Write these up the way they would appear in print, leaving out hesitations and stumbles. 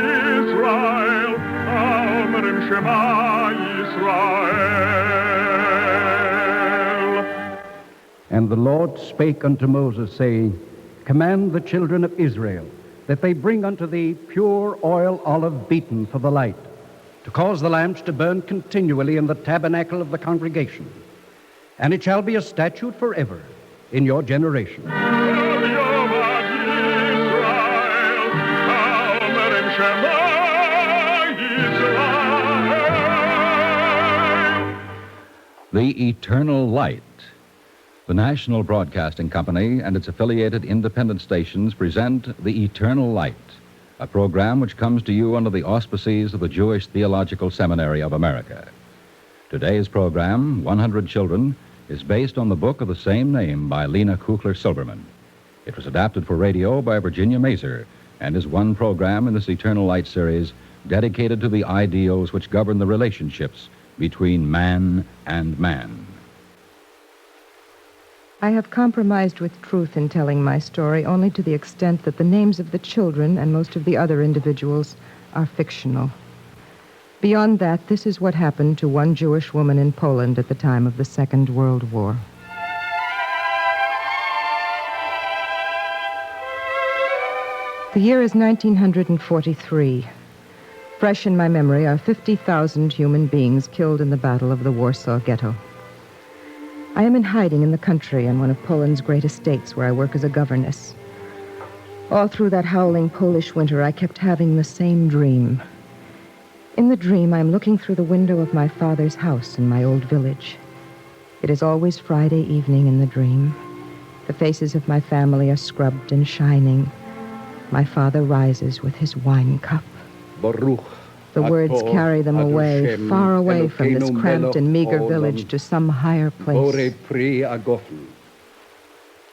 Israel, Omer Shema Israel. And the Lord spake unto Moses, saying, Command the children of Israel, that they bring unto thee pure oil olive beaten for the light, to cause the lamps to burn continually in the tabernacle of the congregation. And it shall be a statute forever in your generation. The Eternal Light. The National Broadcasting Company and its affiliated independent stations present The Eternal Light, a program which comes to you under the auspices of the Jewish Theological Seminary of America. Today's program, 100 Children, is based on the book of the same name by Lena Kuchler-Silberman. It was adapted for radio by Virginia Mazer and is one program in this Eternal Light series dedicated to the ideals which govern the relationships between man and man. I have compromised with truth in telling my story only to the extent that the names of the children and most of the other individuals are fictional. Beyond that, this is what happened to one Jewish woman in Poland at the time of the Second World War. The year is 1943. Fresh in my memory are 50,000 human beings killed in the Battle of the Warsaw Ghetto. I am in hiding in the country on one of Poland's great estates where I work as a governess. All through that howling Polish winter, I kept having the same dream. In the dream, I'm looking through the window of my father's house in my old village. It is always Friday evening in the dream. The faces of my family are scrubbed and shining. My father rises with his wine cup. Baruch. The words carry them away, far away from this cramped and meager village to some higher place.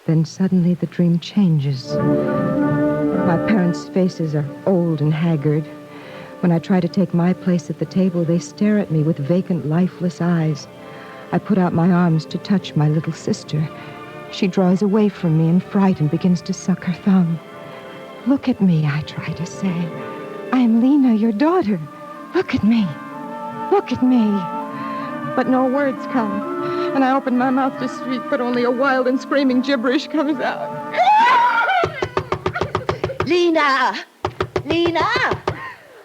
Then suddenly the dream changes. My parents' faces are old and haggard. When I try to take my place at the table, they stare at me with vacant, lifeless eyes. I put out my arms to touch my little sister. She draws away from me in fright and begins to suck her thumb. Look at me, I try to say. I'm Lena, your daughter. Look at me. Look at me. But no words come. And I open my mouth to speak, but only a wild and screaming gibberish comes out. Lena! Lena!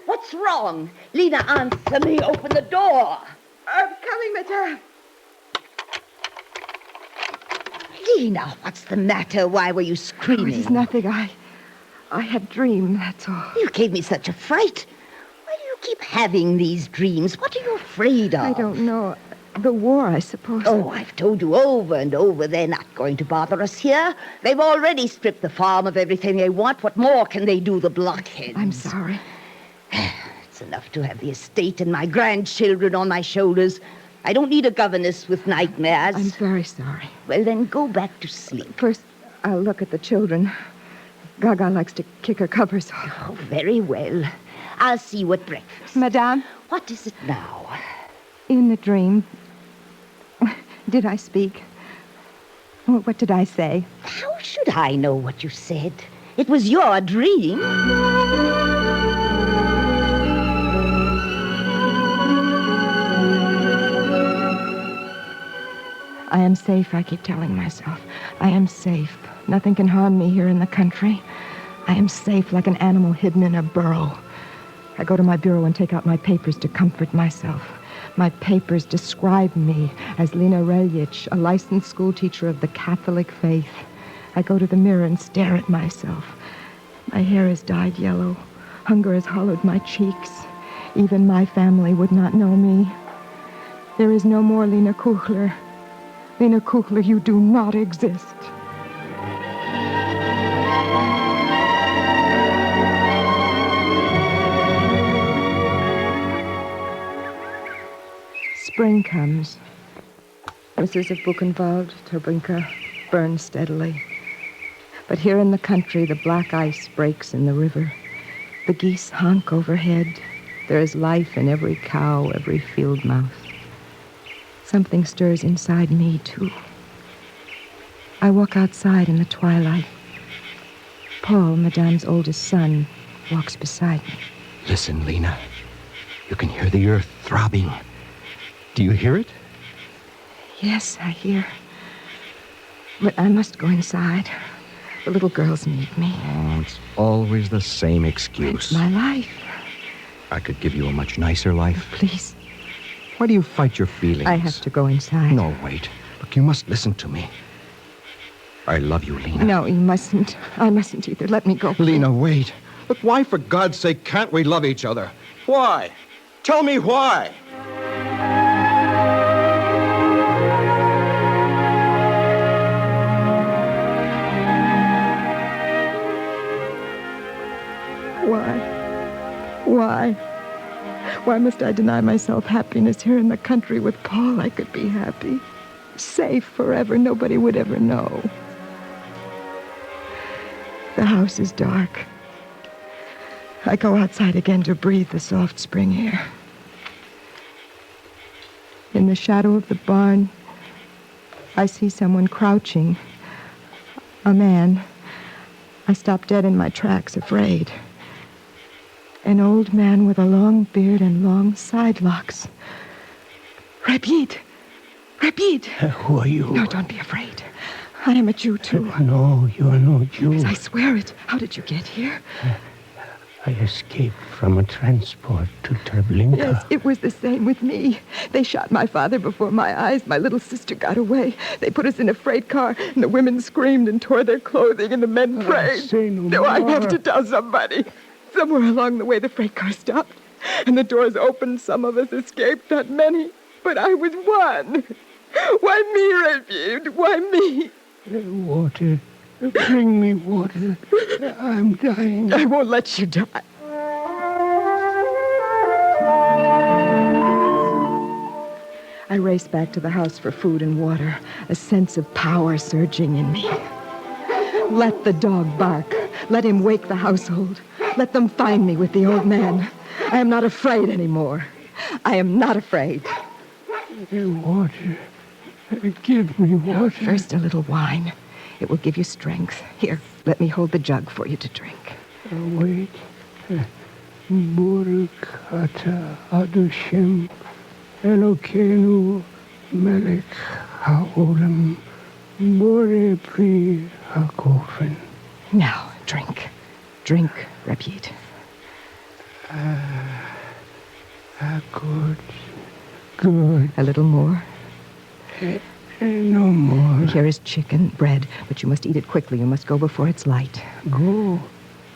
What's wrong? Lena, answer me. Open the door. I'm coming, madame. Lena, what's the matter? Why were you screaming? It is nothing. I had dreamed, that's all. You gave me such a fright. Why do you keep having these dreams? What are you afraid of? I don't know. The war, I suppose. Oh, I've told you over and over they're not going to bother us here. They've already stripped the farm of everything they want. What more can they do, the blockheads? I'm sorry. It's enough to have the estate and my grandchildren on my shoulders. I don't need a governess with nightmares. I'm very sorry. Well, then go back to sleep. First, I'll look at the children. Gaga likes to kick her covers off. Oh, very well. I'll see you at breakfast. Madame? What is it now? In the dream, did I speak? What did I say? How should I know what you said? It was your dream. I am safe, I keep telling myself. I am safe. Nothing can harm me here in the country. I am safe like an animal hidden in a burrow. I go to my bureau and take out my papers to comfort myself. My papers describe me as Lena Reljich, a licensed schoolteacher of the Catholic faith. I go to the mirror and stare at myself. My hair is dyed yellow. Hunger has hollowed my cheeks. Even my family would not know me. There is no more Lena Kuchler. Lena Kuchler, you do not exist. Spring comes. Mrs. of Buchenwald, Treblinka, burn steadily. But here in the country, the black ice breaks in the river. The geese honk overhead. There is life in every cow, every field mouse. Something stirs inside me, too. I walk outside in the twilight. Paul, Madame's oldest son, walks beside me. Listen, Lena. You can hear the earth throbbing. Do you hear it? Yes, I hear. But I must go inside. The little girls need me. Oh, it's always the same excuse. It's my life. I could give you a much nicer life. Please. Why do you fight your feelings? I have to go inside. No, wait. Look, you must listen to me. I love you, Lena. No, you mustn't. I mustn't either. Let me go. Lena, wait. Look, why, for God's sake, can't we love each other? Why? Tell me why. Why? Why must I deny myself happiness here in the country with Paul? I could be happy. Safe forever. Nobody would ever know. The house is dark. I go outside again to breathe the soft spring air. In the shadow of the barn, I see someone crouching. A man. I stop dead in my tracks, afraid. An old man with a long beard and long side locks. Rabid! Rabid! Who are you? No, don't be afraid. I am a Jew, too. No, you are no Jew. I swear it. How did you get here? I escaped from a transport to Treblinka. Yes, it was the same with me. They shot my father before my eyes. My little sister got away. They put us in a freight car, and the women screamed and tore their clothing, and the men prayed. Say no I more. have to tell somebody. Somewhere along the way, the freight car stopped, and the doors opened. Some of us escaped, not many, but I was one. Why me, Rabid? Why me? Water. Bring me water. I'm dying. I won't let you die. I race back to the house for food and water, a sense of power surging in me. Let the dog bark. Let him wake the household. Let them find me with the old man. I am not afraid anymore. I am not afraid. Water. Give me water. First, a little wine. It will give you strength. Here, let me hold the jug for you to drink. Wait. Burkata Adushem Elokeinu Melech Haolam Bore Pri Hakofen. Now, drink. Drink, Rabid. Good. Good. A little more. No more. Here is chicken, bread, but you must eat it quickly. You must go before it's light. Go.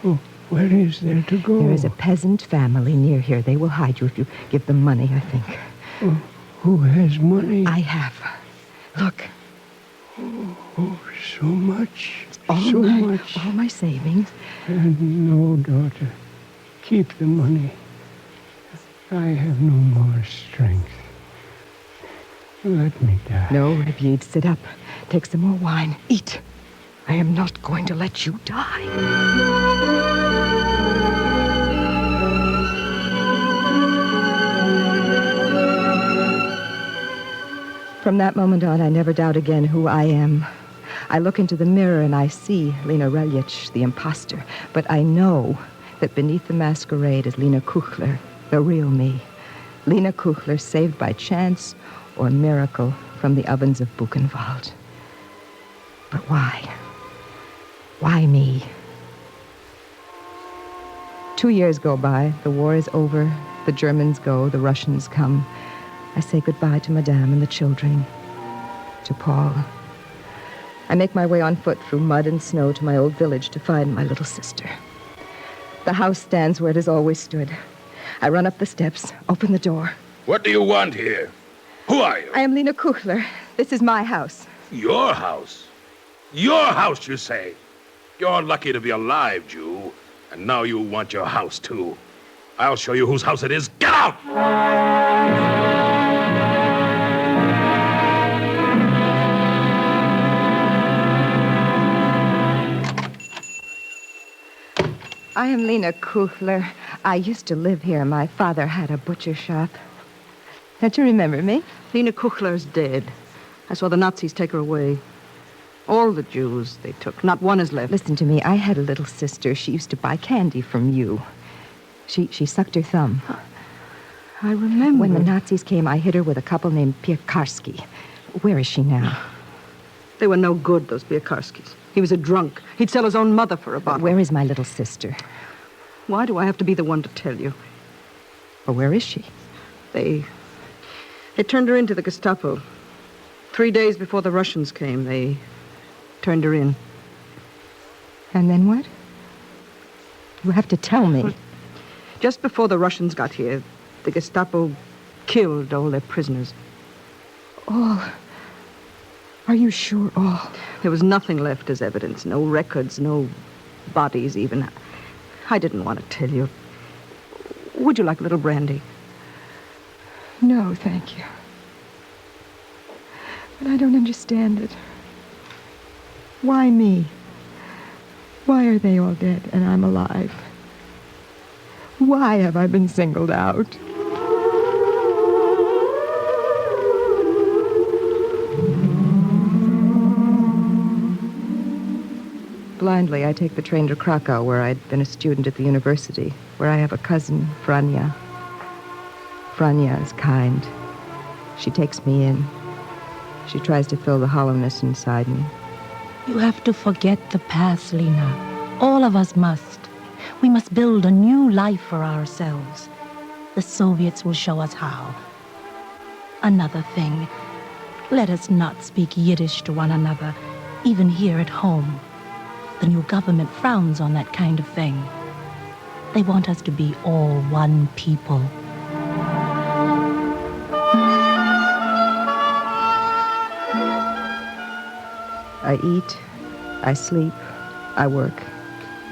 Oh, where is there to go? There is a peasant family near here. They will hide you if you give them money, I think. Oh, who has money? I have. Look. Oh, so much. All so much. All my savings. No, daughter. Keep the money. I have no more strength. Let me die. No, Rabid, sit up. Take some more wine. Eat. I am not going to let you die. From that moment on, I never doubt again who I am. I look into the mirror and I see Lena Reljich, the imposter. But I know that beneath the masquerade is Lena Kuchler, the real me. Lena Kuchler, saved by chance or miracle from the ovens of Buchenwald. But why? Why me? 2 years go by. The war is over. The Germans go. The Russians come. I say goodbye to Madame and the children. To Paul. I make my way on foot through mud and snow to my old village to find my little sister. The house stands where it has always stood. I run up the steps, open the door. What do you want here? Who are you? I am Lena Kuchler. This is my house. Your house? Your house, you say? You're lucky to be alive, Jew. And now you want your house, too. I'll show you whose house it is. Get out! I am Lena Kuchler. I used to live here. My father had a butcher shop. Don't you remember me? Lena Kuchler's dead. I saw the Nazis take her away. All the Jews they took. Not one is left. Listen to me. I had a little sister. She used to buy candy from you. She sucked her thumb. I remember. When the Nazis came, I hid her with a couple named Piekarski. Where is she now? They were no good, those Piekarskis. He was a drunk. He'd sell his own mother for a bottle. Where is my little sister? Why do I have to be the one to tell you? Or where is she? They turned her into the Gestapo. 3 days before the Russians came, they turned her in. And then what? You have to tell me. Well, just before the Russians got here, the Gestapo killed all their prisoners. All? Are you sure all? There was nothing left as evidence. No records, no bodies even. I didn't want to tell you. Would you like a little brandy? No, thank you. But I don't understand it. Why me? Why are they all dead and I'm alive? Why have I been singled out? Blindly, I take the train to Krakow, where I'd been a student at the university, where I have a cousin, Frania. Frania is kind. She takes me in. She tries to fill the hollowness inside me. You have to forget the past, Lena. All of us must. We must build a new life for ourselves. The Soviets will show us how. Another thing, let us not speak Yiddish to one another, even here at home. The new government frowns on that kind of thing. They want us to be all one people. I eat, I sleep, I work,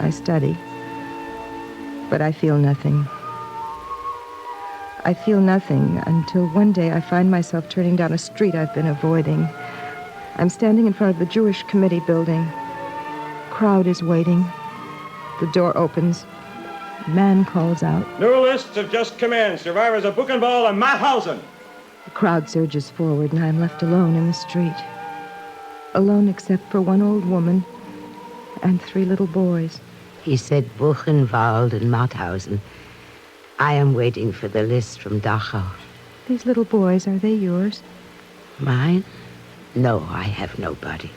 I study. But I feel nothing. I feel nothing until one day I find myself turning down a street I've been avoiding. I'm standing in front of the Jewish Committee building. Crowd is waiting. The door opens. A man calls out. New lists have just come in. Survivors of Buchenwald and Mauthausen. The crowd surges forward, and I'm left alone in the street. Alone except for one old woman and 3 little boys. He said Buchenwald and Mauthausen. I am waiting for the list from Dachau. These little boys, are they yours? Mine? No, I have nobody.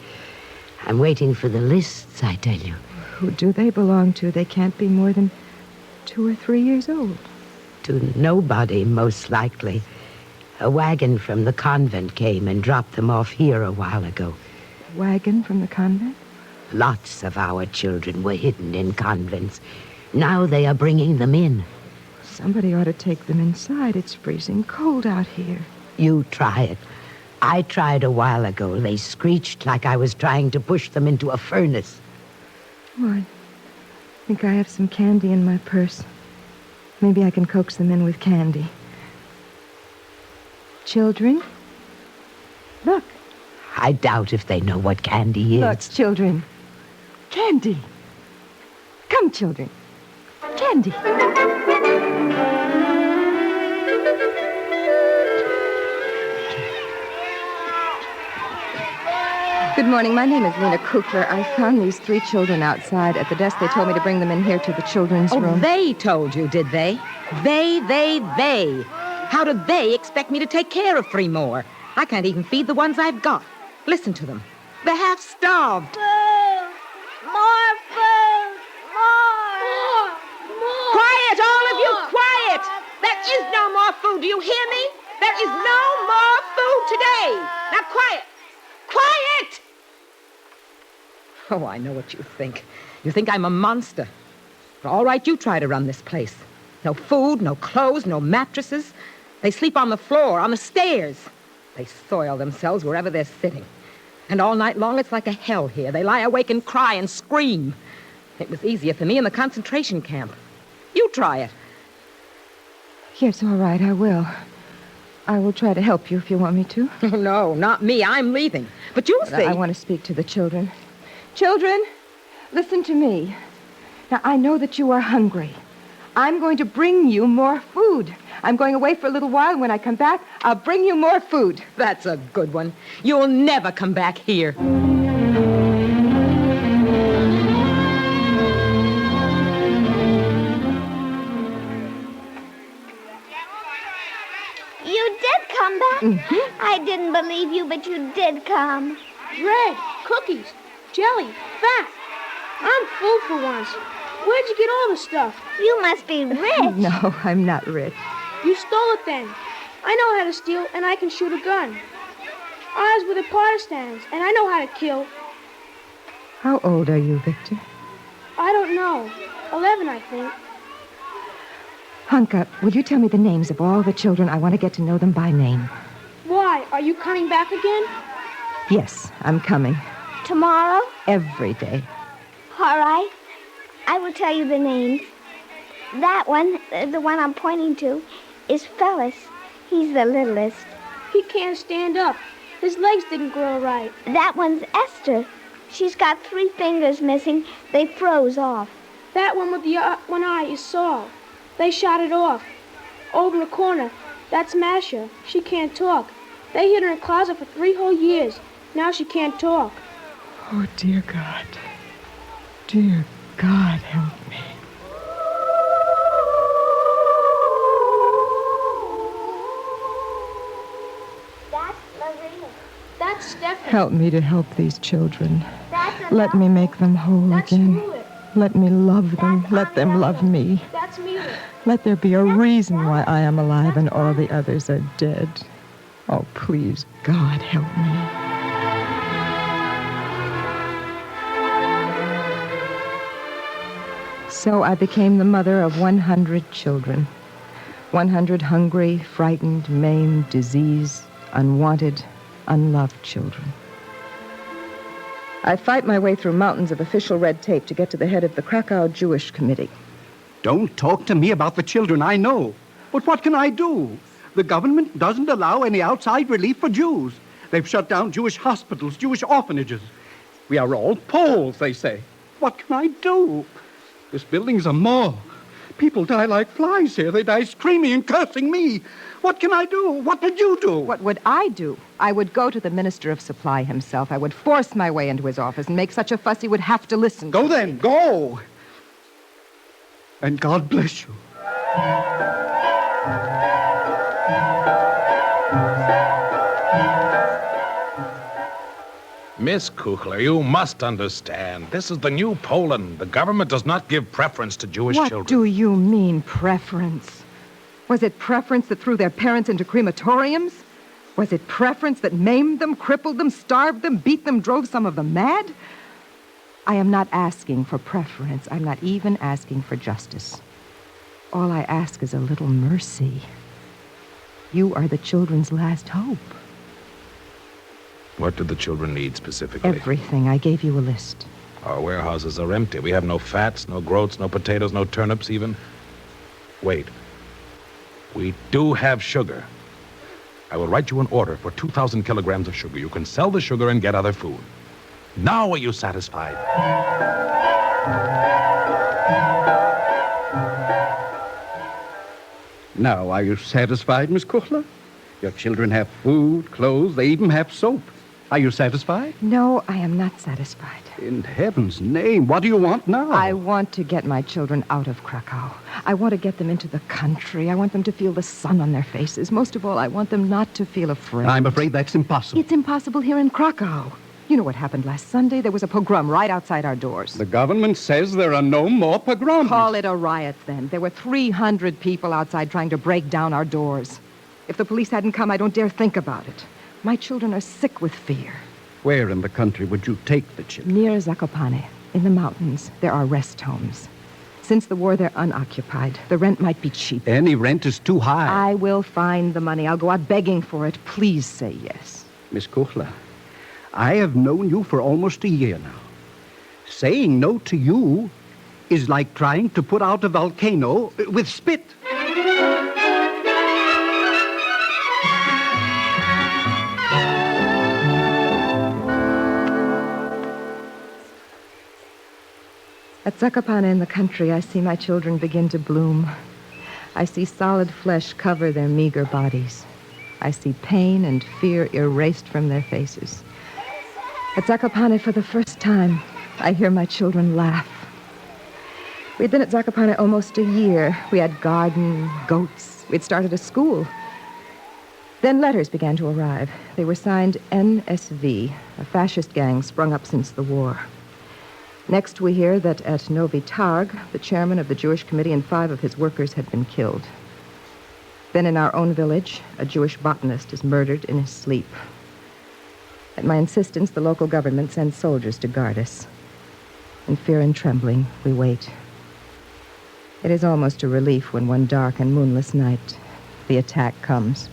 I'm waiting for the lists, I tell you. Who do they belong to? They can't be more than 2 or 3 years old. To nobody, most likely. A wagon from the convent came and dropped them off here a while ago. Wagon from the convent? Lots of our children were hidden in convents. Now they are bringing them in. Somebody ought to take them inside. It's freezing cold out here. You try it. I tried a while ago. They screeched like I was trying to push them into a furnace. Oh, I think I have some candy in my purse. Maybe I can coax them in with candy. Children? Look. I doubt if they know what candy is. Look, children. Candy. Come, children. Candy. Good morning. My name is Lena Kukler. I found these 3 children outside. At the desk, they told me to bring them in here to the children's room. Oh, they told you, did they? They. How do they expect me to take care of 3 more? I can't even feed the ones I've got. Listen to them. They're half starved. Food! More food! More! Quiet, all of you, quiet! There is no more food, do you hear me? There is no more food today. Now, quiet! Quiet! Oh, I know what you think. You think I'm a monster. All right, you try to run this place. No food, no clothes, no mattresses. They sleep on the floor, on the stairs. They soil themselves wherever they're sitting. And all night long, it's like a hell here. They lie awake and cry and scream. It was easier for me in the concentration camp. You try it. Yes, all right, I will. I will try to help you if you want me to. No, not me. I'm leaving. But you'll see. I want to speak to the children. Children, listen to me. Now, I know that you are hungry. I'm going to bring you more food. I'm going away for a little while, and when I come back, I'll bring you more food. That's a good one. You'll never come back here. come back? Mm-hmm. I didn't believe you, but you did come. Bread, cookies, jelly, fat. I'm full for once. Where'd you get all the stuff? You must be rich. No, I'm not rich. You stole it then. I know how to steal, and I can shoot a gun. I was with the partisans, and I know how to kill. How old are you, Victor? I don't know. 11, I think. Hunka, will you tell me the names of all the children? I want to get to know them by name. Why? Are you coming back again? Yes, I'm coming. Tomorrow? Every day. All right. I will tell you the names. That one, the one I'm pointing to, is Phyllis. He's the littlest. He can't stand up. His legs didn't grow right. That one's Esther. She's got 3 fingers missing. They froze off. That one with the one eye is Saul. They shot it off. Over in the corner, that's Masha. She can't talk. They hid her in a closet for 3 whole years. Now she can't talk. Oh, dear God. Dear God, help me. That's Maria. That's Stephanie. Help me to help these children. That's Let me make them whole That's again. Ruth. Let me love them. Let them love me. That's Mila. Let there be a reason why I am alive and all the others are dead. Oh, please, God, help me. So I became the mother of 100 children. 100 hungry, frightened, maimed, diseased, unwanted, unloved children. I fight my way through mountains of official red tape to get to the head of the Krakow Jewish Committee. Don't talk to me about the children, I know. But what can I do? The government doesn't allow any outside relief for Jews. They've shut down Jewish hospitals, Jewish orphanages. We are all Poles, they say. What can I do? This building's a morgue. People die like flies here. They die screaming and cursing me. What can I do? What would you do? What would I do? I would go to the Minister of Supply himself. I would force my way into his office and make such a fuss he would have to listen. Go then, go. And God bless you. Miss Kuchler, you must understand. This is the new Poland. The government does not give preference to Jewish What children. do you mean, preference? Was it preference that threw their parents into crematoriums? Was it preference that maimed them, crippled them, starved them, beat them, drove some of them mad? I am not asking for preference. I'm not even asking for justice. All I ask is a little mercy. You are the children's last hope. What do the children need specifically? Everything. I gave you a list. Our warehouses are empty. We have no fats, no groats, no potatoes, no turnips even. Wait. We do have sugar. I will write you an order for 2,000 kilograms of sugar. You can sell the sugar and get other food. Now are you satisfied? Now, are you satisfied, Miss Kuchler? Your children have food, clothes, they even have soap. Are you satisfied? No, I am not satisfied. In heaven's name, what do you want now? I want to get my children out of Krakow. I want to get them into the country. I want them to feel the sun on their faces. Most of all, I want them not to feel afraid. I'm afraid that's impossible. It's impossible here in Krakow. You know what happened last Sunday? There was a pogrom right outside our doors. The government says there are no more pogroms. Call it a riot, then. There were 300 people outside trying to break down our doors. If the police hadn't come, I don't dare think about it. My children are sick with fear. Where in the country would you take the children? Near Zakopane, in the mountains, there are rest homes. Since the war, they're unoccupied. The rent might be cheap. Any rent is too high. I will find the money. I'll go out begging for it. Please say yes. Miss Kuchler, I have known you for almost a year now. Saying no to you is like trying to put out a volcano with spit. At Zakopane in the country, I see my children begin to bloom. I see solid flesh cover their meager bodies. I see pain and fear erased from their faces. At Zakopane, for the first time, I hear my children laugh. We'd been at Zakopane almost a year. We had garden, goats. We'd started a school. Then letters began to arrive. They were signed NSV, a fascist gang sprung up since the war. Next, we hear that at Novi Targ, the chairman of the Jewish committee and 5 of his workers had been killed. Then in our own village, a Jewish botanist is murdered in his sleep. At my insistence, the local government sends soldiers to guard us. In fear and trembling, we wait. It is almost a relief when one dark and moonless night, the attack comes.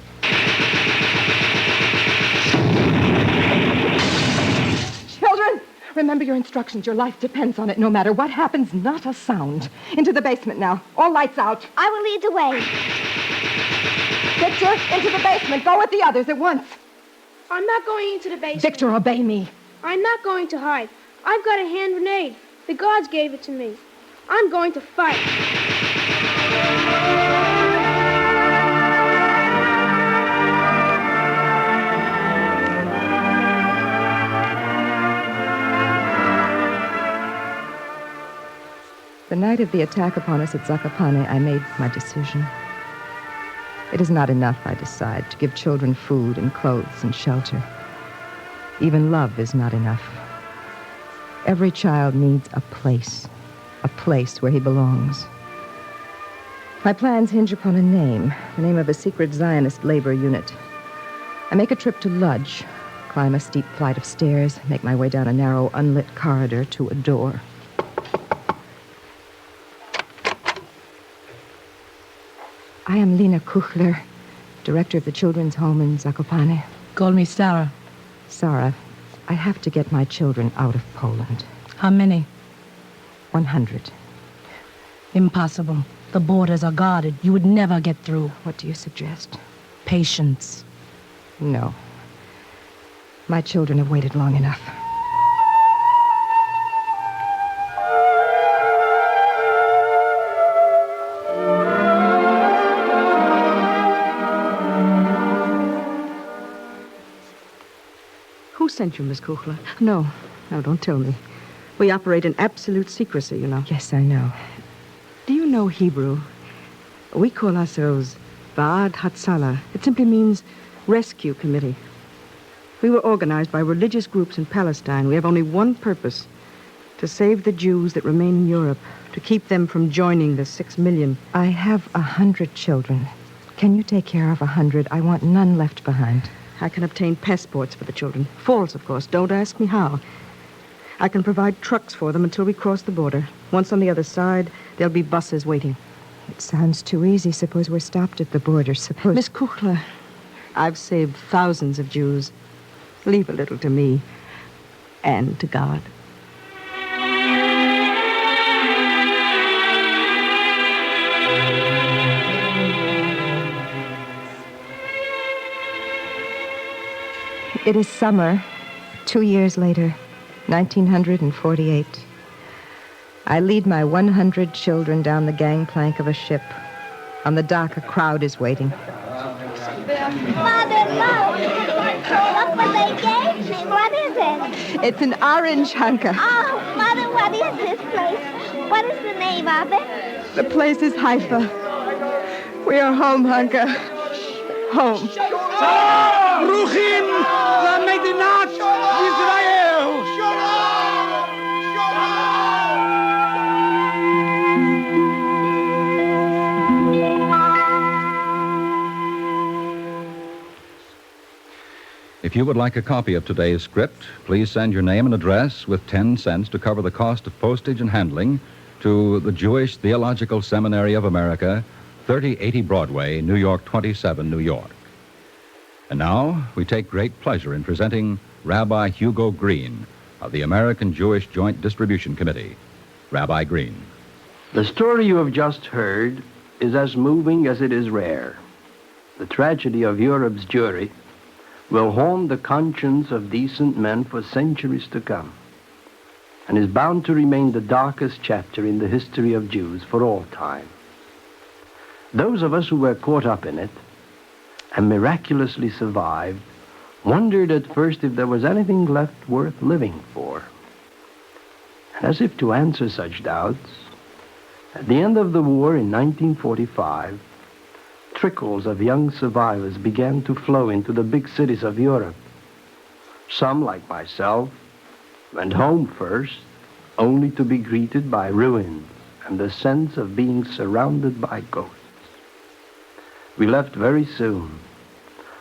Children, remember your instructions. Your life depends on it. No matter what happens, not a sound. Into the basement now. All lights out. I will lead the way. Victor, into the basement. Go with the others at once. I'm not going into the basement. Victor, obey me. I'm not going to hide. I've got a hand grenade. The gods gave it to me. I'm going to fight. The night of the attack upon us at Zakopane, I made my decision. It is not enough, I decide, to give children food and clothes and shelter. Even love is not enough. Every child needs a place where he belongs. My plans hinge upon a name, the name of a secret Zionist labor unit. I make a trip to Lodz, climb a steep flight of stairs, make my way down a narrow, unlit corridor to a door. I am Lena Kuchler, director of the children's home in Zakopane. Call me Sarah. Sarah, I have to get my children out of Poland. How many? 100. Impossible. The borders are guarded. You would never get through. What do you suggest? Patience. No. My children have waited long enough. Who sent you, Miss Kuchler? No, don't tell me. We operate in absolute secrecy, you know. Yes, I know. Do you know Hebrew? We call ourselves Ba'ad Hatzalah. It simply means rescue committee. We were organized by religious groups in Palestine. We have only one purpose: to save the Jews that remain in Europe, to keep them from joining the 6 million. I have 100 children. Can you take care of 100? I want none left behind. I can obtain passports for the children. False, of course. Don't ask me how. I can provide trucks for them until we cross the border. Once on the other side, there'll be buses waiting. It sounds too easy. Suppose we're stopped at the border. Suppose... Miss Kuchler, I've saved thousands of Jews. Leave a little to me and to God. It is summer, 2 years later, 1948. I lead my 100 children down the gangplank of a ship. On the dock, a crowd is waiting. Mother, look! Look what they gave me. What is it? It's an orange hunka. Oh, Mother, what is this place? What is the name of it? The place is Haifa. We are home, hunka. Home. Ruchim למדינת ישראל! If you would like a copy of today's script, please send your name and address with 10 cents to cover the cost of postage and handling to the Jewish Theological Seminary of America, 3080 Broadway, New York 27, New York. And now, we take great pleasure in presenting Rabbi Hugo Green of the American Jewish Joint Distribution Committee. Rabbi Green. The story you have just heard is as moving as it is rare. The tragedy of Europe's Jewry will haunt the conscience of decent men for centuries to come, and is bound to remain the darkest chapter in the history of Jews for all time. Those of us who were caught up in it and miraculously survived wondered at first if there was anything left worth living for. And as if to answer such doubts, at the end of the war in 1945, trickles of young survivors began to flow into the big cities of Europe. Some, like myself, went home first, only to be greeted by ruins and the sense of being surrounded by ghosts. We left very soon,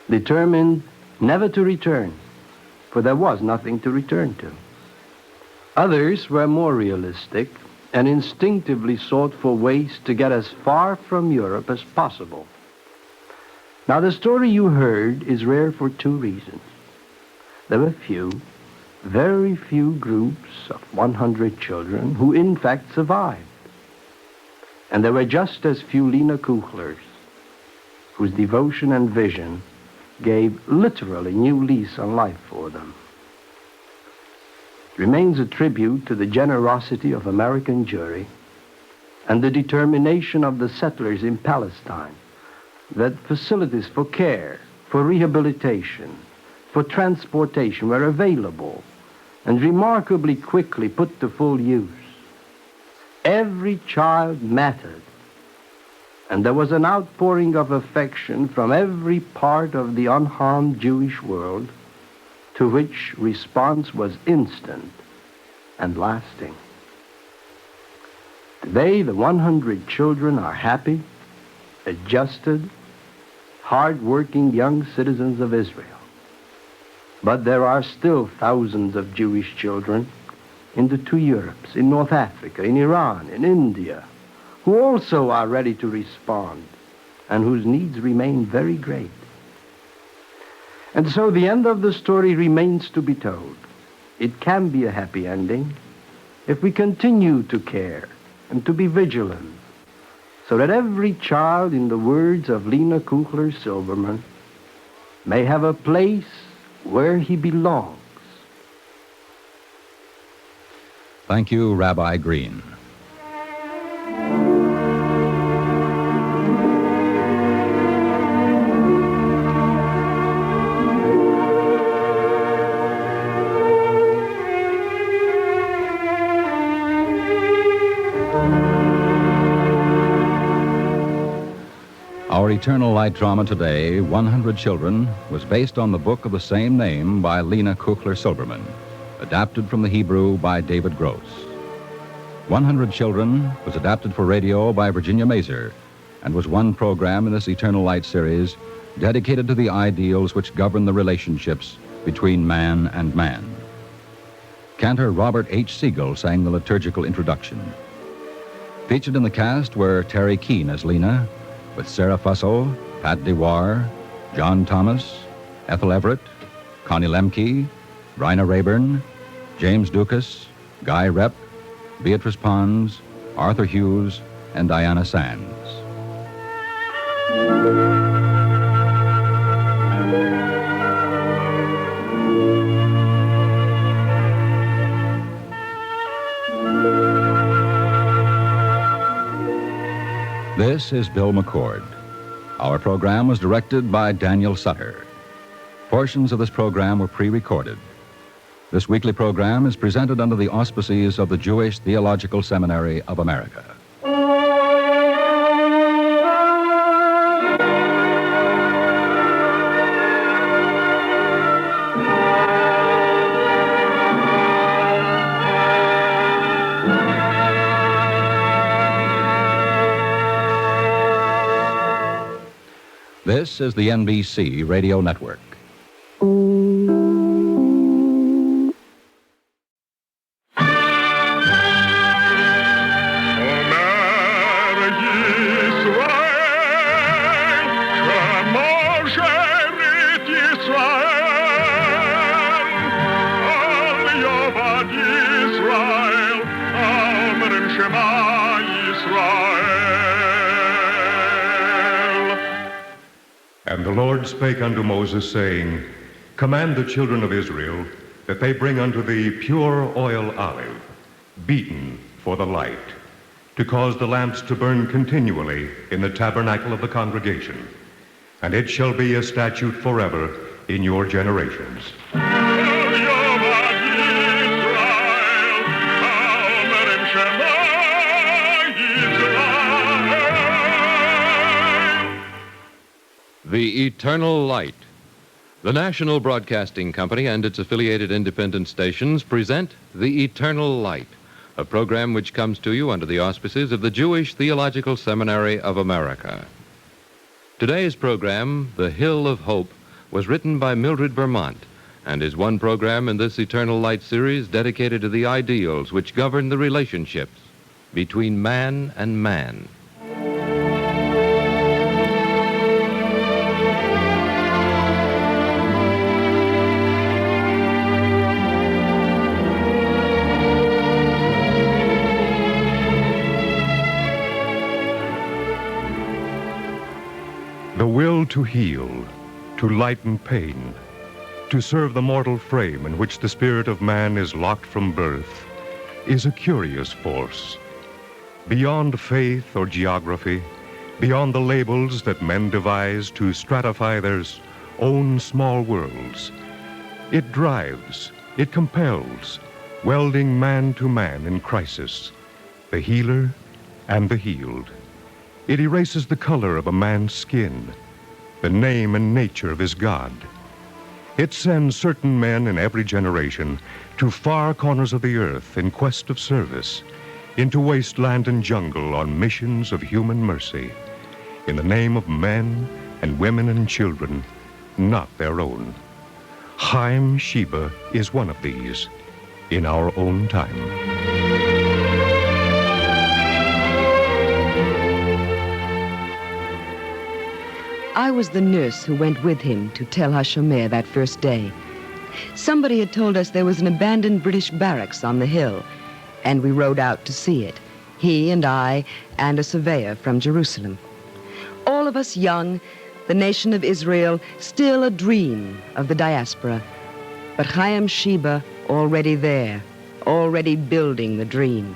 determined never to return, for there was nothing to return to. Others were more realistic and instinctively sought for ways to get as far from Europe as possible. Now, the story you heard is rare for two reasons. There were very few groups of 100 children who in fact survived. And there were just as few Lena Kuchlers whose devotion and vision gave literally new lease on life for them. It remains a tribute to the generosity of American Jewry and the determination of the settlers in Palestine that facilities for care, for rehabilitation, for transportation were available and remarkably quickly put to full use. Every child mattered, and there was an outpouring of affection from every part of the unharmed Jewish world, to which response was instant and lasting. Today, the 100 children are happy, adjusted, hard-working young citizens of Israel. But there are still thousands of Jewish children in the two Europes, in North Africa, in Iran, in India, who also are ready to respond and whose needs remain very great. And so the end of the story remains to be told. It can be a happy ending if we continue to care and to be vigilant, so that every child, in the words of Lena Kuchler-Silberman, may have a place where he belongs. Thank you, Rabbi Green. Our Eternal Light drama today, 100 Children, was based on the book of the same name by Lena Kuchler-Silberman, adapted from the Hebrew by David Gross. 100 Children was adapted for radio by Virginia Mazer and was one program in this Eternal Light series dedicated to the ideals which govern the relationships between man and man. Cantor Robert H. Siegel sang the liturgical introduction. Featured in the cast were Terry Keane as Lena, with Sarah Fussell, Pat Dewar, John Thomas, Ethel Everett, Connie Lemke, Bryna Rayburn, James Dukas, Guy Repp, Beatrice Pons, Arthur Hughes, and Diana Sands. This is Bill McCord. Our program was directed by Daniel Sutter. Portions of this program were pre-recorded. This weekly program is presented under the auspices of the Jewish Theological Seminary of America. This is the NBC Radio Network. And the Lord spake unto Moses, saying, Command the children of Israel that they bring unto thee pure oil olive, beaten for the light, to cause the lamps to burn continually in the tabernacle of the congregation. And it shall be a statute forever in your generations. The Eternal Light. The National Broadcasting Company and its affiliated independent stations present The Eternal Light, a program which comes to you under the auspices of the Jewish Theological Seminary of America. Today's program, The Hill of Hope, was written by Mildred Vermont and is one program in this Eternal Light series dedicated to the ideals which govern the relationships between man and man. The will to heal, to lighten pain, to serve the mortal frame in which the spirit of man is locked from birth, is a curious force. Beyond faith or geography, beyond the labels that men devise to stratify their own small worlds, it drives, it compels, welding man to man in crisis, the healer and the healed. It erases the color of a man's skin, the name and nature of his God. It sends certain men in every generation to far corners of the earth in quest of service, into wasteland and jungle on missions of human mercy, in the name of men and women and children, not their own. Chaim Sheba is one of these, in our own time. I was the nurse who went with him to Tel HaShomer that first day. Somebody had told us there was an abandoned British barracks on the hill, and we rode out to see it, he and I and a surveyor from Jerusalem. All of us young, the nation of Israel still a dream of the diaspora, but Chaim Sheba already there, already building the dream.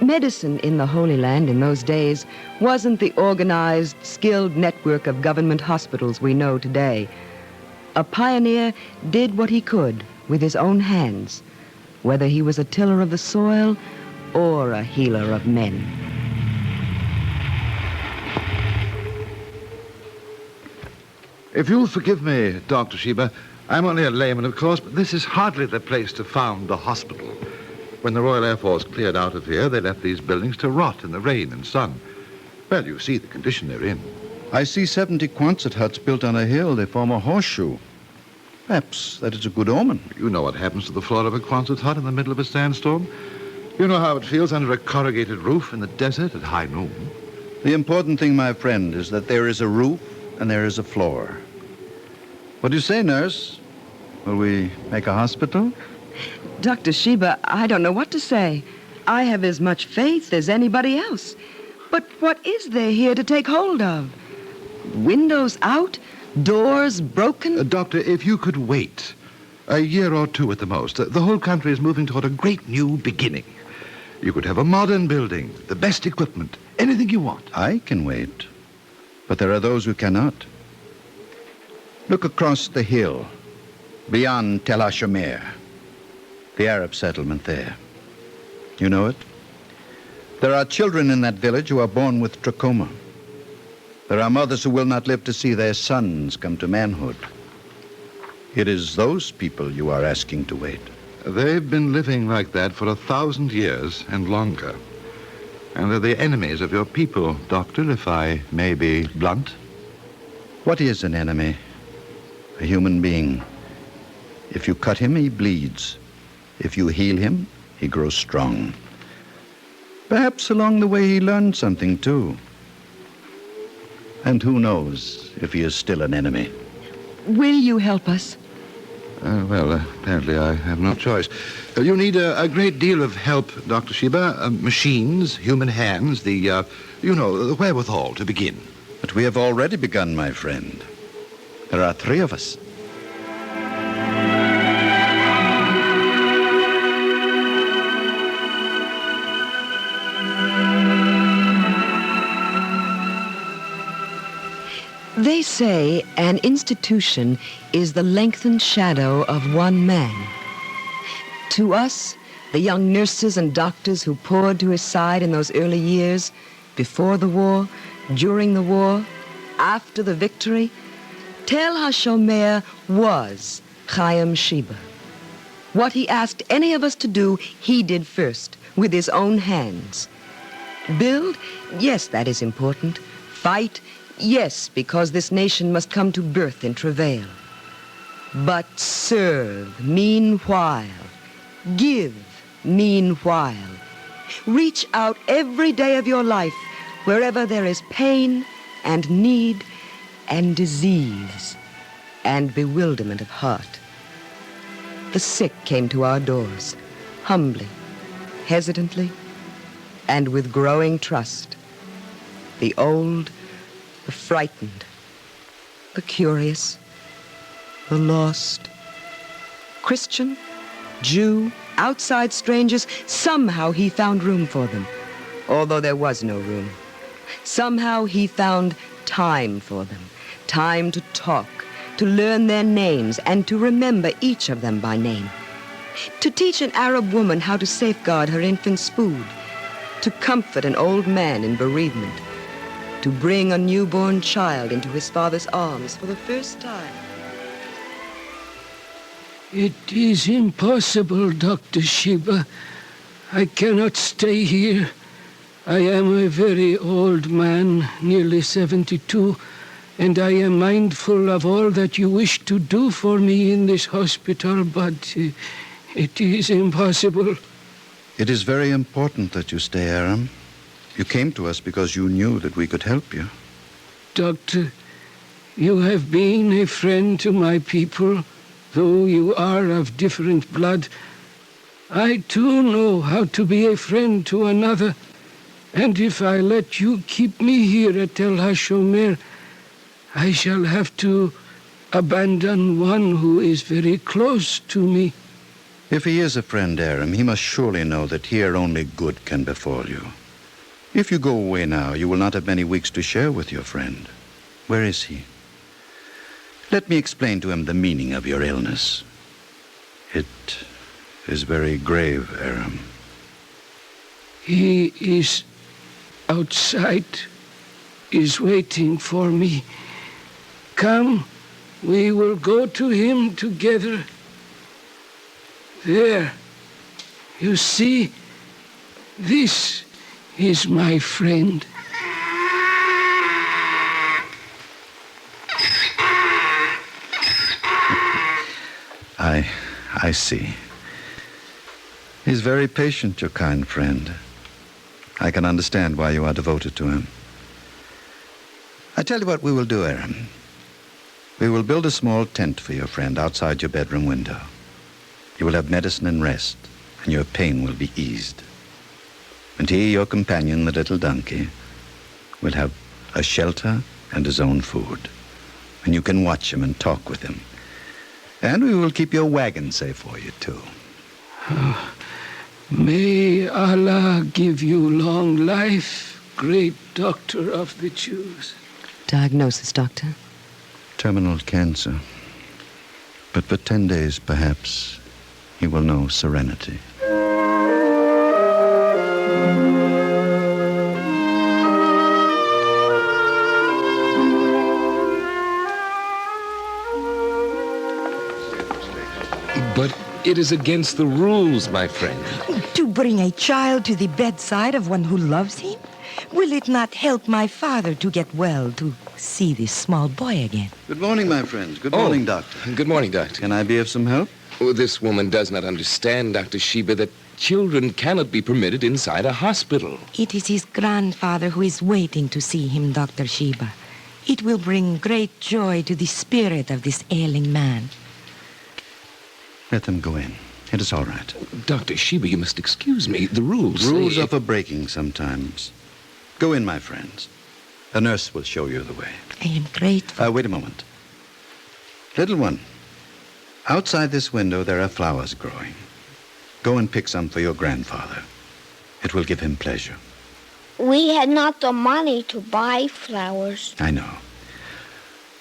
Medicine in the Holy Land in those days wasn't the organized, skilled network of government hospitals we know today. A pioneer did what he could with his own hands, whether he was a tiller of the soil or a healer of men. If you'll forgive me, Dr. Sheba, I'm only a layman, of course, but this is hardly the place to found a hospital. When the Royal Air Force cleared out of here, they left these buildings to rot in the rain and sun. Well, you see the condition they're in. I see 70 Quonset huts built on a hill. They form a horseshoe. Perhaps that is a good omen. You know what happens to the floor of a Quonset hut in the middle of a sandstorm? You know how it feels under a corrugated roof in the desert at high noon. The important thing, my friend, is that there is a roof and there is a floor. What do you say, nurse? Will we make a hospital? Dr. Sheba, I don't know what to say. I have as much faith as anybody else. But what is there here to take hold of? Windows out? Doors broken? Doctor, if you could wait a year or two at the most, the whole country is moving toward a great new beginning. You could have a modern building, the best equipment, anything you want. I can wait, but there are those who cannot. Look across the hill, beyond Tel HaShomer. The Arab settlement there. You know it? There are children in that village who are born with trachoma. There are mothers who will not live to see their sons come to manhood. It is those people you are asking to wait. They've been living like that for 1,000 years and longer. And they're the enemies of your people, Doctor, if I may be blunt. What is an enemy? A human being. If you cut him, he bleeds. If you heal him, he grows strong. Perhaps along the way he learned something, too. And who knows if he is still an enemy. Will you help us? Well, apparently I have no choice. You need a great deal of help, Dr. Sheba. Machines, human hands, the wherewithal to begin. But we have already begun, my friend. There are 3 of us. They say an institution is the lengthened shadow of one man. To us, the young nurses and doctors who poured to his side in those early years, before the war, during the war, after the victory, Tel HaShomer was Chaim Sheba. What he asked any of us to do, he did first, with his own hands. Build? Yes, that is important. Fight? Yes, because this nation must come to birth in travail. But serve, meanwhile. Give, meanwhile. Reach out every day of your life wherever there is pain and need and disease and bewilderment of heart. The sick came to our doors, humbly, hesitantly, and with growing trust. The old, the frightened, the curious, the lost. Christian, Jew, outside strangers, somehow he found room for them, although there was no room. Somehow he found time for them, time to talk, to learn their names, and to remember each of them by name. To teach an Arab woman how to safeguard her infant's food, to comfort an old man in bereavement, to bring a newborn child into his father's arms for the first time. It is impossible, Dr. Sheba. I cannot stay here. I am a very old man, nearly 72, and I am mindful of all that you wish to do for me in this hospital, but it is impossible. It is very important that you stay, Aram. You came to us because you knew that we could help you. Doctor, you have been a friend to my people, though you are of different blood. I too know how to be a friend to another, and if I let you keep me here at Tel HaShomer, I shall have to abandon one who is very close to me. If he is a friend, Aram, he must surely know that here only good can befall you. If you go away now, you will not have many weeks to share with your friend. Where is he? Let me explain to him the meaning of your illness. It is very grave, Aram. He is outside, is waiting for me. Come, we will go to him together. There, you see, this is my friend. I see. He's very patient, your kind friend. I can understand why you are devoted to him. I tell you what we will do, Aram. We will build a small tent for your friend outside your bedroom window. You will have medicine and rest, and your pain will be eased. And he, your companion, the little donkey, will have a shelter and his own food. And you can watch him and talk with him. And we will keep your wagon safe for you, too. Oh, may Allah give you long life, great doctor of the Jews. Diagnosis, doctor? Terminal cancer. But for 10 days, perhaps, he will know serenity. But it is against the rules, my friend. To bring a child to the bedside of one who loves him? Will it not help my father to get well, to see this small boy again? Good morning, my friends. Good morning, Doctor. Good morning, Doctor. Can I be of some help? Oh, this woman does not understand, Dr. Sheba, that children cannot be permitted inside a hospital. It is his grandfather who is waiting to see him, Dr. Sheba. It will bring great joy to the spirit of this ailing man. Let them go in. It is all right. Dr. Sheba, you must excuse me. The rules Rules say... are for breaking sometimes. Go in, my friends. The nurse will show you the way. I am grateful. Wait a moment. Little one, outside this window there are flowers growing. Go and pick some for your grandfather. It will give him pleasure. We had not the money to buy flowers. I know.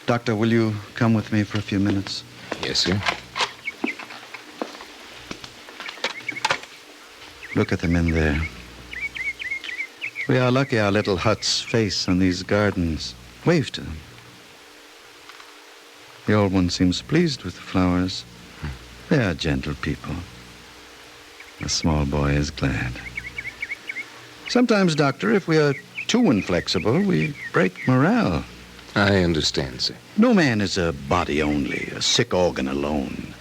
Doctor, will you come with me for a few minutes? Yes, sir. Look at them in there. We are lucky our little huts face on these gardens. Wave to them. The old one seems pleased with the flowers. They are gentle people. The small boy is glad. Sometimes, Doctor, if we are too inflexible, we break morale. I understand, sir. No man is a body only, a sick organ alone.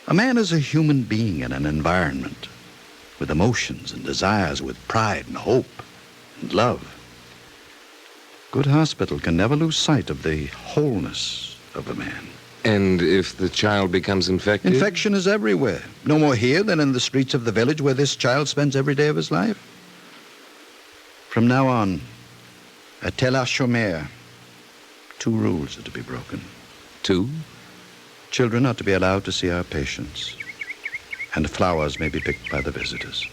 A man is a human being in an environment with emotions and desires, with pride and hope and love. Good hospital can never lose sight of the wholeness of a man. And if the child becomes infected? Infection is everywhere. No more here than in the streets of the village where this child spends every day of his life. From now on, at Tel HaShomer, 2 rules are to be broken. 2? Children are to be allowed to see our patients, and flowers may be picked by the visitors.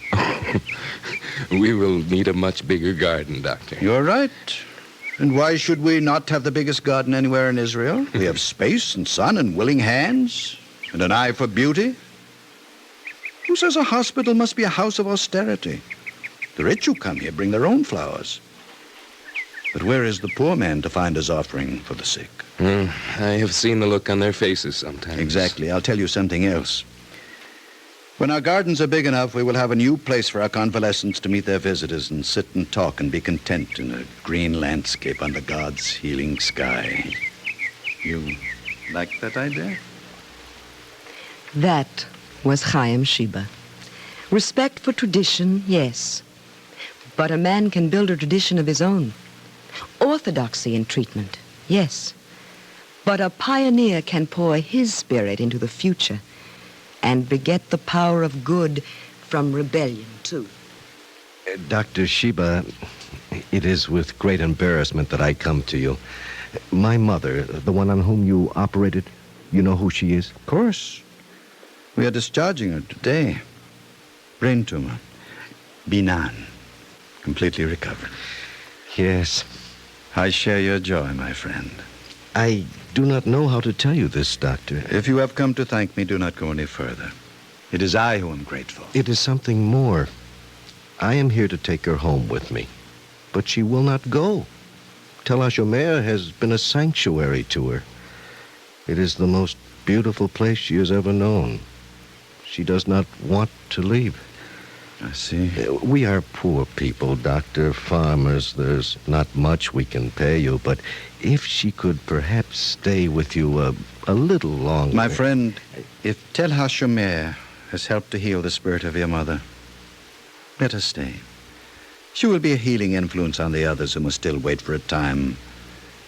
We will need a much bigger garden, Doctor. You're right. And why should we not have the biggest garden anywhere in Israel? We have space and sun and willing hands and an eye for beauty. Who says a hospital must be a house of austerity? The rich who come here bring their own flowers. But where is the poor man to find his offering for the sick? I have seen the look on their faces sometimes. Exactly. I'll tell you something else. When our gardens are big enough, we will have a new place for our convalescents to meet their visitors and sit and talk and be content in a green landscape under God's healing sky. You like that idea? That was Chaim Sheba. Respect for tradition, yes. But a man can build a tradition of his own. Orthodoxy in treatment, yes. But a pioneer can pour his spirit into the future and beget the power of good from rebellion, too. Dr. Sheba, it is with great embarrassment that I come to you. My mother, the one on whom you operated, you know who she is? Of course. We are discharging her today. Brain tumor. Binan. Completely recovered. Yes. I share your joy, my friend. I do not know how to tell you this, Doctor. If you have come to thank me, do not go any further. It is I who am grateful. It is something more. I am here to take her home with me, but she will not go. Tel HaShomer has been a sanctuary to her. It is the most beautiful place she has ever known. She does not want to leave. I see. We are poor people, Doctor, farmers. There's not much we can pay you, but if she could perhaps stay with you a little longer... My friend, if Tel HaShomer has helped to heal the spirit of your mother, let her stay. She will be a healing influence on the others who must still wait for a time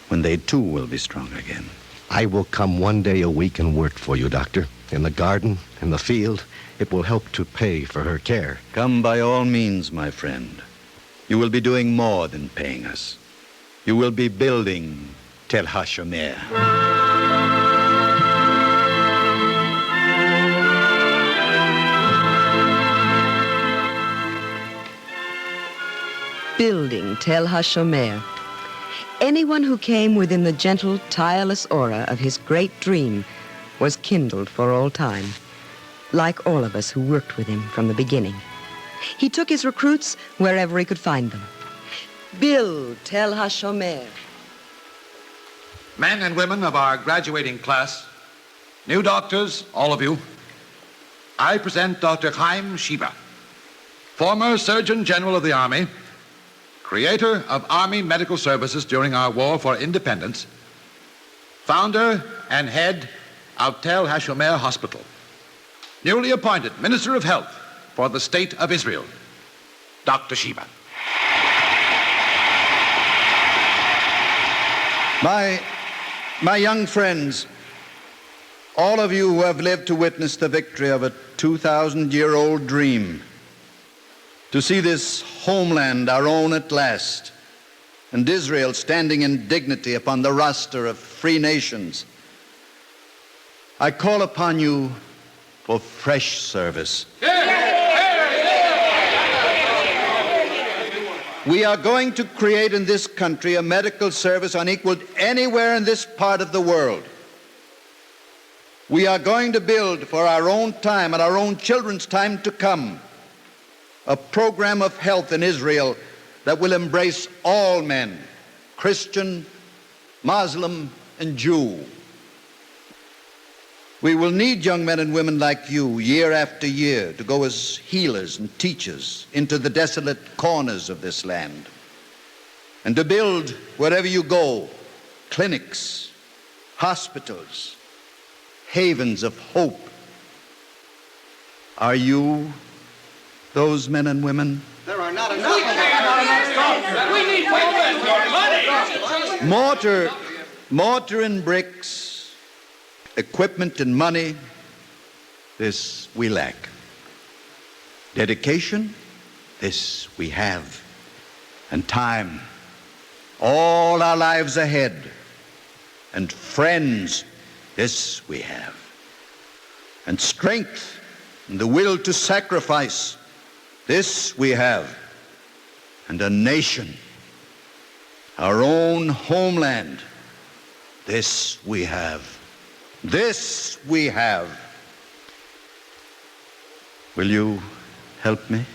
when they too will be strong again. I will come one day a week and work for you, Doctor. In the garden, in the field. It will help to pay for her care. Come by all means, my friend. You will be doing more than paying us. You will be building Tel HaShomer. Building Tel HaShomer. Anyone who came within the gentle, tireless aura of his great dream was kindled for all time, like all of us who worked with him from the beginning. He took his recruits wherever he could find them. Build Tel HaShomer. Men and women of our graduating class, new doctors, all of you, I present Dr. Chaim Sheba, former Surgeon General of the Army, creator of Army Medical Services during our War for Independence, founder and head of Tel HaShomer Hospital, newly appointed Minister of Health for the State of Israel, Dr. Sheba. My young friends, all of you who have lived to witness the victory of a 2,000-year-old dream, to see this homeland our own at last, and Israel standing in dignity upon the roster of free nations, I call upon you for fresh service. We are going to create in this country a medical service unequaled anywhere in this part of the world. We are going to build for our own time and our own children's time to come a program of health in Israel that will embrace all men, Christian, Muslim, and Jew. We will need young men and women like you year after year to go as healers and teachers into the desolate corners of this land, and to build, wherever you go, clinics, hospitals, havens of hope. Are you those men and women? There are not enough. We need money. Mortar and bricks, equipment and money, this we lack. Dedication, this we have. And time, all our lives ahead. And friends, this we have. And strength and the will to sacrifice, this we have. And a nation, our own homeland, this we have. This we have. Will you help me?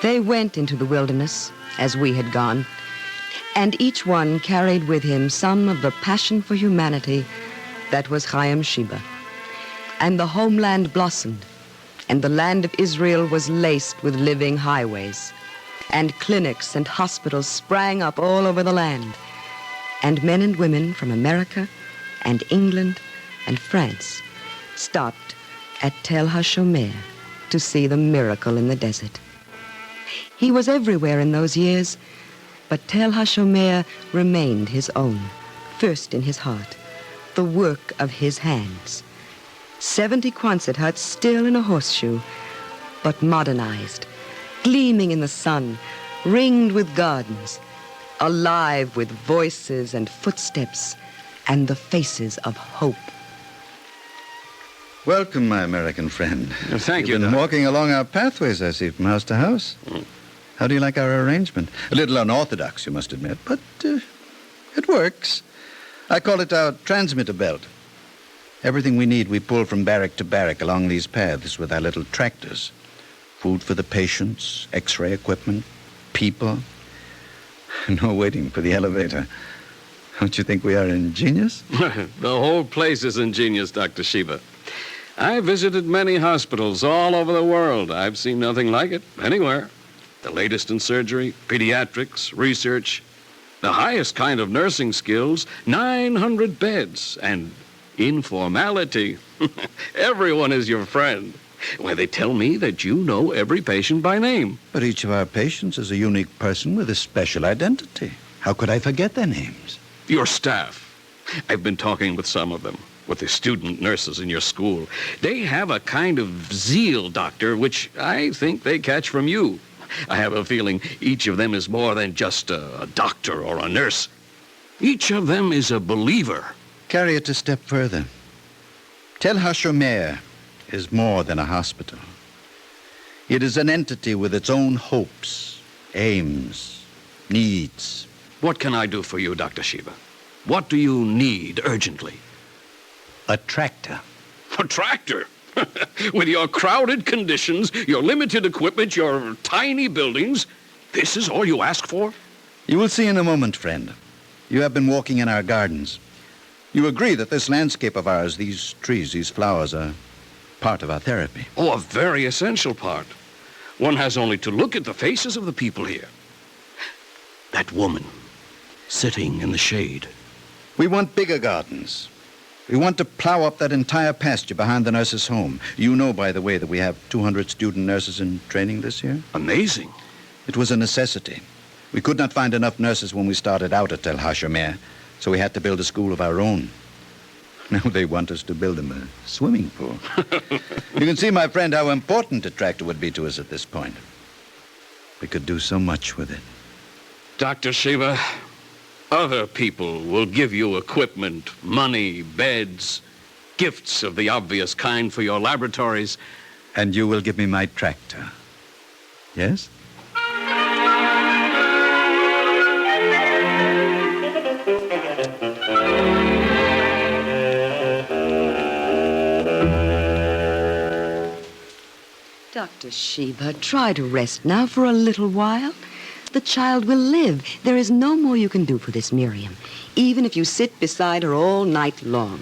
They went into the wilderness, as we had gone, and each one carried with him some of the passion for humanity that was Chaim Sheba. And the homeland blossomed, and the land of Israel was laced with living highways, and clinics and hospitals sprang up all over the land, and men and women from America and England and France stopped at Tel HaShomer to see the miracle in the desert. He was everywhere in those years, but Tel HaShomer remained his own, first in his heart, the work of his hands. 70 Quonset huts still in a horseshoe, but modernized, gleaming in the sun, ringed with gardens, alive with voices and footsteps and the faces of hope. Welcome, my American friend. Thank you, You've been Doc. walking along our pathways, I see, from house to house. How do you like our arrangement? A little unorthodox, you must admit, but it works. I call it our transmitter belt. Everything we need we pull from barrack to barrack along these paths with our little tractors. Food for the patients, X-ray equipment, people. No waiting for the elevator. Don't you think we are ingenious? The whole place is ingenious, Dr. Sheba. I visited many hospitals all over the world. I've seen nothing like it anywhere. The latest in surgery, pediatrics, research, the highest kind of nursing skills, 900 beds, and informality. Everyone is your friend. Why, they tell me that you know every patient by name. But each of our patients is a unique person with a special identity. How could I forget their names? Your staff. I've been talking with some of them, with the student nurses in your school. They have a kind of zeal, Doctor, which I think they catch from you. I have a feeling each of them is more than just a doctor or a nurse. Each of them is a believer. Carry it a step further. Tel HaShomer is more than a hospital. It is an entity with its own hopes, aims, needs. What can I do for you, Dr. Sheba? What do you need urgently? A tractor. A tractor? With your crowded conditions, your limited equipment, your tiny buildings, this is all you ask for? You will see in a moment, friend. You have been walking in our gardens. You agree that this landscape of ours, these trees, these flowers, are part of our therapy. Oh, a very essential part. One has only to look at the faces of the people here. That woman, sitting in the shade. We want bigger gardens. We want to plow up that entire pasture behind the nurses' home. You know, by the way, that we have 200 student nurses in training this year? Amazing. It was a necessity. We could not find enough nurses when we started out at Tel HaShomer, so we had to build a school of our own. Now they want us to build them a swimming pool. You can see, my friend, how important a tractor would be to us at this point. We could do so much with it. Dr. Sheba, other people will give you equipment, money, beds, gifts of the obvious kind for your laboratories. And you will give me my tractor. Yes? Dr. Sheba, try to rest now for a little while. The child will live. There is no more you can do for this Miriam, even if you sit beside her all night long.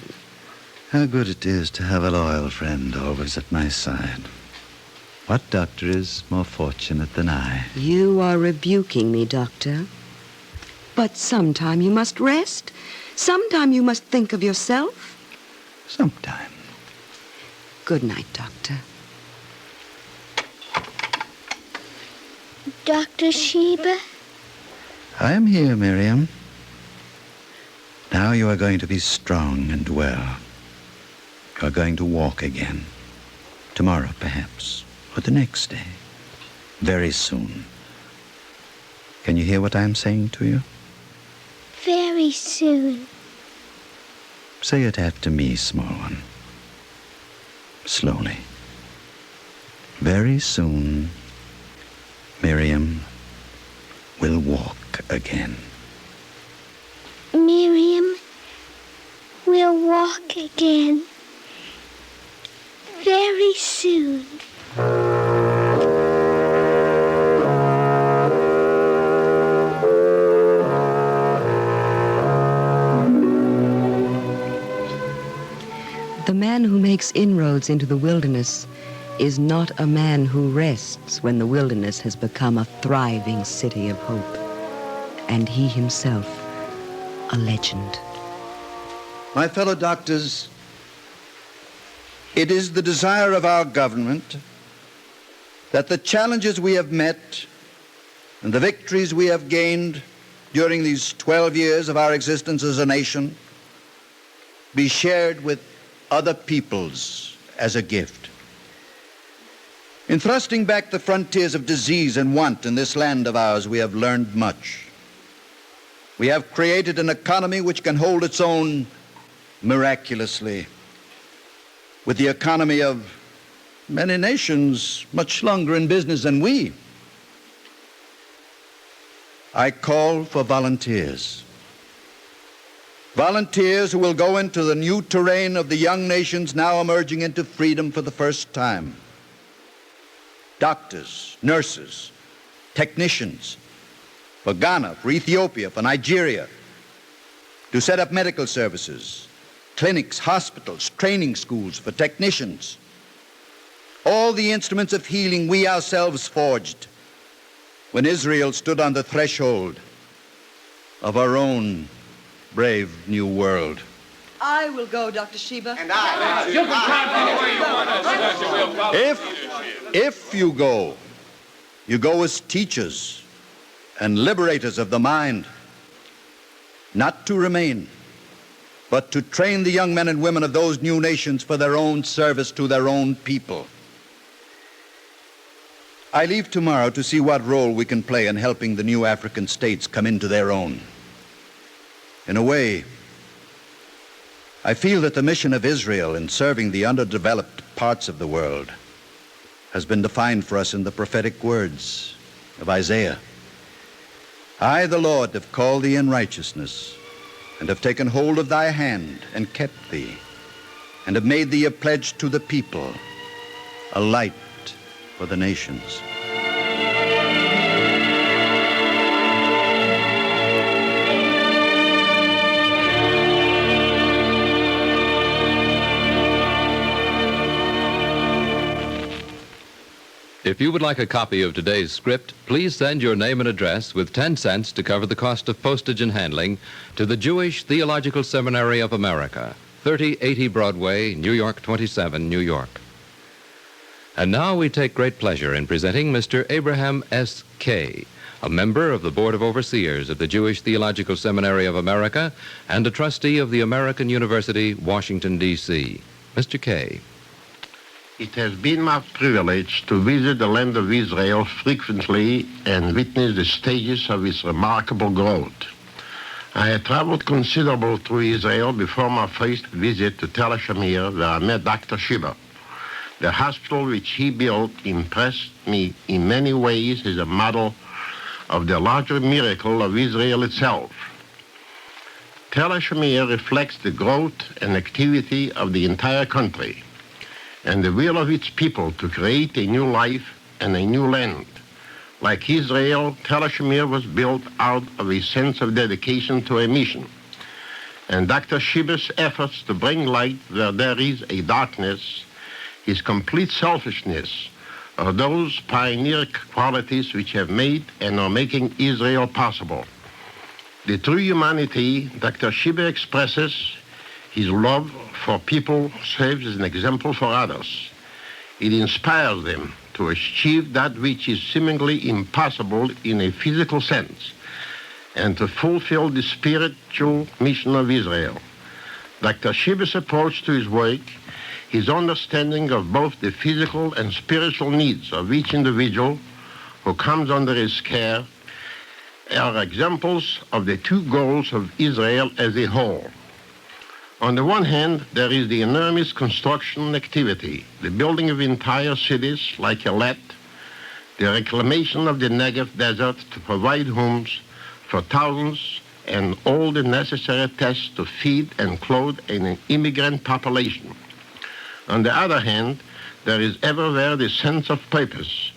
How good it is to have a loyal friend always at my side. What doctor is more fortunate than I? You are rebuking me, Doctor. But sometime you must rest. Sometime you must think of yourself. Sometime. Good night, Doctor. Dr. Sheba? I am here, Miriam. Now you are going to be strong and well. You are going to walk again. Tomorrow, perhaps, or the next day. Very soon. Can you hear what I am saying to you? Very soon. Say it after me, small one. Slowly. Very soon, Miriam will walk again. Miriam will walk again. Very soon. The man who makes inroads into the wilderness is not a man who rests when the wilderness has become a thriving city of hope, and he himself a legend. My fellow doctors, it is the desire of our government that the challenges we have met and the victories we have gained during these 12 years of our existence as a nation be shared with other peoples as a gift. In thrusting back the frontiers of disease and want in this land of ours, we have learned much. We have created an economy which can hold its own miraculously with the economy of many nations much longer in business than we. I call for volunteers. Volunteers who will go into the new terrain of the young nations now emerging into freedom for the first time. Doctors, nurses, technicians, for Ghana, for Ethiopia, for Nigeria, to set up medical services, clinics, hospitals, training schools for technicians. All the instruments of healing we ourselves forged when Israel stood on the threshold of our own brave new world. I will go, Dr. Sheba. And I. You can come If you go as teachers and liberators of the mind, not to remain, but to train the young men and women of those new nations for their own service to their own people. I leave tomorrow to see what role we can play in helping the new African states come into their own. In a way, I feel that the mission of Israel in serving the underdeveloped parts of the world has been defined for us in the prophetic words of Isaiah. I, the Lord, have called thee in righteousness, and have taken hold of thy hand and kept thee, and have made thee a pledge to the people, a light for the nations. If you would like a copy of today's script, please send your name and address with 10 cents to cover the cost of postage and handling to the Jewish Theological Seminary of America, 3080 Broadway, New York 27, New York. And now we take great pleasure in presenting Mr. Abraham S. Kay, a member of the Board of Overseers of the Jewish Theological Seminary of America and a trustee of the American University, Washington, D.C. Mr. Kay. It has been my privilege to visit the land of Israel frequently and witness the stages of its remarkable growth. I had traveled considerable through Israel before my first visit to Tel Shamir, where I met Dr. Sheba. The hospital which he built impressed me in many ways as a model of the larger miracle of Israel itself. Tel Shamir reflects the growth and activity of the entire country. and the will of its people to create a new life and a new land. Like Israel, Tel Ashmir was built out of a sense of dedication to a mission. And Dr. Shiba's efforts to bring light where there is a darkness, his complete selfishness, are those pioneer qualities which have made and are making Israel possible. The true humanity Dr. Shiba expresses, his love for people, serves as an example for others. It inspires them to achieve that which is seemingly impossible in a physical sense, and to fulfill the spiritual mission of Israel. Dr. Shiba's approach to his work, his understanding of both the physical and spiritual needs of each individual who comes under his care, are examples of the two goals of Israel as a whole. On the one hand, there is the enormous construction activity, the building of entire cities like Eilat, the reclamation of the Negev desert to provide homes for thousands, and all the necessary tests to feed and clothe an immigrant population. On the other hand, there is everywhere the sense of purpose,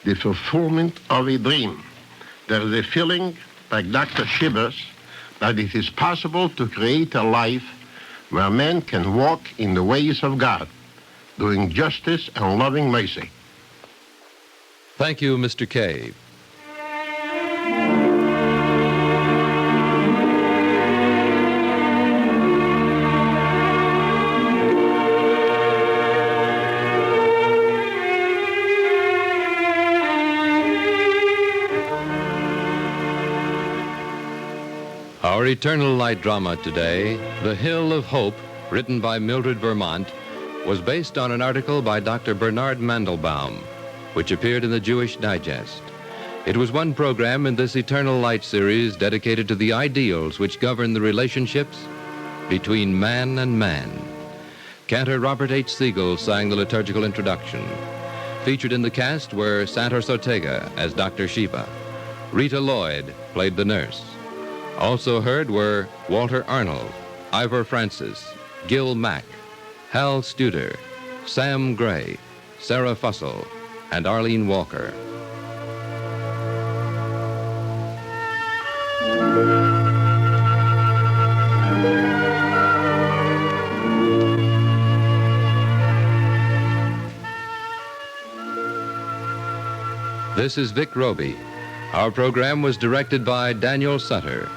the fulfillment of a dream. There is a feeling, like Dr. Shiba's, that it is possible to create a life where men can walk in the ways of God, doing justice and loving mercy. Thank you, Mr. Cave. Our Eternal Light drama today, The Hill of Hope, written by Mildred Vermont, was based on an article by Dr. Bernard Mandelbaum, which appeared in the Jewish Digest. It was one program in this Eternal Light series dedicated to the ideals which govern the relationships between man and man. Cantor Robert H. Siegel sang the liturgical introduction. Featured in the cast were Santos Ortega as Dr. Shiba. Rita Lloyd played the nurse. Also heard were Walter Arnold, Ivor Francis, Gil Mack, Hal Studer, Sam Gray, Sarah Fussell, and Arlene Walker. This is Vic Roby. Our program was directed by Daniel Sutter.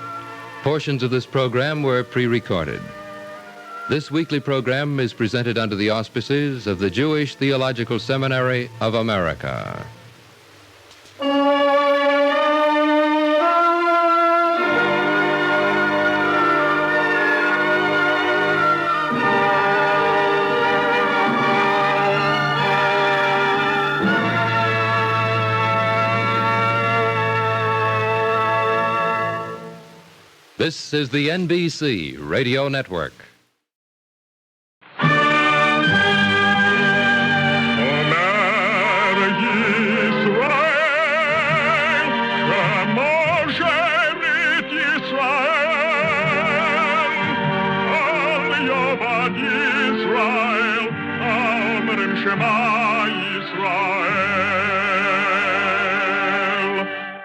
Portions of this program were pre-recorded. This weekly program is presented under the auspices of the Jewish Theological Seminary of America. This is the NBC Radio Network.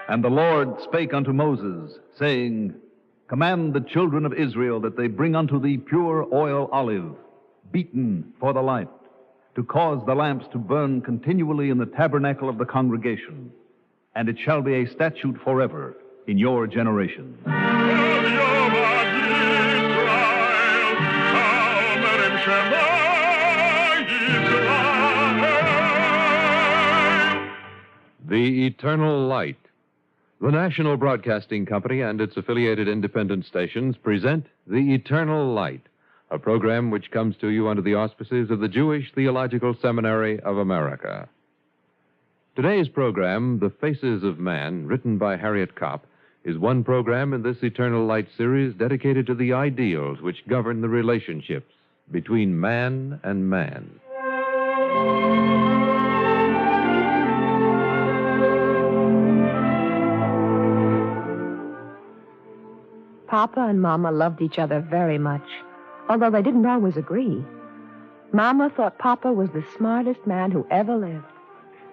And the Lord spake unto Moses, saying, Command the children of Israel that they bring unto thee pure oil olive, beaten for the light, to cause the lamps to burn continually in the tabernacle of the congregation. And it shall be a statute forever in your generation. The Eternal Light. The National Broadcasting Company and its affiliated independent stations present The Eternal Light, a program which comes to you under the auspices of the Jewish Theological Seminary of America. Today's program, The Faces of Man, written by Harriet Kopp, is one program in this Eternal Light series dedicated to the ideals which govern the relationships between man and man. Papa and Mama loved each other very much, although they didn't always agree. Mama thought Papa was the smartest man who ever lived,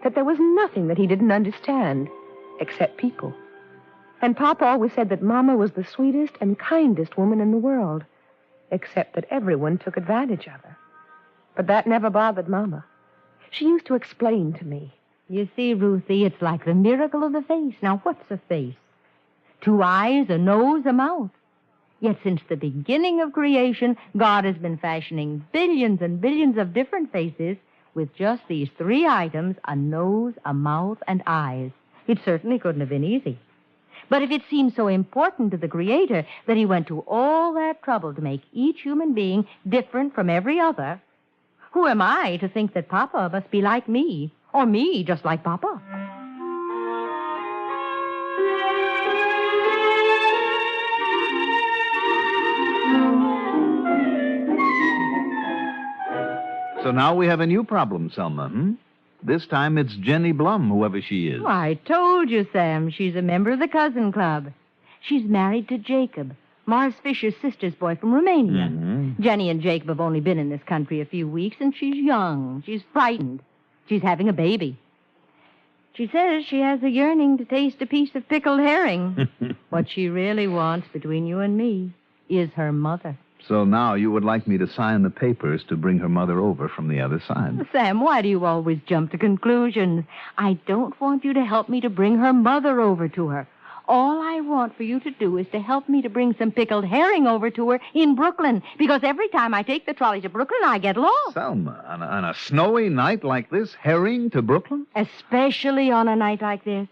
that there was nothing that he didn't understand, except people. And Papa always said that Mama was the sweetest and kindest woman in the world, except that everyone took advantage of her. But that never bothered Mama. She used to explain to me. You see, Ruthie, it's like the miracle of the face. Now, what's a face? 2 eyes, a nose, a mouth. Yet since the beginning of creation, God has been fashioning billions and billions of different faces with just these 3 items, a nose, a mouth, and eyes. It certainly couldn't have been easy. But if it seemed so important to the Creator that he went to all that trouble to make each human being different from every other, who am I to think that Papa must be like me, or me just like Papa? So now we have a new problem, Selma, This time it's Jenny Blum, whoever she is. Oh, I told you, Sam. She's a member of the Cousin Club. She's married to Jacob, Mars Fisher's sister's boy from Romania. Mm-hmm. Jenny and Jacob have only been in this country a few weeks, and she's young. She's frightened. She's having a baby. She says she has a yearning to taste a piece of pickled herring. What she really wants, between you and me, is her mother. So now you would like me to sign the papers to bring her mother over from the other side. Sam, why do you always jump to conclusions? I don't want you to help me to bring her mother over to her. All I want for you to do is to help me to bring some pickled herring over to her in Brooklyn, because every time I take the trolley to Brooklyn, I get lost. Selma, on a snowy night like this, herring to Brooklyn? Especially on a night like this.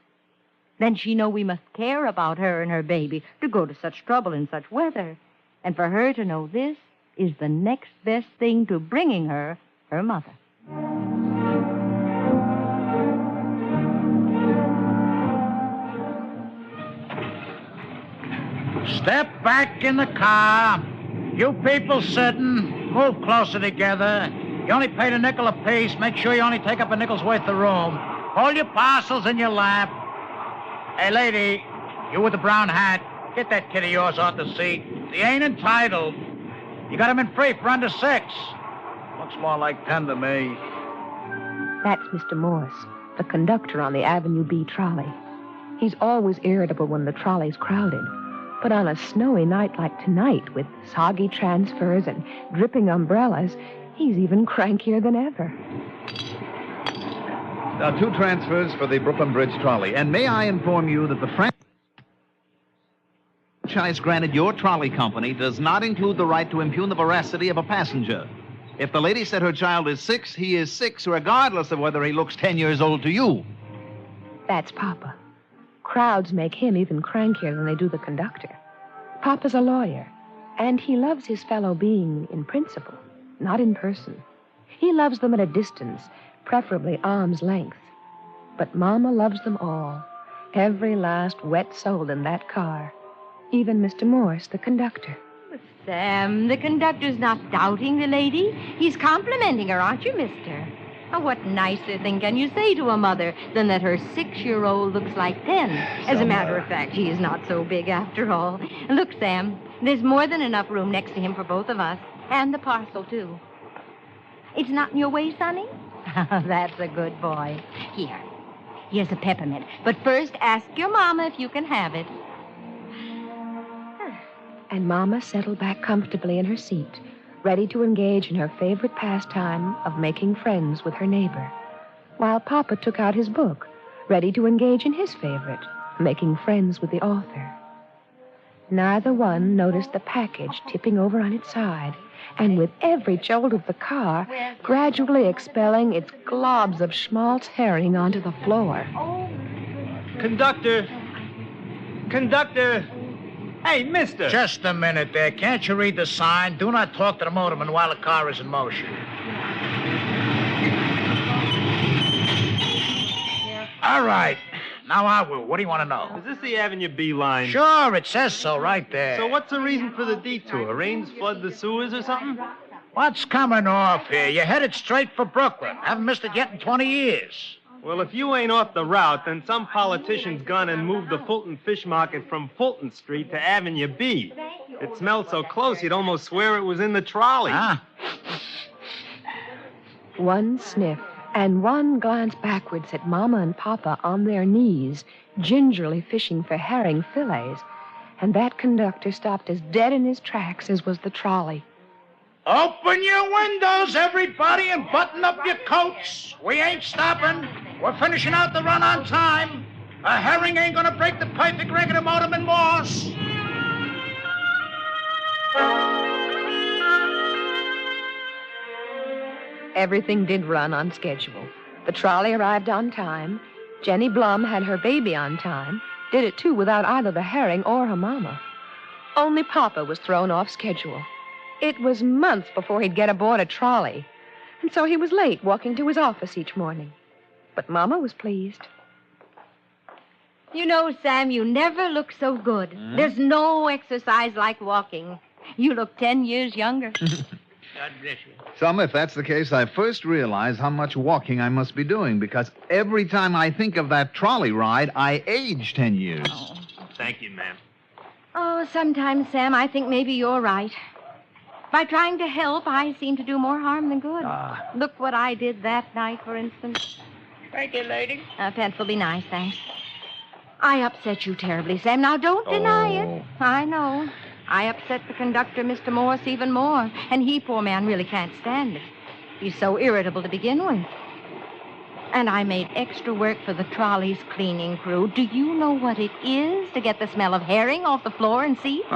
Then she know we must care about her and her baby to go to such trouble in such weather. And for her to know this is the next best thing to bringing her her mother. Step back in the car. You people sitting, move closer together. You only paid a nickel apiece. Make sure you only take up a nickel's worth of room. Hold your parcels in your lap. Hey, lady, you with the brown hat, get that kid of yours off the seat. He ain't entitled. You got him in free for under 6. Looks more like 10 to me. That's Mr. Morse, the conductor on the Avenue B trolley. He's always irritable when the trolley's crowded. But on a snowy night like tonight, with soggy transfers and dripping umbrellas, he's even crankier than ever. Now, 2 transfers for the Brooklyn Bridge trolley. And may I inform you that the franchise granted your trolley company does not include the right to impugn the veracity of a passenger. If the lady said her child is 6, he is 6, regardless of whether he looks 10 years old to you. That's Papa. Crowds make him even crankier than they do the conductor. Papa's a lawyer, and he loves his fellow being in principle, not in person. He loves them at a distance, preferably arm's length. But Mama loves them all, every last wet soul in that car, even Mr. Morse, the conductor. Sam, the conductor's not doubting the lady. He's complimenting her, aren't you, mister? Oh, what nicer thing can you say to a mother than that her 6-year-old looks like 10? As a matter of fact, he is not so big after all. Look, Sam, there's more than enough room next to him for both of us. And the parcel, too. It's not in your way, Sonny? That's a good boy. Here's a peppermint. But first, ask your mama if you can have it. And Mama settled back comfortably in her seat, ready to engage in her favorite pastime of making friends with her neighbor, while Papa took out his book, ready to engage in his favorite, making friends with the author. Neither one noticed the package tipping over on its side, and with every jolt of the car, gradually expelling its globs of schmaltz herring onto the floor. Conductor! Hey, mister! Just a minute there. Can't you read the sign? Do not talk to the motorman while the car is in motion. All right. Now I will. What do you want to know? Is this the Avenue B line? Sure, it says so right there. So what's the reason for the detour? Rains flood the sewers or something? What's coming off here? You're headed straight for Brooklyn. Haven't missed it yet in 20 years. Well, if you ain't off the route, then some politician's gone and moved the Fulton Fish Market from Fulton Street to Avenue B. It smelled so close, you'd almost swear it was in the trolley. Huh? One sniff and one glance backwards at Mama and Papa on their knees, gingerly fishing for herring fillets, and that conductor stopped as dead in his tracks as was the trolley. Open your windows, everybody, and button up your coats. We ain't stopping. We're finishing out the run on time. A herring ain't gonna break the perfect record of Mortimer Morse. Everything did run on schedule. The trolley arrived on time. Jenny Blum had her baby on time. Did it, too, without either the herring or her mama. Only Papa was thrown off schedule. It was months before he'd get aboard a trolley, and so he was late walking to his office each morning. But Mama was pleased. You know, Sam, you never look so good. There's no exercise like walking. You look 10 years younger. God bless you. Selma, if that's the case, I first realized how much walking I must be doing, because every time I think of that trolley ride, I age 10 years. Oh, thank you, ma'am. Oh, sometimes, Sam, I think maybe you're right. By trying to help, I seem to do more harm than good. Look what I did that night, for instance. Thank you, lady. Pence will be nice, thanks. I upset you terribly, Sam. Now, don't deny it. I know. I upset the conductor, Mr. Morse, even more. And he, poor man, really can't stand it. He's so irritable to begin with. And I made extra work for the trolley's cleaning crew. Do you know what it is to get the smell of herring off the floor and seats?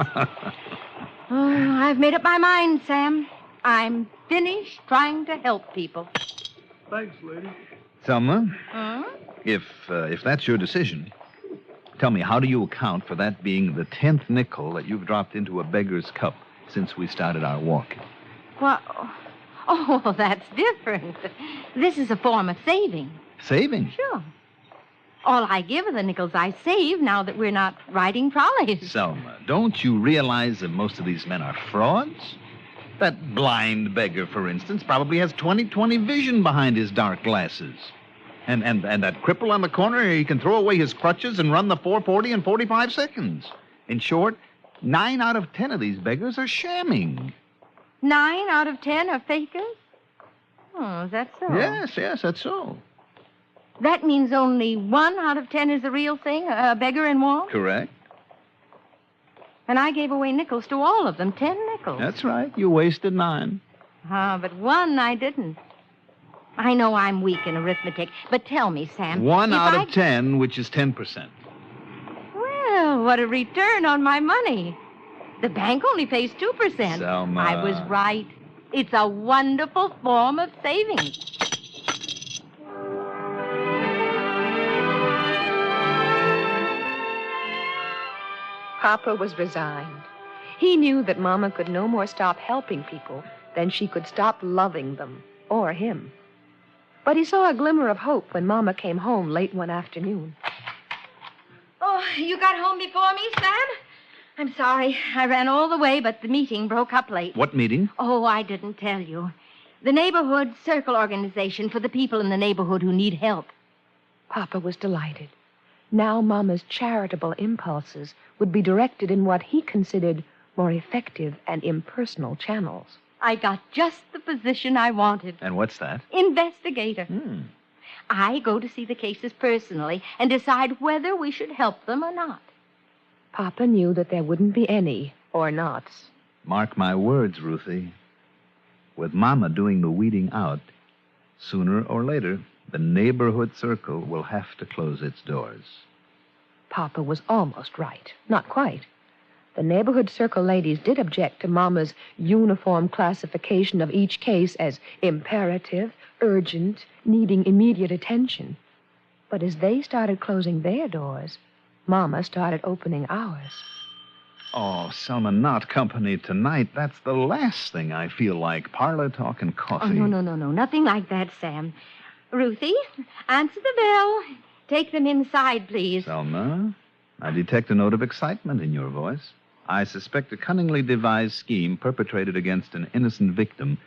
I've made up my mind, Sam. I'm finished trying to help people. Thanks, lady. Selma, if that's your decision, tell me, how do you account for that being the 10th nickel that you've dropped into a beggar's cup since we started our walk? Well, oh, that's different. This is a form of saving. Saving? Sure. All I give are the nickels I save now that we're not riding trolleys. Selma, don't you realize that most of these men are frauds? That blind beggar, for instance, probably has 20/20 vision behind his dark glasses. And that cripple on the corner, he can throw away his crutches and run the 440 in 45 seconds. In short, 9 out of 10 of these beggars are shamming. 9 out of 10 are fakers? Oh, is that so? Yes, that's so. That means only 1 out of 10 is the real thing, a beggar in want? Correct. And I gave away nickels to all of them, 10 nickels. That's right. You wasted 9. But 1 I didn't. I know I'm weak in arithmetic, but tell me, Sam. 1 out of 10, which is 10%. Well, what a return on my money. The bank only pays 2%. Selma. I was right. It's a wonderful form of savings. Papa was resigned. He knew that Mama could no more stop helping people than she could stop loving them, or him. But he saw a glimmer of hope when Mama came home late one afternoon. Oh, you got home before me, Sam? I'm sorry. I ran all the way, but the meeting broke up late. What meeting? Oh, I didn't tell you. The neighborhood circle organization for the people in the neighborhood who need help. Papa was delighted. Now Mama's charitable impulses would be directed in what he considered more effective and impersonal channels. I got just the position I wanted. And what's that? Investigator. I go to see the cases personally and decide whether we should help them or not. Papa knew that there wouldn't be any or nots. Mark my words, Ruthie. With Mama doing the weeding out, sooner or later, the neighborhood circle will have to close its doors. Papa was almost right. Not quite. The neighborhood circle ladies did object to Mama's uniform classification of each case as imperative, urgent, needing immediate attention. But as they started closing their doors, Mama started opening ours. Oh, Selma, not company tonight. That's the last thing I feel like. Parlor talk and coffee. Oh, no. Nothing like that, Sam. Ruthie, answer the bell. Take them inside, please. Selma, I detect a note of excitement in your voice. I suspect a cunningly devised scheme perpetrated against an innocent victim,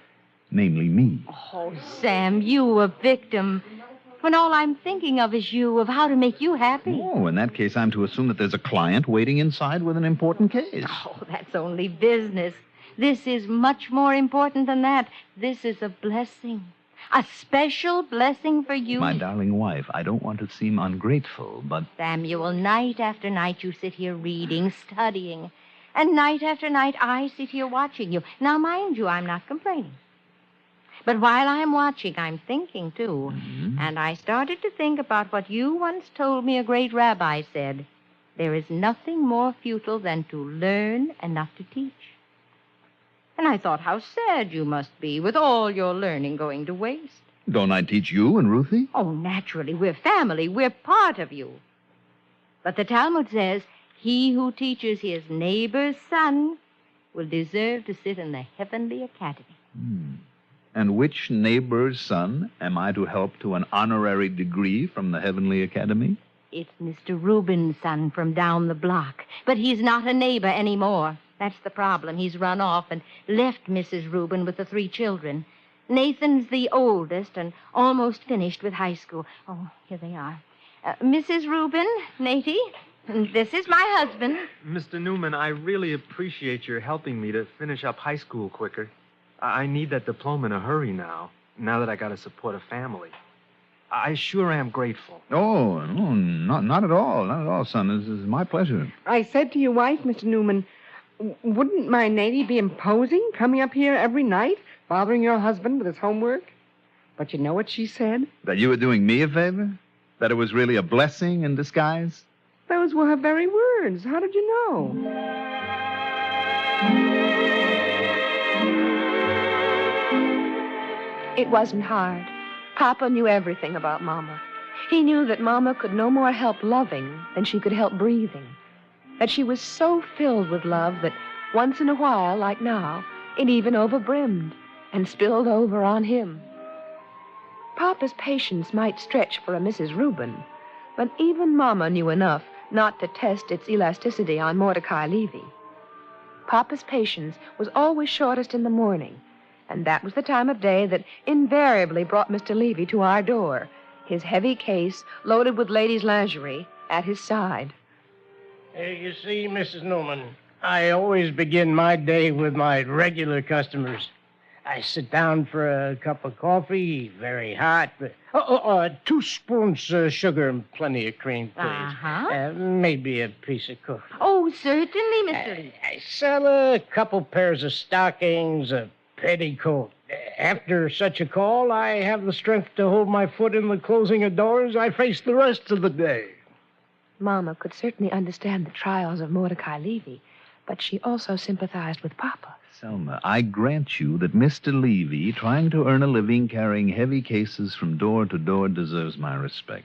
namely me. Oh, Sam, you a victim. When all I'm thinking of is you, of how to make you happy. Oh, in that case, I'm to assume that there's a client waiting inside with an important case. Oh, that's only business. This is much more important than that. This is a blessing. A special blessing for you. My darling wife, I don't want to seem ungrateful, but Samuel, night after night you sit here reading, studying. And night after night I sit here watching you. Now, mind you, I'm not complaining. But while I'm watching, I'm thinking, too. Mm-hmm. And I started to think about what you once told me a great rabbi said. There is nothing more futile than to learn and not to teach. And I thought how sad you must be with all your learning going to waste. don't I teach you and Ruthie? Oh, naturally, we're family. We're part of you. But the Talmud says, he who teaches his neighbor's son will deserve to sit in the heavenly academy. And which neighbor's son am I to help to an honorary degree from the Heavenly Academy? It's Mr. Reuben's son from down the block. But he's not a neighbor anymore. That's the problem. He's run off and left Mrs. Reuben with the 3 children. Nathan's the oldest and almost finished with high school. Oh, here they are. Mrs. Reuben, Natie, this is my husband. Mr. Newman, I really appreciate your helping me to finish up high school quicker. I need that diploma in a hurry now that I got to support a family. I sure am grateful. Oh, no, not at all. Not at all, son. This is my pleasure. I said to your wife, Mr. Newman, wouldn't my Natie be imposing, coming up here every night, bothering your husband with his homework? But you know what she said? That you were doing me a favor? That it was really a blessing in disguise? Those were her very words. How did you know? It wasn't hard. Papa knew everything about Mama. He knew that Mama could no more help loving than she could help breathing. That she was so filled with love that once in a while, like now, it even overbrimmed and spilled over on him. Papa's patience might stretch for a Mrs. Reuben, but even Mama knew enough not to test its elasticity on Mordecai Levy. Papa's patience was always shortest in the morning, and that was the time of day that invariably brought Mr. Levy to our door, his heavy case loaded with ladies' lingerie at his side. You see, Mrs. Newman, I always begin my day with my regular customers. I sit down for a cup of coffee, very hot. 2 spoons sugar and plenty of cream, please. Uh-huh. Maybe a piece of cookie. Oh, certainly, Mr. Lee. I sell a couple pairs of stockings, a petticoat. After such a call, I have the strength to hold my foot in the closing of doors. I face the rest of the day. Mama could certainly understand the trials of Mordecai Levy, but she also sympathized with Papa. Selma, I grant you that Mr. Levy, trying to earn a living carrying heavy cases from door to door, deserves my respect.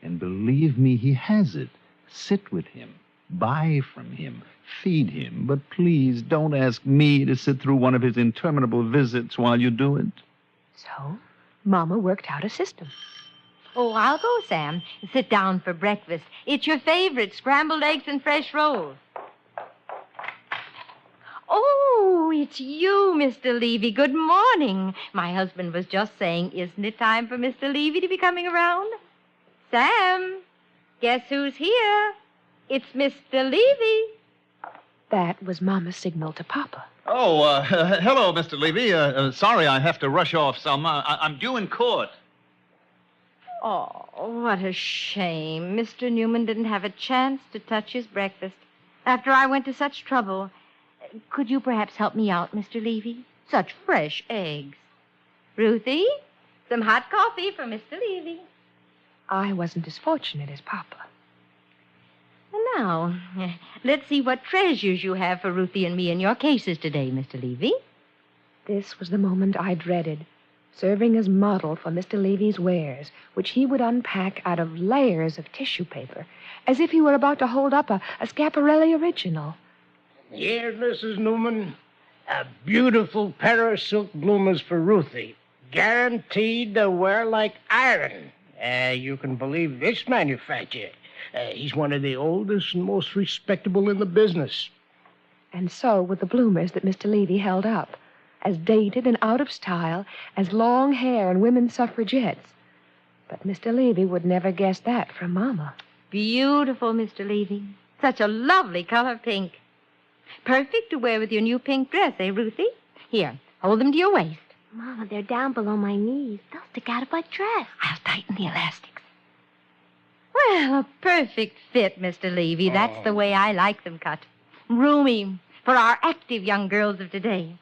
And believe me, he has it. Sit with him. Buy from him. Feed him. But please don't ask me to sit through one of his interminable visits while you do it. So, Mama worked out a system. Oh, I'll go, Sam. Sit down for breakfast. It's your favorite, scrambled eggs and fresh rolls. Oh, it's you, Mr. Levy. Good morning. My husband was just saying, isn't it time for Mr. Levy to be coming around? Sam, guess who's here? It's Mr. Levy. That was Mama's signal to Papa. Oh, hello, Mr. Levy. Sorry I have to rush off, Selma. I'm due in court. Oh, what a shame. Mr. Newman didn't have a chance to touch his breakfast. After I went to such trouble. Could you perhaps help me out, Mr. Levy? Such fresh eggs. Ruthie, some hot coffee for Mr. Levy. I wasn't as fortunate as Papa. And now, let's see what treasures you have for Ruthie and me in your cases today, Mr. Levy. This was the moment I dreaded, serving as model for Mr. Levy's wares, which he would unpack out of layers of tissue paper, as if he were about to hold up a Schiaparelli original. Here, Mrs. Newman, a beautiful pair of silk bloomers for Ruthie, guaranteed to wear like iron. You can believe this manufacturer. He's one of the oldest and most respectable in the business. And so were the bloomers that Mr. Levy held up, as dated and out of style as long hair and women's suffragettes. But Mr. Levy would never guess that from Mama. Beautiful, Mr. Levy. Such a lovely color pink. Perfect to wear with your new pink dress, eh, Ruthie? Here, hold them to your waist. Mama, they're down below my knees. They'll stick out of my dress. I'll tighten the elastics. Well, a perfect fit, Mr. Levy. That's the way I like them cut. Roomy for our active young girls of today.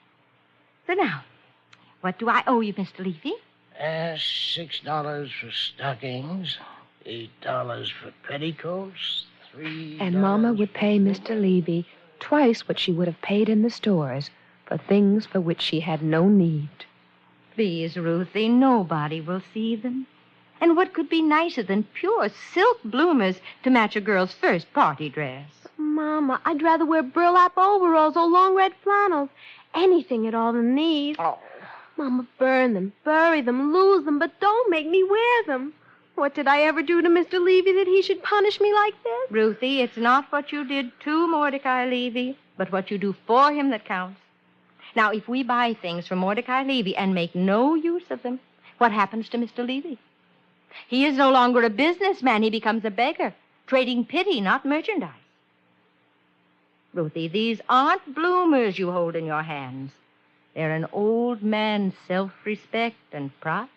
So now, what do I owe you, Mr. Levy? $6 for stockings, $8 for petticoats, $3. And Mama would pay Mr. Levy twice what she would have paid in the stores for things for which she had no need. Please, Ruthie, nobody will see them. And what could be nicer than pure silk bloomers to match a girl's first party dress? Mama, I'd rather wear burlap overalls or long red flannels. Anything at all than these. Oh. Mama, burn them, bury them, lose them, but don't make me wear them. What did I ever do to Mr. Levy that he should punish me like this? Ruthie, it's not what you did to Mordecai Levy, but what you do for him that counts. Now, if we buy things from Mordecai Levy and make no use of them, what happens to Mr. Levy? He is no longer a businessman. He becomes a beggar, trading pity, not merchandise. Ruthie, these aren't bloomers you hold in your hands. They're an old man's self-respect and pride.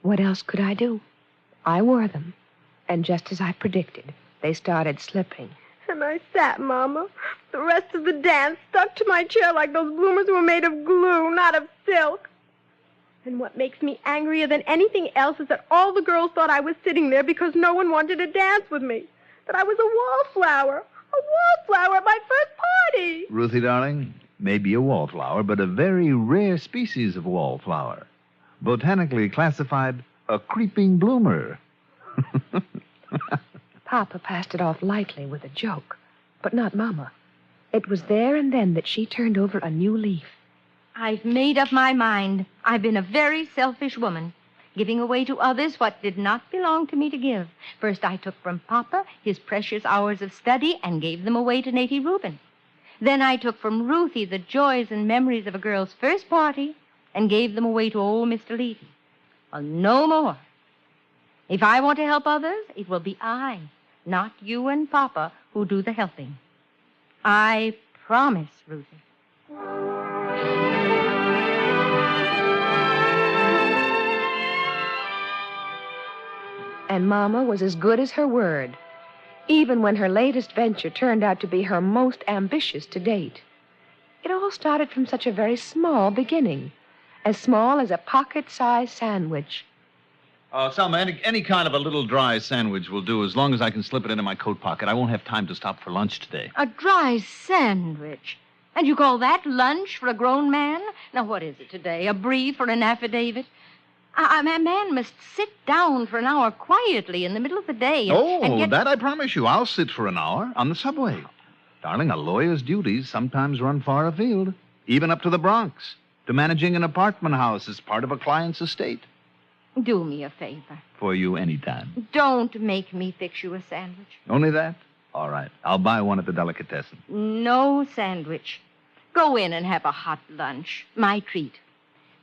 What else could I do? I wore them, and just as I predicted, they started slipping. And I sat, Mama. The rest of the dance stuck to my chair like those bloomers were made of glue, not of silk. And what makes me angrier than anything else is that all the girls thought I was sitting there because no one wanted to dance with me. That I was a wallflower at my first party. Ruthie, darling, maybe a wallflower, but a very rare species of wallflower. Botanically classified a creeping bloomer. Papa passed it off lightly with a joke, but not Mama. It was there and then that she turned over a new leaf. I've made up my mind. I've been a very selfish woman, giving away to others what did not belong to me to give. First, I took from Papa his precious hours of study and gave them away to Naty Reuben. Then I took from Ruthie the joys and memories of a girl's first party and gave them away to old Mr. Levy. Well, no more. If I want to help others, it will be I, not you and Papa, who do the helping. I promise, Ruthie. And Mama was as good as her word, even when her latest venture turned out to be her most ambitious to date. It all started from such a very small beginning, as small as a pocket-sized sandwich. Selma, any kind of a little dry sandwich will do as long as I can slip it into my coat pocket. I won't have time to stop for lunch today. A dry sandwich? And you call that lunch for a grown man? Now, what is it today? A brief or an affidavit? A man must sit down for an hour quietly in the middle of the day and get... that I promise you. I'll sit for an hour on the subway. Darling, a lawyer's duties sometimes run far afield, even up to the Bronx, to managing an apartment house as part of a client's estate. Do me a favor. For you anytime. Don't make me fix you a sandwich. Only that? All right. I'll buy one at the delicatessen. No sandwich. Go in and have a hot lunch. My treat.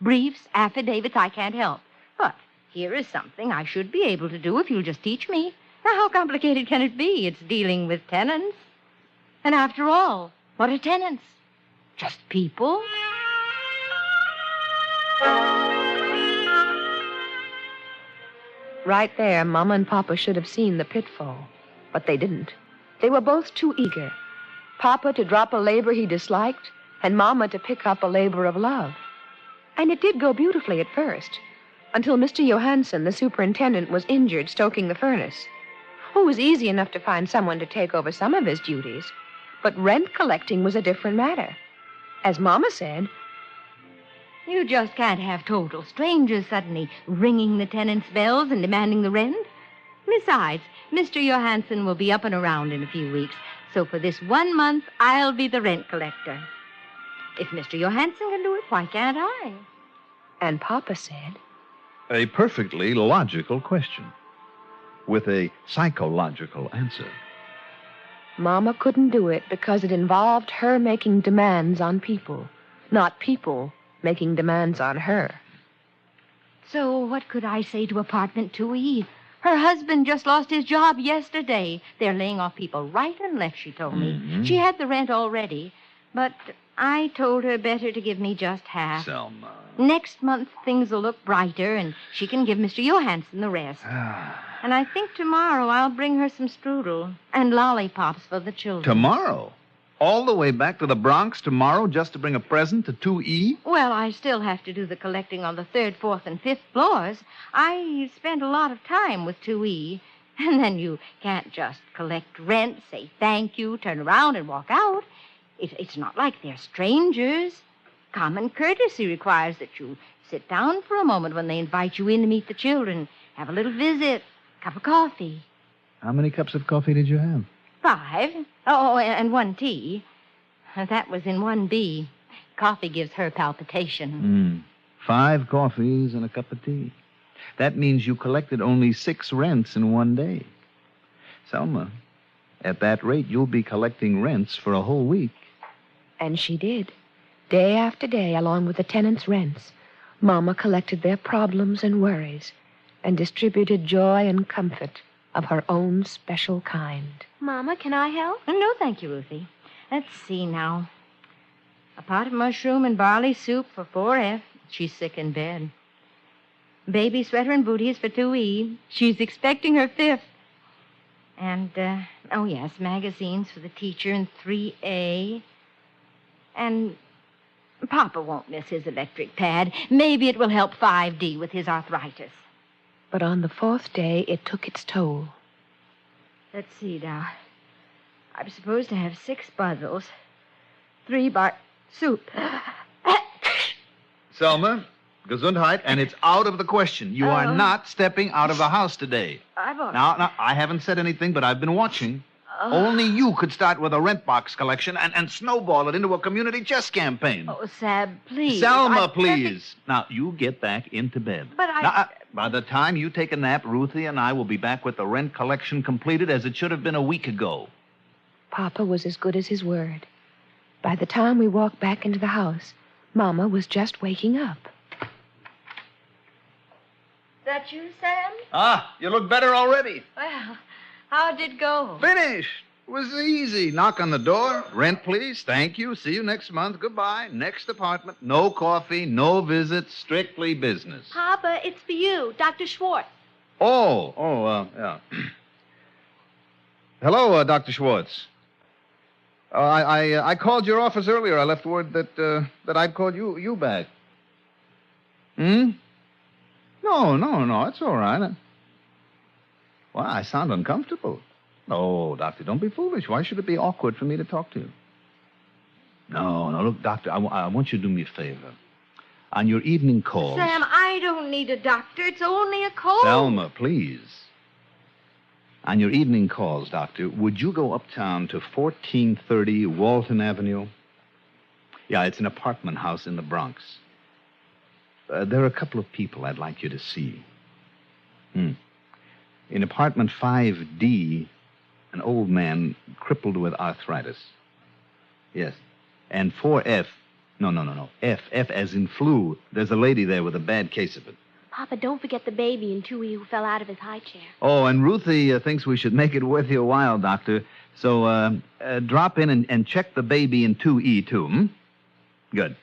Briefs, affidavits, I can't help. But here is something I should be able to do if you'll just teach me. Now, how complicated can it be? It's dealing with tenants. And after all, what are tenants? Just people. Right there, Mama and Papa should have seen the pitfall, but they didn't. They were both too eager. Papa to drop a labor he disliked, and Mama to pick up a labor of love. And it did go beautifully at first, until Mr. Johansson, the superintendent, was injured stoking the furnace. Oh, it was easy enough to find someone to take over some of his duties, but rent collecting was a different matter. As Mama said, you just can't have total strangers suddenly ringing the tenants' bells and demanding the rent. Besides, Mr. Johansson will be up and around in a few weeks, so for this 1 month, I'll be the rent collector. If Mr. Johansson can do it, why can't I? And Papa said, A perfectly logical question, with a psychological answer. Mama couldn't do it because it involved her making demands on people, not people making demands on her. So what could I say to Apartment 2E? Her husband just lost his job yesterday. They're laying off people right and left, she told me. Mm-hmm. She had the rent already, But I told her better to give me just half. Selma. Next month, things will look brighter, and she can give Mr. Johansson the rest. And I think tomorrow I'll bring her some strudel and lollipops for the children. Tomorrow? All the way back to the Bronx tomorrow just to bring a present to 2E? Well, I still have to do the collecting on the 3rd, 4th, and 5th floors. I spent a lot of time with 2E. And then you can't just collect rent, say thank you, turn around, and walk out. It's not like they're strangers. Common courtesy requires that you sit down for a moment when they invite you in to meet the children, have a little visit, cup of coffee. How many cups of coffee did you have? 5. Oh, and 1 tea. That was in 1B. Coffee gives her palpitation. 5 coffees and a cup of tea. That means you collected only 6 rents in 1 day. Selma, at that rate, you'll be collecting rents for a whole week. And she did. Day after day, along with the tenants' rents, Mama collected their problems and worries and distributed joy and comfort of her own special kind. Mama, can I help? No, thank you, Ruthie. Let's see now. A pot of mushroom and barley soup for 4F. She's sick in bed. Baby sweater and booties for 2E. She's expecting her 5th. And, oh, yes, magazines for the teacher in 3A. And Papa won't miss his electric pad. Maybe it will help 5D with his arthritis. But on the 4th day, it took its toll. Let's see now. I'm supposed to have 6 bundles. 3 bar soup. Selma, Gesundheit, and it's out of the question. You are not stepping out of the house today. Now, I haven't said anything, but I've been watching. Only you could start with a rent box collection and snowball it into a community chess campaign. Oh, Sab, please. Selma, please. Now, you get back into bed. But Now, by the time you take a nap, Ruthie and I will be back with the rent collection completed as it should have been a week ago. Papa was as good as his word. By the time we walked back into the house, Mama was just waking up. That you, Sam? Ah, you look better already. Well, how'd it go? Finished. It was easy. Knock on the door. Rent, please. Thank you. See you next month. Goodbye. Next apartment. No coffee, no visits. Strictly business. Papa, it's for you, Dr. Schwartz. Yeah. Hello, Dr. Schwartz. I called your office earlier. I left word that I'd call you back. No, it's all right. Well, I sound uncomfortable. No, Doctor, don't be foolish. Why should it be awkward for me to talk to you? No, look, Doctor, I want you to do me a favor. On your evening calls... Sam, I don't need a doctor. It's only a cold. Selma, please. On your evening calls, Doctor, would you go uptown to 1430 Walton Avenue? Yeah, it's an apartment house in the Bronx. There are a couple of people I'd like you to see. In apartment 5D, an old man crippled with arthritis. Yes. And 4F, no. F as in flu. There's a lady there with a bad case of it. Papa, don't forget the baby in 2E who fell out of his high chair. Oh, and Ruthie thinks we should make it worth your while, Doctor. So drop in and check the baby in 2E, too, Good.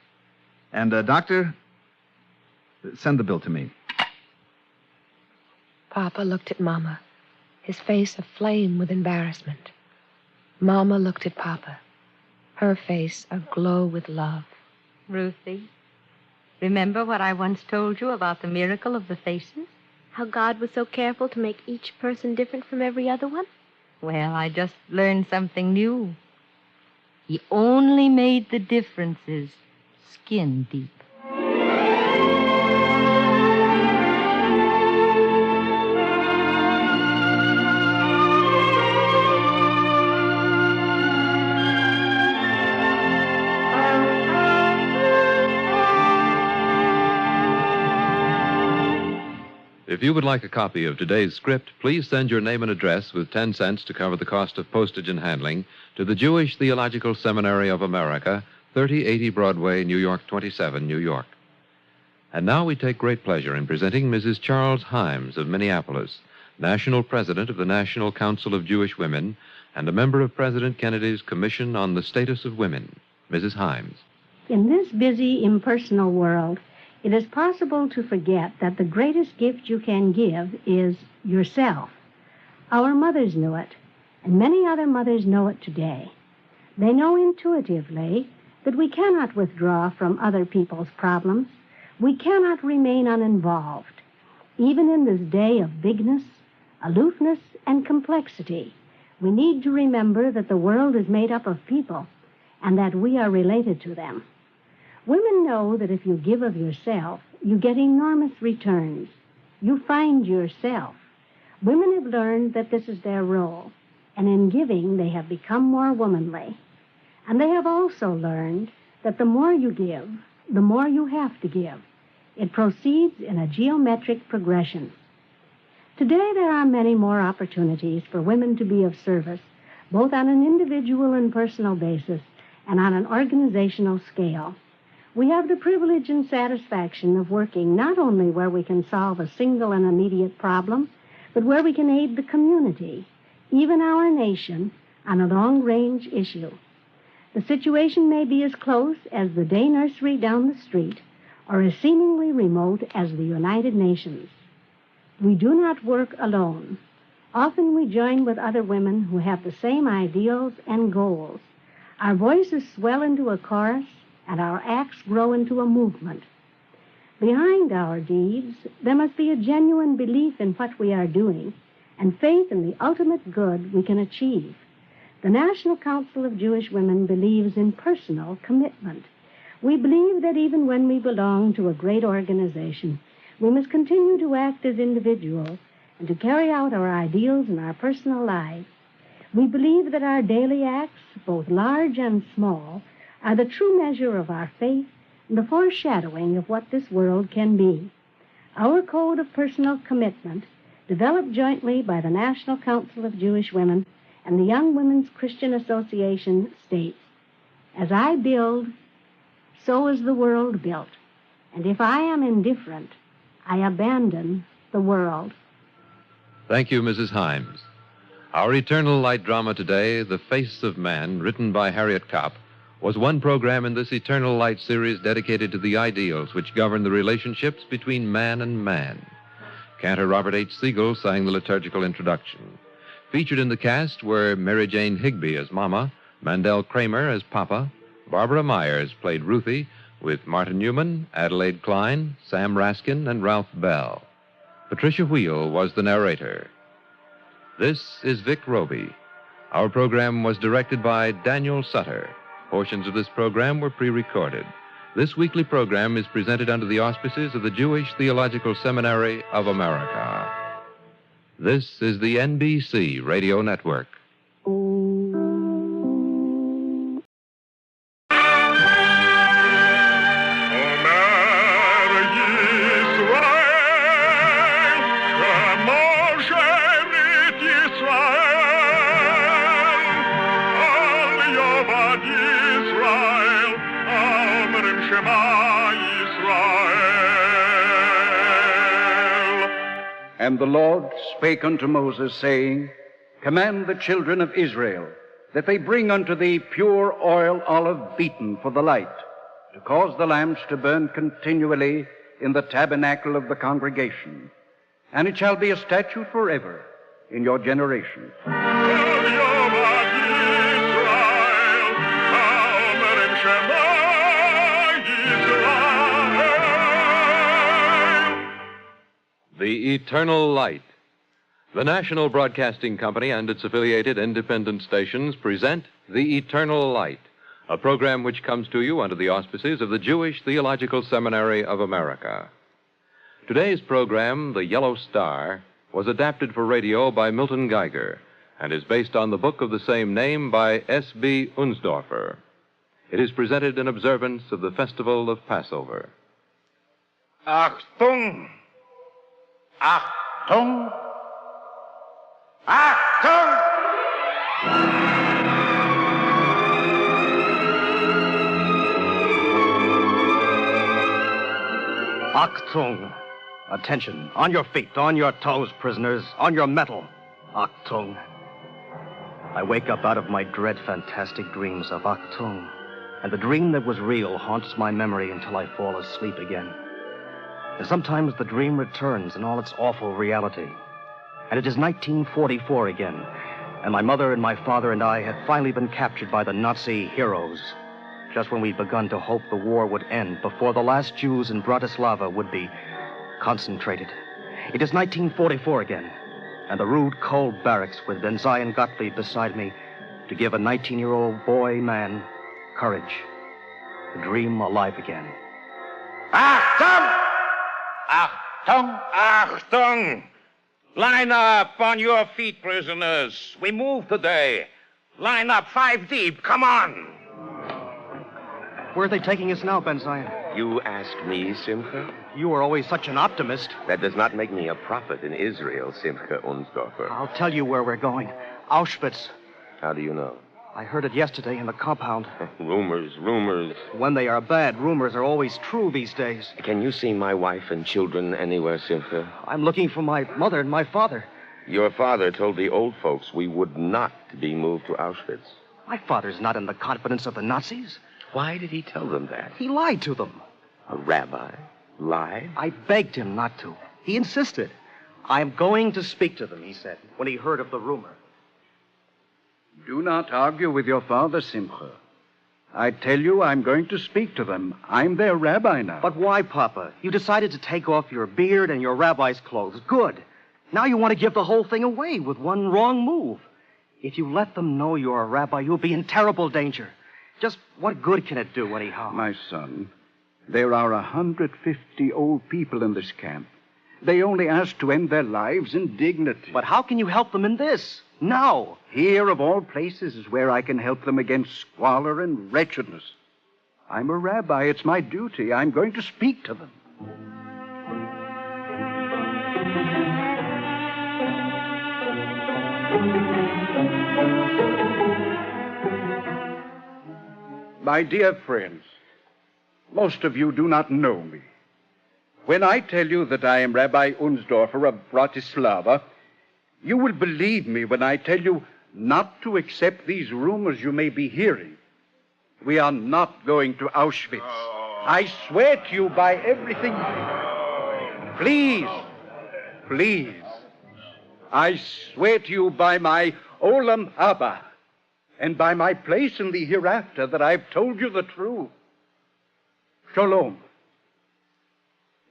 And, Doctor, send the bill to me. Papa looked at Mama, his face aflame with embarrassment. Mama looked at Papa, her face aglow with love. Ruthie, remember what I once told you about the miracle of the faces? How God was so careful to make each person different from every other one? Well, I just learned something new. He only made the differences skin deep. If you would like a copy of today's script, please send your name and address with 10 cents to cover the cost of postage and handling to the Jewish Theological Seminary of America, 3080 Broadway, New York 27, New York. And now we take great pleasure in presenting Mrs. Charles Himes of Minneapolis, National President of the National Council of Jewish Women and a member of President Kennedy's Commission on the Status of Women. Mrs. Himes. In this busy, impersonal world, it is possible to forget that the greatest gift you can give is yourself. Our mothers knew it, and many other mothers know it today. They know intuitively that we cannot withdraw from other people's problems. We cannot remain uninvolved. Even in this day of bigness, aloofness, and complexity, we need to remember that the world is made up of people and that we are related to them. Women know that if you give of yourself, you get enormous returns. You find yourself. Women have learned that this is their role, and in giving, they have become more womanly. And they have also learned that the more you give, the more you have to give. It proceeds in a geometric progression. Today, there are many more opportunities for women to be of service, both on an individual and personal basis and on an organizational scale. We have the privilege and satisfaction of working not only where we can solve a single and immediate problem, but where we can aid the community, even our nation, on a long-range issue. The situation may be as close as the day nursery down the street or as seemingly remote as the United Nations. We do not work alone. Often we join with other women who have the same ideals and goals. Our voices swell into a chorus, and our acts grow into a movement. Behind our deeds, there must be a genuine belief in what we are doing and faith in the ultimate good we can achieve. The National Council of Jewish Women believes in personal commitment. We believe that even when we belong to a great organization, we must continue to act as individuals and to carry out our ideals in our personal lives. We believe that our daily acts, both large and small, are the true measure of our faith and the foreshadowing of what this world can be. Our code of personal commitment, developed jointly by the National Council of Jewish Women and the Young Women's Christian Association, states, "As I build, so is the world built. And if I am indifferent, I abandon the world." Thank you, Mrs. Himes. Our Eternal Light drama today, The Face of Man, written by Harriet Kopp, was one program in this Eternal Light series dedicated to the ideals which govern the relationships between man and man. Cantor Robert H. Siegel sang the liturgical introduction. Featured in the cast were Mary Jane Higby as Mama, Mandel Kramer as Papa, Barbara Myers played Ruthie, with Martin Newman, Adelaide Klein, Sam Raskin, and Ralph Bell. Patricia Wheel was the narrator. This is Vic Roby. Our program was directed by Daniel Sutter. Portions of this program were pre-recorded. This weekly program is presented under the auspices of the Jewish Theological Seminary of America. This is the NBC Radio Network. And the Lord spake unto Moses, saying, Command the children of Israel that they bring unto thee pure oil olive beaten for the light, to cause the lamps to burn continually in the tabernacle of the congregation. And it shall be a statute forever in your generation. The Eternal Light. The National Broadcasting Company and its affiliated independent stations present The Eternal Light, a program which comes to you under the auspices of the Jewish Theological Seminary of America. Today's program, The Yellow Star, was adapted for radio by Milton Geiger and is based on the book of the same name by S.B. Unsdorfer. It is presented in observance of the festival of Passover. Achtung! Achtung! Achtung! Achtung! Attention. On your feet, on your toes, prisoners. On your mettle. Achtung. I wake up out of my dread, fantastic dreams of Achtung. And the dream that was real haunts my memory until I fall asleep again. And sometimes the dream returns in all its awful reality. And it is 1944 again, and my mother and my father and I had finally been captured by the Nazi heroes, just when we'd begun to hope the war would end before the last Jews in Bratislava would be concentrated. It is 1944 again, and the rude, cold barracks with Benzai and Gottlieb beside me to give a 19-year-old boy-man courage to dream alive again. Achtung! Achtung! Achtung! Line up on your feet, prisoners. We move today. Line up 5 deep. Come on. Where are they taking us now, Benzai? You ask me, Simcha? You were always such an optimist. That does not make me a prophet in Israel, Simcha Unsdorfer. I'll tell you where we're going. Auschwitz. How do you know? I heard it yesterday in the compound. Rumors. When they are bad, rumors are always true these days. Can you see my wife and children anywhere, Simcha? I'm looking for my mother and my father. Your father told the old folks we would not be moved to Auschwitz. My father's not in the confidence of the Nazis. Why did he tell them that? He lied to them. A rabbi lied? I begged him not to. He insisted. I'm going to speak to them, he said, when he heard of the rumor. Do not argue with your father, Simcha. I tell you, I'm going to speak to them. I'm their rabbi now. But why, Papa? You decided to take off your beard and your rabbi's clothes. Good. Now you want to give the whole thing away with one wrong move. If you let them know you're a rabbi, you'll be in terrible danger. Just what good can it do, anyhow? My son, there are 150 old people in this camp. They only ask to end their lives in dignity. But how can you help them in this? Now. Here, of all places, is where I can help them against squalor and wretchedness. I'm a rabbi. It's my duty. I'm going to speak to them. My dear friends, most of you do not know me. When I tell you that I am Rabbi Unsdorfer of Bratislava, you will believe me when I tell you not to accept these rumors you may be hearing. We are not going to Auschwitz. I swear to you by everything. Please. I swear to you by my Olam Abba and by my place in the hereafter that I've told you the truth. Shalom.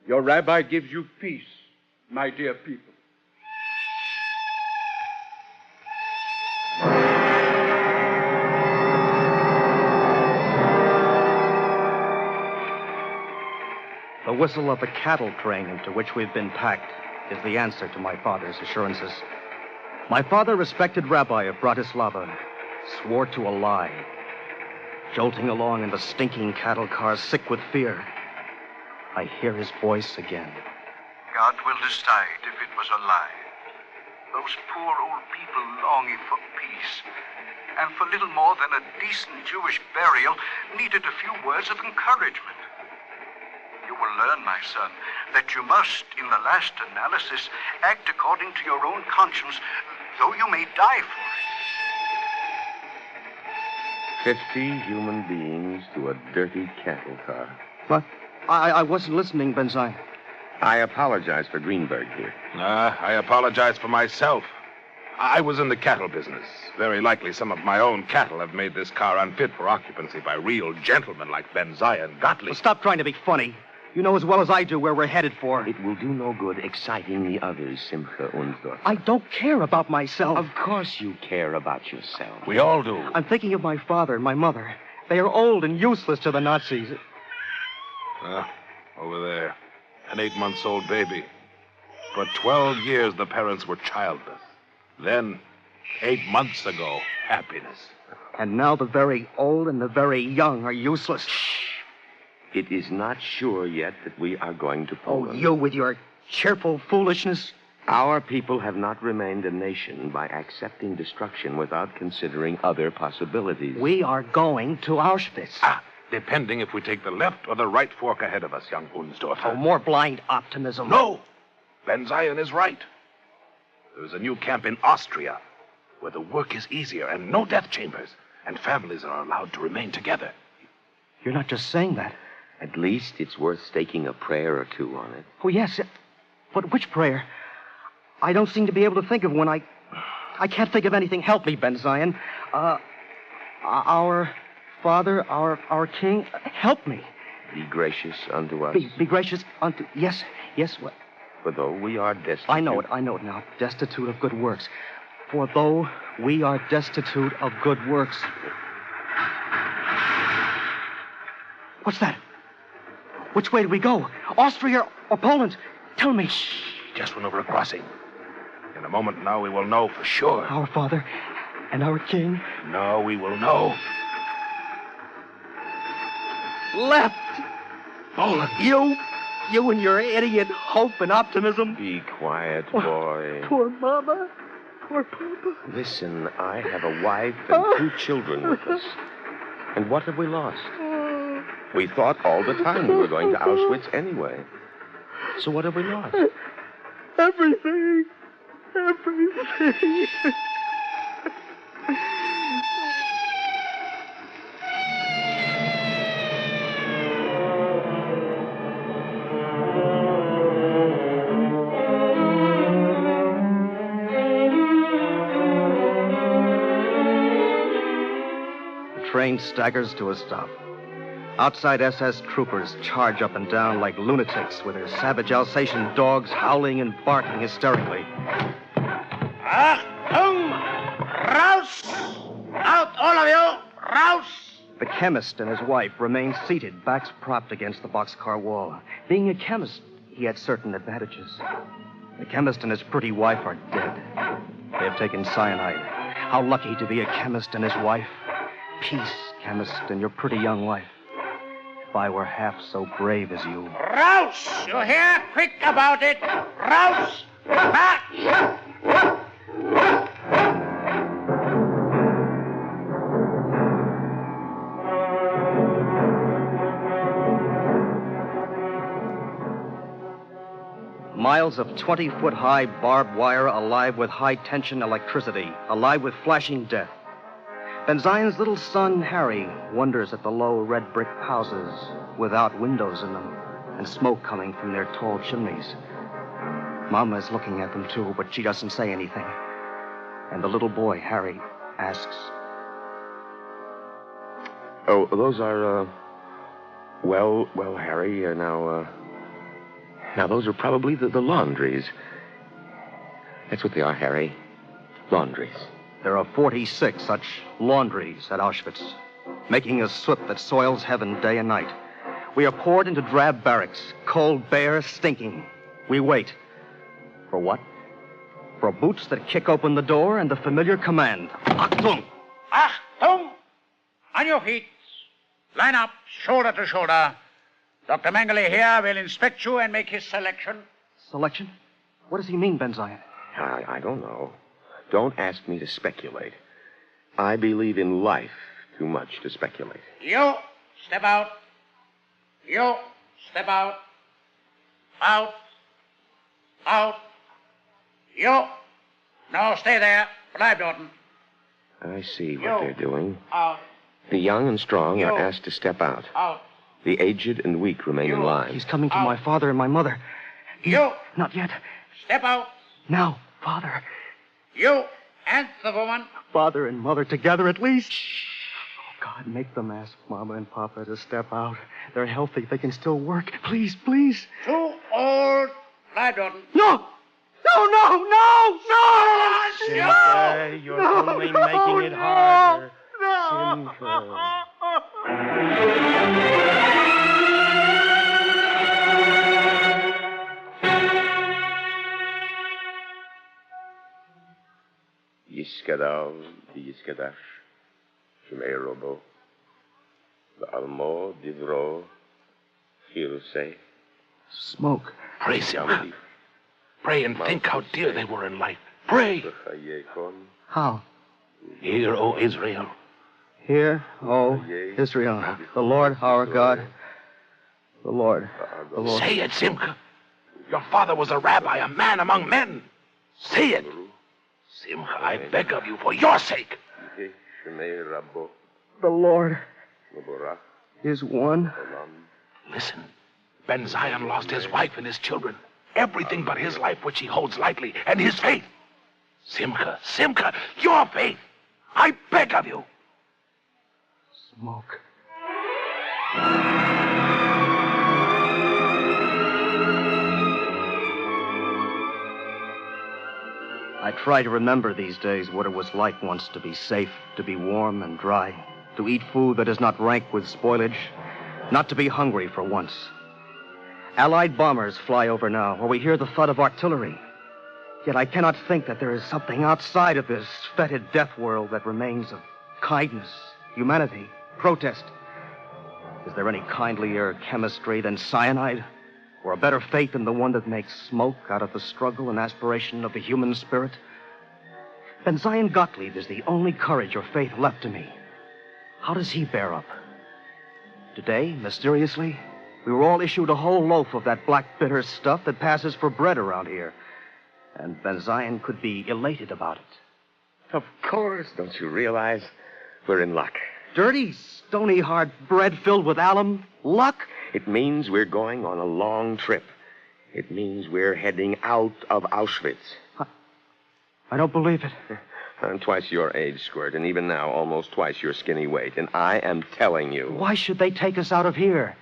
Your rabbi gives you peace, my dear people. The whistle of the cattle train into which we've been packed is the answer to my father's assurances. My father, respected rabbi of Bratislava, swore to a lie. Jolting along in the stinking cattle cars, sick with fear, I hear his voice again. God will decide if it was a lie. Those poor old people longing for peace, and for little more than a decent Jewish burial, needed a few words of encouragement. You will learn, my son, that you must, in the last analysis, act according to your own conscience, though you may die for it. 50 human beings to a dirty cattle car. But I wasn't listening, Benzai. I apologize for Greenberg here. I apologize for myself. I was in the cattle business. Very likely some of my own cattle have made this car unfit for occupancy by real gentlemen like Benzai and Gottlieb. Well, stop trying to be funny. You know as well as I do where we're headed for. It will do no good exciting the others, Simcha Unsdorfer. I don't care about myself. Of course you care about yourself. We all do. I'm thinking of my father and my mother. They are old and useless to the Nazis. Over there. An 8-month-old baby. For 12 years, the parents were childless. Then, 8 months ago, happiness. And now the very old and the very young are useless. It is not sure yet that we are going to Poland. Oh, you with your cheerful foolishness. Our people have not remained a nation by accepting destruction without considering other possibilities. We are going to Auschwitz. Depending if we take the left or the right fork ahead of us, young Unsdorfer. Oh, more blind optimism. No! Benzion is right. There is a new camp in Austria where the work is easier and no death chambers, and families are allowed to remain together. You're not just saying that. At least it's worth staking a prayer or two on it. Oh, yes. But which prayer? I don't seem to be able to think of one. I can't think of anything. Help me, Ben Zion. Our Father, our King, help me. Be gracious unto us. Be gracious unto... Yes, what? For though we are destitute... I know it now. Destitute of good works. For though we are destitute of good works... What's that? Which way do we go? Austria or Poland? Tell me. Just went over a crossing. In a moment now, we will know for sure. Our Father and our King. Now we will know. Left. Poland. You and your idiot hope and optimism. Be quiet, boy. Poor Mama. Poor Papa. Listen, I have a wife and 2 children with us. And what have we lost? We thought all the time we were going to Auschwitz anyway. So what have we lost? Everything. The train staggers to a stop. Outside, SS troopers charge up and down like lunatics with their savage Alsatian dogs howling and barking hysterically. Achtung! Raus! Out, all of you! Raus! The chemist and his wife remain seated, backs propped against the boxcar wall. Being a chemist, he had certain advantages. The chemist and his pretty wife are dead. They have taken cyanide. How lucky to be a chemist and his wife. Peace, chemist, and your pretty young wife. If I were half so brave as you. Raus! You hear? Quick about it! Raus! Back! Miles of 20-foot-high barbed wire alive with high-tension electricity, alive with flashing death. Ben Zion's little son, Harry, wonders at the low red brick houses without windows in them and smoke coming from their tall chimneys. Mama is looking at them, too, but she doesn't say anything. And the little boy, Harry, asks... Oh, those are, well, Harry, now those are probably the laundries. That's what they are, Harry. Laundries. There are 46 such laundries at Auschwitz, making a soot that soils heaven day and night. We are poured into drab barracks, cold, bare, stinking. We wait. For what? For boots that kick open the door and the familiar command. Achtung! Achtung! On your feet. Line up, shoulder to shoulder. Dr. Mengele here will inspect you and make his selection. Selection? What does he mean, Ben Zion? I don't know. Don't ask me to speculate. I believe in life too much to speculate. You, step out. You, step out. Out. Out. You. No, stay there. Bleib dort. I see what they're doing. Out. The young and strong are asked to step out. Out. The aged and weak remain in line. He's coming to my father and my mother. You. Not yet. Step out. Now, Father. You and the woman. Father and mother together at least. Oh, God, make them ask Mama and Papa to step out. They're healthy. They can still work. Please, please. Too old. Bleib dort. No! No! Simcha, you're only making it harder. Simcha. Yiskadav, Yiskadash, Shemei Robo, Almo, Divro, Hiruse. Smoke. Pray, Simcha. Pray and think how dear they were in life. Pray. How? Hear, O Israel. Hear, O Israel, the Lord our God, the Lord. Say it, Simcha. Your father was a rabbi, a man among men. Say it. Simcha, I beg of you, for your sake. The Lord is one. Listen, Ben Zion lost his wife and his children. Everything but his life, which he holds lightly, and his faith. Simcha, your faith. I beg of you. Smoke. I try to remember these days what it was like once to be safe, to be warm and dry, to eat food that is not rank with spoilage, not to be hungry for once. Allied bombers fly over now, where we hear the thud of artillery. Yet I cannot think that there is something outside of this fetid death world that remains of kindness, humanity, protest. Is there any kindlier chemistry than cyanide? Or a better faith than the one that makes smoke out of the struggle and aspiration of the human spirit? Ben Zion Gottlieb is the only courage or faith left to me. How does he bear up? Today, mysteriously, we were all issued a whole loaf of that black bitter stuff that passes for bread around here. And Ben Zion could be elated about it. Of course. Don't you realize we're in luck? Dirty, stony, hard bread filled with alum? Luck? It means we're going on a long trip. It means we're heading out of Auschwitz. I don't believe it. I'm twice your age, Squirt, and even now almost twice your skinny weight. And I am telling you. Why should they take us out of here?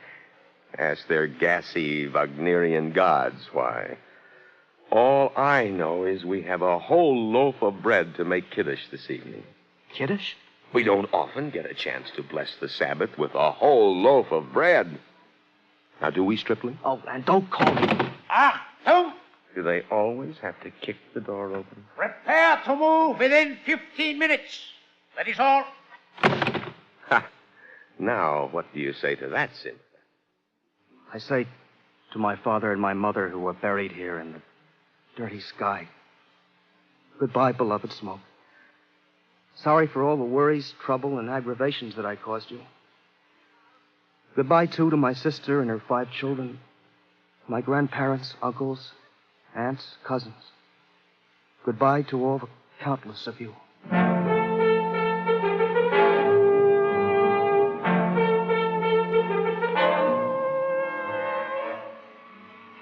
Ask their gassy Wagnerian gods why. All I know is we have a whole loaf of bread to make Kiddush this evening. Kiddush? We don't often get a chance to bless the Sabbath with a whole loaf of bread. Now, do we, Stripling? Oh, and don't call me. Achtung! Do they always have to kick the door open? Prepare to move within 15 minutes. That is all. Ha! Now, what do you say to that, Sim? I say to my father and my mother who are buried here in the dirty sky, goodbye, beloved Smoke. Sorry for all the worries, trouble, and aggravations that I caused you. Goodbye, too, to my sister and her 5 children, my grandparents, uncles, aunts, cousins. Goodbye to all the countless of you.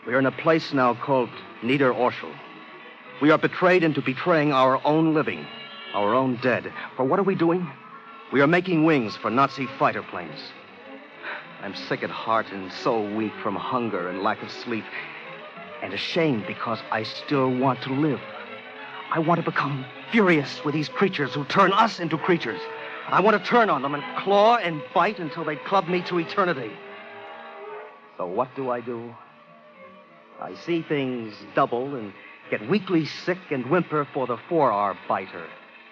We are in a place now called Nieder Orschel. We are betrayed into betraying our own living, our own dead. For what are we doing? We are making wings for Nazi fighter planes. I'm sick at heart and so weak from hunger and lack of sleep, and ashamed because I still want to live. I want to become furious with these creatures who turn us into creatures. I want to turn on them and claw and bite until they club me to eternity. So what do? I see things double and get weakly sick and whimper for the 4-hour-biter,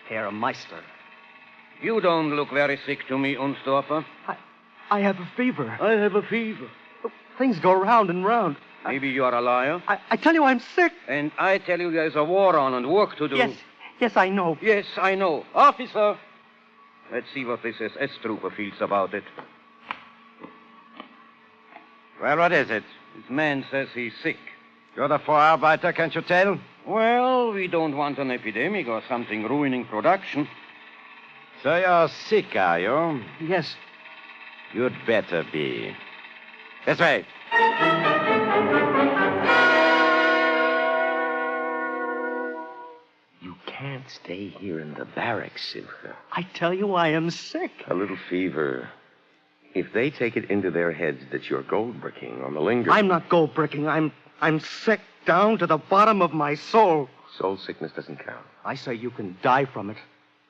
Herr Meister. You don't look very sick to me, Unstoffer. I have a fever. I have a fever. Things go round and round. Maybe you are a liar. I tell you I'm sick. And I tell you there's a war on and work to do. Yes, I know. Yes, I know. Officer! Let's see what this SS-trooper feels about it. Well, what is it? This man says he's sick. You're the 4-hour-biter, can't you tell? Well, we don't want an epidemic or something ruining production. So you're sick, are you? Yes. You'd better be. This way. You can't stay here in the barracks, Simcha. I tell you I am sick. A little fever. If they take it into their heads that you're gold bricking or malingering... I'm not gold bricking. I'm sick down to the bottom of my soul. Soul sickness doesn't count. I say you can die from it.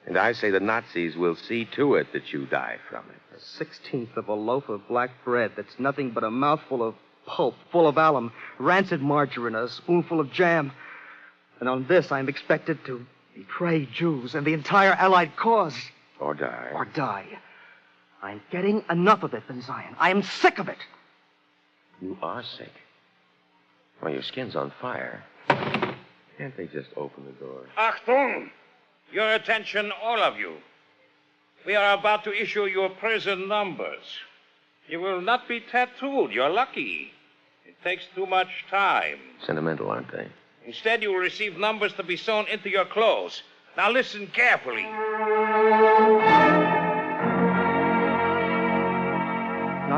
And I say the Nazis will see to it that you die from it. A 16th of a loaf of black bread that's nothing but a mouthful of pulp full of alum, rancid margarine, a spoonful of jam. And on this, I'm expected to betray Jews and the entire Allied cause. Or die. Or die. I'm getting enough of it, Ben Zion. I am sick of it. You are sick. Well, your skin's on fire. Can't they just open the door? Achtung! Your attention, all of you. We are about to issue your prison numbers. You will not be tattooed. You're lucky. It takes too much time. Sentimental, aren't they? Instead, you will receive numbers to be sewn into your clothes. Now listen carefully.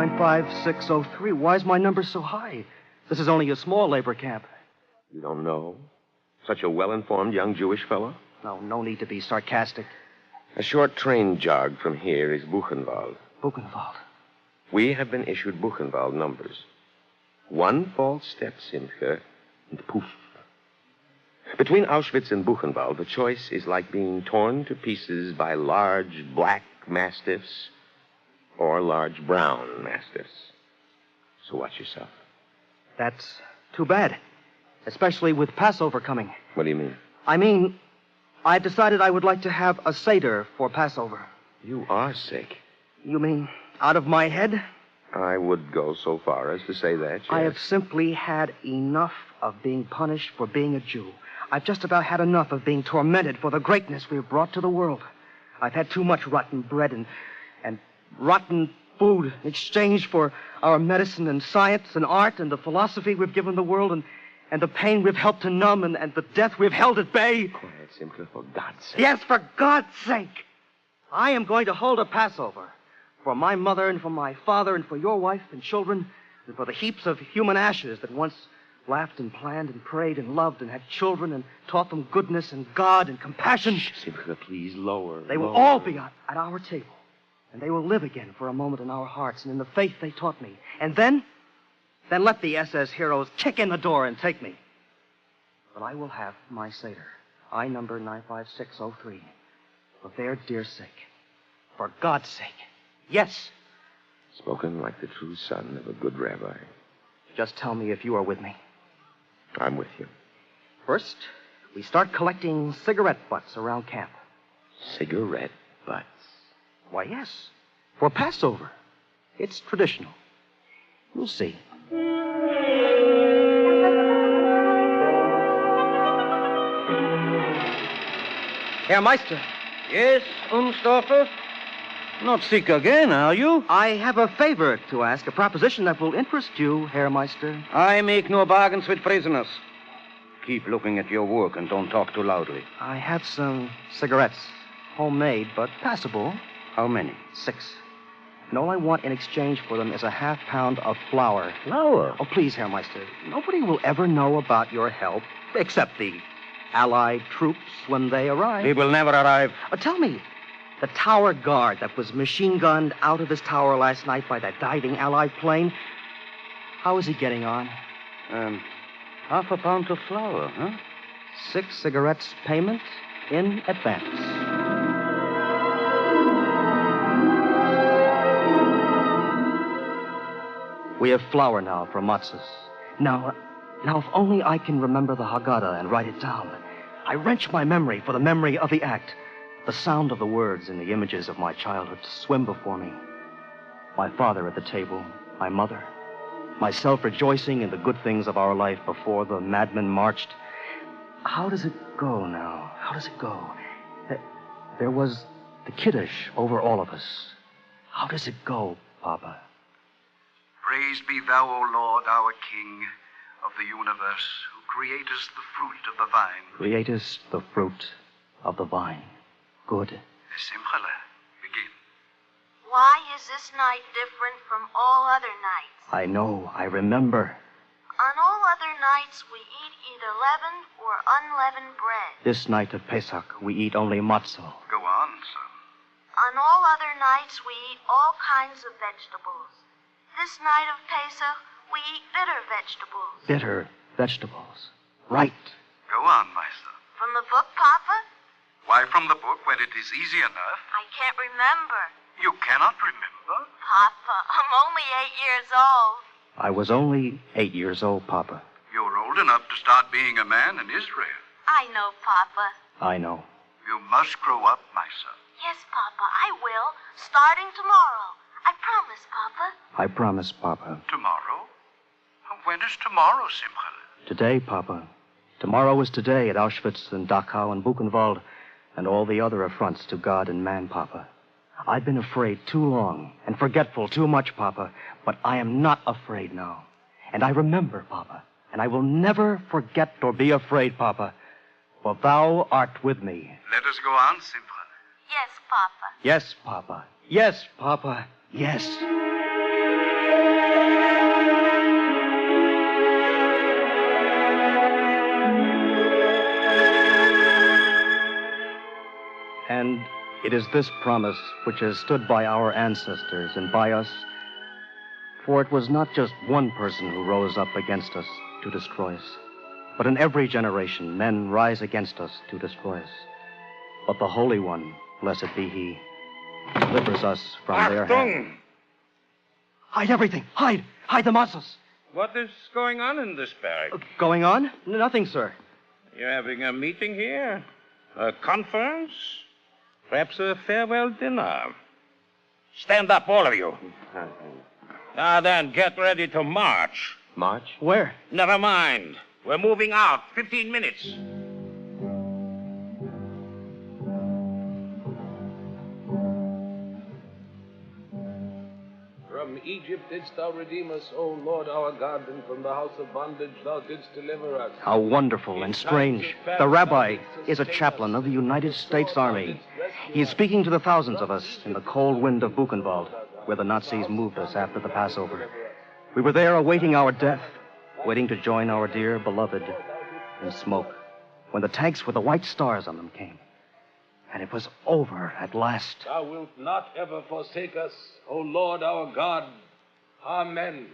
95603. Why is my number so high? This is only a small labor camp. You don't know? Such a well-informed young Jewish fellow? No need to be sarcastic. A short train jog from here is Buchenwald. Buchenwald? We have been issued Buchenwald numbers. One false step, Simcha, and poof. Between Auschwitz and Buchenwald, the choice is like being torn to pieces by large black mastiffs or large brown mastiffs. So watch yourself. That's too bad. Especially with Passover coming. What do you mean? I mean, I decided I would like to have a Seder for Passover. You are sick. You mean out of my head? I would go so far as to say that, yes. I have simply had enough of being punished for being a Jew. I've just about had enough of being tormented for the greatness we've brought to the world. I've had too much rotten bread and rotten food in exchange for our medicine and science and art and the philosophy we've given the world and the pain we've helped to numb and the death we've held at bay. Quiet, Simcha, for God's sake. Yes, for God's sake. I am going to hold a Passover for my mother and for my father and for your wife and children and for the heaps of human ashes that once laughed and planned and prayed and loved and had children and taught them goodness and God and compassion. Shh, Simcha, please, lower. They will all be at our table. And they will live again for a moment in our hearts and in the faith they taught me. And then let the SS heroes kick in the door and take me. But I will have my Seder. I number 95603. For their dear sake. For God's sake. Yes. Spoken like the true son of a good rabbi. Just tell me if you are with me. I'm with you. First, we start collecting cigarette butts around camp. Cigarette butts? Why, yes. For Passover. It's traditional. You'll see. Herr Meister. Yes, Unstoffer? Not sick again, are you? I have a favor to ask, a proposition that will interest you, Herr Meister. I make no bargains with prisoners. Keep looking at your work and don't talk too loudly. I have some cigarettes. Homemade, but passable. How many? 6. And all I want in exchange for them is a half-pound of flour. Flour? Oh, please, Herr Meister. Nobody will ever know about your help, except the Allied troops when they arrive. They will never arrive. Tell me, the tower guard that was machine-gunned out of his tower last night by that diving Allied plane, how is he getting on? Half a pound of flour, huh? 6 cigarettes payment in advance. We have flour now for matzahs. Now, if only I can remember the Haggadah and write it down. I wrench my memory for the memory of the act. The sound of the words and the images of my childhood swim before me. My father at the table, my mother, myself rejoicing in the good things of our life before the madmen marched. How does it go now? How does it go? There was the Kiddush over all of us. How does it go, Papa? Praise be thou, O Lord, our King of the universe, who createst the fruit of the vine. Createst the fruit of the vine. Good. Simchala, begin. Why is this night different from all other nights? I know, I remember. On all other nights, we eat either leavened or unleavened bread. This night of Pesach, we eat only matzah. Go on, son. On all other nights, we eat all kinds of vegetables. This night of Pesach, we eat bitter vegetables. Bitter vegetables. Right. Go on, my son. From the book, Papa? Why from the book when it is easy enough? I can't remember. You cannot remember? Papa, I'm only 8 years old. I was only 8 years old, Papa. You're old enough to start being a man in Israel. I know, Papa. I know. You must grow up, my son. Yes, Papa, I will. Starting tomorrow. I promise, Papa. I promise, Papa. Tomorrow? When is tomorrow, Simcha? Today, Papa. Tomorrow is today at Auschwitz and Dachau and Buchenwald and all the other affronts to God and man, Papa. I've been afraid too long and forgetful too much, Papa, but I am not afraid now. And I remember, Papa, and I will never forget or be afraid, Papa, for thou art with me. Let us go on, Simcha. Yes, Papa. Yes, Papa. Yes, Papa. Yes. And it is this promise which has stood by our ancestors and by us, for it was not just one person who rose up against us to destroy us, but in every generation men rise against us to destroy us. But the Holy One, blessed be He, delivers us from their hand. Hide everything! Hide! Hide the monsters! What is going on in this barrack? Going on? Nothing, sir. You're having a meeting here? A conference? Perhaps a farewell dinner? Stand up, all of you. Now then, get ready to march. March? Where? Never mind. We're moving out. 15 minutes. From Egypt didst thou redeem us, O Lord our God, and from the house of bondage thou didst deliver us. How wonderful and strange. The rabbi is a chaplain of the United States Army. He is speaking to the thousands of us in the cold wind of Buchenwald, where the Nazis moved us after the Passover. We were there awaiting our death, waiting to join our dear beloved in smoke, when the tanks with the white stars on them came. And it was over at last. Thou wilt not ever forsake us, O Lord our God. Amen.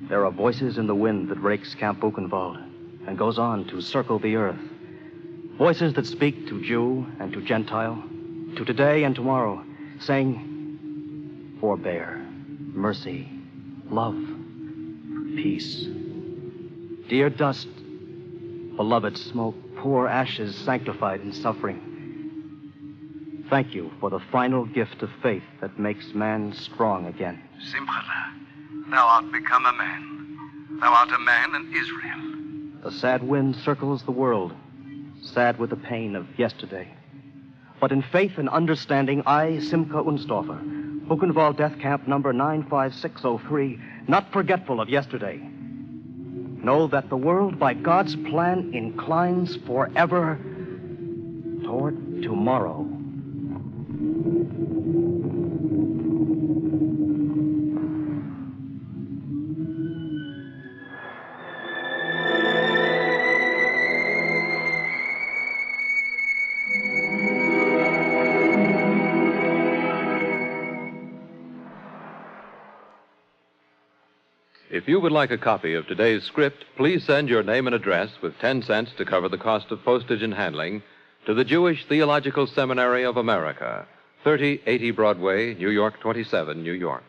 There are voices in the wind that rakes Camp Buchenwald and goes on to circle the earth. Voices that speak to Jew and to Gentile, to today and tomorrow, saying, forbear, mercy, love, peace. Dear dust, beloved smoke, poor ashes sanctified in suffering. Thank you for the final gift of faith that makes man strong again. Simcha, thou art become a man. Thou art a man in Israel. The sad wind circles the world, sad with the pain of yesterday. But in faith and understanding, I, Simcha Unsdorfer, Buchenwald Death Camp number 95603, not forgetful of yesterday, know that the world, by God's plan, inclines forever toward tomorrow. If you would like a copy of today's script, please send your name and address with 10 cents to cover the cost of postage and handling to the Jewish Theological Seminary of America, 3080 Broadway, New York 27, New York.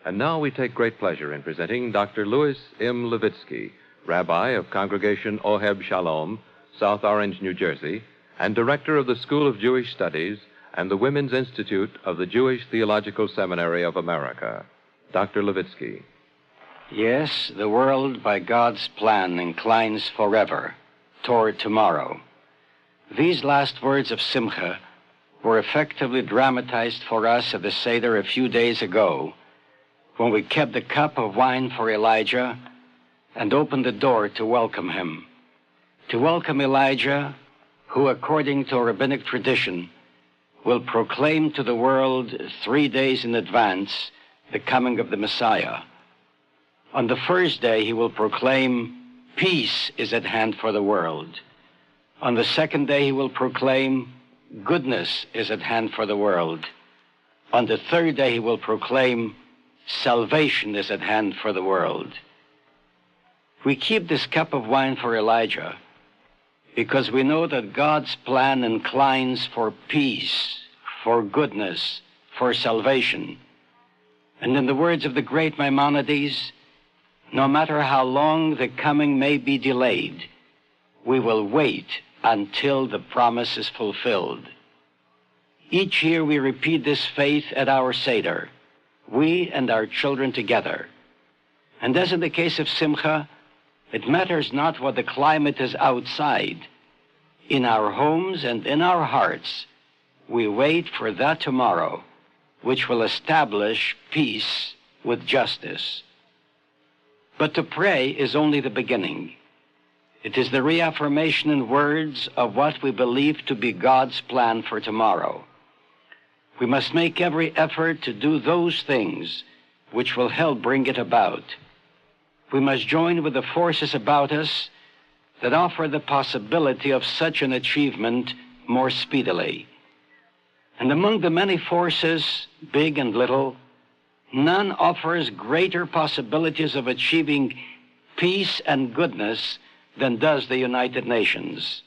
And now we take great pleasure in presenting Dr. Louis M. Levitsky, Rabbi of Congregation Oheb Shalom, South Orange, New Jersey, and Director of the School of Jewish Studies and the Women's Institute of the Jewish Theological Seminary of America. Dr. Levitsky. Yes, the world, by God's plan, inclines forever toward tomorrow. These last words of Simcha were effectively dramatized for us at the Seder a few days ago, when we kept the cup of wine for Elijah and opened the door to welcome him. To welcome Elijah, who, according to rabbinic tradition, will proclaim to the world 3 days in advance the coming of the Messiah. On the first day, he will proclaim, peace is at hand for the world. On the second day, he will proclaim, goodness is at hand for the world. On the third day, he will proclaim, salvation is at hand for the world. We keep this cup of wine for Elijah because we know that God's plan inclines for peace, for goodness, for salvation. And in the words of the great Maimonides, no matter how long the coming may be delayed, we will wait until the promise is fulfilled. Each year we repeat this faith at our Seder, we and our children together. And as in the case of Simcha, it matters not what the climate is outside. In our homes and in our hearts, we wait for that tomorrow which will establish peace with justice. But to pray is only the beginning. It is the reaffirmation in words of what we believe to be God's plan for tomorrow. We must make every effort to do those things which will help bring it about. We must join with the forces about us that offer the possibility of such an achievement more speedily. And among the many forces, big and little, none offers greater possibilities of achieving peace and goodness than does the United Nations.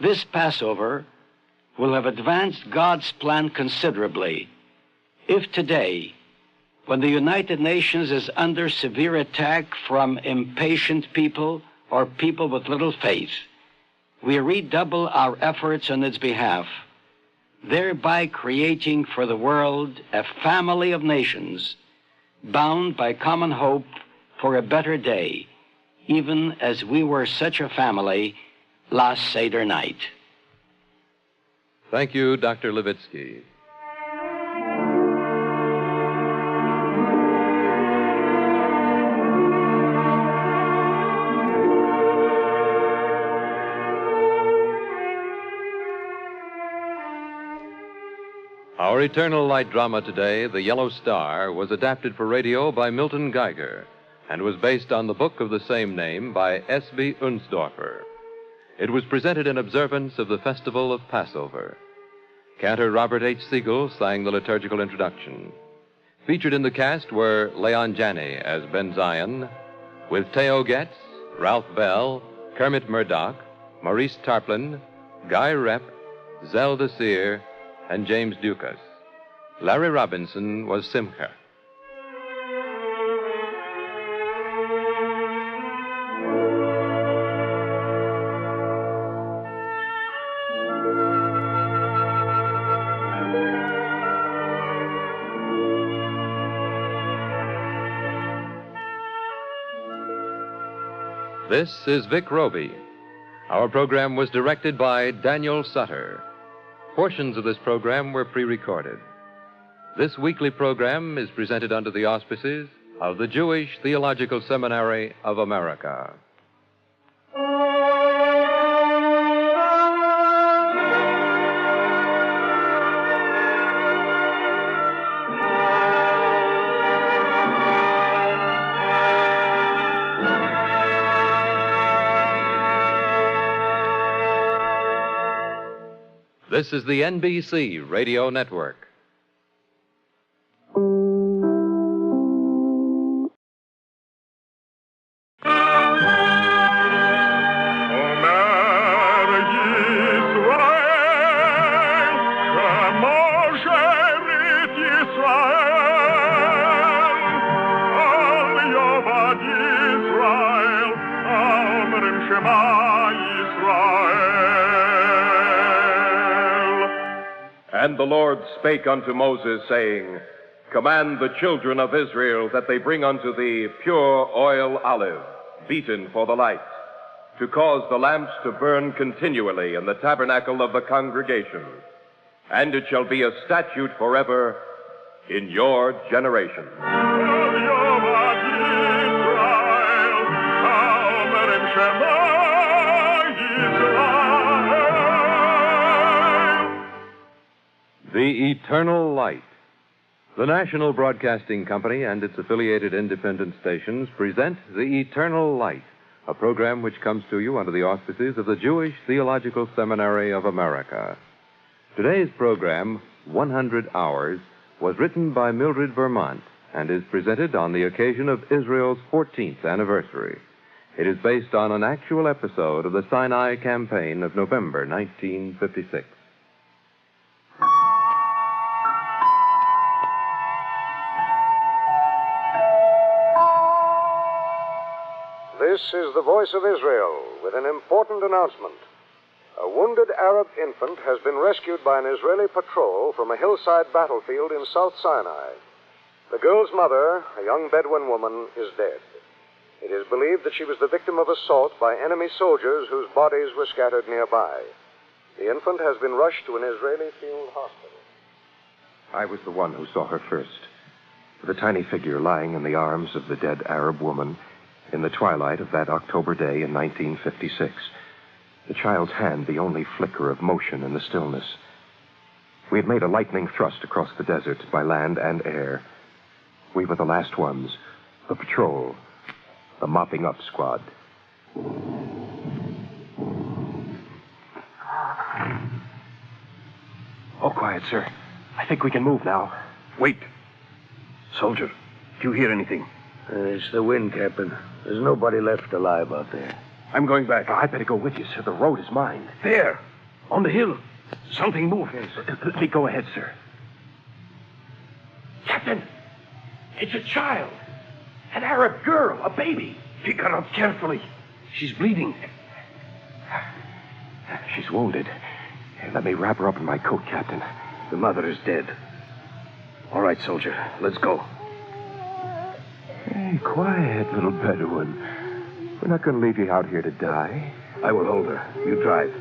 This Passover will have advanced God's plan considerably if today, when the United Nations is under severe attack from impatient people or people with little faith, we redouble our efforts on its behalf, thereby creating for the world a family of nations bound by common hope for a better day, even as we were such a family last Seder night. Thank you, Dr. Levitsky. Our Eternal Light drama today, The Yellow Star, was adapted for radio by Milton Geiger and was based on the book of the same name by S.B. Unsdorfer. It was presented in observance of the Festival of Passover. Cantor Robert H. Siegel sang the liturgical introduction. Featured in the cast were Leon Janney as Ben Zion, with Theo Getz, Ralph Bell, Kermit Murdoch, Maurice Tarplin, Guy Repp, Zelda Sear, and James Dukas. Larry Robinson was Simcha. This is Vic Roby. Our program was directed by Daniel Sutter. Portions of this program were pre-recorded. This weekly program is presented under the auspices of the Jewish Theological Seminary of America. This is the NBC Radio Network. And the Lord spake unto Moses, saying, Command the children of Israel that they bring unto thee pure oil olive, beaten for the light, to cause the lamps to burn continually in the tabernacle of the congregation. And it shall be a statute forever in your generation. The Eternal Light. The National Broadcasting Company and its affiliated independent stations present The Eternal Light, a program which comes to you under the auspices of the Jewish Theological Seminary of America. Today's program, 100 Hours, was written by Mildred Vermont and is presented on the occasion of Israel's 14th anniversary. It is based on an actual episode of the Sinai Campaign of November 1956. This is the Voice of Israel with an important announcement. A wounded Arab infant has been rescued by an Israeli patrol from a hillside battlefield in South Sinai. The girl's mother, a young Bedouin woman, is dead. It is believed that she was the victim of assault by enemy soldiers whose bodies were scattered nearby. The infant has been rushed to an Israeli field hospital. I was the one who saw her first, with a tiny figure lying in the arms of the dead Arab woman in the twilight of that October day in 1956. The child's hand the only flicker of motion in the stillness. We had made a lightning thrust across the desert by land and air. We were the last ones, the patrol, the mopping up squad. All quiet, sir. I think we can move now. Wait. Soldier, do you hear anything? It's the wind, Captain. There's nobody left alive out there. I'm going back. I'd better go with you, sir. The road is mine. There, on the hill. Something moved. Let me go ahead, sir. Captain, it's a child. An Arab girl, a baby. Pick her up carefully. She's bleeding. She's wounded. Let me wrap her up in my coat, Captain. The mother is dead. All right, soldier. Let's go. Hey, quiet, little Bedouin. We're not going to leave you out here to die. I will hold her. You drive.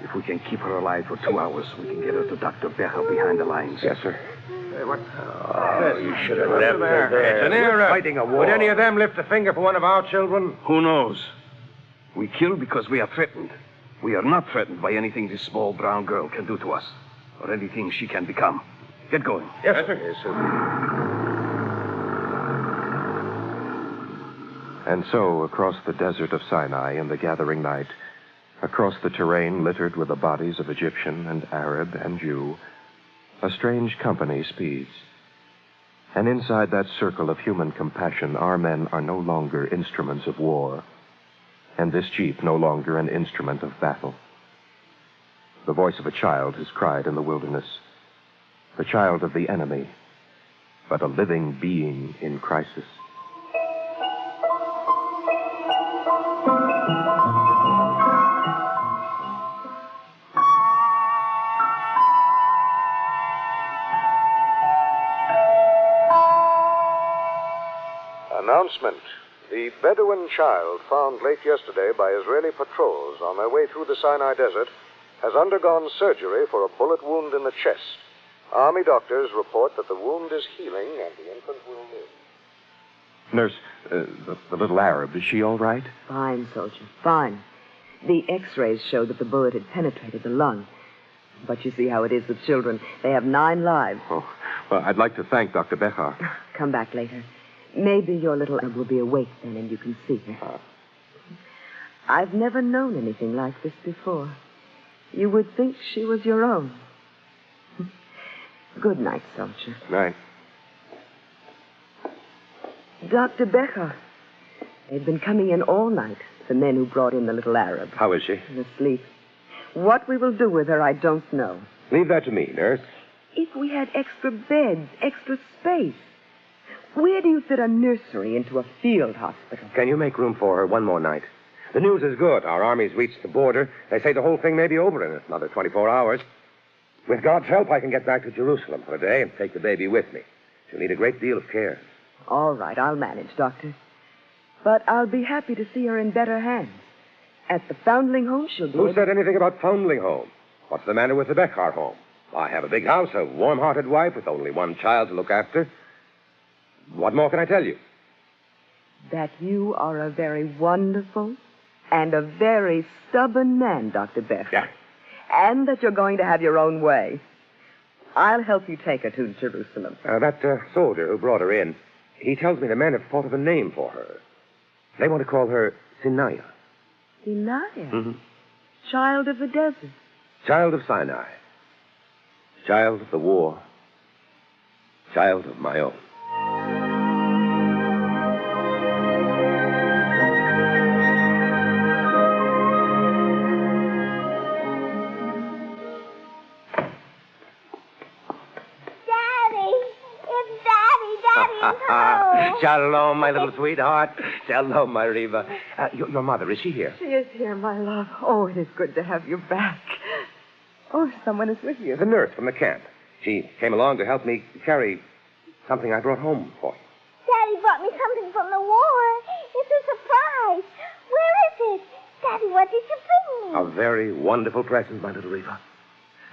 If we can keep her alive for 2 hours, we can get her to Dr. Becher behind the lines. Yes, sir. Hey, what? Oh, you should have left her there. there. It's an Arab. Fighting a war. Would any of them lift a finger for one of our children? Who knows? We kill because we are threatened. We are not threatened by anything this small brown girl can do to us, or anything she can become. Get going. Yes, sir. Yes, sir. And so, across the desert of Sinai in the gathering night, across the terrain littered with the bodies of Egyptian and Arab and Jew, a strange company speeds. And inside that circle of human compassion, our men are no longer instruments of war, and this jeep no longer an instrument of battle. The voice of a child has cried in the wilderness, the child of the enemy, but a living being in crisis. Announcement. The Bedouin child found late yesterday by Israeli patrols on their way through the Sinai Desert has undergone surgery for a bullet wound in the chest. Army doctors report that the wound is healing and the infant will live. Nurse, the little Arab, is she all right? Fine, soldier, fine. The x-rays showed that the bullet had penetrated the lung. But you see how it is with children. They have 9 lives. Oh, well, I'd like to thank Dr. Becher. Come back later. Maybe your little Arab will be awake then and you can see her. I've never known anything like this before. You would think she was your own. Good night, soldier. Night. Dr. Becher. They've been coming in all night, the men who brought in the little Arab. How is she? Asleep. What we will do with her, I don't know. Leave that to me, nurse. If we had extra beds, extra space, where do you fit a nursery into a field hospital? Can you make room for her one more night? The news is good. Our army's reached the border. They say the whole thing may be over in another 24 hours. With God's help, I can get back to Jerusalem for a day and take the baby with me. She'll need a great deal of care. All right, I'll manage, Doctor. But I'll be happy to see her in better hands. At the foundling home, she'll be... Who said anything about foundling home? What's the matter with the Becher home? I have a big house, a warm-hearted wife with only one child to look after. What more can I tell you? That you are a very wonderful and a very stubborn man, Dr. Becher. Yeah. And that you're going to have your own way. I'll help you take her to Jerusalem. That soldier who brought her in, he tells me the men have thought of a name for her. They want to call her Sinai. Sinai? Mm-hmm. Child of the desert. Child of Sinai. Child of the war. Child of my own. Shalom, my little sweetheart. Shalom, my Reva. Your mother, is she here? She is here, my love. Oh, it is good to have you back. Oh, someone is with you. The nurse from the camp. She came along to help me carry something I brought home for you. Daddy brought me something from the war. It's a surprise. Where is it? Daddy, what did you bring me? A very wonderful present, my little Reva.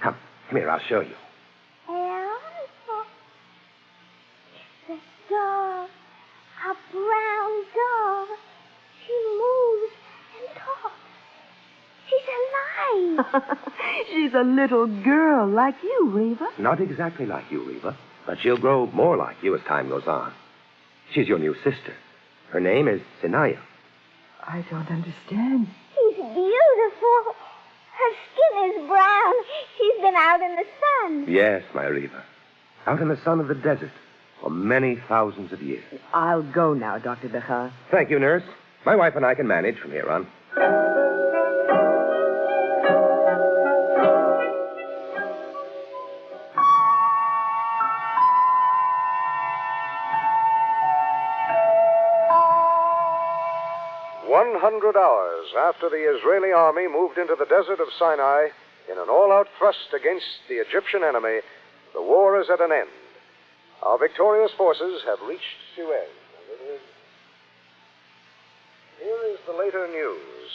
Come here, I'll show you. It's a doll. A brown doll. She moves and talks. She's a nice. She's a little girl like you, Reva. Not exactly like you, Reva, but she'll grow more like you as time goes on. She's your new sister. Her name is Sinaya. I don't understand. She's beautiful. Her skin is brown. She's been out in the sun. Yes, my Reva. Out in the sun of the desert for many thousands of years. I'll go now, Dr. Becher. Thank you, nurse. My wife and I can manage from here on. Hours after the Israeli army moved into the desert of Sinai in an all-out thrust against the Egyptian enemy, the war is at an end. Our victorious forces have reached Suez. Here is the later news.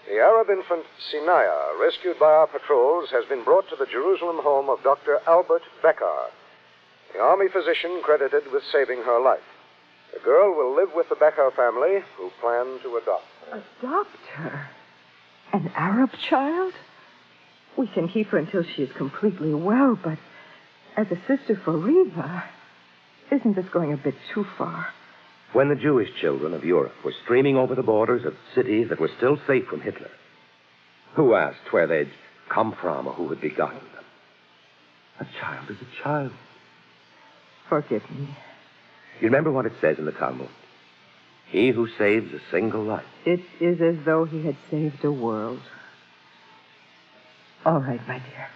The Arab infant Sinaya, rescued by our patrols, has been brought to the Jerusalem home of Dr. Albert Becker, the army physician credited with saving her life. The girl will live with the Becker family, who plan to adopt her. Adopt her? An Arab child? We can keep her until she is completely well, but as a sister for Reva, isn't this going a bit too far? When the Jewish children of Europe were streaming over the borders of cities that were still safe from Hitler, who asked where they'd come from or who had begotten them? A child is a child. Forgive me. You remember what it says in the Talmud? He who saves a single life. It is as though he had saved a world. All right, my dear.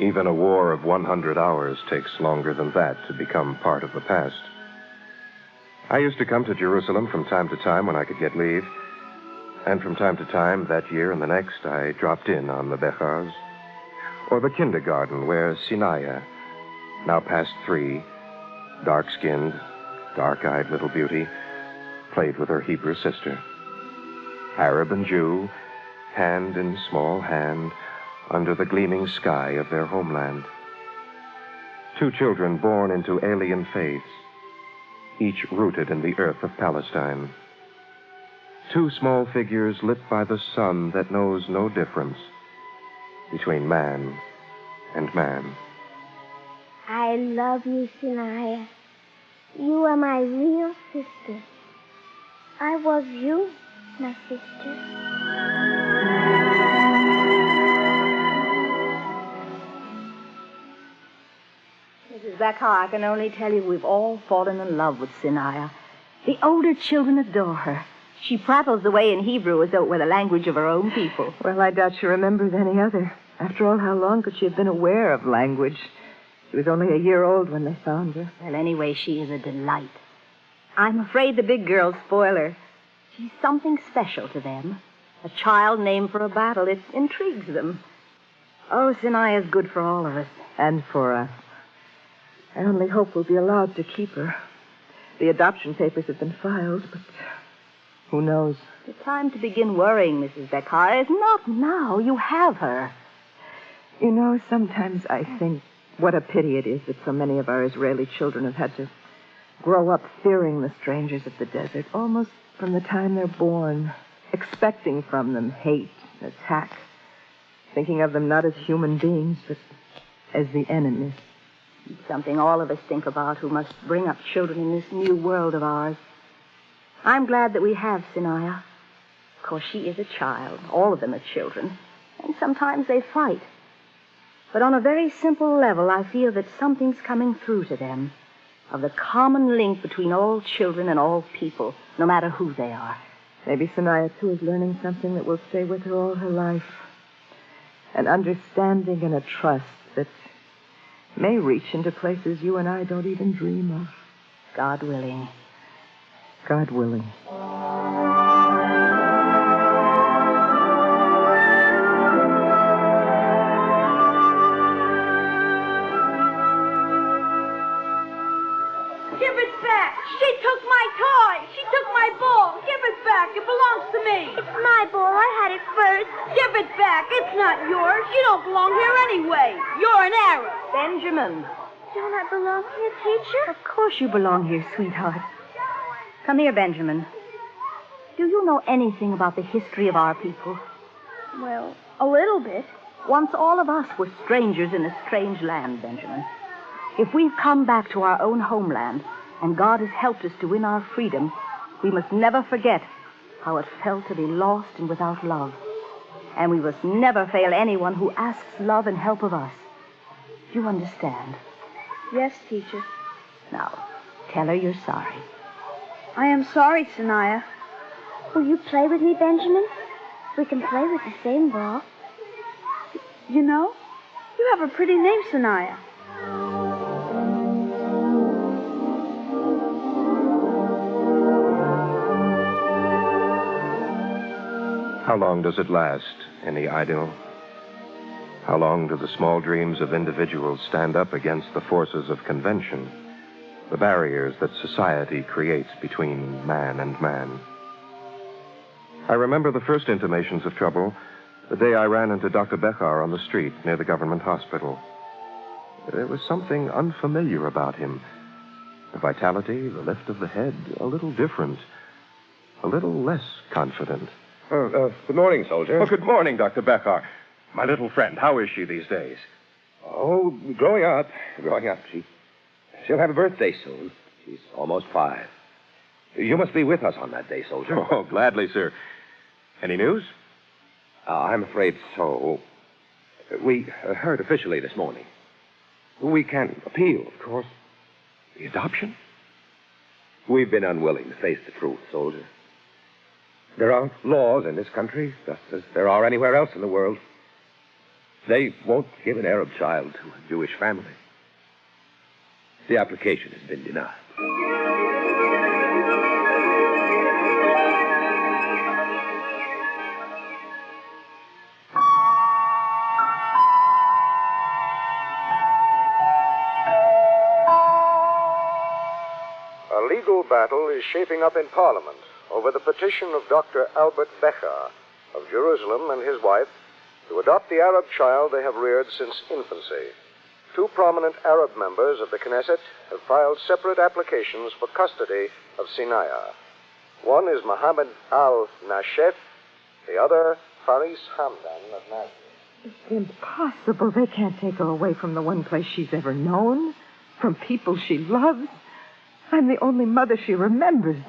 Even a war of 100 hours takes longer than that to become part of the past. I used to come to Jerusalem from time to time when I could get leave. And from time to time, that year and the next, I dropped in on the Bechars. Or the kindergarten where Sinaya, now past 3, dark-skinned, dark-eyed little beauty, played with her Hebrew sister. Arab and Jew, hand in small hand, under the gleaming sky of their homeland. 2 children born into alien faiths, each rooted in the earth of Palestine. 2 small figures lit by the sun that knows no difference between man and man. I love you, Sinaya. You are my real sister. I was you, my sister. Mrs. Becker, I can only tell you we've all fallen in love with Sinaya. The older children adore her. She prattles away in Hebrew as though it were the language of her own people. Well, I doubt she remembers any other. After all, how long could she have been aware of language? She was only a year old when they found her. Well, anyway, she is a delight. I'm afraid the big girls spoil her. She's something special to them. A child named for a battle. It intrigues them. Oh, Sinaya's good for all of us. And for us. I only hope we'll be allowed to keep her. The adoption papers have been filed, but who knows? The time to begin worrying, Mrs. Becker, is not now. You have her. You know, sometimes I think what a pity it is that so many of our Israeli children have had to grow up fearing the strangers of the desert, almost from the time they're born, expecting from them hate and attack, thinking of them not as human beings, but as the enemy. It's something all of us think about who must bring up children in this new world of ours. I'm glad that we have Sinaya. Of course, she is a child. All of them are children. And sometimes they fight. But on a very simple level, I feel that something's coming through to them of the common link between all children and all people, no matter who they are. Maybe Sinaya, too, is learning something that will stay with her all her life. An understanding and a trust that may reach into places you and I don't even dream of. God willing. God willing. Give it back. She took my toy. She took my ball. Give it back. back. It belongs to me. It's my ball. I had it first. Give it back. It's not yours. You don't belong here anyway. You're an Arab. Benjamin. Don't I belong here, teacher? Of course you belong here, sweetheart. Come here, Benjamin. Do you know anything about the history of our people? Well, a little bit. Once all of us were strangers in a strange land, Benjamin. If we've come back to our own homeland, and God has helped us to win our freedom, we must never forget how it felt to be lost and without love. And we must never fail anyone who asks love and help of us. Do you understand? Yes, teacher. Now, tell her you're sorry. I am sorry, Sanaya. Will you play with me, Benjamin? We can play with the same ball. You know, you have a pretty name, Sanaya. How long does it last, any idyll? How long do the small dreams of individuals stand up against the forces of convention, the barriers that society creates between man and man? I remember the first intimations of trouble the day I ran into Dr. Becher on the street near the government hospital. There was something unfamiliar about him. The vitality, the lift of the head, a little different, a little less confident. Good morning, soldier. Oh, good morning, Dr. Becher. My little friend, how is she these days? Oh, growing up. She'll have a birthday soon. She's almost 5. You must be with us on that day, soldier. Oh, gladly, sir. Any news? I'm afraid so. We heard officially this morning. We can't appeal, of course. The adoption? We've been unwilling to face the truth, soldier. There are laws in this country, just as there are anywhere else in the world. They won't give an Arab child to a Jewish family. The application has been denied. A legal battle is shaping up in Parliament over the petition of Dr. Albert Becher of Jerusalem and his wife to adopt the Arab child they have reared since infancy. 2 prominent Arab members of the Knesset have filed separate applications for custody of Sinaya. One is Mohammed al-Nashef, the other Faris Hamdan of Nazareth. It's impossible. They can't take her away from the one place she's ever known, from people she loves. I'm the only mother she remembers.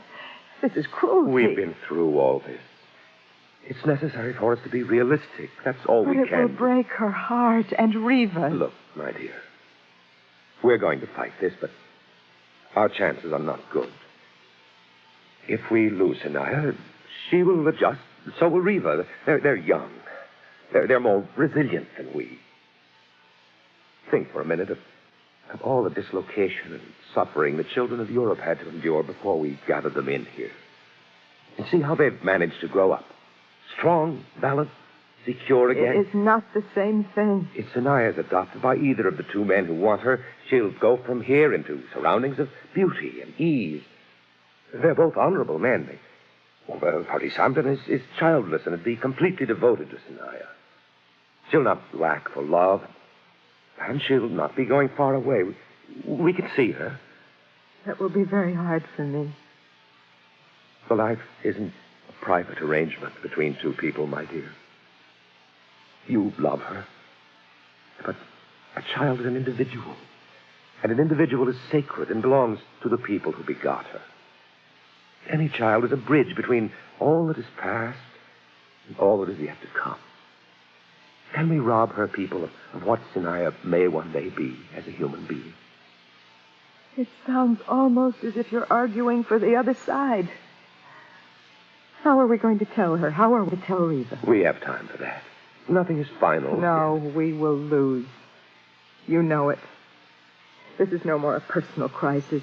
This is cruelty. We've been through all this. It's necessary for us to be realistic. That's all but we it can. will break her heart and Reva. Look, my dear, we're going to fight this, but our chances are not good. If we lose Sanaya, she will adjust. So will Reva. They're young. They're more resilient than we. Think for a minute of all the dislocation and suffering the children of Europe had to endure before we gathered them in here. And see how they've managed to grow up. Strong, balanced, secure again. It is not the same thing. If Sanaya is adopted by either of the 2 men who want her, she'll go from here into surroundings of beauty and ease. They're both honorable men. Faris Hamdan is childless and would be completely devoted to Sanaya. She'll not lack for love, and she'll not be going far away. We can see her. That will be very hard for me. The life isn't a private arrangement between 2 people, my dear. You love her. But a child is an individual. And an individual is sacred and belongs to the people who begot her. Any child is a bridge between all that is past and all that is yet to come. Can we rob her people of what Sanaya may one day be as a human being? It sounds almost as if you're arguing for the other side. How are we going to tell her? How are we to tell Reva? We have time for that. Nothing is final. No, we will lose. You know it. This is no more a personal crisis.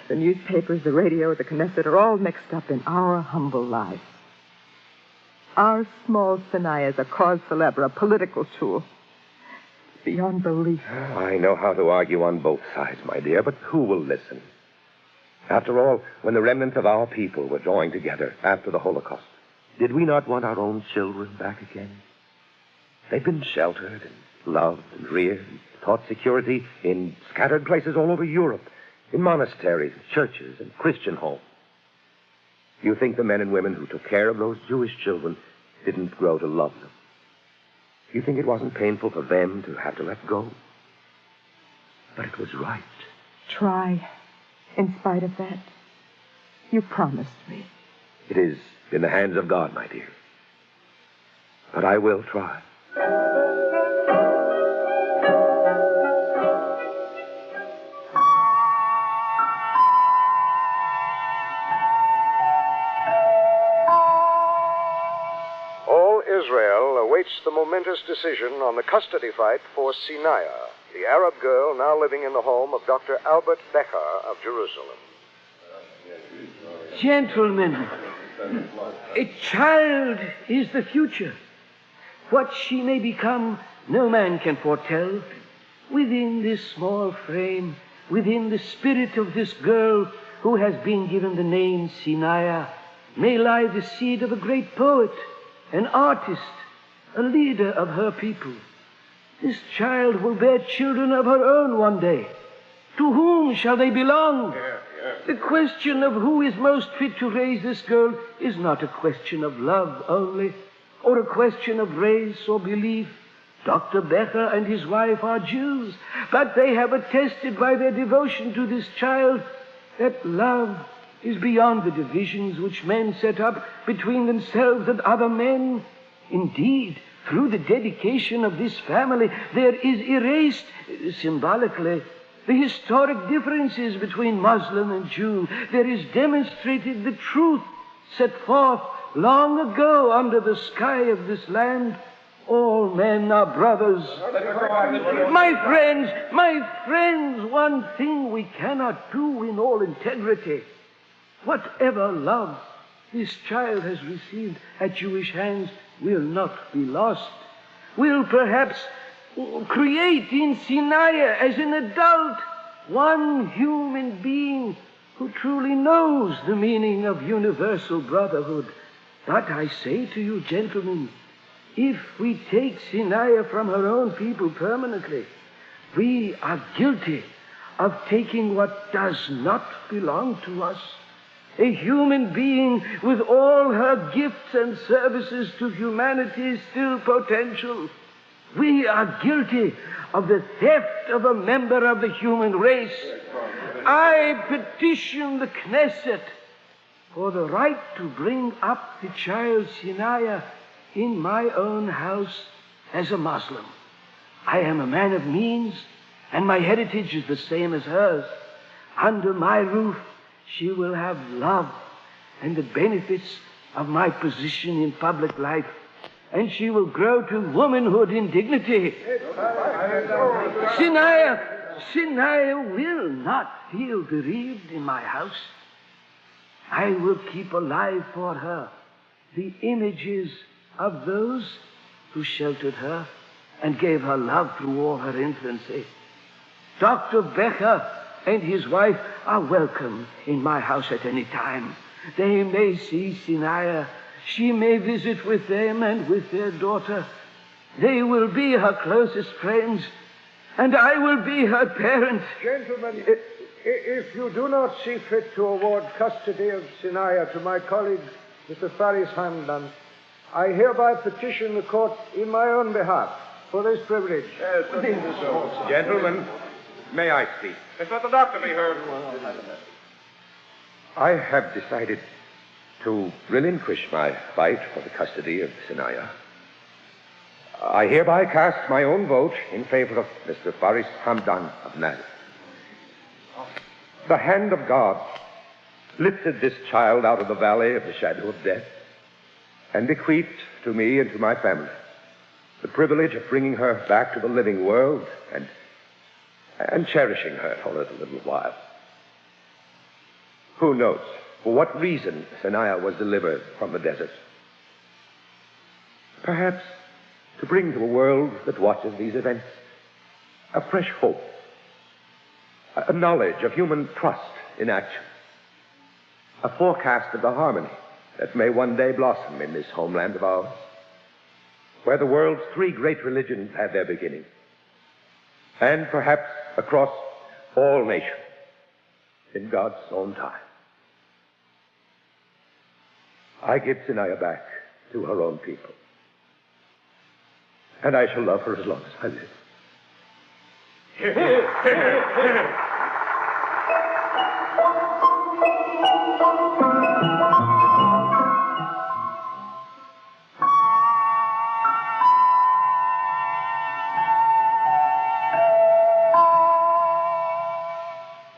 The newspapers, the radio, the Knesset are all mixed up in our humble lives. Our small Sanaya is a cause célèbre, a political tool. Beyond belief. I know how to argue on both sides, my dear, but who will listen? After all, when the remnants of our people were drawing together after the Holocaust, did we not want our own children back again? They'd been sheltered and loved and reared and taught security in scattered places all over Europe, in monasteries, churches, and Christian homes. You think the men and women who took care of those Jewish children didn't grow to love them? You think it wasn't painful for them to have to let go? But it was right. Try, in spite of that. You promised me. It is in the hands of God, my dear. But I will try. All Israel awaits the momentous decision on the custody fight for Sinaiah, the Arab girl now living in the home of Dr. Albert Becher of Jerusalem. Gentlemen, a child is the future. What she may become, no man can foretell. Within this small frame, within the spirit of this girl who has been given the name Sinaiah, may lie the seed of a great poet, an artist, a leader of her people. This child will bear children of her own one day. To whom shall they belong? The question of who is most fit to raise this girl is not a question of love only, or a question of race or belief. Dr. Becher and his wife are Jews, but they have attested by their devotion to this child that love is beyond the divisions which men set up between themselves and other men. Indeed, through the dedication of this family, there is erased, symbolically, the historic differences between Muslim and Jew. There is demonstrated the truth set forth long ago under the sky of this land. All men are brothers. My friends, one thing we cannot do in all integrity. Whatever love this child has received at Jewish hands will not be lost. Will perhaps create in Sinaiah as an adult one human being who truly knows the meaning of universal brotherhood. But I say to you, gentlemen, if we take Sinaiah from her own people permanently, we are guilty of taking what does not belong to us. A human being with all her gifts and services to humanity's still potential. We are guilty of the theft of a member of the human race. I petition the Knesset for the right to bring up the child Sinaiah in my own house as a Muslim. I am a man of means, and my heritage is the same as hers. Under my roof, she will have love and the benefits of my position in public life, and she will grow to womanhood in dignity. Sinaiah will not feel bereaved in my house. I will keep alive for her the images of those who sheltered her and gave her love through all her infancy. Dr. Becher and his wife are welcome in my house at any time. They may see Sinaiah. She may visit with them and with their daughter. They will be her closest friends, and I will be her parent. Gentlemen, if you do not see fit to award custody of Sinaiah to my colleague, Mr. Faris Hamdan, I hereby petition the court in my own behalf for this privilege. Gentlemen, may I speak? Let the doctor be heard. I have decided to relinquish my fight for the custody of Sinaiah. I hereby cast my own vote in favor of Mr. Faris Hamdan of Nazareth. The hand of God lifted this child out of the valley of the shadow of death and bequeathed to me and to my family the privilege of bringing her back to the living world and cherishing her for a little while. Who knows for what reason Sinaiah was delivered from the desert? Perhaps to bring to a world that watches these events a fresh hope, a knowledge of human trust in action, a forecast of the harmony that may one day blossom in this homeland of ours, where the world's three great religions had their beginning, and perhaps across all nations in God's own time. I give Sinaya back to her own people, and I shall love her as long as I live.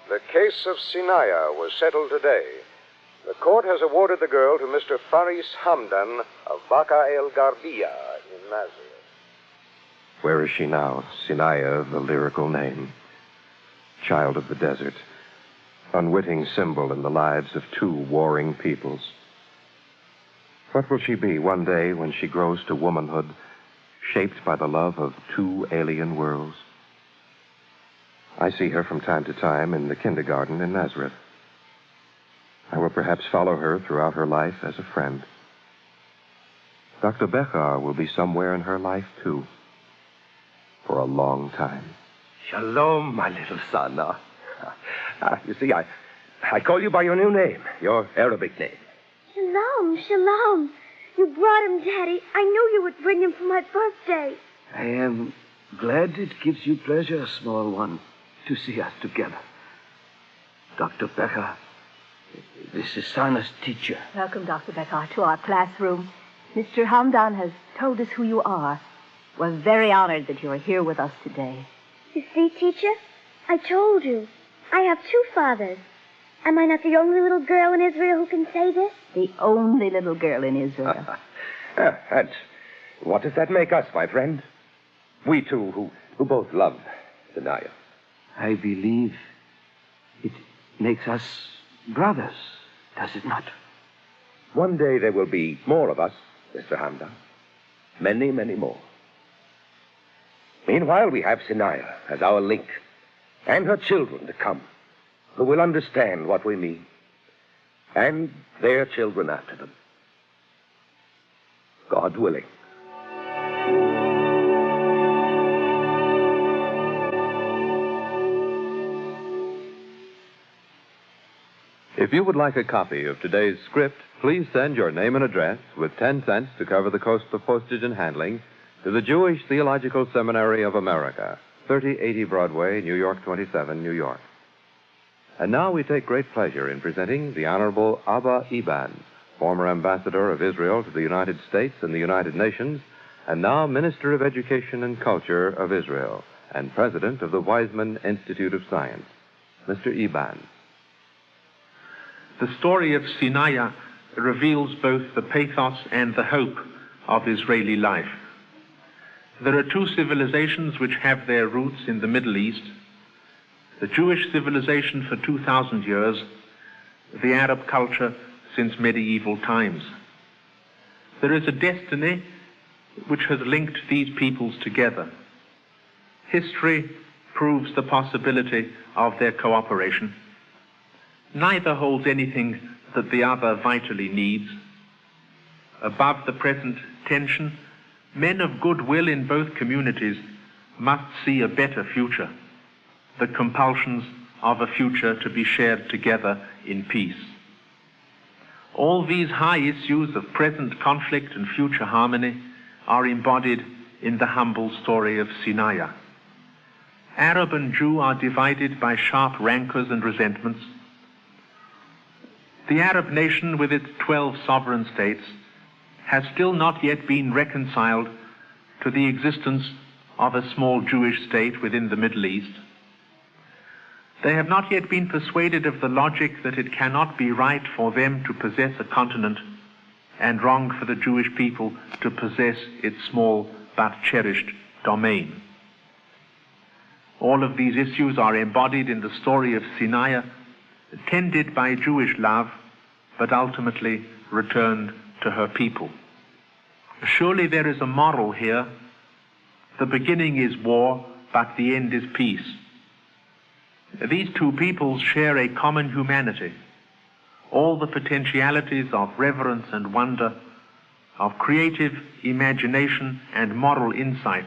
The case of Sinaya was settled today. The court has awarded the girl to Mr. Faris Hamdan of Baca el Garbia in Nazareth. Where is she now? Sinaya, the lyrical name. Child of the desert. Unwitting symbol in the lives of two warring peoples. What will she be one day when she grows to womanhood, shaped by the love of two alien worlds? I see her from time to time in the kindergarten in Nazareth. I will perhaps follow her throughout her life as a friend. Dr. Bechar will be somewhere in her life, too. For a long time. Shalom, my little son. You see, I call you by your new name, your Arabic name. Shalom, Shalom. You brought him, Daddy. I knew you would bring him for my birthday. I am glad it gives you pleasure, small one, to see us together. Dr. Becker, this is Sana's teacher. Welcome, Dr. Becker, to our classroom. Mr. Hamdan has told us who you are. We're very honored that you are here with us today. You see, teacher? I told you. I have two fathers. Am I not the only little girl in Israel who can say this? The only little girl in Israel. And what does that make us, my friend? We two who both love Sinaya. I believe it makes us brothers, does it not? One day there will be more of us, Mr. Hamdan. Many, many more. Meanwhile, we have Sinaya as our link, and her children to come, who will understand what we mean, and their children after them. God willing. If you would like a copy of today's script, please send your name and address with 10 cents to cover the cost of postage and handling to the Jewish Theological Seminary of America, 3080 Broadway, New York 27, New York. And now we take great pleasure in presenting the Honorable Abba Eban, former ambassador of Israel to the United States and the United Nations, and now Minister of Education and Culture of Israel, and President of the Weizmann Institute of Science. Mr. Eban. The story of Sinaya reveals both the pathos and the hope of Israeli life. There are two civilizations which have their roots in the Middle East: the Jewish civilization for 2,000 years, the Arab culture since medieval times. There is a destiny which has linked these peoples together. History proves the possibility of their cooperation. Neither holds anything that the other vitally needs. Above the present tension, men of goodwill in both communities must see a better future, the compulsions of a future to be shared together in peace. All these high issues of present conflict and future harmony are embodied in the humble story of Sinaya. Arab and Jew are divided by sharp rancors and resentments. The Arab nation, with its 12 sovereign states, has still not yet been reconciled to the existence of a small Jewish state within the Middle East. They have not yet been persuaded of the logic that it cannot be right for them to possess a continent and wrong for the Jewish people to possess its small but cherished domain. All of these issues are embodied in the story of Sinaya, tended by Jewish love, but ultimately returned to her people. Surely there is a moral here. The beginning is war, but the end is peace. These two peoples share a common humanity. all the potentialities of reverence and wonder, of creative imagination and moral insight,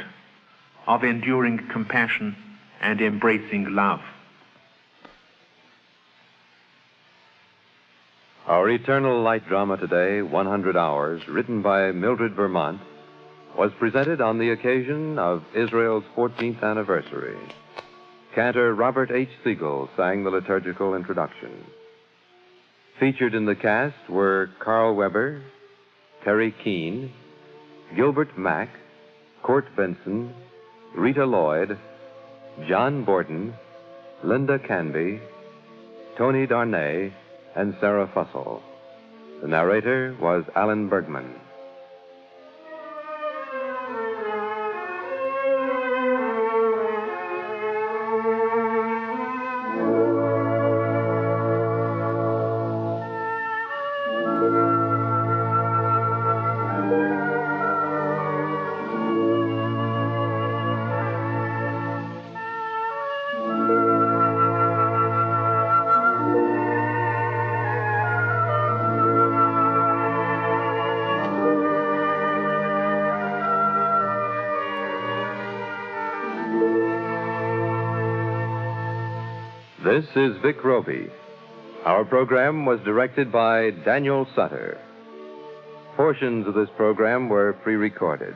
of enduring compassion and embracing love. Our Eternal Light drama today, 100 Hours, written by Mildred Vermont, was presented on the occasion of Israel's 14th anniversary. Cantor Robert H. Siegel sang the liturgical introduction. Featured in the cast were Carl Weber, Terry Keane, Gilbert Mack, Court Benson, Rita Lloyd, John Borden, Linda Canby, Tony Darnay, and Sarah Fussell. The narrator was Alan Bergman. This is Vic Roby. Our program was directed by Daniel Sutter. Portions of this program were pre-recorded.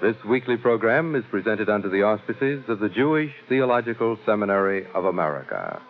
This weekly program is presented under the auspices of the Jewish Theological Seminary of America.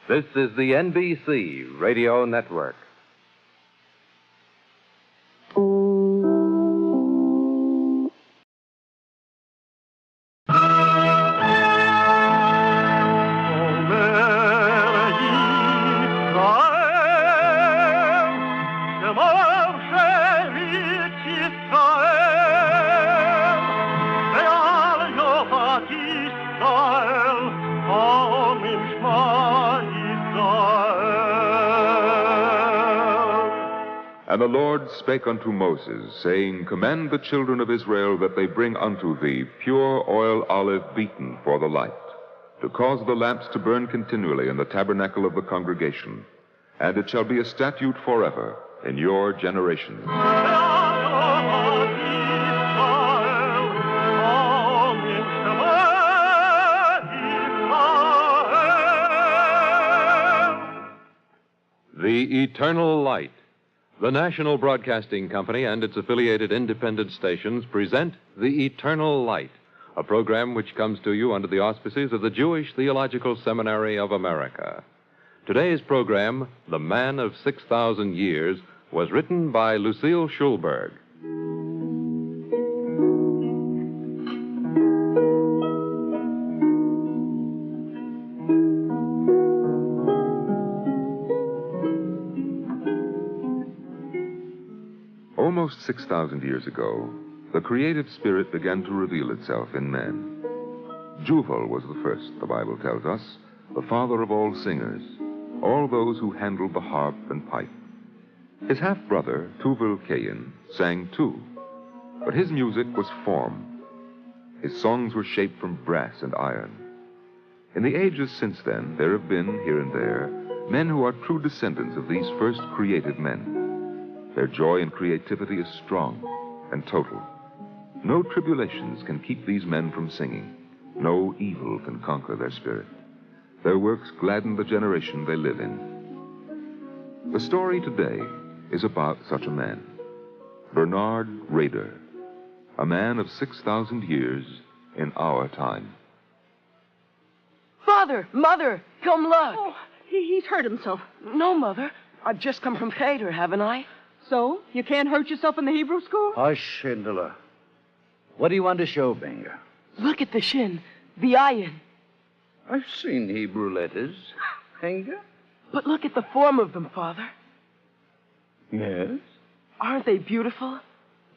This is the NBC Radio Network. And the Lord spake unto Moses, saying, Command the children of Israel that they bring unto thee pure oil olive beaten for the light, to cause the lamps to burn continually in the tabernacle of the congregation. And it shall be a statute forever in your generations. The Eternal Light. The National Broadcasting Company and its affiliated independent stations present The Eternal Light, a program which comes to you under the auspices of the Jewish Theological Seminary of America. Today's program, The Man of 6,000 Years, was written by Lucille Schulberg. Almost 6,000 years ago, the creative spirit began to reveal itself in men. Jubal was the first, the Bible tells us, the father of all singers, all those who handled the harp and pipe. His half-brother, Tubal-Cain, sang too, but his music was form. His songs were shaped from brass and iron. In the ages since then, there have been, here and there, men who are true descendants of these first creative men. Their joy in creativity is strong and total. No tribulations can keep these men from singing. No evil can conquer their spirit. Their works gladden the generation they live in. The story today is about such a man, Bernard Rader, a man of 6,000 years in our time. Father, Mother, come look. Oh, he's hurt himself. No, Mother. I've just come from Cheder, haven't I? So? You can't hurt yourself in the Hebrew school? Hush, Schindler. What do you want to show, Benga? Look at the shin, the ayin. I've seen Hebrew letters, Benga. But look at the form of them, Father. Yes? Aren't they beautiful?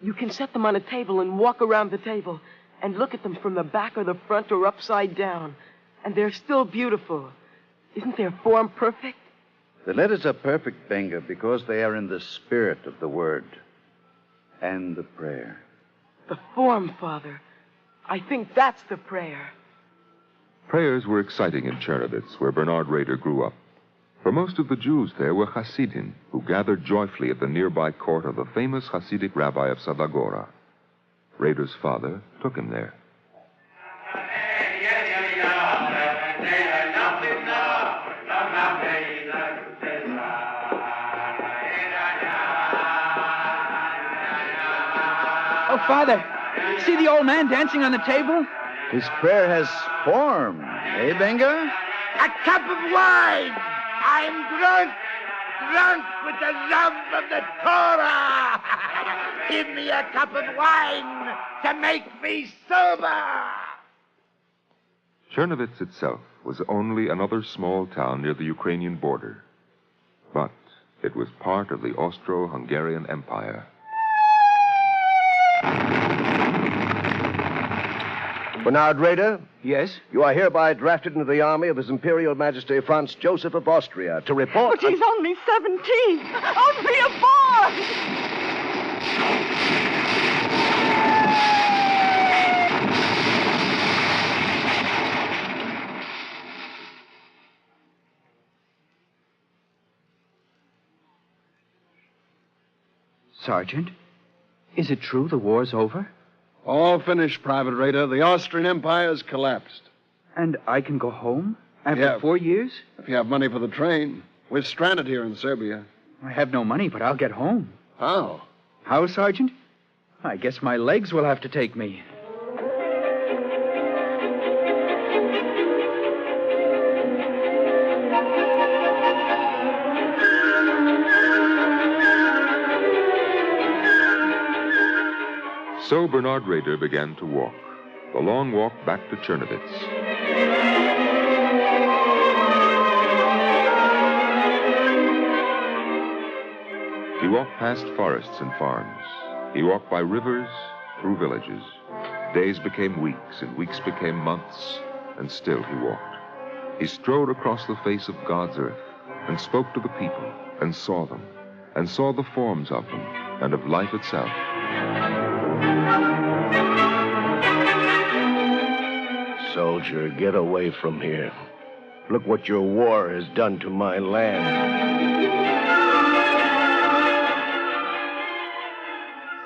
You can set them on a table and walk around the table and look at them from the back or the front or upside down. And they're still beautiful. Isn't their form perfect? The letters are perfect, Benga, because they are in the spirit of the word and the prayer. The form, Father. I think that's the prayer. Prayers were exciting in Chernovitz, where Bernard Rader grew up. For most of the Jews there were Hasidim, who gathered joyfully at the nearby court of the famous Hasidic rabbi of Sadagora. Rader's father took him there. Oh, Father, see the old man dancing on the table? His prayer has form, eh, Benga? A cup of wine! I'm drunk with the love of the Torah! Give me a cup of wine to make me sober! Chernovitz itself was only another small town near the Ukrainian border. But it was part of the Austro-Hungarian Empire. Bernard Rader? Yes? You are hereby drafted into the army of His Imperial Majesty Franz Joseph of Austria to report... But he's only 17. Only a boy! Sergeant, is it true the war's over? All finished, Private Rader. The Austrian Empire has collapsed. And I can go home after 4 years? If you have money for the train. We're stranded here in Serbia. I have no money, but I'll get home. How? How, Sergeant? I guess my legs will have to take me. So Bernard Rader began to walk, the long walk back to Chernovitz. He walked past forests and farms. He walked by rivers, through villages. Days became weeks, and weeks became months, and still he walked. He strode across the face of God's earth, and spoke to the people, and saw them, and saw the forms of them, and of life itself. Soldier, get away from here. Look what your war has done to my land.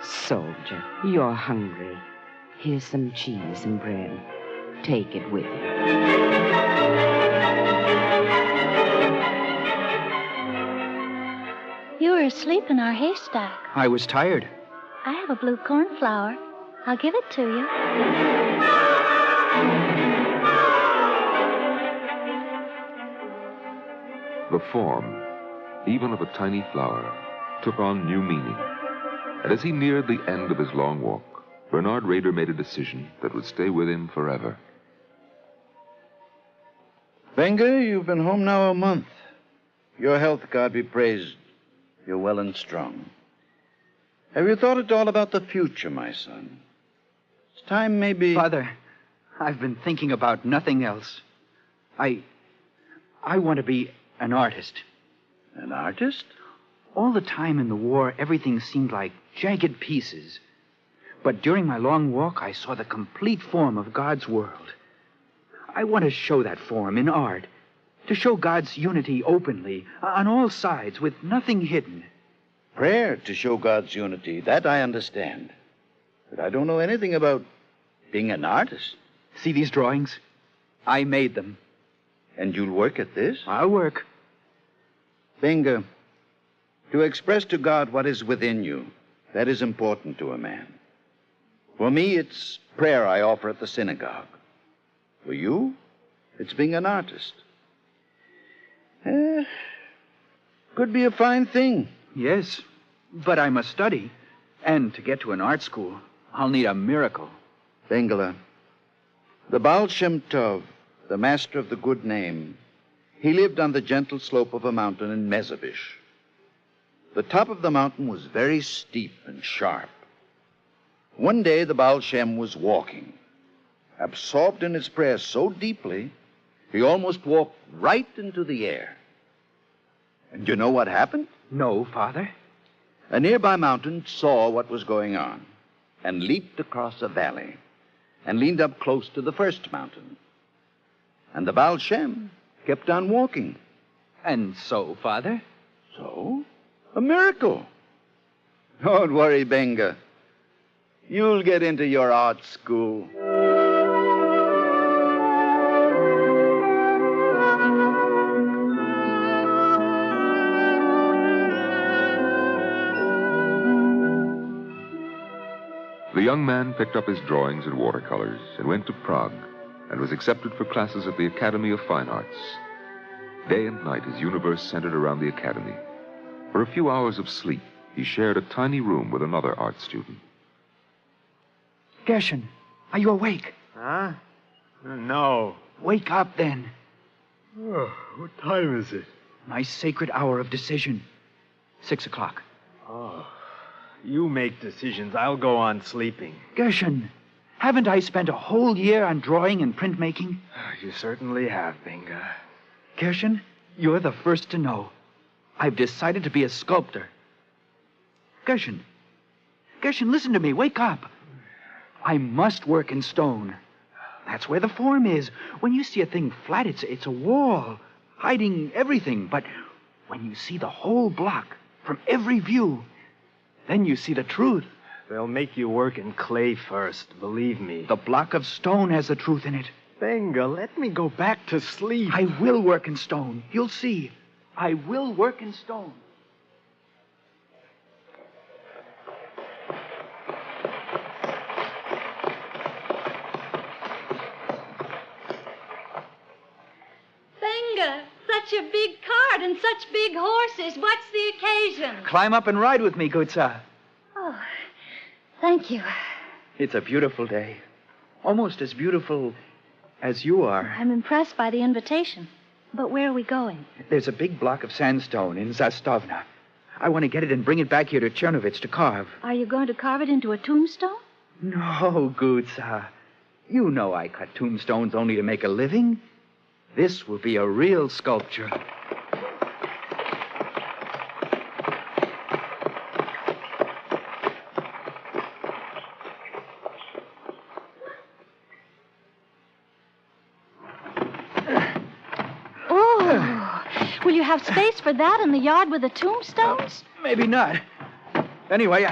Soldier, you're hungry. Here's some cheese and bread. Take it with you. You were asleep in our haystack. I was tired. I have a blue cornflower. I'll give it to you. The form, even of a tiny flower, took on new meaning. And as he neared the end of his long walk, Bernard Rader made a decision that would stay with him forever. Benga, you've been home now a month. Your health, God be praised. You're well and strong. Have you thought at all about the future, my son? It's time maybe... Father, I've been thinking about nothing else. I want to be an artist. An artist? All the time in the war, everything seemed like jagged pieces. But during my long walk, I saw the complete form of God's world. I want to show that form in art, to show God's unity openly, on all sides, with nothing hidden. Prayer to show God's unity, that I understand. But I don't know anything about being an artist. See these drawings? I made them. And you'll work at this? I'll work. Benga, to express to God what is within you, that is important to a man. For me, it's prayer I offer at the synagogue. For you, It's being an artist. Could be a fine thing. Yes, but I must study. And to get to an art school, I'll need a miracle. Bengala, the Baal Shem Tov, the master of the good name, he lived on the gentle slope of a mountain in Mezabish. The top of the mountain was very steep and sharp. One day the Baal Shem was walking, absorbed in his prayer so deeply, he almost walked right into the air. And you know what happened? No, Father. A nearby mountain saw what was going on and leaped across a valley and leaned up close to the first mountain. And the Baal Shem kept on walking. And so, Father? So? A miracle. Don't worry, Benga. You'll get into your art school. The young man picked up his drawings and watercolors and went to Prague and was accepted for classes at the Academy of Fine Arts. Day and night, his universe centered around the academy. For a few hours of sleep, he shared a tiny room with another art student. Gershon, are you awake? Huh? No. Wake up, then. Oh, what time is it? My sacred hour of decision. 6 o'clock. Oh, you make decisions. I'll go on sleeping. Gershon, haven't I spent a whole year on drawing and printmaking? You certainly have, Benga. Gershon, you're the first to know. I've decided to be a sculptor. Gershon, listen to me. Wake up. I must work in stone. That's where the form is. When you see a thing flat, it's a wall, hiding everything. But when you see the whole block from every view, then you see the truth. They'll make you work in clay first, believe me. The block of stone has the truth in it. Benga, let me go back to sleep. I will work in stone. You'll see. I will work in stone. Benga, such a big cart and such big horses. What's the occasion? Climb up and ride with me, Gutsa. Oh, thank you. It's a beautiful day. Almost as beautiful as you are. I'm impressed by the invitation. But where are we going? There's a big block of sandstone in Zastovna. I want to get it and bring it back here to Chernovitz to carve. Are you going to carve it into a tombstone? No, Gutsa. You know I cut tombstones only to make a living. This will be a real sculpture. Will you have space for that in the yard with the tombstones? Maybe not. Anyway,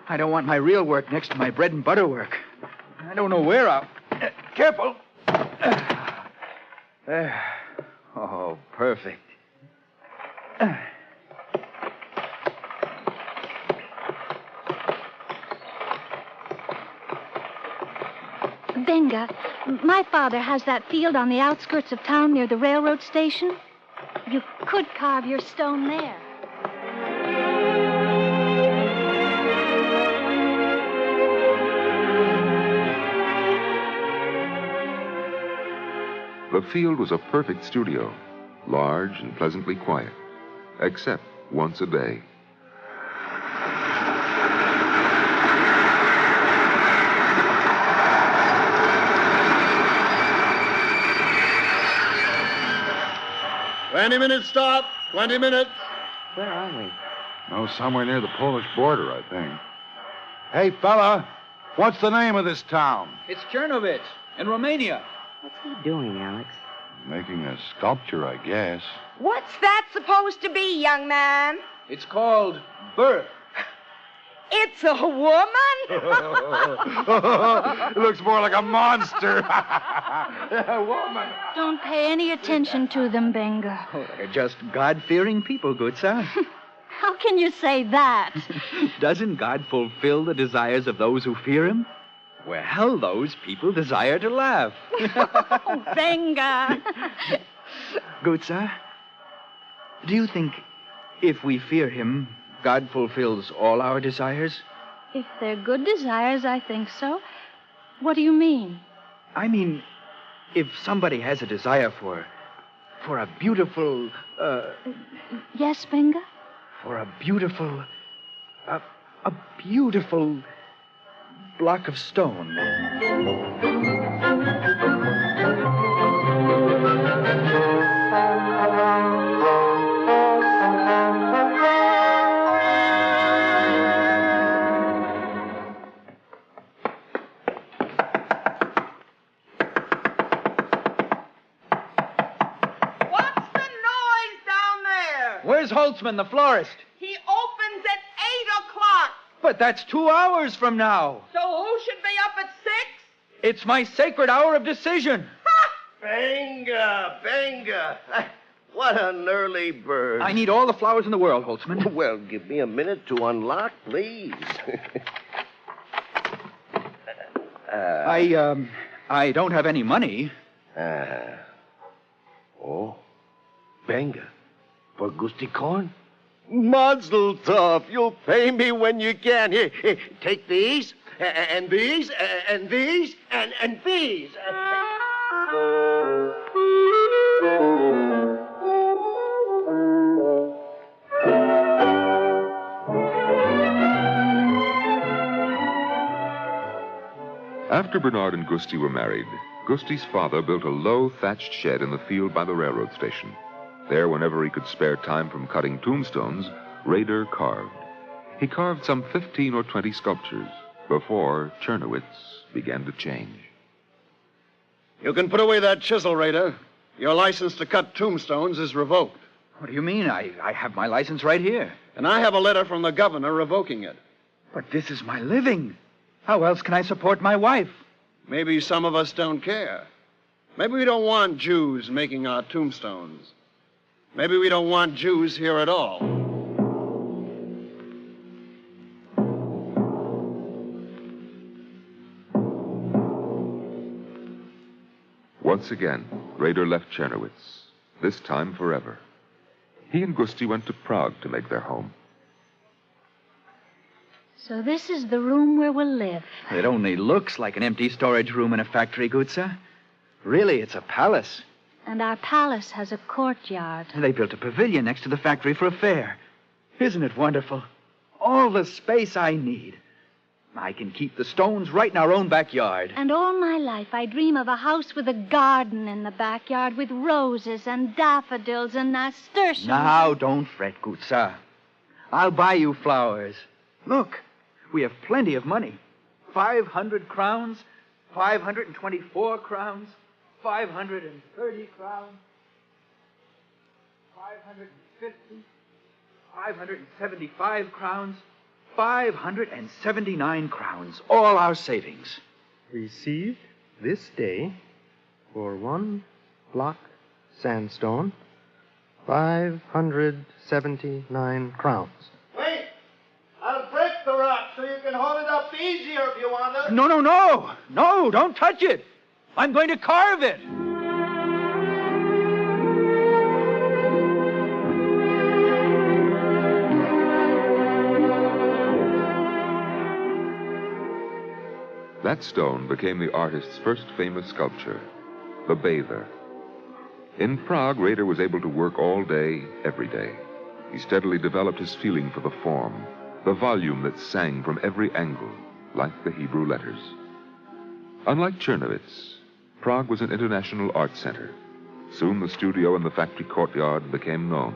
I don't want my real work next to my bread and butter work. I don't know where I'll... Careful. There. Oh, perfect. Benga, my father has that field on the outskirts of town near the railroad station. You could carve your stone there. The field was a perfect studio, large and pleasantly quiet, except once a day. "20-minute stop. 20 minutes. Where are we? Oh, somewhere near the Polish border, I think. Hey, fella, what's the name of this town? It's Chernovitz in Romania. What's he doing, Alex? Making a sculpture, I guess. What's that supposed to be, young man? It's called birth. It's a woman? It looks more like a monster. A woman. Don't pay any attention to them, Benga. Oh, they're just God-fearing people, Gutsa. How can you say that? Doesn't God fulfill the desires of those who fear him? Well, those people desire to laugh. Oh, venga. Gutsa, do you think if we fear him, God fulfills all our desires? If they're good desires, I think so. What do you mean? I mean, if somebody has a desire for a beautiful, Yes, Venga? for a beautiful block of stone. Where's Holtzman, the florist? He opens at 8 o'clock. But that's 2 hours from now. So who should be up at 6? It's my sacred hour of decision. Benga, Benga. What an early bird. I need all the flowers in the world, Holtzman. Well, give me a minute to unlock, please. I don't have any money. Oh, Benga. For Gusti Korn? Mazel tov. You'll pay me when you can. Here, take these, and these, and these, and these. After Bernard and Gusti were married, Gusti's father built a low thatched shed in the field by the railroad station. There, whenever he could spare time from cutting tombstones, Rader carved. He carved some 15 or 20 sculptures before Chernowitz began to change. You can put away that chisel, Rader. Your license to cut tombstones is revoked. What do you mean? I have my license right here. And I have a letter from the governor revoking it. But this is my living. How else can I support my wife? Maybe some of us don't care. Maybe we don't want Jews making our tombstones. Maybe we don't want Jews here at all. Once again, Rader left Chernowitz, this time forever. He and Gusti went to Prague to make their home. So this is the room where we'll live. It only looks like an empty storage room in a factory, Gutsa. Really, it's a palace. And our palace has a courtyard. They built a pavilion next to the factory for a fair. Isn't it wonderful? All the space I need. I can keep the stones right in our own backyard. And all my life I dream of a house with a garden in the backyard with roses and daffodils and nasturtiums. Now, don't fret, Gutsa. I'll buy you flowers. Look, we have plenty of money. 500 crowns, 524 crowns, 530 crowns, 550, 575 crowns, 579 crowns. All our savings. Received this day for 1 block sandstone, 579 crowns. Wait! I'll break the rock so you can hold it up easier if you want to. No, no, no! No, don't touch it! I'm going to carve it! That stone became the artist's first famous sculpture, the Bather. In Prague, Rader was able to work all day, every day. He steadily developed his feeling for the form, the volume that sang from every angle, like the Hebrew letters. Unlike Chernowitz, Prague was an international art center. Soon the studio and the factory courtyard became known.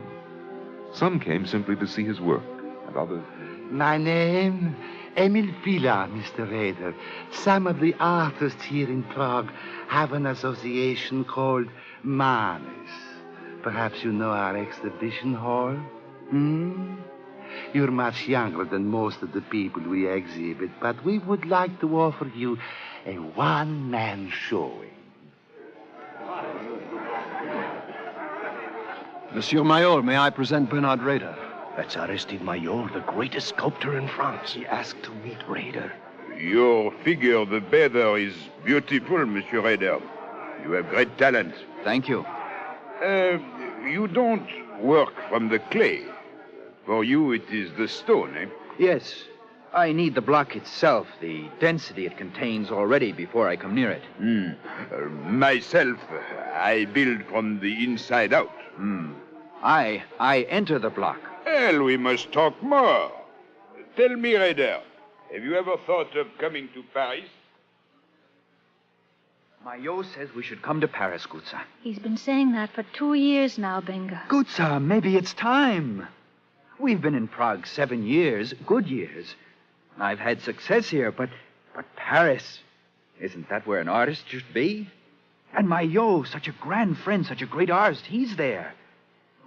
Some came simply to see his work, and others... My name, Emil Villa, Mr. Rader. Some of the artists here in Prague have an association called Manes. Perhaps you know our exhibition hall? You're much younger than most of the people we exhibit, but we would like to offer you a one-man showing. Monsieur Mayor, may I present Bernard Rader? That's Aristide Maillot, the greatest sculptor in France. He asked to meet Rader. Your figure, the better, is beautiful, Monsieur Raider. You have great talent. Thank you. You don't work from the clay. For you, it is the stone, eh? Yes. I need the block itself, the density it contains already before I come near it. Myself, I build from the inside out. I enter the block. Well, we must talk more. Tell me, Raider, have you ever thought of coming to Paris? Maillot says we should come to Paris, Gutza. He's been saying that for 2 years now, Benga. Gutza, maybe it's time. We've been in Prague 7 years, good years. I've had success here, but Paris, isn't that where an artist should be? And Maillot, such a grand friend, such a great artist, he's there.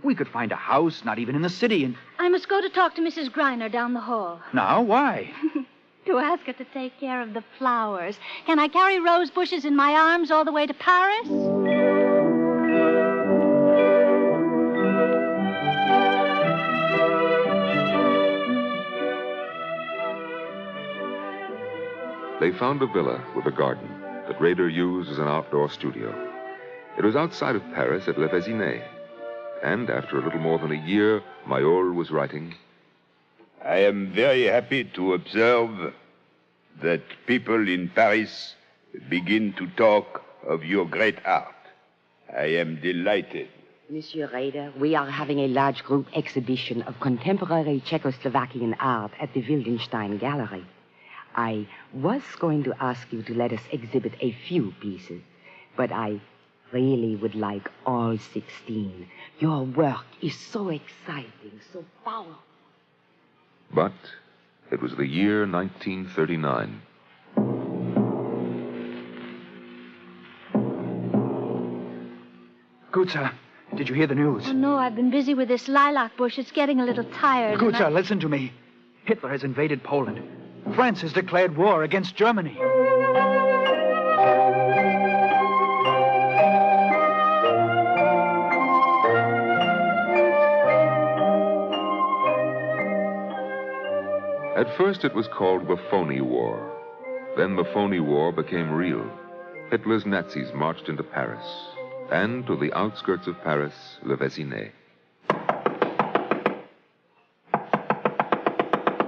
We could find a house, not even in the city, and... I must go to talk to Mrs. Greiner down the hall. Now, why? To ask her to take care of the flowers. Can I carry rose bushes in my arms all the way to Paris? They found a villa with a garden that Rader used as an outdoor studio. It was outside of Paris at Le Vésinet. And after a little more than a year, Mayol was writing, I am very happy to observe that people in Paris begin to talk of your great art. I am delighted. Monsieur Rader, we are having a large group exhibition of contemporary Czechoslovakian art at the Wildenstein Gallery. I was going to ask you to let us exhibit a few pieces, but I really would like all 16. Your work is so exciting, so powerful. But it was the year 1939. Gutza, did you hear the news? Oh, no, I've been busy with this lilac bush. It's getting a little tired. Gutza, listen to me. Hitler has invaded Poland. France has declared war against Germany. At first it was called the Phony War. Then the Phony War became real. Hitler's Nazis marched into Paris, and to the outskirts of Paris, Le Vésinet.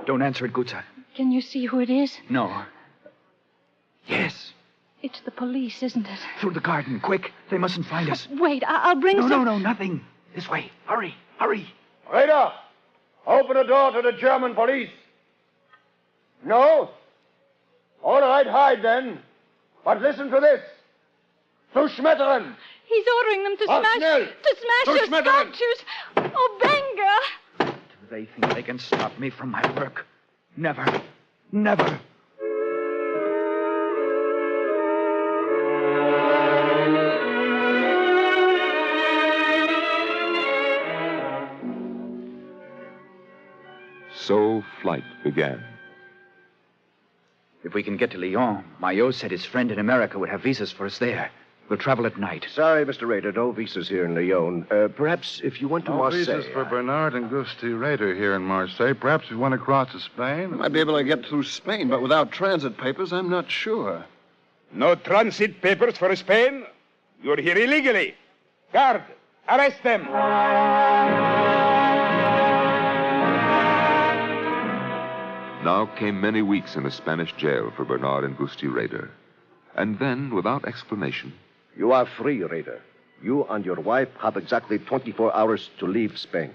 Don't answer it, Gutza. Can you see who it is? No. Yes. It's the police, isn't it? Through the garden, quick. They mustn't find us. Wait, I'll bring some... No, nothing. This way. Hurry, hurry. Raider, open the door to the German police. No? All right, hide then. But listen to this. Zu Schmetteren. He's ordering them to Auf smash... schnell. To smash Zu your Schmetteren. sculptures. Oh, Benga! Do they think they can stop me from my work? Never. Never. So flight began. If we can get to Lyon, Maillot said his friend in America would have visas for us there. We'll travel at night. Sorry, Mr. Rader, no visas here in Lyon. Perhaps if you went to No Marseille... visas for Bernard and Gusti Rader here in Marseille. Perhaps we went across to Spain. I might be able to get through Spain, but without transit papers, I'm not sure. No transit papers for Spain? You're here illegally. Guard, arrest them. Now came many weeks in a Spanish jail for Bernard and Gusti Rader. And then, without explanation... You are free, Rader. You and your wife have exactly 24 hours to leave Spain.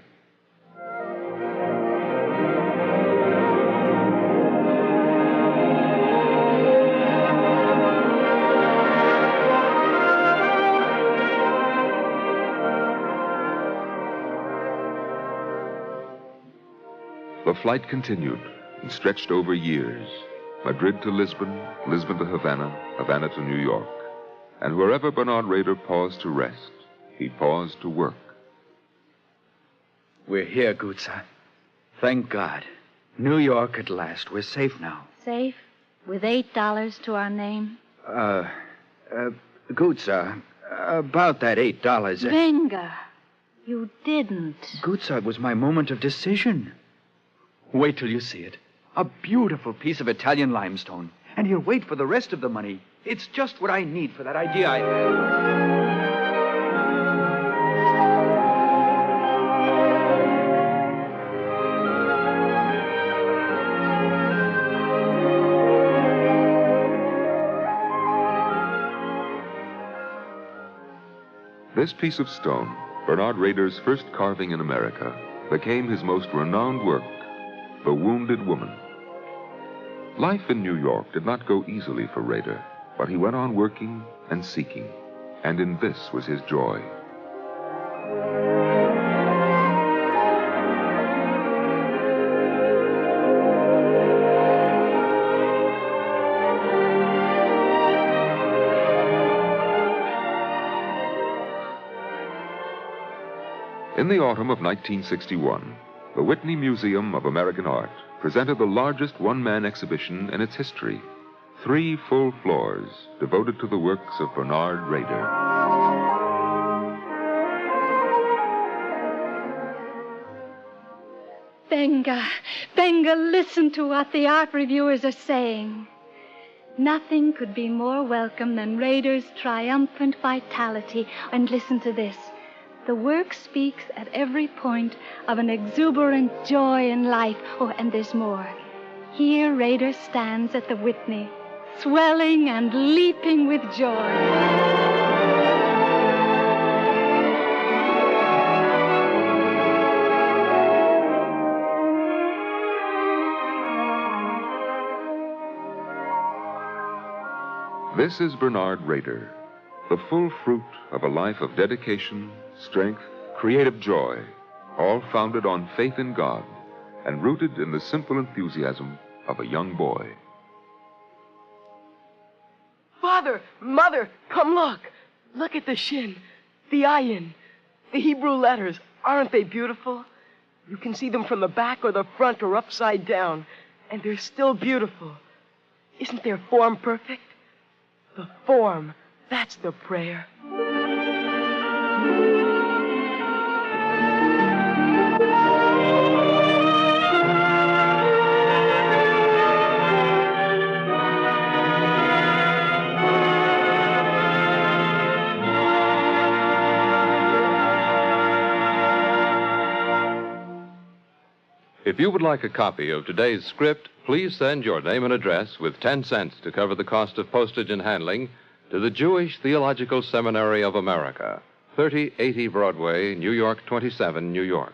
The flight continued and stretched over years. Madrid to Lisbon, Lisbon to Havana, Havana to New York. And wherever Bernard Rader paused to rest, he paused to work. We're here, Gutza. Thank God. New York at last. We're safe now. Safe? With $8 to our name? Gutza, about that $8... Venga, you didn't. Gutza, it was my moment of decision. Wait till you see it. A beautiful piece of Italian limestone. And he'll wait for the rest of the money. It's just what I need for that idea I have. This piece of stone, Bernard Rader's first carving in America, became his most renowned work, The Wounded Woman. Life in New York did not go easily for Rader, but he went on working and seeking, and in this was his joy. In the autumn of 1961, the Whitney Museum of American Art presented the largest one-man exhibition in its history, 3 full floors devoted to the works of Bernard Rader. Benga, listen to what the art reviewers are saying. Nothing could be more welcome than Rader's triumphant vitality. And listen to this. The work speaks at every point of an exuberant joy in life. Oh, and there's more. Here Rader stands at the Whitney, swelling and leaping with joy. This is Bernard Rader, the full fruit of a life of dedication, strength, creative joy, all founded on faith in God and rooted in the simple enthusiasm of a young boy. Father, Mother, come look. Look at the shin, the ayin, the Hebrew letters. Aren't they beautiful? You can see them from the back or the front or upside down, and they're still beautiful. Isn't their form perfect? The form, that's the prayer. If you would like a copy of today's script, please send your name and address with 10 cents to cover the cost of postage and handling to the Jewish Theological Seminary of America, 3080 Broadway, New York 27, New York.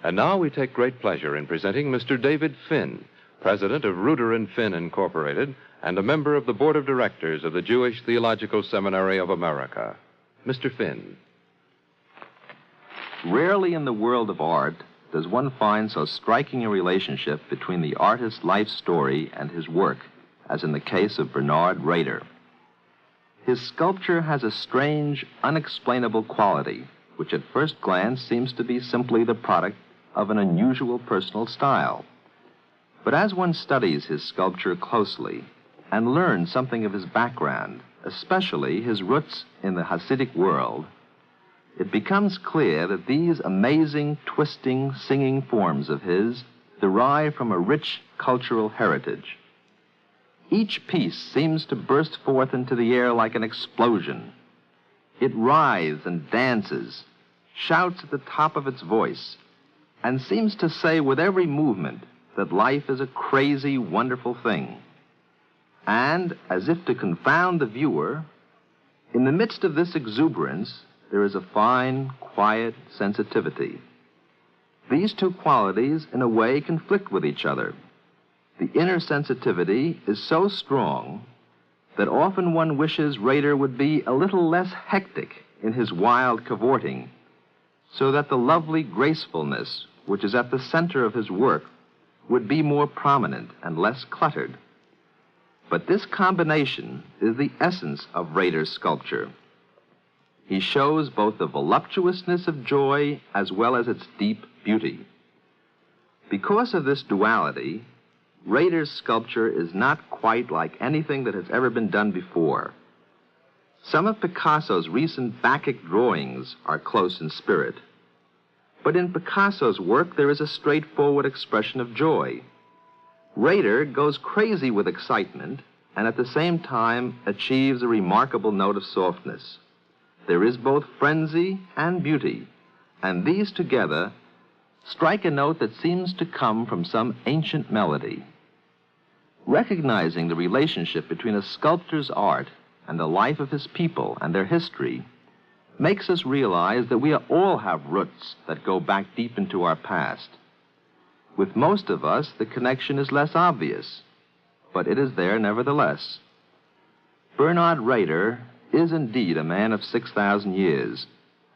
And now we take great pleasure in presenting Mr. David Finn, president of Ruder & Finn Incorporated and a member of the board of directors of the Jewish Theological Seminary of America. Mr. Finn. Rarely in the world of art does one find so striking a relationship between the artist's life story and his work as in the case of Bernard Rader. His sculpture has a strange, unexplainable quality, which at first glance seems to be simply the product of an unusual personal style. But as one studies his sculpture closely and learns something of his background, especially his roots in the Hasidic world, it becomes clear that these amazing, twisting, singing forms of his derive from a rich cultural heritage. Each piece seems to burst forth into the air like an explosion. It writhes and dances, shouts at the top of its voice, and seems to say with every movement that life is a crazy, wonderful thing. And, as if to confound the viewer, in the midst of this exuberance, there is a fine, quiet sensitivity. These two qualities, in a way, conflict with each other. The inner sensitivity is so strong that often one wishes Rader would be a little less hectic in his wild cavorting, so that the lovely gracefulness which is at the center of his work would be more prominent and less cluttered. But this combination is the essence of Rader's sculpture. He shows both the voluptuousness of joy as well as its deep beauty. Because of this duality, Rader's sculpture is not quite like anything that has ever been done before. Some of Picasso's recent Bacchic drawings are close in spirit. But in Picasso's work, there is a straightforward expression of joy. Rader goes crazy with excitement and at the same time achieves a remarkable note of softness. There is both frenzy and beauty, and these together strike a note that seems to come from some ancient melody. Recognizing the relationship between a sculptor's art and the life of his people and their history makes us realize that we all have roots that go back deep into our past. With most of us, the connection is less obvious, but it is there nevertheless. Bernard Rader is indeed a man of 6,000 years,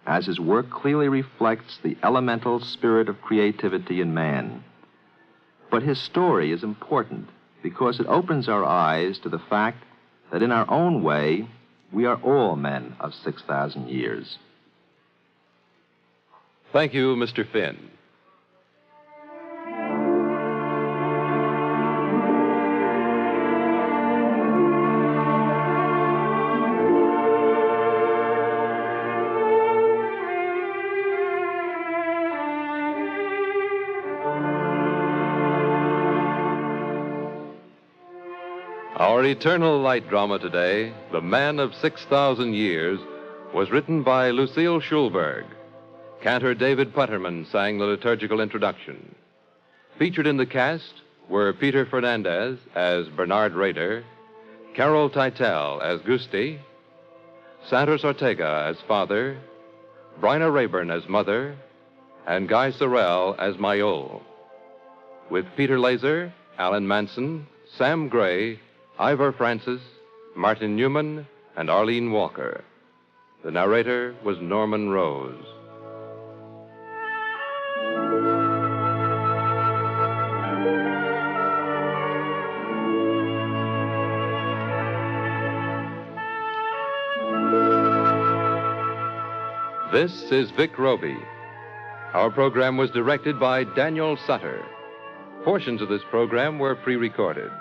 as his work clearly reflects the elemental spirit of creativity in man. But his story is important because it opens our eyes to the fact that in our own way, we are all men of 6,000 years. Thank you, Mr. Finn. Our Eternal Light drama today, The Man of 6,000 Years, was written by Lucille Schulberg. Cantor David Putterman sang the liturgical introduction. Featured in the cast were Peter Fernandez as Bernard Rader, Carol Teitel as Gusti, Santos Ortega as father, Bryna Rayburn as mother, and Guy Sorrell as Mayol. With Peter Laser, Alan Manson, Sam Gray, Ivor Francis, Martin Newman, and Arlene Walker. The narrator was Norman Rose. This is Vic Roby. Our program was directed by Daniel Sutter. Portions of this program were pre-recorded.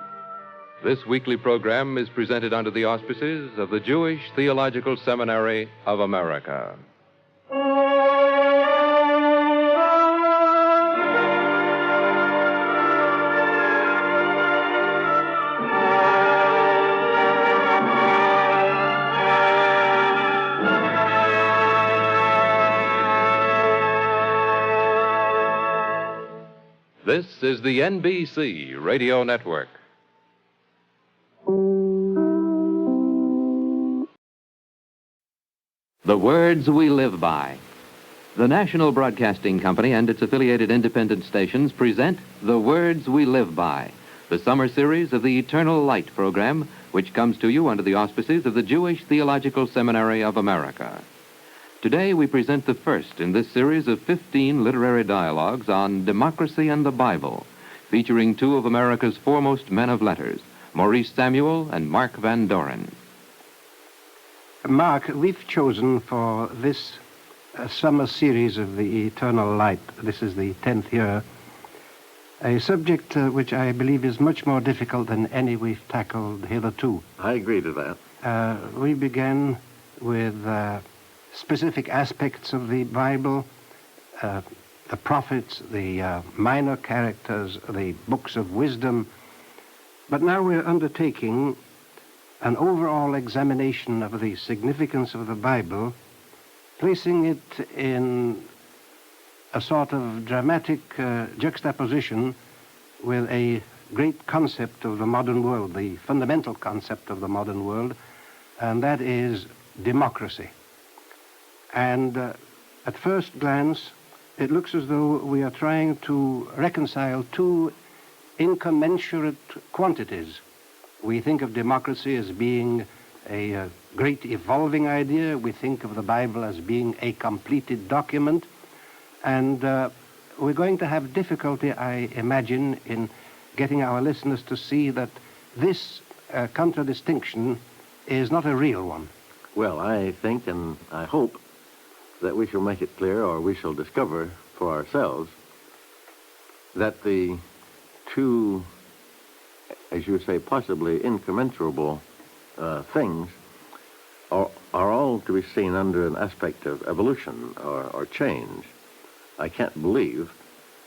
This weekly program is presented under the auspices of the Jewish Theological Seminary of America. This is the NBC Radio Network. The words we live by. The National Broadcasting Company and its affiliated independent stations present The Words We Live By, the summer series of the Eternal Light program, which comes to you under the auspices of the Jewish Theological Seminary of America. Today we present the first in this series of 15 literary dialogues on democracy and the Bible, featuring two of America's foremost men of letters, Maurice Samuel and Mark Van Doren. Mark, we've chosen for this summer series of the Eternal Light, this is the 10th year, a subject which I believe is much more difficult than any we've tackled hitherto. I agree to that. We began with specific aspects of the Bible, the prophets, the minor characters, the books of wisdom, but now we're undertaking an overall examination of the significance of the Bible, placing it in a sort of dramatic juxtaposition with a great concept of the modern world, the fundamental concept of the modern world, and that is democracy. And at first glance, it looks as though we are trying to reconcile two incommensurate quantities. We think of democracy as being a great evolving idea. We think of the Bible as being a completed document. And we're going to have difficulty, I imagine, in getting our listeners to see that this contradistinction is not a real one. Well, I think and I hope that we shall make it clear, or we shall discover for ourselves, that the two, as you say, possibly incommensurable things are all to be seen under an aspect of evolution or change. I can't believe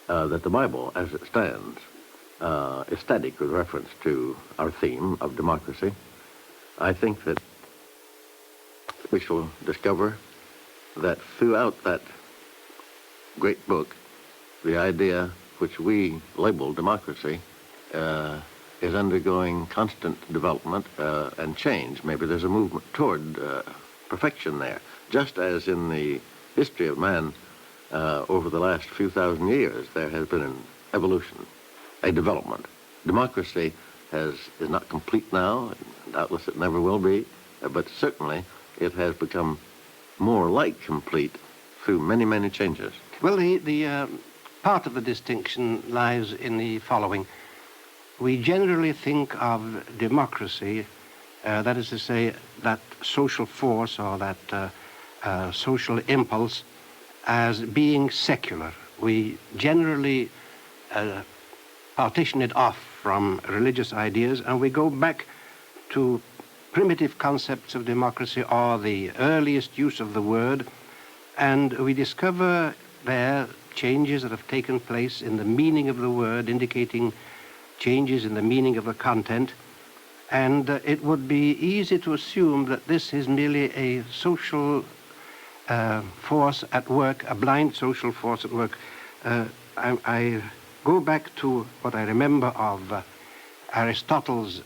that the Bible, as it stands, ecstatic with reference to our theme of democracy, I think that we shall discover that throughout that great book, the idea which we label democracy is undergoing constant development and change. Maybe there's a movement toward perfection there, just as in the history of man over the last few thousand years, there has been an evolution, a development. Democracy is not complete now, and doubtless it never will be, but certainly it has become more like complete through many, many changes. Well, the part of the distinction lies in the following. We generally think of democracy, that is to say, that social force or that social impulse as being secular. We generally partition it off from religious ideas, and we go back to primitive concepts of democracy or the earliest use of the word, and we discover there changes that have taken place in the meaning of the word, indicating changes in the meaning of the content, and it would be easy to assume that this is merely a social force at work, a blind social force at work. I go back to what I remember of Aristotle's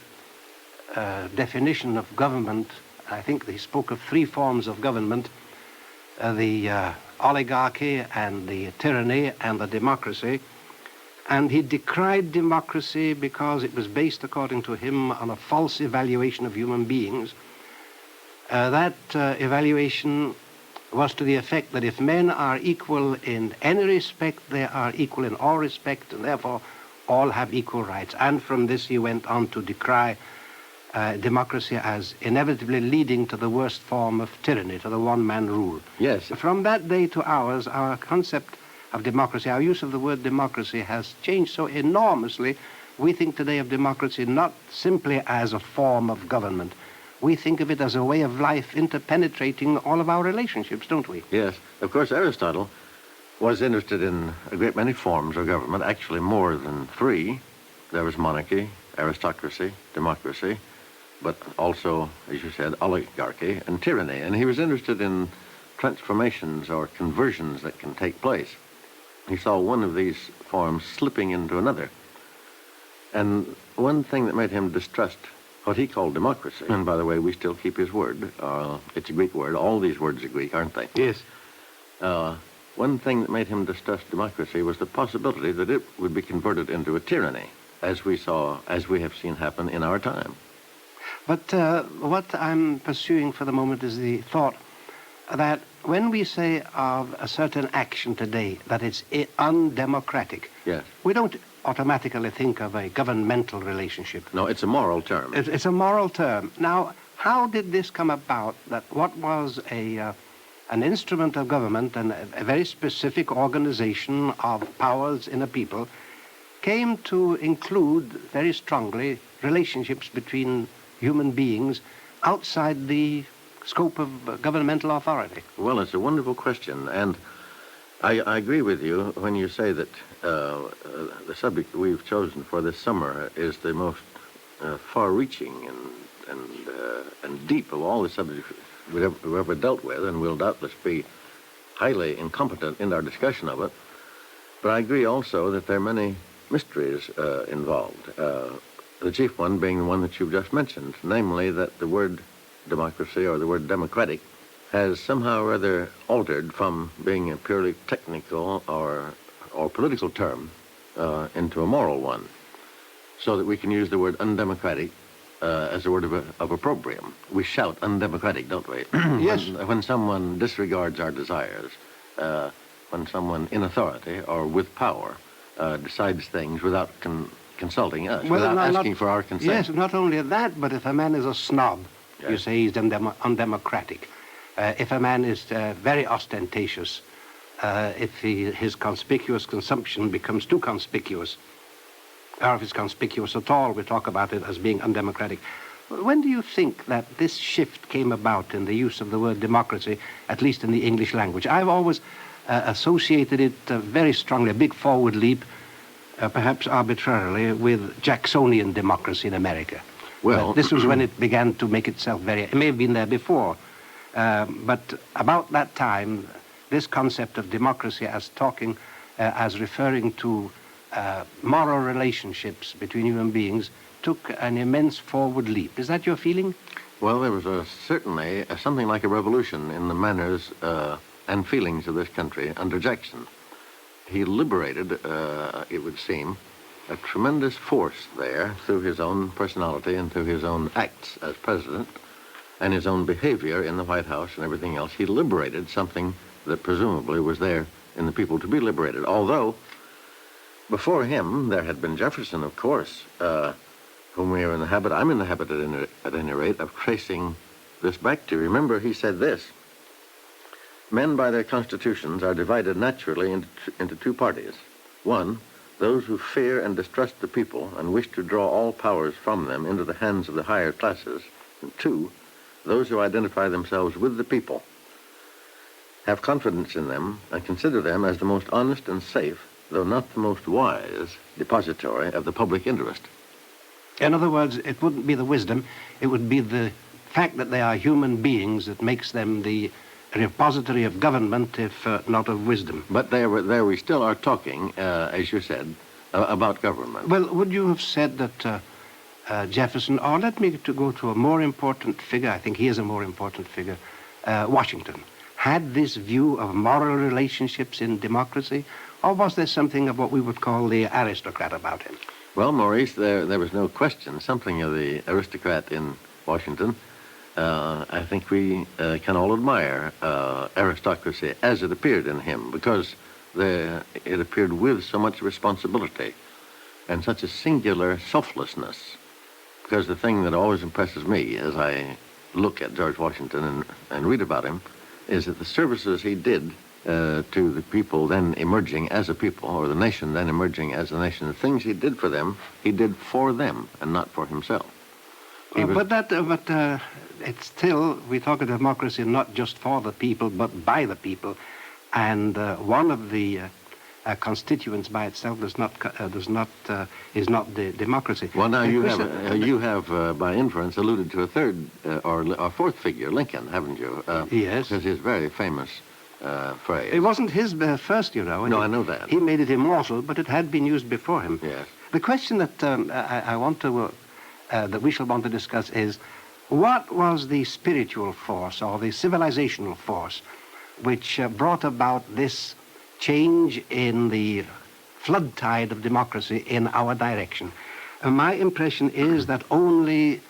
definition of government. I think he spoke of three forms of government, the oligarchy and the tyranny and the democracy. And he decried democracy because it was based, according to him, on a false evaluation of human beings. That evaluation was to the effect that if men are equal in any respect, they are equal in all respect, and therefore all have equal rights. And from this he went on to decry democracy as inevitably leading to the worst form of tyranny, to the one-man rule. Yes. From that day to ours, our concept of democracy, our use of the word democracy has changed so enormously. We think today of democracy not simply as a form of government. We think of it as a way of life interpenetrating all of our relationships, don't we? Yes. Of course, Aristotle was interested in a great many forms of government, actually more than three. There was monarchy, aristocracy, democracy, but also, as you said, oligarchy and tyranny. And he was interested in transformations or conversions that can take place. He saw one of these forms slipping into another. And one thing that made him distrust what he called democracy, and by the way, we still keep his word. It's a Greek word. All these words are Greek, aren't they? Yes. One thing that made him distrust democracy was the possibility that it would be converted into a tyranny, as we have seen happen in our time. But what I'm pursuing for the moment is the thought that when we say of a certain action today that it's undemocratic, yes, we don't automatically think of a governmental relationship. No, it's a moral term. It's a moral term. Now, how did this come about that what was an instrument of government and a very specific organization of powers in a people came to include very strongly relationships between human beings outside the scope of governmental authority? Well, it's a wonderful question, and I agree with you when you say that the subject we've chosen for this summer is the most far-reaching and deep of all the subjects we've ever dealt with, and we'll doubtless be highly incompetent in our discussion of it. But I agree also that there are many mysteries involved. The chief one being the one that you've just mentioned, namely that the word democracy or the word democratic has somehow or other altered from being a purely technical or political term into a moral one, so that we can use the word undemocratic as a word of opprobrium. We shout undemocratic, don't we? Yes. When someone disregards our desires, when someone in authority or with power decides things without consulting us, without asking for our consent. Yes, not only that, but if a man is a snob, yes, you say he's undemocratic. If a man is very ostentatious, if his conspicuous consumption becomes too conspicuous, or if it's conspicuous at all, we talk about it as being undemocratic. When do you think that this shift came about in the use of the word democracy, at least in the English language? I've always associated it very strongly, a big forward leap, perhaps arbitrarily, with Jacksonian democracy in America. Well, This was when it began to make itself it may have been there before, but about that time, this concept of democracy as referring to moral relationships between human beings took an immense forward leap. Is that your feeling? Well, there was certainly something like a revolution in the manners and feelings of this country under Jackson. He liberated, it would seem, a tremendous force there through his own personality and through his own acts as president and his own behavior in the White House and everything else. He liberated something that presumably was there in the people to be liberated. Although, before him, there had been Jefferson, of course, whom we are in the habit, I'm in the habit at any rate, of tracing this back to. Remember, he said this: men by their constitutions are divided naturally into two parties. One, those who fear and distrust the people and wish to draw all powers from them into the hands of the higher classes. And two, those who identify themselves with the people, have confidence in them, and consider them as the most honest and safe, though not the most wise, depository of the public interest. In other words, it wouldn't be the wisdom, it would be the fact that they are human beings that makes them the repository of government, if not of wisdom. But there we still are talking, as you said, about government. Well, would you have said that Jefferson, or let me go to a more important figure, I think he is a more important figure, Washington, had this view of moral relationships in democracy, or was there something of what we would call the aristocrat about him? Well, Maurice, there was no question, something of the aristocrat in Washington. I think we can all admire aristocracy as it appeared in him, because it appeared with so much responsibility and such a singular selflessness. Because the thing that always impresses me as I look at George Washington and read about him is that the services he did to the people then emerging as a people, or the nation then emerging as a nation, the things he did for them, he did for them and not for himself. But it's still, we talk of democracy not just for the people, but by the people. And one of the constituents by itself is not the democracy. Well, now you have by inference alluded to a third or fourth figure, Lincoln, haven't you? Yes. Because his very famous phrase. It wasn't his first, you know. No, I know that. He made it immortal, but it had been used before him. Yes. The question that I want to, that we shall want to discuss is, what was the spiritual force or the civilizational force which brought about this change in the flood tide of democracy in our direction? My impression is that only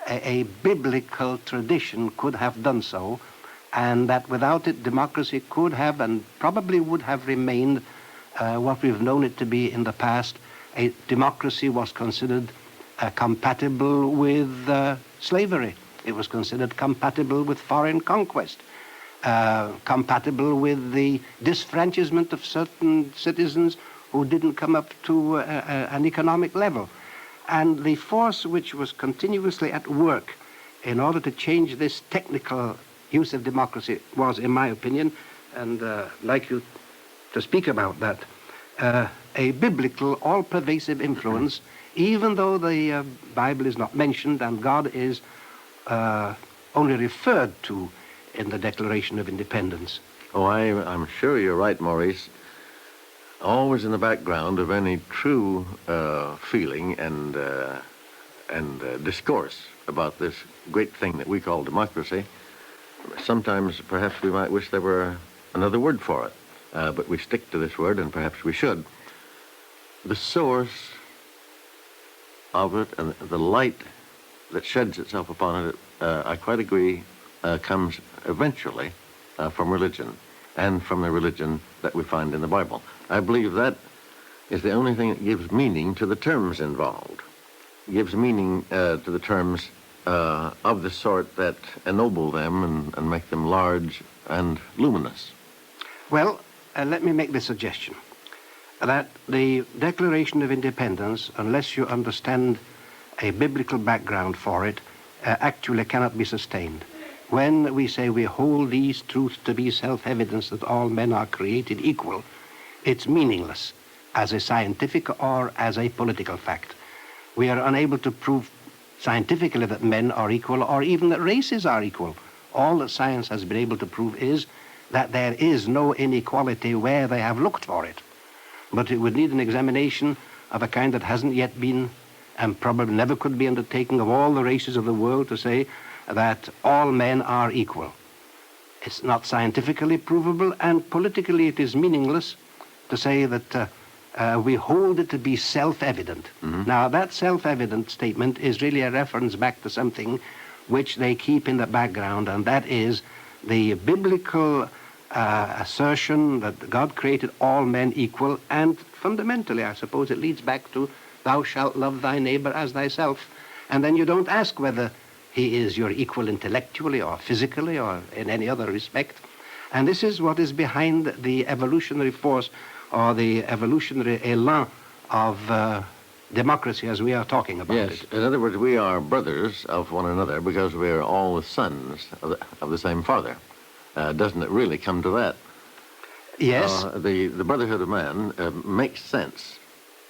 a biblical tradition could have done so, and that without it, democracy could have and probably would have remained what we've known it to be in the past. A democracy was considered compatible with slavery. It was considered compatible with foreign conquest, compatible with the disfranchisement of certain citizens who didn't come up to an economic level. And the force which was continuously at work in order to change this technical use of democracy was, in my opinion, and like you to speak about that, a biblical, all-pervasive influence, even though the Bible is not mentioned and God is only referred to in the Declaration of Independence. Oh, I'm sure you're right, Maurice. Always in the background of any true feeling and discourse about this great thing that we call democracy. Sometimes perhaps we might wish there were another word for it, but we stick to this word, and perhaps we should. The source of it and the light that sheds itself upon it, I quite agree, comes eventually from religion, and from the religion that we find in the Bible. I believe that is the only thing that gives meaning to the terms involved. It gives meaning to the terms of the sort that ennoble them and make them large and luminous. Well, let me make the suggestion that the Declaration of Independence, unless you understand a biblical background for it, actually cannot be sustained. When we say we hold these truths to be self-evidence that all men are created equal, it's meaningless. as a scientific or as a political fact. We are unable to prove scientifically that men are equal or even that races are equal. All that science has been able to prove is that there is no inequality where they have looked for it. But it would need an examination of a kind that hasn't yet been and probably never could be undertaken of all the races of the world to say that all men are equal. It's not scientifically provable, and politically it is meaningless to say that we hold it to be self-evident. Now, that self-evident statement is really a reference back to something which they keep in the background, and that is the biblical assertion that God created all men equal, and fundamentally, I suppose, it leads back to thou shalt love thy neighbor as thyself. And then you don't ask whether he is your equal intellectually or physically or in any other respect. And this is what is behind the evolutionary force or the evolutionary elan of democracy as we are talking about it. Yes, in other words, we are brothers of one another because we are all the sons of the same father. Doesn't it really come to that? Yes. The brotherhood of man makes sense,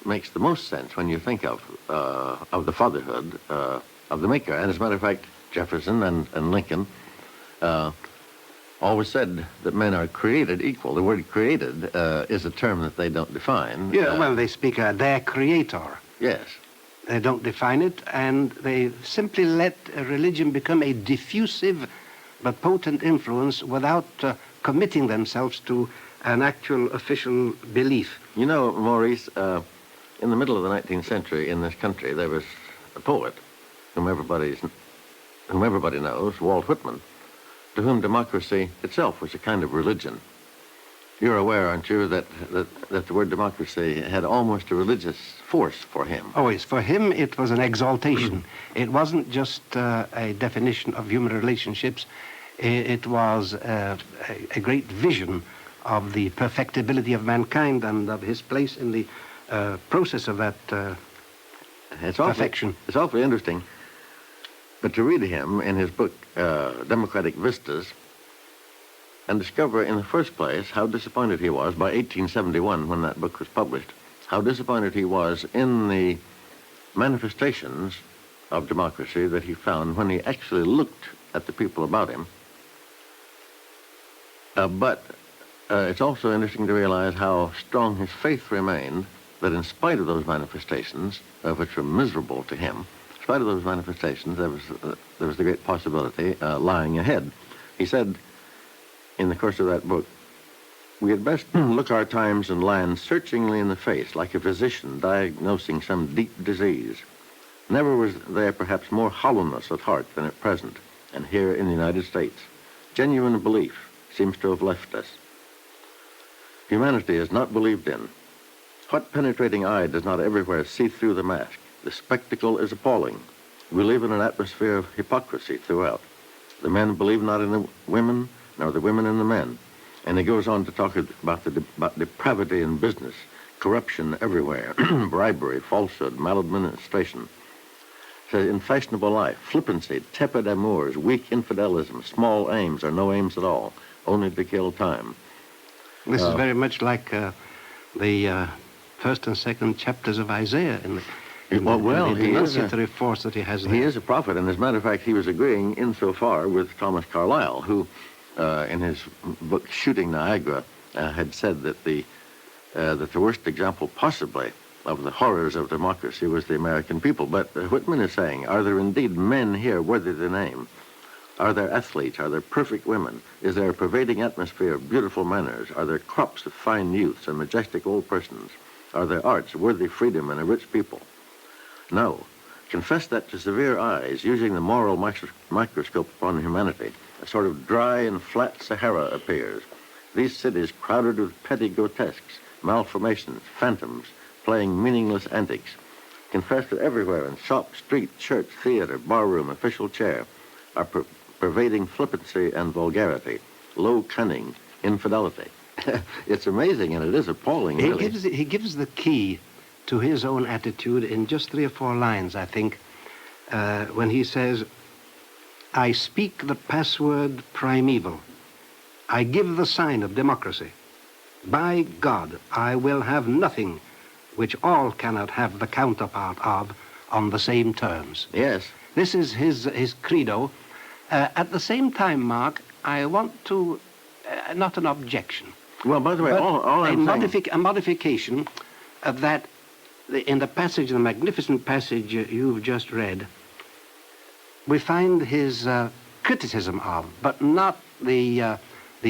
makes the most sense when you think of the fatherhood of the Maker. And as a matter of fact, Jefferson and Lincoln always said that men are created equal. The word created is a term that they don't define. Yeah, well, they speak their creator. Yes. They don't define it, and they simply let religion become a diffusive but potent influence without committing themselves to an actual official belief. You know, Maurice, in the middle of the 19th century in this country, there was a poet whom everybody knows, Walt Whitman, to whom democracy itself was a kind of religion. You're aware, aren't you, that the word democracy had almost a religious force for him? Oh, yes. For him, it was an exaltation. It wasn't just a definition of human relationships. It was a great vision of the perfectibility of mankind and of his place in the process of that perfection. It's awfully interesting. But to read him in his book, Democratic Vistas, and discover in the first place how disappointed he was by 1871 when that book was published, how disappointed he was in the manifestations of democracy that he found when he actually looked at the people about him. But it's also interesting to realize how strong his faith remained, that in spite of those manifestations, which were miserable to him, in spite of those manifestations, there was the great possibility lying ahead. He said in the course of that book, we had best look our times and lands searchingly in the face, like a physician diagnosing some deep disease. Never was there perhaps more hollowness of heart than at present, and here in the United States. Genuine belief seems to have left us. Humanity is not believed in. What penetrating eye does not everywhere see through the mask? The spectacle is appalling. We live in an atmosphere of hypocrisy throughout. The men believe not in the women, nor the women in the men. And he goes on to talk about depravity in business, corruption everywhere, bribery, falsehood, maladministration. He says, in fashionable life, flippancy, tepid amours, weak infidelism, small aims or no aims at all, only to kill time. This is very much like the first and second chapters of Isaiah in the denunciatory force that he has there. He is a prophet, and as a matter of fact, he was agreeing insofar with Thomas Carlyle, who, in his book Shooting Niagara, had said that the worst example possibly of the horrors of democracy was the American people. But Whitman is saying, are there indeed men here worthy the name? Are there athletes? Are there perfect women? Is there a pervading atmosphere of beautiful manners? Are there crops of fine youths and majestic old persons? Are there arts worthy freedom and a rich people? No. Confess that to severe eyes, using the moral microscope upon humanity, a sort of dry and flat Sahara appears. These cities crowded with petty grotesques, malformations, phantoms, playing meaningless antics. Confess that everywhere in shop, street, church, theater, barroom, official chair, are pervading flippancy and vulgarity, low cunning, infidelity. It's amazing, and it is appalling, really. He gives the key to his own attitude in just 3 or 4 lines, I think, when he says, I speak the password primeval. I give the sign of democracy. By God, I will have nothing which all cannot have the counterpart of on the same terms. Yes. This is his credo. At the same time, Mark, I want to, not an objection. Well, by the way, but all I'm saying... a modification of that, in the passage, the magnificent passage you've just read, we find his criticism of, but not the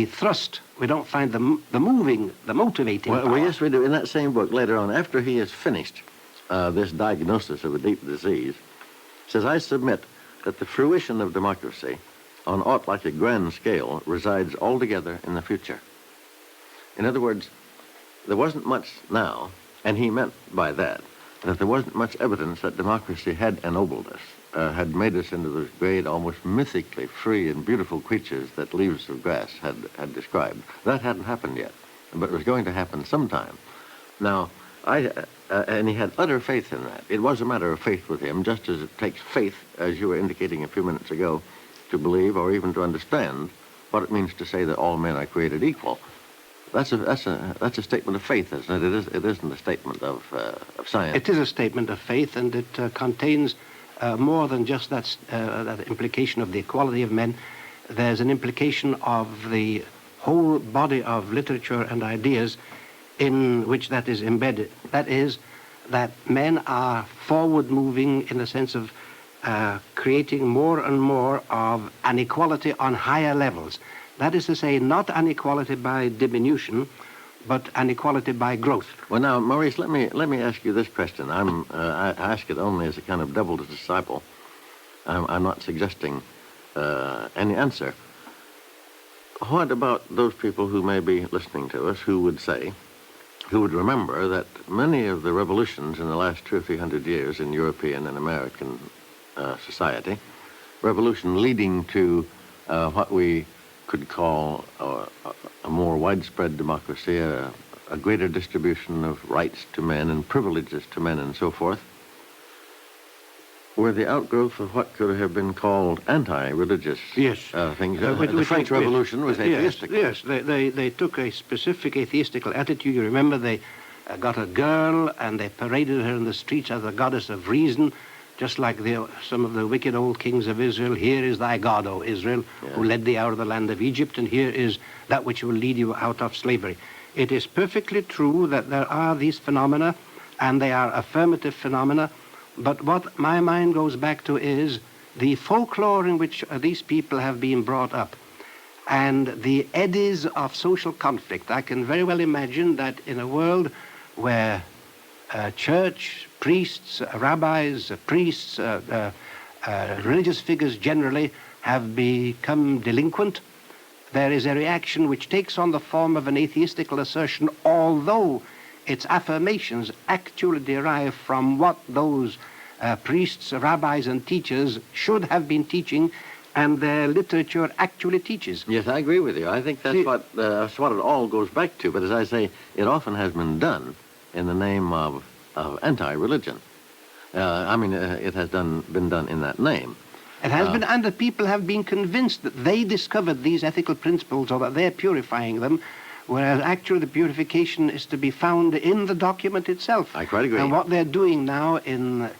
thrust. We don't find the moving, the motivating Well, power. yes, we do. In that same book, later on, after he has finished this diagnosis of a deep disease, says, I submit that the fruition of democracy on aught like a grand scale resides altogether in the future. In other words, there wasn't much now, and he meant by that there wasn't much evidence that democracy had ennobled us, had made us into those great, almost mythically free and beautiful creatures that Leaves of Grass had described. That hadn't happened yet, but it was going to happen sometime. Now, and he had utter faith in that. It was a matter of faith with him, just as it takes faith, as you were indicating a few minutes ago, to believe or even to understand what it means to say that all men are created equal. That's a statement of faith, isn't it? It isn't a statement of science. It is a statement of faith, and it contains more than just that implication of the equality of men. There's an implication of the whole body of literature and ideas in which that is embedded. That is, that men are forward-moving in the sense of creating more and more of an equality on higher levels. That is to say, not an equality by diminution, but an equality by growth. Well, now, Maurice, let me ask you this question. I ask it only as a kind of devil's disciple. I'm not suggesting any answer. What about those people who may be listening to us who would remember that many of the revolutions in the last 200 or 300 years in European and American society, revolution leading to what we could call a more widespread democracy, a greater distribution of rights to men and privileges to men and so forth, were the outgrowth of what could have been called anti-religious things. The French Revolution was atheistic. Yes, they took a specific atheistical attitude. You remember they got a girl and they paraded her in the streets as the goddess of reason, just like some of the wicked old kings of Israel. Here is thy God, O Israel, who led thee out of the land of Egypt, and here is that which will lead you out of slavery. It is perfectly true that there are these phenomena, and they are affirmative phenomena, but what my mind goes back to is the folklore in which these people have been brought up, and the eddies of social conflict. I can very well imagine that in a world where church, priests, rabbis, priests, religious figures generally have become delinquent, there is a reaction which takes on the form of an atheistical assertion, although its affirmations actually derive from what those priests, rabbis, and teachers should have been teaching, and their literature actually teaches. Yes, I agree with you. I think that's what it all goes back to. But as I say, it often has been done in the name of anti-religion. It has been done in that name. It has been, and the people have been convinced that they discovered these ethical principles or that they're purifying them, whereas actually the purification is to be found in the document itself. I quite agree. And what they're doing now in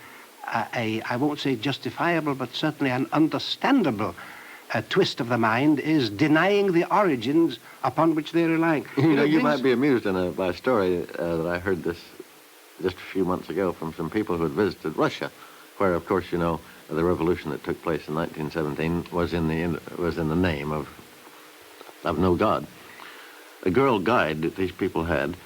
I won't say justifiable, but certainly an understandable twist of the mind is denying the origins upon which they're relying. You might be amused by a story that I heard this just a few months ago from some people who had visited Russia, where, of course, the revolution that took place in 1917 was in the name of no God. A girl guide that these people had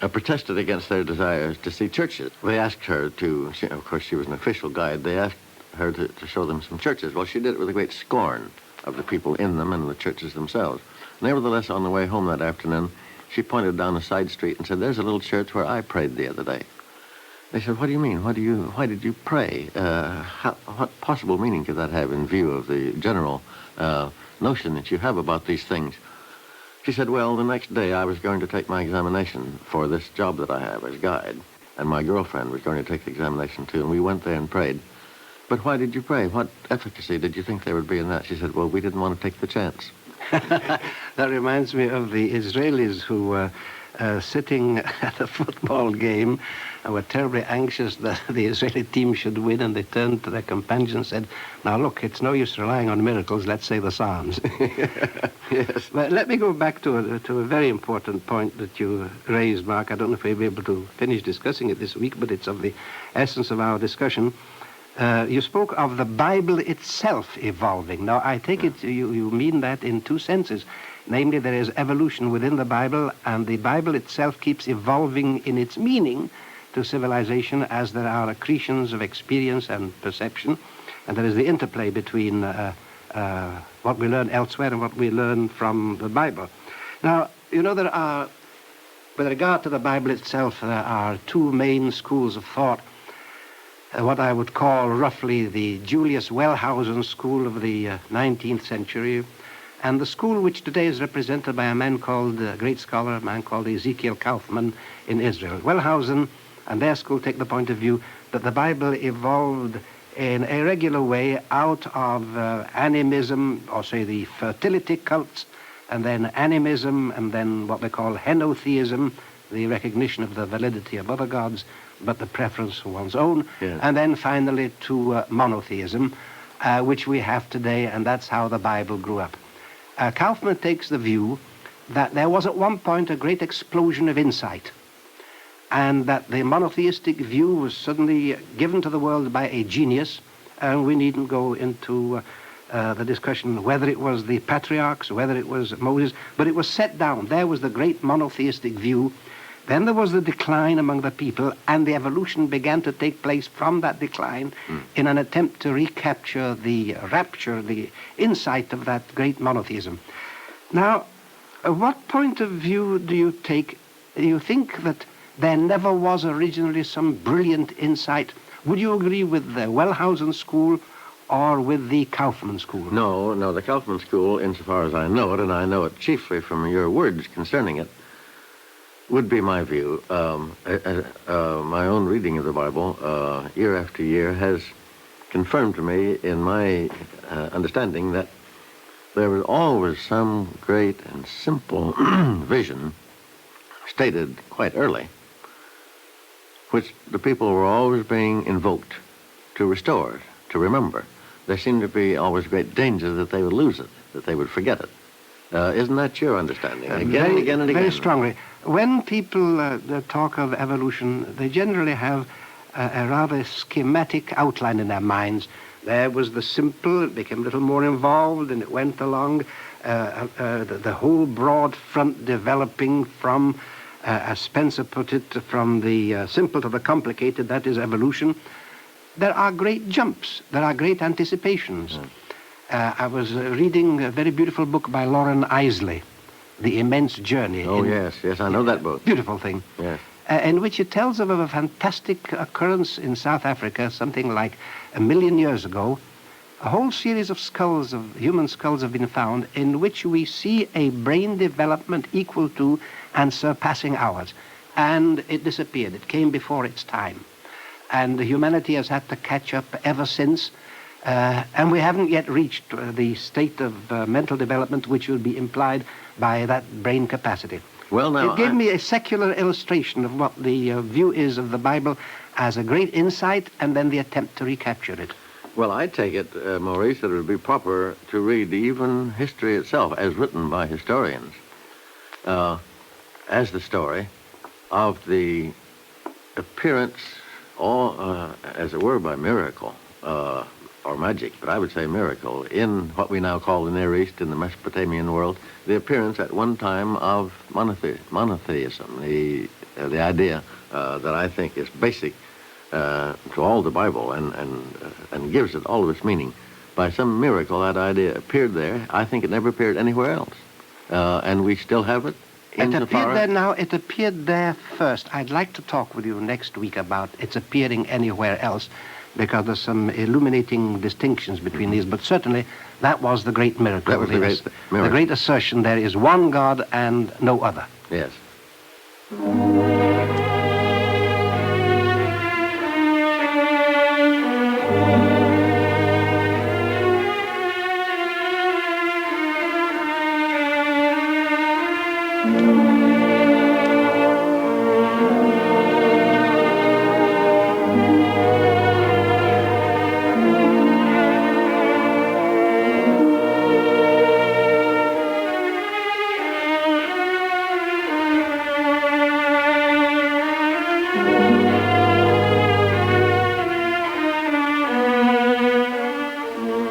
protested against their desires to see churches. They asked her of course she was an official guide, they asked her to show them some churches. Well, she did it with a great scorn of the people in them and the churches themselves. Nevertheless, on the way home that afternoon, she pointed down a side street and said, "There's a little church where I prayed the other day." They said, "What do you mean? Why did you pray? What possible meaning could that have in view of the general notion that you have about these things?" She said, "Well, the next day I was going to take my examination for this job that I have as guide, and my girlfriend was going to take the examination too, and we went there and prayed. But why did you pray? What efficacy did you think there would be in that?" She said, "Well, we didn't want to take the chance." That reminds me of the Israelis who sitting at a football game and were terribly anxious that the Israeli team should win, and they turned to their companions and said, "Now look, it's no use relying on miracles, let's say the Psalms." Yes. But let me go back to a very important point that you raised, Mark. I don't know if we'll be able to finish discussing it this week, but it's of the essence of our discussion. You spoke of the Bible itself evolving. Now, I take it you mean that in two senses. Namely, there is evolution within the Bible, and the Bible itself keeps evolving in its meaning to civilization as there are accretions of experience and perception, and there is the interplay between what we learn elsewhere and what we learn from the Bible. Now, you know, there are, with regard to the Bible itself, there are two main schools of thought. What I would call roughly the Julius Wellhausen school of the 19th century, and the school which today is represented by a man called, a great scholar, a man called Ezekiel Kaufman in Israel. Wellhausen and their school take the point of view that the Bible evolved in a regular way out of animism, or say the fertility cults, and then animism, and then what they call henotheism, the recognition of the validity of other gods, but the preference for one's own, Yes. and then finally to monotheism, which we have today, and that's how the Bible grew up. Kaufman takes the view that there was at one point a great explosion of insight, and that the monotheistic view was suddenly given to the world by a genius, and we needn't go into the discussion whether it was the patriarchs, whether it was Moses, but it was set down. There was the great monotheistic view. Then there was the decline among the people, and the evolution began to take place from that decline in an attempt to recapture the rapture, the insight of that great monotheism. Now, what point of view do you take? Do you think that there never was originally some brilliant insight? Would you agree with the Wellhausen school or with the Kaufman school? No, the Kaufman school, insofar as I know it, and I know it chiefly from your words concerning it, would be my view. My own reading of the Bible, year after year, has confirmed to me in my understanding that there was always some great and simple vision stated quite early, which the people were always being invoked to restore, to remember. There seemed to be always great danger that they would lose it, that they would forget it. Isn't that your understanding? Again and again and again. Very strongly. When people talk of evolution, they generally have a rather schematic outline in their minds. There was the simple, it became a little more involved, and it went along, the whole broad front developing from, as Spencer put it, from the simple to the complicated, that is evolution. There are great jumps, there are great anticipations. I was reading a very beautiful book by Lauren Isley, The Immense Journey. Oh, yes, I know that book. Beautiful thing. Yes. In which it tells of a fantastic occurrence in South Africa, something like 1 million years ago. A whole series of skulls, of human skulls, have been found in which we see a brain development equal to and surpassing ours. And it disappeared. It came before its time. And humanity has had to catch up ever since. And we haven't yet reached the state of mental development which will be implied by that brain capacity. Well, now, it gave me a secular illustration of what the view is of the Bible as a great insight, and then the attempt to recapture it. Well, I take it, Maurice, that it would be proper to read even history itself, as written by historians, as the story of the appearance, or as it were, by miracle, or magic, but I would say miracle, in what we now call the Near East, in the Mesopotamian world, the appearance at one time of monotheism, the idea that I think is basic to all the Bible and gives it all of its meaning. By some miracle, that idea appeared there. I think it never appeared anywhere else. And we still have it. It appeared there now. It appeared there first. I'd like to talk with you next week about its appearing anywhere else, because there's some illuminating distinctions between these, but certainly that was the great miracle. That was the great miracle. The great assertion there is one God and no other. Yes.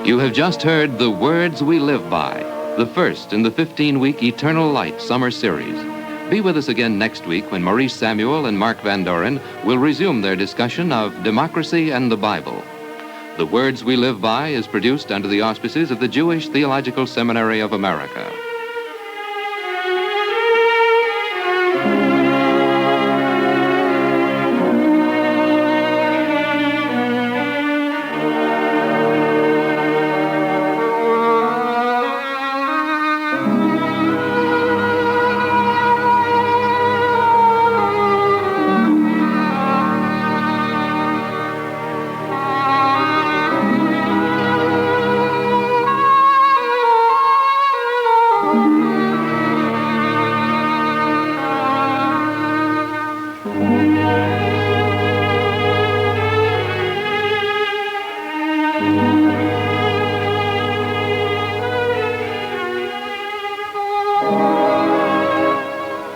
You have just heard The Words We Live By, the first in the 15-week Eternal Light summer series. Be with us again next week when Maurice Samuel and Mark Van Doren will resume their discussion of democracy and the Bible. The Words We Live By is produced under the auspices of the Jewish Theological Seminary of America.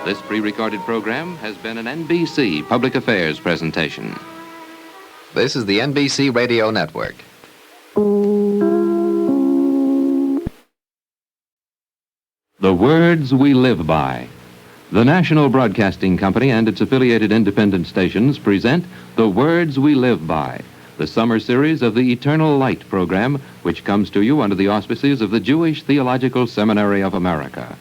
This pre-recorded program has been an NBC Public Affairs presentation. This is the NBC Radio Network. The Words We Live By. The National Broadcasting Company and its affiliated independent stations present The Words We Live By, the summer series of the Eternal Light program, which comes to you under the auspices of the Jewish Theological Seminary of America.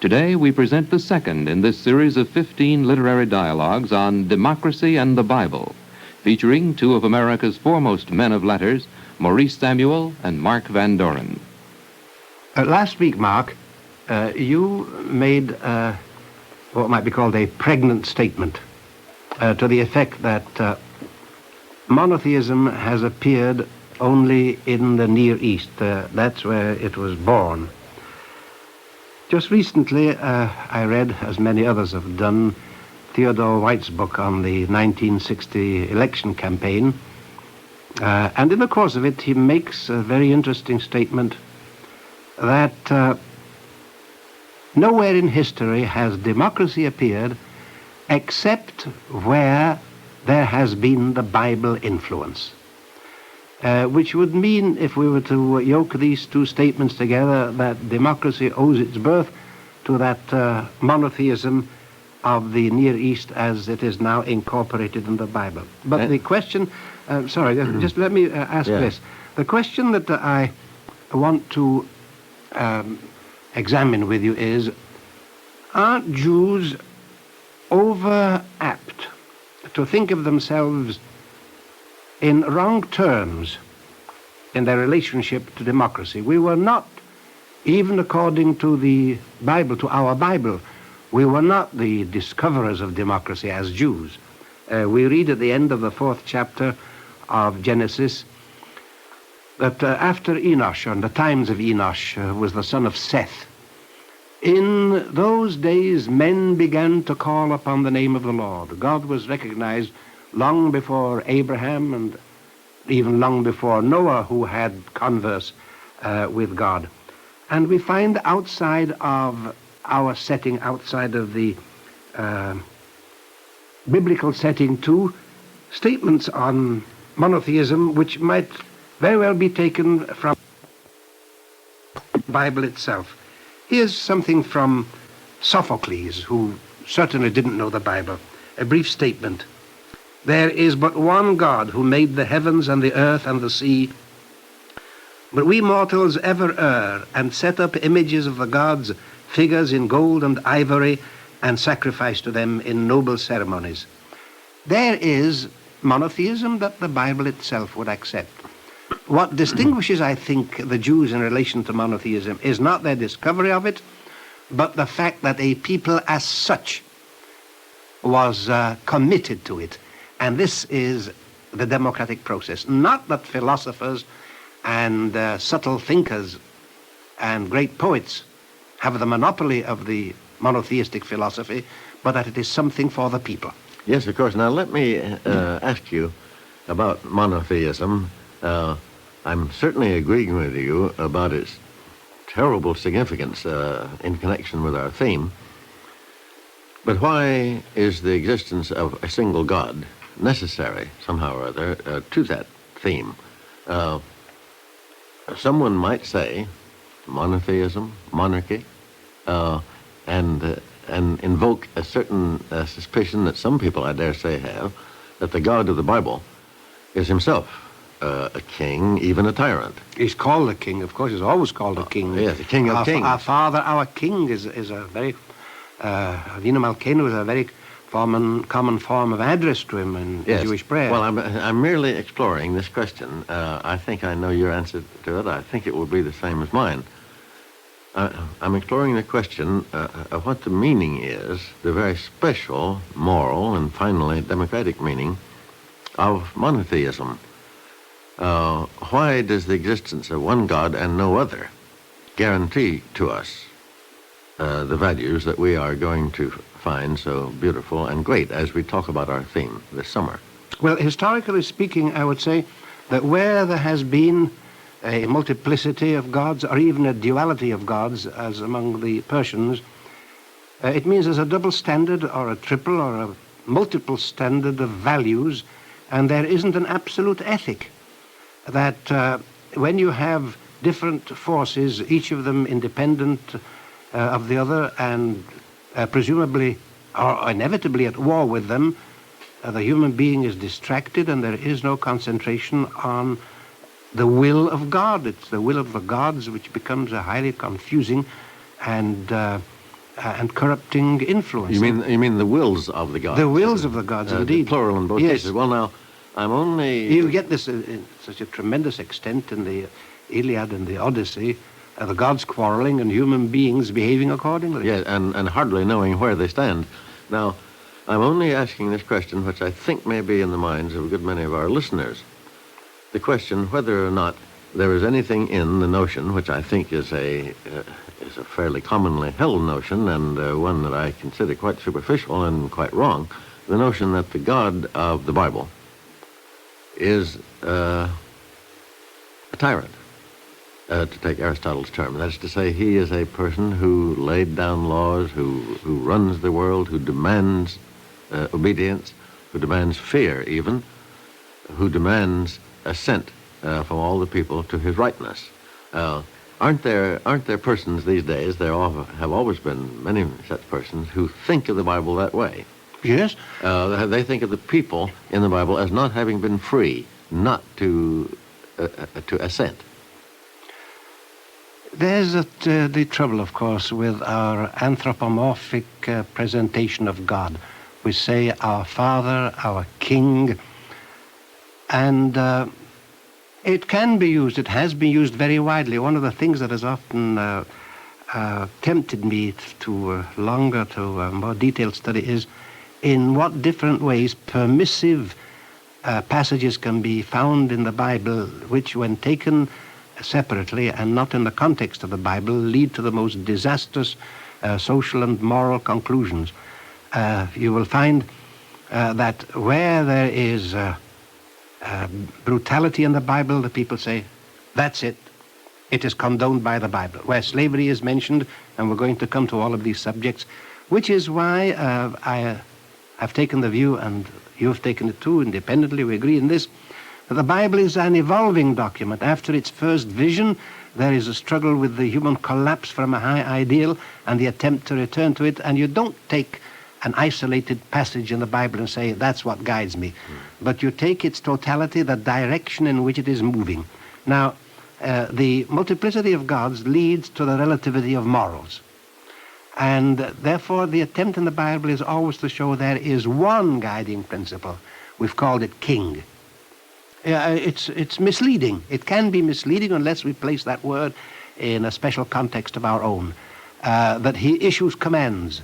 Today, we present the second in this series of 15 literary dialogues on democracy and the Bible, featuring two of America's foremost men of letters, Maurice Samuel and Mark Van Doren. Last week, Mark, you made what might be called a pregnant statement to the effect that monotheism has appeared only in the Near East. That's where it was born. Just recently, I read, as many others have done, Theodore White's book on the 1960 election campaign. And in the course of it, he makes a very interesting statement that nowhere in history has democracy appeared except where there has been the Bible influence. Which would mean, if we were to yoke these two statements together, that democracy owes its birth to that monotheism of the Near East as it is now incorporated in the Bible. But the question, just let me ask this. The question that I want to examine with you is, aren't Jews over apt to think of themselves in wrong terms in their relationship to democracy? We were not, even according to the Bible, to our Bible, we were not the discoverers of democracy as Jews. We read at the end of the 4th chapter of Genesis that after Enosh, on the times of Enosh, was the son of Seth, in those days men began to call upon the name of the Lord. God was recognized long before Abraham and even long before Noah, who had converse with God. And we find outside of our setting, outside of the biblical setting too, statements on monotheism which might very well be taken from the Bible itself. Here's something from Sophocles, who certainly didn't know the Bible. A brief statement. There is but one God who made the heavens and the earth and the sea. But we mortals ever err and set up images of the gods, figures in gold and ivory, and sacrifice to them in noble ceremonies. There is monotheism that the Bible itself would accept. What distinguishes, I think, the Jews in relation to monotheism is not their discovery of it, but the fact that a people as such was committed to it. And this is the democratic process. Not that philosophers and subtle thinkers and great poets have the monopoly of the monotheistic philosophy, but that it is something for the people. Yes, of course. Now, let me ask you about monotheism. I'm certainly agreeing with you about its terrible significance in connection with our theme. But why is the existence of a single God necessary, somehow or other, to that theme? someone might say monotheism, monarchy, and invoke a certain suspicion that some people, I dare say, have, that the God of the Bible is himself a king, even a tyrant. He's called a king, of course. He's always called a king. Yes, the king of kings. Our Father, our King is a very, Avinu Malkeinu is a very common form of address to him in Jewish prayer. Well, I'm merely exploring this question. I think I know your answer to it. I think it will be the same as mine. I'm exploring the question of what the meaning is, the very special, moral, and finally democratic meaning of monotheism. Why does the existence of one God and no other guarantee to us the values that we are going to find so beautiful and great as we talk about our theme this summer? Well, historically speaking, I would say that where there has been a multiplicity of gods or even a duality of gods, as among the Persians, it means there's a double standard or a triple or a multiple standard of values, and there isn't an absolute ethic. That when you have different forces, each of them independent of the other and presumably or inevitably at war with them, the human being is distracted and there is no concentration on the will of God. It's the will of the gods which becomes a highly confusing and corrupting influence. You mean the wills of the gods? The wills of the gods, indeed. Plural in both cases. Well, now, I'm only... You get this in such a tremendous extent in the Iliad and the Odyssey, the gods quarreling and human beings behaving accordingly. Yes, and hardly knowing where they stand. Now, I'm only asking this question, which I think may be in the minds of a good many of our listeners. The question whether or not there is anything in the notion, which I think is a fairly commonly held notion, and one that I consider quite superficial and quite wrong, the notion that the God of the Bible is a tyrant, to take Aristotle's term. That is to say, he is a person who laid down laws, who runs the world, who demands obedience, who demands fear even, who demands assent from all the people to his rightness. Aren't there persons these days, there have always been many such persons who think of the Bible that way? Yes. They think of the people in the Bible as not having been free, not to assent. There's the trouble, of course, with our anthropomorphic presentation of God. We say our Father, our King, and it can be used, it has been used very widely. One of the things that has often tempted me to more detailed study is in what different ways permissive passages can be found in the Bible, which when taken separately and not in the context of the Bible lead to the most disastrous social and moral conclusions. You will find that where there is brutality in the Bible, the people say, that's it. It is condoned by the Bible. Where slavery is mentioned, and we're going to come to all of these subjects, which is why I have taken the view, and you have taken it too, independently, we agree in this, that the Bible is an evolving document. After its first vision, there is a struggle with the human collapse from a high ideal and the attempt to return to it, and you don't take an isolated passage in the Bible and say, that's what guides me. But you take its totality, the direction in which it is moving. Now, the multiplicity of gods leads to the relativity of morals. And therefore, the attempt in the Bible is always to show there is one guiding principle. We've called it king. It's misleading. It can be misleading unless we place that word in a special context of our own. That he issues commands.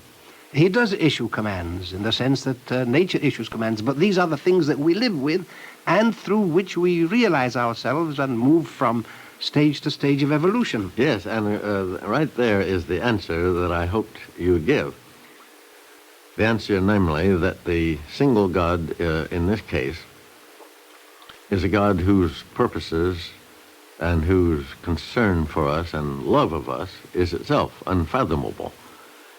He does issue commands in the sense that nature issues commands, but these are the things that we live with and through which we realize ourselves and move from stage to stage of evolution. Yes, and right there is the answer that I hoped you would give. The answer, namely, that the single God in this case is a God whose purposes and whose concern for us and love of us is itself unfathomable.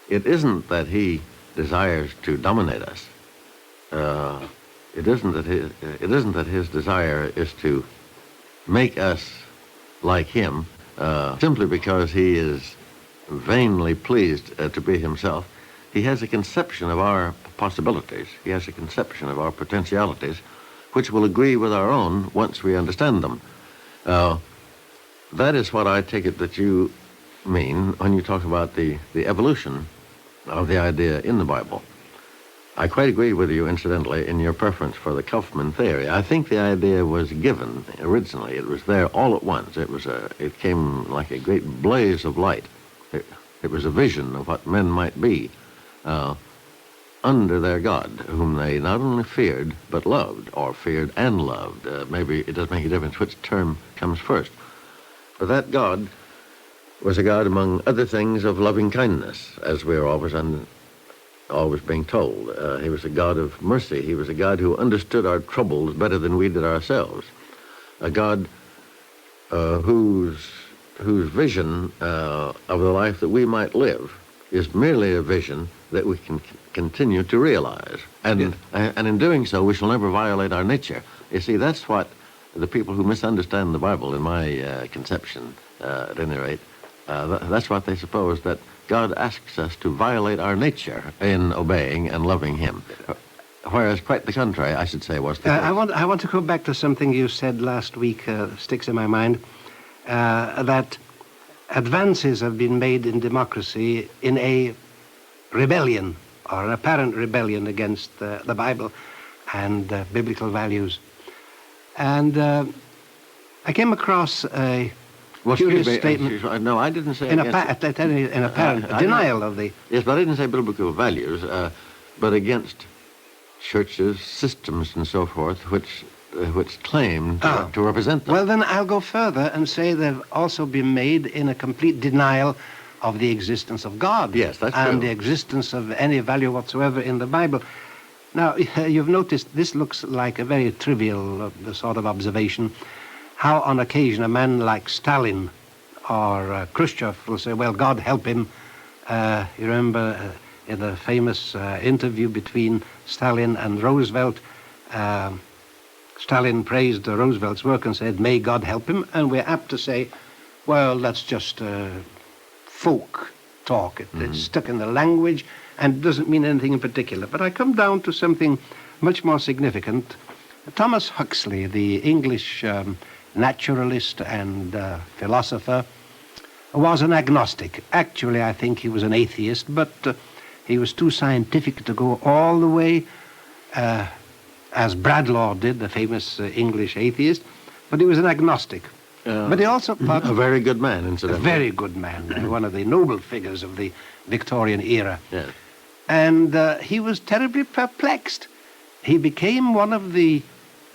It isn't that he desires to dominate us. It isn't that his desire is to make us like him, simply because he is vainly pleased to be himself. He has a conception of our possibilities. He has a conception of our potentialities, which will agree with our own once we understand them. That is what I take it that you mean when you talk about the evolution of the idea in the Bible. I quite agree with you, incidentally, in your preference for the Kaufman theory. I think the idea was given originally. It was there all at once. It came like a great blaze of light. It was a vision of what men might be under their God, whom they not only feared, but loved, or feared and loved. Maybe it doesn't make a difference which term comes first. But that God was a God, among other things, of loving kindness, as we're always being told. He was a God of mercy. He was a God who understood our troubles better than we did ourselves. A God whose vision of the life that we might live is merely a vision that we can continue to realize. And in doing so, we shall never violate our nature. You see, that's what the people who misunderstand the Bible, in my conception, at any rate, that's what they suppose, that God asks us to violate our nature in obeying and loving him. Whereas quite the contrary, I should say, was the case. I want to go back to something you said last week, sticks in my mind, that advances have been made in democracy in a rebellion, or an apparent rebellion against the Bible and biblical values. And I came across a curious statement. No, I didn't say in apparent denial of the... Yes, but I didn't say biblical values, but against churches, systems, and so forth, which claim to represent them. Well, then I'll go further and say they've also been made in a complete denial of the existence of God. Yes, that's and true. The existence of any value whatsoever in the Bible. Now, you've noticed this looks like a very trivial sort of observation, how on occasion a man like Stalin or Khrushchev will say, well, God help him. You remember in the famous interview between Stalin and Roosevelt, Stalin praised Roosevelt's work and said, may God help him. And we're apt to say, well, that's just folk talk. It's stuck in the language and doesn't mean anything in particular. But I come down to something much more significant. Thomas Huxley, the English naturalist and philosopher, was an agnostic. Actually, I think he was an atheist, but he was too scientific to go all the way, as Bradlaugh did, the famous English atheist, but he was an agnostic. But he also... a very good man, incidentally. A very good man, one of the noble figures of the Victorian era. Yes. And he was terribly perplexed. He became one of the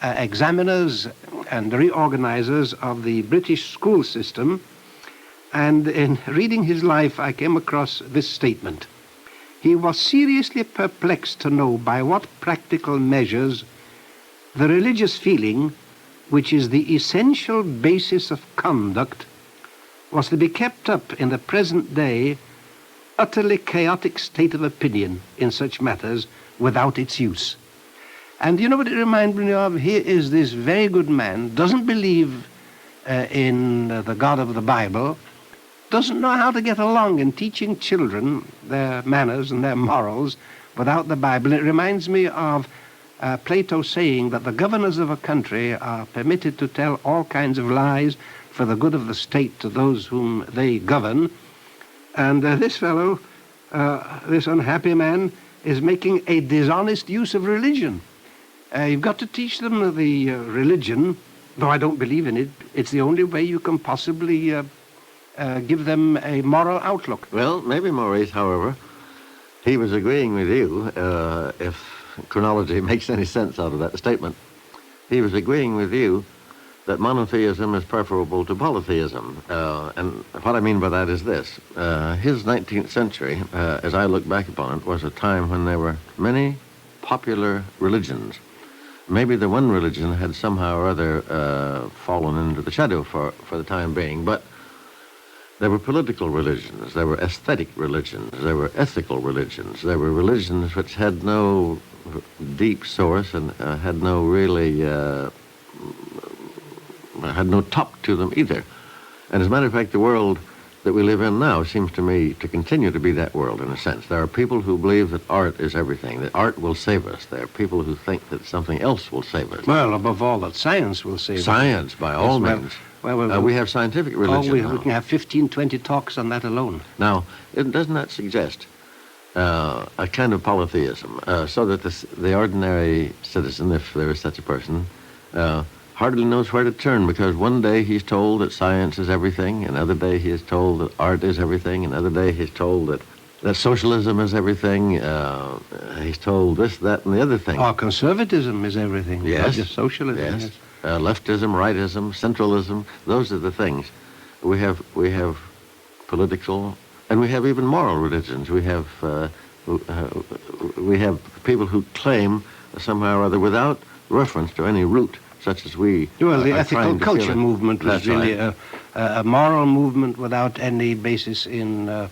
examiners and reorganizers of the British school system, and in reading his life, I came across this statement. He was seriously perplexed to know by what practical measures the religious feeling, which is the essential basis of conduct, was to be kept up in the present day utterly chaotic state of opinion in such matters without its use. And you know what it reminded me of? Here is this very good man, doesn't believe in the God of the Bible, doesn't know how to get along in teaching children their manners and their morals without the Bible. It reminds me of Plato saying that the governors of a country are permitted to tell all kinds of lies for the good of the state to those whom they govern. And this fellow, this unhappy man, is making a dishonest use of religion. You've got to teach them the religion, though I don't believe in it. It's the only way you can possibly give them a moral outlook. Well, maybe, Maurice, however, he was agreeing with you, if chronology makes any sense out of that statement. He was agreeing with you that monotheism is preferable to polytheism. And what I mean by that is this. His 19th century, as I look back upon it, was a time when there were many popular religions. Maybe the one religion had somehow or other fallen into the shadow for the time being, but there were political religions, there were aesthetic religions, there were ethical religions, there were religions which had no deep source and had no really, had no top to them either. And as a matter of fact, the world that we live in now seems to me to continue to be that world in a sense. There are people who believe that art is everything, that art will save us. There are people who think that something else will save us. Well, above all, that science will save us. Science, by all means. We have scientific religion we now. can have 15, 20 talks on that alone. Now, doesn't that suggest a kind of polytheism, so that the ordinary citizen, if there is such a person, hardly knows where to turn, because one day he's told that science is everything, another day he is told that art is everything, another day he's told that socialism is everything, he's told this, that, and the other thing. Oh, conservatism is everything, yes. Not just socialism. Yes. Leftism, rightism, centralism, those are the things. We have political, and we have even moral religions. We have people who claim somehow or other, without reference to any root, such as we. Well, the are ethical culture movement was really right. a moral movement without any basis in a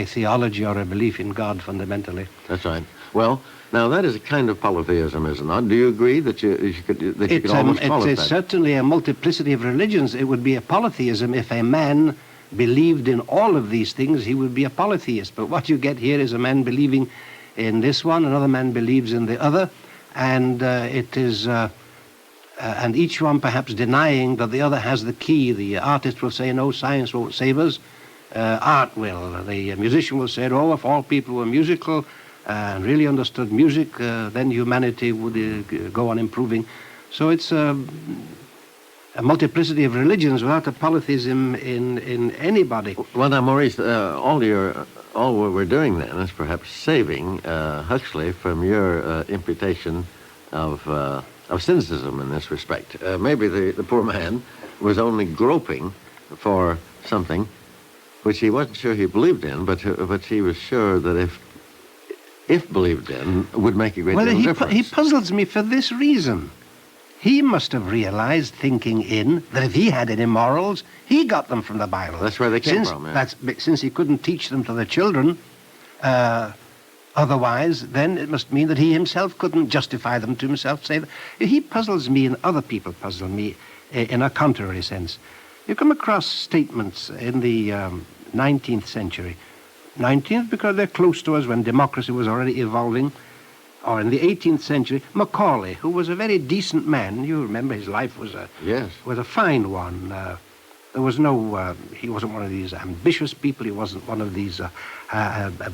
theology or a belief in God fundamentally. That's right. Well, now that is a kind of polytheism, is it not? Do you agree that you could almost call it that? It's certainly a multiplicity of religions. It would be a polytheism if a man believed in all of these things. He would be a polytheist. But what you get here is a man believing in this one, another man believes in the other, and it is, and each one perhaps denying that the other has the key. The artist will say, no, science won't save us. Art will. The musician will say, oh, if all people were musical and really understood music, then humanity would go on improving. So it's a multiplicity of religions without a polytheism in anybody. Well, now, Maurice, all what we're doing then is perhaps saving Huxley from your imputation of cynicism in this respect. Maybe the poor man was only groping for something which he wasn't sure he believed in, but he was sure that if believed in, would make a great deal of difference. He puzzles me for this reason. He must have realized, thinking in, that if he had any morals, he got them from the Bible. That's where they came from, yeah. Since he couldn't teach them to the children, otherwise, then it must mean that he himself couldn't justify them to himself. He puzzles me, and other people puzzle me in a contrary sense. You come across statements in the 19th century. 19th because they're close to us when democracy was already evolving. Or in the 18th century, Macaulay, who was a very decent man. You remember his life was a fine one. There was no, he wasn't one of these ambitious people. He wasn't one of these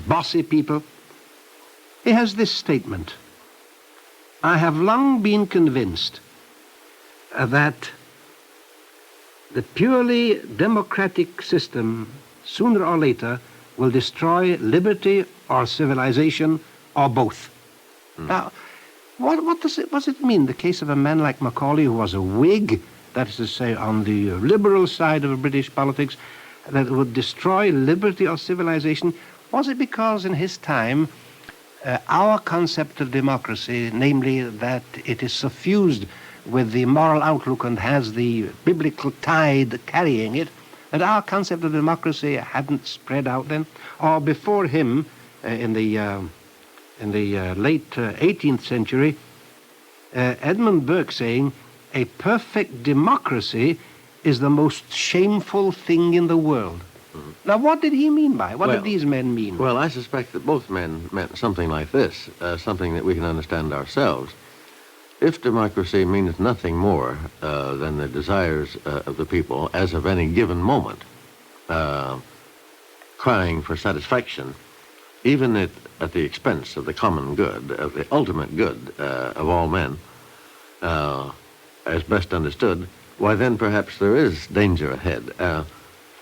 bossy people. He has this statement: I have long been convinced that the purely democratic system, sooner or later, will destroy liberty or civilization or both. Now, what does it mean? The case of a man like Macaulay, who was a Whig, that is to say, on the liberal side of British politics, that would destroy liberty or civilization. Was it because in his time, our concept of democracy, namely that it is suffused with the moral outlook and has the biblical tide carrying it, that our concept of democracy hadn't spread out then? Or before him, in the late 18th century, Edmund Burke saying, a perfect democracy is the most shameful thing in the world. Mm-hmm. Now, what did he mean by it? What did these men mean? Well, I suspect that both men meant something like this, something that we can understand ourselves. If democracy means nothing more than the desires of the people as of any given moment, crying for satisfaction, even at the expense of the common good, of the ultimate good of all men, as best understood, why then perhaps there is danger ahead.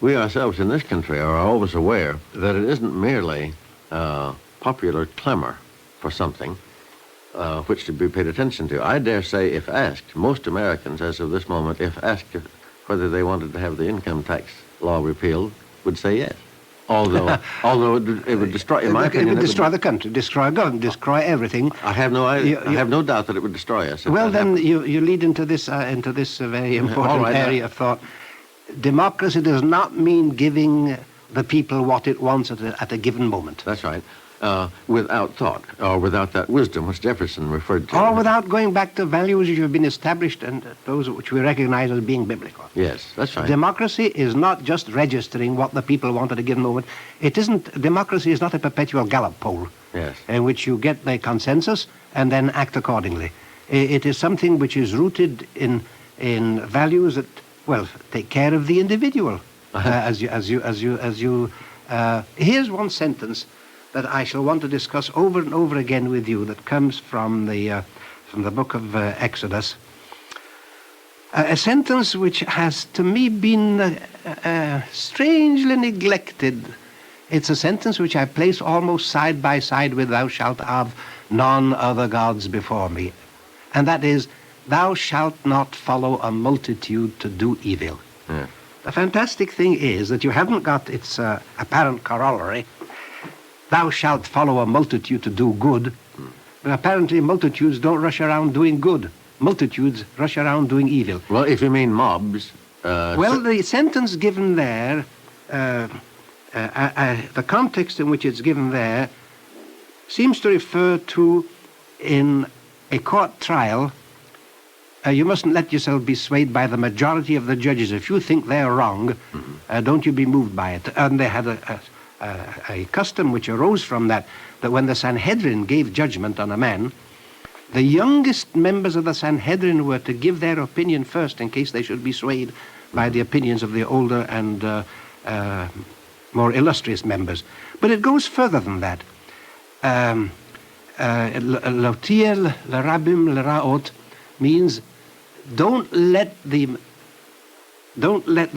We ourselves in this country are always aware that it isn't merely popular clamor for something which should be paid attention to. I dare say, if asked, most Americans as of this moment, if asked whether they wanted to have the income tax law repealed, would say yes. Although it would destroy, in my opinion, it would destroy the country, destroy government, destroy everything. I have no doubt that it would destroy us. Well, then you lead into this very important area of thought. Democracy does not mean giving the people what it wants at a given moment. That's right. without thought, or without that wisdom which Jefferson referred to. Or without going back to values which have been established and those which we recognize as being biblical. Yes, that's right. Democracy is not just registering what the people want at a given moment. It isn't. Democracy is not a perpetual Gallup poll. Yes. In which you get the consensus and then act accordingly. It is something which is rooted in values that, well, take care of the individual. Here's one sentence that I shall want to discuss over and over again with you that comes from the book of Exodus. A sentence which has, to me, been strangely neglected. It's a sentence which I place almost side by side with "Thou shalt have none other gods before me." And that is, "Thou shalt not follow a multitude to do evil." Yeah. The fantastic thing is that you haven't got its apparent corollary, "Thou shalt follow a multitude to do good." But apparently multitudes don't rush around doing good. Multitudes rush around doing evil. Well, if you mean mobs... well, the sentence given there, the context in which it's given there, seems to refer to, in a court trial, you mustn't let yourself be swayed by the majority of the judges. If you think they're wrong, don't you be moved by it. And they had a custom which arose from that when the Sanhedrin gave judgment on a man, the youngest members of the Sanhedrin were to give their opinion first in case they should be swayed by the opinions of the older and more illustrious members. But it goes further than that. Lotir l'rabim l'raot means don't let the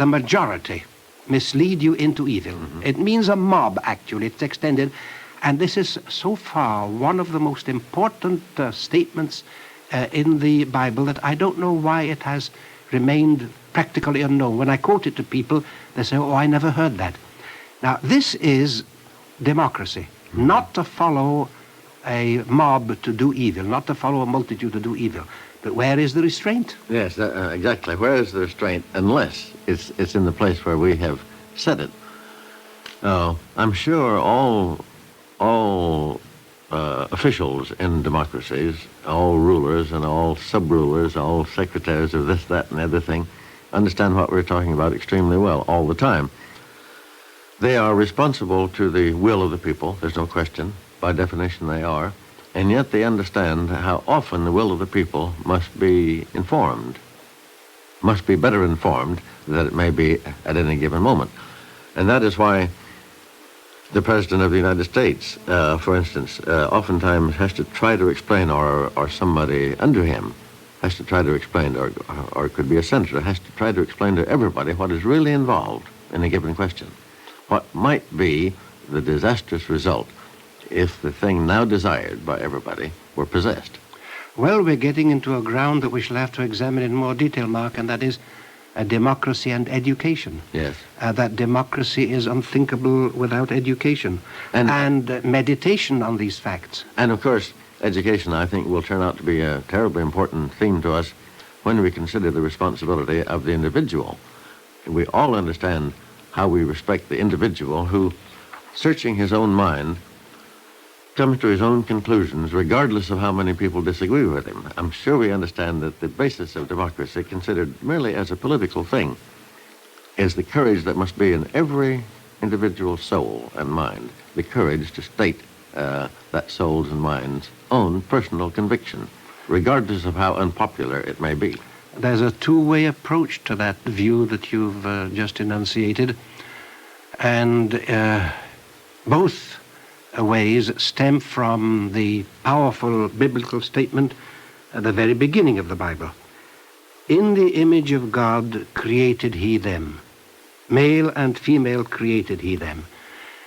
majority mislead you into evil. It means a mob, actually. It's extended. And this is so far one of the most important statements in the Bible that I don't know why it has remained practically unknown. When I quote it to people, they say, "Oh, I never heard that." Now, this is democracy, not to follow a mob to do evil, not to follow a multitude to do evil. But where is the restraint? Yes, exactly. Where is the restraint? Unless it's in the place where we have said it. I'm sure all officials in democracies, all rulers and all sub-rulers, all secretaries of this, that, and the other thing, understand what we're talking about extremely well all the time. They are responsible to the will of the people, there's no question. By definition, they are. And yet they understand how often the will of the people must be informed, must be better informed than it may be at any given moment. And that is why the President of the United States, for instance, oftentimes has to try to explain, or somebody under him has to try to explain, or it could be a senator, has to try to explain to everybody what is really involved in a given question. What might be the disastrous result if the thing now desired by everybody were possessed? Well, we're getting into a ground that we shall have to examine in more detail, Mark, and that is democracy and education. Yes. That democracy is unthinkable without education and meditation on these facts. And, of course, education, I think, will turn out to be a terribly important theme to us when we consider the responsibility of the individual. We all understand how we respect the individual who, searching his own mind, comes to his own conclusions, regardless of how many people disagree with him. I'm sure we understand that the basis of democracy, considered merely as a political thing, is the courage that must be in every individual soul and mind, the courage to state that soul's and mind's own personal conviction, regardless of how unpopular it may be. There's a two-way approach to that view that you've just enunciated, and both ways stem from the powerful biblical statement at the very beginning of the Bible. In the image of God created he them. Male and female created he them.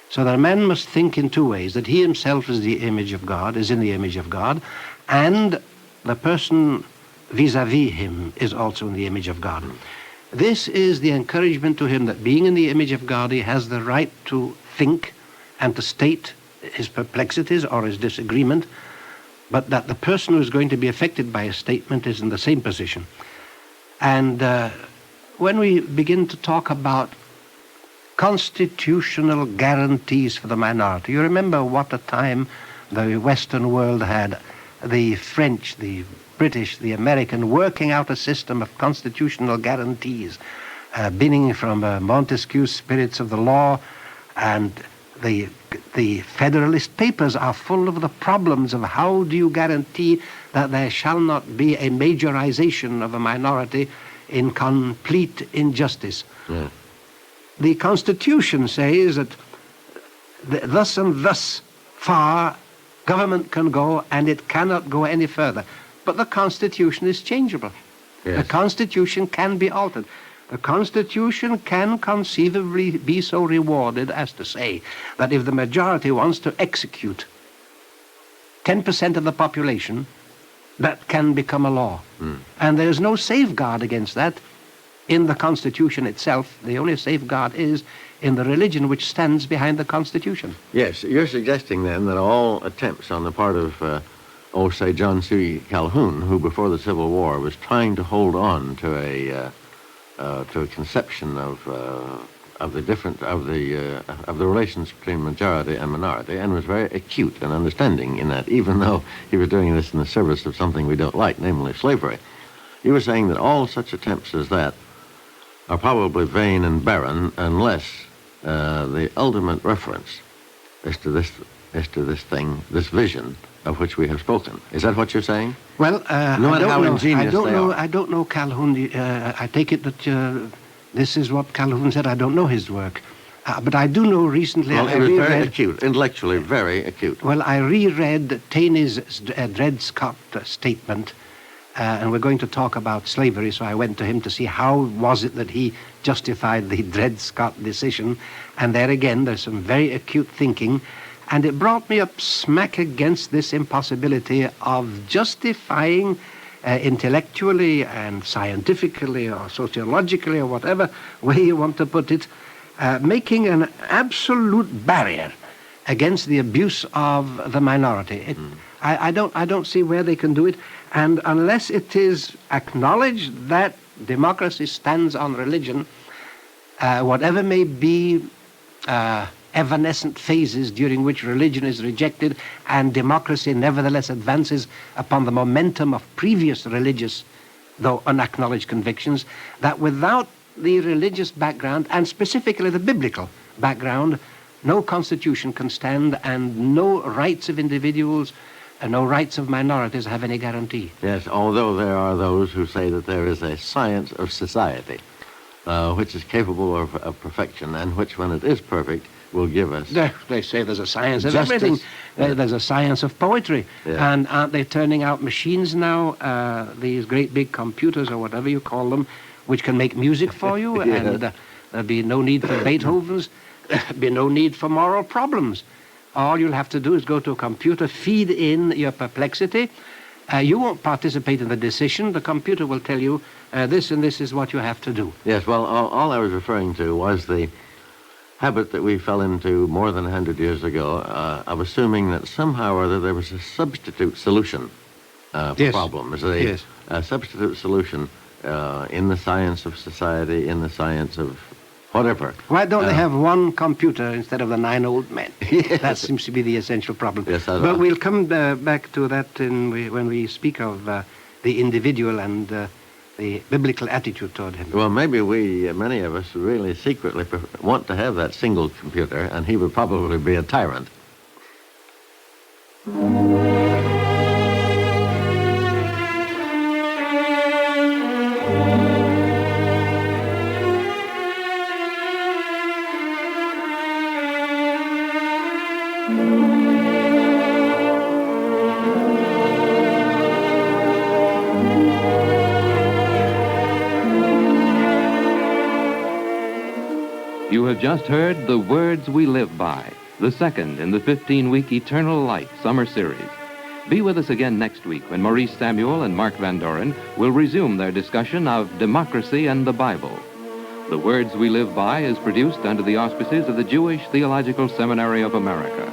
So that a man must think in two ways, that he himself is the image of God, is in the image of God, and the person vis-a-vis him is also in the image of God. This is the encouragement to him that being in the image of God, he has the right to think and to state his perplexities or his disagreement, but that the person who is going to be affected by a statement is in the same position. And when we begin to talk about constitutional guarantees for the minority. You remember what a time the Western world had, the French, the British, the American, working out a system of constitutional guarantees, beginning from Montesquieu's Spirits of the Law, and the Federalist Papers are full of the problems of how do you guarantee that there shall not be a majorization of a minority in complete injustice. Yeah. The Constitution says that thus and thus far government can go and it cannot go any further. But the Constitution is changeable. Yes. The Constitution can be altered. The Constitution can conceivably be so rewarded as to say that if the majority wants to execute 10% of the population, that can become a law. And there is no safeguard against that in the Constitution itself. The only safeguard is in the religion which stands behind the Constitution. Yes, you're suggesting then that all attempts on the part of, say, John C. Calhoun, who before the Civil War was trying to hold on to a conception of the relations between majority and minority, and was very acute and understanding in that, even though he was doing this in the service of something we don't like, namely slavery. You were saying that all such attempts as that are probably vain and barren unless the ultimate reference is to this vision of which we have spoken. Is that what you're saying? Well, I don't know Calhoun. I take it that this is what Calhoun said. I don't know his work. But I do know recently... Well, it was very acute, intellectually very acute. Well, I reread Taney's Dred Scott statement, and we're going to talk about slavery, so I went to him to see how was it that he justified the Dred Scott decision. And there again, there's some very acute thinking. And it brought me up smack against this impossibility of justifying intellectually and scientifically or sociologically or whatever way you want to put it, making an absolute barrier against the abuse of the minority. I don't see where they can do it. And unless it is acknowledged that democracy stands on religion, whatever may be evanescent phases during which religion is rejected and democracy nevertheless advances upon the momentum of previous religious, though unacknowledged convictions, that without the religious background, and specifically the biblical background, no constitution can stand, and no rights of individuals and no rights of minorities have any guarantee. Yes, although there are those who say that there is a science of society which is capable of perfection, and which, when it is perfect, will give us... They say there's a science of justice. everything. There's a science of poetry. Yeah. And aren't they turning out machines now, these great big computers or whatever you call them, which can make music for you? Yeah. And there'll be no need for Beethoven's. There'll be no need for moral problems. All you'll have to do is go to a computer, feed in your perplexity. You won't participate in the decision. The computer will tell you this and this is what you have to do. Yes, well, all I was referring to was the habit that we fell into more than 100 years ago of assuming that somehow or other there was a substitute solution for Yes. problems. Yes. A substitute solution in the science of society, in the science of whatever. Why don't they have one computer instead of the 9 old men? Yes. That seems to be the essential problem. Yes, but we'll come back to that when we speak of the individual and the biblical attitude toward him. Well, maybe many of us, really secretly want to have that single computer, and he would probably be a tyrant. You have just heard The Words We Live By, the second in the 15-week Eternal Light summer series. Be with us again next week when Maurice Samuel and Mark Van Doren will resume their discussion of democracy and the Bible. The Words We Live By is produced under the auspices of the Jewish Theological Seminary of America.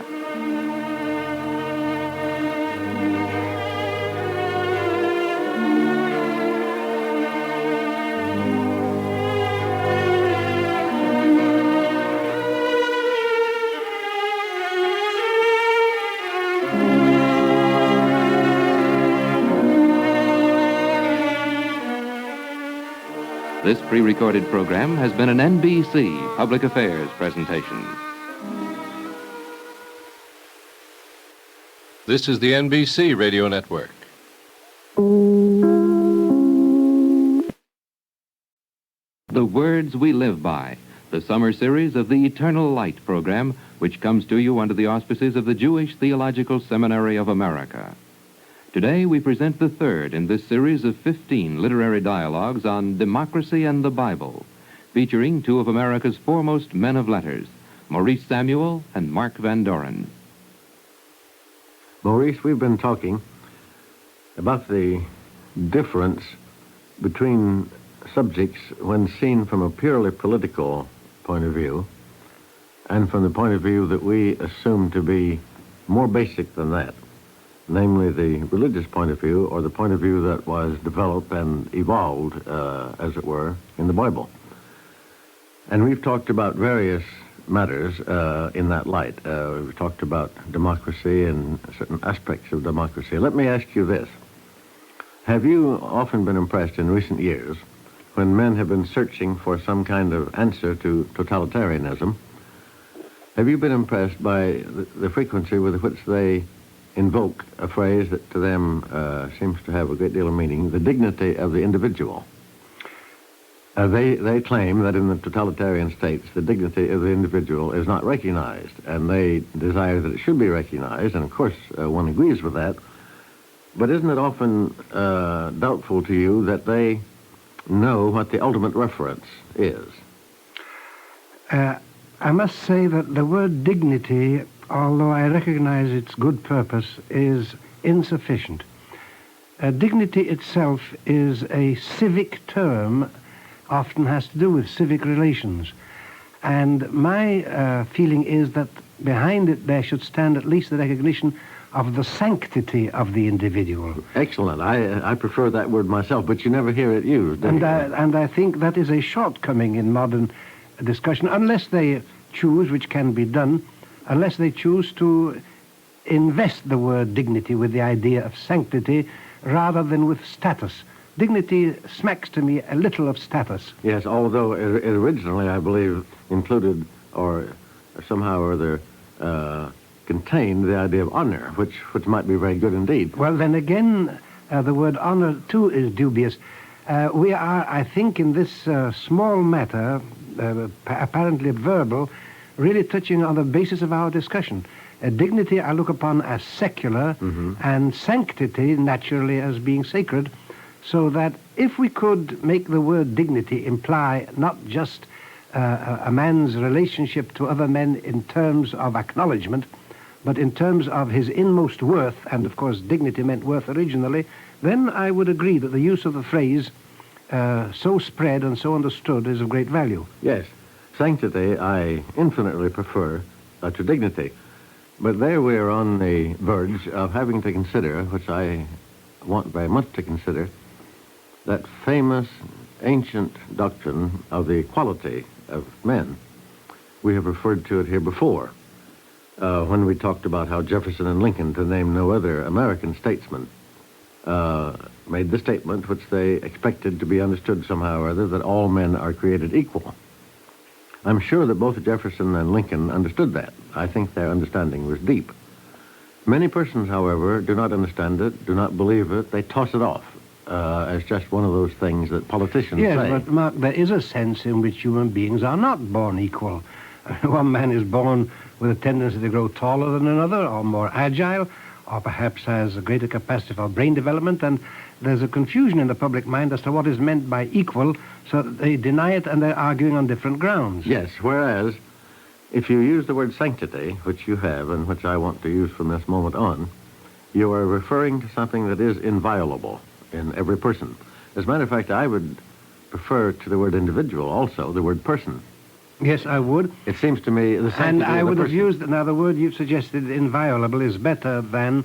This pre-recorded program has been an NBC Public Affairs presentation. This is the NBC Radio Network. The Words We Live By, the summer series of the Eternal Light program, which comes to you under the auspices of the Jewish Theological Seminary of America. Today we present the third in this series of 15 literary dialogues on democracy and the Bible, featuring two of America's foremost men of letters, Maurice Samuel and Mark Van Doren. Maurice, we've been talking about the difference between subjects when seen from a purely political point of view and from the point of view that we assume to be more basic than that, namely the religious point of view, or the point of view that was developed and evolved, as it were, in the Bible. And we've talked about various matters in that light. We've talked about democracy and certain aspects of democracy. Let me ask you this. Have you often been impressed in recent years when men have been searching for some kind of answer to totalitarianism? Have you been impressed by the frequency with which they invoke a phrase that to them seems to have a great deal of meaning, the dignity of the individual? They claim that in the totalitarian states, the dignity of the individual is not recognized, and they desire that it should be recognized, and of course one agrees with that. But isn't it often doubtful to you that they know what the ultimate reference is? I must say that the word dignity, although I recognize its good purpose, is insufficient. Dignity itself is a civic term, often has to do with civic relations. And my feeling is that behind it there should stand at least the recognition of the sanctity of the individual. Excellent. I prefer that word myself, but you never hear it used. And I think that is a shortcoming in modern discussion, unless they choose, which can be done, unless they choose to invest the word dignity with the idea of sanctity rather than with status. Dignity smacks to me a little of status. Yes, although it originally, I believe, included or somehow or other contained the idea of honor, which might be very good indeed. Well, then again, the word honor, too, is dubious. We are, I think, in this small matter, apparently verbal, really touching on the basis of our discussion. Dignity I look upon as secular, and sanctity naturally as being sacred, so that if we could make the word dignity imply not just a man's relationship to other men in terms of acknowledgement, but in terms of his inmost worth, and of course dignity meant worth originally, then I would agree that the use of the phrase so spread and so understood is of great value. Yes. Sanctity I infinitely prefer to dignity. But there we are on the verge of having to consider, which I want very much to consider, that famous ancient doctrine of the equality of men. We have referred to it here before when we talked about how Jefferson and Lincoln, to name no other American statesman, made the statement which they expected to be understood somehow or other, that all men are created equal. I'm sure that both Jefferson and Lincoln understood that. I think their understanding was deep. Many persons, however, do not understand it, do not believe it. They toss it off as just one of those things that politicians say. Yes, but Mark, there is a sense in which human beings are not born equal. One man is born with a tendency to grow taller than another, or more agile, or perhaps has a greater capacity for brain development, and there's a confusion in the public mind as to what is meant by equal, so that they deny it and they're arguing on different grounds. Yes, whereas if you use the word sanctity, which you have and which I want to use from this moment on, you are referring to something that is inviolable in every person. As a matter of fact, I would prefer to the word individual also the word person. Yes, I would. It seems to me the sanctity And I of the would have person. used, now the word you've suggested, inviolable, is better than,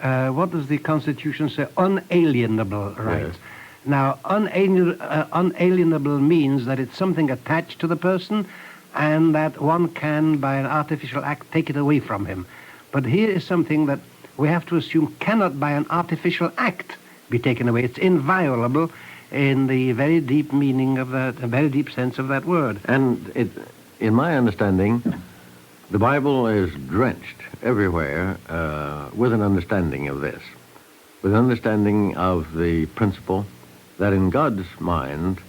what does the Constitution say, unalienable rights. Yes. Now, unalienable means that it's something attached to the person and that one can, by an artificial act, take it away from him. But here is something that we have to assume cannot, by an artificial act, be taken away. It's inviolable in the very deep meaning of that, the very deep sense of that word. And in my understanding, the Bible is drenched everywhere with an understanding of this, with an understanding of the principle that in God's mind,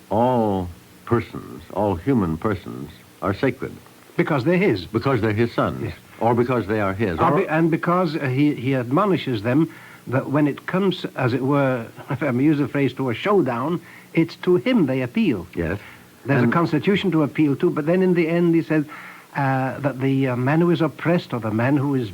all persons, all human persons, are sacred. Because they're his. Because they're his sons. Yes. Or because they are his. And because he admonishes them that when it comes, as it were, if I may use the phrase, to a showdown, it's to him they appeal. Yes. There's a constitution to appeal to, but then in the end he says that the man who is oppressed, or the man who is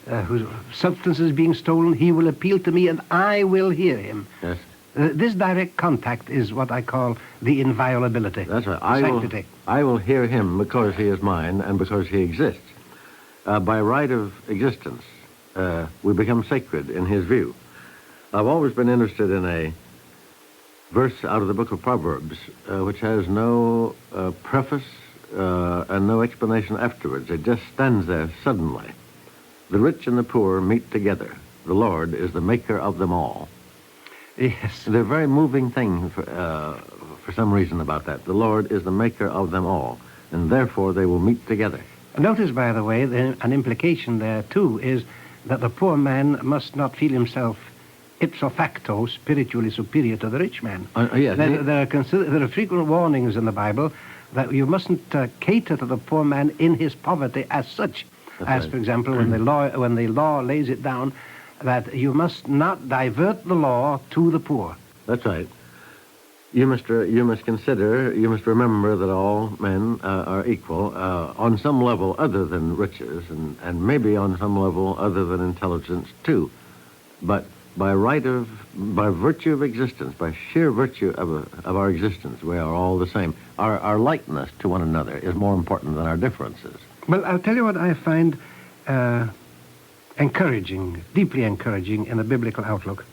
whose substance is being stolen, he will appeal to me and I will hear him. Yes. This direct contact is what I call the inviolability. That's right. Sanctity. I will hear him because he is mine and because he exists. By right of existence, we become sacred in his view. I've always been interested in a verse out of the book of Proverbs, which has no preface and no explanation afterwards. It just stands there suddenly. The rich and the poor meet together. The Lord is the maker of them all. Yes. They're a very moving thing for some reason about that. The Lord is the maker of them all, and therefore they will meet together. Notice, by the way, an implication there, too, is that the poor man must not feel himself ipso facto spiritually superior to the rich man. Yes. There are frequent warnings in the Bible that you mustn't cater to the poor man in his poverty as such. That's as, right. For example, when the law lays it down that you must not divert the law to the poor. That's right. You must remember that all men are equal on some level other than riches, and maybe on some level other than intelligence too. But by virtue of existence, by sheer virtue of our existence, we are all the same. Our likeness to one another is more important than our differences. Well, I'll tell you what I find encouraging, deeply encouraging in the biblical outlook,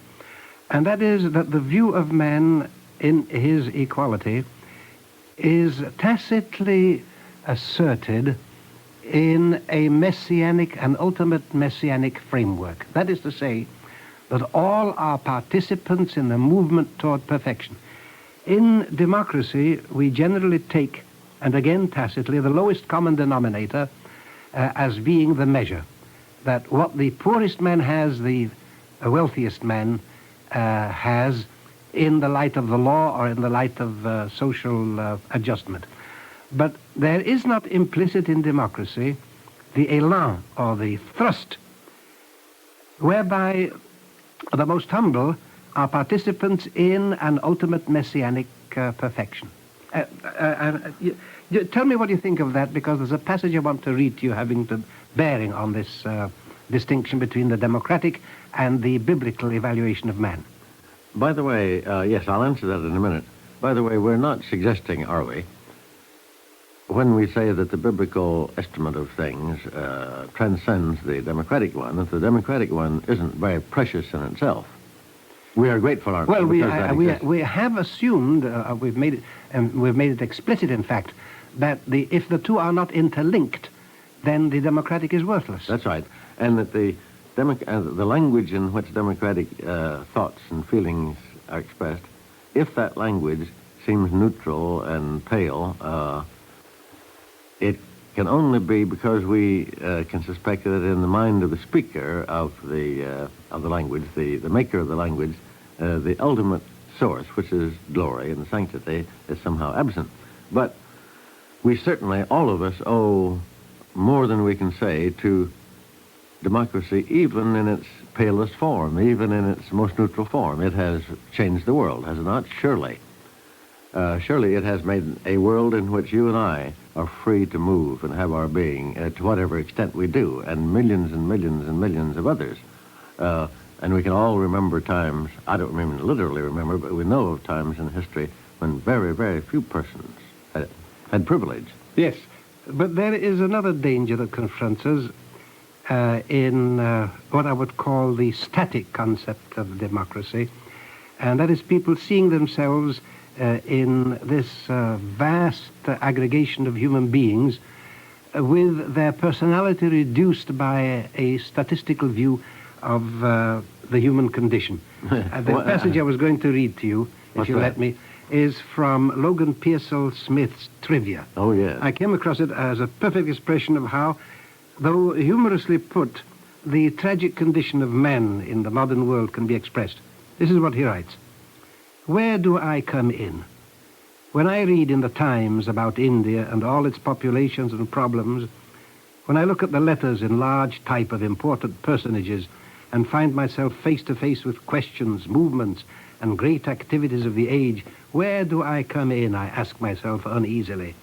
and that is that the view of man in his equality is tacitly asserted in a messianic, an ultimate messianic framework. That is to say, that all are participants in the movement toward perfection. In democracy, we generally take, and again tacitly, the lowest common denominator as being the measure. That what the poorest man has, the wealthiest man has in the light of the law or in the light of social adjustment. But there is not implicit in democracy the élan or the thrust whereby the most humble are participants in an ultimate messianic perfection. Tell me what you think of that, because there's a passage I want to read to you having to bearing on this distinction between the democratic and the biblical evaluation of man. By the way, yes, I'll answer that in a minute. By the way, we're not suggesting, are we, when we say that the biblical estimate of things transcends the democratic one, that the democratic one isn't very precious in itself. We are grateful, aren't we? Well, we have assumed, we've made it explicit, in fact, that if the two are not interlinked, then the democratic is worthless. That's right, and that the language in which democratic thoughts and feelings are expressed, if that language seems neutral and pale, it can only be because we can suspect that in the mind of the speaker of the language, the maker of the language, the ultimate source, which is glory and sanctity, is somehow absent. But we certainly, all of us, owe more than we can say to democracy, even in its palest form, even in its most neutral form. It has changed the world, has it not? Surely. Surely it has made a world in which you and I are free to move and have our being to whatever extent we do, and millions and millions and millions of others. And we can all remember times, I don't literally remember, but we know of times in history when very, very few persons had privilege. Yes, but there is another danger that confronts us in what I would call the static concept of democracy, and that is people seeing themselves in this vast aggregation of human beings with their personality reduced by a statistical view of the human condition. The passage I was going to read to you, if you let me, is from Logan Pearsall Smith's Trivia. Oh, yes. I came across it as a perfect expression of how, though humorously put, the tragic condition of men in the modern world can be expressed. This is what he writes. Where do I come in? When I read in the Times about India and all its populations and problems, when I look at the letters in large type of important personages and find myself face to face with questions, movements, and great activities of the age, where do I come in, I ask myself uneasily.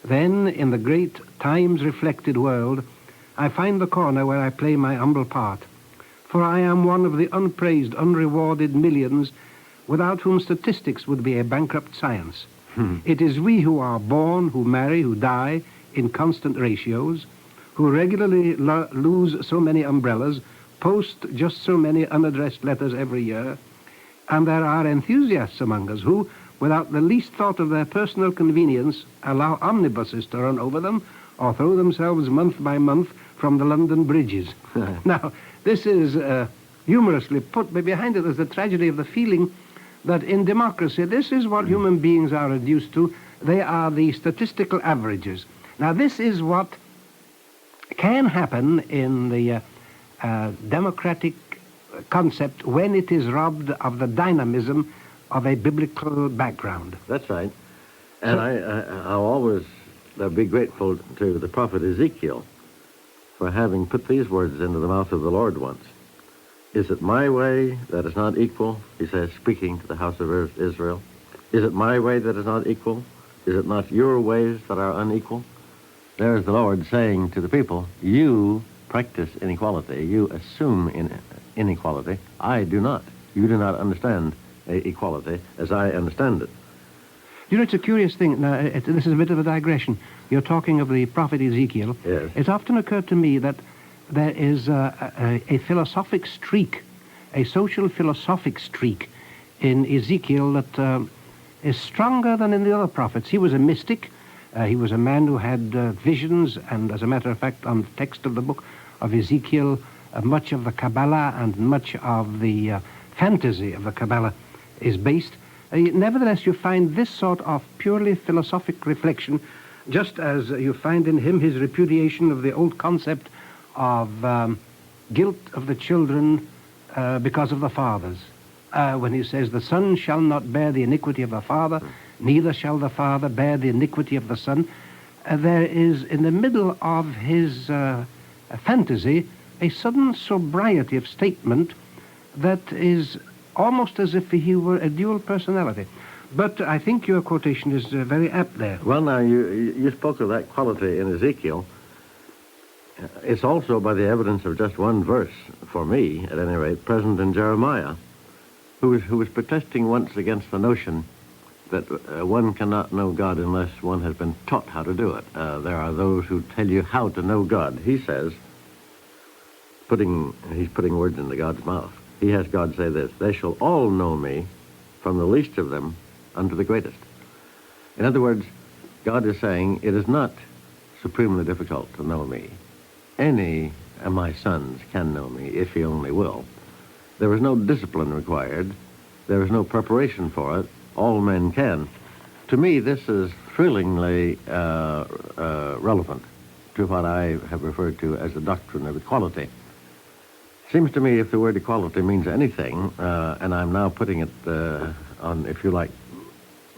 Then, in the great Times-reflected world, I find the corner where I play my humble part, for I am one of the unpraised, unrewarded millions without whom statistics would be a bankrupt science. It is we who are born, who marry, who die in constant ratios, who regularly lose so many umbrellas, post just so many unaddressed letters every year, and there are enthusiasts among us who, without the least thought of their personal convenience, allow omnibuses to run over them or throw themselves month by month from the London bridges. Now, this is humorously put, but behind it is the tragedy of the feeling that in democracy, this is what human beings are reduced to. They are the statistical averages. Now, this is what can happen in the democratic concept when it is robbed of the dynamism of a biblical background. That's right. And I'll always be grateful to the prophet Ezekiel for having put these words into the mouth of the Lord once. Is it my way that is not equal, he says, speaking to the house of Israel? Is it my way that is not equal? Is it not your ways that are unequal? There's the Lord saying to the people, you practice inequality, you assume inequality. I do not. You do not understand equality as I understand it. You know, it's a curious thing. Now, this is a bit of a digression. You're talking of the prophet Ezekiel. Yes. It's often occurred to me that there is a philosophic streak, a social philosophic streak in Ezekiel that is stronger than in the other prophets. He was a mystic. He was a man who had visions, and as a matter of fact, on the text of the book of Ezekiel, much of the Kabbalah and much of the fantasy of the Kabbalah is based. Nevertheless, you find this sort of purely philosophic reflection, just as you find in him his repudiation of the old concept of guilt of the children because of the fathers. When he says, the son shall not bear the iniquity of the father, neither shall the father bear the iniquity of the son. There is, in the middle of his fantasy, a sudden sobriety of statement that is almost as if he were a dual personality. But I think your quotation is very apt there. Well, now, you spoke of that quality in Ezekiel. It's also by the evidence of just one verse, for me, at any rate, present in Jeremiah, who was protesting once against the notion that one cannot know God unless one has been taught how to do it. There are those who tell you how to know God. He says, he's putting words into God's mouth. He has God say this, they shall all know me, from the least of them unto the greatest. In other words, God is saying, it is not supremely difficult to know me. Any of my sons can know me, if he only will. There is no discipline required. There is no preparation for it. All men can. To me, this is thrillingly relevant to what I have referred to as the doctrine of equality. Seems to me if the word equality means anything, and I'm now putting it on, if you like,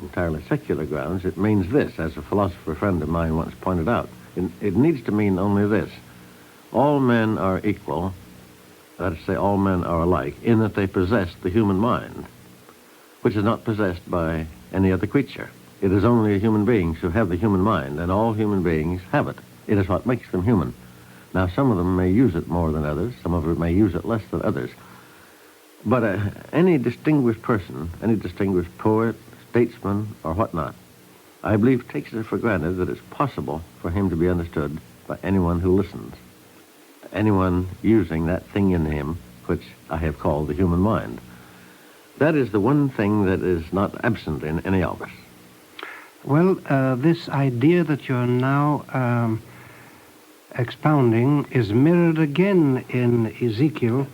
entirely secular grounds, it means this, as a philosopher friend of mine once pointed out. It needs to mean only this. All men are equal, that is to say, all men are alike, in that they possess the human mind, which is not possessed by any other creature. It is only human beings who have the human mind, and all human beings have it. It is what makes them human. Now, some of them may use it more than others, some of them may use it less than others. But any distinguished person, any distinguished poet, statesman, or whatnot, I believe takes it for granted that it's possible for him to be understood by anyone who listens, anyone using that thing in him which I have called the human mind. That is the one thing that is not absent in any of us. Well, this idea that you're now expounding is mirrored again in Ezekiel,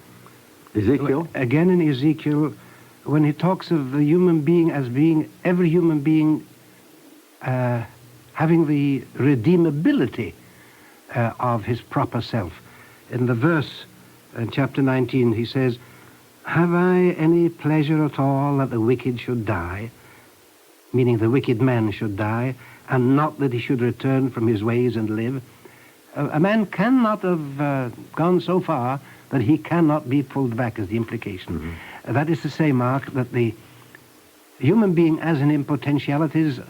Ezekiel? Again in Ezekiel, when he talks of the human being as being, every human being having the redeemability of his proper self. In the verse in chapter 19, he says, "Have I any pleasure at all that the wicked should die?" Meaning the wicked man should die, and not that he should return from his ways and live. A man cannot have gone so far that he cannot be pulled back, is the implication. That is to say, Mark, that the human being as an impotentialities,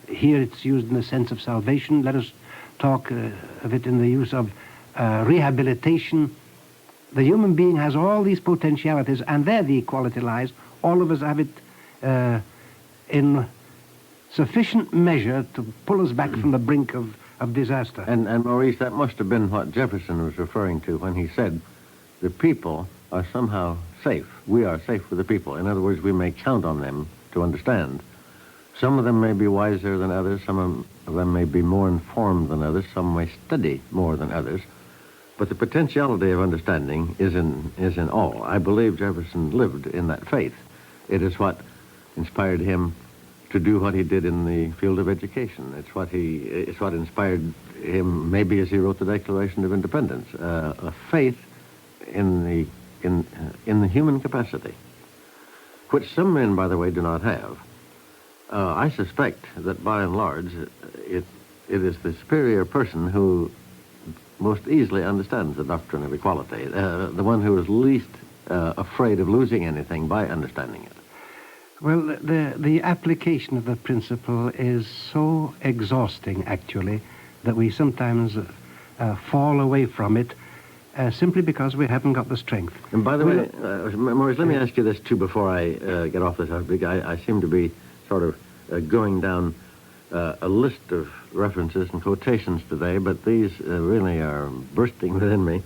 here it's used in the sense of salvation. Let us talk of it in the use of rehabilitation. The human being has all these potentialities, and there the equality lies. All of us have it in sufficient measure to pull us back from the brink of disaster. And Maurice, that must have been what Jefferson was referring to when he said the people are somehow safe. We are safe with the people. In other words, we may count on them to understand. Some of them may be wiser than others. Some of them may be more informed than others. Some may study more than others. But the potentiality of understanding is in all. I believe Jefferson lived in that faith. It is what inspired him to do what he did in the field of education. It's what inspired him, maybe as he wrote the Declaration of Independence, a faith in the human capacity, which some men, by the way, do not have. I suspect that by and large, it is the superior person who most easily understands the doctrine of equality, the one who is least afraid of losing anything by understanding it. Well, the application of the principle is so exhausting, actually, that we sometimes fall away from it simply because we haven't got the strength. And by the way, Maurice, let me ask you this, too, before I get off this subject. I seem to be sort of going down a list of references and quotations today, but these really are bursting within me.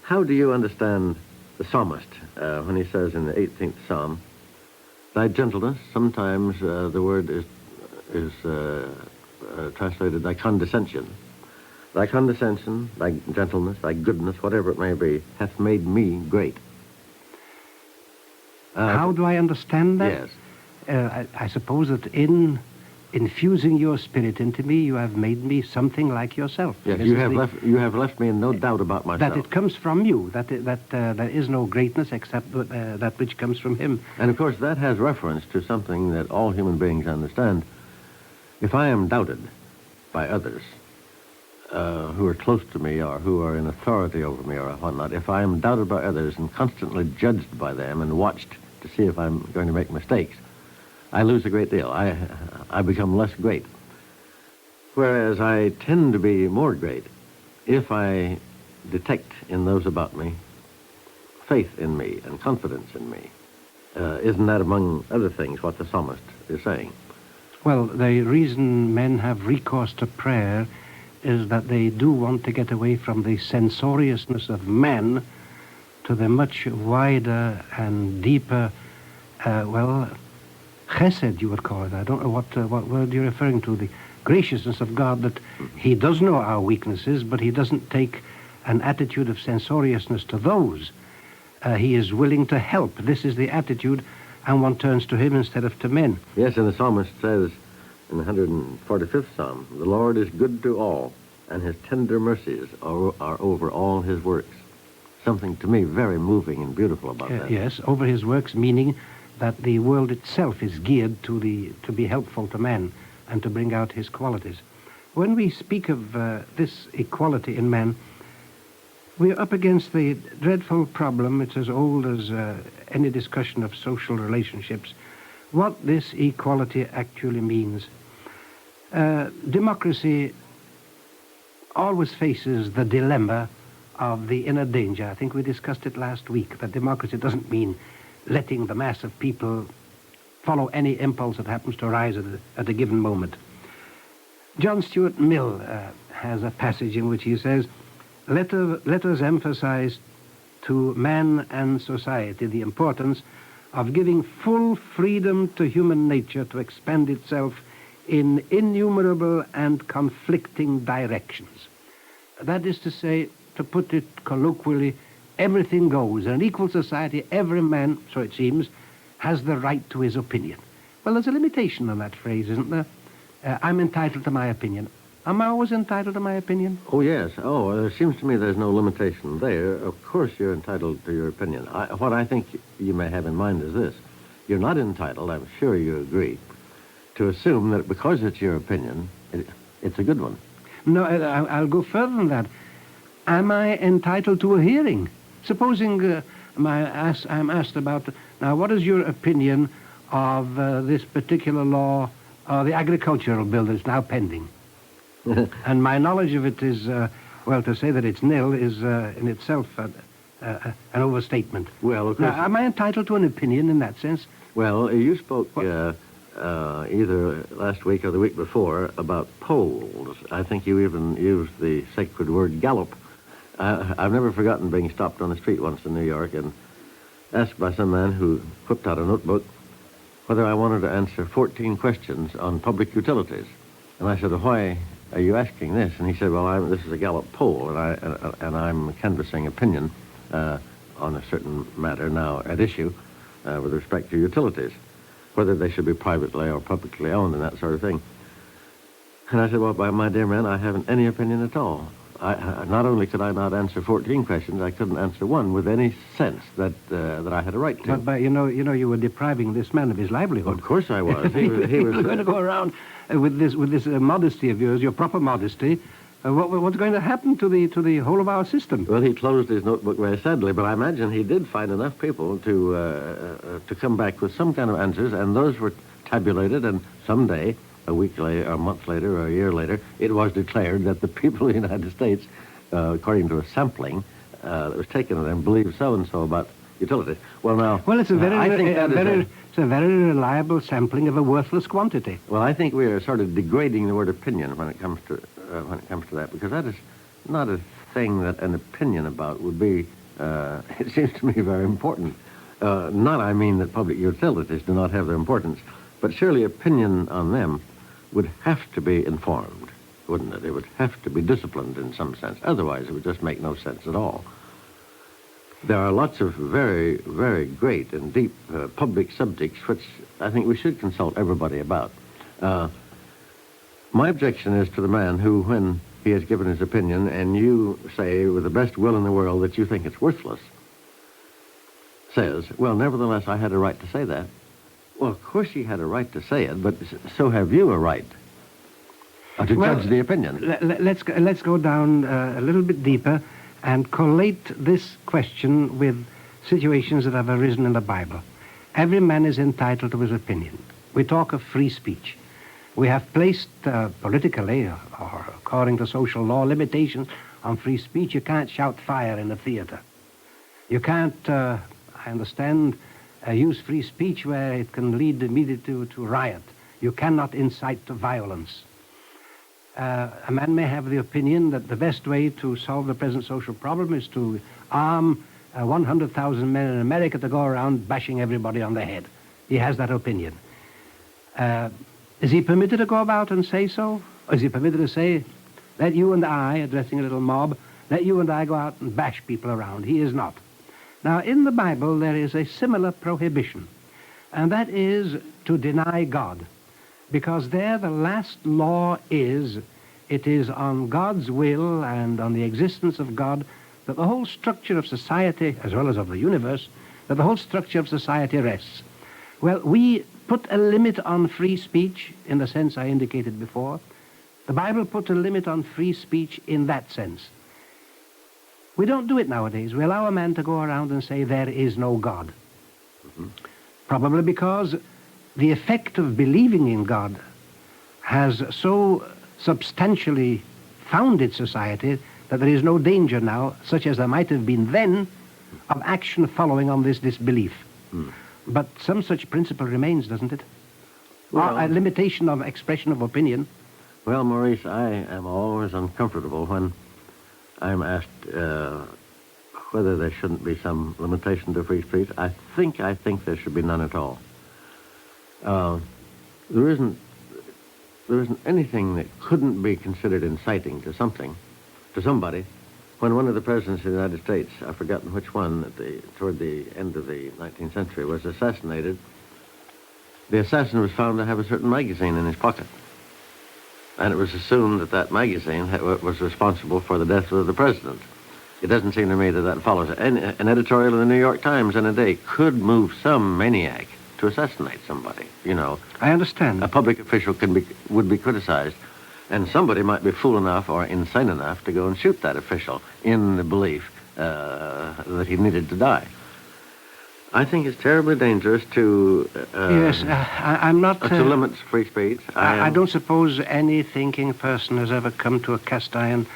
How do you understand the psalmist when he says in the 18th Psalm, "Thy gentleness," sometimes the word is translated thy condescension. "Thy condescension, thy gentleness, thy goodness, whatever it may be, hath made me great." How do I understand that? Yes. I suppose that in infusing your spirit into me, you have made me something like yourself. Yes, you have left me in no doubt about myself. That it comes from you, that there is no greatness except that which comes from him. And of course that has reference to something that all human beings understand. If I am doubted by others who are close to me or who are in authority over me or whatnot, if I am doubted by others and constantly judged by them and watched to see if I'm going to make mistakes, I lose a great deal. I become less great. Whereas I tend to be more great if I detect in those about me faith in me and confidence in me. Isn't that, among other things, what the psalmist is saying? Well, the reason men have recourse to prayer is that they do want to get away from the censoriousness of man to the much wider and deeper, chesed, you would call it. I don't know what word you're referring to. The graciousness of God, that he does know our weaknesses, but he doesn't take an attitude of censoriousness to those. He is willing to help. This is the attitude, and one turns to him instead of to men. Yes, and the psalmist says in the 145th Psalm, "The Lord is good to all, and his tender mercies are over all his works." Something to me very moving and beautiful about that. Yes, over his works, meaning that the world itself is geared to be helpful to man and to bring out his qualities. When we speak of this equality in man, we're up against the dreadful problem, it's as old as any discussion of social relationships, what this equality actually means. Democracy always faces the dilemma of the inner danger. I think we discussed it last week, that democracy doesn't mean letting the mass of people follow any impulse that happens to arise at a given moment. John Stuart Mill has a passage in which he says, let us emphasize to man and society the importance of giving full freedom to human nature to expand itself in innumerable and conflicting directions. That is to say, to put it colloquially, everything goes. In an equal society, every man, so it seems, has the right to his opinion. Well, there's a limitation on that phrase, isn't there? I'm entitled to my opinion. Am I always entitled to my opinion? Oh, yes. Oh, it seems to me there's no limitation there. Of course you're entitled to your opinion. What I think you may have in mind is this. You're not entitled, I'm sure you agree, to assume that because it's your opinion, it's a good one. No, I'll go further than that. Am I entitled to a hearing? Supposing I'm asked about, now, what is your opinion of this particular law, the agricultural bill that's now pending? And my knowledge of it is, well, to say that it's nil is in itself an overstatement. Well, of now, course. am I entitled to an opinion in that sense? Well, you spoke either last week or the week before about polls. I think you even used the sacred word gallop. I've never forgotten being stopped on the street once in New York and asked by some man who whipped out a notebook whether I wanted to answer 14 questions on public utilities. And I said, why are you asking this? And he said, well, this is a Gallup poll, and I'm canvassing opinion on a certain matter now at issue with respect to utilities, whether they should be privately or publicly owned and that sort of thing. And I said, well, my dear man, I haven't any opinion at all. Not only could I not answer 14 questions, I couldn't answer one with any sense that I had a right to. But you know, you were depriving this man of his livelihood. Of course I was. He was going to go around with this modesty of yours, your proper modesty. What's going to happen to the whole of our system? Well, he closed his notebook very sadly, but I imagine he did find enough people to come back with some kind of answers, and those were tabulated, and someday, a week later, or a month later, or a year later, it was declared that the people of the United States, according to a sampling that was taken of them, believe so-and-so about utilities. Well, now... Well, it's a very reliable sampling of a worthless quantity. Well, I think we are sort of degrading the word opinion when it comes to that, because that is not a thing that an opinion about would be, it seems to me, very important. Not, I mean, that public utilities do not have their importance, but surely opinion on them would have to be informed, wouldn't it? It would have to be disciplined in some sense. Otherwise, it would just make no sense at all. There are lots of very, very great and deep public subjects which I think we should consult everybody about. My objection is to the man who, when he has given his opinion, and you say with the best will in the world that you think it's worthless, says, well, nevertheless, I had a right to say that. Well, of course he had a right to say it, but so have you a right to judge the opinion. Let's go down a little bit deeper and collate this question with situations that have arisen in the Bible. Every man is entitled to his opinion. We talk of free speech. We have placed politically or according to social law limitations on free speech. You can't shout fire in a theater. You can't, I understand, use free speech where it can lead immediately to riot. You cannot incite to violence. A man may have the opinion that the best way to solve the present social problem is to arm 100,000 men in America to go around bashing everybody on the head. He has that opinion. Is he permitted to go about and say so? Or is he permitted to say, let you and I, addressing a little mob, let you and I go out and bash people around? He is not. Now, in the Bible, there is a similar prohibition, and that is to deny God. Because there the last law is, it is on God's will and on the existence of God that the whole structure of society, as well as of the universe, that the whole structure of society rests. Well, we put a limit on free speech in the sense I indicated before. The Bible put a limit on free speech in that sense. We don't do it nowadays. We allow a man to go around and say there is no God. Mm-hmm. Probably because the effect of believing in God has so substantially founded society that there is no danger now, such as there might have been then, of action following on this disbelief. Mm. But some such principle remains, doesn't it? Well, or a limitation of expression of opinion. Well, Maurice, I am always uncomfortable when I'm asked whether there shouldn't be some limitation to free speech. I think there should be none at all. There isn't anything that couldn't be considered inciting to something, to somebody, when one of the presidents of the United States, I've forgotten which one, toward the end of the 19th century, was assassinated, the assassin was found to have a certain magazine in his pocket. And it was assumed that that magazine was responsible for the death of the president. It doesn't seem to me that that follows. An editorial in the New York Times in a day could move some maniac to assassinate somebody, you know. I understand. A public official would be criticized, and somebody might be fool enough or insane enough to go and shoot that official in the belief that he needed to die. I think it's terribly dangerous to... yes, I'm not... to limit free speech. I don't suppose any thinking person has ever come to a cast-iron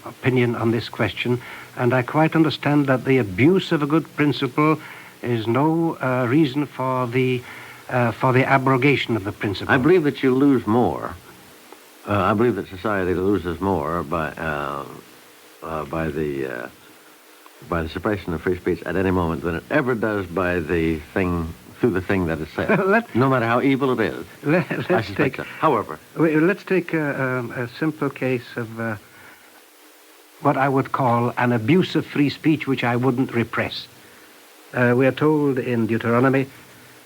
opinion on this question, and I quite understand that the abuse of a good principle is no reason for the abrogation of the principle. I believe that you lose more. I believe that society loses more by the suppression of free speech at any moment than it ever does by the thing, through the thing that is said. No matter how evil it is. I suspect so. However... Let's take a simple case of what I would call an abuse of free speech, which I wouldn't repress. We are told in Deuteronomy,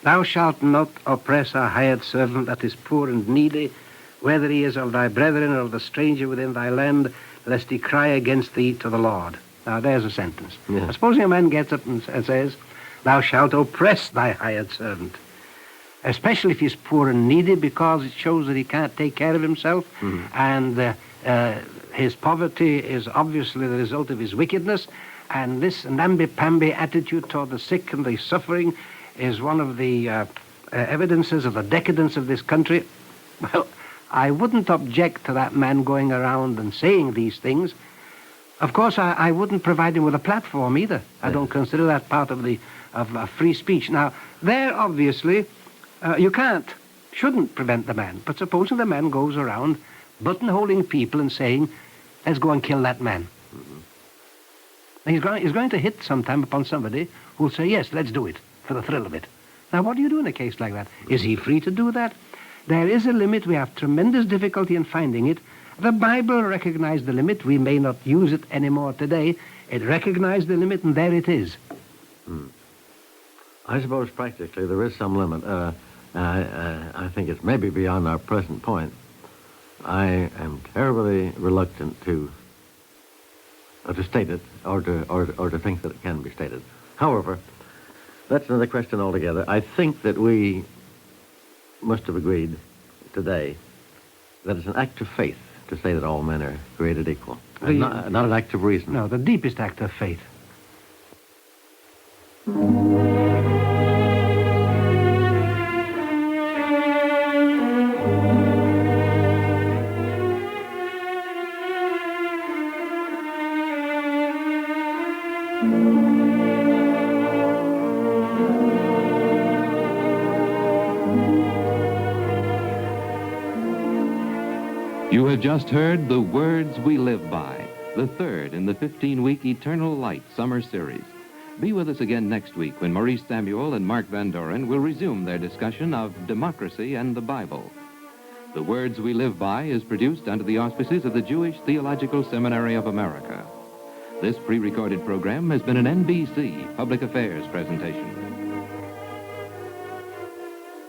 "Thou shalt not oppress a hired servant that is poor and needy, whether he is of thy brethren or of the stranger within thy land, lest he cry against thee to the Lord." Now, there's a sentence. Yeah. Supposing a man gets up and says, "Thou shalt oppress thy hired servant," especially if he's poor and needy, because it shows that he can't take care of himself, and his poverty is obviously the result of his wickedness, and this namby-pamby attitude toward the sick and the suffering is one of the evidences of the decadence of this country. Well, I wouldn't object to that man going around and saying these things. Of course, I wouldn't provide him with a platform either. I don't consider that part of free speech. Now, there, obviously, you shouldn't prevent the man. But supposing the man goes around buttonholing people and saying, "Let's go and kill that man." He's going to hit sometime upon somebody who will say, "Yes, let's do it," for the thrill of it. Now, what do you do in a case like that? Is he free to do that? There is a limit. We have tremendous difficulty in finding it. The Bible recognized the limit. We may not use it anymore today. It recognized the limit, and there it is. I suppose practically there is some limit. I think it's maybe beyond our present point. I am terribly reluctant to state it or to think that it can be stated. However, that's another question altogether. I think that we must have agreed today that it's an act of faith to say that all men are created equal. And not an act of reason. No, the deepest act of faith. You have just heard The Words We Live By, the third in the 15-week Eternal Light summer series. Be with us again next week when Maurice Samuel and Mark Van Doren will resume their discussion of democracy and the Bible. The Words We Live By is produced under the auspices of the Jewish Theological Seminary of America. This pre-recorded program has been an NBC Public Affairs presentation.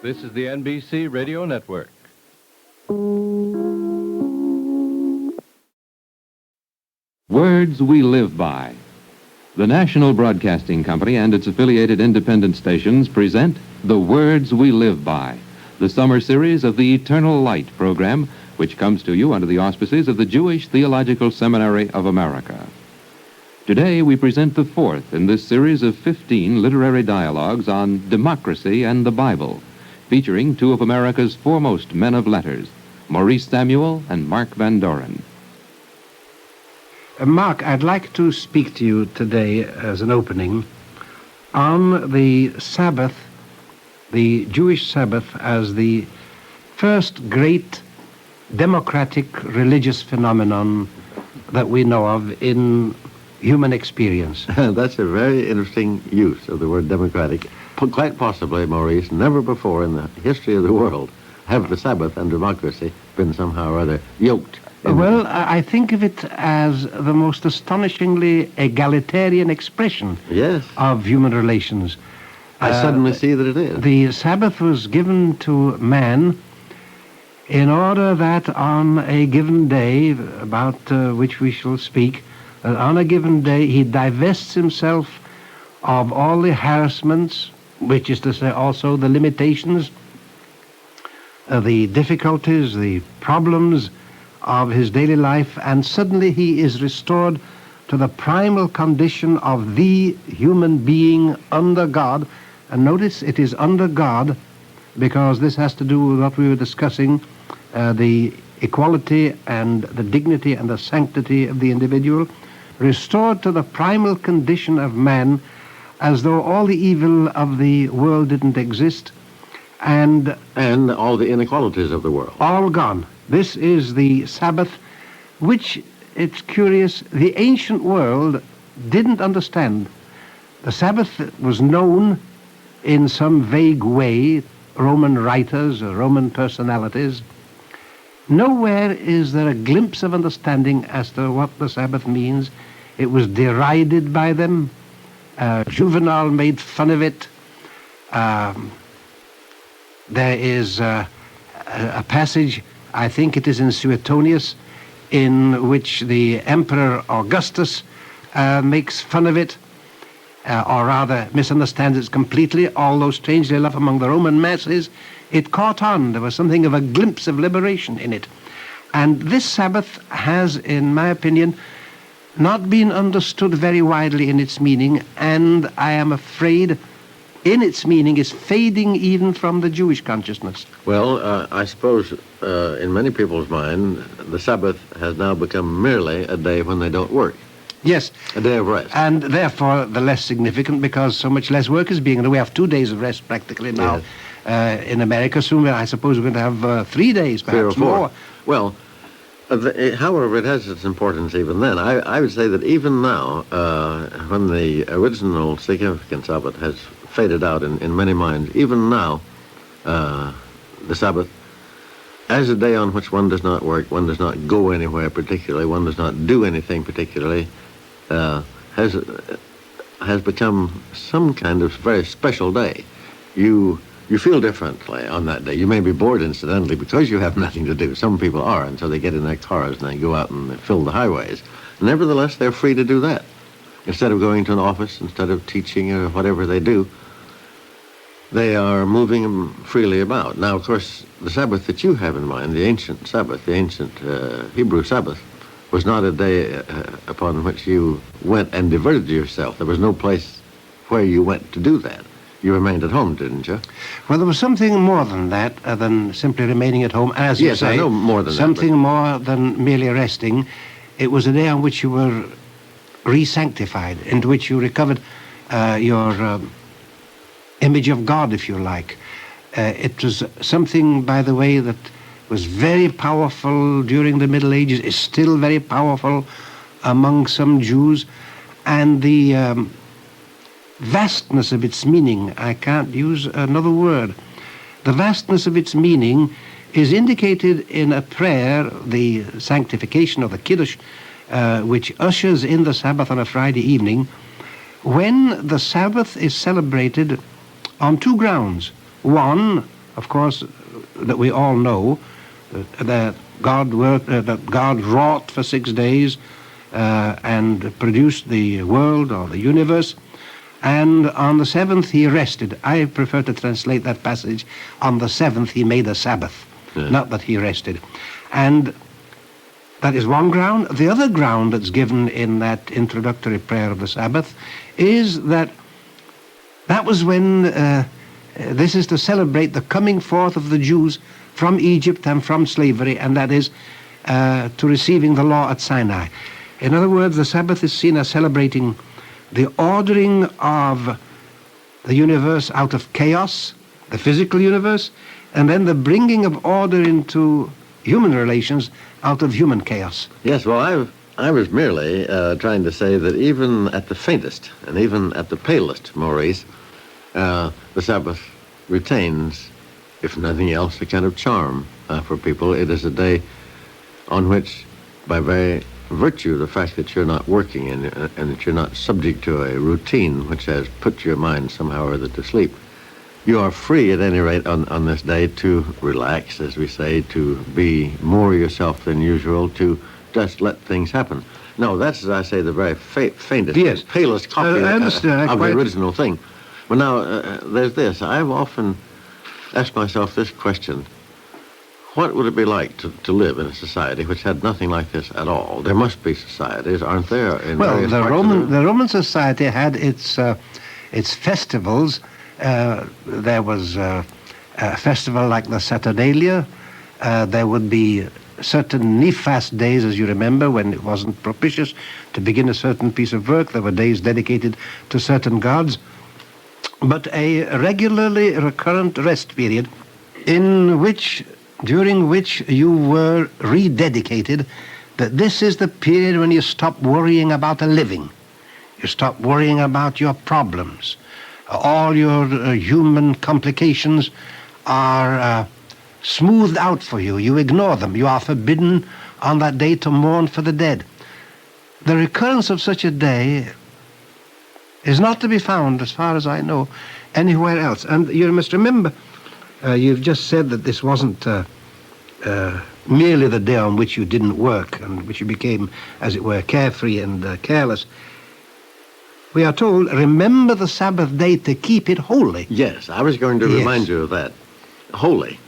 This is the NBC Radio Network. Words We Live By. The National Broadcasting Company and its affiliated independent stations present The Words We Live By, the summer series of the Eternal Light program, which comes to you under the auspices of the Jewish Theological Seminary of America. Today we present the fourth in this series of 15 literary dialogues on democracy and the Bible, featuring two of America's foremost men of letters, Maurice Samuel and Mark Van Doren. Mark, I'd like to speak to you today as an opening on the Sabbath, the Jewish Sabbath, as the first great democratic religious phenomenon that we know of in human experience. That's a very interesting use of the word democratic. Quite possibly, Maurice, never before in the history of the world have the Sabbath and democracy been somehow or other yoked Well, I think of it as the most astonishingly egalitarian expression of human relations. I suddenly see that it is. The Sabbath was given to man in order that on a given day, about which we shall speak, on a given day he divests himself of all the harassments, which is to say also the limitations, the difficulties, the problems of his daily life, and suddenly he is restored to the primal condition of the human being under God. And notice it is under God, because this has to do with what we were discussing, the equality and the dignity and the sanctity of the individual, restored to the primal condition of man, as though all the evil of the world didn't exist, and all the inequalities of the world. All gone. This is the Sabbath, which, it's curious, the ancient world didn't understand. The Sabbath was known in some vague way, Roman writers or Roman personalities. Nowhere is there a glimpse of understanding as to what the Sabbath means. It was derided by them. Juvenal made fun of it. There is a passage, I think it is in Suetonius, in which the Emperor Augustus makes fun of it, or rather misunderstands it completely, although strangely enough among the Roman masses it caught on. There was something of a glimpse of liberation in it. And this Sabbath has, in my opinion, not been understood very widely in its meaning, and I am afraid in its meaning is fading even from the Jewish consciousness. Well, I suppose in many people's mind, the Sabbath has now become merely a day when they don't work. Yes. A day of rest. And therefore the less significant, because so much less work is being done. We have 2 days of rest practically now. In America soon, I suppose we're going to have 3 days, perhaps 3 or 4. more. Well, however, it has its importance even then. I would say that even now, when the original significance of it has faded out in many minds, even now, the Sabbath, as a day on which one does not work, one does not go anywhere particularly, one does not do anything particularly, has become some kind of very special day. You feel differently on that day. You may be bored, incidentally, because you have nothing to do. Some people are, and so they get in their cars and they go out and they fill the highways. Nevertheless, they're free to do that. Instead of going to an office, instead of teaching or whatever they do, they are moving freely about. Now, of course, the Sabbath that you have in mind, the ancient Sabbath, the ancient Hebrew Sabbath, was not a day upon which you went and diverted yourself. There was no place where you went to do that. You remained at home, didn't you? Well, there was something more than that, than simply remaining at home, as you say. Yes, I know more than something that. More than merely resting. It was a day on which you were re-sanctified, into which you recovered your image of God, if you like. It was something, by the way, that was very powerful during the Middle Ages, is still very powerful among some Jews, and the vastness of its meaning, I can't use another word, the vastness of its meaning is indicated in a prayer, the sanctification of the Kiddush, which ushers in the Sabbath on a Friday evening, when the Sabbath is celebrated on 2 grounds. One, of course, that we all know, that God wrought for 6 days and produced the world or the universe, and on the 7th he rested. I prefer to translate that passage, on the 7th he made a Sabbath, not that he rested. And that is one ground. The other ground that's given in that introductory prayer of the Sabbath is that that was when, this is to celebrate the coming forth of the Jews from Egypt and from slavery, and that is to receiving the law at Sinai. In other words, the Sabbath is seen as celebrating the ordering of the universe out of chaos, the physical universe, and then the bringing of order into human relations out of human chaos. Yes, well, I was merely trying to say that even at the faintest and even at the palest, Maurice, the Sabbath retains, if nothing else, a kind of charm for people. It is a day on which by very virtue of the fact that you're not working and that you're not subject to a routine which has put your mind somehow or other to sleep, you are free at any rate on this day to relax, as we say, to be more yourself than usual, to just let things happen. No, that's, as I say, the very faintest, palest copy I understand. of the original thing. But now, there's this. I've often asked myself this question. What would it be like to live in a society which had nothing like this at all? There must be societies, aren't there? Well, the Roman society had its festivals. There was a festival like the Saturnalia. There would be certain nefast days, as you remember, when it wasn't propitious to begin a certain piece of work. There were days dedicated to certain gods. But a regularly recurrent rest period during which you were rededicated, that this is the period when you stop worrying about a living. You stop worrying about your problems. All your human complications are smoothed out for you. You ignore them. You are forbidden on that day to mourn for the dead. The recurrence of such a day is not to be found, as far as I know, anywhere else. And you must remember, you've just said that this wasn't merely the day on which you didn't work and which you became, as it were, carefree and careless. We are told, remember the Sabbath day to keep it holy. Yes, I was going to remind you of that. Holy.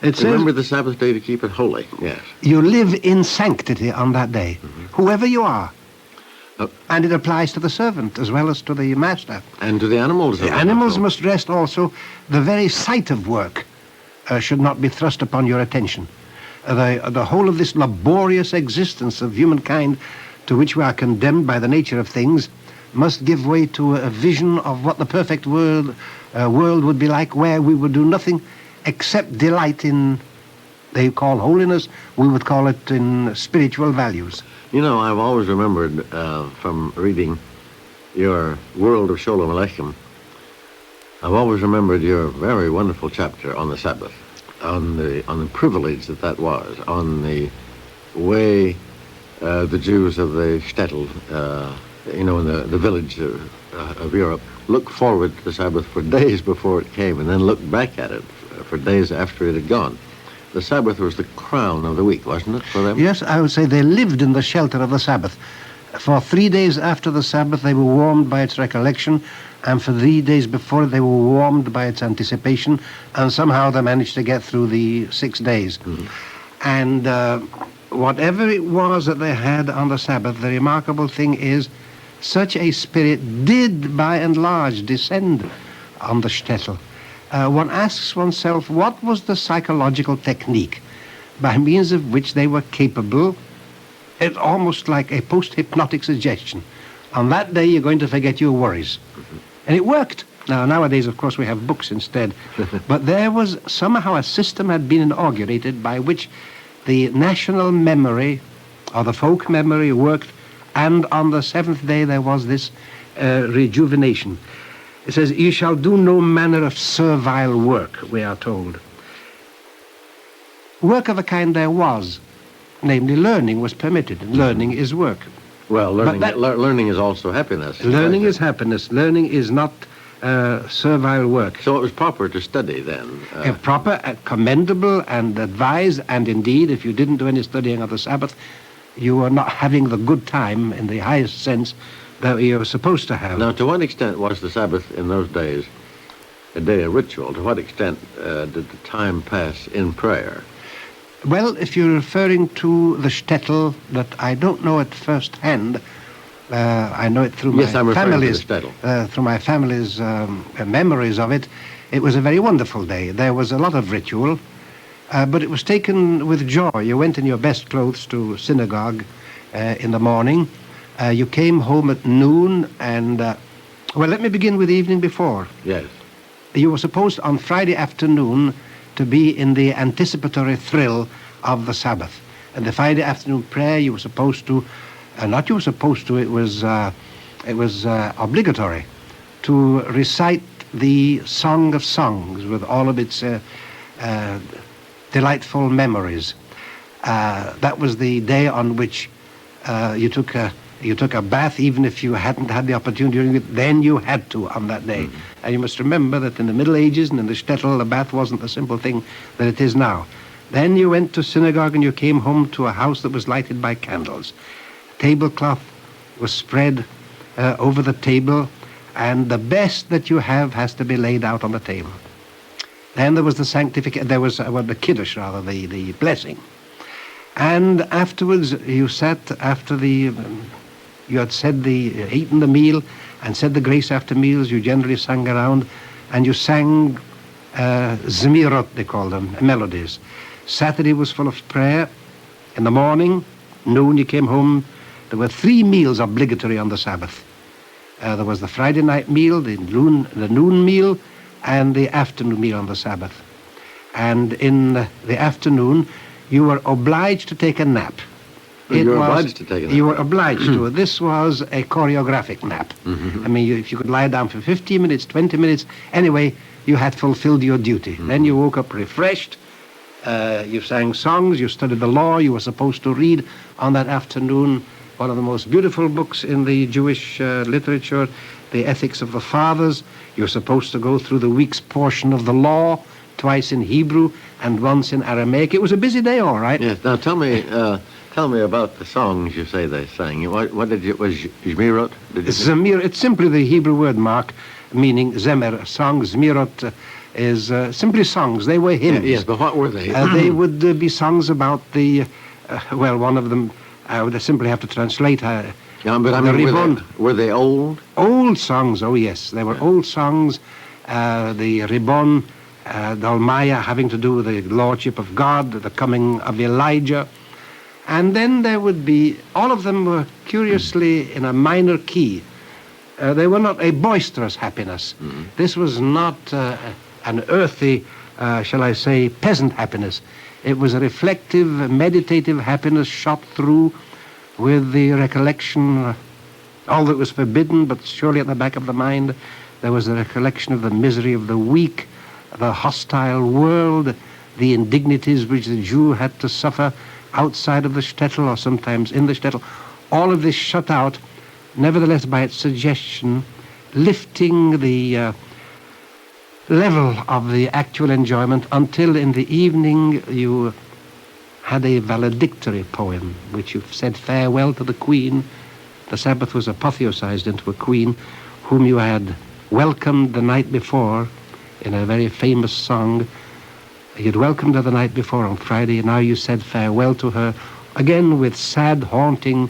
Remember the Sabbath day to keep it holy, yes. You live in sanctity on that day, whoever you are. And it applies to the servant as well as to the master. And to the animals. The animals must rest also. The very sight of work should not be thrust upon your attention. The whole of this laborious existence of humankind, to which we are condemned by the nature of things, must give way to a vision of what the perfect world would be like, where we would do nothing except delight in, they call holiness, we would call it in spiritual values. You know, I've always remembered from reading your World of Sholem Aleichem, I've always remembered your very wonderful chapter on the Sabbath, on the privilege that was, on the way the Jews of the shtetl, in the village of Europe, looked forward to the Sabbath for days before it came and then looked back at it for days after it had gone. The Sabbath was the crown of the week, wasn't it, for them? Yes, I would say they lived in the shelter of the Sabbath. For 3 days after the Sabbath, they were warmed by its recollection, and for 3 days before, they were warmed by its anticipation, and somehow they managed to get through the 6 days. And whatever it was that they had on the Sabbath, the remarkable thing is, such a spirit did, by and large, descend on the shtetl. One asks oneself, what was the psychological technique by means of which they were capable? It's almost like a post-hypnotic suggestion. On that day, you're going to forget your worries. And it worked. Now, nowadays, of course, we have books instead. But there was somehow a system had been inaugurated by which the national memory, or the folk memory, worked, and on the seventh day there was this rejuvenation. It says, "You shall do no manner of servile work," we are told. Work of a kind there was, namely learning was permitted, and learning is work. Well, learning is also happiness. Learning is happiness. Learning is not servile work. So it was proper to study then? Proper, commendable, and advised, and indeed, if you didn't do any studying of the Sabbath, you were not having the good time in the highest sense that you were supposed to have. Now, to what extent was the Sabbath in those days a day of ritual? To what extent did the time pass in prayer? Well, if you're referring to the shtetl, that I don't know at first hand, I know it through yes, my family's, through my family's memories of it. It was a very wonderful day. There was a lot of ritual, but it was taken with joy. You went in your best clothes to synagogue in the morning. You came home at noon, and well, let me begin with the evening before. Yes. You were supposed on Friday afternoon to be in the anticipatory thrill of the Sabbath. And the Friday afternoon prayer, you were supposed to, not you were supposed to, it was obligatory to recite the Song of Songs with all of its delightful memories. That was the day on which you took a bath, even if you hadn't had the opportunity during it. Then you had to on that day. And you must remember that in the Middle Ages and in the shtetl, a bath wasn't the simple thing that it is now. Then you went to synagogue and you came home to a house that was lighted by candles. Tablecloth was spread over the table, and the best that you have has to be laid out on the table. Then there was the sanctification, there was the kiddush, rather, the blessing. And afterwards, you sat after you had eaten the meal and said the grace after meals. You generally sang around, and you sang zemirot, they call them, melodies. Saturday was full of prayer. In the morning, noon, you came home. There were 3 meals obligatory on the Sabbath. There was the Friday night meal, the noon meal, and the afternoon meal on the Sabbath. And in the afternoon, you were obliged to take a nap. You were obliged to take a nap. You were obliged to. This was a choreographic nap. I mean, if you could lie down for 15 minutes, 20 minutes, anyway, you had fulfilled your duty. Then you woke up refreshed. You sang songs, you studied the law. You were supposed to read on that afternoon one of the most beautiful books in the Jewish literature, The Ethics of the Fathers. You're supposed to go through the week's portion of the law, twice in Hebrew and once in Aramaic. It was a busy day, all right. Yes. Now tell me about the songs you say they sang. What did you, was Zemirot? Zemir, it's simply the Hebrew word, Mark, meaning zemer, song. Zemirot is simply songs. They were hymns. Yes, but what were they? They would be songs about the, one of them, I would simply have to translate. Yeah, but I mean, were they old? Old songs, oh yes. They were old songs. The Ribbon, Dalmaya, having to do with the lordship of God, the coming of Elijah. And then there would be, all of them were curiously in a minor key. They were not a boisterous happiness. This was not an earthy, shall I say, peasant happiness. It was a reflective, meditative happiness shot through with the recollection, all that was forbidden, but surely at the back of the mind, there was the recollection of the misery of the weak, the hostile world, the indignities which the Jew had to suffer outside of the shtetl or sometimes in the shtetl. All of this shut out, nevertheless, by its suggestion, lifting the level of the actual enjoyment until in the evening you had a valedictory poem, which you said farewell to the Queen. The Sabbath was apotheosized into a queen whom you had welcomed the night before in a very famous song. You'd welcomed her the night before on Friday, and now you said farewell to her, again with sad, haunting,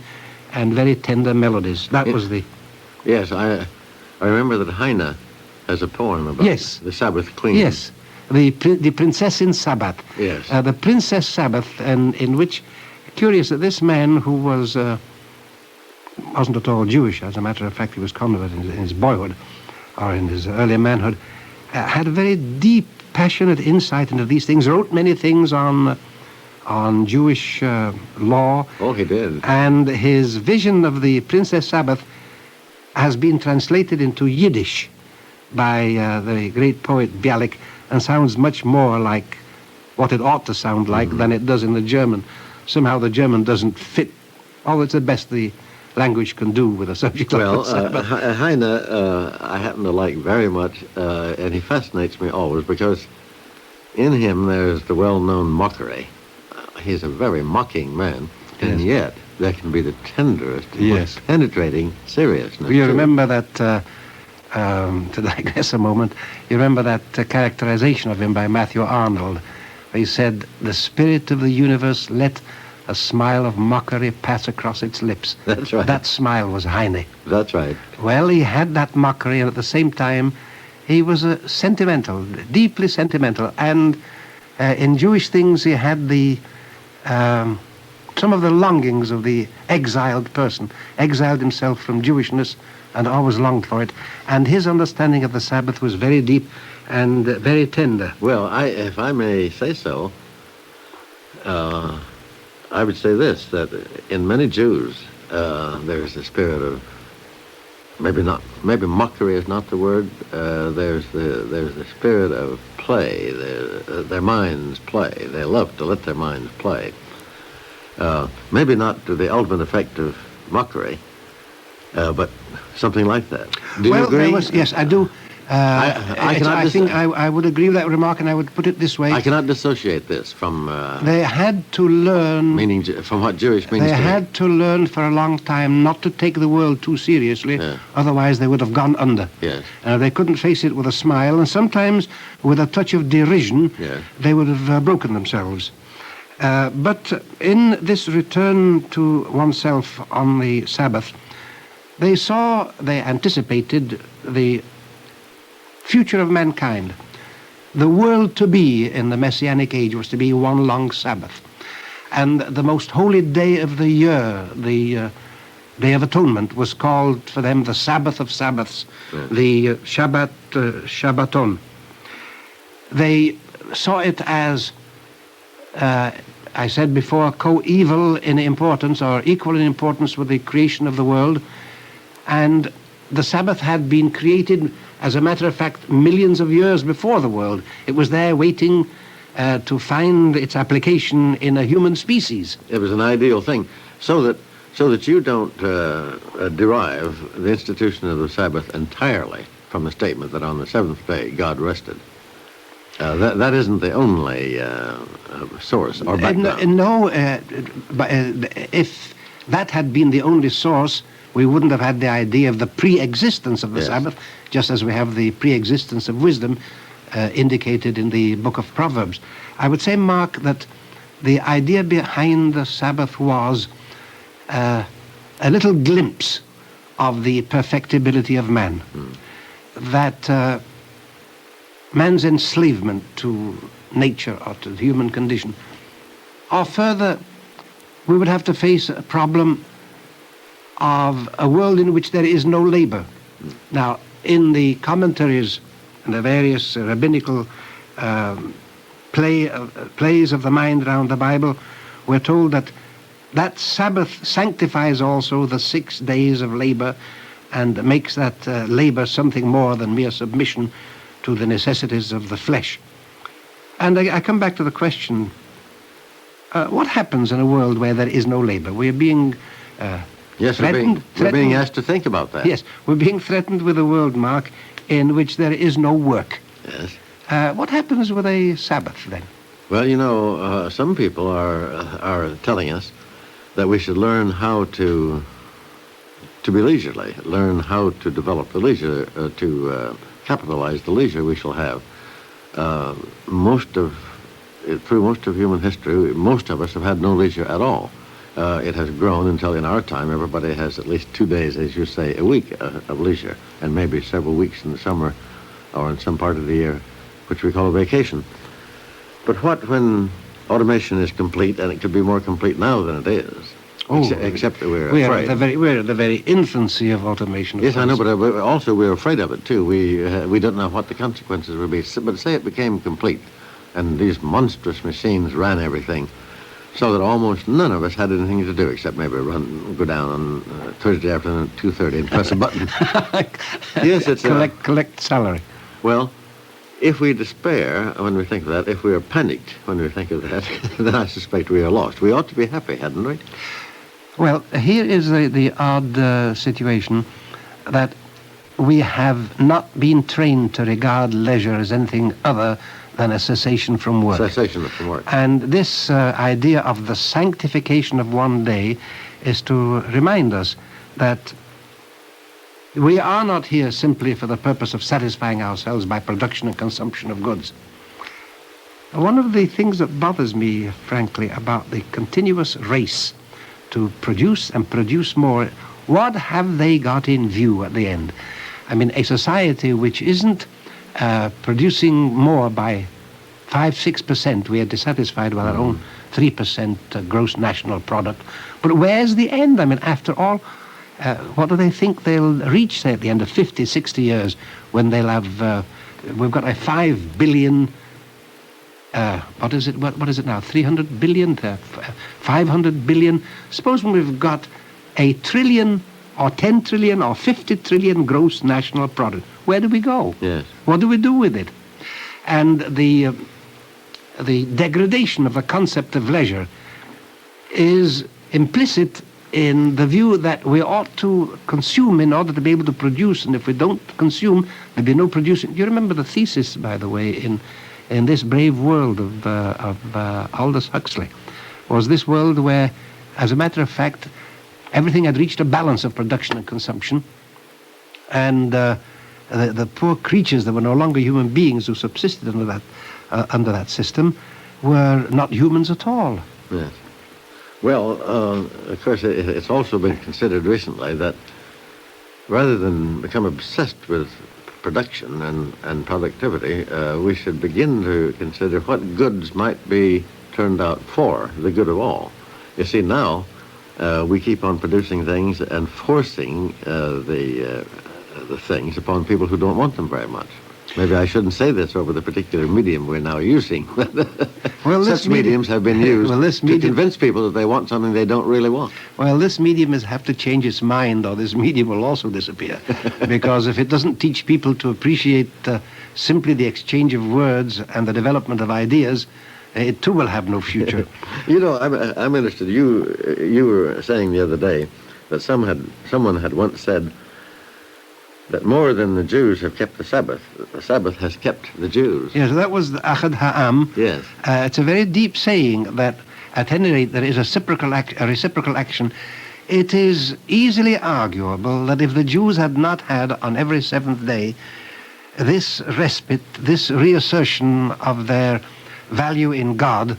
and very tender melodies. That was the... Yes, I remember that Heine has a poem about the Sabbath Queen. Yes, the Prinzessin Sabbath. Yes. The Princess Sabbath, and in which, curious that this man who was wasn't at all Jewish, as a matter of fact, he was converted in his boyhood, or in his early manhood, had a very deep, passionate insight into these things, wrote many things on Jewish law. Oh, he did. And his vision of the Princess Sabbath has been translated into Yiddish by the great poet Bialik, and sounds much more like what it ought to sound like than it does in the German. Somehow the German doesn't fit. Oh, it's the best the language can do with a subject like the Sabbath. Heine, I happen to like very much, and he fascinates me always because in him there's the well-known mockery. He's a very mocking man, and yet there can be the tenderest, most penetrating seriousness. You remember that, to digress a moment, you remember that characterization of him by Matthew Arnold, where he said, "The spirit of the universe let a smile of mockery pass across its lips." That's right. That smile was Heine. That's right. Well, he had that mockery, and at the same time, he was sentimental, deeply sentimental, and in Jewish things he had the some of the longings of the exiled person, exiled himself from Jewishness and always longed for it, and his understanding of the Sabbath was very deep and very tender. Well, if I may say so, I would say this, that in many Jews there's the spirit of, maybe mockery is not the word, there's the spirit of play. Their minds play. They love to let their minds play. Maybe not to the ultimate effect of mockery, but something like that. Do you agree? Yes, I do. I think I would agree with that remark, and I would put it this way. I cannot dissociate this from... they had to learn... Meaning, from what Jewish means They to had to learn for a long time not to take the world too seriously, otherwise they would have gone under. Yes. They couldn't face it with a smile, and sometimes with a touch of derision, they would have broken themselves. But in this return to oneself on the Sabbath, they anticipated the future of mankind. The world to be in the Messianic age was to be one long Sabbath. And the most holy day of the year, the Day of Atonement, was called for them the Sabbath of Sabbaths, the Shabbaton. They saw it as, I said before, co-equal in importance, or equal in importance with the creation of the world. And the Sabbath had been created, as a matter of fact, millions of years before the world. It was there waiting to find its application in a human species. It was an ideal thing, so that you don't derive the institution of the Sabbath entirely from the statement that on the seventh day God rested. That isn't the only source or background. But if that had been the only source, we wouldn't have had the idea of the pre-existence of the Sabbath, just as we have the pre-existence of wisdom indicated in the book of Proverbs. I would say, Mark, that the idea behind the Sabbath was a little glimpse of the perfectibility of man. That man's enslavement to nature or to the human condition. Or further, we would have to face a problem of a world in which there is no labor. Now, in the commentaries and the various rabbinical plays of the mind around the Bible, we're told that Sabbath sanctifies also the 6 days of labor and makes that labor something more than mere submission to the necessities of the flesh. And I come back to the question, what happens in a world where there is no labor? We're being threatened. We're being asked to think about that. Yes, we're being threatened with a world, Mark, in which there is no work. Yes. What happens with a Sabbath, then? Well, you know, some people are telling us that we should learn how to be leisurely, learn how to develop the leisure, to capitalize the leisure we shall have. Through most of human history, most of us have had no leisure at all. It has grown until in our time everybody has at least 2 days, as you say, a week of leisure, and maybe several weeks in the summer or in some part of the year, which we call a vacation. But what when automation is complete, and it could be more complete now than it is, except that we're afraid. We're at the very infancy of automation. Yes, I know, but also we're afraid of it, too. We don't know what the consequences will be. But say it became complete, and these monstrous machines ran everything, so that almost none of us had anything to do except maybe go down on Thursday afternoon at 2:30 and press a button. Yes, it's collect salary. Well, if we despair when we think of that, if we are panicked when we think of that, then I suspect we are lost. We ought to be happy, hadn't we? Well, here is the odd situation that we have not been trained to regard leisure as anything other than a cessation from work. Cessation from work. And this idea of the sanctification of one day is to remind us that we are not here simply for the purpose of satisfying ourselves by production and consumption of goods. One of the things that bothers me, frankly, about the continuous race to produce and produce more, what have they got in view at the end? I mean, a society which isn't producing more by 5-6%, we are dissatisfied with our own 3% gross national product. But where's the end? I mean, after all, what do they think they'll reach, say, at the end of 50, 60 years, when they'll have, we've got a 5 billion, what is it now, 300 billion, 500 billion. Suppose when we've got a trillion or 10 trillion or 50 trillion gross national product, where do we go? Yes. What do we do with it? And the degradation of the concept of leisure is implicit in the view that we ought to consume in order to be able to produce, and if we don't consume, there'll be no producing. You remember the thesis, by the way, in this brave world of Aldous Huxley, was this world where, as a matter of fact, everything had reached a balance of production and consumption, and the poor creatures that were no longer human beings who subsisted under that system were not humans at all. Yes. Well, of course, it's also been considered recently that rather than become obsessed with production and productivity, we should begin to consider what goods might be turned out for the good of all. You see, now we keep on producing things and forcing the things upon people who don't want them very much. Maybe I shouldn't say this over the particular medium we're now using. Well, such mediums have been used to convince people that they want something they don't really want. Well, this medium have to change its mind, or this medium will also disappear. Because if it doesn't teach people to appreciate simply the exchange of words and the development of ideas, it too will have no future. You know, I'm interested. You were saying the other day that someone had once said that more than the Jews have kept the Sabbath has kept the Jews. Yes, that was the Achad Ha'am. Yes. It's a very deep saying that, at any rate, there is a reciprocal action. It is easily arguable that if the Jews had not had on every seventh day this respite, this reassertion of their value in God,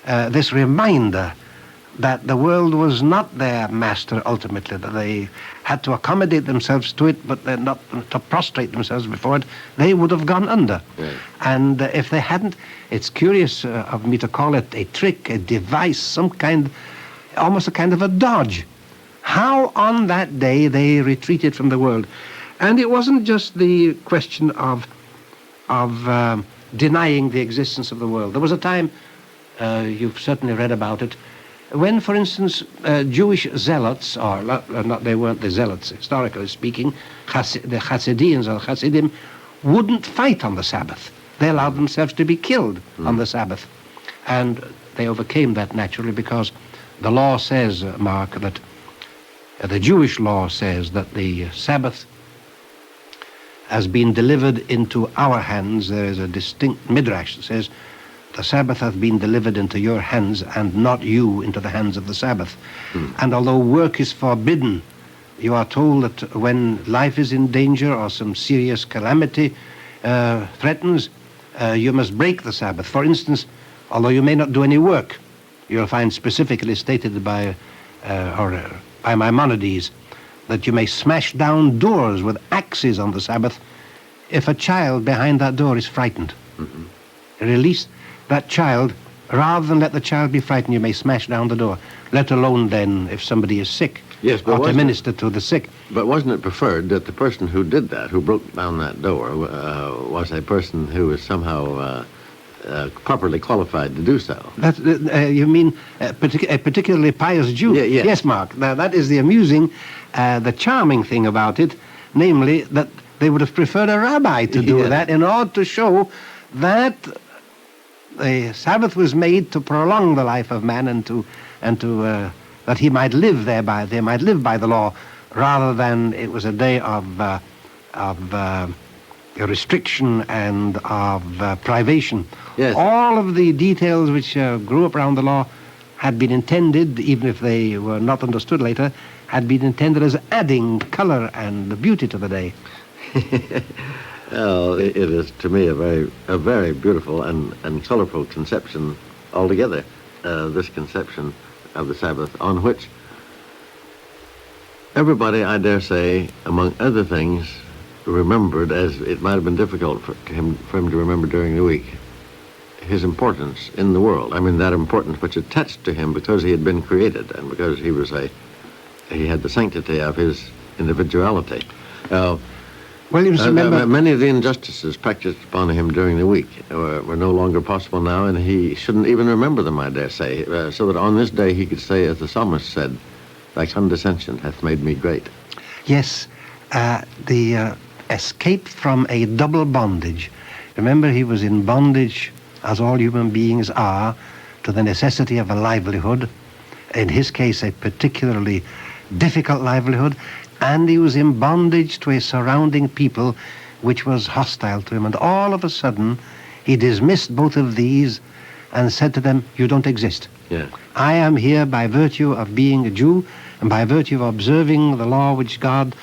this reminder that the world was not their master ultimately, that they had to accommodate themselves to it, but not to prostrate themselves before it, they would have gone under. Yes. And if they hadn't, it's curious of me to call it a trick, a device, some kind, almost a kind of a dodge. How on that day they retreated from the world. And it wasn't just the question of denying the existence of the world. There was a time, you've certainly read about it, when, for instance, Jewish zealots, or not, they weren't the zealots, historically speaking, the Hasidians or Hasidim, wouldn't fight on the Sabbath. They allowed themselves to be killed on the Sabbath. And they overcame that naturally because the law says, Mark, that the Jewish law says that the Sabbath has been delivered into our hands. There is a distinct midrash that says, the Sabbath hath been delivered into your hands, and not you into the hands of the Sabbath. And although work is forbidden, you are told that when life is in danger or some serious calamity threatens, you must break the Sabbath. For instance, although you may not do any work, you'll find specifically stated by Maimonides that you may smash down doors with axes on the Sabbath if a child behind that door is frightened. Release that child, rather than let the child be frightened, you may smash down the door, let alone then if somebody is sick, yes, but or to minister to the sick. But wasn't it preferred that the person who did that, who broke down that door, was a person who was somehow properly qualified to do so? That, you mean a particularly pious Jew? Yes. Yes, Mark. Now, that is the amusing, the charming thing about it, namely that they would have preferred a rabbi to do that in order to show that the Sabbath was made to prolong the life of man and to that he might live thereby. They might live by the law, rather than it was a day of restriction and of privation. Yes. All of the details which grew up around the law had been intended, even if they were not understood later, had been intended as adding color and beauty to the day. Well, it is to me a very beautiful and colorful conception altogether. This conception of the Sabbath, on which everybody, I dare say, among other things, remembered, as it might have been difficult for him to remember during the week, his importance in the world. I mean, that importance which attached to him because he had been created and because he had the sanctity of his individuality. Williams, remember, many of the injustices practiced upon him during the week were no longer possible now, and he shouldn't even remember them, I dare say, so that on this day he could say, as the psalmist said, thy condescension hath made me great. Yes, the escape from a double bondage. Remember, he was in bondage, as all human beings are, to the necessity of a livelihood, in his case, a particularly difficult livelihood, and he was in bondage to a surrounding people which was hostile to him. And all of a sudden, he dismissed both of these and said to them, "You don't exist. Yes. I am here by virtue of being a Jew and by virtue of observing the law which God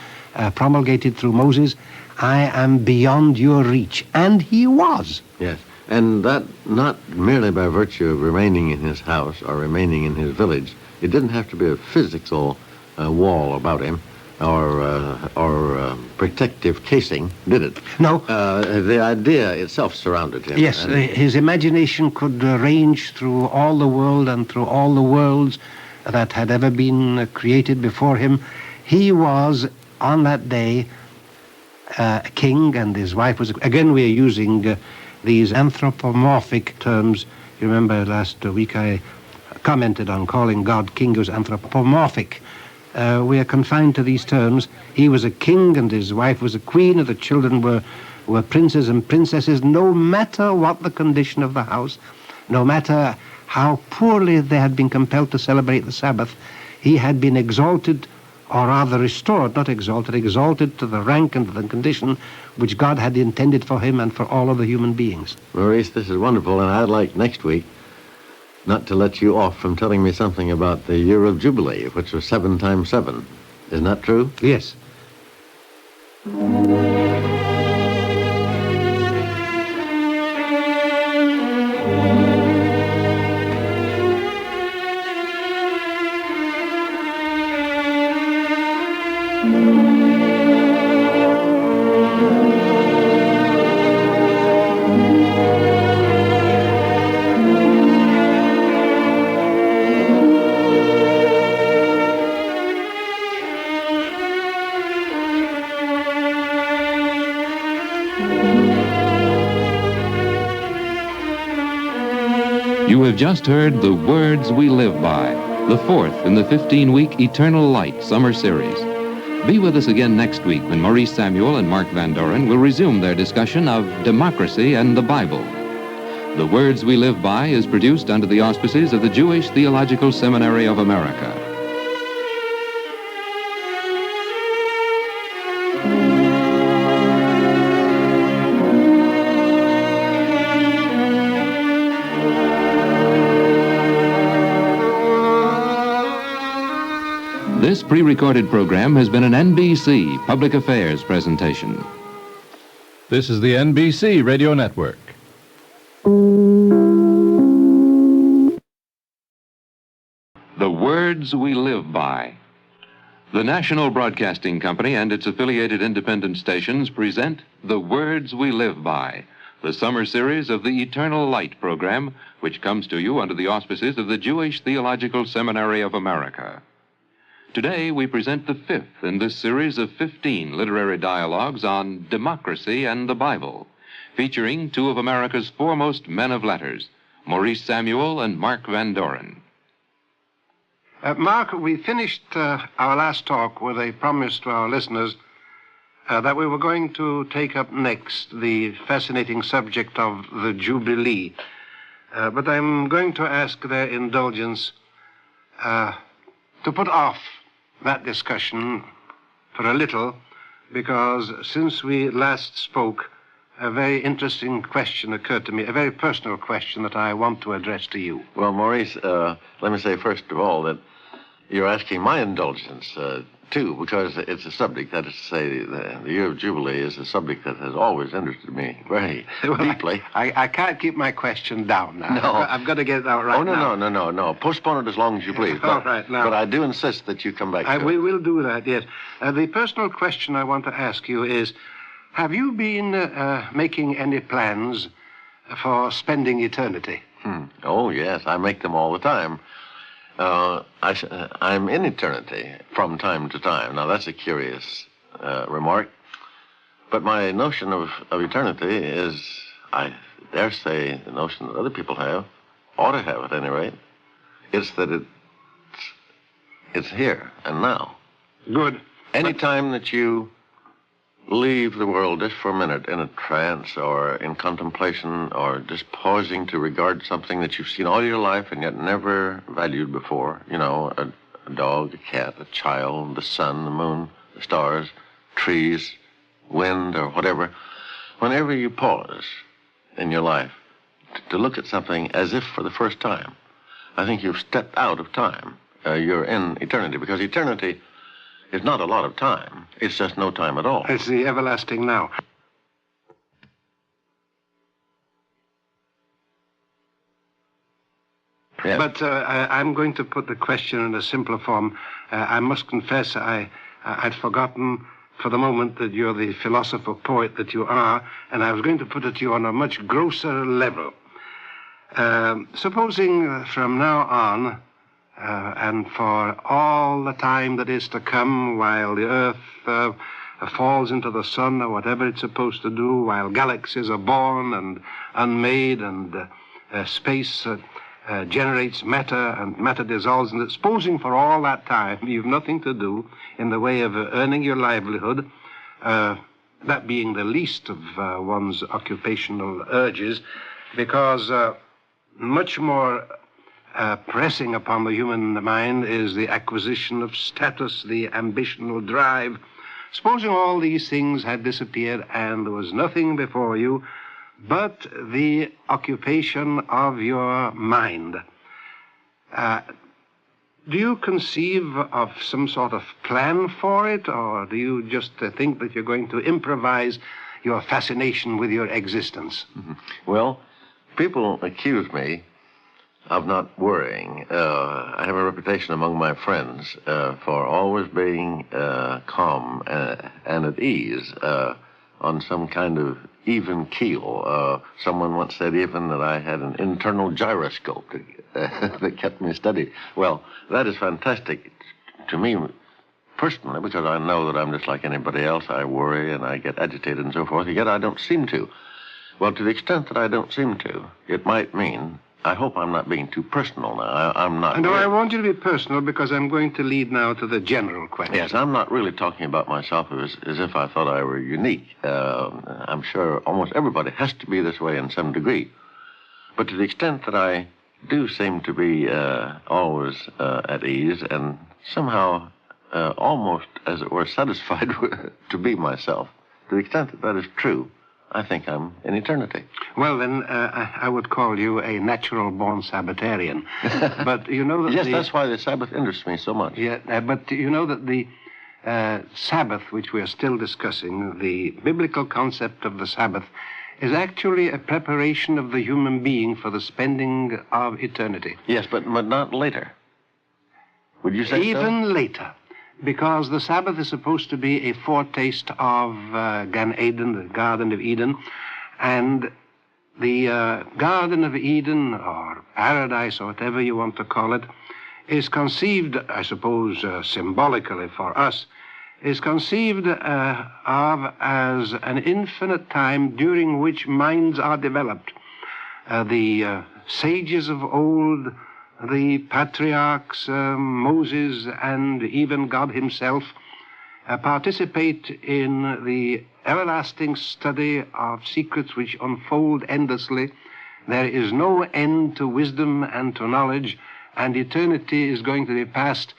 promulgated through Moses. I am beyond your reach." And he was. Yes. And that not merely by virtue of remaining in his house or remaining in his village. It didn't have to be a physical wall about him or protective casing, did it? No. The idea itself surrounded him. Yes, his imagination could range through all the world and through all the worlds that had ever been created before him. He was, on that day, a king, and his wife was... Again, we are using these anthropomorphic terms. You remember last week I commented on calling God king. He was anthropomorphic. We are confined to these terms. He was a king and his wife was a queen, and the children were princes and princesses, no matter what the condition of the house, no matter how poorly they had been compelled to celebrate the Sabbath. He had been exalted, or rather restored, not exalted, exalted to the rank and the condition which God had intended for him and for all other human beings. Maurice, this is wonderful, and I'd like next week not to let you off from telling me something about the year of Jubilee, which was 7 times 7. Isn't that true? Yes. You have just heard The Words We Live By, the fourth in the 15-week Eternal Light summer series. Be with us again next week when Maurice Samuel and Mark Van Doren will resume their discussion of democracy and the Bible. The Words We Live By is produced under the auspices of the Jewish Theological Seminary of America. This pre-recorded program has been an NBC Public Affairs presentation. This is the NBC Radio Network. The Words We Live By. The National Broadcasting Company and its affiliated independent stations present The Words We Live By, the summer series of the Eternal Light program, which comes to you under the auspices of the Jewish Theological Seminary of America. Today, we present the fifth in this series of 15 literary dialogues on democracy and the Bible, featuring two of America's foremost men of letters, Maurice Samuel and Mark Van Doren. Mark, we finished our last talk with a promise to our listeners that we were going to take up next the fascinating subject of the Jubilee. But I'm going to ask their indulgence to put off that discussion for a little, because since we last spoke, a very interesting question occurred to me, a very personal question that I want to address to you. Well, Maurice, let me say first of all that you're asking my indulgence, too, because it's a subject, that is to say, the year of Jubilee is a subject that has always interested me very deeply. I can't keep my question down now. No. I've got to get it out right now. No. Postpone it as long as you please. All right, now. But I do insist that you come back to it. We will do that, yes. The personal question I want to ask you is, have you been making any plans for spending eternity? Oh, yes, I make them all the time. I'm in eternity from time to time. Now, that's a curious remark. But my notion of eternity is, I dare say, the notion that other people have, ought to have at any rate. It's that it's here and now. Good. Any time that you leave the world just for a minute in a trance or in contemplation or just pausing to regard something that you've seen all your life and yet never valued before, you know, a dog, a cat, a child, the sun, the moon, the stars, trees, wind, or whatever. Whenever you pause in your life to look at something as if for the first time, I think you've stepped out of time. You're in eternity, because eternity is not a lot of time. It's just no time at all. It's the everlasting now. Yeah. But I'm going to put the question in a simpler form. I must confess I'd forgotten for the moment that you're the philosopher-poet that you are, and I was going to put it to you on a much grosser level. Supposing from now on, and for all the time that is to come, while the Earth falls into the sun or whatever it's supposed to do, while galaxies are born and unmade, and space generates matter, and matter dissolves, and supposing for all that time you've nothing to do in the way of earning your livelihood, that being the least of one's occupational urges, because much more pressing upon the human mind is the acquisition of status, the ambitional drive. Supposing all these things had disappeared and there was nothing before you but the occupation of your mind. Do you conceive of some sort of plan for it, or do you just think that you're going to improvise your fascination with your existence? Mm-hmm. Well, people accuse me of not worrying. I have a reputation among my friends for always being calm and at ease on some kind of even keel. Someone once said even that I had an internal gyroscope that kept me steady. Well, that is fantastic to me personally, because I know that I'm just like anybody else. I worry and I get agitated and so forth, yet I don't seem to. Well, to the extent that I don't seem to, it might mean, I hope I'm not being too personal now. I'm not. No, I want you to be personal, because I'm going to lead now to the general question. Yes, I'm not really talking about myself as if I thought I were unique. I'm sure almost everybody has to be this way in some degree. But to the extent that I do seem to be always at ease and somehow almost, as it were, satisfied to be myself, to the extent that that is true, I think I'm in eternity. Well, then, I would call you a natural-born Sabbatarian. But you know that yes, that's why the Sabbath interests me so much. Yeah, but you know that the Sabbath, which we are still discussing, the biblical concept of the Sabbath, is actually a preparation of the human being for the spending of eternity. Yes, but not later. Would you say even later? Because the Sabbath is supposed to be a foretaste of Gan Eden, the Garden of Eden, and the Garden of Eden, or Paradise, or whatever you want to call it, is conceived, I suppose, symbolically for us, is conceived of as an infinite time during which minds are developed. The sages of old, the patriarchs, Moses, and even God himself, participate in the everlasting study of secrets which unfold endlessly. There is no end to wisdom and to knowledge, and eternity is going to be passed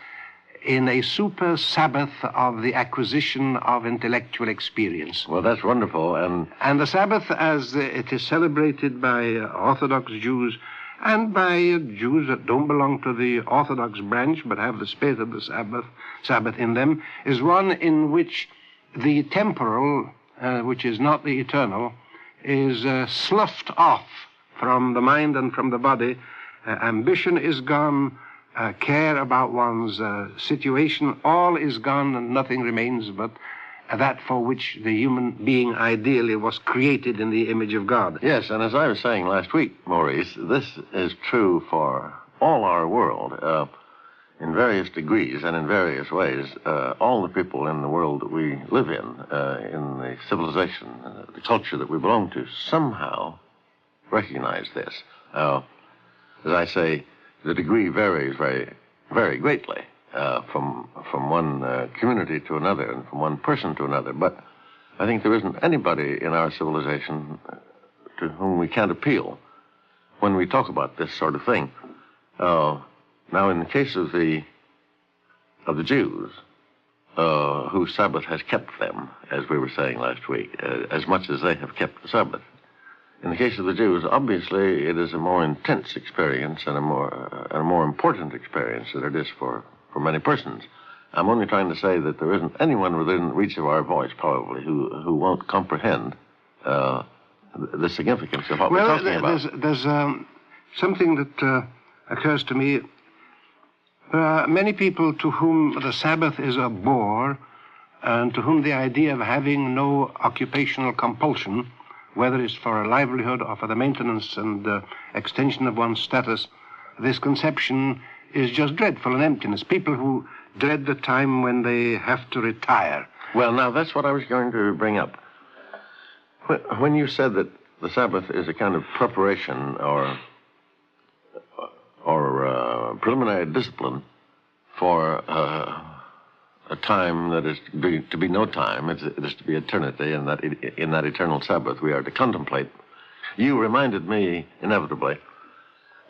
in a super Sabbath of the acquisition of intellectual experience. Well, that's wonderful. And the Sabbath, as it is celebrated by Orthodox Jews, and by Jews that don't belong to the Orthodox branch but have the spirit of the Sabbath in them, is one in which the temporal, which is not the eternal, is sloughed off from the mind and from the body. Ambition is gone, care about one's situation, all is gone, and nothing remains but that for which the human being ideally was created in the image of God. Yes, and as I was saying last week, Maurice, this is true for all our world, in various degrees and in various ways. All the people in the world that we live in the civilization, the culture that we belong to, somehow recognize this. As I say, the degree varies very, very greatly from one community to another and from one person to another. But I think there isn't anybody in our civilization to whom we can't appeal when we talk about this sort of thing. Now, in the case of the Jews, whose Sabbath has kept them, as we were saying last week, as much as they have kept the Sabbath. In the case of the Jews, obviously, it is a more intense experience and a more important experience than it is for many persons. I'm only trying to say that there isn't anyone within reach of our voice, probably, who won't comprehend the significance of what we're talking about. There's something that occurs to me. There are many people to whom the Sabbath is a bore, and to whom the idea of having no occupational compulsion, whether it's for a livelihood or for the maintenance and extension of one's status, this conception is just dreadful and emptiness. People who dread the time when they have to retire. Well, now, that's what I was going to bring up. When you said that the Sabbath is a kind of preparation or preliminary discipline for a time that is to be no time, it is to be eternity, and that in that eternal Sabbath we are to contemplate. You reminded me, inevitably,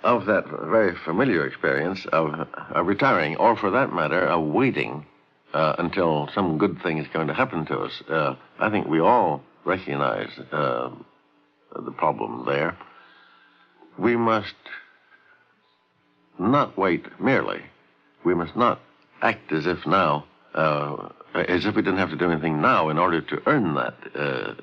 of that very familiar experience of retiring, or for that matter, of waiting until some good thing is going to happen to us. I think we all recognize the problem there. We must not wait merely. We must not act as if now, as if we didn't have to do anything now in order to earn that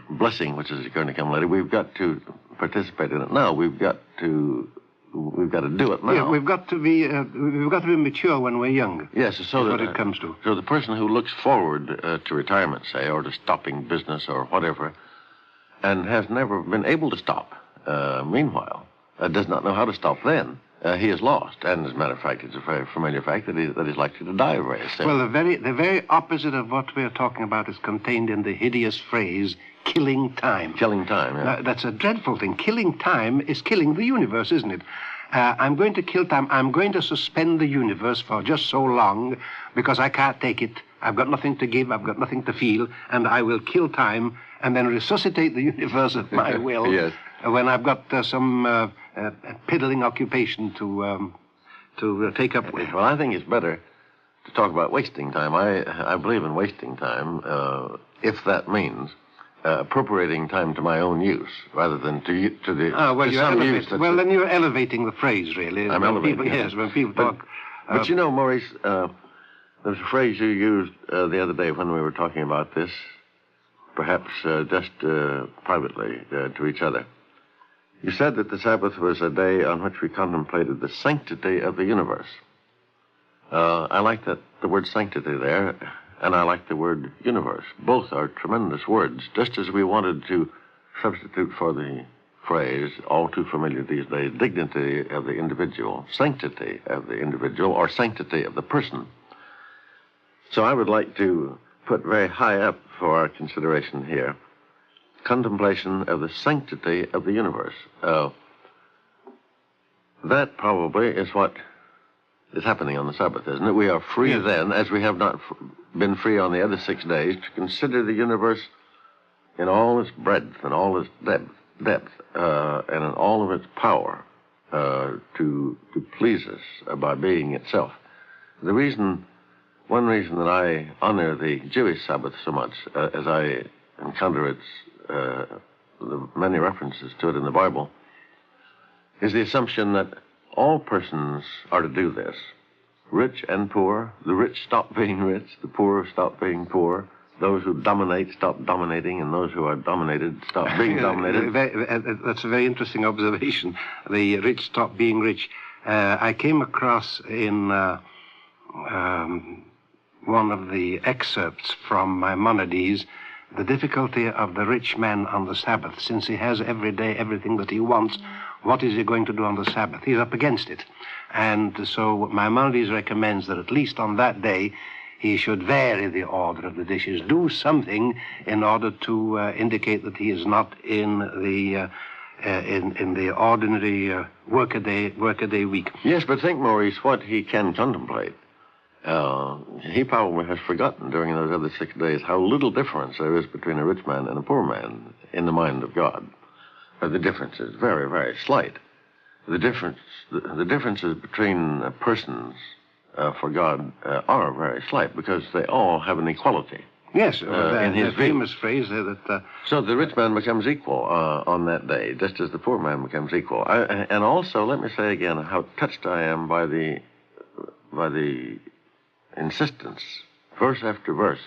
blessing which is going to come later. We've got to participate in it now. We've got to do it now. Yeah, we've got to be mature when we're young. Yes, so that's what it comes to. So the person who looks forward to retirement, say, or to stopping business or whatever, and has never been able to stop, meanwhile, does not know how to stop then. He is lost, and as a matter of fact, it's a very familiar fact that he's likely to die very soon. Well, the very opposite of what we're talking about is contained in the hideous phrase, killing time. Killing time, yeah. That's a dreadful thing. Killing time is killing the universe, isn't it? I'm going to kill time. I'm going to suspend the universe for just so long because I can't take it. I've got nothing to give. I've got nothing to feel. And I will kill time and then resuscitate the universe at my will. Yes. When I've got some piddling occupation to take up with. Well, I think it's better to talk about wasting time. I believe in wasting time, if that means appropriating time to my own use rather than to the to some use. Well, then you're elevating the phrase, really. I'm elevating it. Yes, when people talk. But you know, Maurice, there's a phrase you used the other day when we were talking about this, perhaps just privately to each other. You said that the Sabbath was a day on which we contemplated the sanctity of the universe. I like the word sanctity there, and I like the word universe. Both are tremendous words, just as we wanted to substitute for the phrase, all too familiar these days, dignity of the individual, sanctity of the individual, or sanctity of the person. So I would like to put very high up for our consideration here contemplation of the sanctity of the universe. That probably is what is happening on the Sabbath, isn't it? We are free then, as we have not been free on the other 6 days, to consider the universe in all its breadth and all its depth and in all of its power to please us by being itself. One reason that I honor the Jewish Sabbath so much, as I encounter its the many references to it in the Bible, is the assumption that all persons are to do this. Rich and poor. The rich stop being rich. The poor stop being poor. Those who dominate stop dominating, and those who are dominated stop being dominated. That's a very interesting observation. The rich stop being rich. I came across in one of the excerpts from Maimonides the difficulty of the rich man on the Sabbath. Since he has every day everything that he wants, what is he going to do on the Sabbath? He's up against it. And so Maimonides recommends that at least on that day he should vary the order of the dishes, do something in order to indicate that he is not in the ordinary workaday week. Yes, but think, Maurice, what he can contemplate He probably has forgotten during those other 6 days how little difference there is between a rich man and a poor man in the mind of God. The difference is very, very slight. The differences between persons for God are very slight because they all have an equality. Yes, in his famous phrase that... So the rich man becomes equal on that day, just as the poor man becomes equal. And also, let me say again how touched I am by the insistence, verse after verse,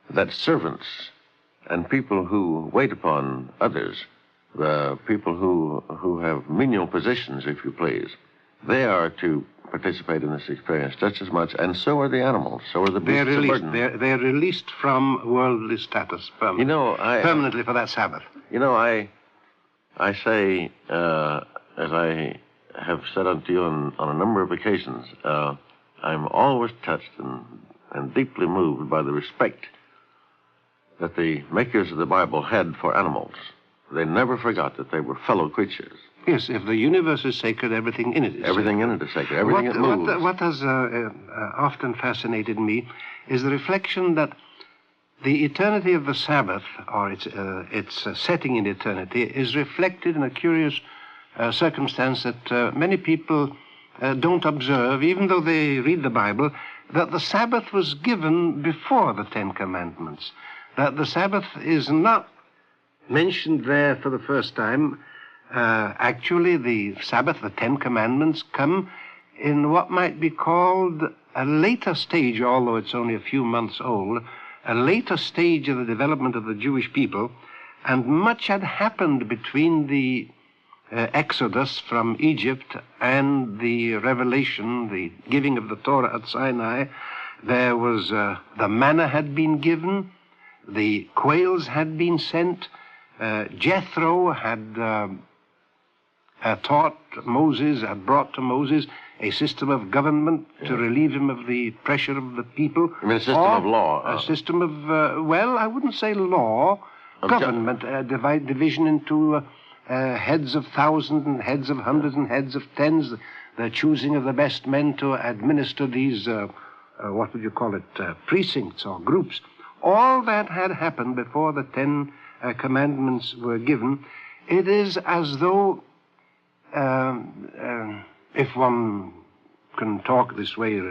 that servants and people who wait upon others, the people who have menial positions, if you please, they are to participate in this experience just as much, and so are the animals, so are the beasts of burden. They're released from worldly status permanently for that Sabbath. You know, I say, as I have said unto you on a number of occasions, I'm always touched and deeply moved by the respect that the makers of the Bible had for animals. They never forgot that they were fellow creatures. Yes, if the universe is sacred, everything in it is sacred. Everything in it is sacred. Everything that moves. What has often fascinated me is the reflection that the eternity of the Sabbath, or its setting in eternity, is reflected in a curious circumstance that many people don't observe, even though they read the Bible, that the Sabbath was given before the Ten Commandments. That the Sabbath is not mentioned there for the first time. Actually, the Sabbath, the Ten Commandments, come in what might be called a later stage, although it's only a few months old, a later stage of the development of the Jewish people, and much had happened between the Exodus from Egypt and the revelation, the giving of the Torah at Sinai. There was, the manna had been given, the quails had been sent, Jethro had taught Moses, had brought to Moses a system of government to relieve him of the pressure of the people. You mean a system of law? A system of, well, I wouldn't say law, government, division into heads of thousands and heads of hundreds and heads of tens, the choosing of the best men to administer these, what would you call it, precincts or groups. All that had happened before the Ten Commandments were given. It is as though, if one can talk this way,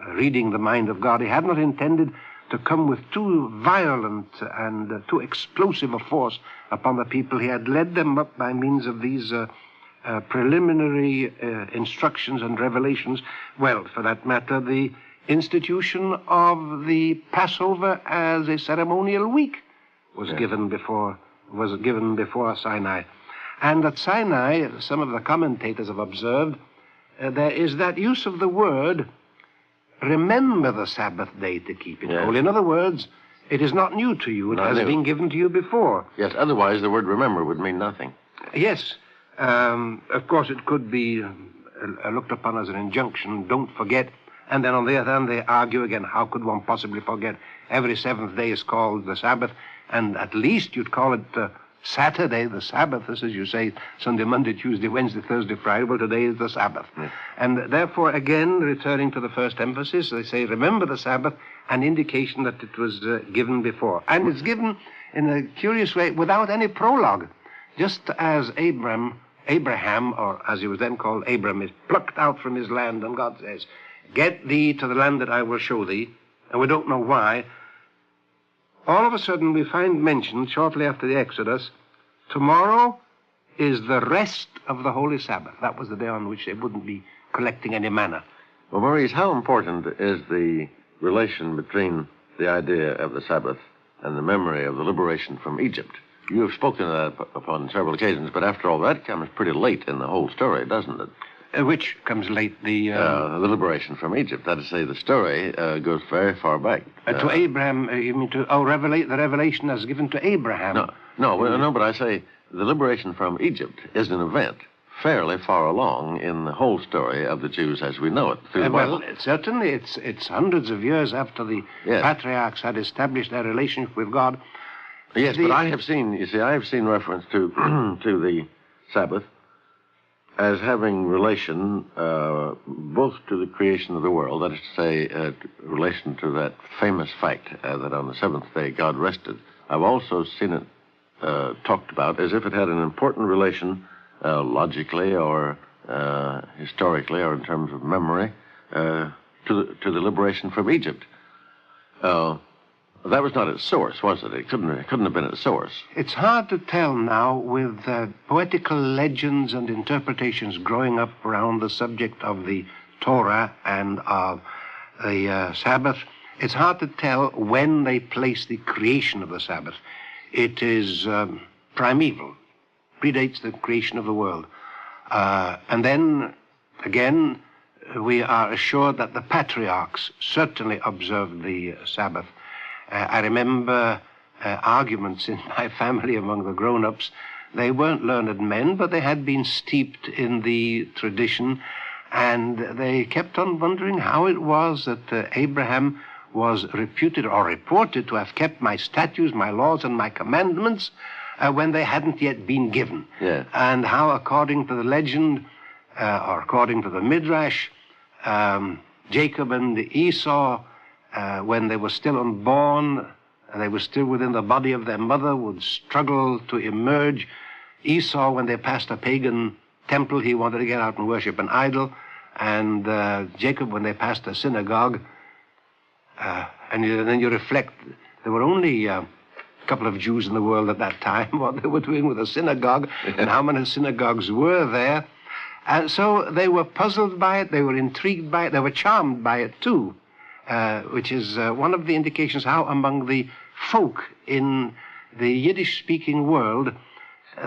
reading the mind of God, he had not intended to come with too violent and too explosive a force upon the people. He had led them up by means of these preliminary instructions and revelations. Well, for that matter, the institution of the Passover as a ceremonial week was given before Sinai. And at Sinai, some of the commentators have observed, there is that use of the word, remember the Sabbath day to keep it holy. In other words, it is not new to you. It has been given to you before. Yes, otherwise the word remember would mean nothing. Yes. Of course, it could be looked upon as an injunction, don't forget. And then on the other hand, they argue again, how could one possibly forget? Every seventh day is called the Sabbath, and at least you'd call it Saturday, the Sabbath, as you say, Sunday, Monday, Tuesday, Wednesday, Thursday, Friday. Well, today is the Sabbath. Yes. And therefore, again, returning to the first emphasis, they say, remember the Sabbath, an indication that it was given before. And it's given in a curious way, without any prologue. Just as Abraham, or as he was then called, Abram, is plucked out from his land, and God says, get thee to the land that I will show thee, and we don't know why. All of a sudden we find mentioned, shortly after the Exodus, tomorrow is the rest of the Holy Sabbath. That was the day on which they wouldn't be collecting any manna. Well, Maurice, how important is the relation between the idea of the Sabbath and the memory of the liberation from Egypt? You have spoken of that upon several occasions, but after all, that comes pretty late in the whole story, doesn't it? Which comes late? The liberation from Egypt. That is to say, the story goes very far back. To Abraham, you mean to the revelation as given to Abraham? No, but I say the liberation from Egypt is an event fairly far along in the whole story of the Jews as we know it through the Bible. Well, certainly, it's hundreds of years after the patriarchs had established their relationship with God. Yes, but I have seen reference to to the Sabbath as having relation both to the creation of the world, that is to say, relation to that famous fact that on the seventh day God rested. I've also seen it talked about as if it had an important relation logically or historically or in terms of memory to the liberation from Egypt. That was not its source, was it? It couldn't have been its source. It's hard to tell now with poetical legends and interpretations growing up around the subject of the Torah and of the Sabbath. It's hard to tell when they place the creation of the Sabbath. It is primeval, predates the creation of the world. And then, again, we are assured that the patriarchs certainly observed the Sabbath. I remember arguments in my family among the grown-ups. They weren't learned men, but they had been steeped in the tradition, and they kept on wondering how it was that Abraham was reputed or reported to have kept my statutes, my laws, and my commandments when they hadn't yet been given. Yeah. And how, according to the legend, or according to the Midrash, Jacob and Esau, when they were still unborn, and they were still within the body of their mother, would struggle to emerge. Esau, when they passed a pagan temple, he wanted to get out and worship an idol. And Jacob, when they passed a synagogue, and then you reflect, there were only a couple of Jews in the world at that time, what they were doing with a synagogue, and how many synagogues were there. And so they were puzzled by it, they were intrigued by it, they were charmed by it too. Which is one of the indications how among the folk in the Yiddish-speaking world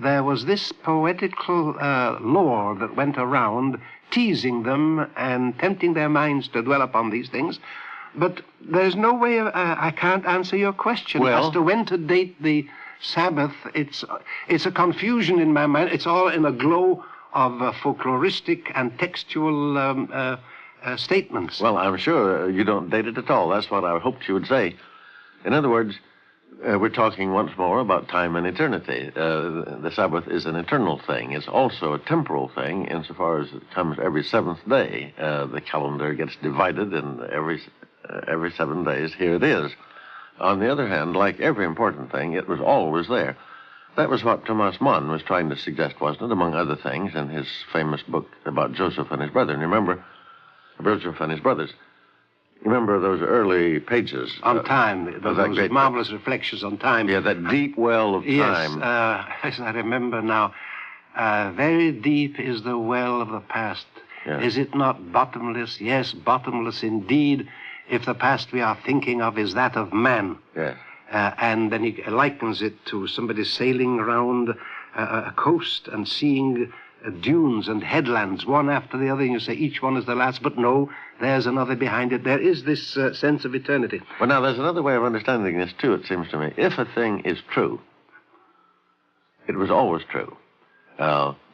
there was this poetical lore that went around teasing them and tempting their minds to dwell upon these things. But there's no way I can't answer your question as to when to date the Sabbath. It's a confusion in my mind. It's all in a glow of folkloristic and textual statements. Well, I'm sure you don't date it at all. That's what I hoped you would say. In other words, we're talking once more about time and eternity. The Sabbath is an eternal thing. It's also a temporal thing insofar as it comes every seventh day. The calendar gets divided, and every 7 days, here it is. On the other hand, like every important thing, it was always there. That was what Thomas Mann was trying to suggest, wasn't it, among other things, in his famous book about Joseph and his brethren. Remember, Joseph and his brothers. Remember those early pages? On time, those marvelous reflections on time. Yeah, that deep well of time. Yes, I remember now. Very deep is the well of the past. Yeah. Is it not bottomless? Yes, bottomless indeed, if the past we are thinking of is that of man. Yes. And then he likens it to somebody sailing around a coast and seeing dunes and headlands, one after the other, and you say each one is the last, but no, there's another behind it. There is this sense of eternity. Well, now, there's another way of understanding this, too, it seems to me. If a thing is true, it was always true.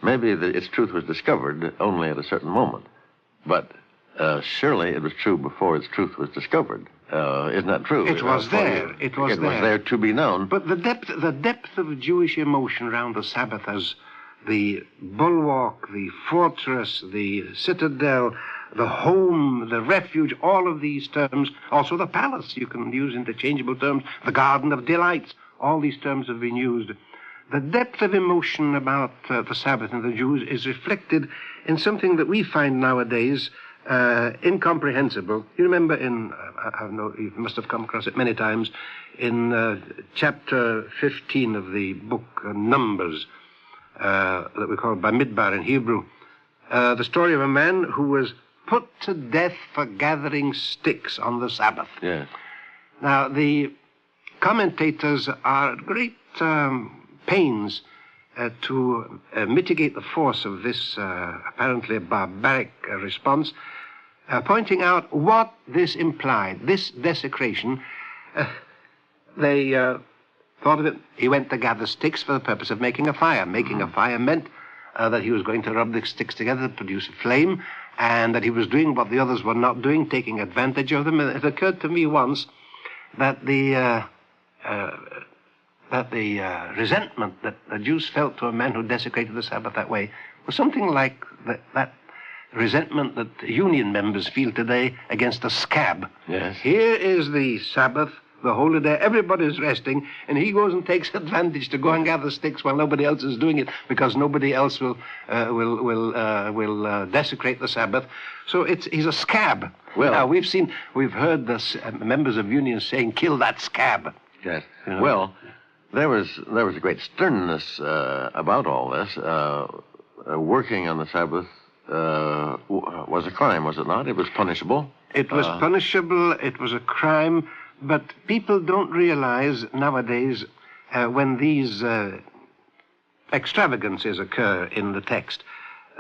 Maybe its truth was discovered only at a certain moment, but surely it was true before its truth was discovered. Isn't that true? It was there. It was there to be known. But the depth of Jewish emotion around the Sabbath as the bulwark, the fortress, the citadel, the home, the refuge, all of these terms, also the palace, you can use interchangeable terms, the garden of delights, all these terms have been used. The depth of emotion about the Sabbath and the Jews is reflected in something that we find nowadays incomprehensible. You remember I know you must have come across it many times, in chapter 15 of the book Numbers, that we call Bamidbar in Hebrew, the story of a man who was put to death for gathering sticks on the Sabbath. Yes. Now, the commentators are at great pains to mitigate the force of this apparently barbaric response, pointing out what this implied, this desecration. They thought of it. He went to gather sticks for the purpose of making a fire. Making a fire meant that he was going to rub the sticks together to produce a flame, and that he was doing what the others were not doing, taking advantage of them. It occurred to me once that the that the resentment that the Jews felt to a man who desecrated the Sabbath that way was something like that resentment that union members feel today against a scab. Yes. Here is the Sabbath, the holy day, everybody's resting, and he goes and takes advantage to go and gather sticks while nobody else is doing it, because nobody else will desecrate the Sabbath. So he's a scab. Well, now we've heard the members of unions saying, "Kill that scab." Yes. You know? Well, there was a great sternness about all this. Working on the Sabbath was a crime, was it not? It was punishable. It was punishable. It was a crime. But people don't realize nowadays when these extravagances occur in the text,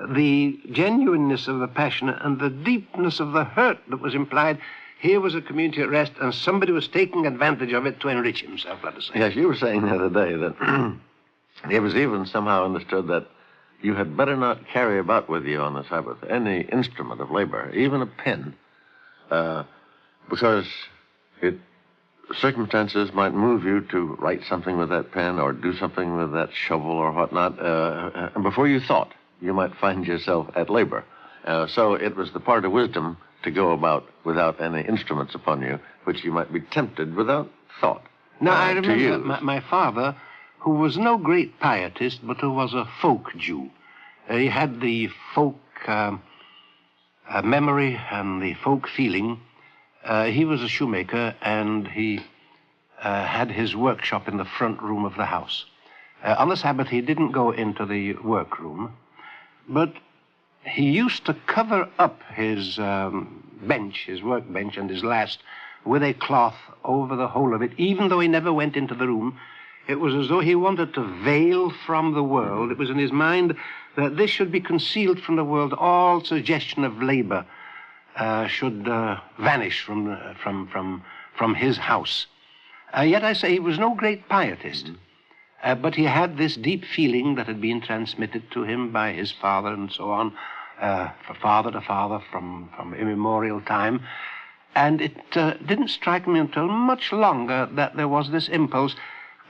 the genuineness of the passion and the deepness of the hurt that was implied. Here was a community at rest, and somebody was taking advantage of it to enrich himself, let us say. Yes, you were saying the other day that it was even somehow understood that you had better not carry about with you on the Sabbath any instrument of labor, even a pen, because circumstances might move you to write something with that pen or do something with that shovel or whatnot, and before you thought, you might find yourself at labor. So it was the part of wisdom to go about without any instruments upon you, which you might be tempted without thought. Now, I remember my father, who was no great pietist, but who was a folk Jew. He had the folk memory and the folk feeling. He was a shoemaker, and he had his workshop in the front room of the house. On the Sabbath, he didn't go into the workroom, but he used to cover up his bench, his workbench, and his last with a cloth over the whole of it, even though he never went into the room. It was as though he wanted to veil from the world. It was in his mind that this should be concealed from the world. All suggestion of labor should vanish from his house. Yet I say he was no great pietist. But he had this deep feeling that had been transmitted to him by his father and so on, from father to father from immemorial time. And it didn't strike me until much longer that there was this impulse.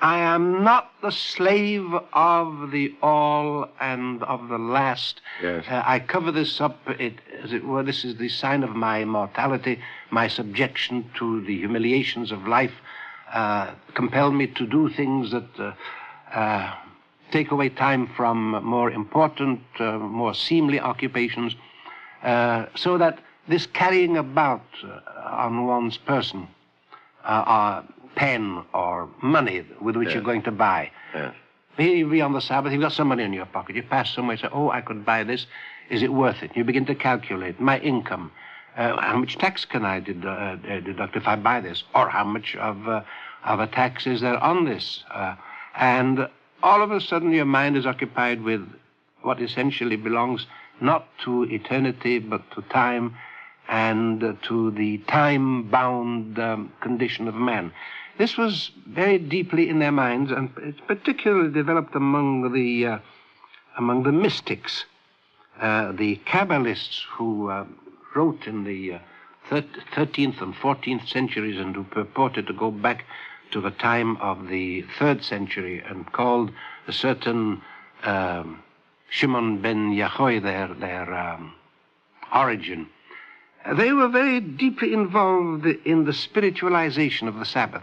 I am not the slave of the all and of the last. Yes. I cover this up, as it were, this is the sign of my mortality, my subjection to the humiliations of life, compel me to do things that take away time from more important, more seemly occupations, so that this carrying about on one's person pen or money with which you're going to buy. Yes. Here you be on the Sabbath, you've got some money in your pocket. You pass somewhere, you say, oh, I could buy this. Is it worth it? You begin to calculate my income. How much tax can I deduct if I buy this? Or how much of a tax is there on this? And all of a sudden your mind is occupied with what essentially belongs not to eternity but to time and to the time-bound condition of man. This was very deeply in their minds, and it's particularly developed among the mystics, the Kabbalists who wrote in the 13th and 14th centuries and who purported to go back to the time of the 3rd century and called a certain Shimon ben Yahoy their origin. They were very deeply involved in the spiritualization of the Sabbath,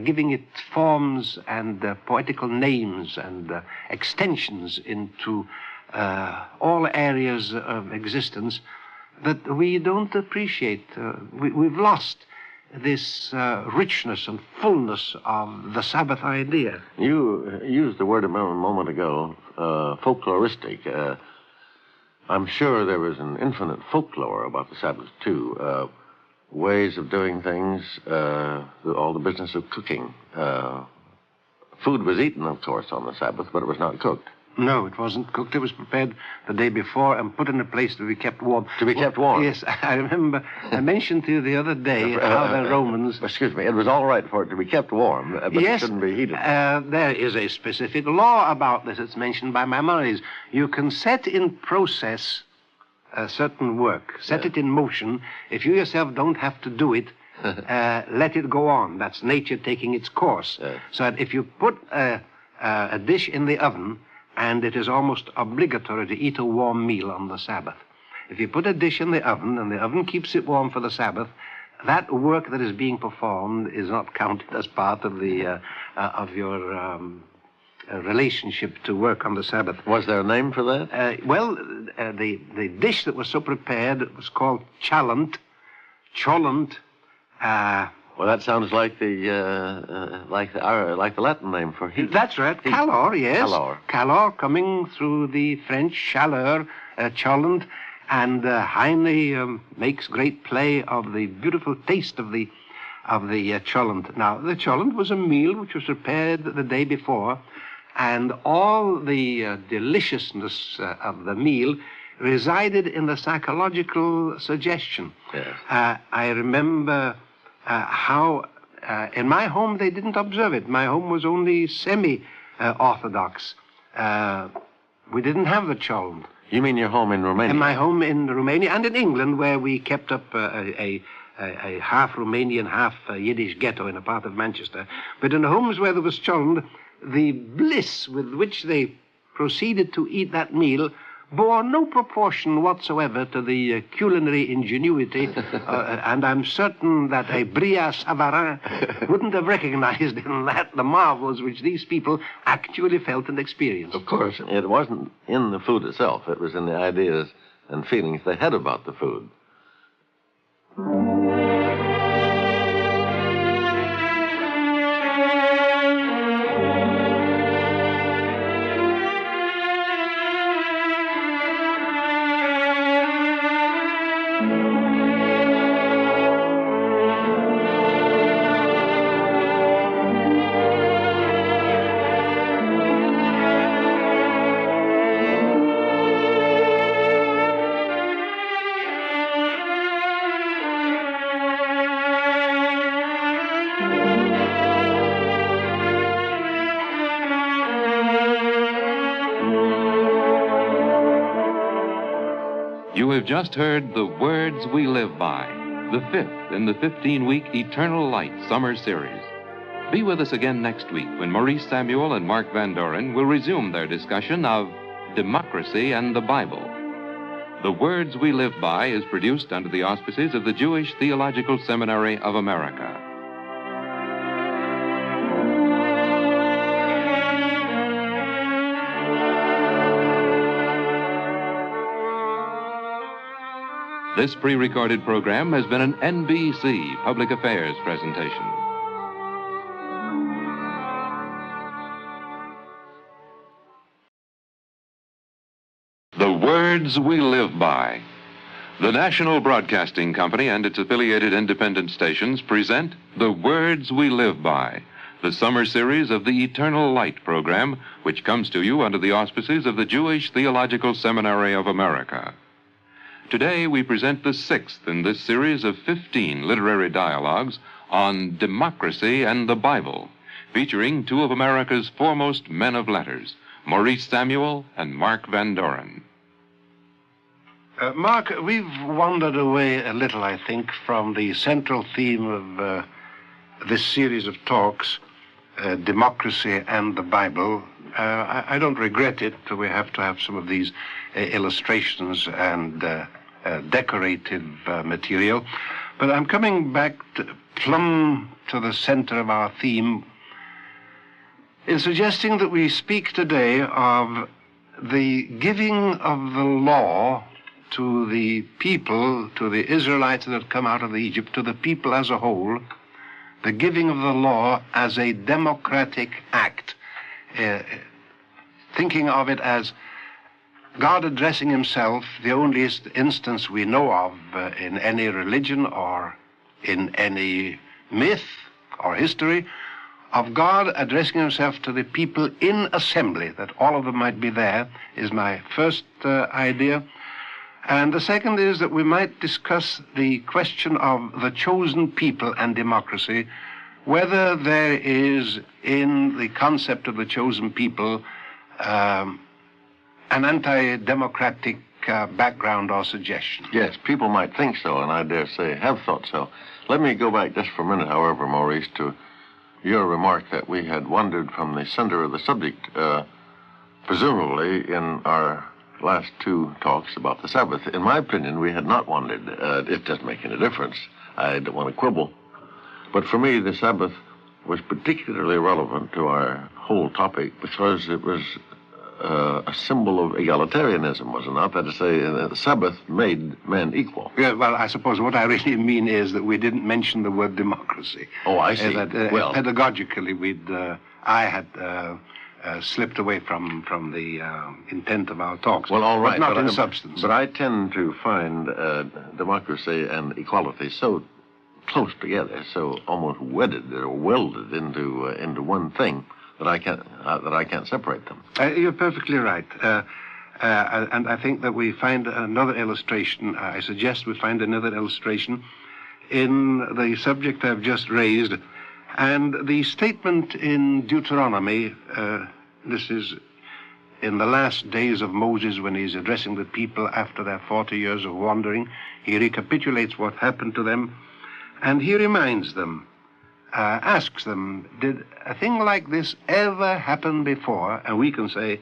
giving it forms and poetical names and extensions into all areas of existence that we don't appreciate. We've lost this richness and fullness of the Sabbath idea. You used the word a moment ago, folkloristic. I'm sure there was an infinite folklore about the Sabbath, too. Ways of doing things, all the business of cooking. Food was eaten, of course, on the Sabbath, but it was not cooked. No, it wasn't cooked. It was prepared the day before and put in a place to be kept warm. To be kept warm? Yes, I remember. I mentioned to you the other day how the Romans... Excuse me, it was all right for it to be kept warm, but yes, it shouldn't be heated. There is a specific law about this. It's mentioned by Maimonides. You can set in process a certain work, set it in motion. If you yourself don't have to do it, let it go on. That's nature taking its course. So that if you put a dish in the oven, and it is almost obligatory to eat a warm meal on the Sabbath. If you put a dish in the oven, and the oven keeps it warm for the Sabbath, that work that is being performed is not counted as part of the of your relationship to work on the Sabbath. Was there a name for that? The dish that was so prepared was called cholent. Well, that sounds like the Latin name for heat. That's right, calor. Yes, calor, coming through the French chaleur, cholent, and Heine makes great play of the beautiful taste of the cholent. Now, the cholent was a meal which was prepared the day before, and all the deliciousness of the meal resided in the psychological suggestion. Yes. I remember how in my home they didn't observe it. My home was only semi-orthodox. We didn't have the cholent. You mean your home in Romania? In my home in Romania and in England, where we kept up a half Romanian, half Yiddish ghetto in a part of Manchester. But in the homes where there was cholent, the bliss with which they proceeded to eat that meal bore no proportion whatsoever to the culinary ingenuity, and I'm certain that a Bria Savarin wouldn't have recognized in that the marvels which these people actually felt and experienced. Of course, it wasn't in the food itself. It was in the ideas and feelings they had about the food. You have just heard The Words We Live By, the fifth in the 15-week Eternal Light Summer Series. Be with us again next week when Maurice Samuel and Mark Van Doren will resume their discussion of democracy and the Bible. The Words We Live By is produced under the auspices of the Jewish Theological Seminary of America. This pre-recorded program has been an NBC Public Affairs presentation. The Words We Live By. The National Broadcasting Company and its affiliated independent stations present The Words We Live By, the summer series of the Eternal Light program, which comes to you under the auspices of the Jewish Theological Seminary of America. Today, we present the sixth in this series of 15 literary dialogues on democracy and the Bible, featuring two of America's foremost men of letters, Maurice Samuel and Mark Van Doren. Mark, we've wandered away a little, I think, from the central theme of this series of talks, democracy and the Bible. I don't regret it. We have to have some of these illustrations and decorative material. But I'm coming back plumb to the center of our theme in suggesting that we speak today of the giving of the law to the people, to the Israelites that had come out of Egypt, to the people as a whole, the giving of the law as a democratic act, thinking of it as God addressing himself, the only instance we know of in any religion or in any myth or history, of God addressing himself to the people in assembly, that all of them might be there, is my first idea. And the second is that we might discuss the question of the chosen people and democracy, whether there is in the concept of the chosen people an anti-democratic background or suggestion. Yes, people might think so, and I dare say have thought so. Let me go back just for a minute, however, Maurice, to your remark that we had wandered from the center of the subject, presumably in our last two talks about the Sabbath. In my opinion, we had not wandered. It doesn't make any difference. I don't want to quibble. But for me, the Sabbath was particularly relevant to our whole topic because it was a symbol of egalitarianism, was it not? That is to say, the Sabbath made men equal. Yeah, well, I suppose what I really mean is that we didn't mention the word democracy. Oh, I see. Well, pedagogically, I had slipped away from the intent of our talks. Well, all right. But not in substance. But I tend to find democracy and equality so close together, so almost wedded or welded into one thing that I can't separate them. You're perfectly right. And I think that we find another illustration. I suggest we find another illustration in the subject I've just raised. And the statement in Deuteronomy, this is in the last days of Moses when he's addressing the people after their 40 years of wandering. He recapitulates what happened to them, and he reminds them, asks them, did a thing like this ever happen before? And we can say,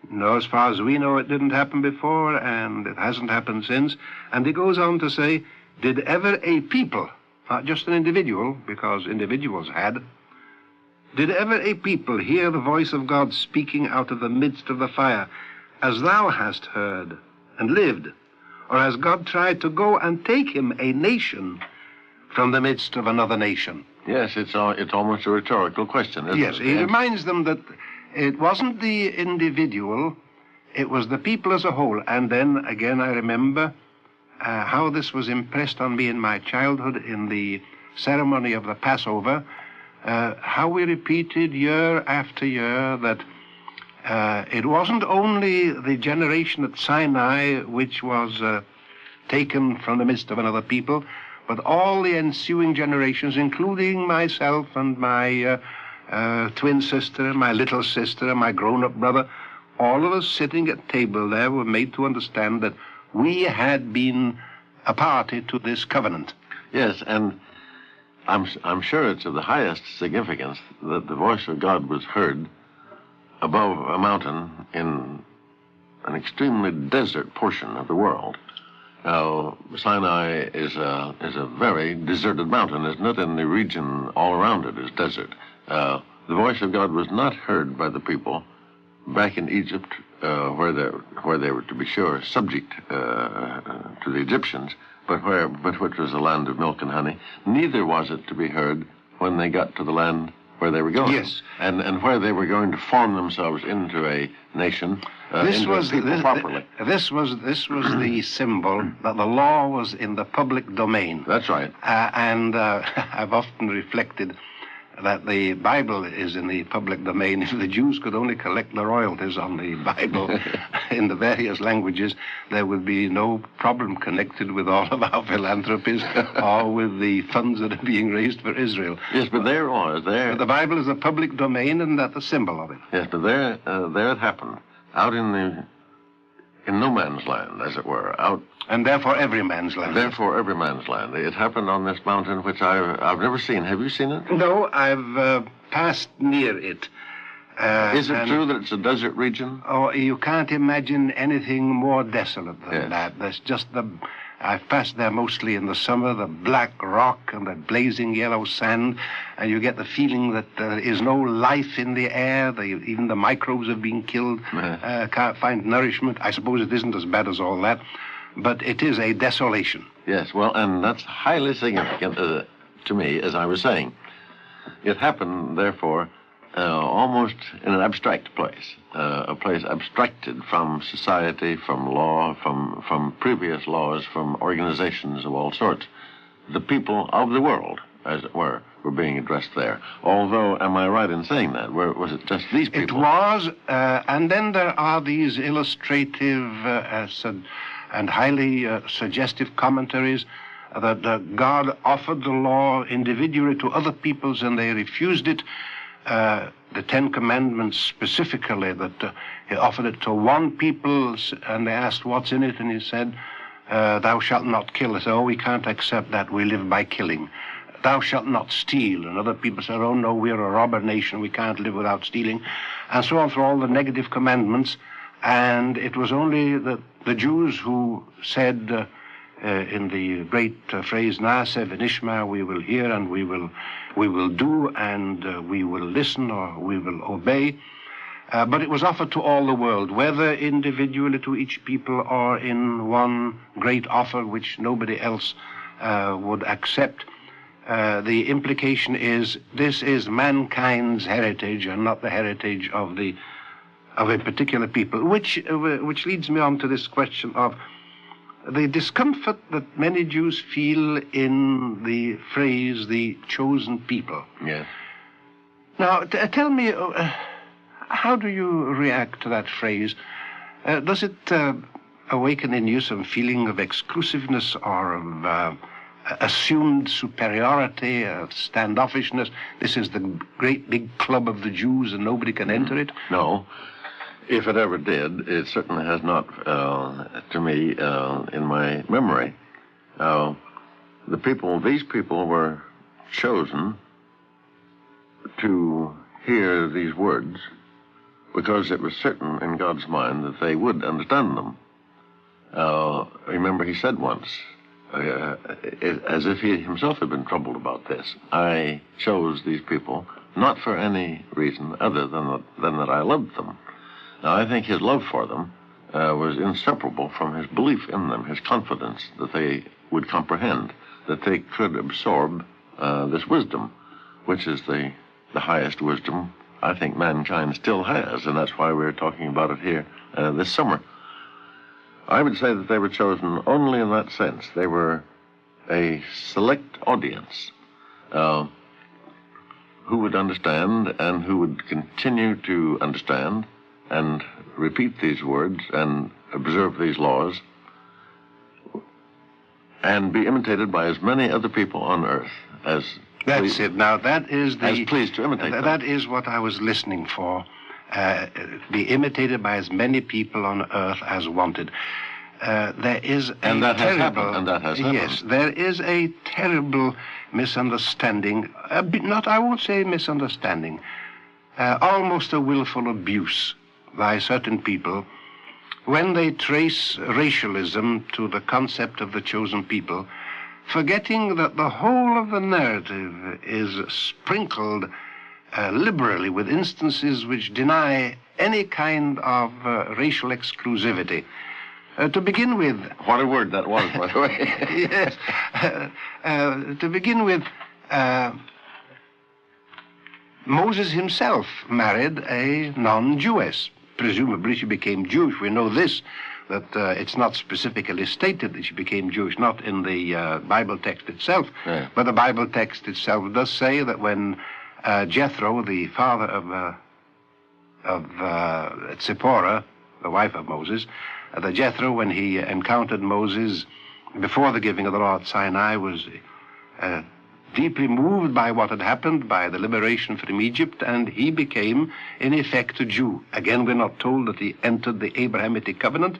no, as far as we know, it didn't happen before, and it hasn't happened since. And he goes on to say, did ever a people, not just an individual, because individuals had, did ever a people hear the voice of God speaking out of the midst of the fire, as thou hast heard, and lived? Or has God tried to go and take him, a nation, from the midst of another nation? Yes, it's almost a rhetorical question, isn't it? Yes, he reminds them that it wasn't the individual, it was the people as a whole. And then, again, I remember how this was impressed on me in my childhood in the ceremony of the Passover, how we repeated year after year that it wasn't only the generation at Sinai which was taken from the midst of another people, but all the ensuing generations, including myself and my twin sister and my little sister and my grown-up brother, all of us sitting at table there were made to understand that we had been a party to this covenant. Yes, and I'm sure it's of the highest significance that the voice of God was heard above a mountain in an extremely desert portion of the world. Now, Sinai is a very deserted mountain, isn't it? And the region all around it is desert. The voice of God was not heard by the people back in Egypt, where they were, to be sure, subject to the Egyptians, but which was a land of milk and honey. Neither was it to be heard when they got to the land where they were going. Yes. And where they were going to form themselves into a nation, This into was a people properly. This was the symbol that the law was in the public domain. That's right. And I've often reflected that the Bible is in the public domain. If the Jews could only collect the royalties on the Bible in the various languages, there would be no problem connected with all of our philanthropies or with the funds that are being raised for Israel. Yes, but there it was. There. The Bible is a public domain, and that's the symbol of it. Yes, but there it happened, out in no man's land, as it were, out. And therefore every man's land. Therefore every man's land. It happened on this mountain, which I've never seen. Have you seen it? No, I've passed near it. Is it true that it's a desert region? Oh, you can't imagine anything more desolate than that. There's just I've passed there mostly in the summer, the black rock and the blazing yellow sand, and you get the feeling that there is no life in the air. Even the microbes have been killed, can't find nourishment. I suppose it isn't as bad as all that, but it is a desolation. Yes, well, and that's highly significant to me, as I was saying. It happened, therefore, almost in an abstract place, a place abstracted from society, from law, from previous laws, from organizations of all sorts. The people of the world, as it were being addressed there. Although, am I right in saying that? Was it just these people? It was, and then there are these illustrative and highly suggestive commentaries that God offered the law individually to other peoples and they refused it. the Ten Commandments specifically, that he offered it to one people, and they asked what's in it, and he said, thou shalt not kill. They said, oh, we can't accept that, we live by killing. Thou shalt not steal. And other people said, oh no, we're a robber nation, we can't live without stealing. And so on through all the negative commandments. And it was only the Jews who said in the great phrase, Naaseh v'nishma, we will hear and we will do, and we will listen, or we will obey. But it was offered to all the world, whether individually to each people or in one great offer which nobody else would accept. The implication is this is mankind's heritage and not the heritage of a particular people, which leads me on to this question of the discomfort that many Jews feel in the phrase, the chosen people. Yes. Now, tell me, how do you react to that phrase? Does it awaken in you some feeling of exclusiveness or of assumed superiority, standoffishness? This is the great big club of the Jews and nobody can enter it? No. If it ever did, it certainly has not, to me, in my memory. These people were chosen to hear these words because it was certain in God's mind that they would understand them. Remember, he said once, as if he himself had been troubled about this, I chose these people not for any reason other than that I loved them. Now, I think his love for them was inseparable from his belief in them, his confidence that they would comprehend, that they could absorb this wisdom, which is the highest wisdom I think mankind still has, and that's why we're talking about it here this summer. I would say that they were chosen only in that sense. They were a select audience who would understand and who would continue to understand and repeat these words and observe these laws and be imitated by as many other people on earth as That's it. Now, that is as pleased to imitate them. That is what I was listening for. Be imitated by as many people on earth as wanted. There is and a that terrible... has happened, and that has happened. Yes, there is a terrible misunderstanding. I won't say misunderstanding. Almost a willful abuse by certain people when they trace racialism to the concept of the chosen people, forgetting that the whole of the narrative is sprinkled liberally with instances which deny any kind of racial exclusivity. To begin with... What a word that was, by the way. Yes. To begin with, Moses himself married a non-Jewess. Presumably she became Jewish. We know this, that it's not specifically stated that she became Jewish, not in the Bible text itself, but the Bible text itself does say that when Jethro, the father of Zipporah, the wife of Moses, that Jethro, when he encountered Moses before the giving of the law at Sinai, was deeply moved by what had happened, by the liberation from Egypt, and he became, in effect, a Jew. Again, we're not told that he entered the Abrahamic covenant,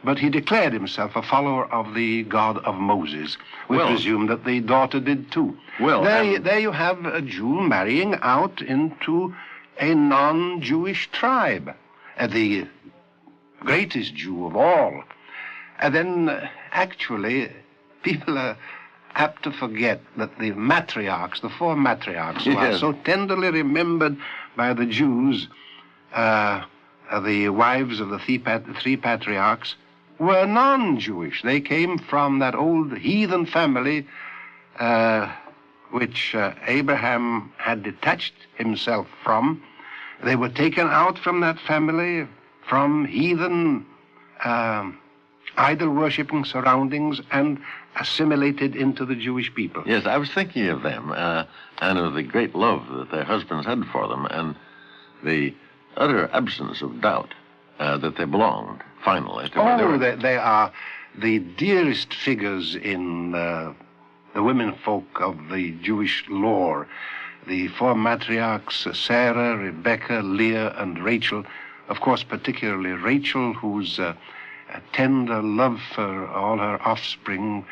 but he declared himself a follower of the God of Moses. We presume that the daughter did too. There you have a Jew marrying out into a non-Jewish tribe, the greatest Jew of all. And then, actually, people are apt to forget that the matriarchs, the four matriarchs, who are so tenderly remembered by the Jews, the wives of the three patriarchs, were non-Jewish. They came from that old heathen family which Abraham had detached himself from. They were taken out from that family, from heathen idol-worshipping surroundings, and assimilated into the Jewish people. Yes, I was thinking of them and of the great love that their husbands had for them and the utter absence of doubt that they belonged, finally, to where they were. They are the dearest figures in the women folk of the Jewish lore. the four matriarchs, Sarah, Rebecca, Leah, and Rachel. Of course, particularly Rachel, whose tender love for all her offspring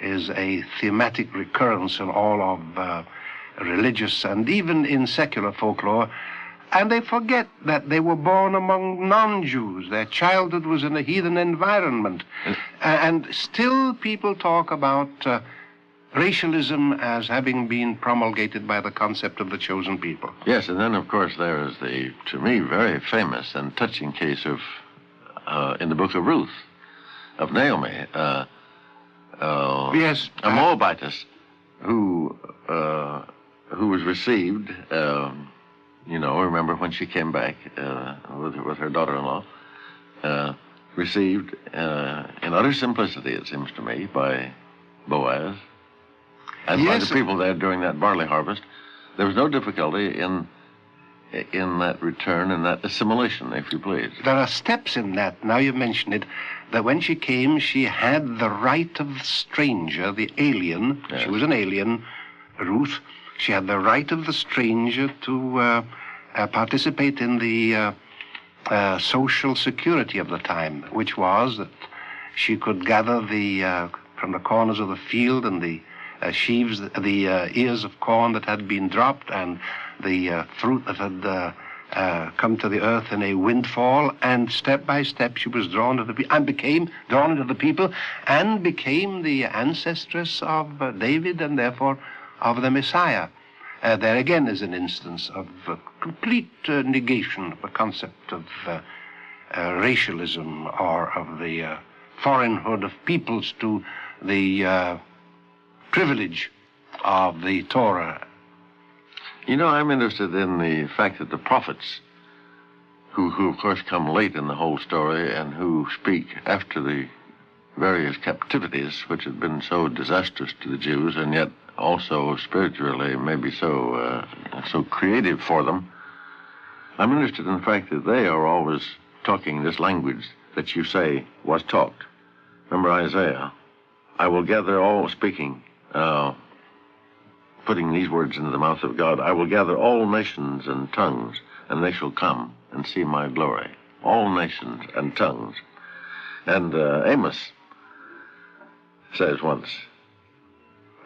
is a thematic recurrence in all of religious and even in secular folklore. And they forget that they were born among non-Jews. Their childhood was in a heathen environment. And still people talk about racialism as having been promulgated by the concept of the chosen people. Yes, and then, of course, there is the, to me, very famous and touching case of, in the book of Ruth, of Naomi, yes, a Moabitess who was received, you know, remember when she came back with her daughter-in-law, received in utter simplicity, it seems to me, by Boaz, and by the people there during that barley harvest. There was no difficulty in that return and that assimilation, if you please. There are steps in that, now you mention it, that when she came, she had the right of the stranger, the alien. Yes. She was an alien, Ruth. She had the right of the stranger to participate in the social security of the time, which was that she could gather from the corners of the field and the sheaves, the ears of corn that had been dropped and the fruit that had come to the earth in a windfall, and step by step she was drawn to the people and became drawn into the people and became the ancestress of David and therefore of the Messiah. There again is an instance of complete negation of the concept of racialism or of the foreignhood of peoples to the privilege of the Torah. You know, I'm interested in the fact that the prophets, who of course come late in the whole story and who speak after the various captivities which had been so disastrous to the Jews and yet also spiritually maybe so creative for them, I'm interested in the fact that they are always talking this language that you say was talked. Remember Isaiah, I will gather all, speaking, putting these words into the mouth of God, I will gather all nations and tongues, and they shall come and see my glory. All nations and tongues. And Amos says once,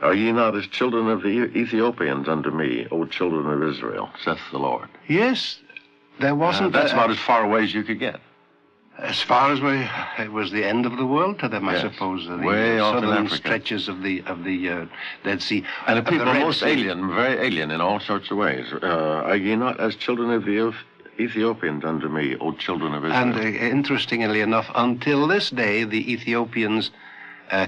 are ye not as children of the Ethiopians unto me, O children of Israel, saith the Lord? Yes, there wasn't... that's about as far away as you could get. As far as it was the end of the world to them, yes. I suppose. Way off in southern Africa. Stretches of the Dead Sea. And the people are most alien, very alien in all sorts of ways. Are ye not as children of the Ethiopians unto me, O children of Israel? And interestingly enough, until this day, the Ethiopians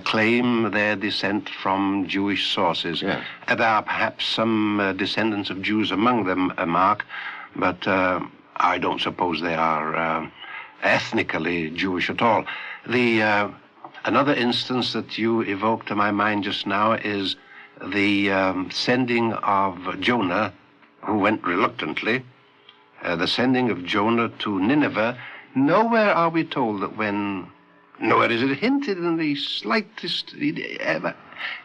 claim their descent from Jewish sources. Yes. There are perhaps some descendants of Jews among them, Mark, but I don't suppose they are ethnically Jewish at all. Another instance that you evoked to my mind just now is the sending of Jonah, who went reluctantly, the sending of Jonah to Nineveh. Nowhere are we told that nowhere is it hinted in the slightest,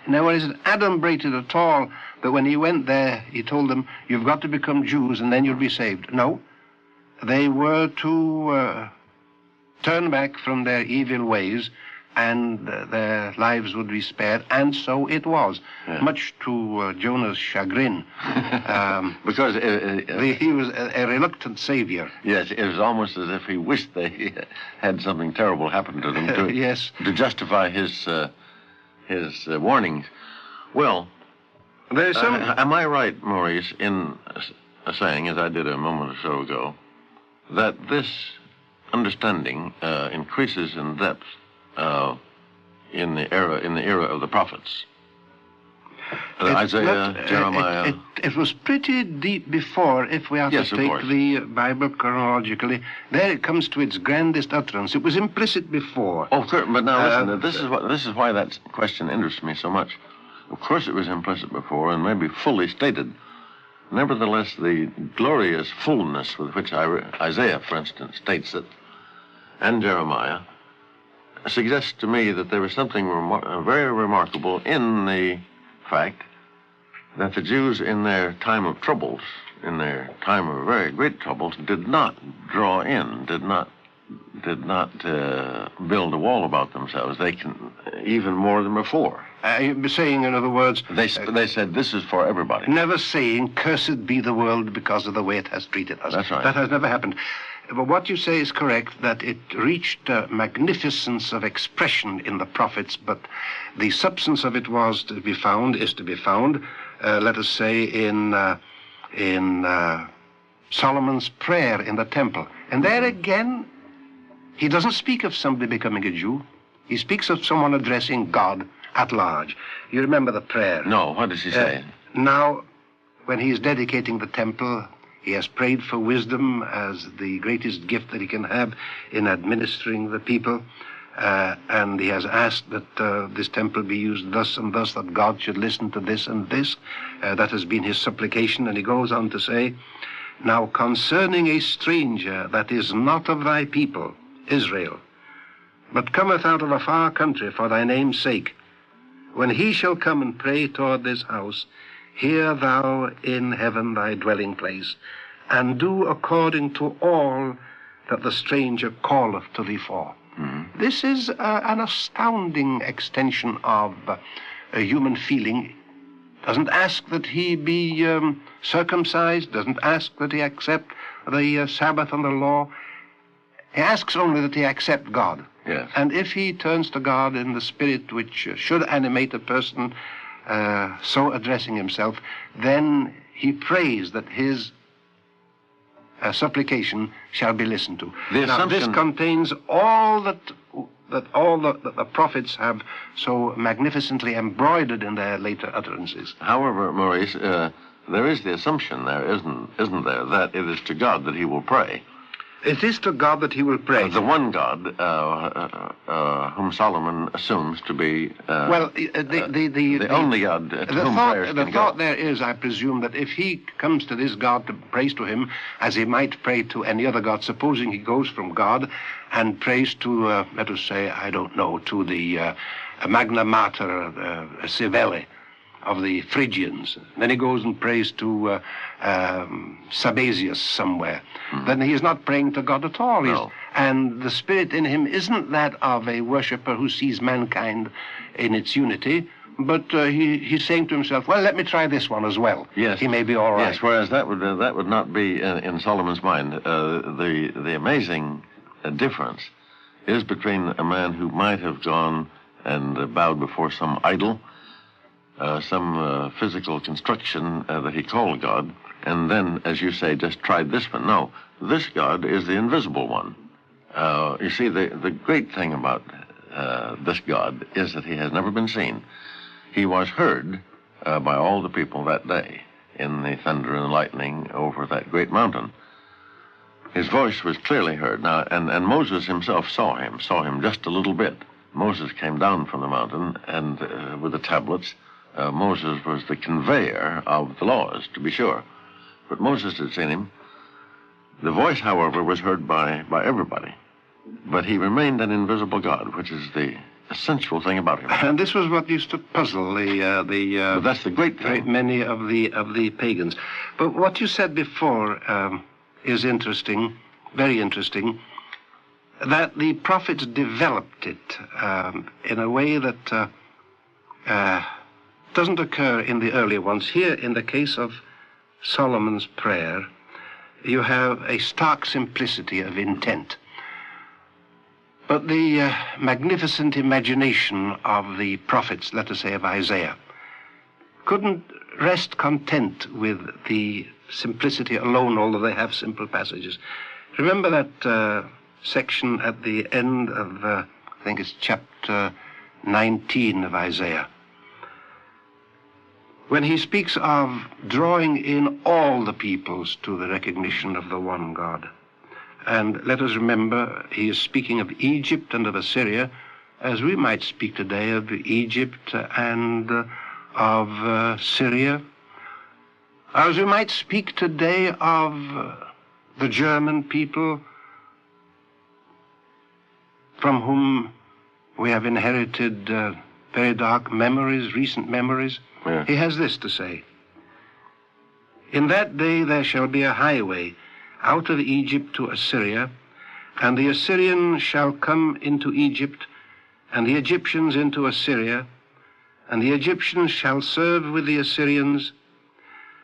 nowhere is it adumbrated at all that when he went there, he told them, you've got to become Jews and then you'll be saved. No, they were to turn back from their evil ways and their lives would be spared, and so it was, much to Jonah's chagrin. Because he was a reluctant savior. Yes, it was almost as if he wished they had something terrible happen to them yes. to justify his warnings. Well, there's some... am I right, Maurice, in saying, as I did a moment or so ago, that this understanding increases in depth in the era of the prophets? Isaiah, Jeremiah. It was pretty deep before, if we are to take the Bible chronologically. There it comes to its grandest utterance. It was implicit before. Oh, of course, but now listen. This is why that question interests me so much. Of course, it was implicit before, and maybe fully stated. Nevertheless, the glorious fullness with which Isaiah, for instance, states it, and Jeremiah, suggests to me that there was something very remarkable in the fact that the Jews in their time of troubles, in their time of very great troubles, did not draw in, did not build a wall about themselves. They can, even more than before. Saying, in other words... They said, this is for everybody. Never saying, cursed be the world because of the way it has treated us. That's right. That has never happened. But what you say is correct, that it reached magnificence of expression in the prophets, but the substance of it is to be found, let us say, in Solomon's prayer in the temple. And there again, he doesn't speak of somebody becoming a Jew. He speaks of someone addressing God at large. You remember the prayer? No, what does he say? Now, when he is dedicating the temple, he has prayed for wisdom as the greatest gift that he can have in administering the people. And he has asked that this temple be used thus and thus, that God should listen to this and this. That has been his supplication. And he goes on to say, now concerning a stranger that is not of thy people, Israel, but cometh out of a far country for thy name's sake, when he shall come and pray toward this house, hear thou in heaven thy dwelling place, and do according to all that the stranger calleth to thee for. Mm-hmm. This is an astounding extension of human feeling. Doesn't ask that he be circumcised, doesn't ask that he accept the Sabbath and the law. He asks only that he accept God. Yes. And if he turns to God in the spirit which should animate a person so addressing himself, then he prays that his supplication shall be listened to. Now, this contains all that the prophets have so magnificently embroidered in their later utterances. However, Maurice, there is the assumption there, isn't there, that it is to God that he will pray. It is to God that he will pray. The one God whom Solomon assumes to be the only God to whom prayers can go. The thought there is, I presume, that if he comes to this God to praise to him, as he might pray to any other God, supposing he goes from God and prays to, let us say, I don't know, to the Magna Mater Civile of the Phrygians. Then he goes and prays to Sabasius somewhere. Mm-hmm. Then he is not praying to God at all. No. And the spirit in him isn't that of a worshipper who sees mankind in its unity, but he's saying to himself, well, let me try this one as well. Yes. He may be all right. Yes, whereas that would not be in Solomon's mind. The amazing difference is between a man who might have gone and bowed before some idol, some physical construction that he called God, and then, as you say, just tried this one. No, this God is the invisible one. You see, the great thing about this God is that he has never been seen. He was heard by all the people that day in the thunder and lightning over that great mountain. His voice was clearly heard. Now, and Moses himself saw him just a little bit. Moses came down from the mountain, and with the tablets, Moses was the conveyor of the laws, to be sure. But Moses had seen him. The voice, however, was heard by everybody. But he remained an invisible God, which is the essential thing about him. And this was what used to puzzle but that's the great thing. Many of the pagans. But what you said before is interesting, very interesting, that the prophets developed it in a way that doesn't occur in the earlier ones. Here, in the case of Solomon's prayer, you have a stark simplicity of intent. But the magnificent imagination of the prophets, let us say of Isaiah, couldn't rest content with the simplicity alone, although they have simple passages. Remember that section at the end of, I think it's chapter 19 of Isaiah, when he speaks of drawing in all the peoples to the recognition of the one God. And let us remember, he is speaking of Egypt and of Assyria, as we might speak today of Egypt and of Syria, as we might speak today of the German people, from whom we have inherited very dark memories, recent memories. Yeah. He has this to say, In that day there shall be a highway out of Egypt to Assyria, and the Assyrians shall come into Egypt, and the Egyptians into Assyria, and the Egyptians shall serve with the Assyrians.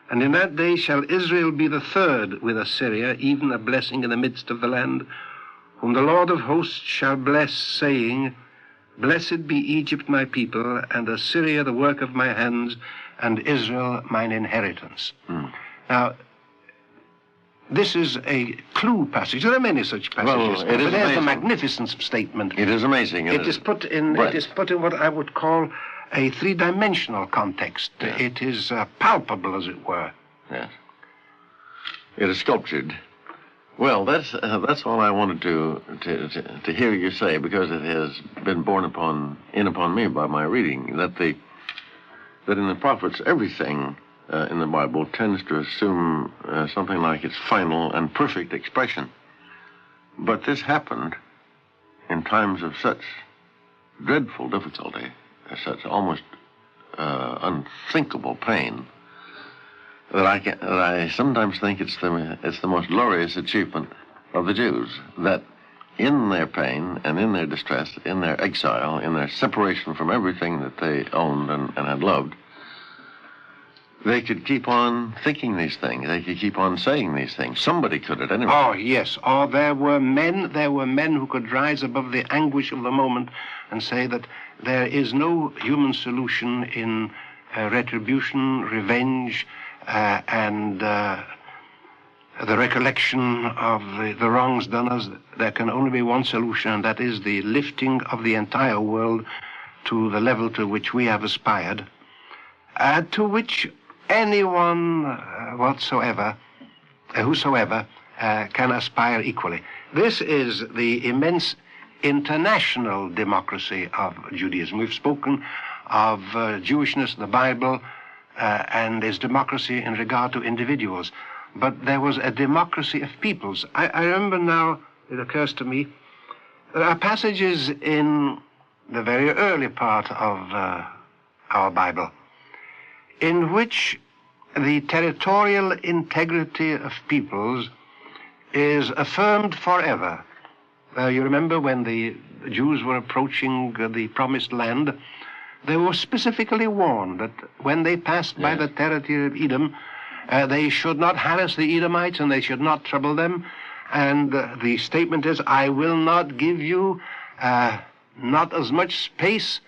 And in that day shall Israel be the third with Assyria, even a blessing in the midst of the land, whom the Lord of hosts shall bless, saying, Blessed be Egypt my people, and Assyria the work of my hands, and Israel mine inheritance. Now, this is a clue passage. There are many such passages. Well, it is but there's a amazing. magnificent statement. It is amazing. It is put in what I would call a three-dimensional context. Yes. It is palpable, as it were. Yes. It is sculptured. Well, that's all I wanted to hear you say, because it has been borne in upon me by my reading that in the prophets everything in the Bible tends to assume something like its final and perfect expression. But this happened in times of such dreadful difficulty, such almost unthinkable pain, that I sometimes think it's the most glorious achievement of the Jews, that in their pain and in their distress, in their exile, in their separation from everything that they owned and had loved, they could keep on thinking these things. They could keep on saying these things. Somebody could at any rate. Oh, yes. Or there were men who could rise above the anguish of the moment and say that there is no human solution in retribution, revenge, and the recollection of the wrongs done us. There can only be one solution, and that is the lifting of the entire world to the level to which we have aspired, to which anyone whosoever can aspire equally. This is the immense international democracy of Judaism. We've spoken of Jewishness, the Bible, and its democracy in regard to individuals. But there was a democracy of peoples. I remember now, it occurs to me, there are passages in the very early part of our Bible in which the territorial integrity of peoples is affirmed forever. You remember when the Jews were approaching the Promised Land, they were specifically warned that when they passed by the territory of Edom, they should not harass the Edomites and they should not trouble them. And the statement is, I will not give you not as much space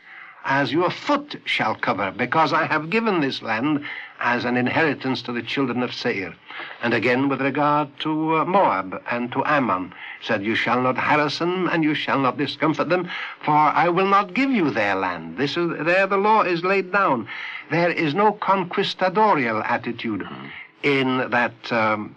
as your foot shall cover, because I have given this land as an inheritance to the children of Seir. And again, with regard to Moab and to Ammon, said, you shall not harass them and you shall not discomfort them, for I will not give you their land. There the law is laid down. There is no conquistadorial attitude in that,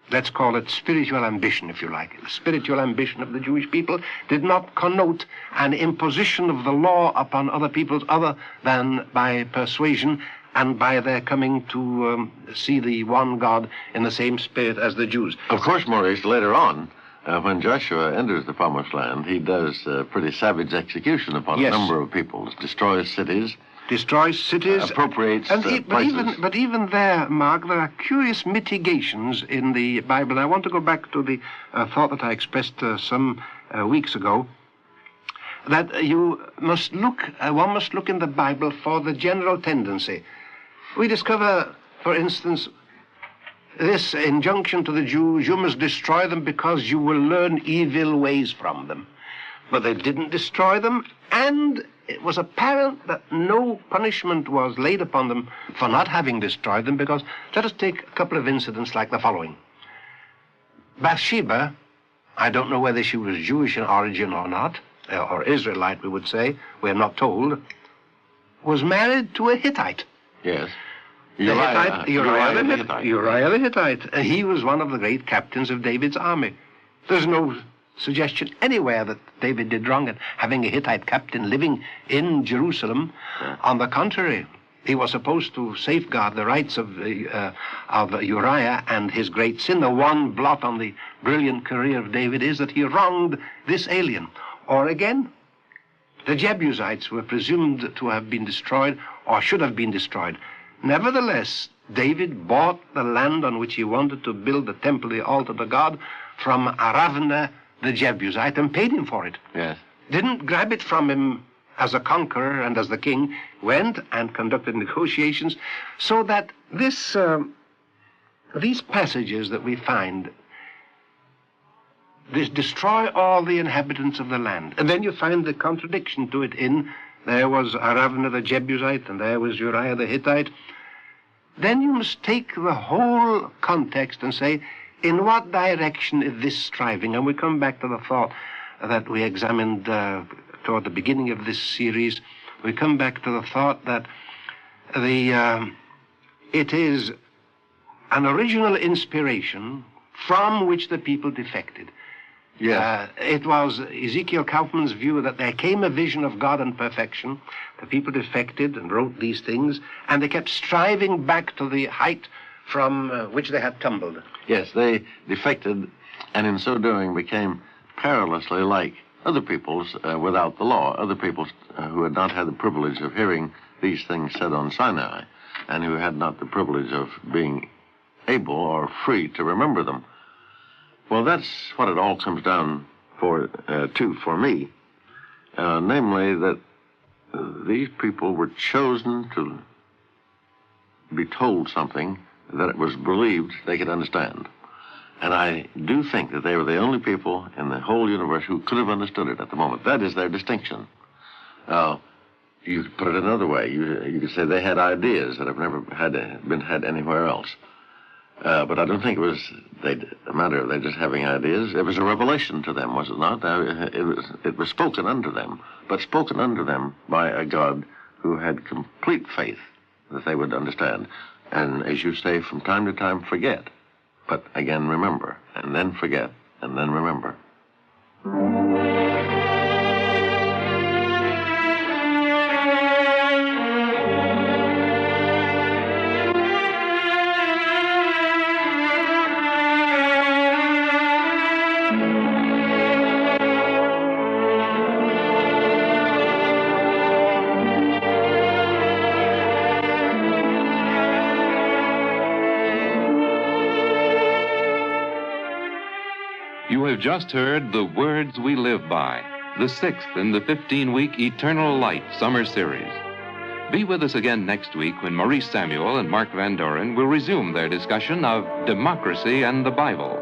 let's call it spiritual ambition, if you like. The spiritual ambition of the Jewish people did not connote an imposition of the law upon other peoples other than by persuasion and by their coming to see the one God in the same spirit as the Jews. Of course, Maurice, later on, when Joshua enters the Promised Land, he does pretty savage execution upon a number of peoples, destroys cities, appropriates places. But even there, Mark, there are curious mitigations in the Bible. I want to go back to the thought that I expressed some weeks ago, that one must look in the Bible for the general tendency. We discover, for instance, this injunction to the Jews, you must destroy them because you will learn evil ways from them. But they didn't destroy them, and it was apparent that no punishment was laid upon them for not having destroyed them, because let us take a couple of incidents like the following. Bathsheba, I don't know whether she was Jewish in origin or not, or Israelite, we would say, we're not told, was married to a Hittite. Yes. Uriah the Hittite. And he was one of the great captains of David's army. There's no suggestion anywhere that David did wrong in having a Hittite captain living in Jerusalem. On the contrary, he was supposed to safeguard the rights of Uriah, and his great sin, the one blot on the brilliant career of David, is that he wronged this alien. Or again, the Jebusites were presumed to have been destroyed, or should have been destroyed. Nevertheless, David bought the land on which he wanted to build the temple, the altar to God, from Aravna the Jebusite, and paid him for it. Yes. Didn't grab it from him as a conqueror and as the king, went and conducted negotiations, so that these passages that we find destroy all the inhabitants of the land. And then you find the contradiction to it in, there was Aravna the Jebusite, and there was Uriah the Hittite. Then you must take the whole context and say, in what direction is this striving? And we come back to the thought that we examined toward the beginning of this series. We come back to the thought that it is an original inspiration from which the people defected. Yes. It was Ezekiel Kaufman's view that there came a vision of God and perfection. The people defected and wrote these things, and they kept striving back to the height from which they had tumbled. Yes, they defected, and in so doing became perilously like other peoples without the law, other peoples who had not had the privilege of hearing these things said on Sinai, and who had not the privilege of being able or free to remember them. Well, that's what it all comes down to for me, namely that these people were chosen to be told something that it was believed they could understand. And I do think that they were the only people in the whole universe who could have understood it at the moment. That is their distinction. Now, you could put it another way. You could say they had ideas that have never been had anywhere else. But I don't think it was a matter of they just having ideas. It was a revelation to them, was it not? It was spoken unto them, but spoken unto them by a God who had complete faith that they would understand. And as you say, from time to time, forget. But again, remember, and then forget, and then remember. You have just heard The Words We Live By, the 6th in the 15-week Eternal Light summer series. Be with us again next week when Maurice Samuel and Mark Van Doren will resume their discussion of democracy and the Bible.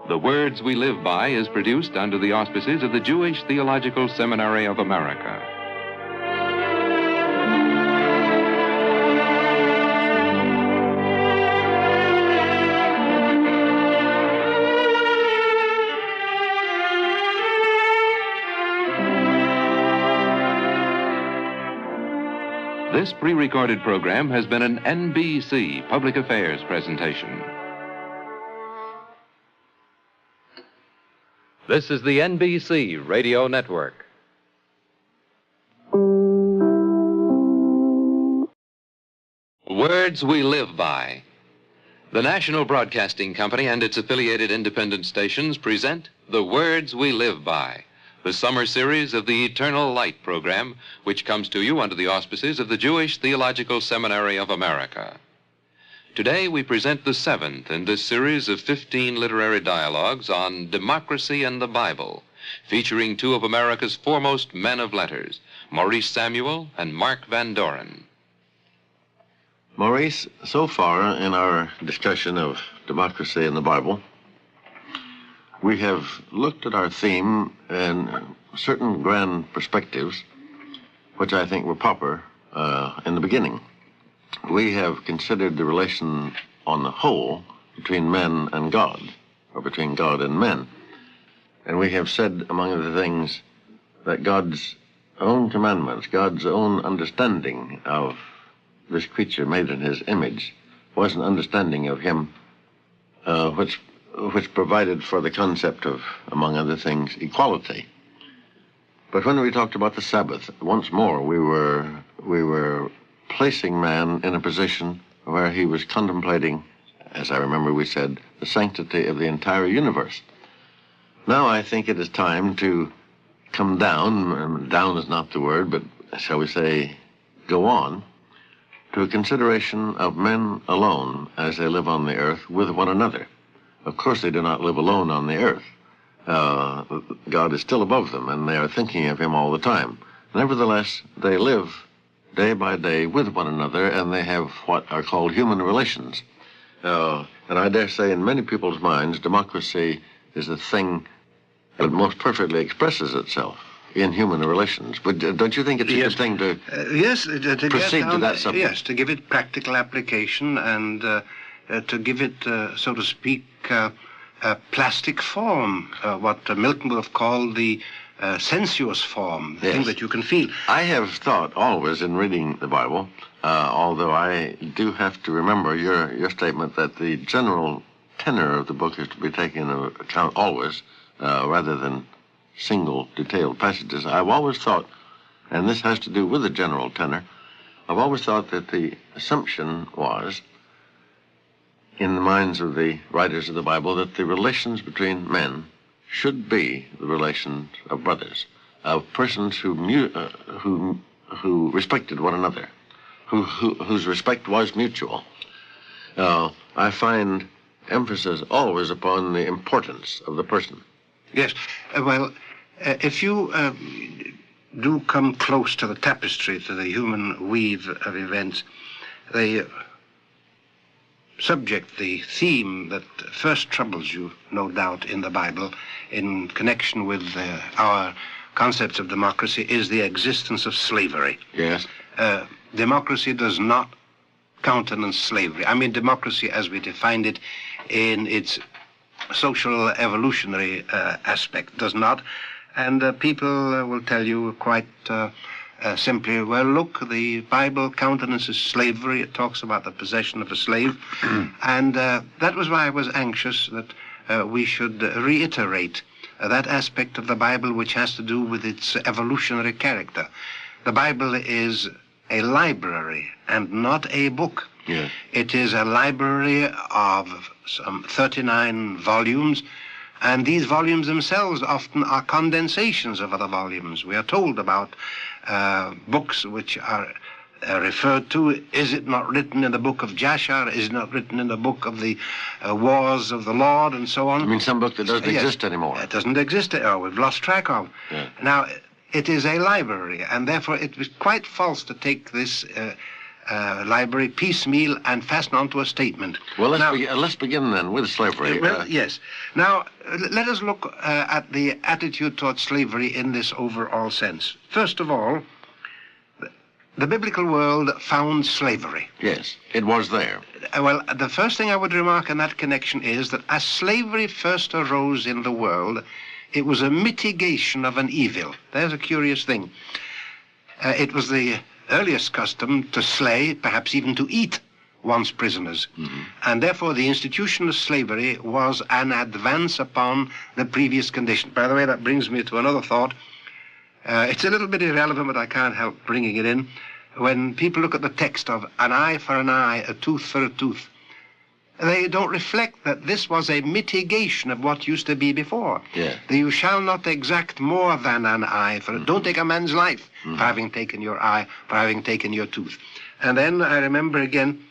The Words We Live By is produced under the auspices of the Jewish Theological Seminary of America. This pre-recorded program has been an NBC Public Affairs presentation. This is the NBC Radio Network. Words We Live By. The National Broadcasting Company and its affiliated independent stations present The Words We Live By, the summer series of the Eternal Light program, which comes to you under the auspices of the Jewish Theological Seminary of America. Today we present the 7th in this series of 15 literary dialogues on democracy and the Bible, featuring two of America's foremost men of letters, Maurice Samuel and Mark Van Doren. Maurice, so far in our discussion of democracy and the Bible, we have looked at our theme in certain grand perspectives, which I think were proper in the beginning. We have considered the relation on the whole between men and God, or between God and men. And we have said, among other things, that God's own commandments, God's own understanding of this creature made in his image, was an understanding of him which provided for the concept of, among other things, equality. But when we talked about the Sabbath, once more we were placing man in a position where he was contemplating, as I remember we said, the sanctity of the entire universe. Now I think it is time to come down, down is not the word, but shall we say, go on, to a consideration of men alone as they live on the earth with one another. Of course, they do not live alone on the earth. God is still above them, and they are thinking of him all the time. Nevertheless, they live day by day with one another, and they have what are called human relations. And I dare say in many people's minds, democracy is the thing that most perfectly expresses itself in human relations. But don't you think it's a good thing to proceed to that subject? Yes, to give it practical application and to give it, so to speak, a plastic form, what Milton would have called the sensuous form, the thing that you can feel. I have thought always in reading the Bible, although I do have to remember your statement that the general tenor of the book is to be taken into account always, rather than single detailed passages. I've always thought, and this has to do with the general tenor, I've always thought that the assumption was, in the minds of the writers of the Bible, that the relations between men should be the relations of brothers, of persons who respected one another, whose respect was mutual. I find emphasis always upon the importance of the person. Yes, well, if you do come close to the tapestry, to the human weave of events, the subject, the theme that first troubles you, no doubt, in the Bible, in connection with our concepts of democracy, is the existence of slavery. Yes. Democracy does not countenance slavery. I mean, democracy as we defined it in its social evolutionary aspect does not. And people will tell you quite simply, well, look, the Bible countenances slavery. It talks about the possession of a slave. And that was why I was anxious that we should reiterate that aspect of the Bible which has to do with its evolutionary character. The Bible is a library and not a book. Yes. It is a library of some 39 volumes, and these volumes themselves often are condensations of other volumes. We are told about books which are referred to. Is it not written in the book of Jasher? Is it not written in the book of the Wars of the Lord, and so on? I mean, some book that doesn't exist anymore. It doesn't exist, or we've lost track of. Yeah. Now, it is a library, and therefore it was quite false to take this library piecemeal and fasten onto a statement. Well, let's begin then with slavery. Yes. Now, let us look at the attitude towards slavery in this overall sense. First of all, the biblical world found slavery. Yes, it was there. Well, the first thing I would remark in that connection is that as slavery first arose in the world, it was a mitigation of an evil. There's a curious thing. It was the earliest custom to slay, perhaps even to eat, one's prisoners. Mm-hmm. And therefore the institution of slavery was an advance upon the previous condition. By the way, that brings me to another thought. It's a little bit irrelevant, but I can't help bringing it in. When people look at the text of an eye for an eye, a tooth for a tooth, they don't reflect that this was a mitigation of what used to be before. Yeah. You shall not exact more than an eye for it. Don't take a man's life for having taken your eye, for having taken your tooth. And then I remember again,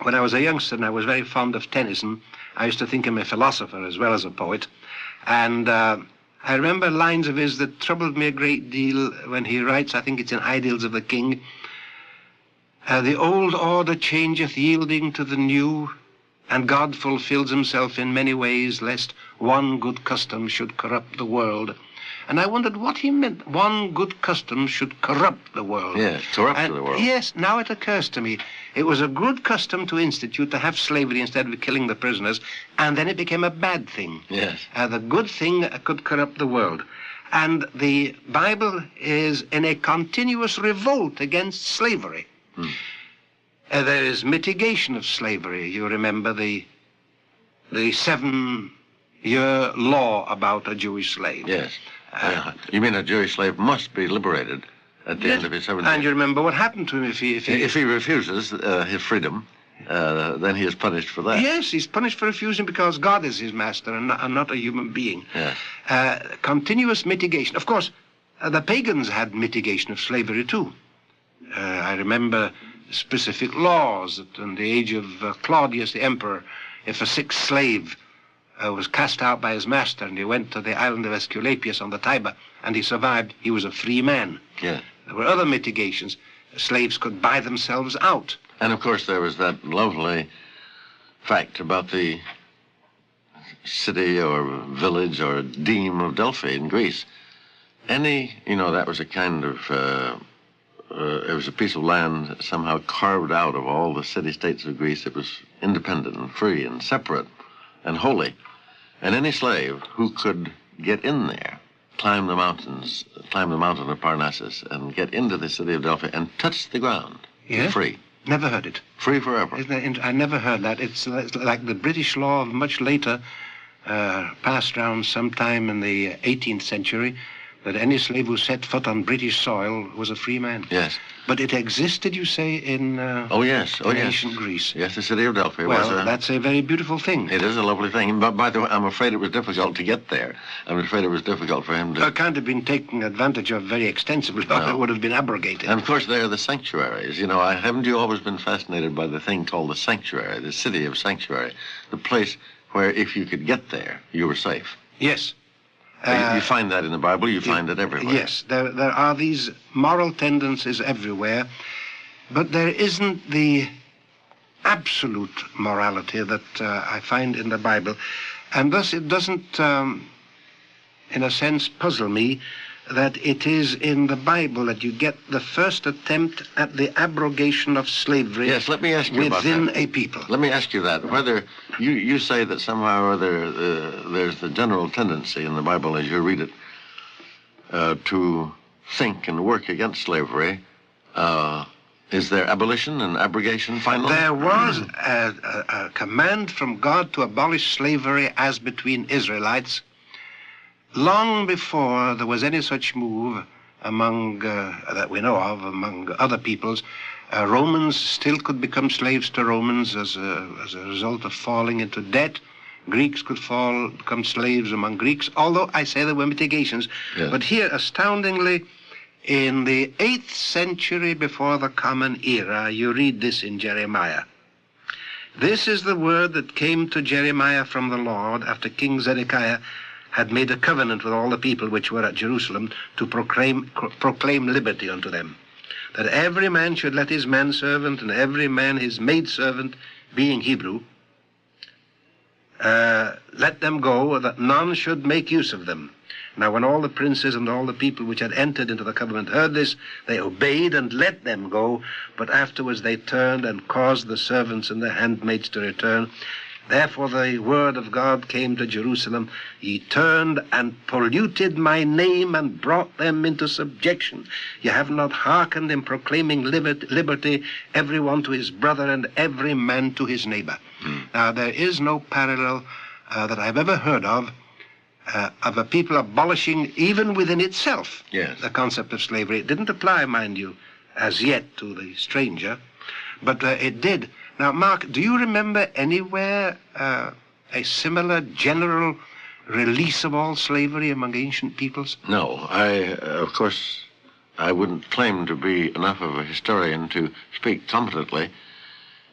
when I was a youngster and I was very fond of Tennyson, I used to think him a philosopher as well as a poet. And I remember lines of his that troubled me a great deal when he writes, I think it's in Ideals of the King, the old order changeth yielding to the new, and God fulfills himself in many ways, lest one good custom should corrupt the world. And I wondered what he meant. One good custom should corrupt the world. Yes, corrupt the world. Yes, now it occurs to me. It was a good custom to institute, to have slavery instead of killing the prisoners, and then it became a bad thing. Yes. The good thing could corrupt the world. And the Bible is in a continuous revolt against slavery. There is mitigation of slavery. You remember the 7-year law about a Jewish slave. Yes. You mean a Jewish slave must be liberated at the end of his 7 years. And you remember what happened to him if he refuses his freedom, then he is punished for that. Yes, he's punished for refusing because God is his master and not a human being. Yes. Continuous mitigation. Of course, the pagans had mitigation of slavery too. I remember specific laws that in the age of Claudius the emperor, if a sick slave was cast out by his master and he went to the island of Aesculapius on the Tiber and he survived, he was a free man. Yeah. There were other mitigations. Slaves could buy themselves out. And of course there was that lovely fact about the city or village or deme of Delphi in Greece. That was a kind of, it was a piece of land somehow carved out of all the city-states of Greece. It was independent and free and separate and holy. And any slave who could get in there, climb the mountain of Parnassus and get into the city of Delphi and touch the ground, Yeah? free. Never heard it. Free forever. I never heard that. It's like the British law of much later, passed around sometime in the 18th century, that any slave who set foot on British soil was a free man. Yes. But it existed, you say, in ancient Greece. Yes, the city of Delphi Well, was that's a very beautiful thing. It is a lovely thing. But by the way, I'm afraid it was difficult to get there. I'm afraid it was difficult for him to... It can't have been taken advantage of very extensively, or it would have been abrogated. And of course, there are the sanctuaries. Haven't you always been fascinated by the thing called the sanctuary, the city of sanctuary, the place where if you could get there, you were safe? Yes. You find that in the Bible, you find it everywhere. Yes, there are these moral tendencies everywhere, but there isn't the absolute morality that I find in the Bible. And thus it doesn't, in a sense, puzzle me that it is in the Bible that you get the first attempt at the abrogation of slavery. Yes, let me ask you about within that. a people. Let me ask you that. Whether you say that somehow or other there's the general tendency in the Bible as you read it to think and work against slavery. Is there abolition and abrogation finally? There was a command from God to abolish slavery as between Israelites long before there was any such move among, that we know of, among other peoples. Romans still could become slaves to Romans as a result of falling into debt. Greeks could become slaves among Greeks, although I say there were mitigations. Yes. But here, astoundingly, in the 8th century before the Common Era, you read this in Jeremiah. This is the word that came to Jeremiah from the Lord after King Zedekiah had made a covenant with all the people which were at Jerusalem to proclaim liberty unto them, that every man should let his manservant and every man his maidservant, being Hebrew, let them go, that none should make use of them. Now when all the princes and all the people which had entered into the covenant heard this, they obeyed and let them go, but afterwards they turned and caused the servants and the handmaids to return. Therefore the word of God came to Jerusalem. Ye turned and polluted my name and brought them into subjection. Ye have not hearkened in proclaiming liberty, every one to his brother and every man to his neighbor. Now there is no parallel that I've ever heard of a people abolishing, even within itself, the concept of slavery. It didn't apply, mind you, as yet to the stranger, but it did. Now, Mark, do you remember anywhere a similar general release of all slavery among ancient peoples? No. Of course, I wouldn't claim to be enough of a historian to speak competently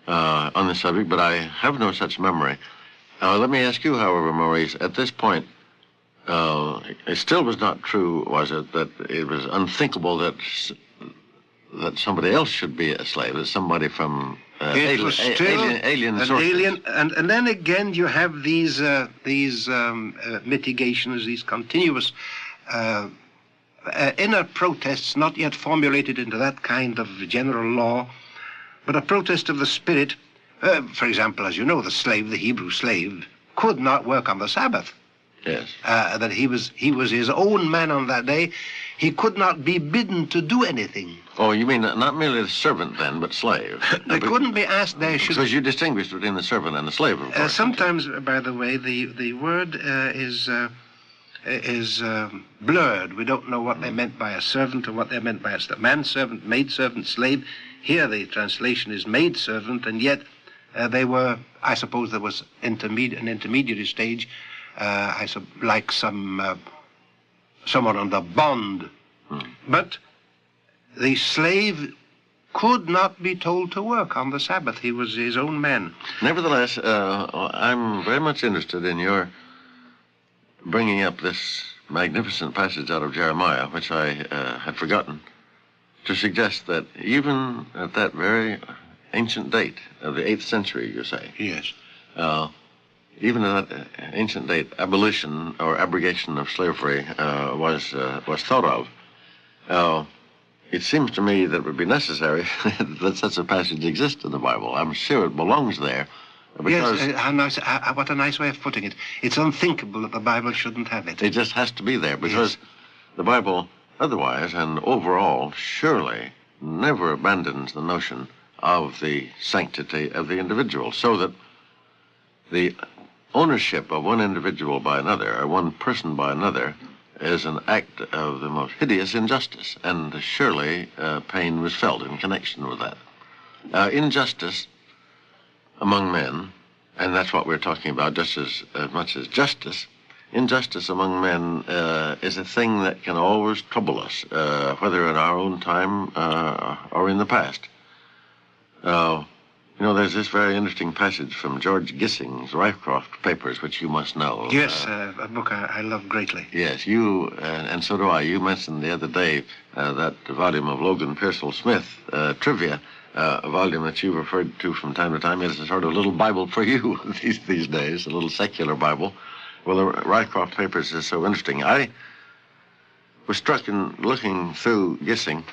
on the subject, but I have no such memory. Let me ask you, however, Maurice, at this point, it still was not true, was it, that it was unthinkable that somebody else should be a slave, that somebody from alien sources. And then again you have these mitigations, these continuous inner protests, not yet formulated into that kind of general law, but a protest of the spirit. For example, as you know, the Hebrew slave, could not work on the Sabbath. Yes. That he was his own man on that day. He could not be bidden to do anything. Oh, you mean not merely the servant then, but slave? They couldn't be asked. They should. Because you distinguish between the servant and the slave, of course. Sometimes, by the way, the word is blurred. We don't know what they meant by a servant or what they meant by a manservant, maidservant, slave. Here the translation is maidservant, and yet they were, I suppose there was an intermediary stage, like someone under bond. But the slave could not be told to work on the Sabbath. He was his own man. Nevertheless, I'm very much interested in your bringing up this magnificent passage out of Jeremiah, which I had forgotten, to suggest that even at that very ancient date of the 8th century, you say? Yes. Even at that ancient date, abolition or abrogation of slavery was thought of. It seems to me that it would be necessary that such a passage exists in the Bible. I'm sure it belongs there. Because yes, what a nice way of putting it. It's unthinkable that the Bible shouldn't have it. It just has to be there, because the Bible, otherwise and overall, surely never abandons the notion of the sanctity of the individual, so that the ownership of one individual by another, or one person by another, is an act of the most hideous injustice, and surely pain was felt in connection with that. Injustice among men, and that's what we're talking about just as much as justice, injustice among men is a thing that can always trouble us, whether in our own time or in the past. There's this very interesting passage from George Gissing's Rycroft Papers, which you must know. Yes, a book I love greatly. Yes, you, and so do I. You mentioned the other day that volume of Logan Pearsall Smith, Trivia, a volume that you referred to from time to time. It's a sort of little Bible for you these days, a little secular Bible. Well, the Rycroft Papers is so interesting. I was struck in looking through Gissing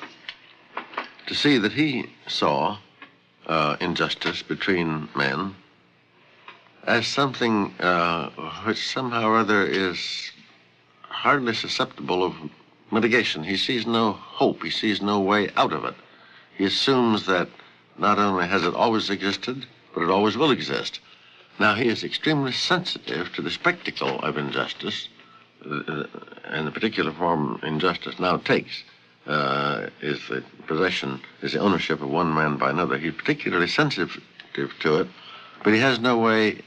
to see that he saw injustice between men as something which somehow or other is hardly susceptible of mitigation. He sees no hope. He sees no way out of it. He assumes that not only has it always existed, but it always will exist. Now, he is extremely sensitive to the spectacle of injustice, and the particular form injustice now takes is the ownership of one man by another. He's particularly sensitive to it, but he has no way,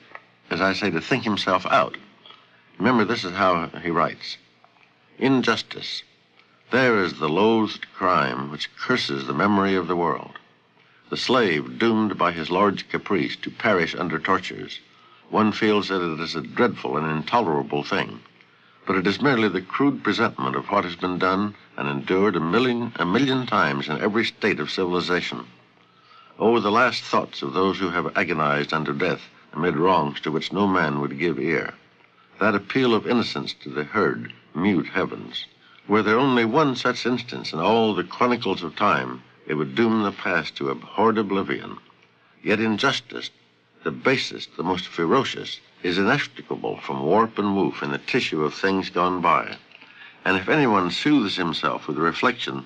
as I say, to think himself out. Remember, this is how he writes. Injustice. There is the loathed crime which curses the memory of the world. The slave doomed by his lord's caprice to perish under tortures. One feels that it is a dreadful and intolerable thing, but it is merely the crude presentment of what has been done and endured a million times in every state of civilization. Oh, the last thoughts of those who have agonized under death amid wrongs to which no man would give ear. That appeal of innocence to the herd, mute heavens. Were there only one such instance in all the chronicles of time, it would doom the past to abhorred oblivion. Yet injustice, the basest, the most ferocious, is inextricable from warp and woof in the tissue of things gone by. And if anyone soothes himself with the reflection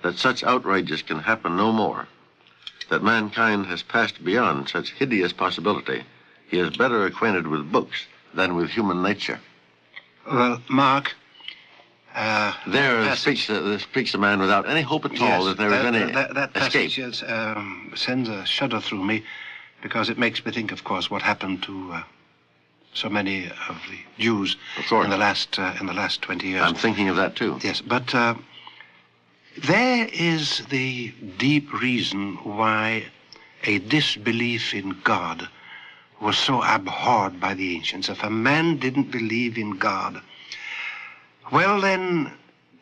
that such outrages can happen no more, that mankind has passed beyond such hideous possibility, he is better acquainted with books than with human nature. Well, Mark, there speaks a man without any hope at all that there is any that escape. Passage sends a shudder through me, because it makes me think, of course, what happened to so many of the Jews in the last 20 years. I'm thinking of that too. Yes, but there is the deep reason why a disbelief in God was so abhorred by the ancients. If a man didn't believe in God, well then,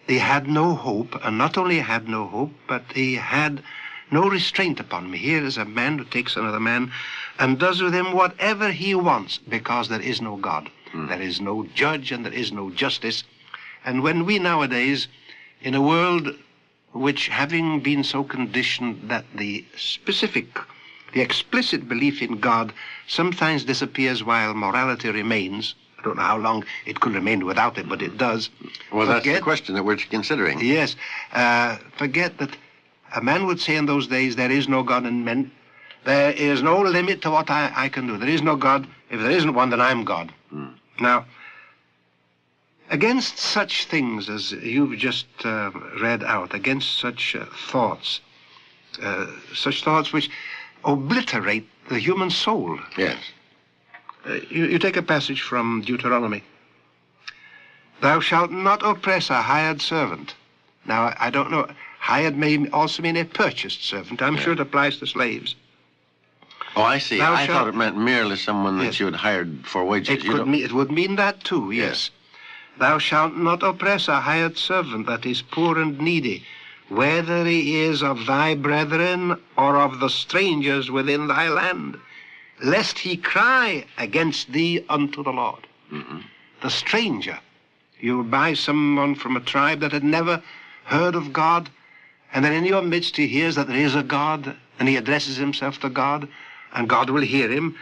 he had no hope, and not only had no hope, but he had no restraint upon me. Here is a man who takes another man and does with him whatever he wants, because there is no God. There is no judge and there is no justice. And when we nowadays, in a world which, having been so conditioned that the explicit belief in God sometimes disappears while morality remains, I don't know how long it could remain without it, but it does. Well, that's the question that we're considering. Yes. Forget that a man would say in those days, there is no God in men. There is no limit to what I can do. There is no God. If there isn't one, then I'm God. Now, against such things as you've just read out, against such thoughts which obliterate the human soul. Yes. You take a passage from Deuteronomy. Thou shalt not oppress a hired servant. Now, I don't know Hired may also mean a purchased servant. I'm sure it applies to slaves. Oh, I see. Thou I shalt- thought it meant merely someone that Yes. you had hired for wages. It would mean that too, yes. Thou shalt not oppress a hired servant that is poor and needy, whether he is of thy brethren or of the strangers within thy land, lest he cry against thee unto the Lord. The stranger. You buy someone from a tribe that had never heard of God, and then in your midst he hears that there is a God, and he addresses himself to God, and God will hear him.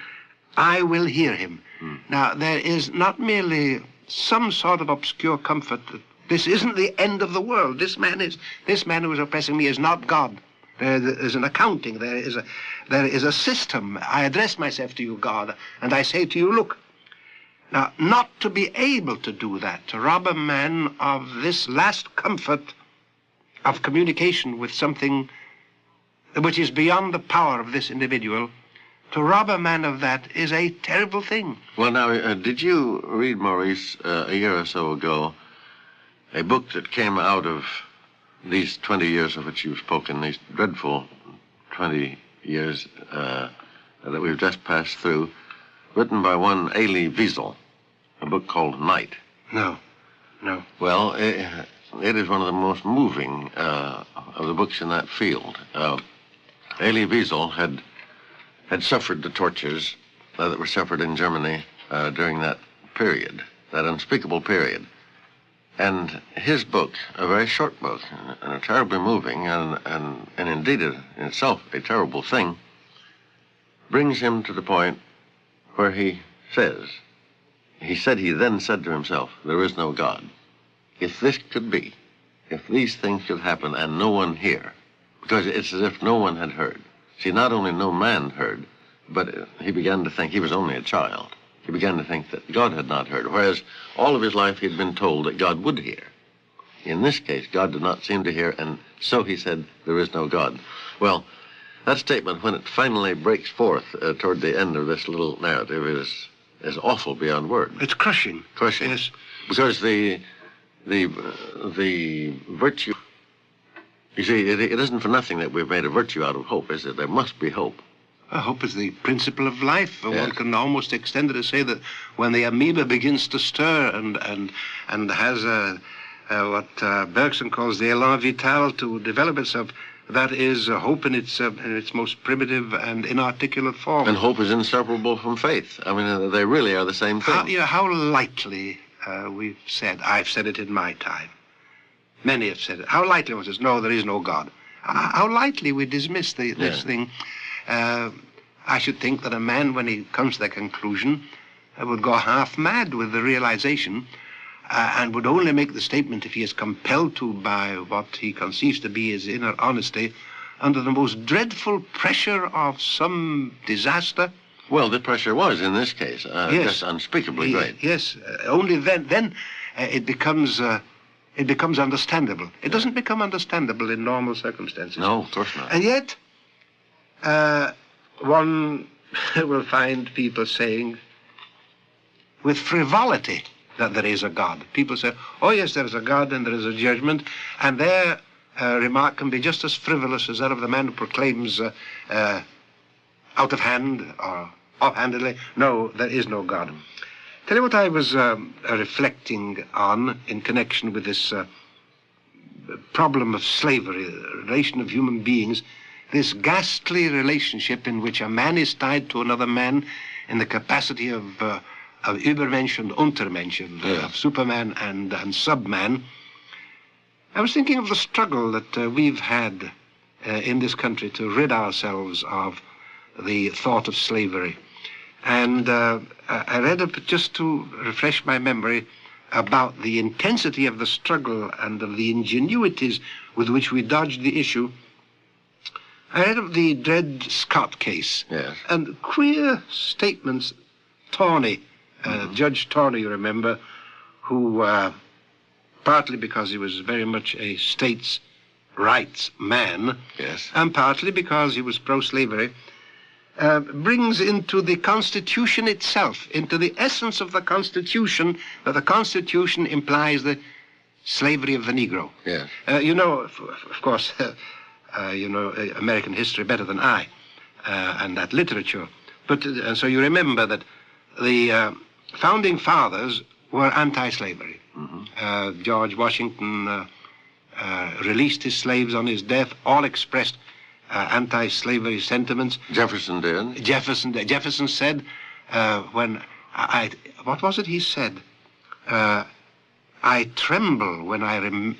I will hear him. Now, there is not merely some sort of obscure comfort that this isn't the end of the world. This man who is oppressing me is not God. There is an accounting. There is a system. I address myself to you, God, and I say to you, look. Now, not to be able to do that, to rob a man of this last comfort of communication with something which is beyond the power of this individual, to rob a man of that is a terrible thing. Well, now, did you read, Maurice, a year or so ago, a book that came out of these 20 years of which you've spoken, these dreadful 20 years that we've just passed through, written by one Elie Wiesel, a book called Night? No. Well, it is one of the most moving of the books in that field. Elie Wiesel had suffered the tortures that were suffered in Germany during that period, that unspeakable period. And his book, a very short book, and a terribly moving, and indeed in itself a terrible thing, brings him to the point where he then said to himself, there is no God. If this could be, if these things could happen and no one hear, because it's as if no one had heard. See, not only no man heard, but he began to think he was only a child. He began to think that God had not heard, whereas all of his life he had been told that God would hear. In this case, God did not seem to hear, and so he said, there is no God. Well, that statement, when it finally breaks forth toward the end of this little narrative, is awful beyond word. It's crushing. Crushing. Yes. Because the virtue, you see, it isn't for nothing that we've made a virtue out of hope, is it? There must be hope. Hope is the principle of life. Yes. One can almost extend it to say that when the amoeba begins to stir and has what Bergson calls the élan vital to develop itself, that is hope in its most primitive and inarticulate form. And hope is inseparable from faith. I mean, they really are the same thing. How lightly we've said, I've said it in my time. Many have said it. How lightly one says, no, there is no God. How lightly we dismiss this thing. I should think that a man, when he comes to that conclusion, would go half mad with the realization and would only make the statement if he is compelled to by what he conceives to be his inner honesty under the most dreadful pressure of some disaster. Well, the pressure was, in this case, just unspeakably great. Yes, only then it becomes understandable. It doesn't become understandable in normal circumstances. No, of course not. And yet, one will find people saying with frivolity that there is a God. People say, oh yes, there is a God and there is a judgment, and their remark can be just as frivolous as that of the man who proclaims out of hand or offhandedly, no, there is no God. Tell you what I was reflecting on in connection with this problem of slavery, the relation of human beings, this ghastly relationship in which a man is tied to another man in the capacity of Übermensch and Untermensch, of Superman and Subman. I was thinking of the struggle that we've had in this country to rid ourselves of the thought of slavery. And I read up just to refresh my memory about the intensity of the struggle and of the ingenuities with which we dodged the issue. I read of the Dred Scott case. Yes. And queer statements. Tawney, Judge Tawney, you remember, who, partly because he was very much a states' rights man, yes, and partly because he was pro-slavery, brings into the Constitution itself, into the essence of the Constitution, that the Constitution implies the slavery of the Negro. Yes. You know, of course, you know American history better than I, and that literature. But and so you remember that the founding fathers were anti-slavery. George Washington released his slaves on his death, all expressed anti-slavery sentiments. Jefferson did. Jefferson said, what was it he said? I tremble when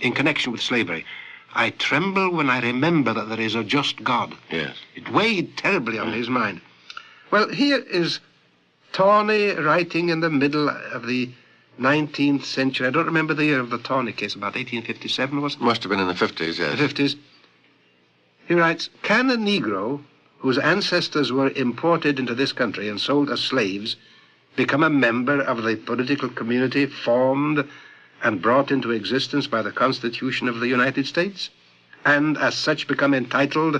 in connection with slavery. I tremble when I remember that there is a just God. Yes. It weighed terribly on his mind. Well, here is Tawney writing in the middle of the 19th century. I don't remember the year of the Tawney case, about 1857, was it? Must have been in the 50s, yes. The 50s. He writes, can a Negro whose ancestors were imported into this country and sold as slaves become a member of the political community formed and brought into existence by the Constitution of the United States, and as such become entitled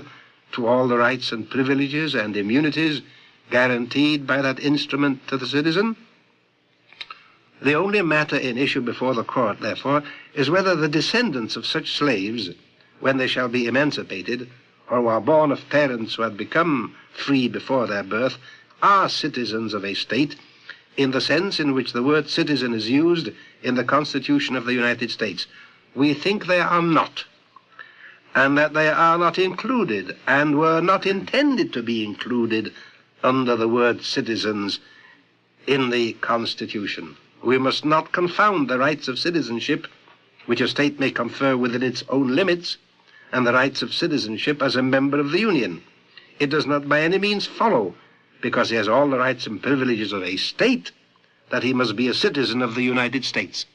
to all the rights and privileges and immunities guaranteed by that instrument to the citizen? The only matter in issue before the court, therefore, is whether the descendants of such slaves, when they shall be emancipated, or who are born of parents who had become free before their birth, are citizens of a state in the sense in which the word citizen is used in the Constitution of the United States. We think they are not, and that they are not included, and were not intended to be included under the word citizens in the Constitution. We must not confound the rights of citizenship, which a state may confer within its own limits, and the rights of citizenship as a member of the Union. It does not by any means follow, because he has all the rights and privileges of a state, that he must be a citizen of the United States.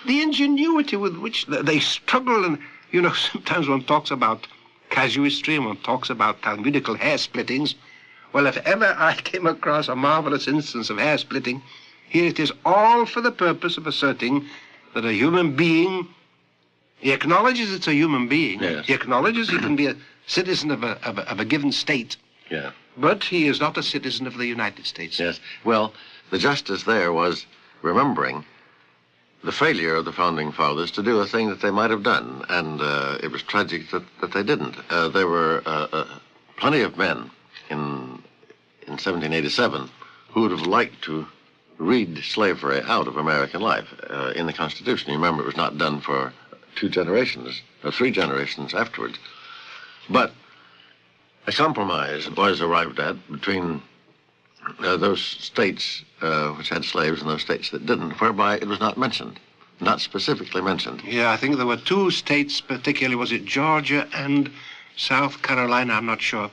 The ingenuity with which they struggle, and, you know, sometimes one talks about casuistry and one talks about Talmudical hair splittings. Well, if ever I came across a marvelous instance of hair splitting, here it is, all for the purpose of asserting that a human being, he acknowledges it's a human being. Yes. He acknowledges he can be a citizen of a given state. Yeah. But he is not a citizen of the United States. Yes. Well, the justice there was remembering the failure of the Founding Fathers to do a thing that they might have done, and it was tragic that they didn't. There were plenty of men in 1787 who would have liked to read slavery out of American life in the Constitution. You remember, it was not done for 2 generations, or 3 generations afterwards. But a compromise was arrived at between those states which had slaves and those states that didn't, whereby it was not mentioned, not specifically mentioned. Yeah, I think there were 2 states, particularly, was it Georgia and South Carolina, I'm not sure,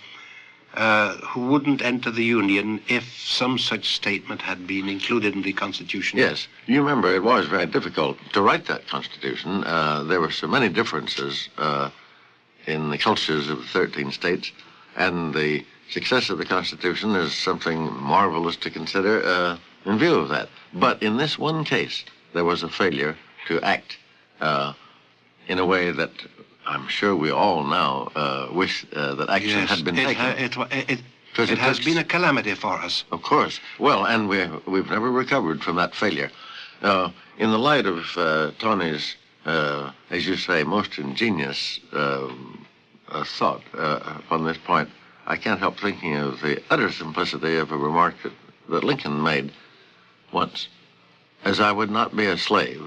who wouldn't enter the Union if some such statement had been included in the Constitution. Yes. You remember, it was very difficult to write that Constitution. There were so many differences in the cultures of the 13 states, and the success of the Constitution is something marvelous to consider in view of that. But in this one case, there was a failure to act in a way that I'm sure we all now wish that action had been taken. It has been a calamity for us. Of course. Well, and we've never recovered from that failure. In the light of Tony's, as you say, most ingenious thought upon this point, I can't help thinking of the utter simplicity of a remark that Lincoln made once. As I would not be a slave,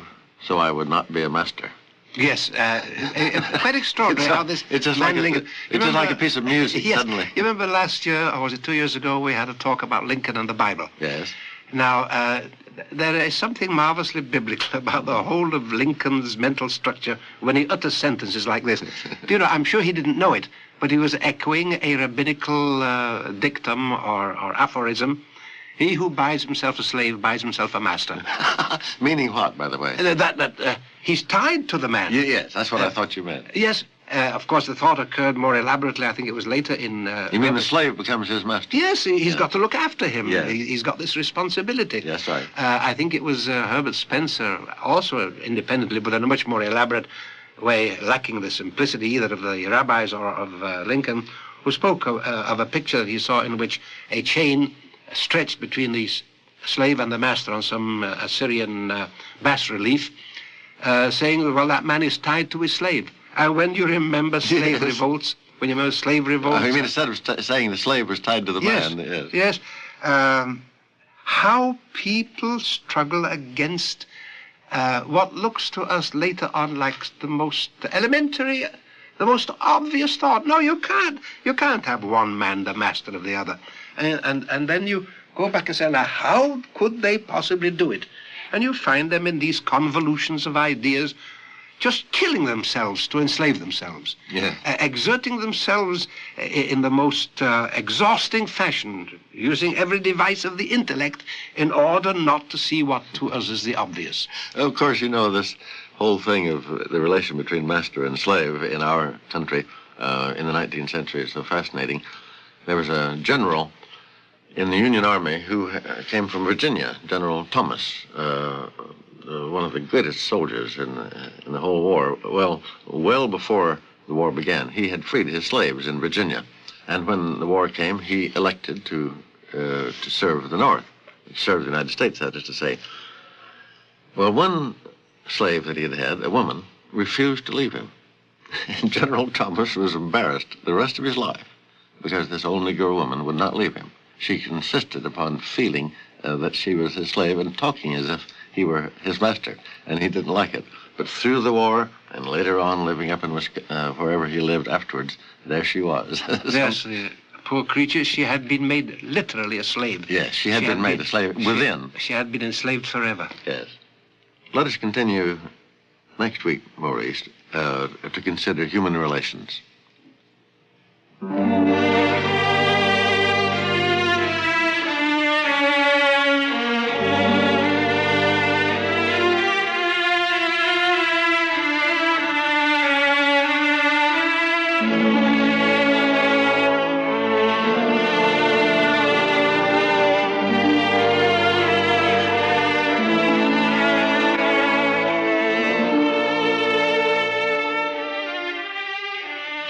so I would not be a master. Yes, quite extraordinary how this... It's just like a piece of music, yes, suddenly. You remember last year, or was it 2 years ago, we had a talk about Lincoln and the Bible. Yes. Now, there is something marvelously biblical about the whole of Lincoln's mental structure when he utters sentences like this. Do you know, I'm sure he didn't know it, but he was echoing a rabbinical dictum or aphorism. He who buys himself a slave buys himself a master. Meaning what, by the way? That he's tied to the man. Yes, that's what I thought you meant. Yes. Of course, the thought occurred more elaborately. I think it was later in... you mean the slave becomes his master? Yes, he's got to look after him. Yes. He's got this responsibility. That's right. I think it was Herbert Spencer, also independently, but in a much more elaborate way, lacking the simplicity either of the rabbis or of Lincoln, who spoke of a picture that he saw in which a chain stretched between the slave and the master on some Assyrian bas-relief. saying, well, that man is tied to his slave. And when you remember slave revolts, when you remember slave revolts... you mean instead of saying the slave was tied to the yes, man? Yes. How people struggle against what looks to us later on like the most elementary, the most obvious thought. No, you can't. You can't have one man the master of the other. And then you go back and say, now, how could they possibly do it? And you find them in these convolutions of ideas, just killing themselves to enslave themselves. Yeah. Exerting themselves in the most exhausting fashion, using every device of the intellect in order not to see what to us is the obvious. Of course, you know, this whole thing of the relation between master and slave in our country in the 19th century is so fascinating. There was a general in the Union Army who came from Virginia, General Thomas, one of the greatest soldiers in the whole war. Well before the war began, he had freed his slaves in Virginia. And when the war came, he elected to serve the North, serve the United States, that is to say. Well, one slave that he had, a woman, refused to leave him. And General Thomas was embarrassed the rest of his life because this old Negro woman would not leave him. She insisted upon feeling that she was his slave and talking as if he were his master, and he didn't like it. But through the war, and later on living up in wherever he lived afterwards, there she was. Yes, poor creature, she had been made literally a slave. Yes, she had been made a slave within. She had been enslaved forever. Yes. Let us continue next week, Maurice, to consider human relations.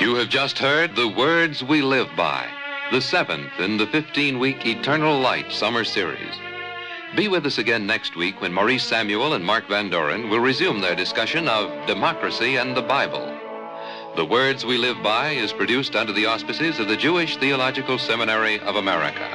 You have just heard The Words We Live By, the 7th in the 15-week Eternal Light summer series. Be with us again next week when Maurice Samuel and Mark Van Doren will resume their discussion of democracy and the Bible. The Words We Live By is produced under the auspices of the Jewish Theological Seminary of America.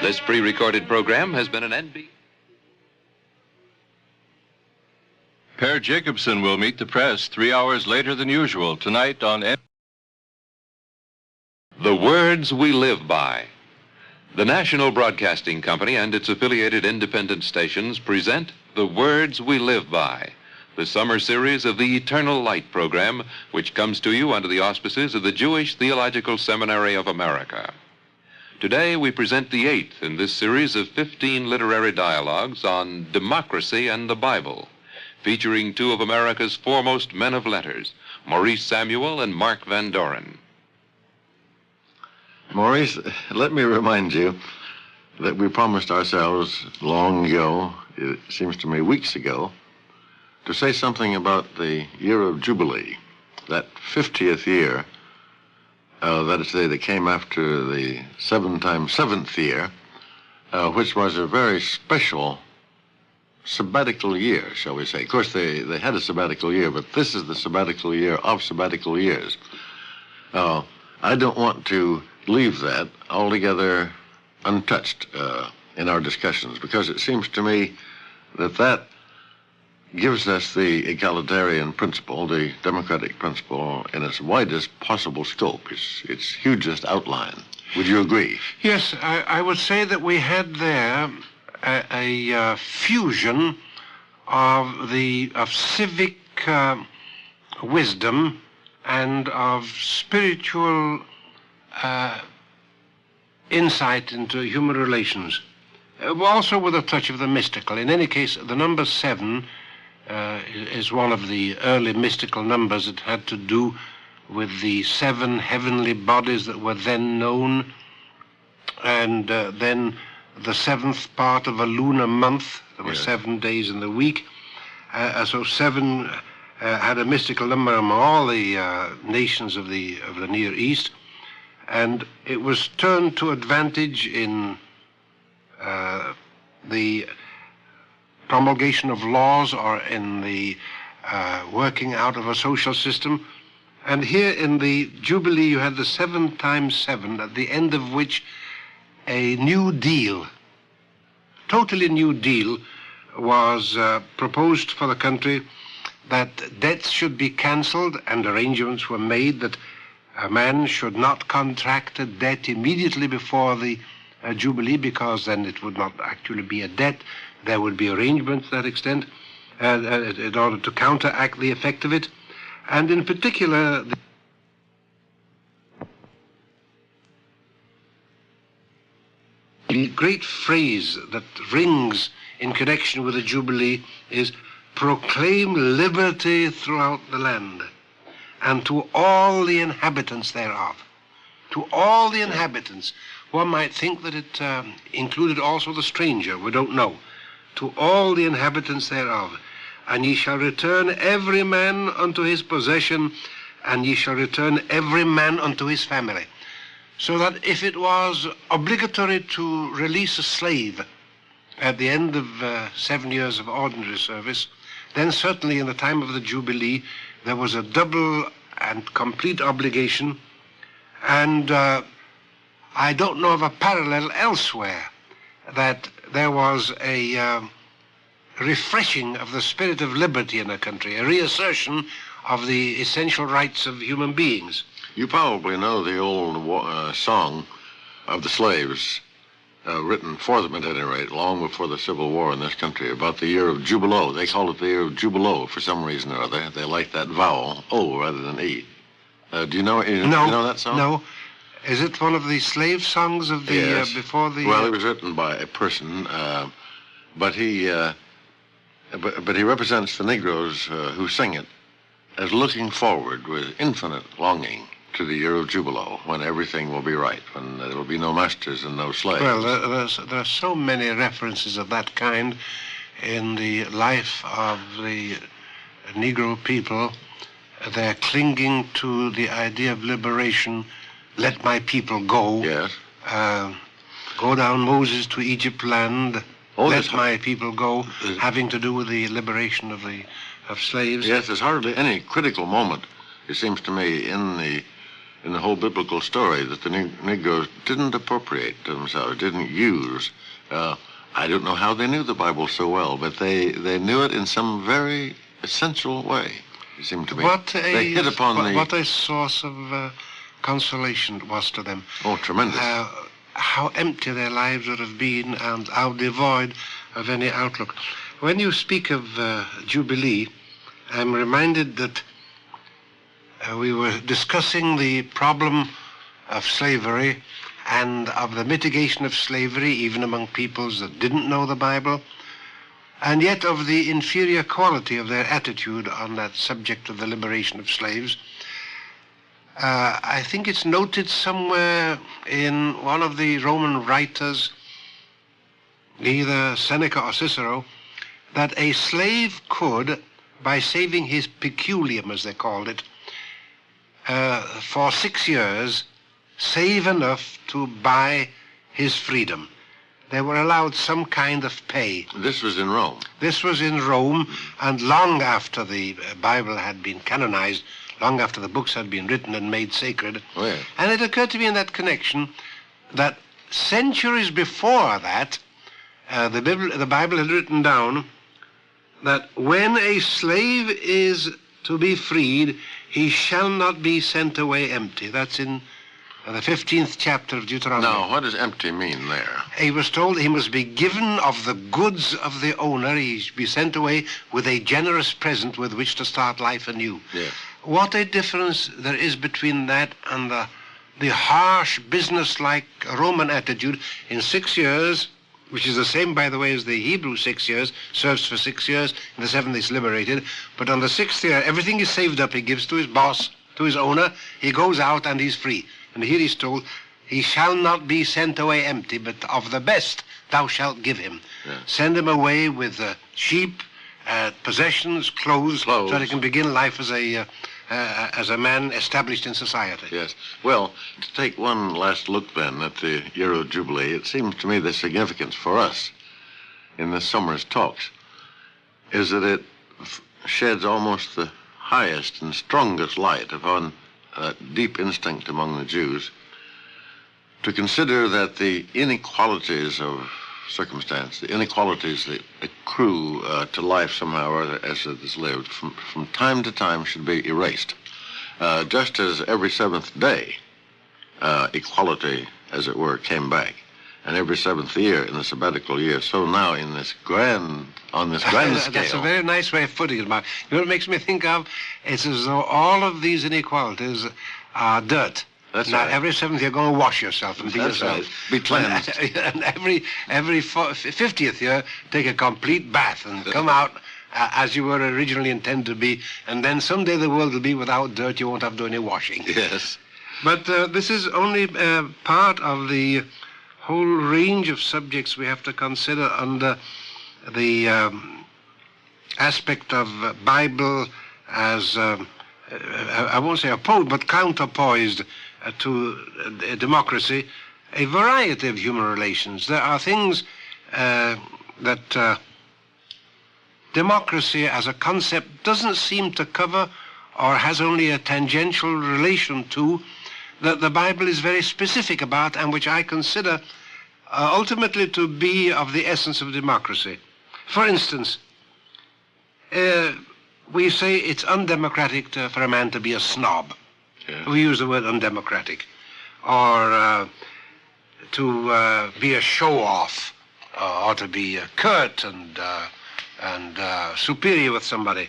This pre-recorded program has been an NB. Per Jacobson will meet the press 3 hours later than usual tonight on The Words We Live By. The National Broadcasting Company and its affiliated independent stations present The Words We Live By, the summer series of the Eternal Light program, which comes to you under the auspices of the Jewish Theological Seminary of America. Today we present the 8th in this series of 15 literary dialogues on democracy and the Bible, featuring two of America's foremost men of letters, Maurice Samuel and Mark Van Doren. Maurice, let me remind you that we promised ourselves long ago, it seems to me weeks ago, to say something about the year of Jubilee, that 50th year, that is to say, that came after the 7th year, which was a very special sabbatical year, shall we say. Of course, they had a sabbatical year, but this is the sabbatical year of sabbatical years. I don't want to leave that altogether untouched in our discussions, because it seems to me that gives us the egalitarian principle, the democratic principle, in its widest possible scope, its hugest outline. Would you agree? Yes, I would say that we had there a fusion of civic wisdom and of spiritual insight into human relations, also with a touch of the mystical. In any case, the number 7 is one of the early mystical numbers. It had to do with the 7 heavenly bodies that were then known, and then the 7th part of a lunar month. There were 7 days in the week. So 7 had a mystical number among all the nations of the Near East. And it was turned to advantage in the promulgation of laws or in the working out of a social system. And here in the Jubilee you had the 7 times 7, at the end of which a new deal, totally new deal, was proposed for the country, that debts should be cancelled, and arrangements were made that a man should not contract a debt immediately before the Jubilee, because then it would not actually be a debt. There would be arrangements to that extent in order to counteract the effect of it. And in particular, the great phrase that rings in connection with the Jubilee is, "Proclaim liberty throughout the land, and to all the inhabitants thereof." To all the inhabitants. One might think that it included also the stranger. We don't know. To all the inhabitants thereof. And ye shall return every man unto his possession, and ye shall return every man unto his family. So that if it was obligatory to release a slave at the end of 7 years of ordinary service, then certainly in the time of the Jubilee there was a double and complete obligation. And I don't know of a parallel elsewhere that there was a refreshing of the spirit of liberty in a country, a reassertion of the essential rights of human beings. You probably know the old song of the slaves, written for them at any rate, long before the Civil War in this country, about the year of Jubilo. They called it the year of Jubilo for some reason or other. They liked that vowel, O, rather than E. Do you know? You know that song? No. Is it one of the slave songs of the Yes. before the? Well, it was written by a person, but he represents the Negroes who sing it as looking forward with infinite longing to the year of Jubilo, when everything will be right, when there will be no masters and no slaves. Well, there are so many references of that kind in the life of the Negro people. They're clinging to the idea of liberation. Let my people go. Yes. Go down, Moses, to Egypt land. Let there's my people go, having to do with the liberation of slaves. Yes, there's hardly any critical moment, it seems to me, in the whole biblical story that the Negroes didn't appropriate to themselves, didn't use. I don't know how they knew the Bible so well, but they knew it in some very essential way, it seemed to me. They hit upon what a source of consolation it was to them. Oh, tremendous. How empty their lives would have been, and how devoid of any outlook. When you speak of Jubilee, I'm reminded that we were discussing the problem of slavery and of the mitigation of slavery, even among peoples that didn't know the Bible, and yet of the inferior quality of their attitude on that subject of the liberation of slaves. I think it's noted somewhere in one of the Roman writers, either Seneca or Cicero, that a slave could, by saving his peculium, as they called it, for 6 years, save enough to buy his freedom. They were allowed some kind of pay. This was in Rome. This was in Rome, and long after the Bible had been canonized, long after the books had been written and made sacred. Oh, yes. And it occurred to me in that connection that centuries before that, the Bible had written down that when a slave is to be freed, he shall not be sent away empty. That's in the 15th chapter of Deuteronomy. Now, what does empty mean there? He was told he must be given of the goods of the owner. He should be sent away with a generous present with which to start life anew. Yes. What a difference there is between that and the harsh, business-like Roman attitude. In 6 years, which is the same, by the way, as the Hebrew 6 years, serves for 6 years, in the 7th he's liberated. But on the 6th year, everything is saved up. He gives to his boss, to his owner. He goes out and he's free. And here he's told, he shall not be sent away empty, but of the best thou shalt give him. Yeah. Send him away with sheep, possessions, clothes, so that he can begin life as a man established in society. Yes. Well, to take one last look then at the year of Jubilee, it seems to me the significance for us in this summer's talks is that it sheds almost the highest and strongest light upon that deep instinct among the Jews to consider that the inequalities of circumstance, the inequalities that accrue to life somehow or other as it is lived, from time to time should be erased. Just as every seventh day, equality, as it were, came back, and every seventh year in the sabbatical year, so now in this grand scale. That's a very nice way of putting it, Mark. You know what it makes me think of? It's as though all of these inequalities are dirt. That's now, right. every seventh you're going to wash yourself and be That's yourself. right. Be cleansed. And every 50th year, take a complete bath and come out as you were originally intended to be. And then someday the world will be without dirt. You won't have to do any washing. Yes. But this is only part of the whole range of subjects we have to consider under the aspect of Bible as, I won't say opposed, but counterpoised to democracy, a variety of human relations. There are things that democracy as a concept doesn't seem to cover or has only a tangential relation to, that the Bible is very specific about and which I consider ultimately to be of the essence of democracy. For instance, we say it's undemocratic for a man to be a snob. Yeah. We use the word undemocratic. Or to be a show-off, or to be curt and superior with somebody.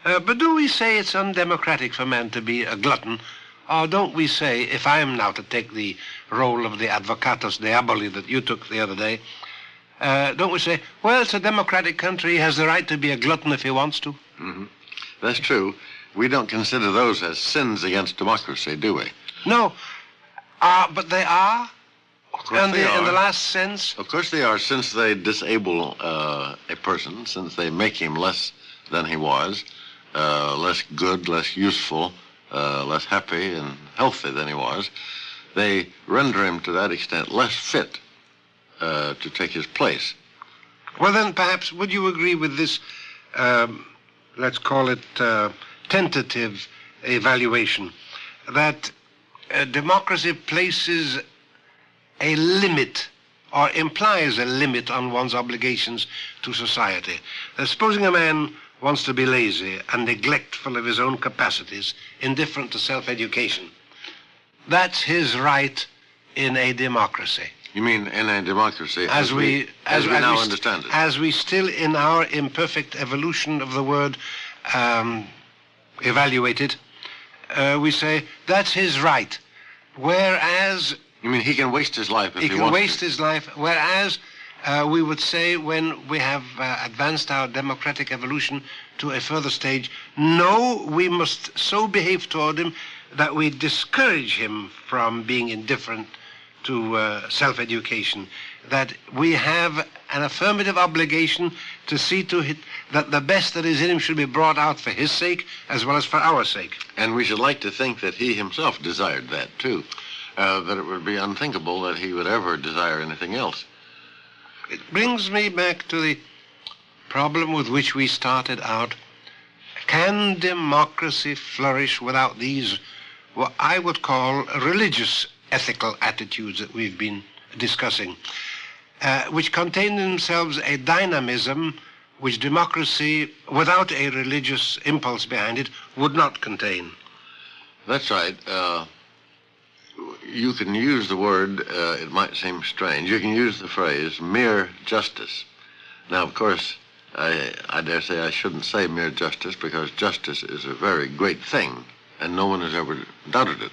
But do we say it's undemocratic for man to be a glutton? Or don't we say, if I am now to take the role of the advocatus diaboli that you took the other day, don't we say, well, it's a democratic country, he has the right to be a glutton if he wants to? Mm-hmm. That's true. We don't consider those as sins against democracy, do we? No, but they are. Of course they are. In the last sense. Of course they are, since they disable a person, since they make him less than he was, less good, less useful, less happy and healthy than he was. They render him to that extent less fit to take his place. Well, then, perhaps, would you agree with this, let's call it tentative evaluation, that democracy places a limit or implies a limit on one's obligations to society? Supposing a man wants to be lazy and neglectful of his own capacities, indifferent to self-education, that's his right in a democracy. You mean in a democracy as we now understand it? As we still, in our imperfect evolution of the word, evaluate it, we say that's his right. Whereas... You mean he can waste his life if he wants to? He can waste his life, whereas we would say when we have advanced our democratic evolution to a further stage, no, we must so behave toward him that we discourage him from being indifferent to self-education, that we have an affirmative obligation to see to it that the best that is in him should be brought out for his sake as well as for our sake. And we should like to think that he himself desired that too, that it would be unthinkable that he would ever desire anything else. It brings me back to the problem with which we started out. Can democracy flourish without these, what I would call religious ethical attitudes that we've been discussing, which contain in themselves a dynamism which democracy, without a religious impulse behind it, would not contain? That's right. You can use the word, it might seem strange, you can use the phrase mere justice. Now, of course, I dare say I shouldn't say mere justice, because justice is a very great thing, and no one has ever doubted it.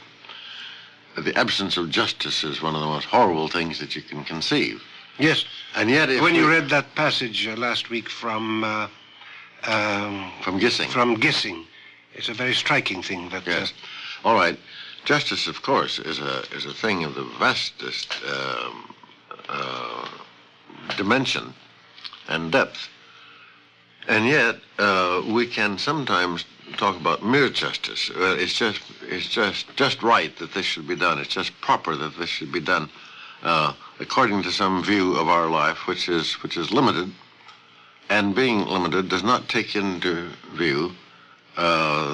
The absence of justice is one of the most horrible things that you can conceive. Yes. And yet, if when you read that passage last week from Gissing. From Gissing, it's a very striking thing. That, yes. All right. Justice, of course, is a thing of the vastest dimension and depth. And yet, we can sometimes talk about mere justice. It's just right that this should be done. It's just proper that this should be done, according to some view of our life, which is limited, and being limited does not take into view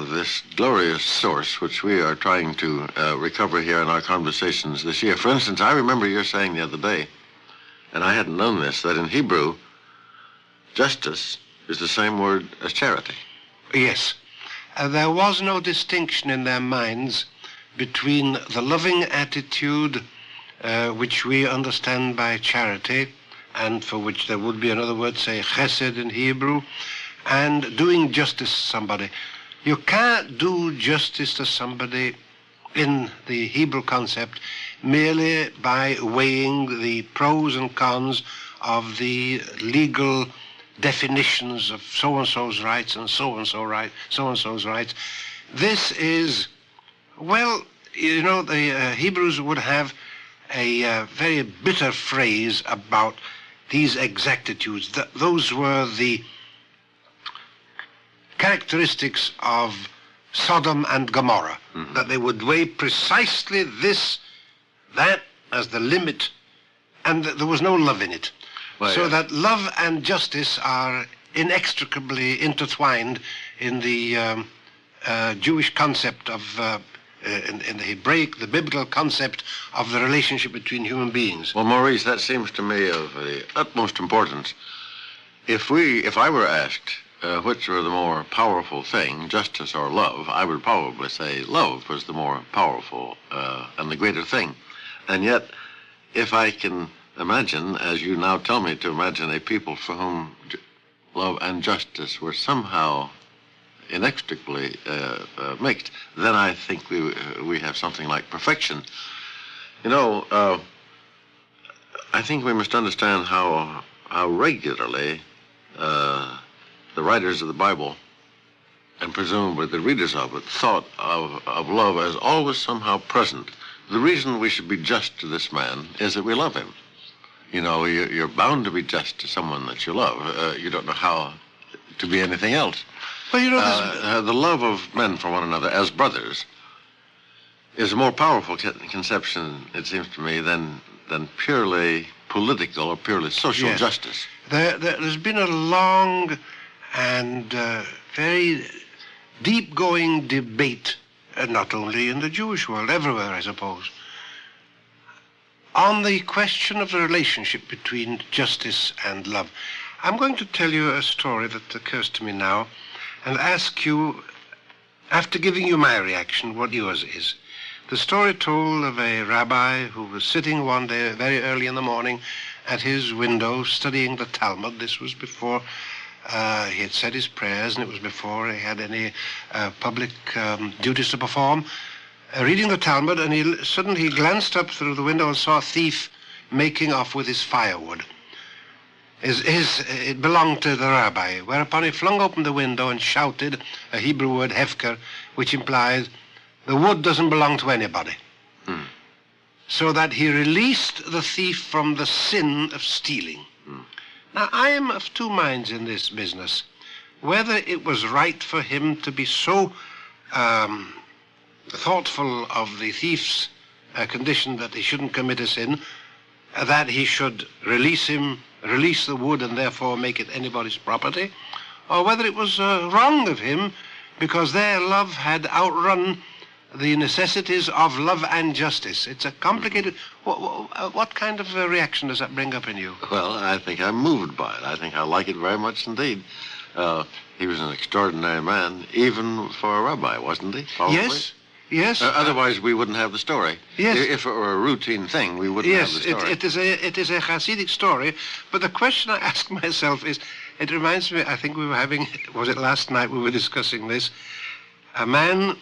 this glorious source which we are trying to recover here in our conversations this year. For instance, I remember you saying the other day, and I hadn't known this, that in Hebrew, justice is the same word as charity. Yes. There was no distinction in their minds between the loving attitude which we understand by charity, and for which there would be another word, say chesed in Hebrew, and doing justice to somebody. You can't do justice to somebody in the Hebrew concept merely by weighing the pros and cons of the legal definitions of so-and-so's rights and so-and-so's rights. This is, well, you know, the Hebrews would have a very bitter phrase about these exactitudes. Those were the characteristics of Sodom and Gomorrah, that they would weigh precisely this, that as the limit, and there was no love in it. Well, so yes. that love and justice are inextricably intertwined in the Jewish concept of, in the Hebraic, the biblical concept of the relationship between human beings. Well, Maurice, that seems to me of the utmost importance. If I were asked which were the more powerful thing, justice or love, I would probably say love was the more powerful and the greater thing. And yet, if I can imagine, as you now tell me to imagine, a people for whom love and justice were somehow inextricably mixed, then I think we have something like perfection. You know, I think we must understand how regularly the writers of the Bible, and presumably the readers of it, thought of love as always somehow present. The reason we should be just to this man is that we love him. You know, you're bound to be just to someone that you love. You don't know how to be anything else. Well, you know, the love of men for one another as brothers is a more powerful conception, it seems to me, than purely political or purely social Yes. justice. There's been a long and very deep-going debate, not only in the Jewish world, everywhere, I suppose, on the question of the relationship between justice and love. I'm going to tell you a story that occurs to me now and ask you, after giving you my reaction, what yours is. The story told of a rabbi who was sitting one day very early in the morning at his window studying the Talmud. This was before he had said his prayers, and it was before he had any public duties to perform. Reading the Talmud, and he suddenly glanced up through the window and saw a thief making off with his firewood. It belonged to the rabbi, whereupon he flung open the window and shouted a Hebrew word, hefker, which implies, the wood doesn't belong to anybody. So that he released the thief from the sin of stealing. Now, I am of two minds in this business. Whether it was right for him to be so thoughtful of the thief's condition that he shouldn't commit a sin, that he should release the wood and therefore make it anybody's property, or whether it was wrong of him because their love had outrun the necessities of love and justice. It's a complicated... What kind of a reaction does that bring up in you? Well, I think I'm moved by it. I think I like it very much indeed. He was an extraordinary man, even for a rabbi, wasn't he? Probably. Yes, yes. Otherwise, we wouldn't have the story. Yes. If it were a routine thing, we wouldn't have the story. Yes, it is a Hasidic story, but the question I ask myself is, it reminds me, I think we were having, was it last night we were discussing this, a man...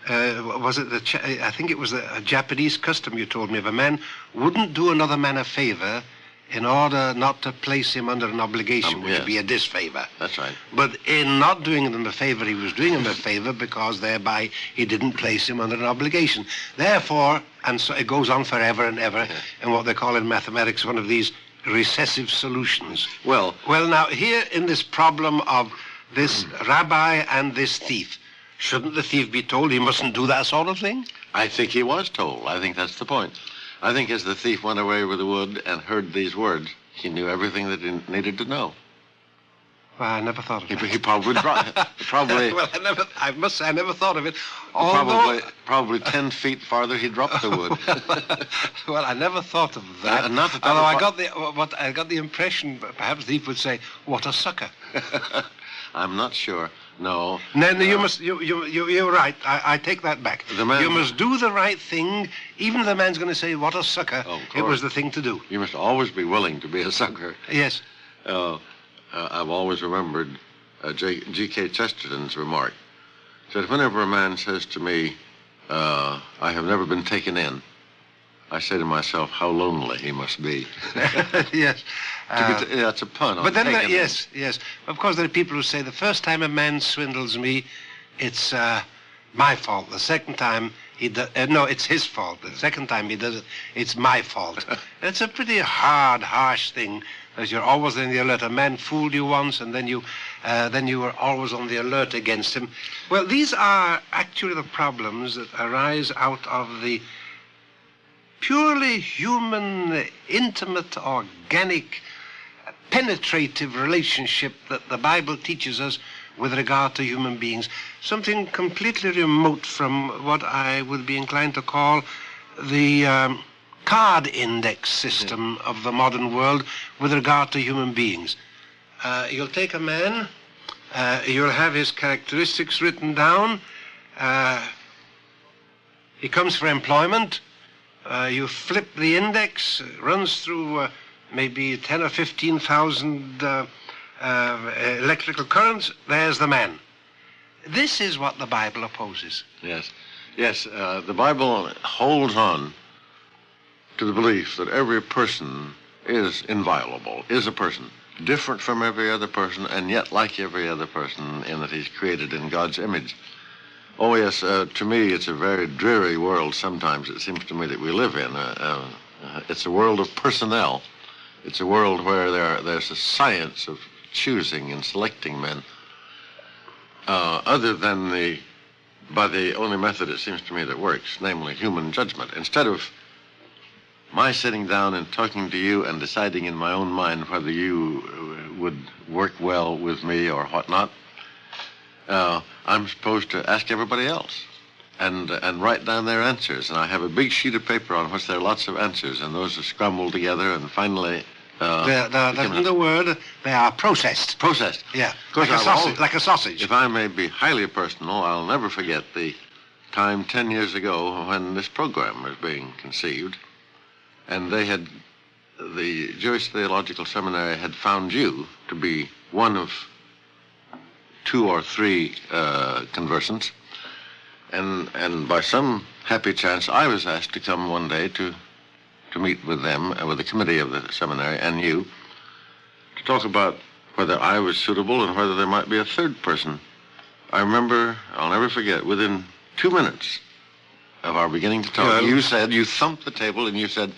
I think it was a Japanese custom you told me of. A man wouldn't do another man a favor in order not to place him under an obligation, which would be a disfavor. That's right. But in not doing him a favor, he was doing him a favor because thereby he didn't place him under an obligation. Therefore, and so it goes on forever and ever, in what they call in mathematics one of these recessive solutions. Well, now, here in this problem of this rabbi and this thief, shouldn't the thief be told he mustn't do that sort of thing? I think he was told. I think that's the point. I think as the thief went away with the wood and heard these words, he knew everything that he needed to know. Well, I never thought of it. He probably probably. Well, I must say, I never thought of it. Probably 10 feet farther, he dropped the wood. Well, I never thought of that. Although I got the impression, perhaps Thief would say, "What a sucker." I'm not sure. No. No, you're right. I take that back. You must do the right thing, even if the man's going to say, "What a sucker." It was the thing to do. You must always be willing to be a sucker. Yes. I've always remembered G.K. Chesterton's remark. He said, whenever a man says to me, I have never been taken in, I say to myself, how lonely he must be. Yes. That's a pun. But then, yes. Of course, there are people who say, the first time a man swindles me, it's my fault. The second time, it's his fault. The second time he does it, it's my fault. It's a pretty harsh thing, as you're always on the alert. A man fooled you once, and then you were always on the alert against him. Well, these are actually the problems that arise out of the purely human, intimate, organic, penetrative relationship that the Bible teaches us with regard to human beings. Something completely remote from what I would be inclined to call the card index system of the modern world with regard to human beings. You'll take a man, you'll have his characteristics written down. He comes for employment. You flip the index, runs through maybe 10 or 15,000 electrical currents. There's the man. This is what the Bible opposes. Yes. The Bible holds on to the belief that every person is inviolable, is a person, different from every other person, and yet like every other person in that he's created in God's image. Oh, yes, to me, it's a very dreary world sometimes, it seems to me, that we live in. It's a world of personnel. It's a world where there's a science of choosing and selecting men, other than by the only method, it seems to me, that works, namely human judgment. Instead of my sitting down and talking to you and deciding in my own mind whether you would work well with me or whatnot, I'm supposed to ask everybody else and write down their answers. And I have a big sheet of paper on which there are lots of answers, and those are scrambled together, and finally... the word, they are processed. Processed. Yeah, like a sausage. If I may be highly personal, I'll never forget the time 10 years ago when this program was being conceived. And the Jewish Theological Seminary had found you to be one of 2 or 3 conversants. And by some happy chance, I was asked to come one day to meet with them, with the committee of the seminary and you, to talk about whether I was suitable and whether there might be a third person. I remember, I'll never forget, within 2 minutes of our beginning to talk, you thumped the table and you said,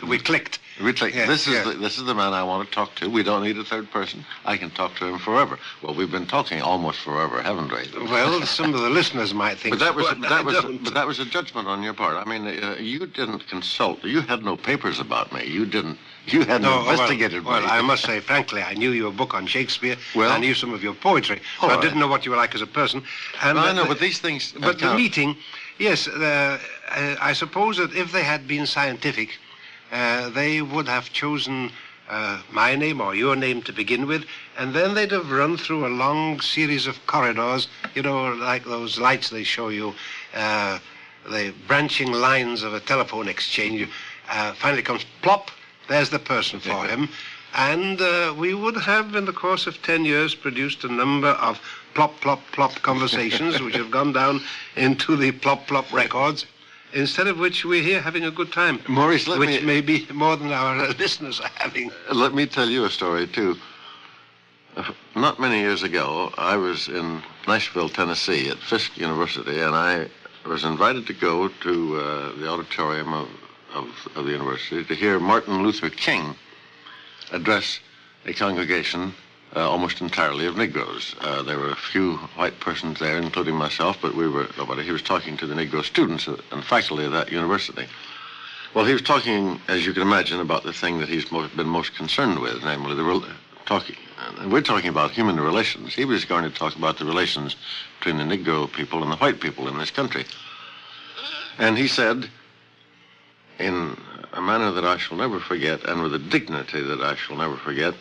We clicked. Yes, this is the man I want to talk to. We don't need a third person. I can talk to him forever. Well, we've been talking almost forever, haven't we? Well, some of the listeners might think. But that was a judgment on your part. I mean, you didn't consult. You had no papers about me. You hadn't investigated me. Well, I must say, frankly, I knew your book on Shakespeare. I knew some of your poetry, but I didn't know what you were like as a person. And I know, but these things. But the meeting, yes, I suppose that if they had been scientific, they would have chosen my name or your name to begin with, and then they'd have run through a long series of corridors, like those lights they show you, the branching lines of a telephone exchange. Finally comes plop, there's the person for him. And we would have, in the course of 10 years, produced a number of plop, plop, plop conversations which have gone down into the plop, plop records. Instead of which we're here having a good time. Maurice, which may be more than our listeners are having. Let me tell you a story, too. Not many years ago, I was in Nashville, Tennessee, at Fisk University, and I was invited to go to the auditorium of the university to hear Martin Luther King address a congregation almost entirely of Negroes. There were a few white persons there, including myself, but nobody. He was talking to the Negro students and faculty of that university. Well, he was talking, as you can imagine, about the thing that he's been most concerned with, namely and we're talking about human relations. He was going to talk about the relations between the Negro people and the white people in this country. And he said, in a manner that I shall never forget, and with a dignity that I shall never forget,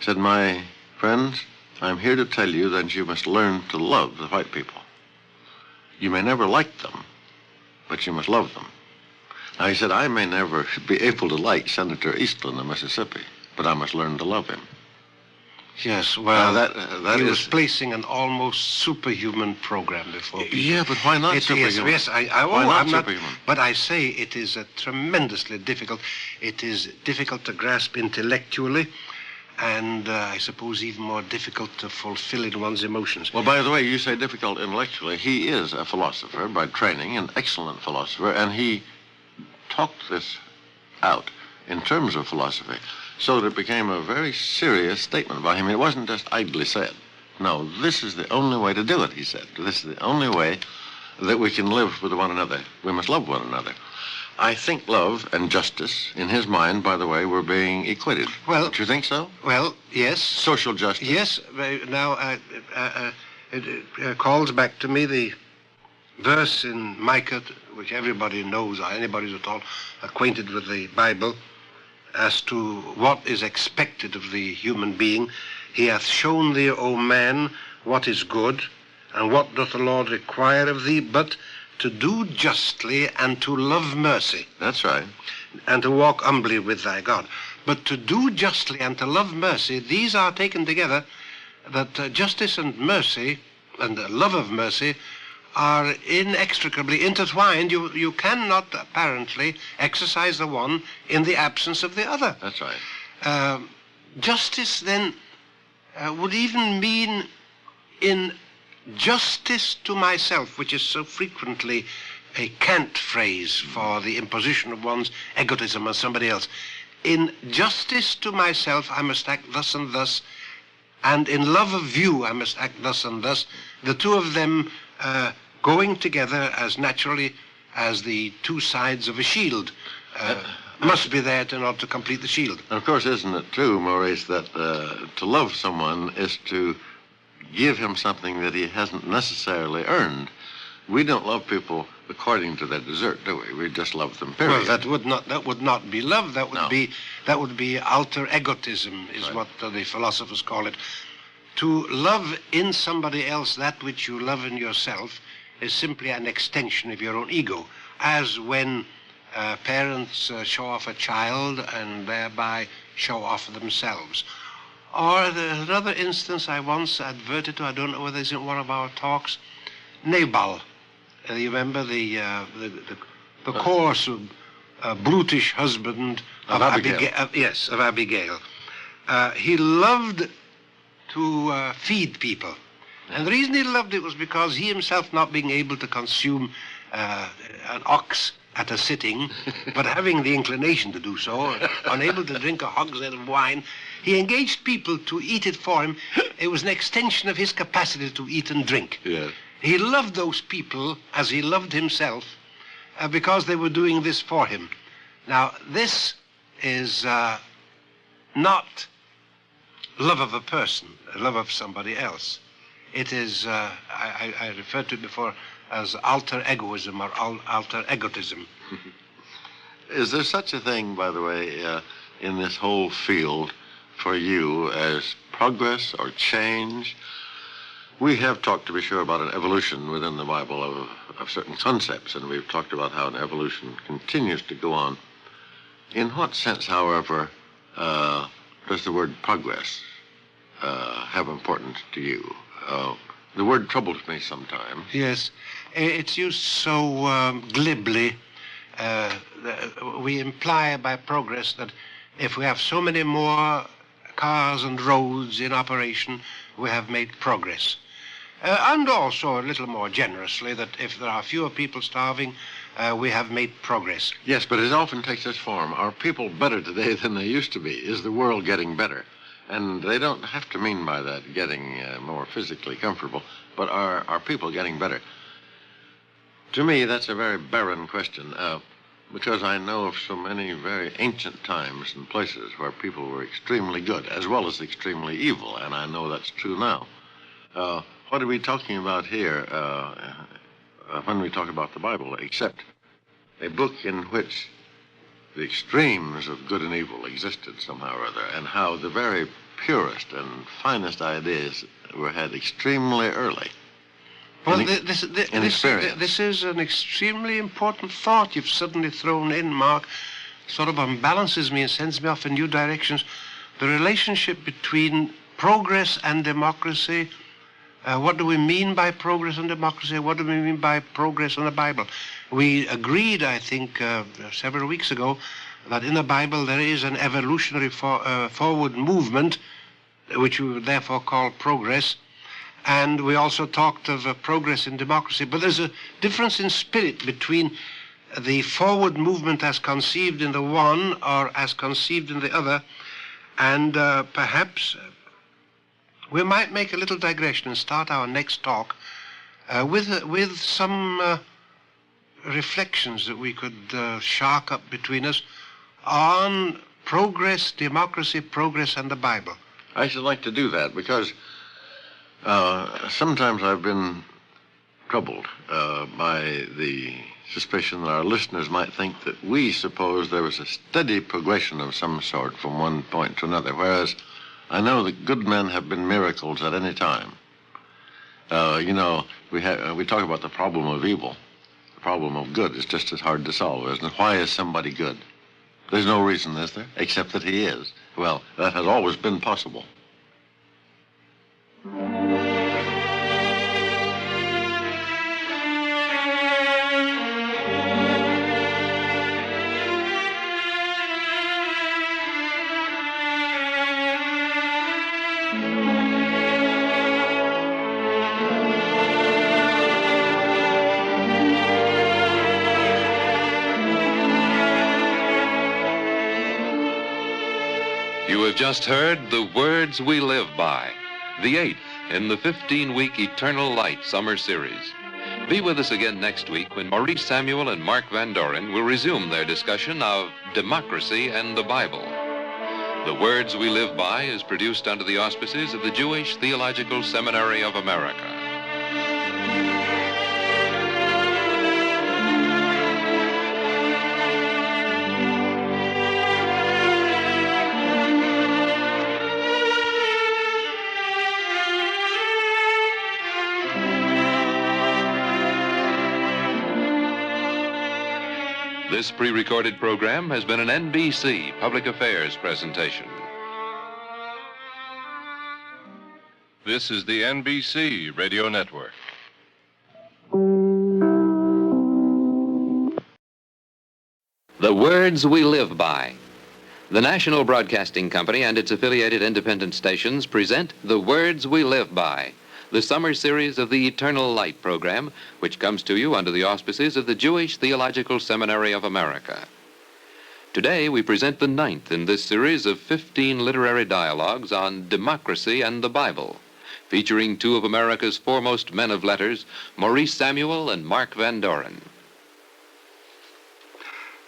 said, "My friends, I'm here to tell you that you must learn to love the white people. You may never like them, but you must love them." Now, he said, "I may never be able to like Senator Eastland of Mississippi, but I must learn to love him." Yes, well, that he is was placing an almost superhuman program before people. Yeah, but why not superhuman? Yes, Why not superhuman? But I say it is tremendously difficult. It is difficult to grasp intellectually, and I suppose even more difficult to fulfill in one's emotions. Well, by the way, you say difficult intellectually. He is a philosopher by training, an excellent philosopher, and he talked this out in terms of philosophy, so that it became a very serious statement by him. It wasn't just idly said. No, this is the only way to do it, he said. This is the only way that we can live with one another. We must love one another. I think love and justice, in his mind, by the way, were being equated. Well, don't you think so? Well, yes. Social justice. Yes. Now, it calls back to me the verse in Micah, which everybody knows, or anybody who's at all acquainted with the Bible, as to what is expected of the human being. "He hath shown thee, O man, what is good, and what doth the Lord require of thee, but to do justly and to love mercy." That's right. "And to walk humbly with thy God." But to do justly and to love mercy, these are taken together, that justice and mercy and the love of mercy are inextricably intertwined. You cannot apparently exercise the one in the absence of the other. That's right. Justice then would even mean in justice to myself, which is so frequently a cant phrase for the imposition of one's egotism on somebody else. In justice to myself, I must act thus and thus, and in love of you, I must act thus and thus. The two of them going together as naturally as the two sides of a shield must be there in order to complete the shield. Of course, isn't it true, Maurice, that to love someone is to give him something that he hasn't necessarily earned? We don't love people according to their desert, do we? We just love them, period. Well, that would not be love. That would be alter egotism, is right. What the philosophers call it. To love in somebody else that which you love in yourself is simply an extension of your own ego, as when parents show off a child and thereby show off themselves. Or another instance I once adverted to, I don't know whether it's in one of our talks, Nabal. You remember the coarse, brutish husband of Abigail. Yes, of Abigail. He loved to feed people. And the reason he loved it was because he himself, not being able to consume an ox at a sitting, but having the inclination to do so, unable to drink a hogshead of wine, he engaged people to eat it for him. It was an extension of his capacity to eat and drink. Yes. He loved those people as he loved himself because they were doing this for him. Now, this is not love of a person, love of somebody else. It is, I referred to it before as alter egoism or alter egotism. Is there such a thing, by the way, in this whole field for you as progress or change? We have talked, to be sure, about an evolution within the Bible of certain concepts, and we've talked about how an evolution continues to go on. In what sense, however, does the word progress have importance to you? The word troubles me sometimes. Yes, it's used so glibly. We imply by progress that if we have so many more cars and roads in operation, we have made progress. And also, a little more generously, that if there are fewer people starving, we have made progress. Yes, but it often takes this form. Are people better today than they used to be? Is the world getting better? And they don't have to mean by that getting more physically comfortable, but are people getting better? To me, that's a very barren question, because I know of so many very ancient times and places where people were extremely good, as well as extremely evil, and I know that's true now. What are we talking about here when we talk about the Bible, except a book in which the extremes of good and evil existed somehow or other, and how the very purest and finest ideas were had extremely early. Well, this is an extremely important thought you've suddenly thrown in, Mark. Sort of unbalances me and sends me off in new directions. The relationship between progress and democracy. What do we mean by progress and democracy? What do we mean by progress in the Bible? We agreed, I think, several weeks ago, that in the Bible there is an evolutionary forward movement, which we would therefore call progress. And we also talked of progress in democracy. But there's a difference in spirit between the forward movement as conceived in the one or as conceived in the other. And perhaps we might make a little digression and start our next talk with some reflections that we could shark up between us on progress, democracy, progress, and the Bible. I should like to do that because sometimes I've been troubled by the suspicion that our listeners might think that we suppose there was a steady progression of some sort from one point to another, whereas I know that good men have been miracles at any time. We talk about the problem of evil. The problem of good is just as hard to solve, isn't it? Why is somebody good? There's no reason, is there, except that he is. Well, that has always been possible. You have just heard The Words We Live By, the 8th in the 15-week Eternal Light summer series. Be with us again next week when Maurice Samuel and Mark Van Doren will resume their discussion of democracy and the Bible. The Words We Live By is produced under the auspices of the Jewish Theological Seminary of America. This pre-recorded program has been an NBC Public Affairs presentation. This is the NBC Radio Network. The Words We Live By. The National Broadcasting Company and its affiliated independent stations present The Words We Live By, the summer series of the Eternal Light program, which comes to you under the auspices of the Jewish Theological Seminary of America. Today, we present the 9th in this series of 15 literary dialogues on democracy and the Bible, featuring two of America's foremost men of letters, Maurice Samuel and Mark Van Doren.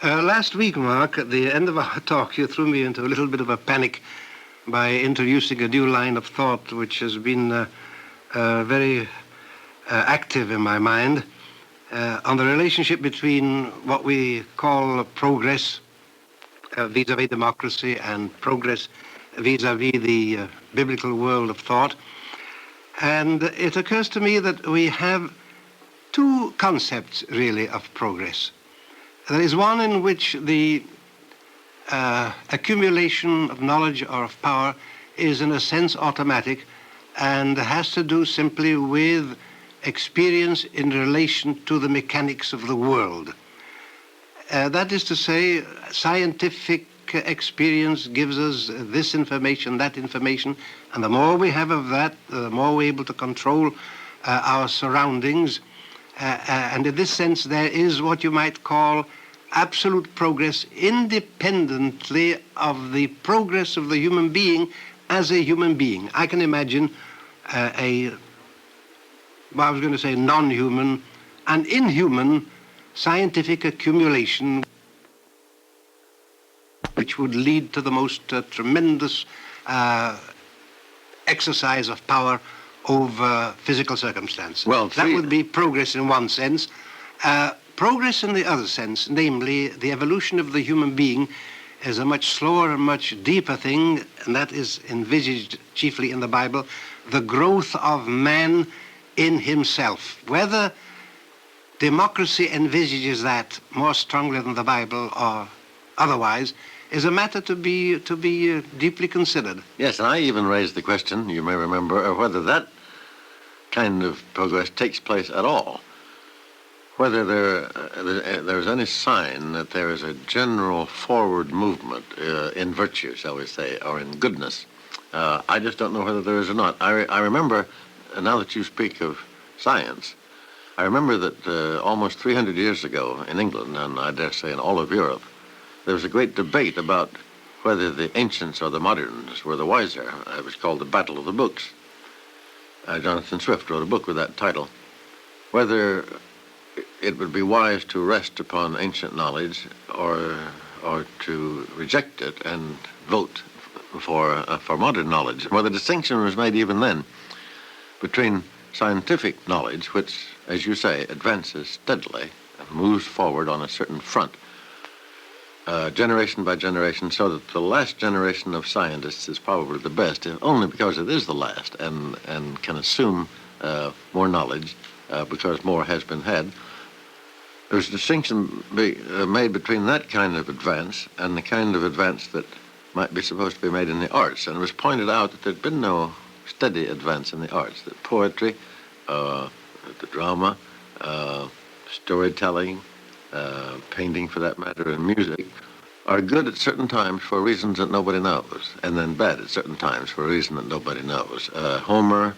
Last week, Mark, at the end of our talk, you threw me into a little bit of a panic by introducing a new line of thought which has been very active in my mind on the relationship between what we call progress vis-a-vis democracy and progress vis-a-vis the biblical world of thought. And it occurs to me that we have two concepts, really, of progress. There is one in which the accumulation of knowledge or of power is, in a sense, automatic, and has to do simply with experience in relation to the mechanics of the world. That is to say, scientific experience gives us this information, that information, and the more we have of that, the more we're able to control our surroundings And in this sense, there is what you might call absolute progress independently of the progress of the human being as a human being. I can imagine I was going to say non-human, an inhuman scientific accumulation which would lead to the most tremendous exercise of power over physical circumstance. Well, that would be progress in one sense. Progress in the other sense, namely the evolution of the human being, is a much slower and much deeper thing, and that is envisaged chiefly in the Bible, the growth of man in himself. Whether democracy envisages that more strongly than the Bible or otherwise is a matter to be deeply considered. Yes, and I even raised the question, you may remember, of whether that kind of progress takes place at all. Whether there's any sign that there is a general forward movement in virtue, shall we say, or in goodness. I just don't know whether there is or not. I remember, now that you speak of science, I remember that almost 300 years ago in England, and I dare say in all of Europe, there was a great debate about whether the ancients or the moderns were the wiser. It was called the Battle of the Books. Jonathan Swift wrote a book with that title. Whether it would be wise to rest upon ancient knowledge or to reject it and vote for modern knowledge. Well, the distinction was made even then between scientific knowledge, which, as you say, advances steadily and moves forward on a certain front, generation by generation, so that the last generation of scientists is probably the best, only because it is the last and can assume more knowledge because more has been had. There's a distinction made between that kind of advance and the kind of advance that might be supposed to be made in the arts. And it was pointed out that there'd been no steady advance in the arts, that poetry, the drama, storytelling, painting for that matter, and music are good at certain times for reasons that nobody knows, and then bad at certain times for a reason that nobody knows. Homer,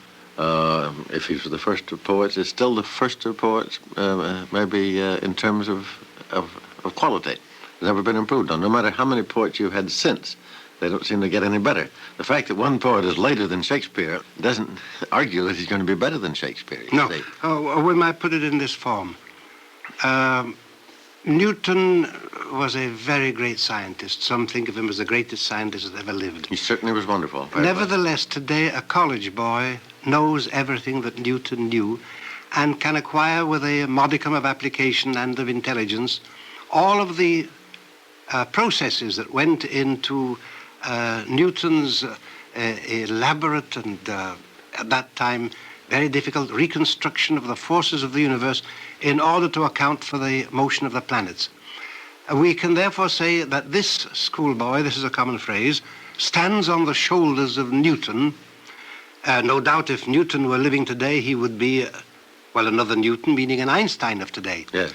if he's the first of poets, is still the first of poets, maybe in terms of quality. It's never been improved on. No matter how many poets you've had since, they don't seem to get any better. The fact that one poet is later than Shakespeare doesn't argue that he's going to be better than Shakespeare. No. We might put it in this form. Newton was a very great scientist. Some think of him as the greatest scientist that ever lived. He certainly was wonderful. Nevertheless, today, a college boy knows everything that Newton knew and can acquire with a modicum of application and of intelligence all of the processes that went into Newton's elaborate and, at that time, very difficult reconstruction of the forces of the universe in order to account for the motion of the planets. We can therefore say that this schoolboy, this is a common phrase, stands on the shoulders of Newton. No doubt if Newton were living today, he would be, well, another Newton, meaning an Einstein of today. Yes.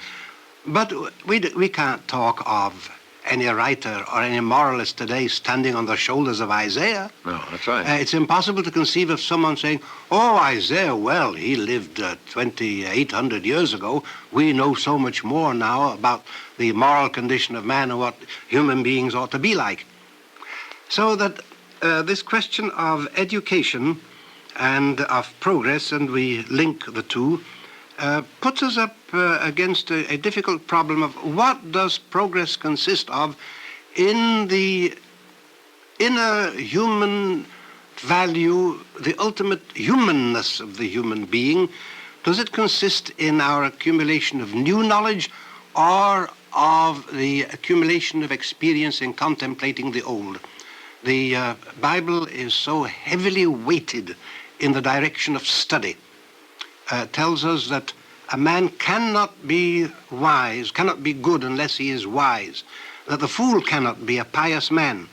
But we can't talk of any writer or any moralist today standing on the shoulders of Isaiah. No, that's right. It's impossible to conceive of someone saying, oh, Isaiah, well, he lived 2,800 years ago. We know so much more now about the moral condition of man and what human beings ought to be like. So that this question of education and of progress, and we link the two, puts us up against a difficult problem of what does progress consist of in the inner human value, the ultimate humanness of the human being. Does it consist in our accumulation of new knowledge or of the accumulation of experience in contemplating the old? The Bible is so heavily weighted in the direction of study. Tells us that a man cannot be wise, cannot be good unless he is wise, that the fool cannot be a pious man.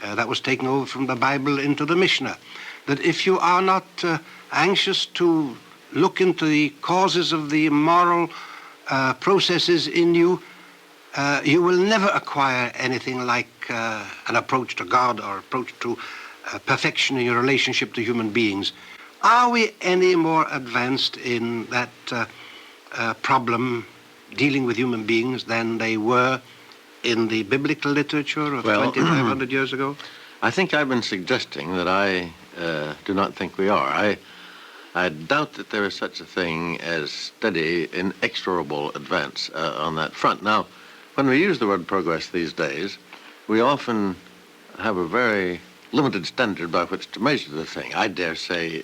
That was taken over from the Bible into the Mishnah. That if you are not anxious to look into the causes of the moral processes in you, you will never acquire anything like an approach to God or approach to perfection in your relationship to human beings. Are we any more advanced in that problem dealing with human beings than they were in the biblical literature of 2,500 years ago? I think I've been suggesting that I do not think we are. I doubt that there is such a thing as steady, inexorable advance on that front. Now, when we use the word progress these days, we often have a very limited standard by which to measure the thing. I dare say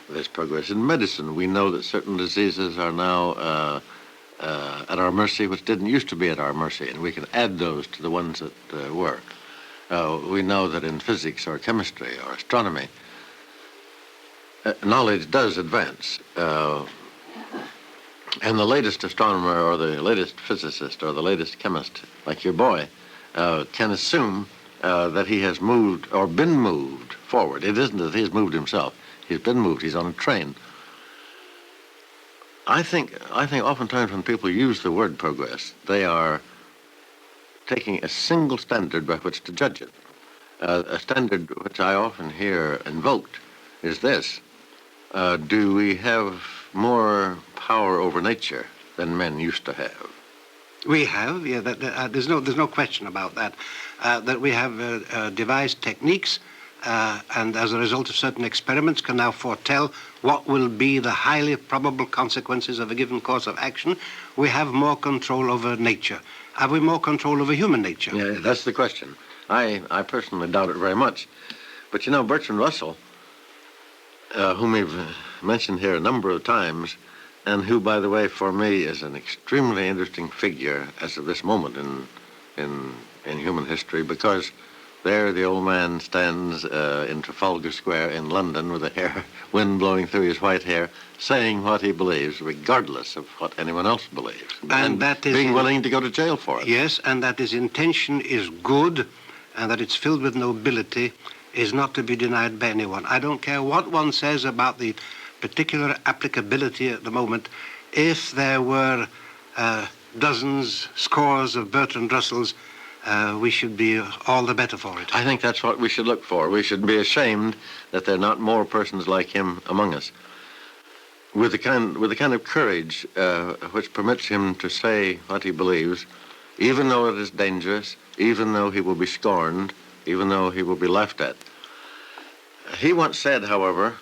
there's progress in medicine. We know that certain diseases are now at our mercy, which didn't used to be at our mercy, and we can add those to the ones that were. We know that in physics or chemistry or astronomy, knowledge does advance. And the latest astronomer or the latest physicist or the latest chemist, like your boy, can assume that he has moved or been moved forward. It isn't that he's moved himself. He's been moved. He's on a train. I think oftentimes when people use the word progress, they are taking a single standard by which to judge it. A standard which I often hear invoked is this. Do we have more power over nature than men used to have? We have, yeah. There's no question about that. That we have devised techniques, and as a result of certain experiments, can now foretell what will be the highly probable consequences of a given course of action. We have more control over nature. Have we more control over human nature? Yeah, that's the question. I personally doubt it very much. But you know, Bertrand Russell, whom we've mentioned here a number of times, and who, by the way, for me is an extremely interesting figure as of this moment in human history, because there the old man stands in Trafalgar Square in London with the wind blowing through his white hair, saying what he believes, regardless of what anyone else believes, and that is being willing to go to jail for it. Yes, and that his intention is good, and that it's filled with nobility, is not to be denied by anyone. I don't care what one says about the particular applicability at the moment. If there were dozens, scores of Bertrand Russells, we should be all the better for it. I think that's what we should look for. We should be ashamed that there are not more persons like him among us, with the kind of courage which permits him to say what he believes, even though it is dangerous, even though he will be scorned, even though he will be laughed at. He once said, however,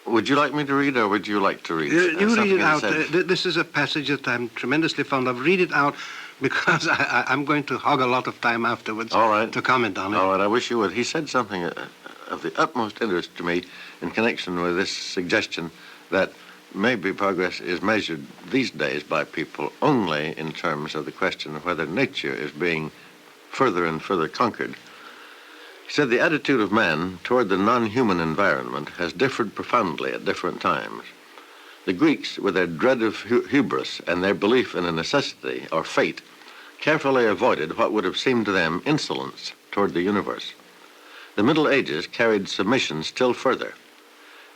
would you like me to read, or would you like to read? You read it out. This is a passage that I'm tremendously fond of. Read it out, because I'm going to hog a lot of time afterwards to comment on it. All right, I wish you would. He said something of the utmost interest to me in connection with this suggestion that maybe progress is measured these days by people only in terms of the question of whether nature is being further and further conquered. He said the attitude of man toward the non-human environment has differed profoundly at different times. The Greeks, with their dread of hubris and their belief in a necessity or fate, carefully avoided what would have seemed to them insolence toward the universe. The Middle Ages carried submission still further.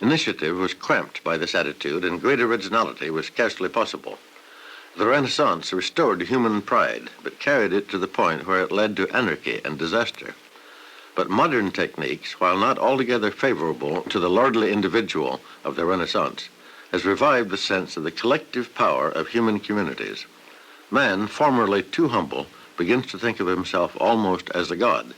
Initiative was cramped by this attitude, and great originality was scarcely possible. The Renaissance restored human pride, but carried it to the point where it led to anarchy and disaster. But modern techniques, while not altogether favorable to the lordly individual of the Renaissance, has revived the sense of the collective power of human communities. Man, formerly too humble, begins to think of himself almost as a god.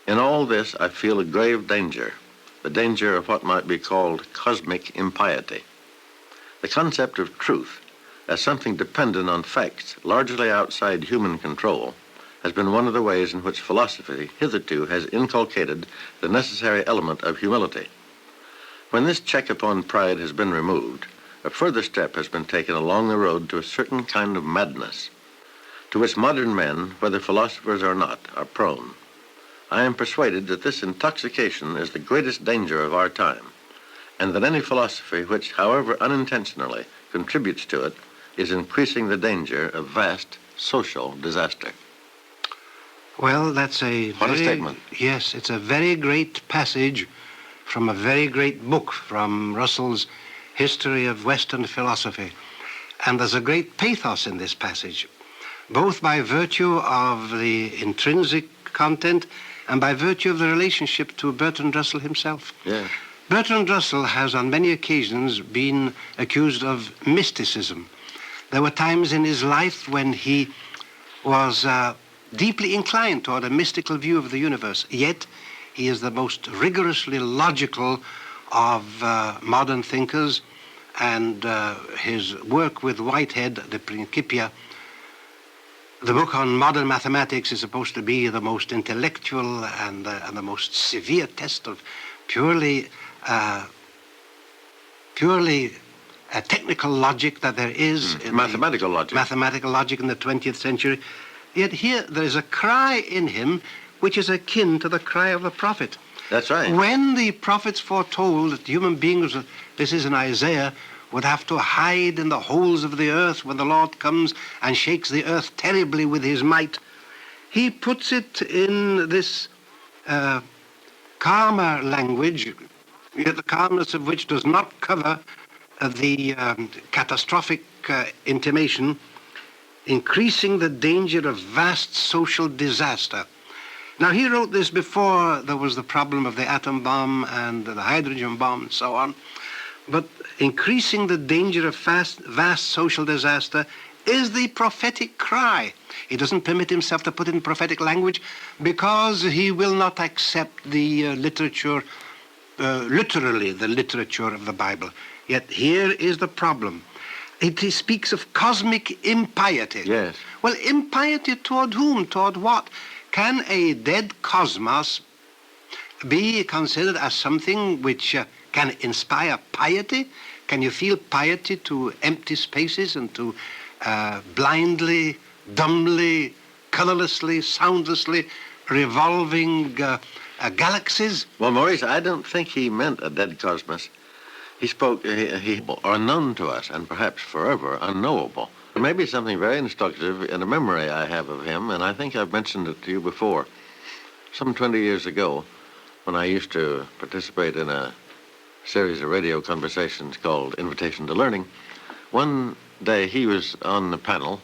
In all this, I feel a grave danger, the danger of what might be called cosmic impiety. The concept of truth, as something dependent on facts largely outside human control, has been one of the ways in which philosophy hitherto has inculcated the necessary element of humility. When this check upon pride has been removed, a further step has been taken along the road to a certain kind of madness, to which modern men, whether philosophers or not, are prone. I am persuaded that this intoxication is the greatest danger of our time, and that any philosophy which, however unintentionally, contributes to it, is increasing the danger of vast social disaster. Well, that's a statement. Yes, it's a very great passage from a very great book, from Russell's History of Western Philosophy. And there's a great pathos in this passage, both by virtue of the intrinsic content and by virtue of the relationship to Bertrand Russell himself. Yeah. Bertrand Russell has on many occasions been accused of mysticism. There were times in his life when he was deeply inclined toward a mystical view of the universe, yet he is the most rigorously logical of modern thinkers, and his work with Whitehead, the Principia, the book on modern mathematics, is supposed to be the most intellectual and the most severe test of purely technical logic that there is. Mathematical logic. Mathematical logic in the 20th century. Yet here there is a cry in him which is akin to the cry of the prophet. That's right. When the prophets foretold that human beings, this is in Isaiah, would have to hide in the holes of the earth when the Lord comes and shakes the earth terribly with his might, he puts it in this calmer language, yet the calmness of which does not cover the catastrophic intimation, increasing the danger of vast social disaster. Now, he wrote this before there was the problem of the atom bomb and the hydrogen bomb and so on. But increasing the danger of vast social disaster is the prophetic cry. He doesn't permit himself to put it in prophetic language because he will not accept the literature, literally the literature of the Bible. Yet here is the problem. He speaks of cosmic impiety. Yes. Well, impiety toward whom? Toward what? Can a dead cosmos be considered as something which can inspire piety? Can you feel piety to empty spaces and to blindly, dumbly, colorlessly, soundlessly revolving galaxies? Well, Maurice, I don't think he meant a dead cosmos. He spoke, he unknown to us, and perhaps forever unknowable. There may be something very instructive in a memory I have of him, and I think I've mentioned it to you before. Some 20 years ago, when I used to participate in a series of radio conversations called Invitation to Learning, one day he was on the panel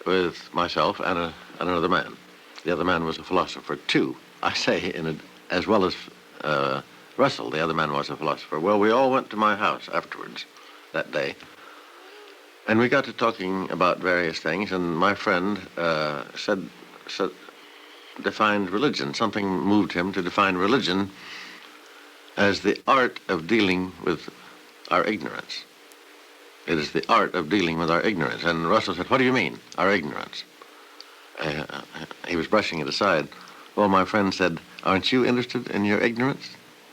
with myself and another man. The other man was a philosopher, too. I say, as well as Russell, the other man was a philosopher. Well, we all went to my house afterwards that day, and we got to talking about various things, and my friend defined religion. Something moved him to define religion as the art of dealing with our ignorance. It is the art of dealing with our ignorance. And Russell said, "What do you mean, our ignorance?" He was brushing it aside. Well, my friend said, "Aren't you interested in your ignorance?"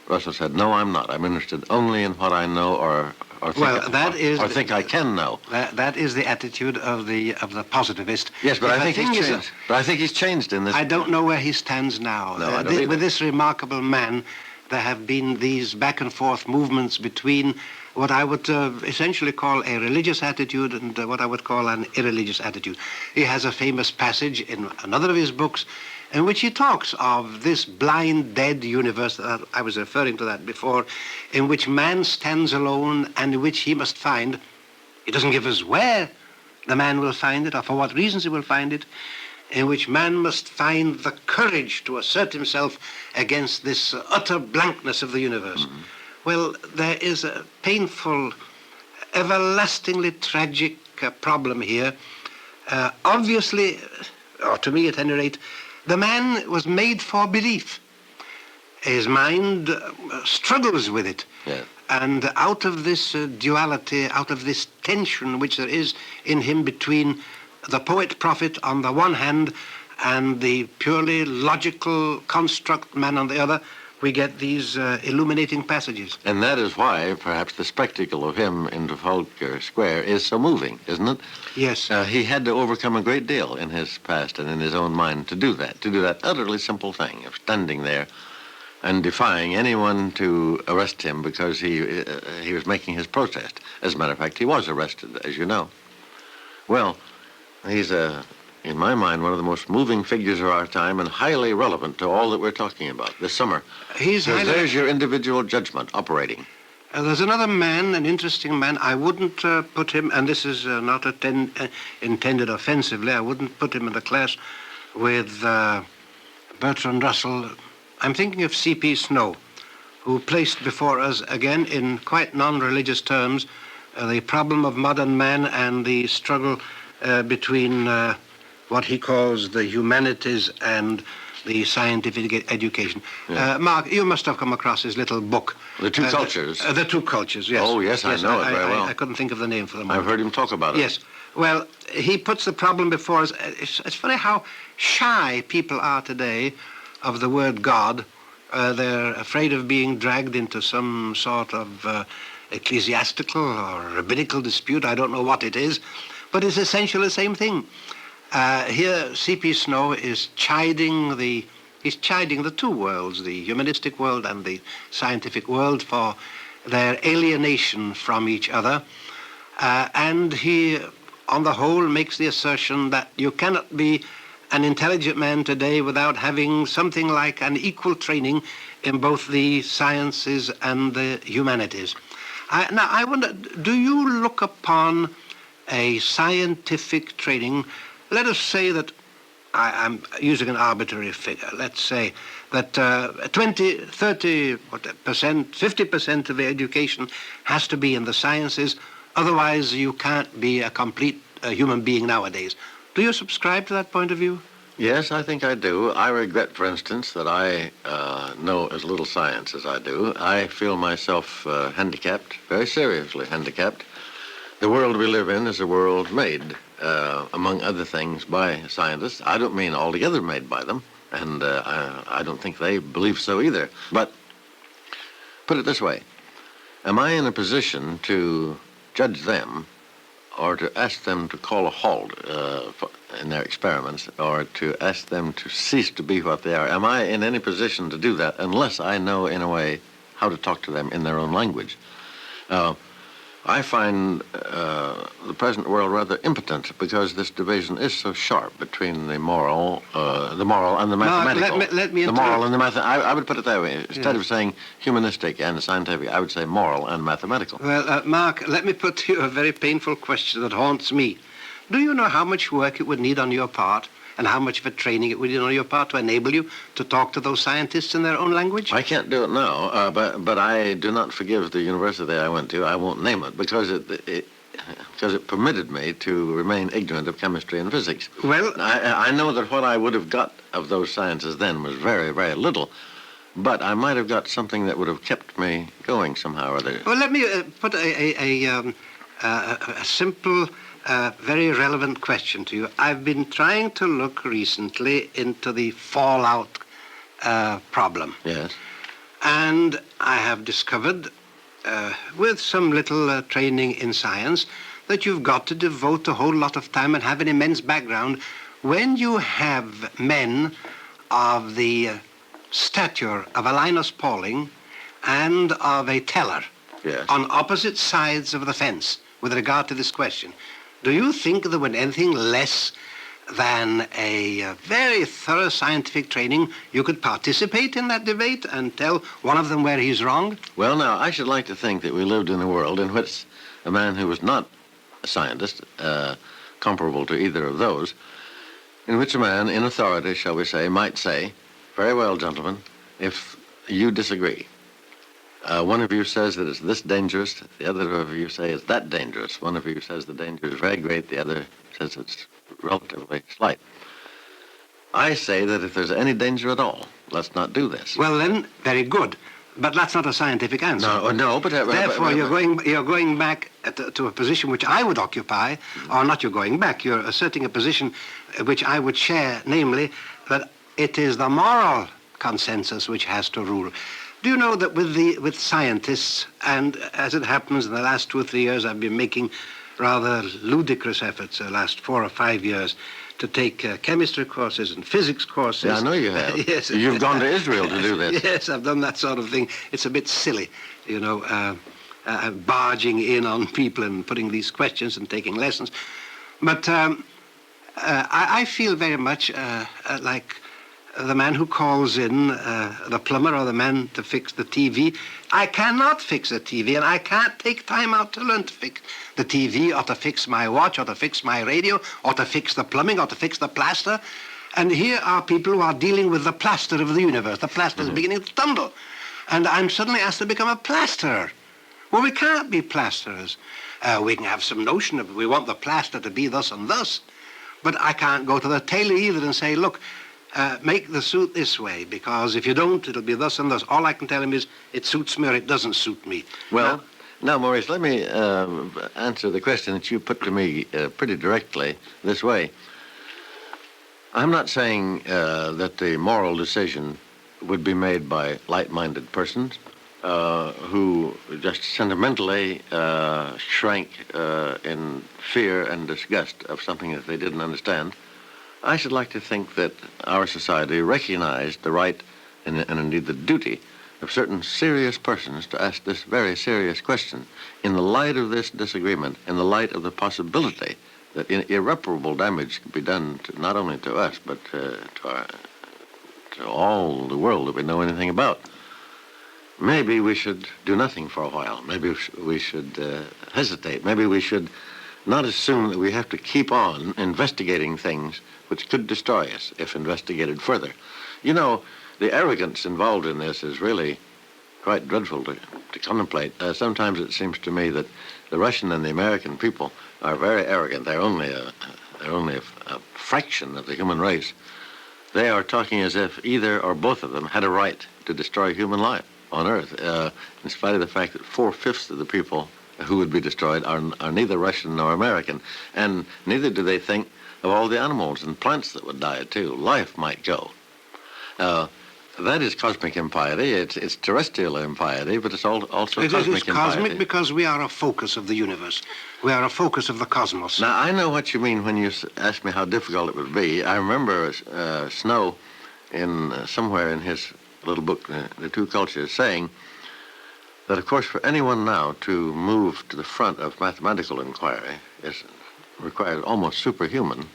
Russell said, "No, I'm not. I'm interested only in what I know or think I can know." That is the attitude of the positivist. Yes, but I think he's changed. But I think he's changed in this. I don't know where he stands now. No, I don't either. With this remarkable man, there have been these back and forth movements between what I would essentially call a religious attitude and what I would call an irreligious attitude. He has a famous passage in another of his books in which he talks of this blind, dead universe, I was referring to that before, in which man stands alone and in which he must find, he doesn't give us where the man will find it or for what reasons he will find it, in which man must find the courage to assert himself against this utter blankness of the universe. Mm-hmm. Well, there is a painful, everlastingly tragic problem here. Obviously, or to me at any rate, the man was made for belief. His mind struggles with it. Yeah. And out of this duality, out of this tension which there is in him between the poet-prophet on the one hand and the purely logical construct man on the other, we get these illuminating passages. And that is why perhaps the spectacle of him in Trafalgar Square is so moving, isn't it? Yes. He had to overcome a great deal in his past and in his own mind to do that utterly simple thing of standing there and defying anyone to arrest him because he was making his protest. As a matter of fact, he was arrested, as you know. Well, he's in my mind, one of the most moving figures of our time and highly relevant to all that we're talking about this summer. There's your individual judgment operating. There's another man, an interesting man. I wouldn't put him, and this is not intended offensively, I wouldn't put him in the class with Bertrand Russell. I'm thinking of C.P. Snow, who placed before us, again in quite non-religious terms, the problem of modern man and the struggle between what he calls the humanities and the scientific education. Yeah. Mark, you must have come across his little book. The Two Cultures. The Two Cultures, yes. Oh, yes, I know it very well. I couldn't think of the name for the moment. I've heard him talk about it. Yes. Well, he puts the problem before us. It's funny how shy people are today of the word God. They're afraid of being dragged into some sort of ecclesiastical or rabbinical dispute. I don't know what it is, but it's essentially the same thing. Here, C.P. Snow is chiding the two worlds, the humanistic world and the scientific world, for their alienation from each other. And he, on the whole, makes the assertion that you cannot be an intelligent man today without having something like an equal training in both the sciences and the humanities. Now, I wonder, do you look upon a scientific training, let us say that, I'm using an arbitrary figure, let's say that 20, 30%, 50% of the education has to be in the sciences, otherwise you can't be a complete human being nowadays. Do you subscribe to that point of view? Yes, I think I do. I regret, for instance, that I know as little science as I do. I feel myself handicapped, very seriously handicapped. The world we live in is a world made, among other things, by scientists. I don't mean altogether made by them, and I don't think they believe so either. But put it this way, am I in a position to judge them or to ask them to call a halt in their experiments, or to ask them to cease to be what they are? Am I in any position to do that unless I know, in a way, how to talk to them in their own language? I find the present world rather impotent because this division is so sharp between the moral and the mathematical. Let me the moral and the math. I would put it that way. Instead of saying humanistic and scientific, I would say moral and mathematical. Well, Mark, let me put to you a very painful question that haunts me. Do you know how much work it would need on your part and how much of a training it would need on your part to enable you to talk to those scientists in their own language? I can't do it now, but I do not forgive the university I went to. I won't name it because it permitted me to remain ignorant of chemistry and physics. Well, I know that what I would have got of those sciences then was very, very little, but I might have got something that would have kept me going somehow or other. Well, let me put a simple, very relevant question to you. I've been trying to look recently into the fallout problem. Yes. And I have discovered, with some little training in science, that you've got to devote a whole lot of time and have an immense background when you have men of the stature of a Linus Pauling and of a Teller on opposite sides of the fence with regard to this question. Do you think there was anything less than a very thorough scientific training you could participate in that debate and tell one of them where he's wrong? Well, now, I should like to think that we lived in a world in which a man who was not a scientist, comparable to either of those, in which a man in authority, shall we say, might say, very well, gentlemen, if you disagree, one of you says that it's this dangerous, the other of you say it's that dangerous. One of you says the danger is very great, the other says it's relatively slight. I say that if there's any danger at all, let's not do this. Well then, very good. But that's not a scientific answer. No, but... Therefore, you're going back to a position which I would occupy, or not you're going back, you're asserting a position which I would share, namely, that it is the moral consensus which has to rule. Do you know that with scientists, and as it happens in the last 2 or 3 years, I've been making rather ludicrous efforts the last 4 or 5 years to take chemistry courses and physics courses. Yeah, I know you have. Yes. You've gone to Israel to do this. Yes, I've done that sort of thing. It's a bit silly, you know, barging in on people and putting these questions and taking lessons. But I feel very much like the man who calls in the plumber or the man to fix the TV. I cannot fix a TV, and I can't take time out to learn to fix the TV or to fix my watch or to fix my radio or to fix the plumbing or to fix the plaster. And here are people who are dealing with the plaster of the universe. The plaster is beginning to tumble. and I'm suddenly asked to become a plasterer. Well, we can't be plasterers. We can have some notion of we want the plaster to be thus and thus, but I can't go to the tailor either and say, look, make the suit this way, because if you don't, it'll be thus and thus. All I can tell him is it suits me or it doesn't suit me. Well, now, Maurice, let me answer the question that you put to me pretty directly this way. I'm not saying that the moral decision would be made by light-minded persons who just sentimentally shrank in fear and disgust of something that they didn't understand. I should like to think that our society recognized the right and indeed the duty of certain serious persons to ask this very serious question. In the light of this disagreement, in the light of the possibility that irreparable damage could be done not only to us, but to all the world that we know anything about, maybe we should do nothing for a while. Maybe we should hesitate. Maybe we should not assume that we have to keep on investigating things which could destroy us if investigated further. You know, the arrogance involved in this is really quite dreadful to contemplate. Sometimes it seems to me that the Russian and the American people are very arrogant. They're only a fraction of the human race. They are talking as if either or both of them had a right to destroy human life on Earth, in spite of the fact that 4/5 of the people who would be destroyed are neither Russian nor American, and neither do they think of all the animals and plants that would die too. Life might go. That is cosmic impiety. It's terrestrial impiety, but it's also cosmic impiety. It is cosmic because we are a focus of the universe. We are a focus of the cosmos. Now, I know what you mean when you ask me how difficult it would be. I remember Snow, somewhere in his little book, The Two Cultures, saying that, of course, for anyone now to move to the front of mathematical inquiry requires almost superhuman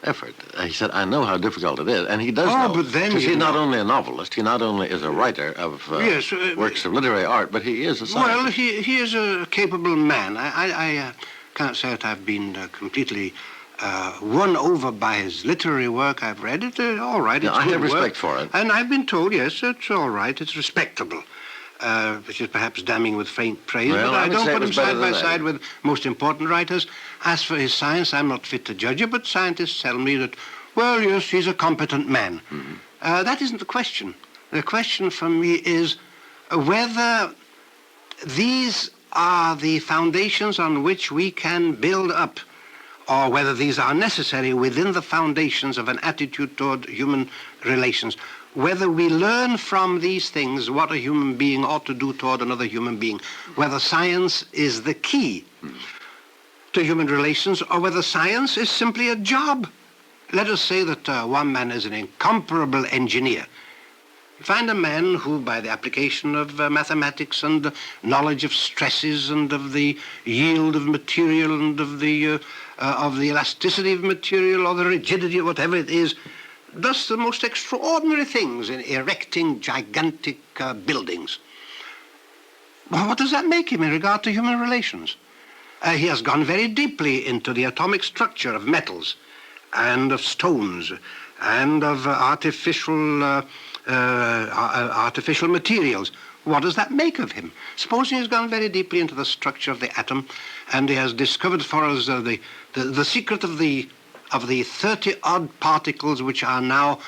effort. He said, I know how difficult it is, and he does know. But then because he's not only a novelist, he not only is a writer of works of literary art, but he is a scientist. Well, he is a capable man. I can't say that I've been completely won over by his literary work. I've read it. All right, it's I good have respect work. for it. And I've been told, yes, it's all right. It's respectable. Which is perhaps damning with faint praise, Well, but I don't put him side by that. side with most important writers. As for his science, I'm not fit to judge it, but scientists tell me that, well, yes, he's a competent man. Mm-hmm. That isn't the question. The question for me is whether these are the foundations on which we can build up, or whether these are necessary within the foundations of an attitude toward human relations. Whether we learn from these things what a human being ought to do toward another human being, whether science is the key to human relations, or whether science is simply a job. Let us say that one man is an incomparable engineer. Find a man who, by the application of mathematics and knowledge of stresses and of the yield of material and of the elasticity of material or the rigidity or whatever it is, does the most extraordinary things in erecting gigantic buildings. Well, what does that make him in regard to human relations? He has gone very deeply into the atomic structure of metals and of stones and of artificial materials. What does that make of him? Supposing he's gone very deeply into the structure of the atom and he has discovered for us the secret of the 30-odd particles which are now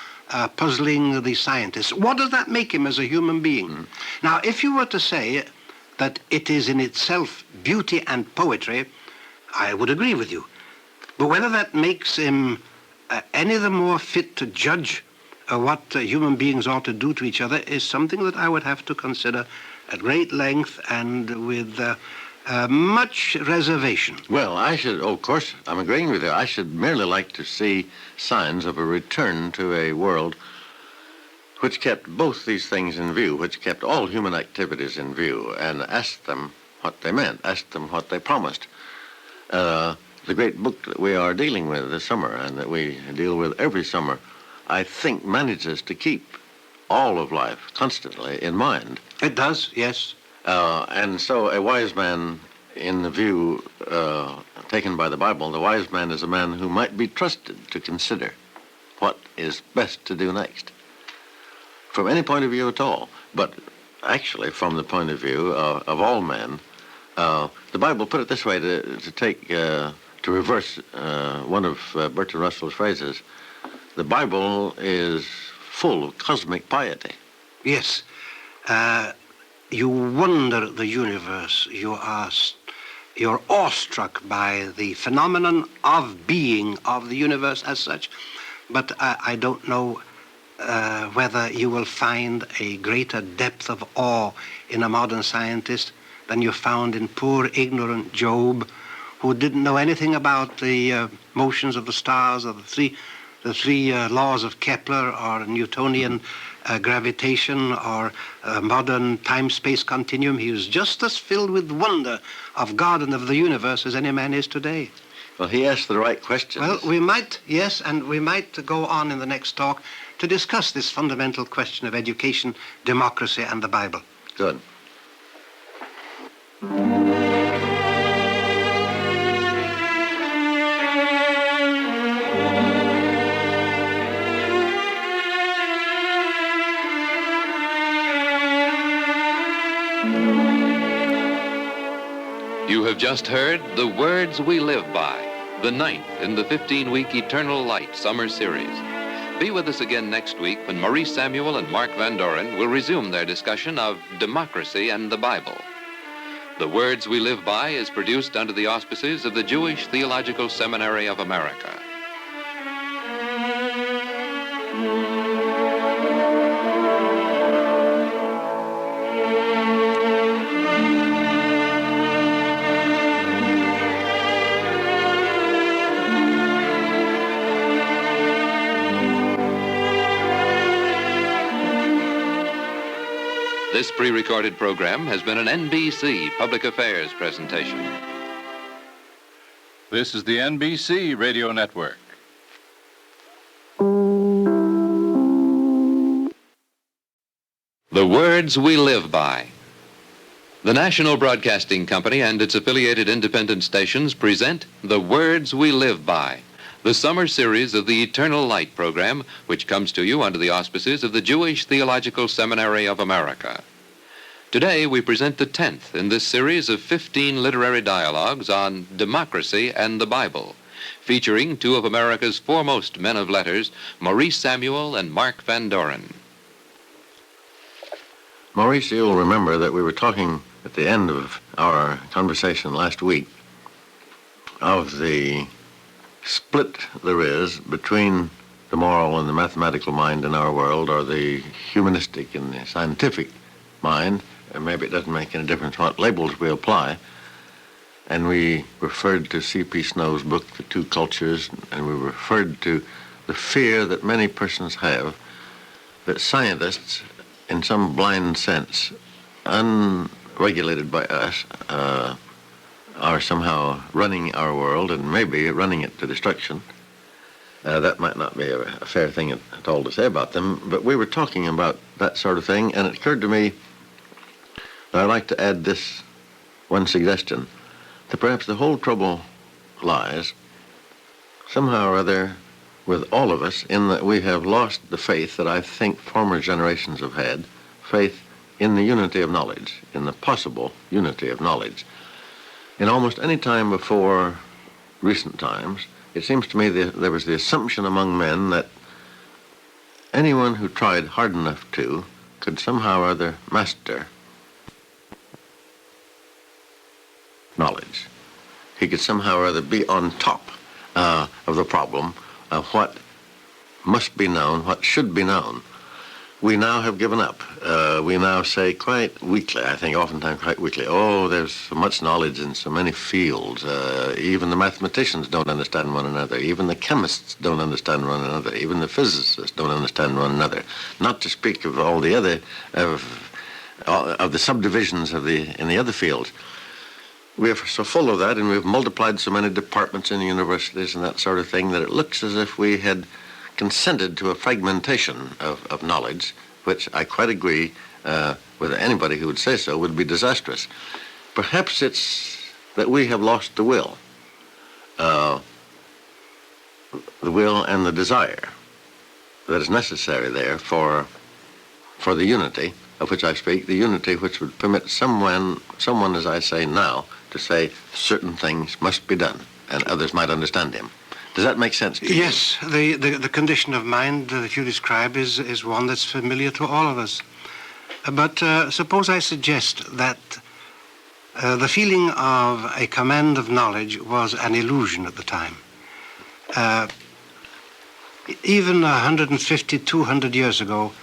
puzzling the scientists. What does that make him as a human being? Mm. Now, if you were to say that it is in itself beauty and poetry, I would agree with you. But whether that makes him any the more fit to judge what human beings ought to do to each other is something that I would have to consider at great length and with much reservation. Well, of course, I'm agreeing with you. I should merely like to see signs of a return to a world which kept both these things in view, which kept all human activities in view, and asked them what they meant, asked them what they promised. The great book that we are dealing with this summer, and that we deal with every summer, I think manages to keep all of life constantly in mind. It does, yes. And so a wise man, in the view taken by the Bible, the wise man is a man who might be trusted to consider what is best to do next, from any point of view at all. But actually from the point of view of all men. The Bible, put it this way, to reverse one of Bertrand Russell's phrases, the Bible is full of cosmic piety. Yes. You wonder at the universe. You're awestruck by the phenomenon of being of the universe as such. But I don't know whether you will find a greater depth of awe in a modern scientist than you found in poor, ignorant Job, who didn't know anything about the motions of the stars or the three laws of Kepler or Newtonian gravitation or modern time-space continuum. He was just as filled with wonder of God and of the universe as any man is today. Well, he asked the right questions. Well, we might, yes, and we might go on in the next talk to discuss this fundamental question of education, democracy, and the Bible. Good. You have just heard The Words We Live By, the 9th in the 15-week Eternal Light Summer Series. Be with us again next week when Maurice Samuel and Mark Van Doren will resume their discussion of democracy and the Bible. The Words We Live By is produced under the auspices of the Jewish Theological Seminary of America. This pre-recorded program has been an NBC Public Affairs presentation. This is the NBC Radio Network. The Words We Live By. The National Broadcasting Company and its affiliated independent stations present The Words We Live By, the summer series of the Eternal Light program, which comes to you under the auspices of the Jewish Theological Seminary of America. Today, we present the 10th in this series of 15 literary dialogues on democracy and the Bible, featuring two of America's foremost men of letters, Maurice Samuel and Mark Van Doren. Maurice, you'll remember that we were talking at the end of our conversation last week of the split there is between the moral and the mathematical mind in our world, or the humanistic and the scientific mind. And maybe it doesn't make any difference what labels we apply. And we referred to C.P. Snow's book, The Two Cultures, and we referred to the fear that many persons have that scientists, in some blind sense, unregulated by us, are somehow running our world and maybe running it to destruction. That might not be a fair thing at all to say about them, but we were talking about that sort of thing, and it occurred to me that I'd like to add this one suggestion, that perhaps the whole trouble lies, somehow or other, with all of us, in that we have lost the faith that I think former generations have had, faith in the unity of knowledge, in the possible unity of knowledge. In almost any time before recent times, it seems to me that there was the assumption among men that anyone who tried hard enough to could somehow or other master knowledge. He could somehow or other be on top of the problem of what must be known, what should be known. We now have given up. We now say quite weakly, I think oftentimes quite weakly, oh, there's so much knowledge in so many fields. Even the mathematicians don't understand one another. Even the chemists don't understand one another. Even the physicists don't understand one another. Not to speak of all the other, of the subdivisions in the other fields. We're so full of that, and we've multiplied so many departments in the universities and that sort of thing, that it looks as if we had consented to a fragmentation of knowledge, which I quite agree with anybody who would say so would be disastrous. Perhaps it's that we have lost the will and the desire that is necessary there for the unity of which I speak, the unity which would permit someone, as I say now, to say certain things must be done, and others might understand him. Does that make sense to you? Yes, the condition of mind that you describe is one that's familiar to all of us. But suppose I suggest that the feeling of a command of knowledge was an illusion at the time. Even 150, 200 years ago,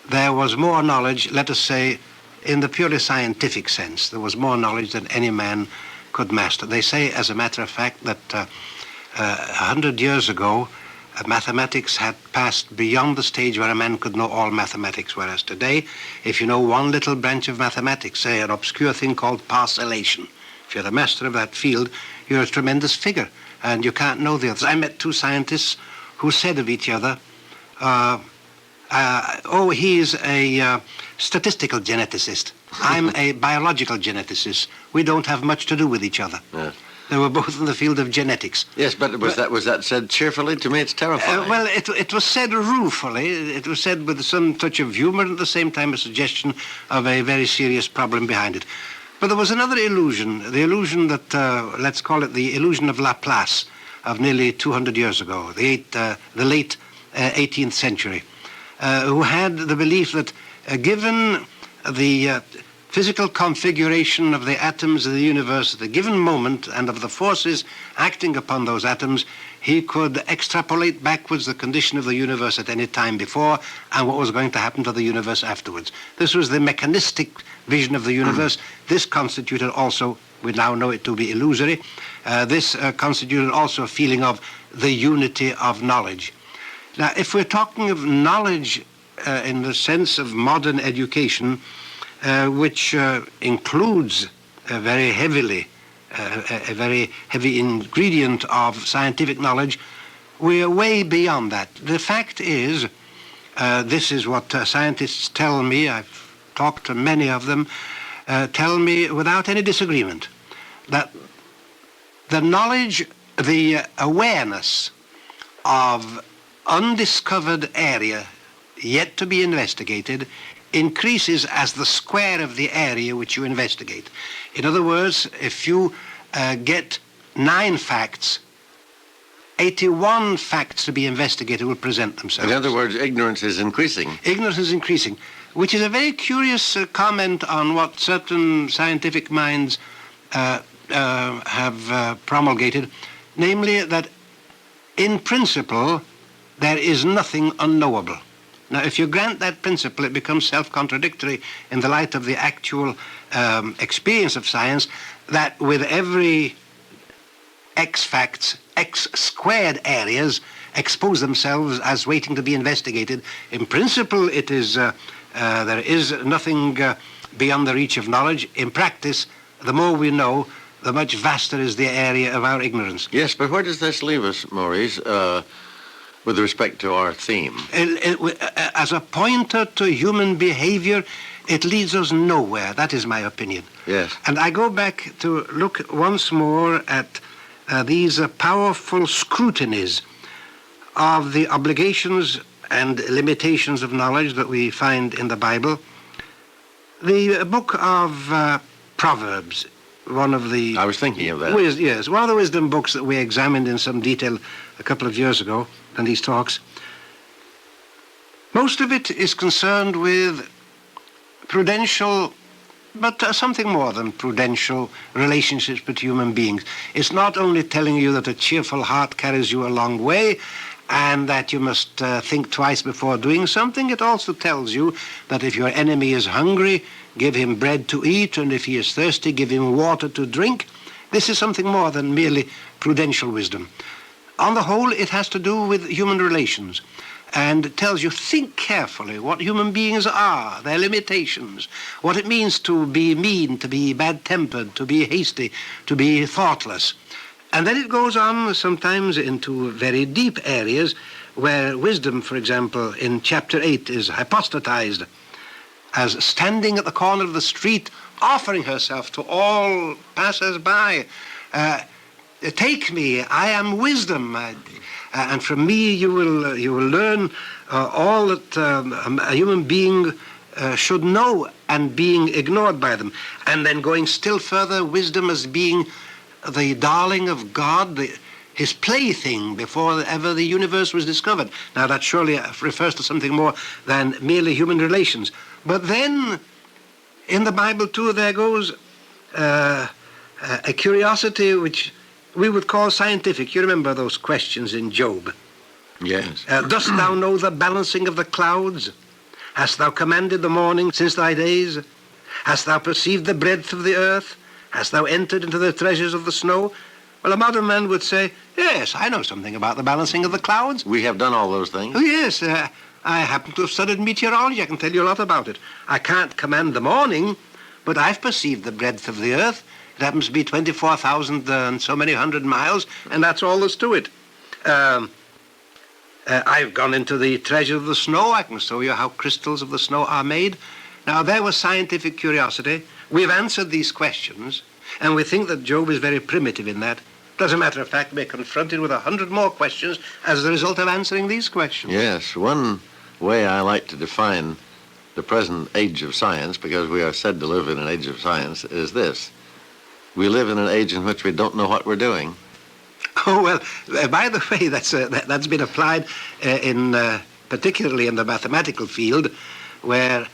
there was more knowledge, let us say, in the purely scientific sense. There was more knowledge than any man could master. They say, as a matter of fact, that 100 years ago, mathematics had passed beyond the stage where a man could know all mathematics, whereas today, if you know one little branch of mathematics, say an obscure thing called parcellation, if you're a master of that field, you're a tremendous figure, and you can't know the others. I met two scientists who said of each other, oh, he's a statistical geneticist. I'm a biological geneticist. We don't have much to do with each other. Yes. They were both in the field of genetics. Yes, but was that said cheerfully? To me, it's terrifying. Well, it was said ruefully. It was said with some touch of humor, and at the same time a suggestion of a very serious problem behind it. But there was another illusion, the illusion that, let's call it the illusion of Laplace, of nearly 200 years ago, the late 18th century, who had the belief that given the physical configuration of the atoms of the universe at a given moment and of the forces acting upon those atoms, he could extrapolate backwards the condition of the universe at any time before and what was going to happen to the universe afterwards. This was the mechanistic vision of the universe. This constituted also, we now know it to be illusory, this constituted also a feeling of the unity of knowledge. Now, if we're talking of knowledge in the sense of modern education, which includes very heavily a very heavy ingredient of scientific knowledge, we are way beyond that. The fact is, this is what scientists tell me, I've talked to many of them, tell me without any disagreement, that the knowledge, the awareness of undiscovered area yet to be investigated increases as the square of the area which you investigate. In other words, if you get 9 facts, 81 facts to be investigated will present themselves. In other words, ignorance is increasing. Ignorance is increasing, which is a very curious comment on what certain scientific minds have promulgated, namely that in principle there is nothing unknowable. Now, if you grant that principle, it becomes self-contradictory in the light of the actual experience of science that with every X facts, X squared areas expose themselves as waiting to be investigated. In principle, it is there is nothing beyond the reach of knowledge. In practice, the more we know, the much vaster is the area of our ignorance. Yes, but where does this leave us, Maurice, with respect to our theme? As a pointer to human behavior, it leads us nowhere. That is my opinion. Yes. And I go back to look once more at these powerful scrutinies of the obligations and limitations of knowledge that we find in the Bible. The book of Proverbs, one of the... I was thinking of that. Yes, one of the wisdom books that we examined in some detail a couple of years ago in these talks. Most of it is concerned with prudential, but something more than prudential relationships between human beings. It's not only telling you that a cheerful heart carries you a long way and that you must think twice before doing something. It also tells you that if your enemy is hungry, give him bread to eat, and if he is thirsty, give him water to drink. This is something more than merely prudential wisdom. On the whole, it has to do with human relations, and it tells you, think carefully what human beings are, their limitations, what it means to be mean, to be bad-tempered, to be hasty, to be thoughtless. And then it goes on sometimes into very deep areas where wisdom, for example, in chapter 8 is hypostatized as standing at the corner of the street, offering herself to all passers-by. Take me, I am wisdom, and from me you will learn all that a human being should know and being ignored by them. And then going still further, wisdom as being the darling of God, his plaything before ever the universe was discovered. Now that surely refers to something more than merely human relations. But then, in the Bible too, there goes a curiosity which we would call scientific. You remember those questions in Job? Yes. Dost thou know the balancing of the clouds? Hast thou commanded the morning since thy days? Hast thou perceived the breadth of the earth? Hast thou entered into the treasures of the snow? Well, a modern man would say, yes, I know something about the balancing of the clouds. We have done all those things. Oh, yes. I happen to have studied meteorology. I can tell you a lot about it. I can't command the morning, but I've perceived the breadth of the earth. It happens to be 24,000 and so many hundred miles, and that's all there's to it. I've gone into the treasure of the snow. I can show you how crystals of the snow are made. Now, there was scientific curiosity. We've answered these questions, and we think that Job is very primitive in that. As a matter of fact, we're confronted with 100 more questions as a result of answering these questions. Yes, one way I like to define the present age of science, because we are said to live in an age of science, is this. We live in an age in which we don't know what we're doing. Oh, well, by the way, that's been applied particularly in the mathematical field, where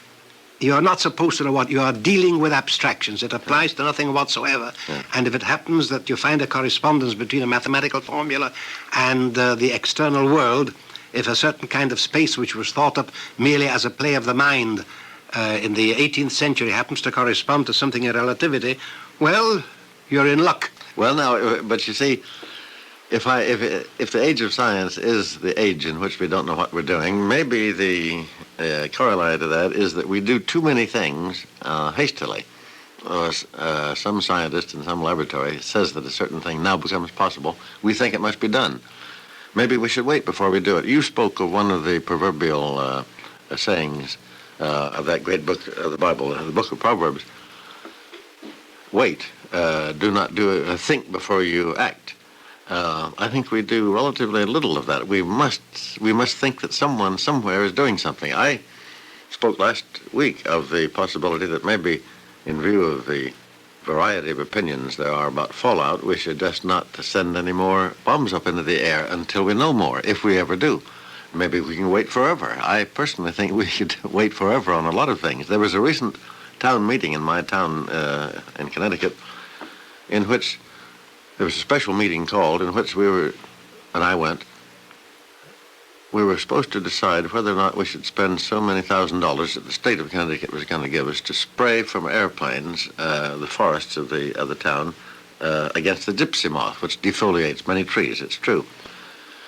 you are not supposed to know what you are dealing with abstractions. It applies to nothing whatsoever. Yeah. And if it happens that you find a correspondence between a mathematical formula and the external world, if a certain kind of space which was thought up merely as a play of the mind in the 18th century happens to correspond to something in relativity, well, you're in luck. Well, now, but you see, if the age of science is the age in which we don't know what we're doing, maybe the corollary to that is that we do too many things hastily. Or some scientist in some laboratory says that a certain thing now becomes possible. We think it must be done. Maybe we should wait before we do it. You spoke of one of the proverbial sayings of that great book of the Bible, the book of Proverbs. Wait. Do not think before you act. I think we do relatively little of that. We must think that someone somewhere is doing something. I spoke last week of the possibility that maybe, in view of the variety of opinions there are about fallout, we should just not send any more bombs up into the air until we know more, if we ever do. Maybe we can wait forever. I personally think we should wait forever on a lot of things. There was a recent town meeting in my town in Connecticut in which there was a special meeting called in which I went. We were supposed to decide whether or not we should spend so many $1,000s that the state of Connecticut was going to give us to spray from airplanes the forests of the town against the gypsy moth, which defoliates many trees. It's true.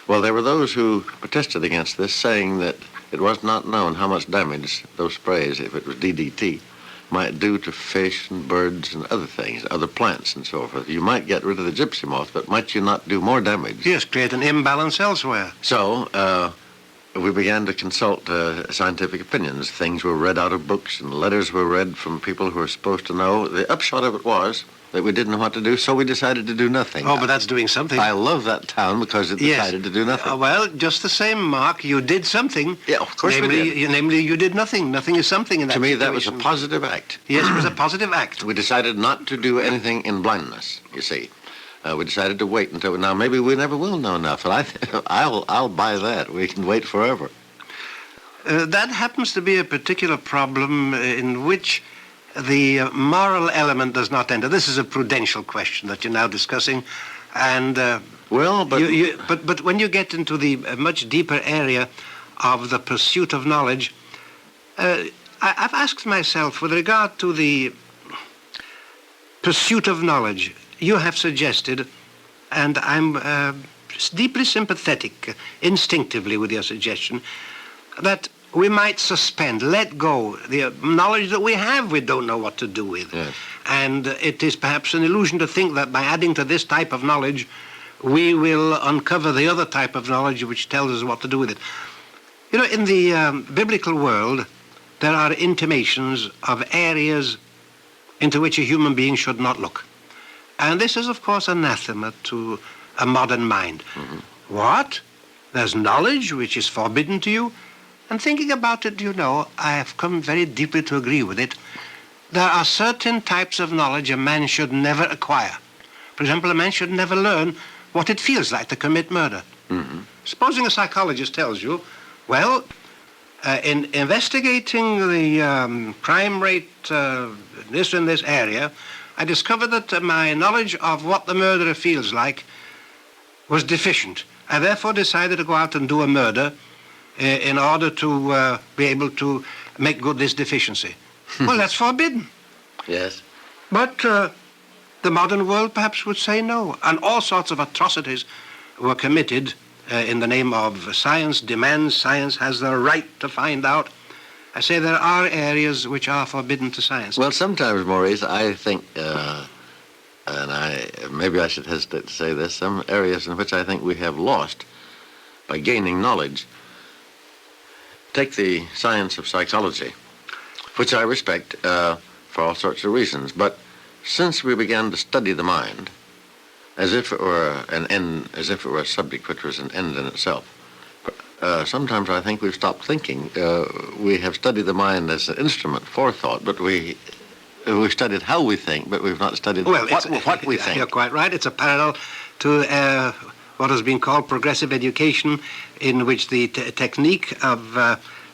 Well, there were those who protested against this, saying that it was not known how much damage those sprays, if it was DDT, might do to fish and birds and other things, other plants and so forth. You might get rid of the gypsy moth, but might you not do more damage? Yes, create an imbalance elsewhere. So we began to consult scientific opinions. Things were read out of books and letters were read from people who were supposed to know. The upshot of it was that we didn't know what to do, so we decided to do nothing. Oh, but that's doing something. I love that town because it decided to do nothing. Well, just the same, Mark, you did something. Yeah, of course we did. Namely, you did nothing. Nothing is something in that situation. To me, situation. that was a positive act. Yes, it was a positive act. We decided not to do anything in blindness, you see. We decided to wait until... Now, maybe we never will know enough, and I'll buy that. We can wait forever. That happens to be a particular problem in which the moral element does not enter. This is a prudential question that you're now discussing, and but when you get into the much deeper area of the pursuit of knowledge, I've asked myself, with regard to the pursuit of knowledge, you have suggested, and I'm deeply sympathetic instinctively with your suggestion, that we might suspend, let go, the knowledge that we have we don't know what to do with. Yes. And it is perhaps an illusion to think that by adding to this type of knowledge, we will uncover the other type of knowledge which tells us what to do with it. You know, in the biblical world, there are intimations of areas into which a human being should not look. And this is, of course, anathema to a modern mind. Mm-hmm. What? There's knowledge which is forbidden to you? And thinking about it, I have come very deeply to agree with it. There are certain types of knowledge a man should never acquire. For example, a man should never learn what it feels like to commit murder. Mm-hmm. Supposing a psychologist tells you, well, in investigating the crime rate in this area, I discovered that my knowledge of what the murderer feels like was deficient. I therefore decided to go out and do a murder in order to be able to make good this deficiency. Well, that's forbidden. Yes. But the modern world perhaps would say no. And all sorts of atrocities were committed in the name of science demands. Science has the right to find out. I say there are areas which are forbidden to science. Well, sometimes, Maurice, I think, and maybe I should hesitate to say this, some areas in which I think we have lost by gaining knowledge. Take the science of psychology, which I respect for all sorts of reasons. But since we began to study the mind as if it were an end, as if it were a subject which was an end in itself, sometimes I think we've stopped thinking. We have studied the mind as an instrument for thought, but we've studied how we think, but we've not studied what we think. You're quite right. It's a parallel to what has been called progressive education, in which the technique of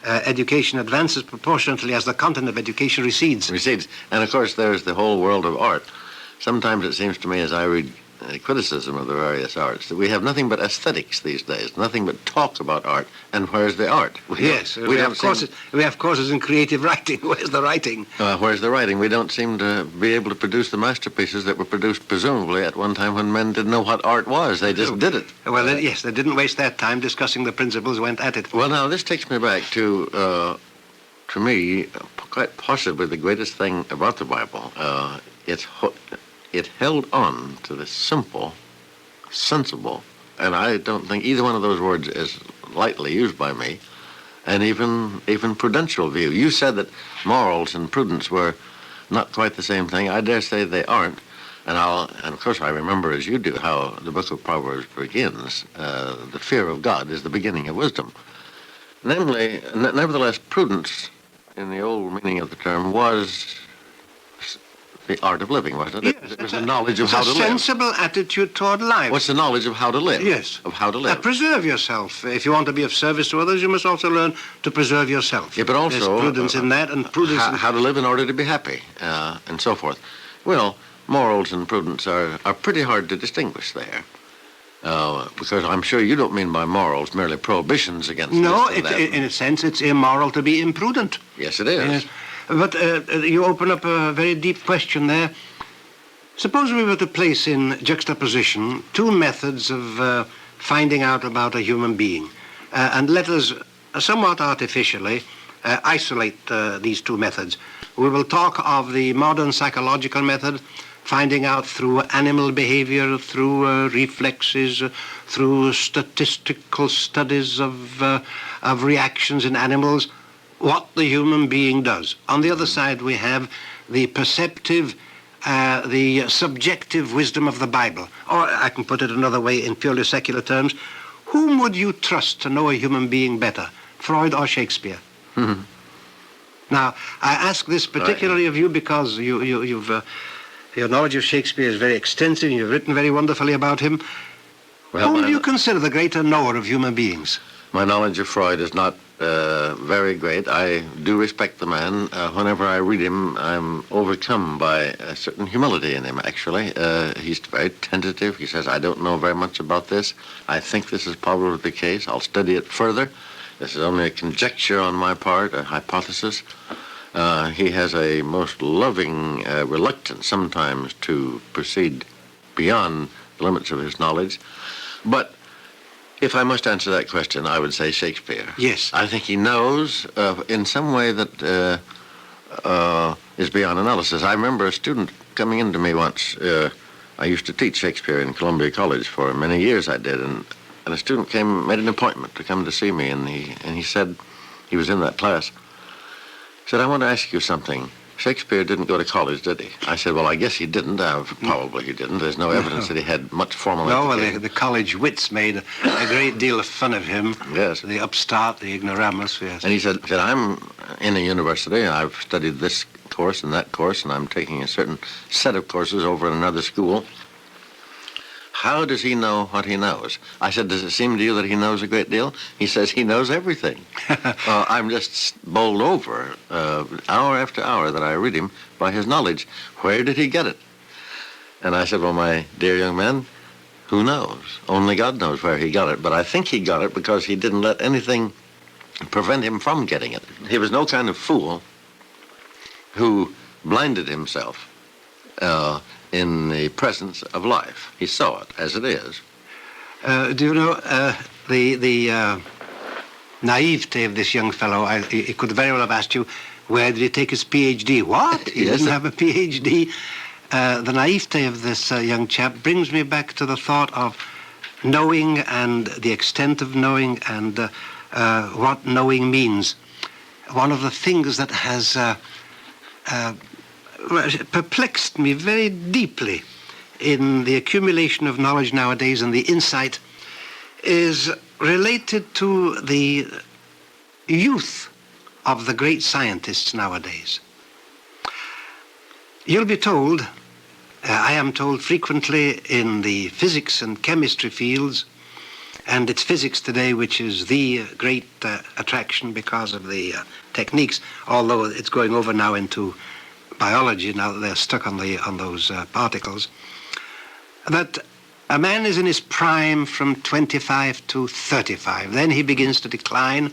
education advances proportionately as the content of education recedes. And of course, there's the whole world of art. Sometimes it seems to me, as I read criticism of the various arts, that we have nothing but aesthetics these days, nothing but talk about art. And where's the art? We have courses in creative writing. Where's the writing? Where's the writing? We don't seem to be able to produce the masterpieces that were produced presumably at one time when men didn't know what art was. They just did it. Well, yes, they didn't waste their time discussing the principles, went at it. Well, now, this takes me back to me, quite possibly the greatest thing about the Bible. It held on to the simple, sensible, and I don't think either one of those words is lightly used by me, and even prudential view. You said that morals and prudence were not quite the same thing. I dare say they aren't. And of course I remember, as you do, how the book of Proverbs begins. The fear of God is the beginning of wisdom. Nevertheless, prudence, in the old meaning of the term, was the art of living, wasn't it? Yes, it was the knowledge of how to live. It's a sensible attitude toward life. What's the knowledge of how to live? Yes. Of how to live. Preserve yourself. If you want to be of service to others, you must also learn to preserve yourself. Yeah, but also there's prudence in that, and prudence how to live in order to be happy, and so forth. Well, morals and prudence are pretty hard to distinguish there. Because I'm sure you don't mean by morals merely prohibitions against No, this and that. in a sense, it's immoral to be imprudent. Yes, it is. Yes. But you open up a very deep question there. Suppose we were to place in juxtaposition two methods of finding out about a human being, and let us somewhat artificially isolate these two methods. We will talk of the modern psychological method, finding out through animal behavior, through reflexes, through statistical studies of reactions in animals, what the human being does. On the other side, we have the perceptive, the subjective wisdom of the Bible. Or I can put it another way in purely secular terms. Whom would you trust to know a human being better, Freud or Shakespeare? Mm-hmm. Now, I ask this particularly of you because your knowledge of Shakespeare is very extensive, and you've written very wonderfully about him. Well, whom do you consider the greater knower of human beings? My knowledge of Freud is not very great. I do respect the man. Whenever I read him, I'm overcome by a certain humility in him, actually. He's very tentative. He says, I don't know very much about this. I think this is probably the case. I'll study it further. This is only a conjecture on my part, a hypothesis. He has a most loving reluctance sometimes to proceed beyond the limits of his knowledge. But if I must answer that question, I would say Shakespeare. Yes. I think he knows in some way that is beyond analysis. I remember a student coming into me once. I used to teach Shakespeare in Columbia College for many years. I did, and a student made an appointment to come to see me, and he said, he was in that class. He said, I want to ask you something. Shakespeare didn't go to college, did he? I said, well, I guess he didn't. Probably he didn't. There's no evidence that he had much formal No, education. well, the college wits made a great deal of fun of him. Yes. The upstart, the ignoramus, yes. And he said, I'm in a university, I've studied this course and that course, and I'm taking a certain set of courses over in another school. How does he know what he knows? I said, does it seem to you that he knows a great deal? He says he knows everything. I'm just bowled over hour after hour that I read him by his knowledge. Where did he get it? And I said, well, my dear young man, who knows? Only God knows where he got it. But I think he got it because he didn't let anything prevent him from getting it. He was no kind of fool who blinded himself in the presence of life. He saw it as it is. Do you know, the naivete of this young fellow, he could very well have asked you, where did he take his PhD? What? He Yes. didn't have a PhD. The naivete of this young chap brings me back to the thought of knowing and the extent of knowing and what knowing means. One of the things that has perplexed me very deeply in the accumulation of knowledge nowadays and the insight is related to the youth of the great scientists nowadays. You'll be told, I am told frequently in the physics and chemistry fields, and it's physics today which is the great attraction because of the techniques, although it's going over now into biology now that they're stuck on those particles, that a man is in his prime from 25 to 35. Then he begins to decline,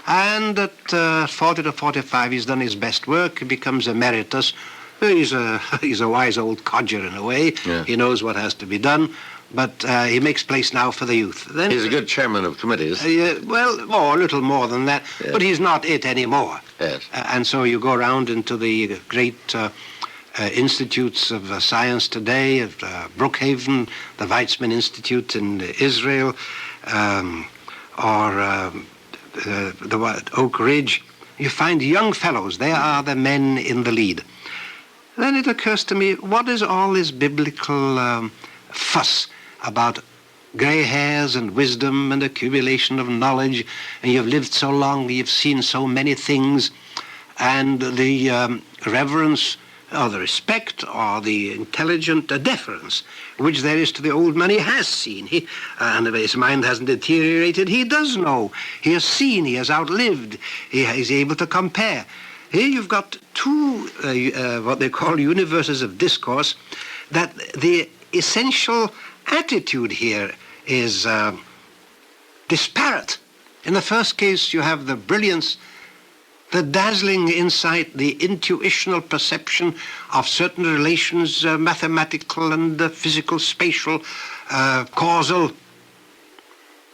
and at 40 to 45 he's done his best work. He becomes emeritus. He's a wise old codger in a way. Yeah. He knows what has to be done, but he makes place now for the youth. Then, He's a good chairman of committees. well, a little more than that, Yeah. but he's not it anymore. Yes. And so you go around into the great institutes of science today, at Brookhaven, the Weizmann Institute in Israel, or the Oak Ridge. You find young fellows. They are the men in the lead. Then it occurs to me, what is all this biblical fuss about gray hairs and wisdom and accumulation of knowledge, and you've lived so long, you've seen so many things, and the reverence or the respect or the intelligent deference which there is to the old man he has seen. And if his mind hasn't deteriorated, he does know. He has seen, he has outlived, he is able to compare. Here you've got two, what they call universes of discourse, that the essential attitude here is disparate. In the first case, you have the brilliance, the dazzling insight, the intuitional perception of certain relations, mathematical and physical, spatial, causal.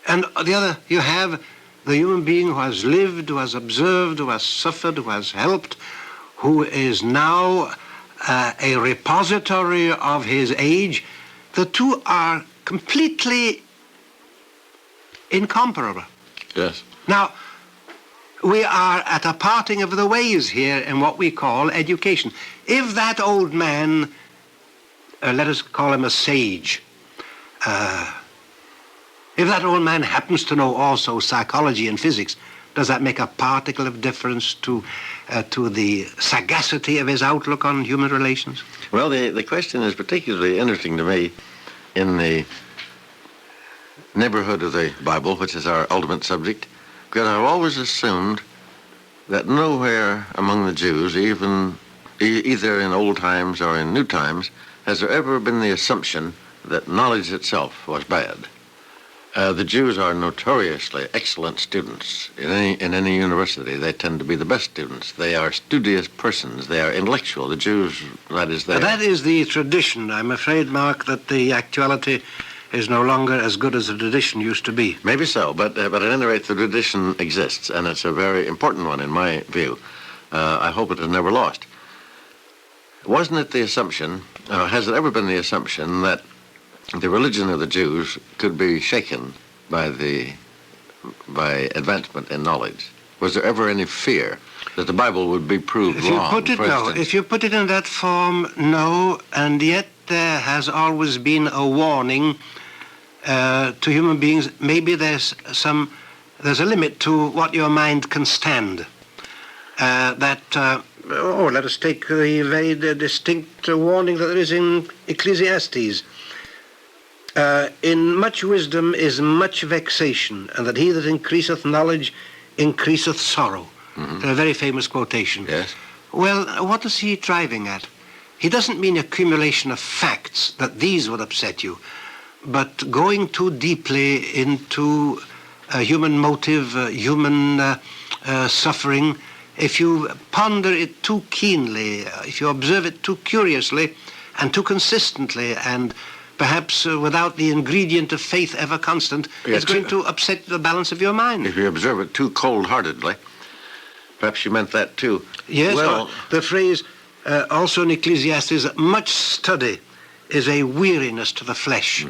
And the other, you have the human being who has lived, who has observed, who has suffered, who has helped, who is now a repository of his age. The two are completely incomparable. Yes. Now, we are at a parting of the ways here in what we call education. If that old man, let us call him a sage, if that old man happens to know also psychology and physics, does that make a particle of difference to the sagacity of his outlook on human relations? Well, the question is particularly interesting to me in the neighborhood of the Bible, which is our ultimate subject, because I've always assumed that nowhere among the Jews, even either in old times or in new times, has there ever been the assumption that knowledge itself was bad. The Jews are notoriously excellent students. In any university, they tend to be the best students. They are studious persons. They are intellectual. The Jews, that is their... That is the tradition. I'm afraid, Mark, that the actuality is no longer as good as the tradition used to be. Maybe so, but at any rate, the tradition exists, and it's a very important one in my view. I hope it is never lost. Wasn't it the assumption, has it ever been the assumption that the religion of the Jews could be shaken by advancement in knowledge? Was there ever any fear That the Bible would be proved wrong, for instance. If you put it in that form, no, and yet there has always been a warning to human beings. Maybe there's a limit to what your mind can stand. Let us take the very distinct warning that there is in Ecclesiastes. In much wisdom is much vexation, and that he that increaseth knowledge increaseth sorrow. A very famous quotation. Yes. Well, what is he driving at? He doesn't mean accumulation of facts, that these would upset you, but going too deeply into human motive, human suffering. If you ponder it too keenly, if you observe it too curiously and too consistently, and perhaps without the ingredient of faith ever constant, it's going to upset the balance of your mind. If you observe it too cold-heartedly, perhaps you meant that too. Yes, well, the phrase also in Ecclesiastes, much study is a weariness to the flesh.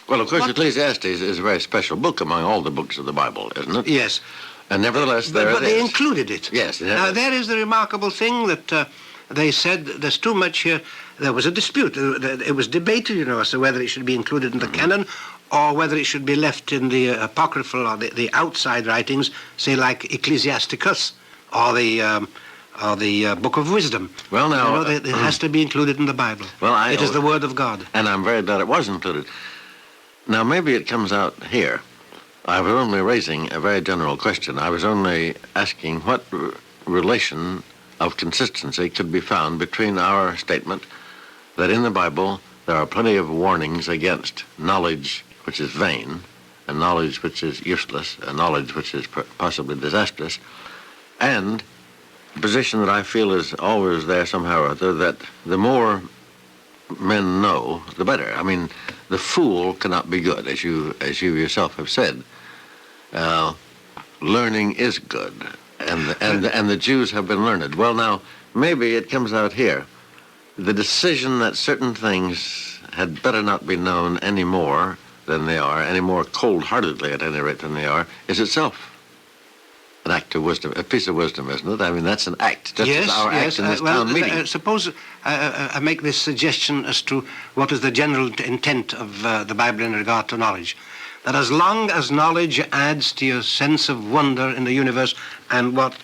Well, of course, Ecclesiastes is a very special book among all the books of the Bible, isn't it? Yes. And nevertheless, but they included it. Yes. Now, there is the remarkable thing that they said there's too much here. There was a dispute. It was debated, as to whether it should be included in the canon or whether it should be left in the apocryphal or the outside writings, say like Ecclesiasticus or the Book of Wisdom. Well, now... it has to be included in the Bible. Well, it is the Word of God. And I'm very glad it was included. Now, maybe it comes out here. I was only raising a very general question. I was only asking what relation of consistency could be found between our statement that in the Bible there are plenty of warnings against knowledge which is vain, and knowledge which is useless, and knowledge which is possibly disastrous, and the position that I feel is always there somehow or other, that the more men know, the better. I mean, the fool cannot be good, as you yourself have said. Learning is good, and the Jews have been learned. Well, now, maybe it comes out here. The decision that certain things had better not be known any more than they are, any more cold-heartedly at any rate than they are, is itself an act of wisdom, a piece of wisdom, isn't it? I mean, that's an act, just as our act in this town meeting. Suppose I make this suggestion as to what is the general intent of the Bible in regard to knowledge. That as long as knowledge adds to your sense of wonder in the universe, and what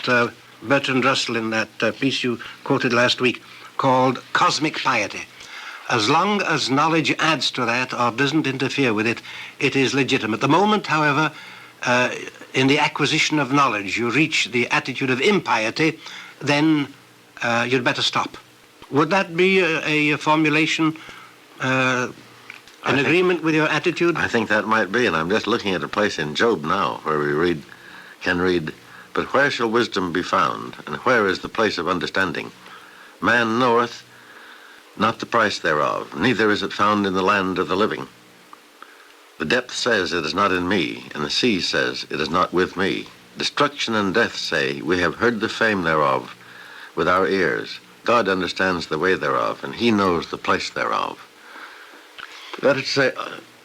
Bertrand Russell in that piece you quoted last week called cosmic piety, as long as knowledge adds to that or doesn't interfere with it, it is legitimate. The moment, however, in the acquisition of knowledge you reach the attitude of impiety, then you'd better stop. Would that be a formulation in agreement with your attitude? I think that might be, and I'm just looking at a place in Job now where we can read, "But where shall wisdom be found, and where is the place of understanding? Man knoweth not the price thereof, neither is it found in the land of the living. The depth says, it is not in me, and the sea says, it is not with me. Destruction and death say, we have heard the fame thereof with our ears. God understands the way thereof, and he knows the place thereof." That is to say,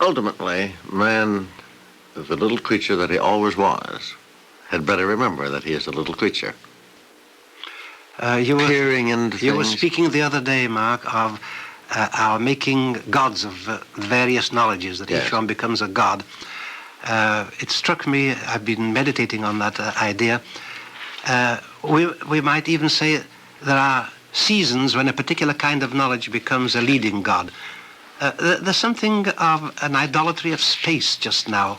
ultimately, man, the little creature that he always was, had better remember that he is a little creature. You were speaking the other day, Mark, of our making gods of various knowledges, that each one becomes a god. It struck me, I've been meditating on that idea. We might even say there are seasons when a particular kind of knowledge becomes a leading god. There's something of an idolatry of space just now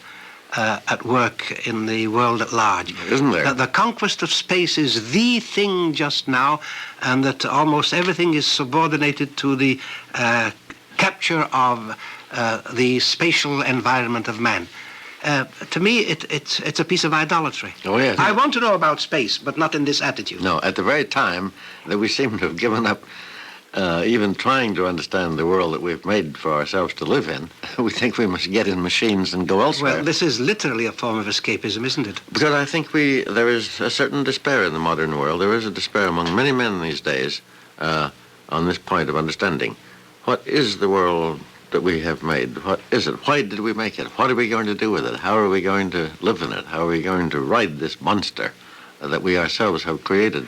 at work in the world at large. Isn't there? The conquest of space is the thing just now, and that almost everything is subordinated to the capture of the spatial environment of man. To me, it's a piece of idolatry. Oh, yes. I want to know about space, but not in this attitude. No, at the very time that we seem to have given up even trying to understand the world that we've made for ourselves to live in, we think we must get in machines and go elsewhere. Well, this is literally a form of escapism, isn't it? Because I think there is a certain despair in the modern world. There is a despair among many men these days on this point of understanding. What is the world that we have made? What is it? Why did we make it? What are we going to do with it? How are we going to live in it? How are we going to ride this monster that we ourselves have created.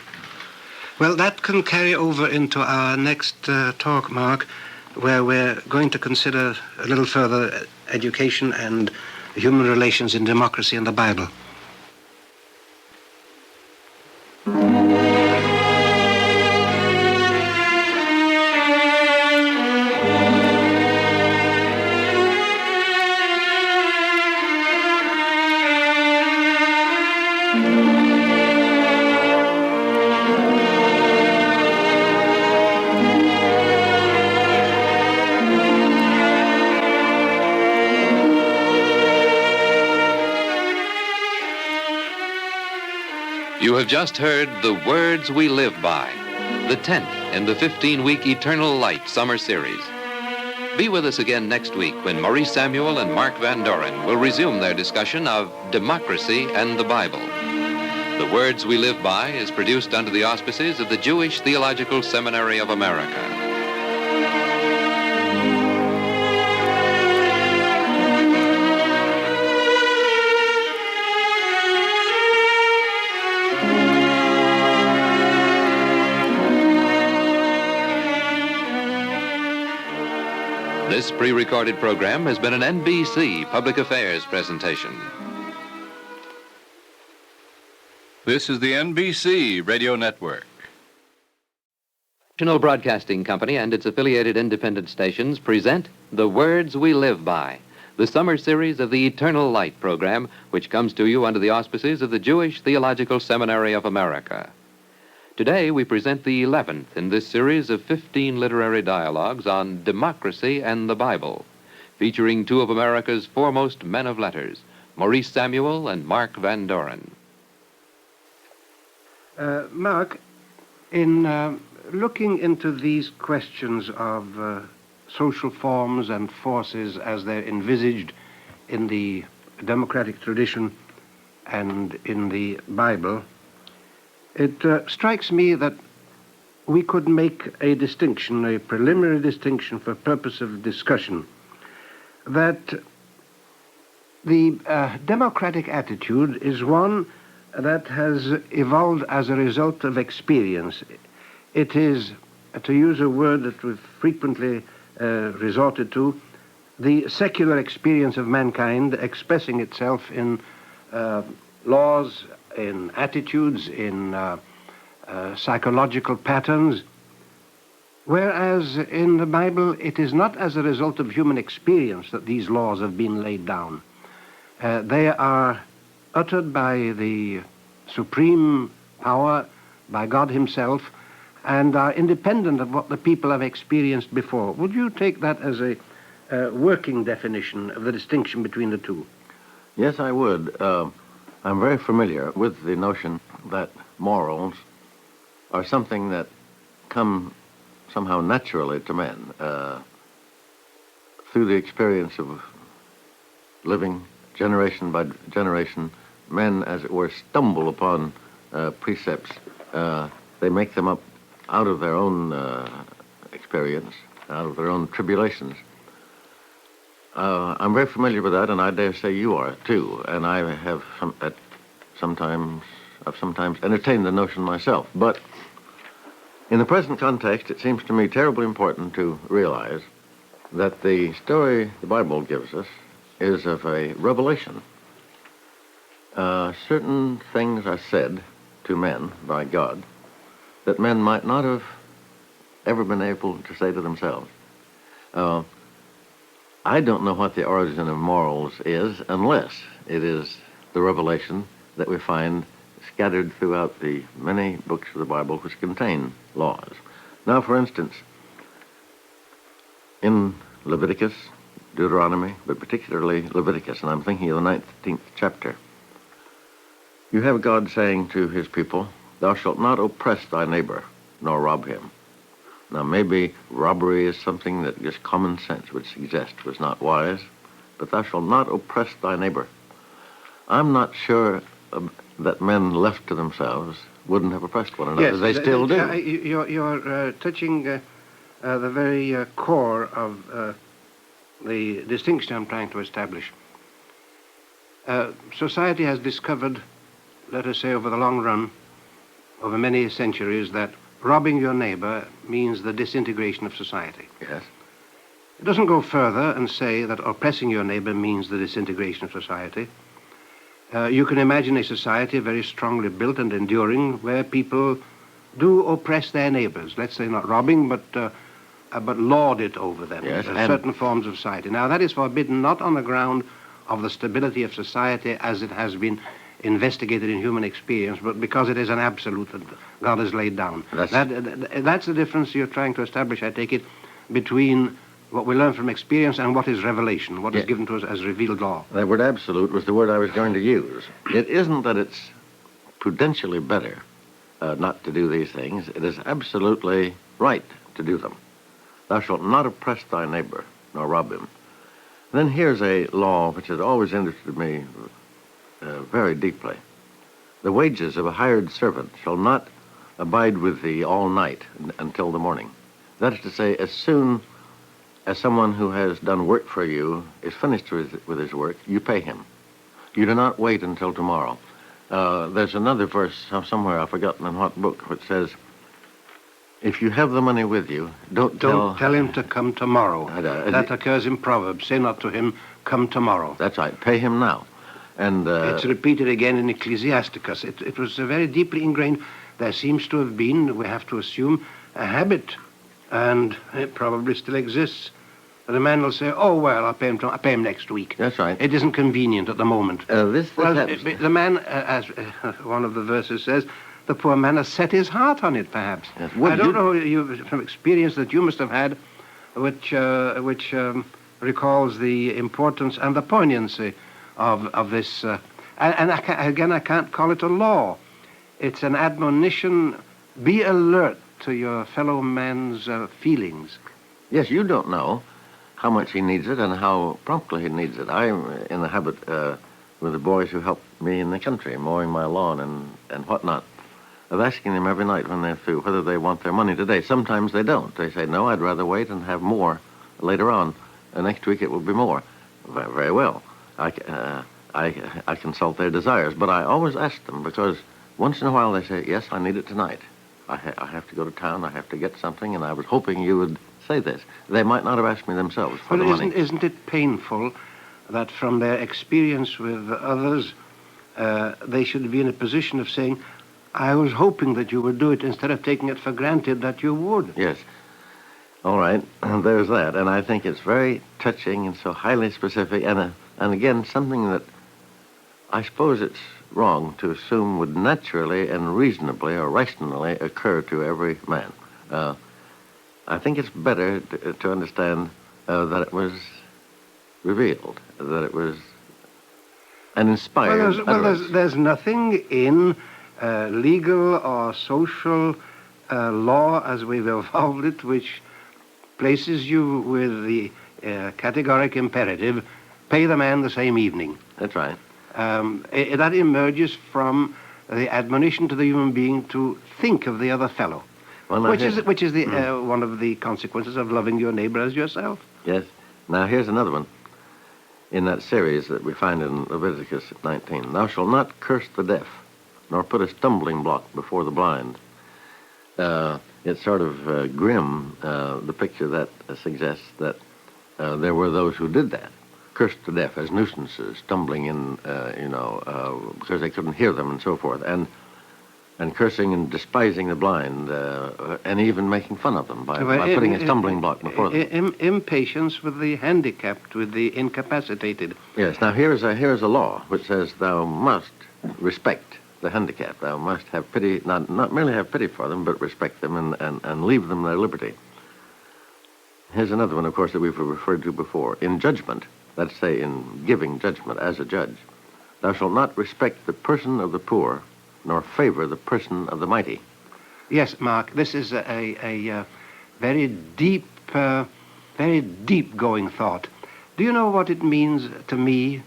Well, that can carry over into our next talk, Mark, where we're going to consider a little further education and human relations in democracy and the Bible. You have just heard The Words We Live By, the 10th in the 15-week Eternal Light summer series. Be with us again next week when Maurice Samuel and Mark Van Doren will resume their discussion of democracy and the Bible. The Words We Live By is produced under the auspices of the Jewish Theological Seminary of America. This pre-recorded program has been an NBC Public Affairs presentation. This is the NBC Radio Network. National Broadcasting Company and its affiliated independent stations present The Words We Live By, the summer series of the Eternal Light program, which comes to you under the auspices of the Jewish Theological Seminary of America. Today, we present the 11th in this series of 15 literary dialogues on democracy and the Bible, featuring two of America's foremost men of letters, Maurice Samuel and Mark Van Doren. Mark, in looking into these questions of social forms and forces as they're envisaged in the democratic tradition and in the Bible, it strikes me that we could make a distinction, a preliminary distinction for purpose of discussion, that the democratic attitude is one that has evolved as a result of experience. It is, to use a word that we've frequently resorted to, the secular experience of mankind expressing itself in laws, in attitudes, in psychological patterns, whereas in the Bible it is not as a result of human experience that these laws have been laid down. They are uttered by the supreme power, by God himself, and are independent of what the people have experienced before. Would you take that as a working definition of the distinction between the two? Yes, I would. I'm very familiar with the notion that morals are something that come somehow naturally to men through the experience of living generation by generation. Men, as it were, stumble upon precepts. They make them up out of their own experience, out of their own tribulations. I'm very familiar with that, and I dare say you are too. And I have sometimes entertained the notion myself. But in the present context, it seems to me terribly important to realize that the story the Bible gives us is of a revelation. Certain things are said to men by God that men might not have ever been able to say to themselves. I don't know what the origin of morals is unless it is the revelation that we find scattered throughout the many books of the Bible which contain laws. Now, for instance, in Leviticus, Deuteronomy, but particularly Leviticus, and I'm thinking of the 19th chapter, you have God saying to his people, "Thou shalt not oppress thy neighbor, nor rob him." Now, maybe robbery is something that just common sense would suggest was not wise, but thou shalt not oppress thy neighbor. I'm not sure that men left to themselves wouldn't have oppressed one another. Yes, they still do. You're touching the very core of the distinction I'm trying to establish. Society has discovered let us say over the long run, over many centuries, that robbing your neighbor means the disintegration of society. Yes. It doesn't go further and say that oppressing your neighbor means the disintegration of society. You can imagine a society very strongly built and enduring where people do oppress their neighbors. Let's say not robbing, but lord it over them. Yes, Certain forms of society. Now, that is forbidden not on the ground of the stability of society as it has been investigated in human experience, but because it is an absolute that God has laid down. That's the difference you're trying to establish, I take it, between what we learn from experience and what is revelation, what is given to us as revealed law. That word absolute was the word I was going to use. It isn't that it's prudentially better not to do these things. It is absolutely right to do them. Thou shalt not oppress thy neighbor, nor rob him. Then here's a law which has always interested me very deeply. The wages of a hired servant shall not abide with thee all night until the morning. That is to say, as soon as someone who has done work for you is finished with his work, you pay him. You do not wait until tomorrow. There's another verse somewhere, I've forgotten in what book, which says, if you have the money with you, don't tell him to come tomorrow. That occurs in Proverbs. Say not to him, come tomorrow. That's right. Pay him now. And it's repeated again in Ecclesiasticus. It was very deeply ingrained. There seems to have been, we have to assume, a habit, and it probably still exists. But a man will say, oh, well, I'll pay him next week. That's right. It isn't convenient at the moment. The man, as one of the verses says, the poor man has set his heart on it, perhaps. Yes. I don't know from experience that you must have had, which recalls the importance and the poignancy of this. I can't call it a law. It's an admonition. Be alert to your fellow man's feelings. Yes, you don't know how much he needs it and how promptly he needs it. I'm in the habit with the boys who help me in the country, mowing my lawn and whatnot, of asking them every night when they're through whether they want their money today. Sometimes they don't. They say, no, I'd rather wait and have more later on. Next week it will be more. Very well. I consult their desires, but I always ask them because once in a while they say, yes, I need it tonight. I have to go to town, I have to get something, and I was hoping you would say this. They might not have asked me themselves for the money. Isn't it painful that from their experience with others, they should be in a position of saying, I was hoping that you would do it instead of taking it for granted that you would? Yes. All right, there's that. And I think it's very touching and so highly specific, and again, something that I suppose it's wrong to assume would naturally and reasonably or rationally occur to every man. I think it's better to understand that it was revealed, that it was an inspired there's nothing in legal or social law as we've evolved it which places you with the categoric imperative, pay the man the same evening. That's right. That emerges from the admonition to the human being to think of the other fellow, which is the one of the consequences of loving your neighbor as yourself. Yes. Now here's another one in that series that we find in Leviticus 19. Thou shalt not curse the deaf, nor put a stumbling block before the blind. It's sort of grim, the picture that suggests that there were those who did that. Cursed the deaf as nuisances, stumbling in, because they couldn't hear them and so forth, and cursing and despising the blind, and even making fun of them by putting a stumbling block before them. Impatience with the handicapped, with the incapacitated. Yes. Now here's a law which says thou must respect the handicapped. Thou must have pity, not merely have pity for them, but respect them and leave them their liberty. Here's another one, of course, that we've referred to before. In judgment, let's say in giving judgment as a judge, thou shalt not respect the person of the poor, nor favor the person of the mighty. Yes, Mark, this is a very deep going thought. Do you know what it means to me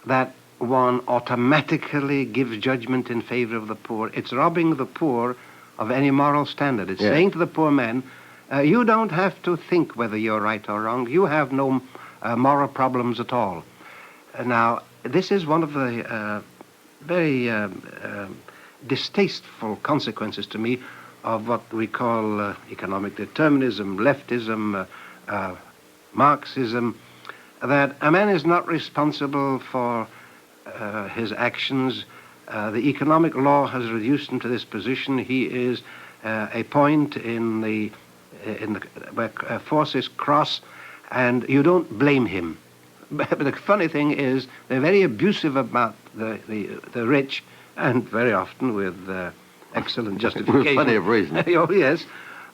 that one automatically gives judgment in favor of the poor? It's robbing the poor of any moral standard. It's saying to the poor man, you don't have to think whether you're right or wrong. You have no moral problems at all. Now, this is one of the very distasteful consequences to me of what we call economic determinism, leftism, Marxism, that a man is not responsible for his actions. The economic law has reduced him to this position. He is a point where forces cross, and you don't blame him. But the funny thing is, they're very abusive about the rich, and very often with excellent justification. With plenty of reason. Oh, yes.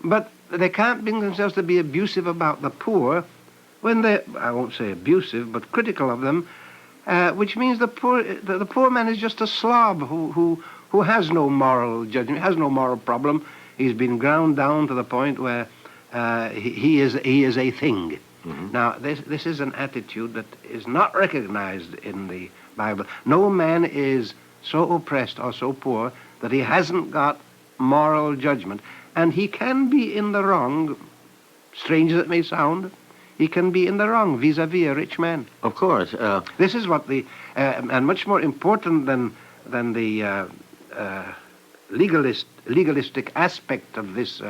But they can't bring themselves to be abusive about the poor when they're, I won't say abusive, but critical of them, which means the poor man is just a slob who has no moral judgment, has no moral problem. He's been ground down to the point where he is a thing. Mm-hmm. Now, this is an attitude that is not recognized in the Bible. No man is so oppressed or so poor that he hasn't got moral judgment. And he can be in the wrong, strange as it may sound, he can be in the wrong vis-a-vis a rich man. Of course. This is what and much more important than the legalistic aspect of this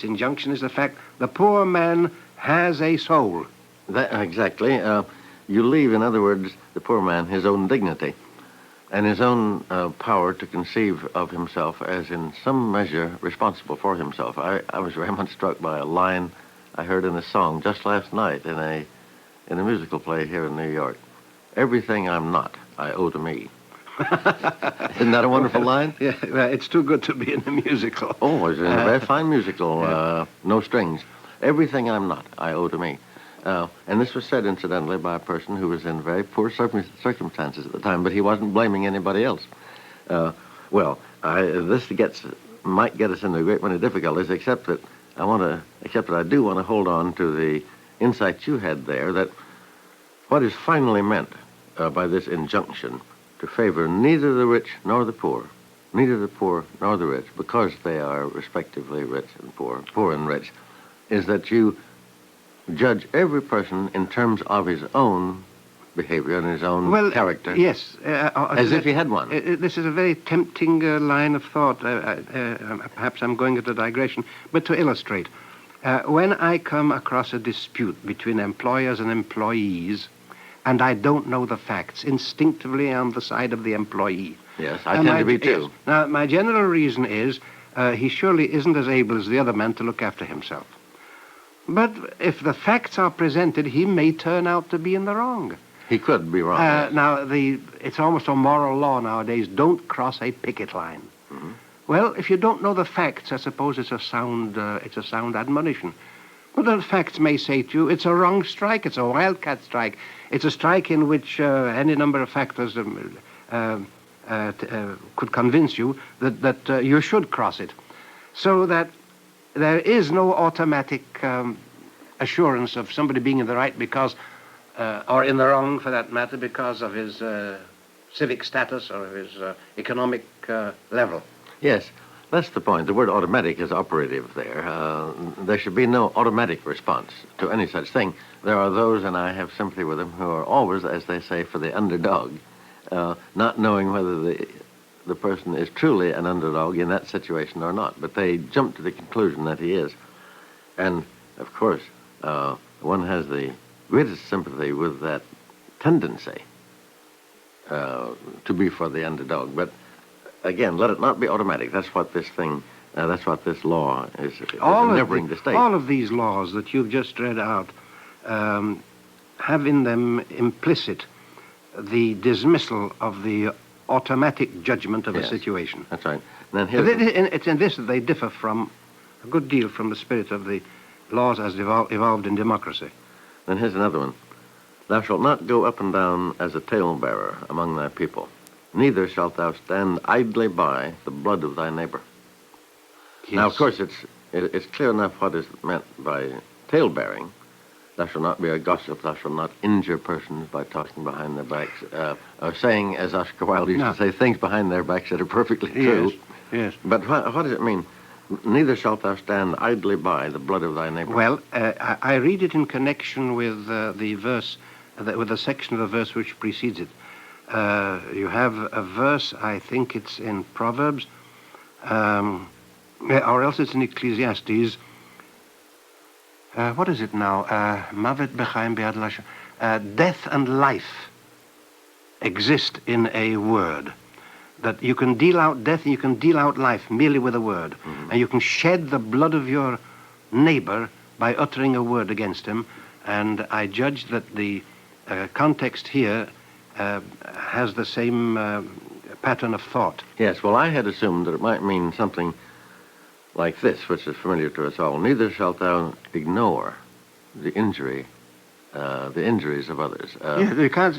injunction is the fact the poor man has a soul. Exactly. You leave, in other words, the poor man his own dignity and his own power to conceive of himself as in some measure responsible for himself. I was very much struck by a line I heard in a song just last night in a musical play here in New York. Everything I'm not, I owe to me. Isn't that a wonderful line? Yeah, well, it's too good to be in a musical. Oh, it's a very fine musical, no strings. Everything I'm not, I owe to me. And this was said, incidentally, by a person who was in very poor circumstances at the time, but he wasn't blaming anybody else. This might get us into a great many difficulties, except that I do want to hold on to the insight you had there, that what is finally meant by this injunction to favor neither the rich nor the poor, neither the poor nor the rich, because they are respectively rich and poor, poor and rich, is that you judge every person in terms of his own behavior and his own character. Yes. As if he had one. This is a very tempting line of thought. Perhaps I'm going into digression, but to illustrate. When I come across a dispute between employers and employees, and I don't know the facts, instinctively I'm on the side of the employee. Yes, I tend to be too. Yes. Now, my general reason is he surely isn't as able as the other man to look after himself. But if the facts are presented, he may turn out to be in the wrong. He could be wrong. Yes. Now, it's almost a moral law nowadays, don't cross a picket line. Mm-hmm. Well, if you don't know the facts, I suppose it's a sound admonition. But the facts may say to you, it's a wrong strike, it's a wildcat strike. It's a strike in which any number of factors could convince you that you should cross it. So that there is no automatic assurance of somebody being in the right because, or in the wrong for that matter, because of his civic status or his economic level. Yes, that's the point. The word automatic is operative there. There should be no automatic response to any such thing. There are those, and I have sympathy with them, who are always, as they say, for the underdog, not knowing whether the person is truly an underdog in that situation or not. But they jump to the conclusion that he is. And, of course, one has the greatest sympathy with that tendency to be for the underdog. But again, let it not be automatic. That's what this thing, that's what this law is endeavoring to state. All of these laws that you've just read out have in them implicit the dismissal of the automatic judgment of a situation. That's right. It's in this that they differ from a good deal from the spirit of the laws as evolved in democracy. Then here's another one. Thou shalt not go up and down as a talebearer among thy people. Neither shalt thou stand idly by the blood of thy neighbor. Yes. Now, of course, it's clear enough what is meant by tale-bearing. Thou shalt not be a gossip. Thou shalt not injure persons by talking behind their backs, or saying, as Oscar Wilde used to say, things behind their backs that are perfectly true. Yes. But what does it mean? Neither shalt thou stand idly by the blood of thy neighbor. Well, I read it in connection with the verse, with the section of the verse which precedes it. You have a verse, I think it's in Proverbs, or else it's in Ecclesiastes. What is it now? Mavet b'chaim be'ad lashon. Death and life exist in a word. That you can deal out death and you can deal out life merely with a word. And you can shed the blood of your neighbor by uttering a word against him. And I judge that the context here has the same pattern of thought. Yes, well, I had assumed that it might mean something like this, which is familiar to us all. Neither shalt thou ignore the injuries of others. You can't.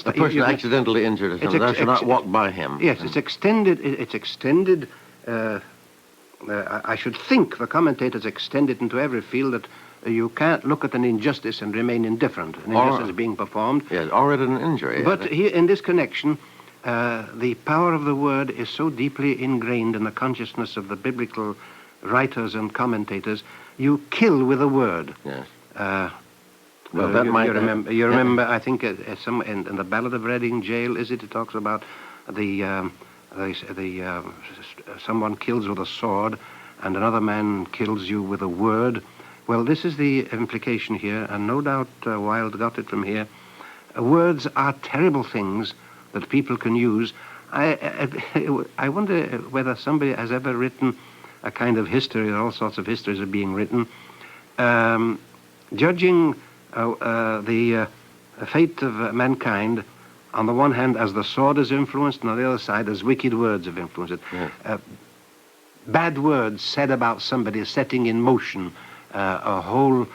A person accidentally injured us, thou shalt not walk by him. Yes, it's extended. It's extended. I should think the commentators extend it into every field that you can't look at an injustice and remain indifferent. An injustice is being performed. Yes, or at an injury. But here, in this connection, the power of the word is so deeply ingrained in the consciousness of the biblical writers and commentators. You kill with a word. Yes. Well, that might remember. You remember? I think some in the Ballad of Reading Jail. Is it? It talks about someone kills with a sword, and another man kills you with a word. Well, this is the implication here, and no doubt Wilde got it from here. Words are terrible things that people can use. I wonder whether somebody has ever written a kind of history. All sorts of histories are being written, judging the fate of mankind, on the one hand, as the sword is influenced, and on the other side, as wicked words have influenced it. Yes. Bad words said about somebody setting in motion a whole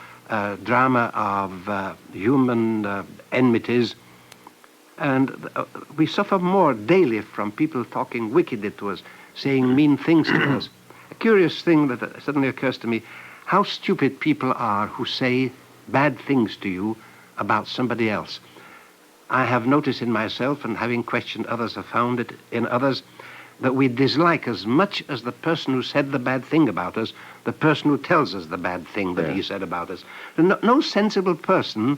drama of human enmities. And we suffer more daily from people talking wickedly to us, saying mean things to us. A curious thing that suddenly occurs to me, how stupid people are who say bad things to you about somebody else. I have noticed in myself, and having questioned others, have found it in others, that we dislike as much as the person who said the bad thing about us, the person who tells us the bad thing that he said about us. No sensible person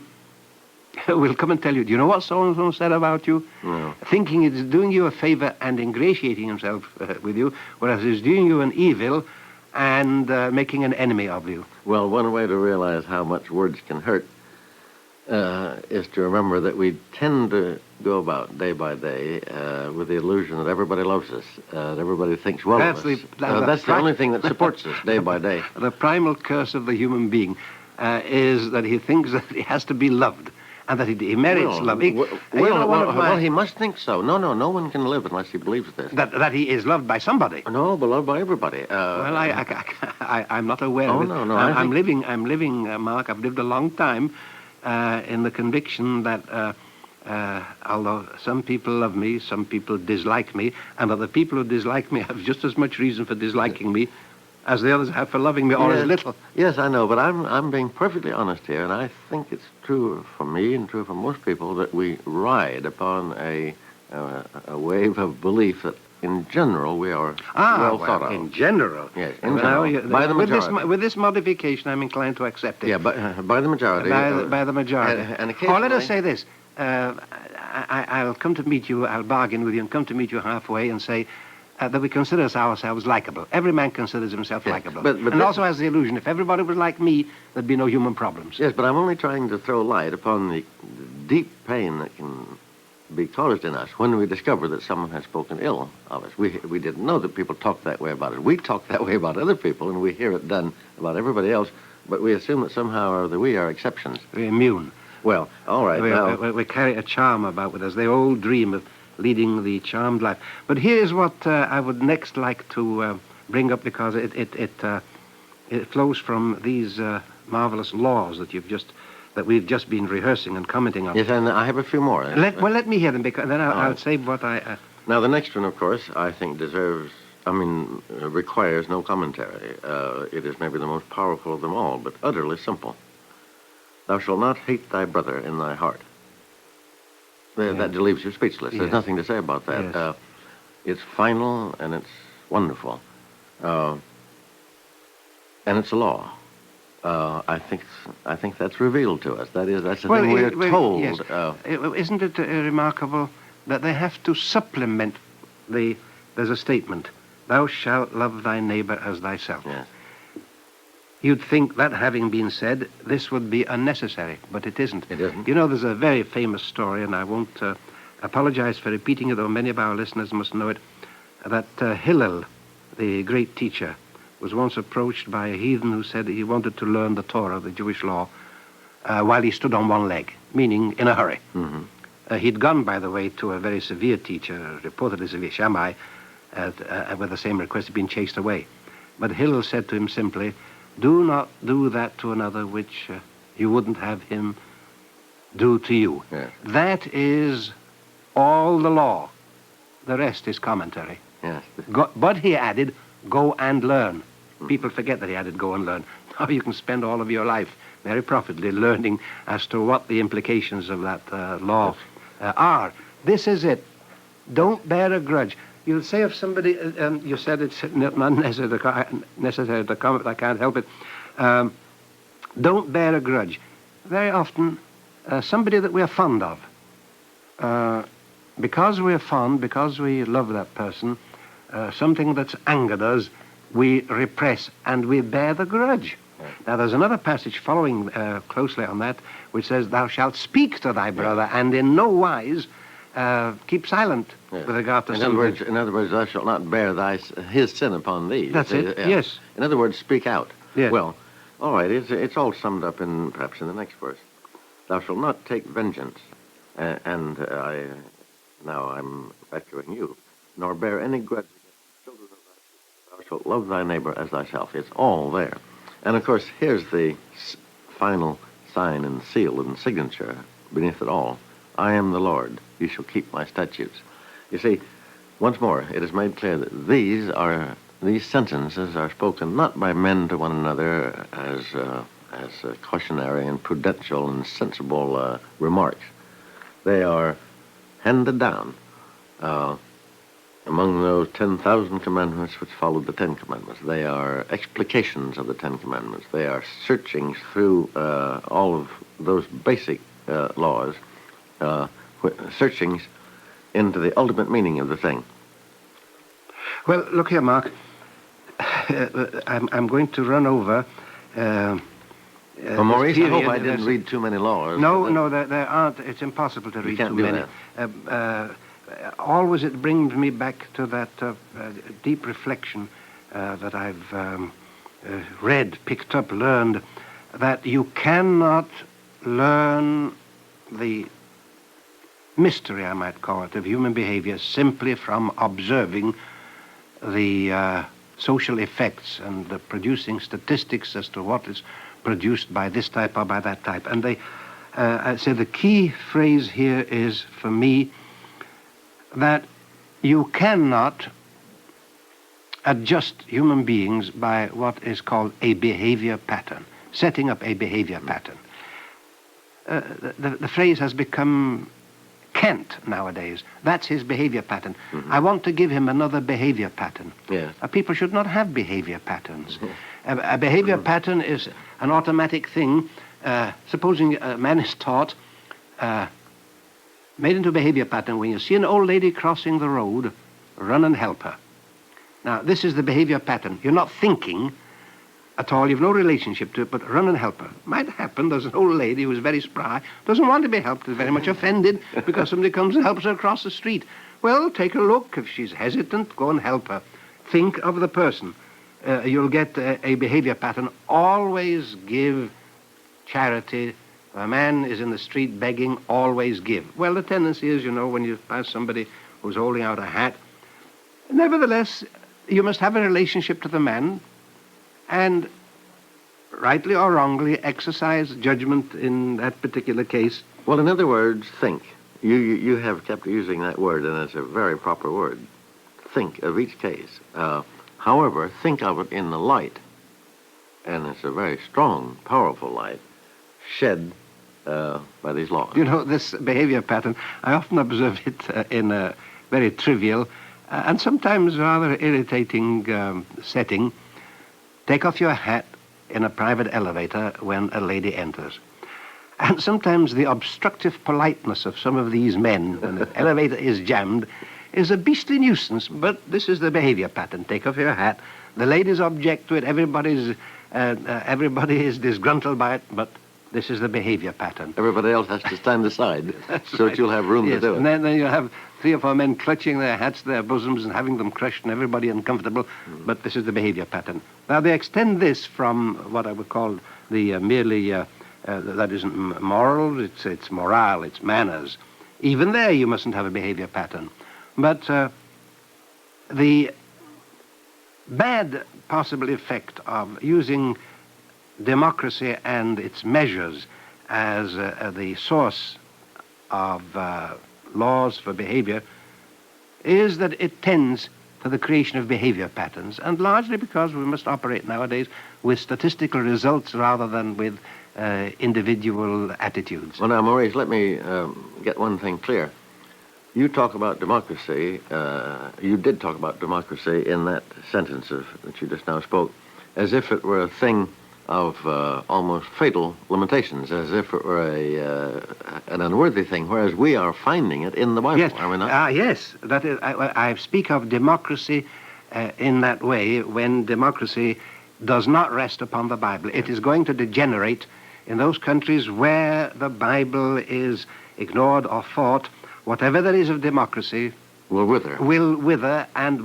will come and tell you, do you know what so-and-so said about you? No. Thinking it's doing you a favor and ingratiating himself with you, whereas he's doing you an evil and making an enemy of you. Well, one way to realize how much words can hurt is to remember that we tend to go about day by day with the illusion that everybody loves us, that everybody thinks well of us. That's the only thing that supports us day by day. The primal curse of the human being is that he thinks that he has to be loved, and that he merits love. Well, he must think so. No one can live unless he believes this. That he is loved by somebody. No, but loved by everybody. Well, I'm not aware of it. No, I'm living, Mark, I've lived a long time in the conviction that although some people love me, some people dislike me, and that the people who dislike me have just as much reason for disliking me as the others have for loving me, or as little. Yes, I know, but I'm being perfectly honest here, and I think it's true for me and true for most people that we ride upon a wave of belief that in general we are well thought of. In general? Yes, in general. By the majority. With this modification, I'm inclined to accept it. Yeah, by the majority. By the majority. And occasionally... Or let us say this. I'll come to meet you, I'll bargain with you and come to meet you halfway and say that we consider ourselves likable. Every man considers himself likable. But also has the illusion, if everybody was like me, there'd be no human problems. Yes, but I'm only trying to throw light upon the deep pain that can be caused in us when we discover that someone has spoken ill of us. We didn't know that people talk that way about us. We talk that way about other people, and we hear it done about everybody else, but we assume that somehow or other we are exceptions. We're immune. Well, all right. We carry a charm about with us. They all dream of leading the charmed life. But here's what I would next like to bring up, because it flows from these marvelous laws that we've just been rehearsing and commenting on. Yes, and I have a few more. Let me hear them, because then I'll say what I... Now, the next one, of course, I think requires no commentary. It is maybe the most powerful of them all, but utterly simple. Thou shalt not hate thy brother in thy heart. That leaves you speechless. There's nothing to say about that. Yes. It's final and it's wonderful. And it's a law. I think that's revealed to us. That's the thing we're told. Yes. Isn't it remarkable that they have to supplement there's a statement, thou shalt love thy neighbor as thyself. Yes. You'd think that having been said, this would be unnecessary, but it isn't. It isn't. You know, there's a very famous story, and I won't apologize for repeating it, though many of our listeners must know it, that Hillel, the great teacher, was once approached by a heathen who said he wanted to learn the Torah, the Jewish law, while he stood on one leg, meaning in a hurry. Mm-hmm. He'd gone, by the way, to a very severe teacher, reportedly severe, Shammai, with the same request, had been chased away. But Hillel said to him simply, do not do that to another which you wouldn't have him do to you. Yes. That is all the law. The rest is commentary. Yes. But he added, go and learn. People forget that he added, go and learn. Now you can spend all of your life very profitably learning as to what the implications of that law are. This is it. Don't bear a grudge. You'll say of somebody, you said it's not necessary to comment, I can't help it. Don't bear a grudge. Very often, somebody that we're fond of, because we're fond, because we love that person, something that's angered us, we repress and we bear the grudge. Now, there's another passage following closely on that, which says, thou shalt speak to thy brother, and in no wise keep silent with regard to something. In other words, thou shalt not bear his sin upon thee. That's it, yes. In other words, speak out. Yes. Well, all right, it's all summed up perhaps in the next verse. Thou shalt not take vengeance, and now I'm echoing you, nor bear any grudge against the children of thy children. Thou shalt love thy neighbor as thyself. It's all there. And, of course, here's the final sign and seal and signature beneath it all. I am the Lord. You shall keep my statutes. You see, once more, it is made clear that these sentences are spoken not by men to one another as cautionary and prudential and sensible remarks. They are handed down among those 10,000 commandments which followed the 10 Commandments. They are explications of the 10 Commandments. They are searchings through all of those basic laws, searchings into the ultimate meaning of the thing. Well, look here, Mark. I'm going to run over. Well, Maurice, I hope I didn't read too many laws. No, there aren't. It's impossible to read too many. Always it brings me back to that deep reflection that I've read, picked up, learned, that you cannot learn the mystery, I might call it, of human behavior simply from observing the social effects and the producing statistics as to what is produced by this type or by that type. And I say the key phrase here is, for me, that you cannot adjust human beings by what is called a behavior pattern, setting up a behavior pattern. The phrase has become cant nowadays. That's his behavior pattern. Mm-hmm. I want to give him another behavior pattern. Yes. People should not have behavior patterns. A behavior pattern is an automatic thing. Supposing a man is taught, made into a behavior pattern, when you see an old lady crossing the road, run and help her. Now, this is the behavior pattern. You're not thinking at all, you've no relationship to it, but run and help her. Might happen there's an old lady who's very spry, doesn't want to be helped, is very much offended because somebody comes and helps her across the street. Well, take a look. If she's hesitant, go and help her. Think of the person. You'll get a behavior pattern. Always give charity. If a man is in the street begging, always give. Well, the tendency is, when you pass somebody who's holding out a hat, nevertheless, you must have a relationship to the man and, rightly or wrongly, exercise judgment in that particular case. Well, in other words, think. You have kept using that word, and it's a very proper word. Think of each case. However, think of it in the light, and it's a very strong, powerful light, shed by these laws. This behavior pattern, I often observe it in a very trivial and sometimes rather irritating setting. Take off your hat in a private elevator when a lady enters. And sometimes the obstructive politeness of some of these men when the elevator is jammed is a beastly nuisance, but this is the behavior pattern. Take off your hat. The ladies object to it. Everybody is disgruntled by it, but this is the behavior pattern. Everybody else has to stand aside so that you'll have room to do it. And then you'll have 3 or 4 men clutching their hats to their bosoms and having them crushed and everybody uncomfortable, but this is the behavior pattern. Now, they extend this from what I would call the merely, that isn't moral, it's morale, it's manners. Even there you mustn't have a behavior pattern. But the bad possible effect of using democracy and its measures as the source of laws for behavior is that it tends to the creation of behavior patterns, and largely because we must operate nowadays with statistical results rather than with individual attitudes. Well, now, Maurice, let me get one thing clear. You talk about democracy, you did talk about democracy in that sentence that you just now spoke, as if it were a thing of almost fatal limitations, as if it were an unworthy thing, whereas we are finding it in the Bible, yes. Are we not? Yes, that is, I speak of democracy in that way when democracy does not rest upon the Bible. It is going to degenerate in those countries where the Bible is ignored or fought. Whatever there is of democracy will wither. Will wither, and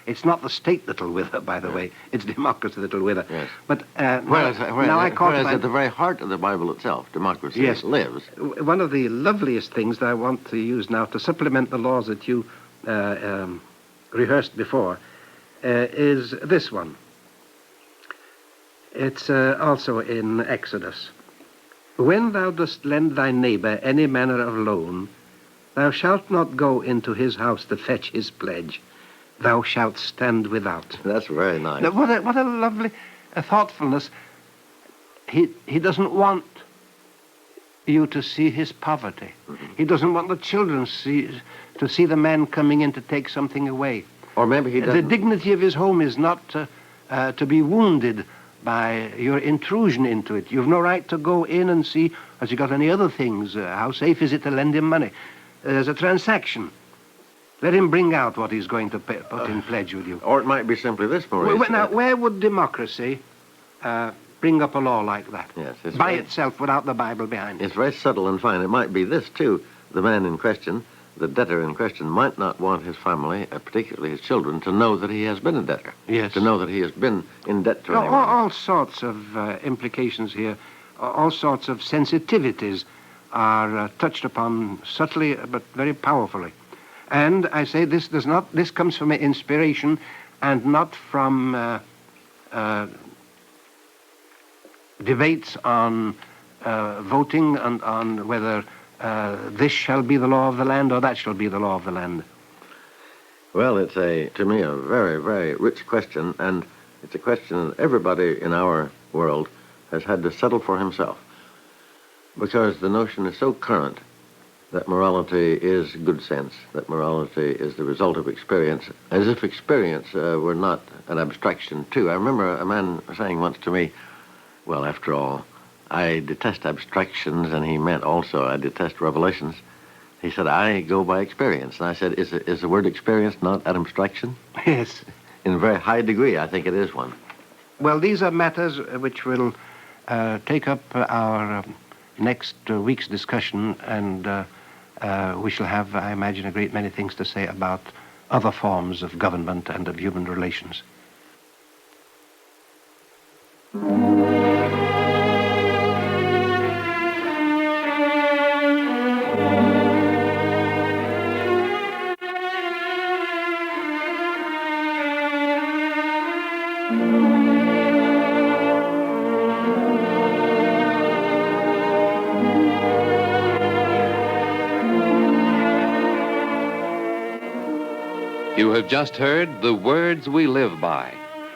it's not the state that'll wither, by the way. It's democracy that'll wither. Yes. But whereas at the very heart of the Bible itself, democracy lives. One of the loveliest things that I want to use now to supplement the laws that you rehearsed before is this one. It's also in Exodus. When thou dost lend thy neighbor any manner of loan, thou shalt not go into his house to fetch his pledge. Thou shalt stand without. That's very nice. Now, what a lovely thoughtfulness. He doesn't want you to see his poverty. Mm-hmm. He doesn't want the children to see the man coming in to take something away. Or maybe he doesn't. The dignity of his home is not to be wounded by your intrusion into it. You've no right to go in and see, has he got any other things? How safe is it to lend him money? There's a transaction. Let him bring out what he's going to put in pledge with you. Or it might be simply this, Maurice. Now, where would democracy bring up a law like that? Yes, by itself, without the Bible behind it? It's very subtle and fine. It might be this, too. The man in question, the debtor in question, might not want his family, particularly his children, to know that he has been a debtor. Yes. To know that he has been in debt to anyone. All sorts of implications here, all sorts of sensitivities are touched upon subtly but very powerfully. And I say this comes from inspiration and not from debates on voting and on whether this shall be the law of the land or that shall be the law of the land. Well, it's to me, a very, very rich question, and it's a question that everybody in our world has had to settle for himself. Because the notion is so current that morality is good sense, that morality is the result of experience, as if experience were not an abstraction, too. I remember a man saying once to me, well, after all, I detest abstractions, and he meant also I detest revelations. He said, I go by experience. And I said, is the word experience not an abstraction? Yes. In a very high degree, I think it is one. Well, these are matters which will take up our next week's discussion, and we shall have, I imagine, a great many things to say about other forms of government and of human relations. You have just heard The Words We Live By,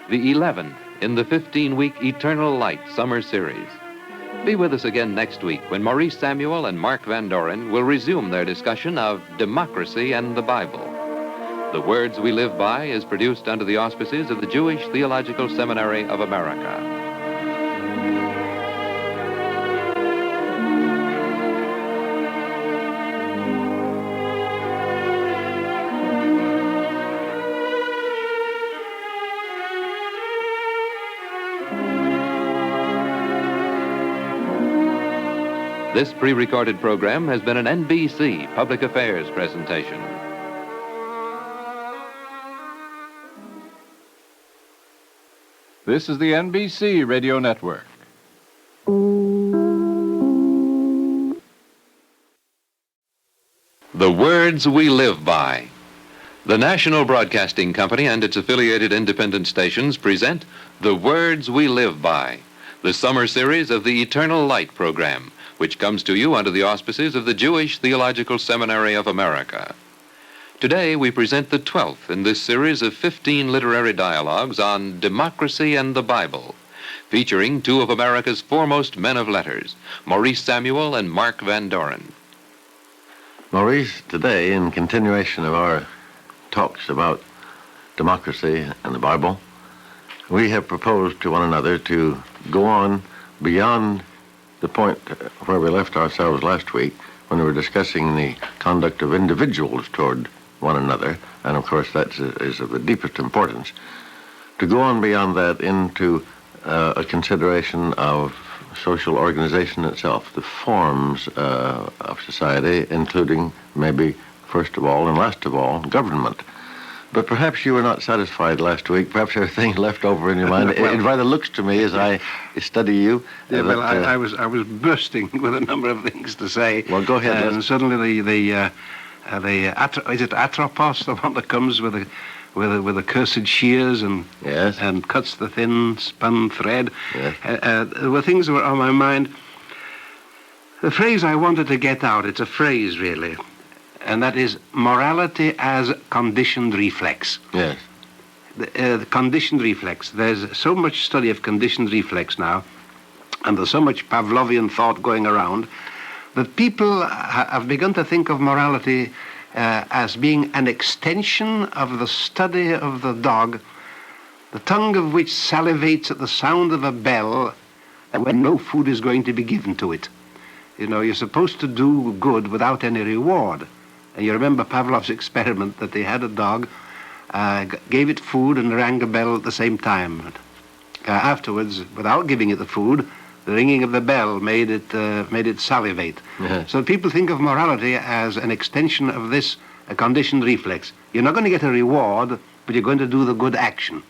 the 11th in the 15-week Eternal Light Summer Series. Be with us again next week when Maurice Samuel and Mark Van Doren will resume their discussion of democracy and the Bible. The Words We Live By is produced under the auspices of the Jewish Theological Seminary of America. This pre-recorded program has been an NBC Public Affairs presentation. This is the NBC Radio Network. The words we live by. The National Broadcasting Company and its affiliated independent stations present The Words We Live By, the summer series of the Eternal Light program, which comes to you under the auspices of the Jewish Theological Seminary of America. Today we present the 12th in this series of 15 literary dialogues on democracy and the Bible, featuring two of America's foremost men of letters, Maurice Samuel and Mark Van Doren. Maurice, today, in continuation of our talks about democracy and the Bible, we have proposed to one another to go on beyond the point where we left ourselves last week when we were discussing the conduct of individuals toward one another, and of course that is of the deepest importance, to go on beyond that into a consideration of social organization itself, the forms of society, including maybe first of all and last of all, government. But perhaps you were not satisfied last week. Perhaps everything left over in your mind. Well, it rather looks to me as I study you. Yeah, well, I was bursting with a number of things to say. Well, go ahead. And suddenly is it atropos, the one that comes with the cursed shears and and cuts the thin spun thread? Yes. There were things that were on my mind. The phrase I wanted to get out, it's a phrase really, and that is morality as conditioned reflex. Yes. The conditioned reflex. There's so much study of conditioned reflex now, and there's so much Pavlovian thought going around, that people have begun to think of morality as being an extension of the study of the dog, the tongue of which salivates at the sound of a bell when no food is going to be given to it. You know, you're supposed to do good without any reward. And you remember Pavlov's experiment that they had a dog, gave it food and rang a bell at the same time. Afterwards, without giving it the food, the ringing of the bell made it salivate. Yes. So people think of morality as an extension of this conditioned reflex. You're not going to get a reward, but you're going to do the good action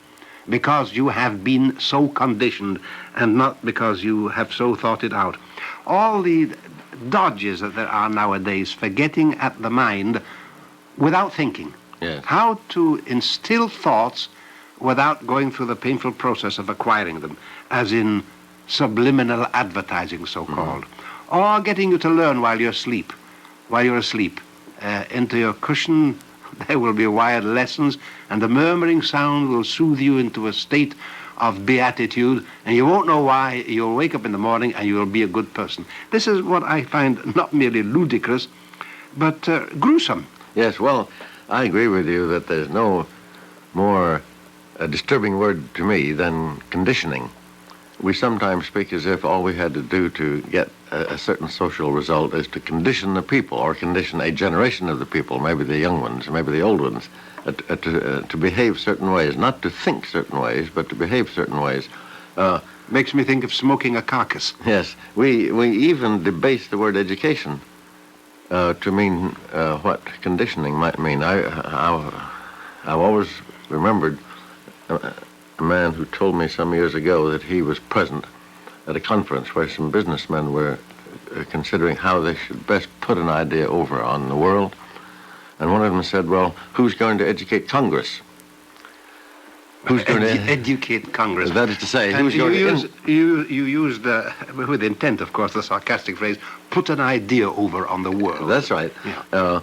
because you have been so conditioned and not because you have so thought it out. All the dodges that there are nowadays for getting at the mind without thinking. Yes. How to instill thoughts without going through the painful process of acquiring them, as in subliminal advertising, so-called, or getting you to learn while you're asleep. Into your cushion there will be wired lessons, and the murmuring sound will soothe you into a state of beatitude, and you won't know why. You'll wake up in the morning and you'll be a good person. This is what I find not merely ludicrous, but gruesome. Yes, well, I agree with you that there's no more disturbing word to me than conditioning. We sometimes speak as if all we had to do to get a certain social result is to condition the people, or condition a generation of the people, maybe the young ones, maybe the old ones, to behave certain ways, not to think certain ways, but to behave certain ways. Makes me think of smoking a carcass. Yes, we even debase the word education to mean what conditioning might mean. I've always remembered a man who told me some years ago that he was present at a conference where some businessmen were considering how they should best put an idea over on the world. And one of them said, well, who's going to educate Congress? Who's going to educate Congress? That is to say, and who's going to... You used, with intent, of course, the sarcastic phrase, put an idea over on the world. That's right. Yeah.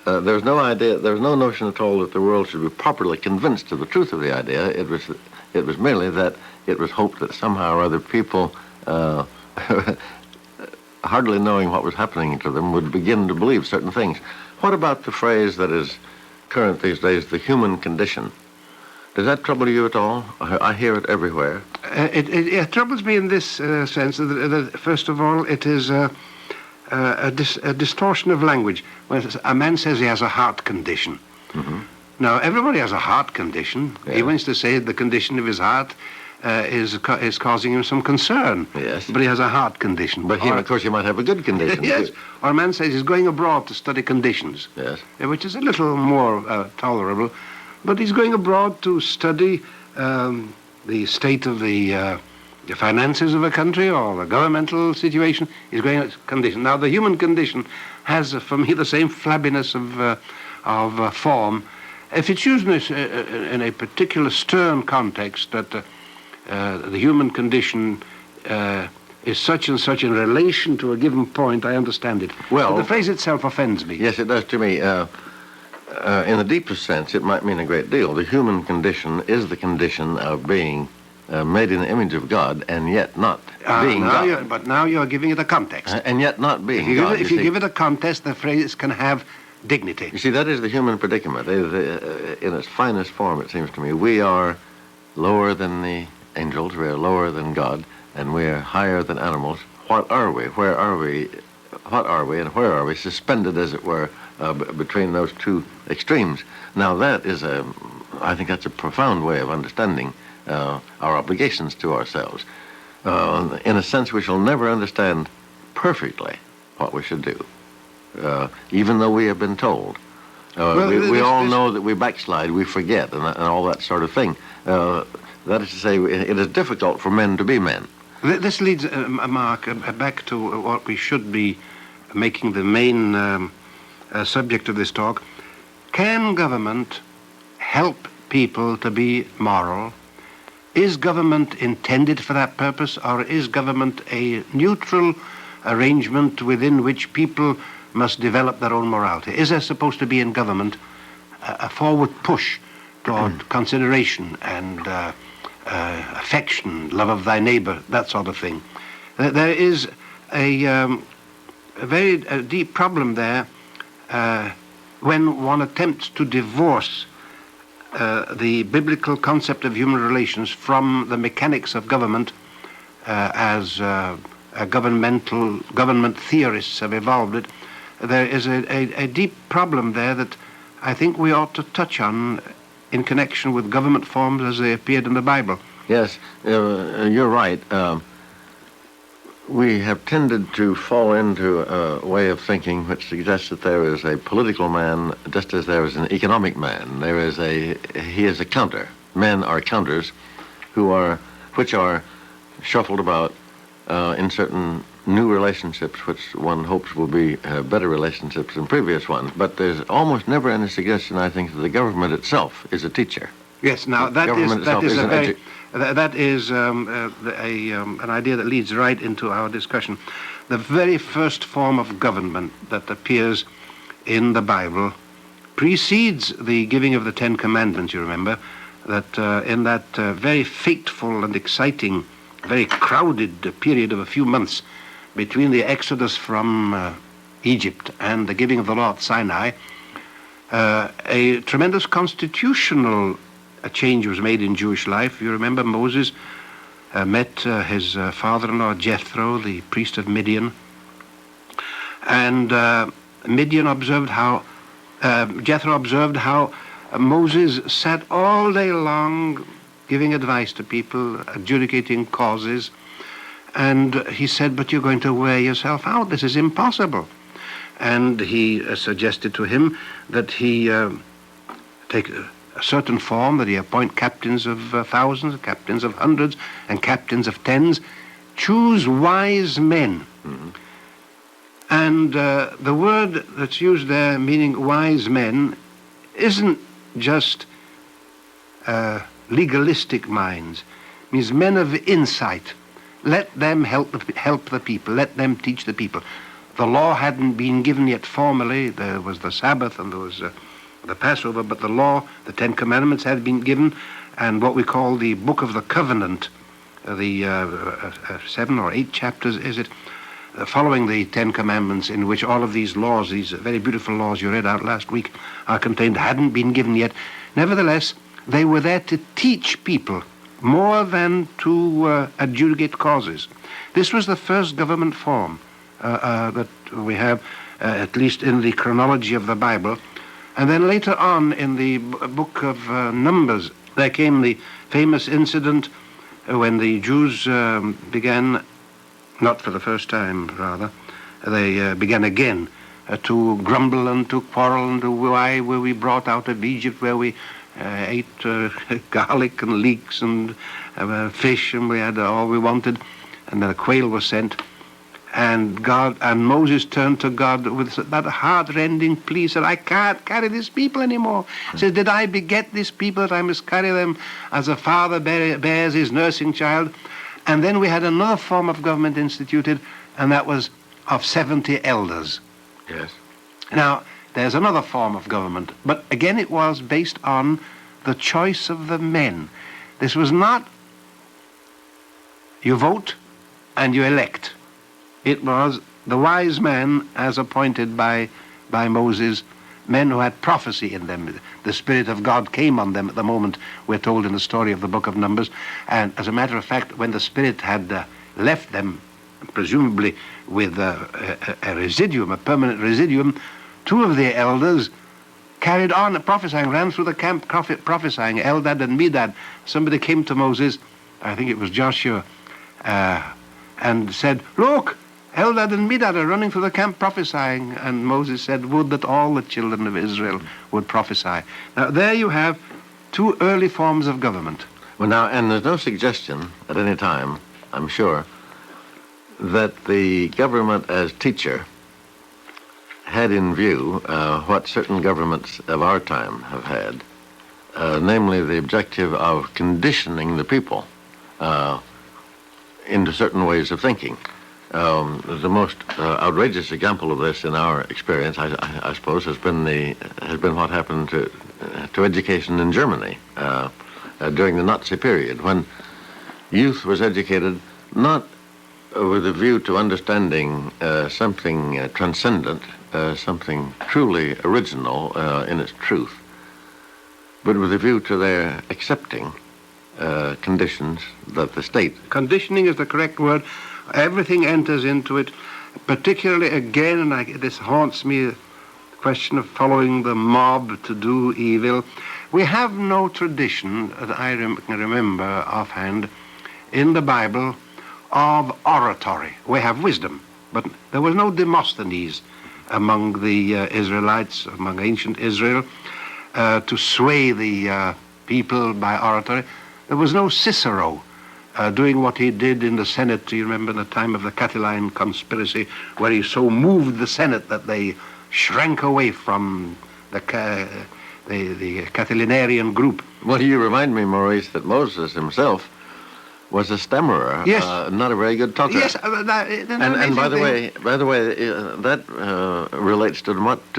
There's no idea, there's no notion at all that the world should be properly convinced of the truth of the idea. It was merely that it was hoped that somehow or other people, hardly knowing what was happening to them, would begin to believe certain things. What about the phrase that is current these days, the human condition? Does that trouble you at all? I hear it everywhere. It troubles me in this sense that, first of all, it is a distortion of language. When a man says he has a heart condition. Mm-hmm. Now, everybody has a heart condition. Yeah. He wants to say the condition of his heart is causing him some concern. Yes. But he has a heart condition. But he, of course, he might have a good condition. Yes. Or a man says he's going abroad to study conditions. Yes. Which is a little more tolerable. But he's going abroad to study the state of the finances of a country or the governmental situation. He's going at condition. Now, the human condition has, for me, the same flabbiness of form. If it's used in a particular stern context, that the human condition is such and such in relation to a given point, I understand it. Well, but the phrase itself offends me. Yes, it does to me. In the deepest sense, it might mean a great deal. The human condition is the condition of being made in the image of God, and yet not being God. But now you're giving it a context. And yet not being God. If you give it a context, the phrase can have dignity. You see, that is the human predicament. In its finest form, it seems to me. We are lower than the angels, we are lower than God, and we are higher than animals. What are we? Where are we? What are we, and where are we? Suspended, as it were, between those two extremes. Now, that is I think that's a profound way of understanding our obligations to ourselves. In a sense, we shall never understand perfectly what we should do, even though we have been told. We all know that we backslide, we forget, and all that sort of thing. That is to say, it is difficult for men to be men. This leads, Mark, back to what we should be making the main subject of this talk. Can government help people to be moral? Is government intended for that purpose, or is government a neutral arrangement within which people must develop their own morality? Is there supposed to be in government a forward push toward consideration and affection, love of thy neighbor, that sort of thing? There is a very deep problem there when one attempts to divorce the biblical concept of human relations from the mechanics of government as government theorists have evolved it. There is a deep problem there that I think we ought to touch on in connection with government forms as they appeared in the Bible. Yes, you're right. We have tended to fall into a way of thinking which suggests that there is a political man just as there is an economic man. He is a counter. Men are counters which are shuffled about in certain new relationships which one hopes will be better relationships than previous ones. But there's almost never any suggestion, I think, that the government itself is a teacher. Yes, now that is an idea that leads right into our discussion. The very first form of government that appears in the Bible precedes the giving of the Ten Commandments, you remember, that in that very fateful and exciting, very crowded period of a few months between the exodus from Egypt and the giving of the law at Sinai, a tremendous constitutional change was made in Jewish life. You remember Moses met his father-in-law Jethro, the priest of Midian, and Jethro observed how Moses sat all day long giving advice to people, adjudicating causes, and he said, "But you're going to wear yourself out. This is impossible." And he suggested to him that he take a certain form, that he appoint captains of thousands, captains of hundreds, and captains of tens. Choose wise men. Mm-hmm. And the word that's used there, meaning wise men, isn't just legalistic minds. It means men of insight. Let them help the people. Let them teach the people. The law hadn't been given yet formally. There was the Sabbath and there was the Passover, but the law, the Ten Commandments, had been given, and what we call the Book of the Covenant, the 7 or 8 chapters, is it, following the Ten Commandments, in which all of these laws, these very beautiful laws you read out last week, are contained, hadn't been given yet. Nevertheless, they were there to teach people more than to adjudicate causes. This was the first government form that we have, at least in the chronology of the Bible. And then later on in the book of Numbers, there came the famous incident when the Jews began, not for the first time, rather, they began again to grumble and to quarrel and to why were we brought out of Egypt where we ate garlic and leeks and fish and we had all we wanted, and then a quail was sent. And Moses turned to God with that heart-rending plea, said, I can't carry these people anymore. He said, did I beget these people that I must carry them as a father bears his nursing child? And then we had another form of government instituted, and that was of 70 elders. Yes. Now, there's another form of government, but again it was based on the choice of the men. This was not you vote and you elect. It was the wise men as appointed by Moses, men who had prophecy in them. The Spirit of God came on them at the moment, we're told in the story of the book of Numbers. And as a matter of fact, when the Spirit had left them, presumably with a residuum, a permanent residuum, two of the elders carried on prophesying, ran through the camp prophesying, Eldad and Medad. Somebody came to Moses, I think it was Joshua, and said, look, Eldad and Medad are running through the camp prophesying. And Moses said, would that all the children of Israel would prophesy. Now, there you have two early forms of government. Well, now, and there's no suggestion at any time, I'm sure, that the government as teacher had in view what certain governments of our time have had, namely the objective of conditioning the people into certain ways of thinking. The most outrageous example of this in our experience, I suppose, has been what happened to education in Germany during the Nazi period, when youth was educated not with a view to understanding something transcendent, something truly original in its truth, but with a view to their accepting conditions that the state... Conditioning is the correct word. Everything enters into it, particularly again, and this haunts me, the question of following the mob to do evil. We have no tradition, that I can remember offhand, in the Bible of oratory. We have wisdom, but there was no Demosthenes among the Israelites, among ancient Israel, to sway the people by oratory. There was no Cicero doing what he did in the Senate. Do you remember the time of the Catiline conspiracy, where he so moved the Senate that they shrank away from the Catilinarian group? Well, you remind me, Maurice, that Moses himself was a stammerer, yes. Not a very good talker. Yes, and by the way, that relates to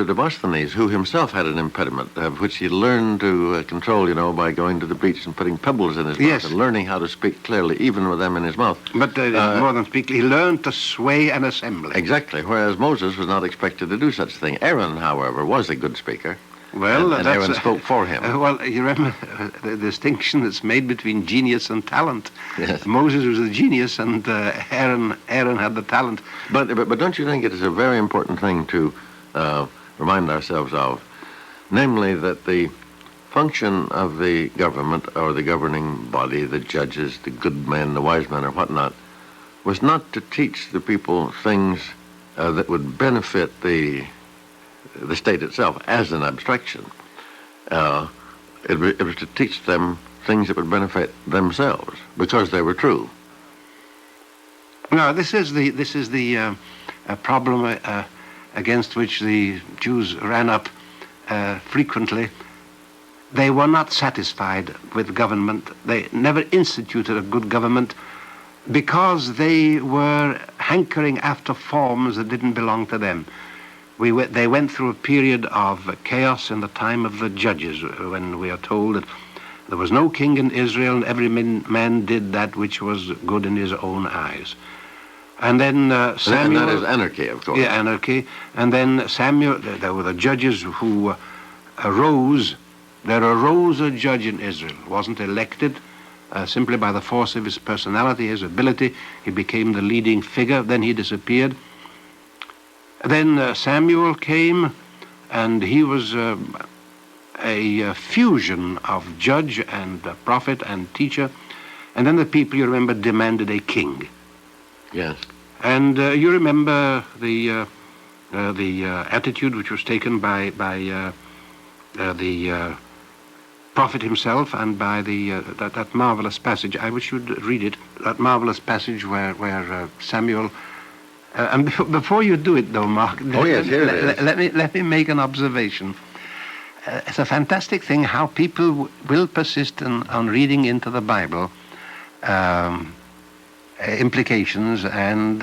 Demosthenes, who himself had an impediment, which he learned to control, by going to the beach and putting pebbles in his mouth and learning how to speak clearly, even with them in his mouth. But more than speak, he learned to sway an assembly. Exactly, whereas Moses was not expected to do such a thing. Aaron, however, was a good speaker. Well, and Aaron spoke for him. Well, you remember the distinction that's made between genius and talent. Yes. Moses was a genius, and Aaron had the talent. But don't you think it is a very important thing to remind ourselves of, namely that the function of the government or the governing body, the judges, the good men, the wise men, or whatnot, was not to teach the people things that would benefit the state itself as an abstraction. It was to teach them things that would benefit themselves because they were true. No, this is the problem against which the Jews ran up frequently. They were not satisfied with government. They never instituted a good government because they were hankering after forms that didn't belong to them. They went through a period of chaos in the time of the judges, when we are told that there was no king in Israel and every man did that which was good in his own eyes. And then Samuel... And that is anarchy, of course. Yeah, anarchy. And then Samuel, there were the judges who arose. There arose a judge in Israel, wasn't elected simply by the force of his personality, his ability. He became the leading figure, then he disappeared. Then Samuel came, and he was a fusion of judge and prophet and teacher. And then the people, you remember, demanded a king. Yes. And you remember the attitude which was taken by the prophet himself and by that marvelous passage. I wish you'd read it. That marvelous passage where Samuel. And before you do it, though, Mark. Oh yes, here it is. Let me make an observation. It's a fantastic thing how people will persist on reading into the Bible implications and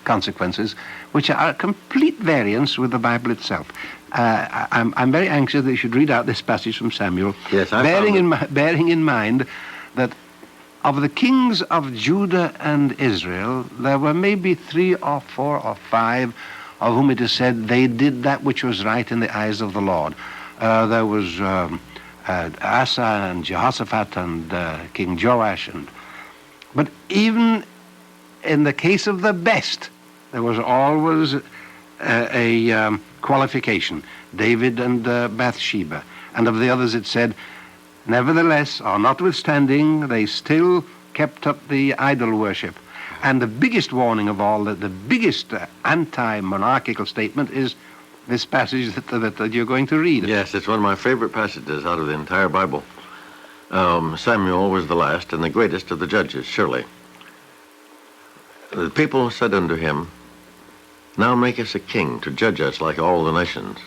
consequences which are complete variance with the Bible itself. I'm very anxious that you should read out this passage from Samuel, yes, bearing in mind that of the kings of Judah and Israel, there were maybe 3 or 4 or 5 of whom it is said they did that which was right in the eyes of the Lord. There was Asa and Jehoshaphat and King Joash. But even in the case of the best, there was always a qualification. David and Bathsheba. And of the others it said, nevertheless, or notwithstanding, they still kept up the idol worship. And the biggest warning of all, the biggest anti-monarchical statement is this passage that you're going to read. Yes, it's one of my favorite passages out of the entire Bible. Samuel was the last and the greatest of the judges, surely. The people said unto him, now make us a king to judge us like all the nations.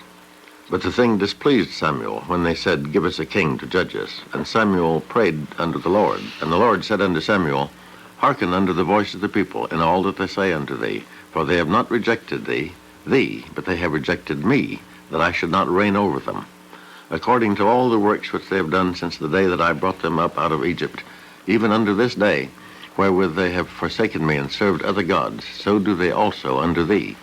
But the thing displeased Samuel when they said, give us a king to judge us. And Samuel prayed unto the Lord. And the Lord said unto Samuel, hearken unto the voice of the people in all that they say unto thee, for they have not rejected thee, but they have rejected me, that I should not reign over them. According to all the works which they have done since the day that I brought them up out of Egypt, even unto this day, wherewith they have forsaken me and served other gods, so do they also unto thee.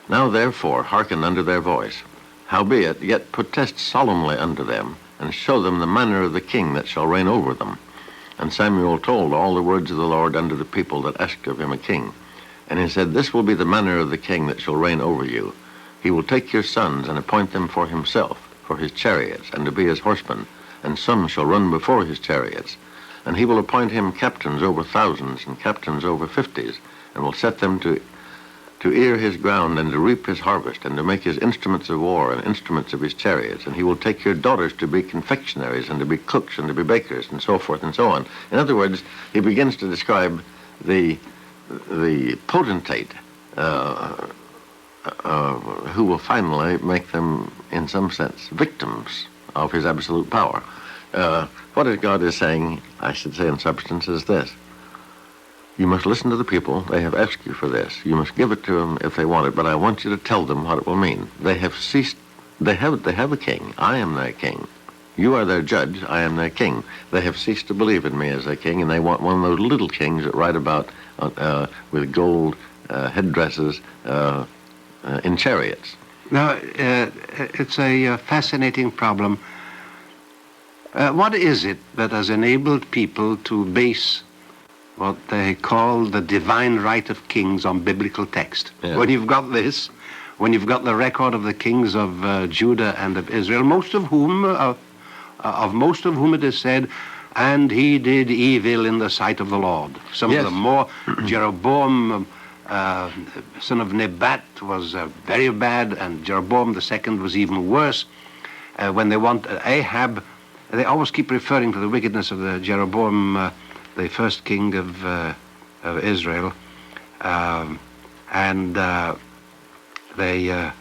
Now therefore hearken unto their voice. Howbeit, yet protest solemnly unto them, and show them the manner of the king that shall reign over them. And Samuel told all the words of the Lord unto the people that asked of him a king. And he said, this will be the manner of the king that shall reign over you. He will take your sons and appoint them for himself, for his chariots, and to be his horsemen, and some shall run before his chariots. And he will appoint him captains over thousands and captains over 50s, and will set them to ear his ground and to reap his harvest, and to make his instruments of war and instruments of his chariots. And he will take your daughters to be confectionaries and to be cooks and to be bakers, and so forth and so on. In other words, he begins to describe the potentate who will finally make them, in some sense, victims of his absolute power. What God is saying, I should say in substance, is this. You must listen to the people. They have asked you for this. You must give it to them if they want it, but I want you to tell them what it will mean. They have ceased. They have a king. I am their king. You are their judge. I am their king. They have ceased to believe in me as their king, and they want one of those little kings that ride about with gold headdresses in chariots. Now, it's a fascinating problem. What is it that has enabled people to base what they call the divine right of kings on biblical text? Yeah. When you've got this, when you've got the record of the kings of Judah and of Israel, most of whom it is said, and he did evil in the sight of the Lord. Some of them more. Jeroboam, son of Nebat, was very bad, and Jeroboam the second was even worse. When they want Ahab, they always keep referring to the wickedness of the Jeroboam, the first king of Israel, and they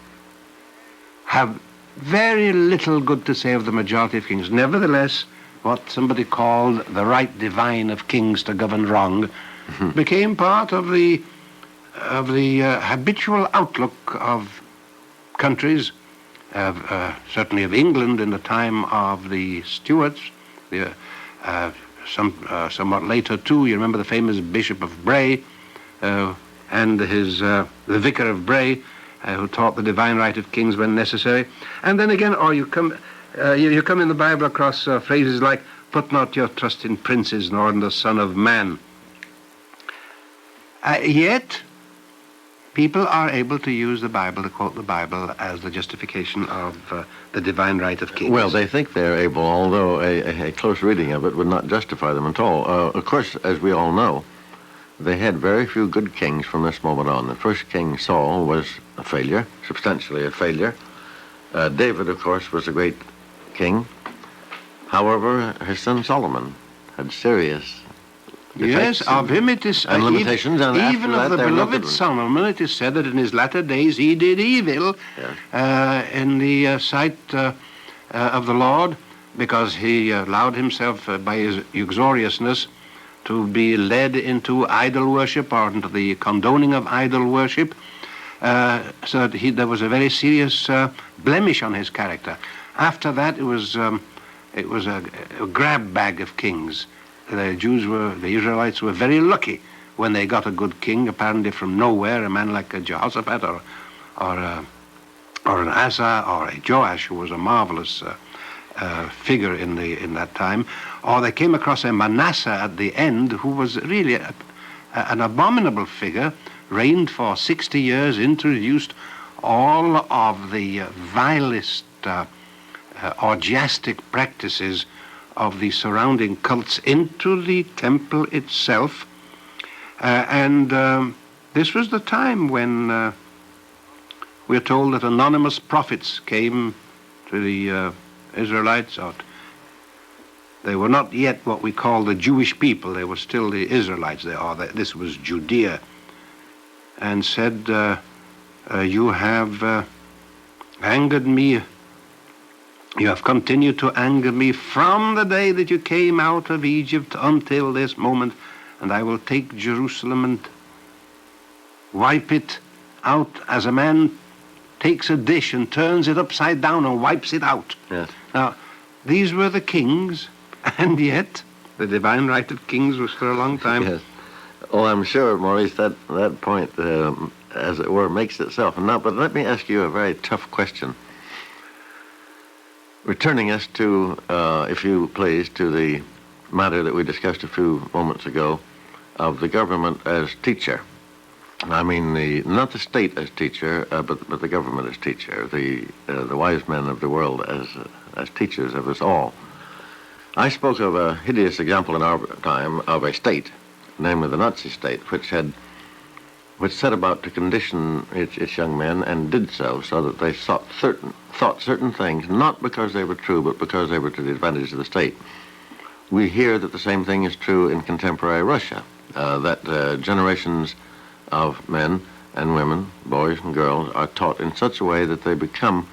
have very little good to say of the majority of kings. Nevertheless, what somebody called the right divine of kings to govern wrong became part of the habitual outlook of countries, certainly of England in the time of the Stuarts, somewhat later too. You remember the famous Bishop of Bray and the Vicar of Bray, who taught the divine right of kings when necessary. And then again, you come in the Bible across phrases like, put not your trust in princes nor in the Son of Man. Yet, people are able to use the Bible, to quote the Bible, as the justification of the divine right of kings. Well, they think they're able, although a close reading of it would not justify them at all. Of course, as we all know, they had very few good kings from this moment on. The first king, Saul, was a failure, substantially a failure. David, of course, was a great king. However, his son Solomon had serious Yes, of him it is... and limitations, and even after of the that, beloved Solomon, it is said that in his latter days he did evil in the sight of the Lord, because he allowed himself, by his uxoriousness, to be led into idol worship or into the condoning of idol worship, so that there was a very serious blemish on his character. After that, it was a grab bag of kings. The Israelites were very lucky when they got a good king, apparently from nowhere, a man like a Jehoshaphat or an Asa or a Joash, who was a marvelous figure in that time. Or they came across a Manasseh at the end, who was really an abominable figure, reigned for 60 years, introduced all of the vilest orgiastic practices of the surrounding cults into the temple itself. This was the time when we're told that anonymous prophets came to the Israelites. They were not yet what we call the Jewish people. They were still the Israelites. This was Judea. And said, you have angered me. You have continued to anger me from the day that you came out of Egypt until this moment, and I will take Jerusalem and wipe it out as a man takes a dish and turns it upside down and wipes it out. Yes. Now, these were the kings, and yet the divine right of kings was for a long time. Yes. Oh, I'm sure, Maurice, that point, as it were, makes itself. Now, but let me ask you a very tough question. Returning us to, if you please, to the matter that we discussed a few moments ago of the government as teacher. I mean, not the state as teacher, but the government as teacher, the wise men of the world as teachers of us all. I spoke of a hideous example in our time of a state, namely the Nazi state, which set about to condition its young men, and did so that they thought certain things, not because they were true, but because they were to the advantage of the state. We hear that the same thing is true in contemporary Russia, that generations of men and women, boys and girls, are taught in such a way that they become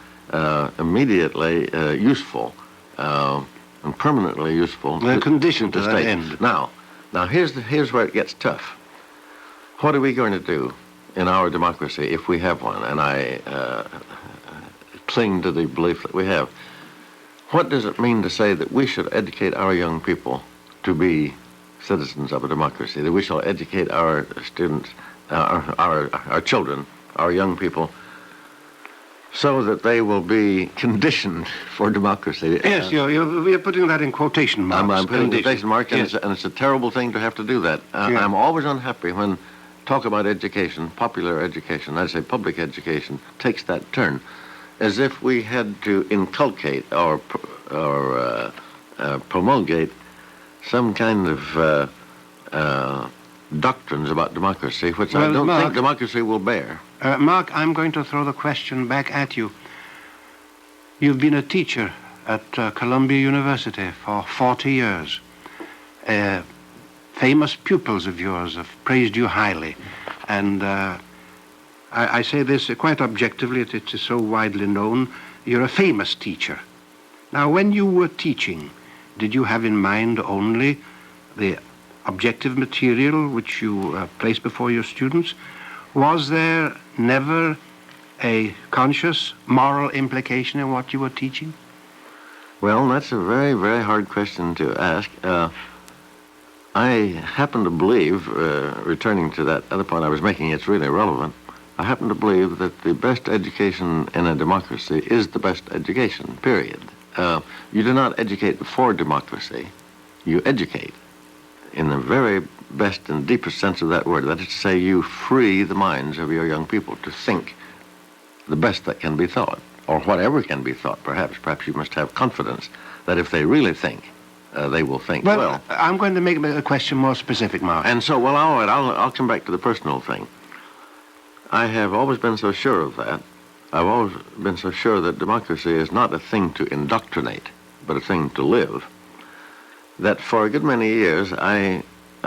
immediately useful and permanently useful. They're conditioned to that state. end. Now here's where it gets tough. What are we going to do in our democracy, if we have one? And I cling to the belief that we have. What does it mean to say that we should educate our young people to be citizens of a democracy, that we shall educate our students, our children, our young people, so that they will be conditioned for democracy? Yes, you're putting that in quotation marks. I'm putting quotation marks, yes. And it's a terrible thing to have to do that. Yeah. I'm always unhappy when talk about education, popular education, I'd say public education, takes that turn, as if we had to inculcate or promulgate some kind of doctrines about democracy, which I don't think democracy will bear. Mark, I'm going to throw the question back at you. You've been a teacher at Columbia University for 40 years. Famous pupils of yours have praised you highly. And I say this quite objectively, it is so widely known. You're a famous teacher. Now, when you were teaching, did you have in mind only the objective material which you placed before your students? Was there never a conscious moral implication in what you were teaching? Well, that's a very, very hard question to ask. I happen to believe, returning to that other point I was making, it's really relevant, I happen to believe that the best education in a democracy is the best education, period. You do not educate for democracy. You educate in a very best and deepest sense of that word. That is to say, you free the minds of your young people to think the best that can be thought, or whatever can be thought, perhaps. Perhaps you must have confidence that if they really think, they will think well. I'm going to make a question more specific, Mark. And so, well, all right, I'll come back to the personal thing. I have always been so sure of that. I've always been so sure that democracy is not a thing to indoctrinate, but a thing to live, that for a good many years I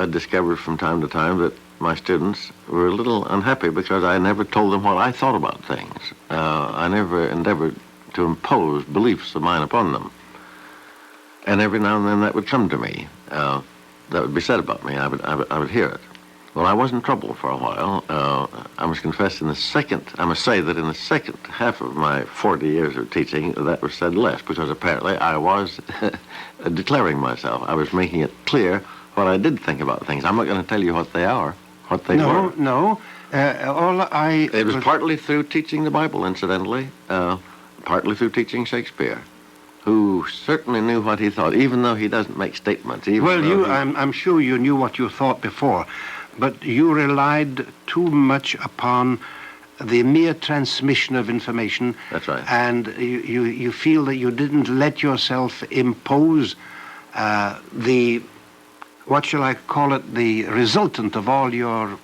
discovered from time to time that my students were a little unhappy because I never told them what I thought about things. I never endeavored to impose beliefs of mine upon them. And every now and then that would come to me. That would be said about me. I would hear it. Well, I was in trouble for a while. I must confess, I must say that in the second half of my 40 years of teaching, that was said less, because apparently I was declaring myself. I was making it clear what I did think about things. I'm not going to tell you what they are, what they were. No. It was partly through teaching the Bible, incidentally, partly through teaching Shakespeare, who certainly knew what he thought, even though he doesn't make statements. I'm sure you knew what you thought before, but you relied too much upon the mere transmission of information. That's right. And you feel that you didn't let yourself impose what shall I call it, the resultant of all your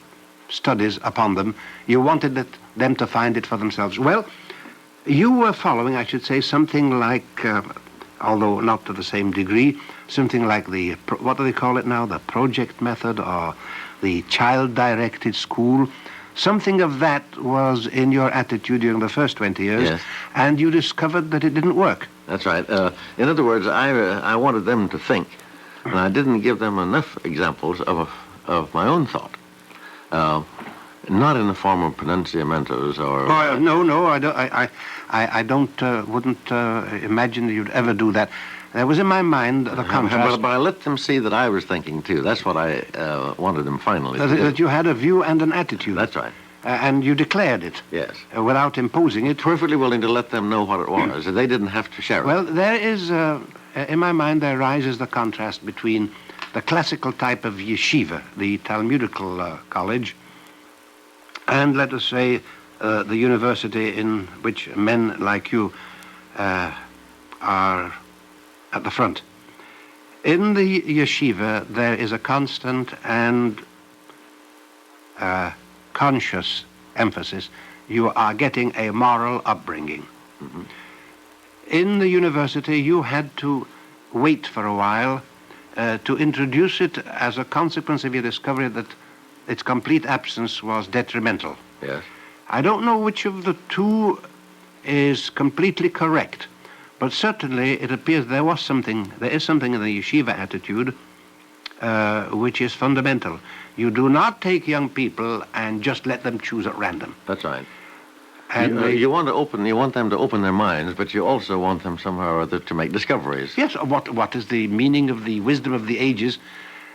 studies upon them. You wanted them to find it for themselves. Well, you were following, I should say, something like, although not to the same degree, something like what do they call it now, the project method or the child-directed school. Something of that was in your attitude during the first 20 years, yes. And you discovered that it didn't work. That's right. In other words, I wanted them to think, and I didn't give them enough examples of my own thought. Not in the form of pronunciamentos or... No, I wouldn't imagine that you'd ever do that. There was in my mind the contrast... But I let them see that I was thinking, too. That's what I wanted them finally to do. That you had a view and an attitude. That's right. And you declared it. Yes. Without imposing it. Perfectly willing to let them know what it was. They didn't have to share it. Well, there is, in my mind, there rises the contrast between the classical type of yeshiva, the Talmudical college, and, let us say, the university in which men like you are at the front. In the yeshiva, there is a constant and conscious emphasis. You are getting a moral upbringing. Mm-hmm. In the university, you had to wait for a while to introduce it as a consequence of your discovery that its complete absence was detrimental. Yes. I don't know which of the two is completely correct, but certainly it appears there is something in the yeshiva attitude which is fundamental. You do not take young people and just let them choose at random. That's right. And you want them to open their minds, but you also want them somehow or other to make discoveries. Yes. What is the meaning of the wisdom of the ages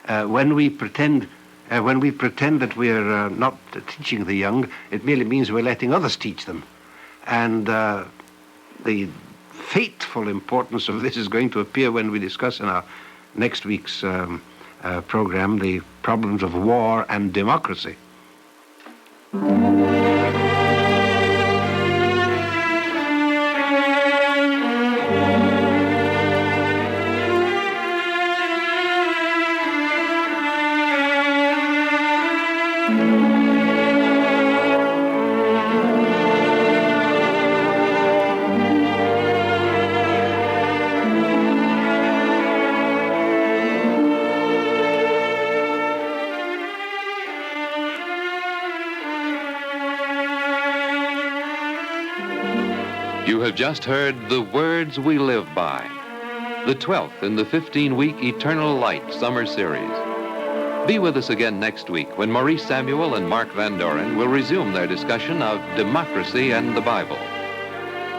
when we pretend that we're not teaching the young? It merely means we're letting others teach them. And the fateful importance of this is going to appear when we discuss in our next week's program the problems of war and democracy. You have just heard The Words We Live By, the 12th in the 15-week Eternal Light Summer Series. Be with us again next week when Maurice Samuel and Mark Van Doren will resume their discussion of democracy and the Bible.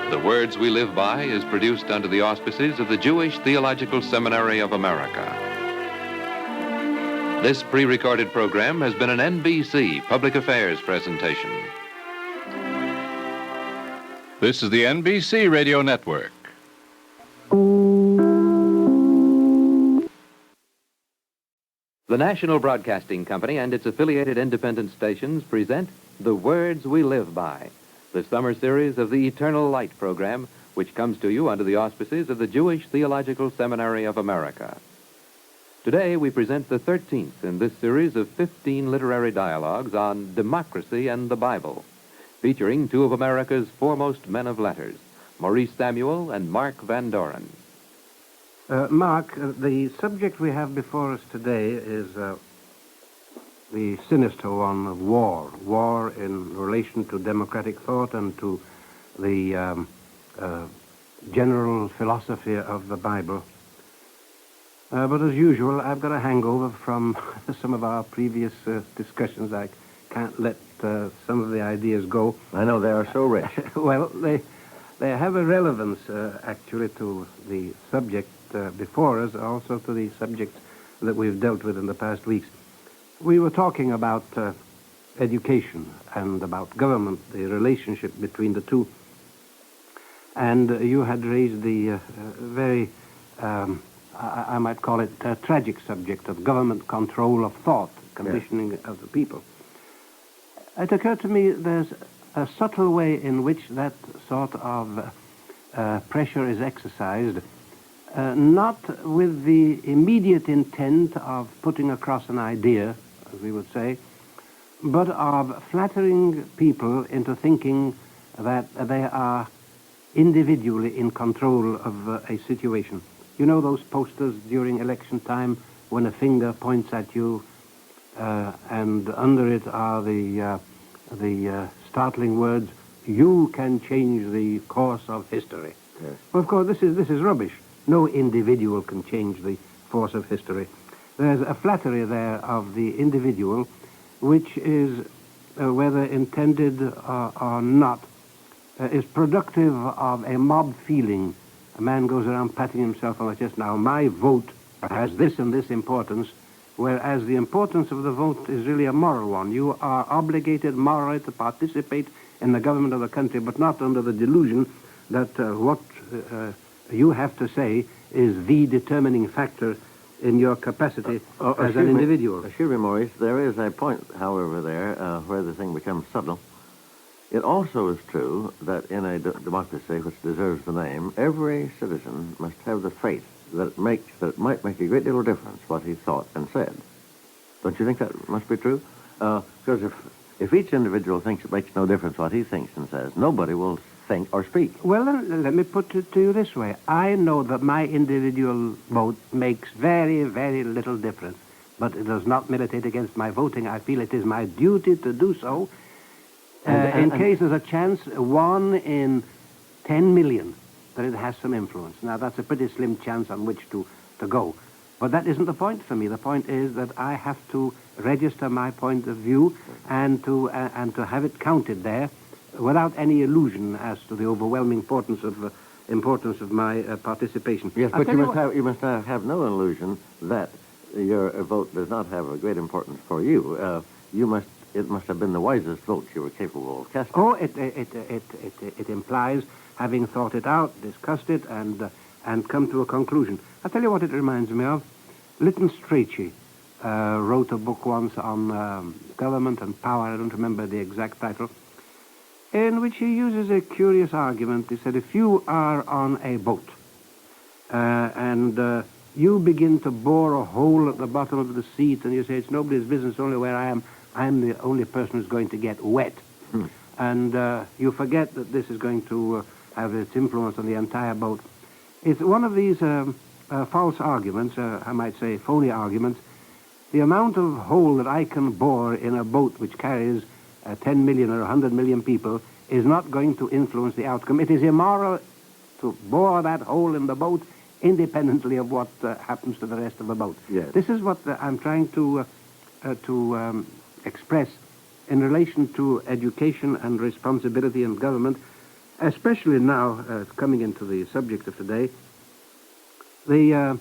The Words We Live By is produced under the auspices of the Jewish Theological Seminary of America. This pre-recorded program has been an NBC Public Affairs presentation. This is the NBC Radio Network. The National Broadcasting Company and its affiliated independent stations present The Words We Live By, the summer series of the Eternal Light program, which comes to you under the auspices of the Jewish Theological Seminary of America. Today we present the 13th in this series of 15 literary dialogues on democracy and the Bible, featuring two of America's foremost men of letters, Maurice Samuel and Mark Van Doren. Mark, the subject we have before us today is the sinister one of war. War in relation to democratic thought and to the general philosophy of the Bible. But as usual, I've got a hangover from some of our previous discussions. I can't let some of the ideas go. I know, they are so rich. Well, they have a relevance, actually, to the subject before us, also to the subjects that we've dealt with in the past weeks. We were talking about education and about government, the relationship between the two. And you had raised the very, I might call it, tragic subject of government control of thought, conditioning of the people. It occurred to me there's a subtle way in which that sort of pressure is exercised, not with the immediate intent of putting across an idea, as we would say, but of flattering people into thinking that they are individually in control of a situation. You know those posters during election time when a finger points at you and under it are the startling words, "You can change the course of history." Yes. Well, of course, this is rubbish. No individual can change the force of history. There's a flattery there of the individual, which is, whether intended or not, is productive of a mob feeling. A man goes around patting himself on the chest. Now, my vote has this and this importance, whereas the importance of the vote is really a moral one. You are obligated morally to participate in the government of the country, but not under the delusion that what you have to say is the determining factor in your capacity as an individual. Excuse me, Maurice. There is a point, however, there where the thing becomes subtle. It also is true that in a democracy which deserves the name, every citizen must have the faith that it might make a great deal of difference what he thought and said. Don't you think that must be true? Because if each individual thinks it makes no difference what he thinks and says, nobody will think or speak. Well, then, let me put it to you this way. I know that my individual vote makes very, very little difference, but it does not militate against my voting. I feel it is my duty to do so. In case there's a chance, 1 in 10 million, that it has some influence. Now, that's a pretty slim chance on which to go. But that isn't the point for me. The point is that I have to register my point of view and to have it counted there without any illusion as to the overwhelming importance of my participation. Yes, but you must have no illusion that your vote does not have a great importance for you. It must have been the wisest vote you were capable of casting. Oh, it implies having thought it out, discussed it, and come to a conclusion. I'll tell you what it reminds me of. Lytton Strachey wrote a book once on government and power. I don't remember the exact title, in which he uses a curious argument. He said, if you are on a boat and you begin to bore a hole at the bottom of the seat and you say, it's nobody's business, only where I am, I'm the only person who's going to get wet. And you forget that this is going to have its influence on the entire boat. It's one of these false arguments, I might say phony arguments. The amount of hole that I can bore in a boat which carries 10 million or 100 million people is not going to influence the outcome. It is immoral to bore that hole in the boat independently of what happens to the rest of the boat. Yes. This is what I'm trying to express in relation to education and responsibility in government, especially now, coming into the subject of today, the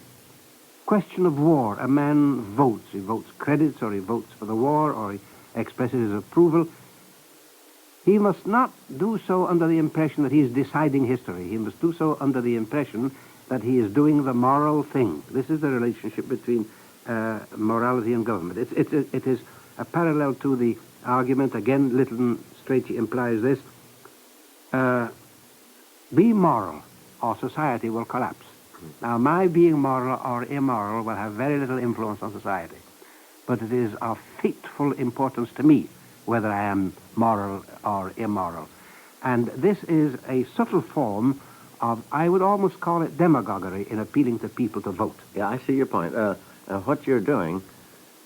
question of war. A man votes. He votes credits, or he votes for the war, or he expresses his approval. He must not do so under the impression that he is deciding history. He must do so under the impression that he is doing the moral thing. This is the relationship between morality and government. It is a parallel to the argument, again, Lytton Strachey implies this, be moral or society will collapse. Now, my being moral or immoral will have very little influence on society, but it is of fateful importance to me whether I am moral or immoral. And this is a subtle form of, I would almost call it demagoguery in appealing to people to vote. Yeah, I see your point. What you're doing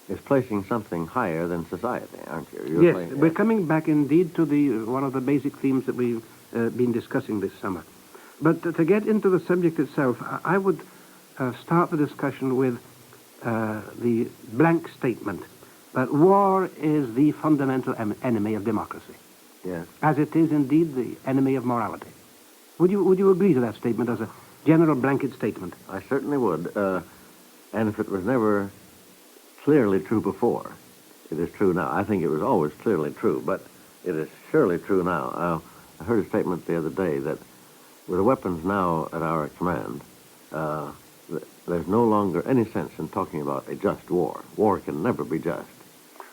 is placing something higher than society, aren't you? Yes, we're coming back indeed to one of the basic themes that we've been discussing this summer. But to get into the subject itself, I would start the discussion with the blank statement that war is the fundamental enemy of democracy. Yes. As it is indeed the enemy of morality. Would you agree to that statement as a general blanket statement? I certainly would. And if it was never clearly true before, it is true now. I think it was always clearly true, but it is surely true now. I heard a statement the other day that with the weapons now at our command, there's no longer any sense in talking about a just war. War can never be just.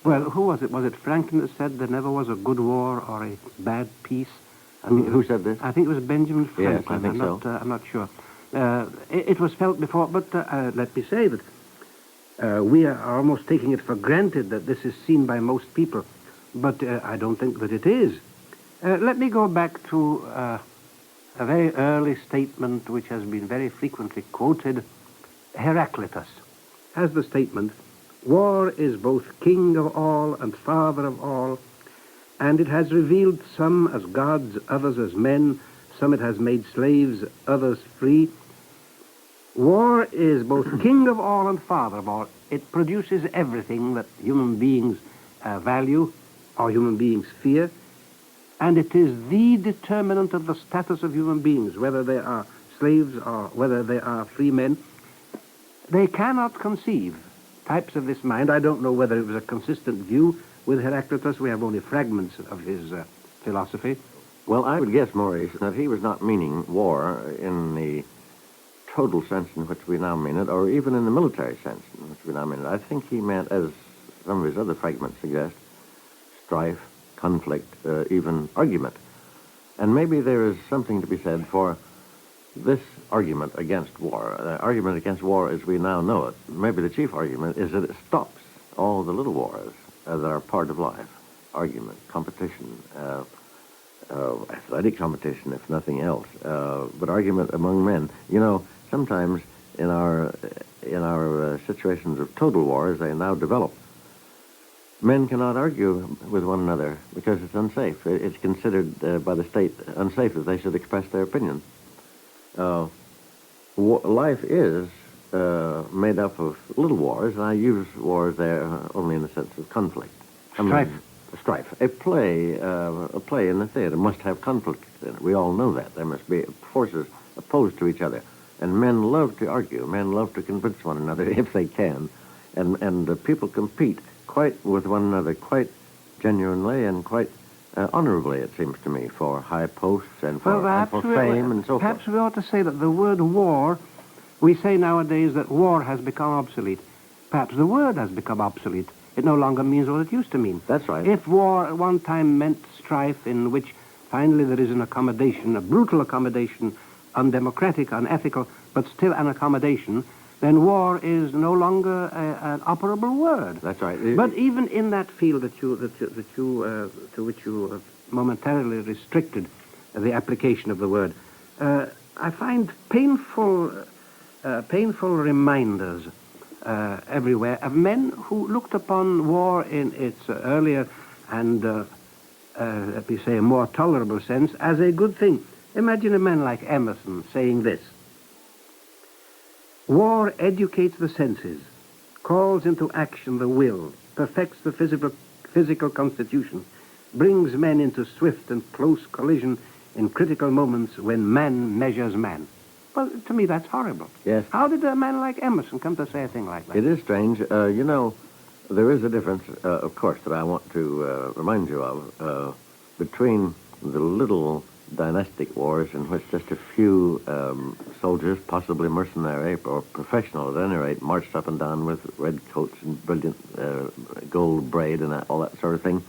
Well, who was it? Was it Franklin that said there never was a good war or a bad peace? Who said this? I think it was Benjamin Franklin. Yes, I think so. I'm not sure. It was felt before, but let me say that we are almost taking it for granted that this is seen by most people, but I don't think that it is. Let me go back to a very early statement which has been very frequently quoted. Heraclitus has the statement, "War is both king of all and father of all, and it has revealed some as gods, others as men, some it has made slaves, others free." War is both king of all and father of all. It produces everything that human beings value or human beings fear, and it is the determinant of the status of human beings, whether they are slaves or whether they are free men. They cannot conceive types of this mind. I don't know whether it was a consistent view with Heraclitus. We have only fragments of his philosophy. Well, I would guess, Maurice, that he was not meaning war in the total sense in which we now mean it, or even in the military sense in which we now mean it. I think he meant, as some of his other fragments suggest, strife, conflict, even argument. And maybe there is something to be said for this argument against war. The argument against war as we now know it, maybe the chief argument, is that it stops all the little wars that are part of life. Argument, competition, athletic competition, if nothing else, but argument among men. You know, sometimes in our situations of total war, as they now develop, men cannot argue with one another because it's unsafe. It's considered by the state unsafe that they should express their opinion. Life is made up of little wars, and I use wars there only in the sense of conflict. Strife. A play in the theater must have conflict in it. We all know that. There must be forces opposed to each other. And men love to argue. Men love to convince one another if they can. And people compete quite with one another, quite genuinely and quite honorably, it seems to me, for high posts and for fame and so forth. Perhaps we ought to say that the word war, we say nowadays that war has become obsolete. Perhaps the word has become obsolete. It no longer means what it used to mean. That's right. If war at one time meant strife in which finally there is an accommodation, a brutal accommodation, undemocratic, unethical, but still an accommodation, then war is no longer an operable word. That's right. But even in that field to which you have momentarily restricted the application of the word, I find painful reminders everywhere of men who looked upon war in its earlier and, let me say, a more tolerable sense as a good thing. Imagine a man like Emerson saying this: "War educates the senses, calls into action the will, perfects the physical constitution, brings men into swift and close collision in critical moments when man measures man." Well, to me, that's horrible. Yes. How did a man like Emerson come to say a thing like that? It is strange. You know, there is a difference, of course, that I want to remind you of between the little dynastic wars in which just a few soldiers, possibly mercenary or professional at any rate, marched up and down with red coats and brilliant gold braid and all that sort of thing,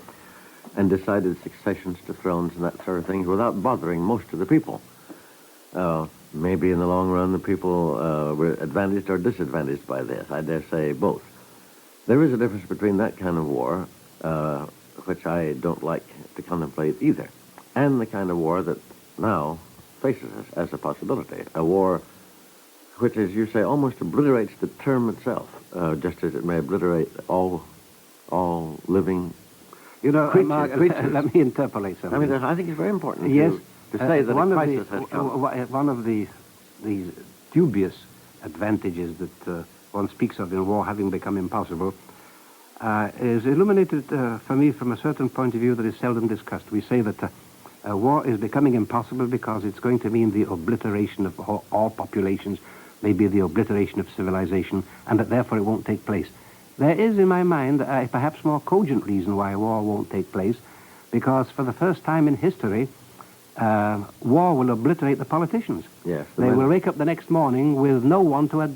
and decided successions to thrones and that sort of thing without bothering most of the people. Maybe in the long run the people were advantaged or disadvantaged by this. I dare say both. There is a difference between that kind of war, which I don't like to contemplate either, and the kind of war that now faces us as a possibility. A war which, as you say, almost obliterates the term itself, just as it may obliterate all living creatures. Mark, let me interpolate something. I mean, I think it's very important yes, to say that a crisis has come. One of these dubious advantages that one speaks of in war having become impossible is illuminated for me from a certain point of view that is seldom discussed. We say that war is becoming impossible because it's going to mean the obliteration of all populations, maybe the obliteration of civilization, and that therefore it won't take place. There is, in my mind, a perhaps more cogent reason why war won't take place, because for the first time in history, war will obliterate the politicians. Yes, they will wake up the next morning with no one to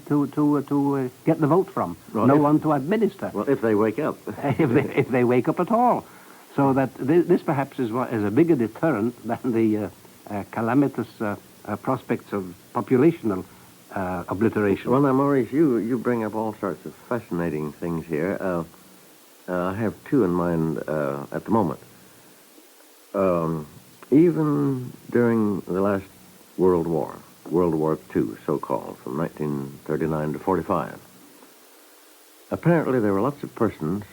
get the vote from, no one to administer. Well, if they wake up. if they wake up at all. So that this perhaps is a bigger deterrent than the calamitous prospects of populational obliteration. Well, now, Maurice, you bring up all sorts of fascinating things here. I have two in mind at the moment. Even during the last World War II, so-called, from 1939 to 45, apparently there were lots of persons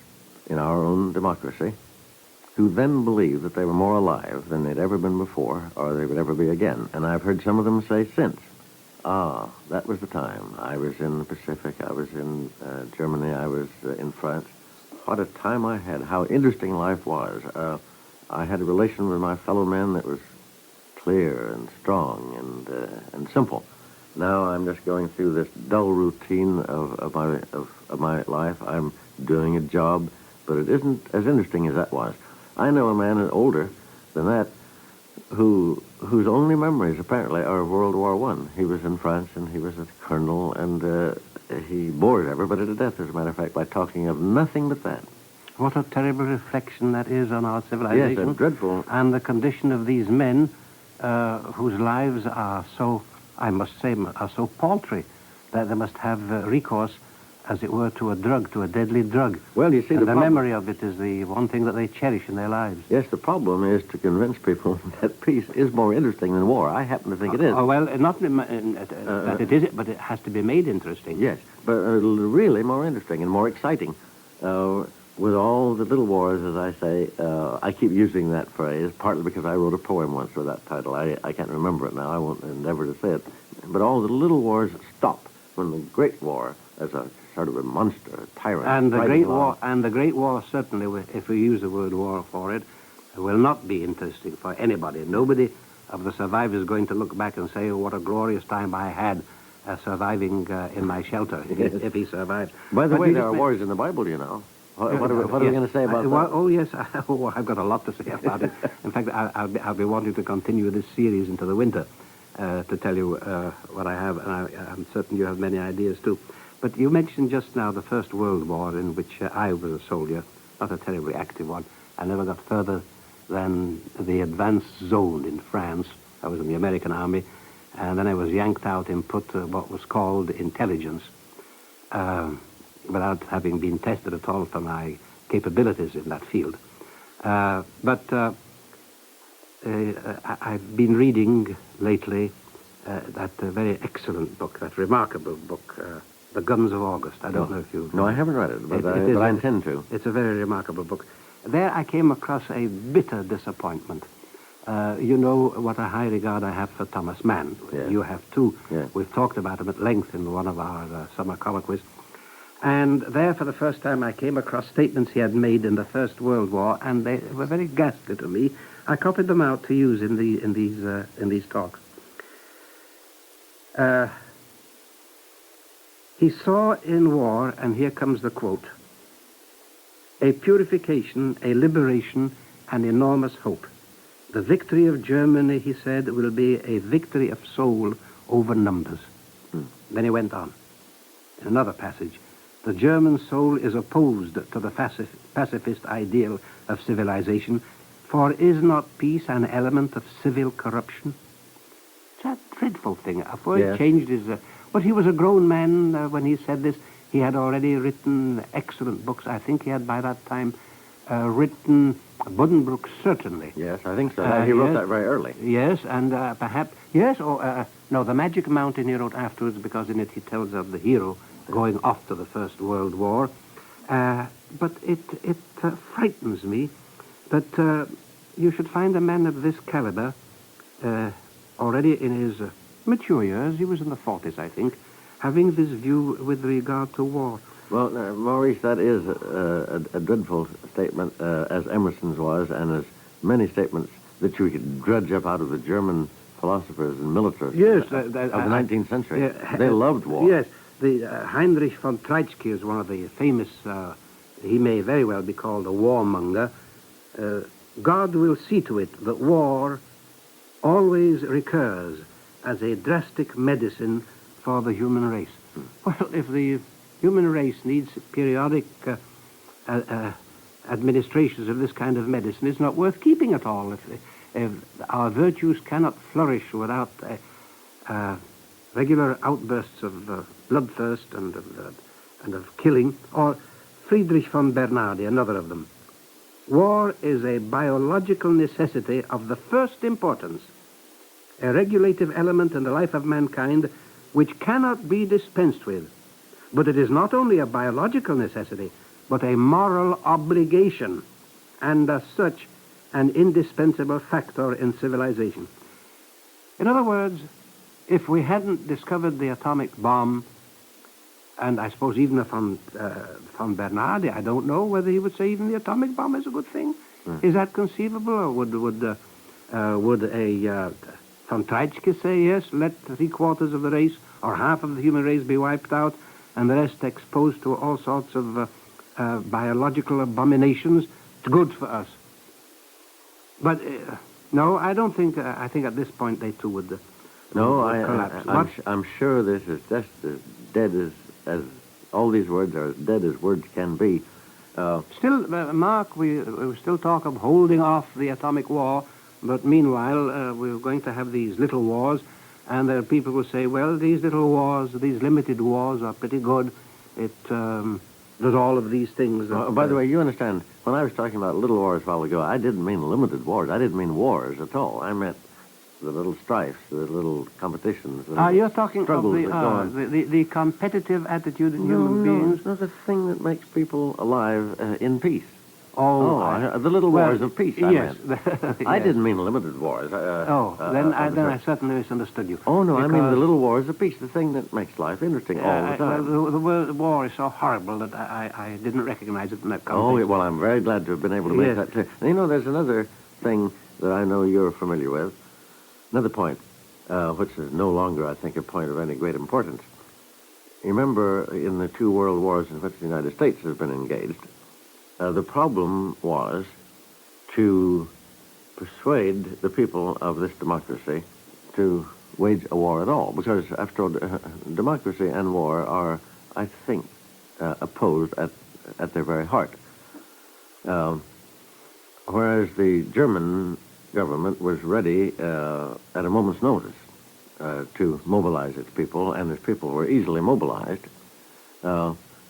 in our own democracy who then believed that they were more alive than they'd ever been before or they would ever be again. And I've heard some of them say since, that was the time. I was in the Pacific, I was in Germany, I was in France. What a time I had, how interesting life was. I had a relation with my fellow men that was clear and strong and simple. Now I'm just going through this dull routine of my life. I'm doing a job, but it isn't as interesting as that was. I know a man older than that whose only memories apparently are of World War I. He was in France and he was a colonel, and he bored everybody to death, as a matter of fact, by talking of nothing but that. What a terrible reflection that is on our civilization. Yes, it's dreadful. And the condition of these men whose lives are so, I must say, are so paltry that they must have recourse, as it were, to a drug, to a deadly drug. Well, you see, the memory of it is the one thing that they cherish in their lives. Yes, the problem is to convince people that peace is more interesting than war. I happen to think it is. Well, not that it is, but it has to be made interesting. Yes, but really more interesting and more exciting. With all the little wars, as I say, I keep using that phrase, partly because I wrote a poem once with that title. I can't remember it now. I won't endeavor to say it. But all the little wars stop when the Great War, as a sort of a monster, a tyrant. And the Great War, certainly, if we use the word war for it, will not be interesting for anybody. Nobody of the survivors is going to look back and say, oh, what a glorious time I had surviving in my shelter, if he survived. By the way, there are wars in the Bible, you know. What are we going to say about that? Oh, yes. I've got a lot to say about it. In fact, I'll be wanting to continue this series into the winter to tell you what I have, and I'm certain you have many ideas, too. But you mentioned just now the First World War, in which I was a soldier, not a terribly active one. I never got further than the advanced zone in France. I was in the American Army, and then I was yanked out and put what was called intelligence, without having been tested at all for my capabilities in that field. But I've been reading lately that very excellent book, that remarkable book, The Guns of August. I don't know if you've... No, I haven't read it, but I intend to. It's a very remarkable book. There I came across a bitter disappointment. You know what a high regard I have for Thomas Mann. Yes. You have too. Yes. We've talked about him at length in one of our summer colloquies. And there, for the first time, I came across statements he had made in the First World War, and they were very ghastly to me. I copied them out to use in these talks. He saw in war, and here comes the quote, a purification, a liberation, an enormous hope. The victory of Germany, he said, will be a victory of soul over numbers. Then he went on. In another passage, the German soul is opposed to the pacifist ideal of civilization, for is not peace an element of civil corruption? It's a dreadful thing. Before Yes. he changed his... but he was a grown man when he said this. He had already written excellent books. I think he had by that time written Buddenbrook, certainly. Yes, I think so. He wrote that very early. Yes, and perhaps... Yes, or... no, The Magic Mountain he wrote afterwards, because in it he tells of the hero going off to the First World War. But it frightens me that you should find a man of this caliber already in his mature years, he was in the 40s, I think, having this view with regard to war. Well, Maurice, that is a dreadful statement, as Emerson's was, and as many statements that you could dredge up out of the German philosophers and militarists of the 19th century. They loved war. Yes, the Heinrich von Treitschke is one of the famous, he may very well be called a warmonger. God will see to it that war always recurs as a drastic medicine for the human race. Well, if the human race needs periodic administrations of this kind of medicine, it's not worth keeping at all. If our virtues cannot flourish without regular outbursts of bloodthirst and of killing, or Friedrich von Bernhardi, another of them. War is a biological necessity of the first importance, a regulative element in the life of mankind which cannot be dispensed with. But it is not only a biological necessity, but a moral obligation, and as such, an indispensable factor in civilization. In other words, if we hadn't discovered the atomic bomb, and I suppose even von Bernhardi, I don't know whether he would say even the atomic bomb is a good thing. Is that conceivable, or would a von Treitschke say, yes, let 3/4 of the race or half of the human race be wiped out and the rest exposed to all sorts of biological abominations? It's good for us. But no, I don't think, I think at this point they too would collapse. I'm sure this is just as dead as all these words are as dead as words can be. Still, Mark, we still talk of holding off the atomic war, but meanwhile, we're going to have these little wars, and there are people who say, well, these little wars, these limited wars are pretty good. It does all of these things. By the way, you understand, when I was talking about little wars a while ago, I didn't mean limited wars. I didn't mean wars at all. I meant the little strifes, the little competitions. You're talking of the competitive attitude in human beings? No, the thing that makes people alive in peace. The little wars of peace, I yes. meant. I didn't mean limited wars. Then I certainly misunderstood you. Oh, no, I mean the little wars of peace, the thing that makes life interesting all the time. The word war is so horrible that I didn't recognize it in that context. Oh, well, I'm very glad to have been able to make that clear. And, you know, there's another thing that I know you're familiar with, another point, which is no longer, I think, a point of any great importance. You remember in the 2 world wars in which the United States has been engaged, the problem was to persuade the people of this democracy to wage a war at all, because, after all, democracy and war are, I think, opposed at their very heart. Whereas the German government was ready at a moment's notice to mobilize its people, and its people were easily mobilized,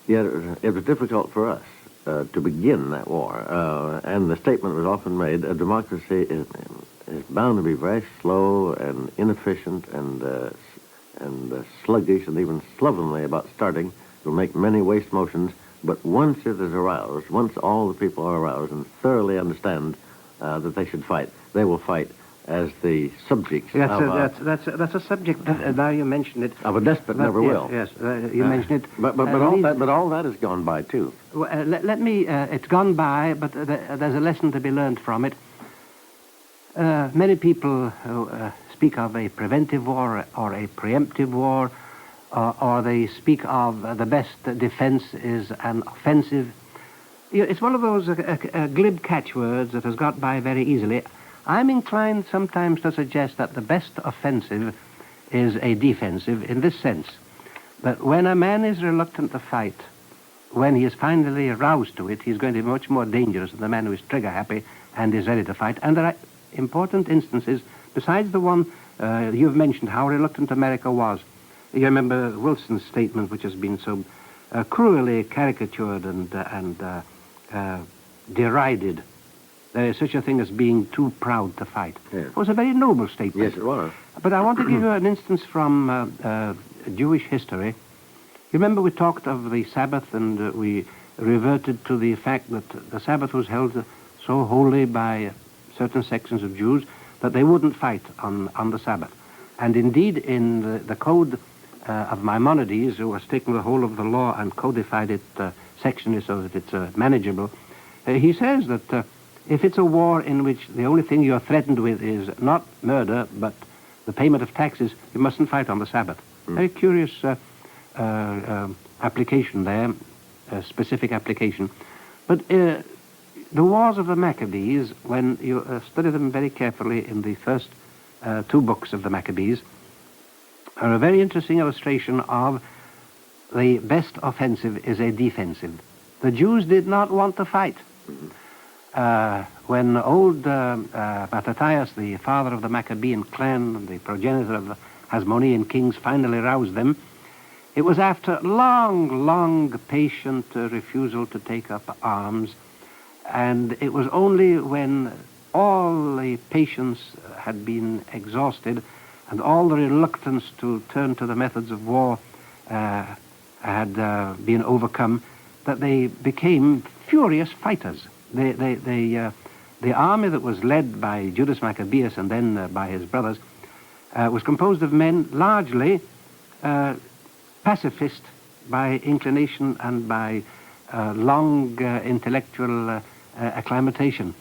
yet it was difficult for us to begin that war. And the statement was often made, a democracy is bound to be very slow and inefficient and sluggish and even slovenly about starting. It will make many waste motions, but once it is aroused, once all the people are aroused and thoroughly understand that they should fight, they will fight as the subjects that's a subject, now you mention it. Of a despot never will. Yes, you mentioned it. But all that has gone by, too. Well, let me, it's gone by, but there's a lesson to be learned from it. Many people speak of a preventive war or a preemptive war, or they speak of the best defense is an offensive. It's one of those glib catchwords that has got by very easily. I'm inclined sometimes to suggest that the best offensive is a defensive in this sense, that when a man is reluctant to fight, when he is finally aroused to it, he's going to be much more dangerous than the man who is trigger-happy and is ready to fight. And there are important instances, besides the one you've mentioned, how reluctant America was. You remember Wilson's statement, which has been so cruelly caricatured and derided. There is such a thing as being too proud to fight. Yes. It was a very noble statement. Yes, it was. But I want to give you an instance from Jewish history. You remember we talked of the Sabbath, and we reverted to the fact that the Sabbath was held so holy by certain sections of Jews that they wouldn't fight on the Sabbath. And indeed, in the code of Maimonides, who has taken the whole of the law and codified it sectionally so that it's manageable, he says that if it's a war in which the only thing you're threatened with is not murder, but the payment of taxes, you mustn't fight on the Sabbath. Very curious application there, specific application. But the wars of the Maccabees, when you study them very carefully in the first two books of the Maccabees, are a very interesting illustration of the best offensive is a defensive. The Jews did not want to fight. When old Mattathias, the father of the Maccabean clan, the progenitor of the Hasmonean kings, finally roused them, it was after long, patient refusal to take up arms, and it was only when all the patience had been exhausted and all the reluctance to turn to the methods of war had been overcome that they became furious fighters. The army that was led by Judas Maccabeus and then by his brothers was composed of men largely pacifist by inclination and by long intellectual acclimatation.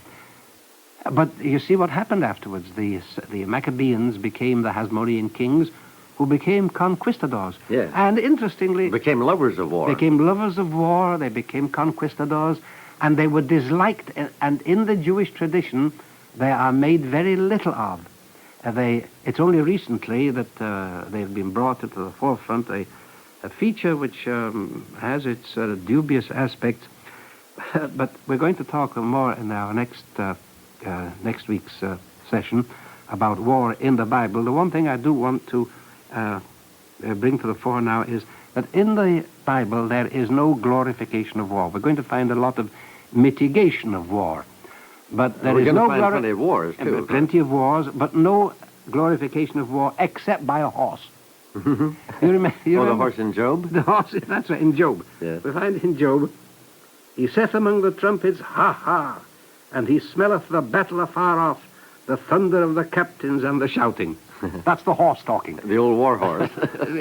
But you see what happened afterwards. The Maccabeans became the Hasmonean kings, who became conquistadors. Yes. And interestingly... Became lovers of war. Became lovers of war, they became conquistadors, and they were disliked, and in the Jewish tradition, they are made very little of. It's only recently that they've been brought into the forefront, a feature which has its dubious aspects, but we're going to talk more in our next week's session about war in the Bible. The one thing I do want to bring to the fore now is that in the Bible there is no glorification of war. We're going to find a lot of mitigation of war, but there is no plenty of wars too. Plenty of wars, but no glorification of war except by a horse. You remember? The horse in Job? The horse, that's right, in Job. Yes. We find in Job, he saith among the trumpets, ha ha, and he smelleth the battle afar off, the thunder of the captains and the shouting. That's the horse talking. The old war horse.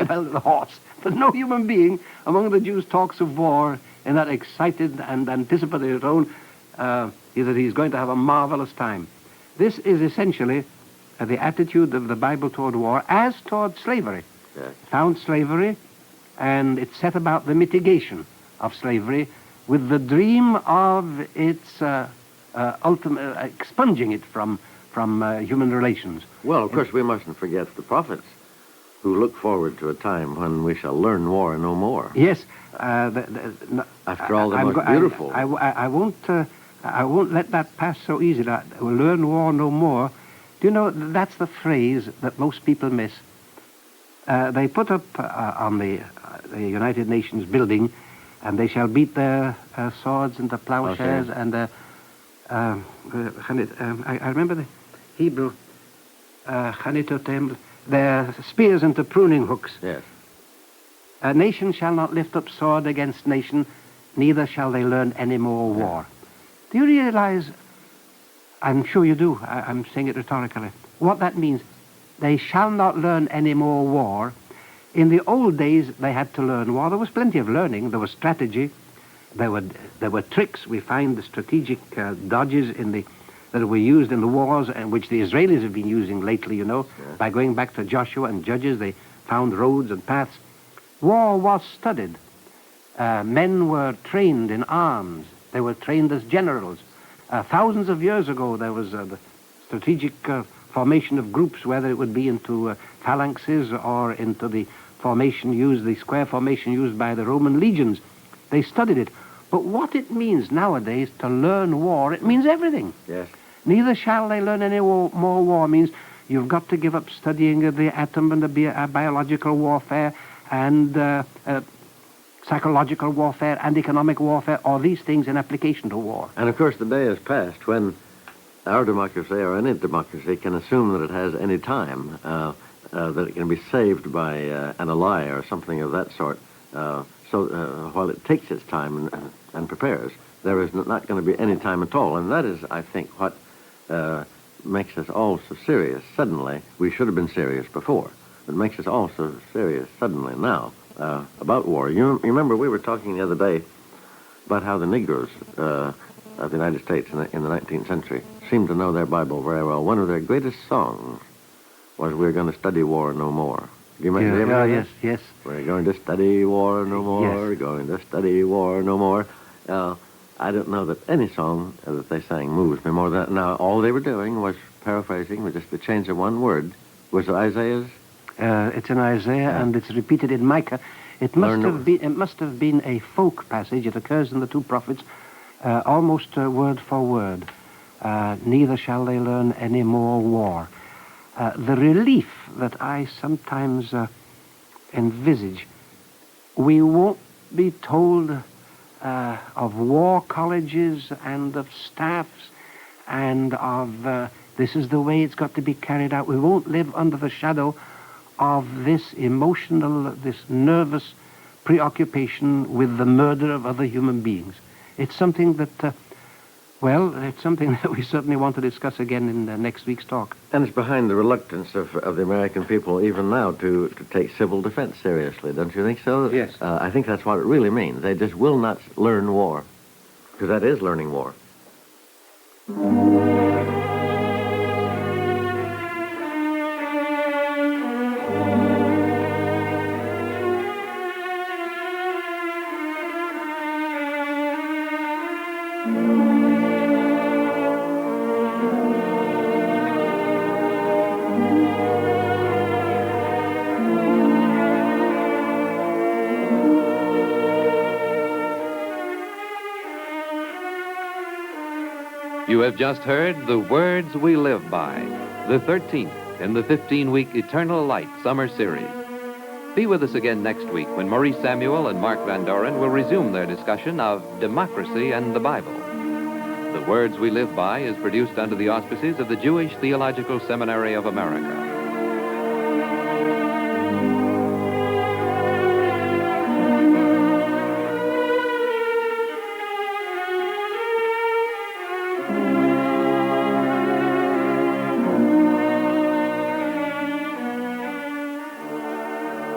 Well, the horse. But no human being among the Jews talks of war in that excited and anticipatory tone, that he's going to have a marvelous time. This is essentially the attitude of the Bible toward war as toward slavery. Yes. Found slavery, and it set about the mitigation of slavery with the dream of its ultimate expunging it from human relations. Well, of course, we mustn't forget the prophets who look forward to a time when we shall learn war no more. Yes. After all, they're most beautiful. I won't let that pass so easily. We'll learn war no more. Do you know, that's the phrase that most people miss. They put up on the United Nations building, and they shall beat their swords into plowshares, and I remember the Hebrew, their spears into pruning hooks. Yes. A nation shall not lift up sword against nation, neither shall they learn any more war. Do you realize, I'm sure you do, I'm saying it rhetorically, what that means? They shall not learn any more war. In the old days, they had to learn war. There was plenty of learning. There was strategy. There were tricks. We find the strategic dodges that were used in the wars, and which the Israelis have been using lately, you know, by going back to Joshua and Judges. They found roads and paths. War was studied. Men were trained in arms. They were trained as generals. Thousands of years ago, there was the strategic formation of groups, whether it would be into phalanxes or into the square formation used by the Roman legions. They studied it. But what it means nowadays to learn war, it means everything. Yes. Neither shall they learn any more war means you've got to give up studying the atom and the biological warfare and psychological warfare and economic warfare, or these things in application to war. And of course the day is past when our democracy or any democracy can assume that it has any time, that it can be saved by an ally or something of that sort. So while it takes its time and prepares, there is not going to be any time at all. And that is, I think, what makes us all so serious suddenly. We should have been serious before, but makes us all so serious suddenly now about war. You remember we were talking the other day about how the Negroes of the United States in the 19th century seemed to know their Bible very well. One of their greatest songs was "We're Going to Study War No More." Do you remember? Yes, yes. We're going to study war no more. Yes. We're going to study war no more. I don't know that any song that they sang moves me more than that. Now, all they were doing was paraphrasing, with just the change of one word. Was it Isaiah's? It's in Isaiah, and it's repeated in Micah. It must have been a folk passage. It occurs in the two prophets, almost word for word. Neither shall they learn any more war. The relief that I sometimes envisage, we won't be told of war colleges and of staffs and of this is the way it's got to be carried out. We won't live under the shadow of this emotional, this nervous preoccupation with the murder of other human beings. It's something that, it's something that we certainly want to discuss again in next week's talk. And it's behind the reluctance of the American people even now to take civil defense seriously, don't you think so? Yes. I think that's what it really means. They just will not learn war, because that is learning war. You have just heard The Words We Live By, the 13th in the 15-week Eternal Light Summer Series. Be with us again next week when Maurice Samuel and Mark Van Doren will resume their discussion of democracy and the Bible. The Words We Live By is produced under the auspices of the Jewish Theological Seminary of America.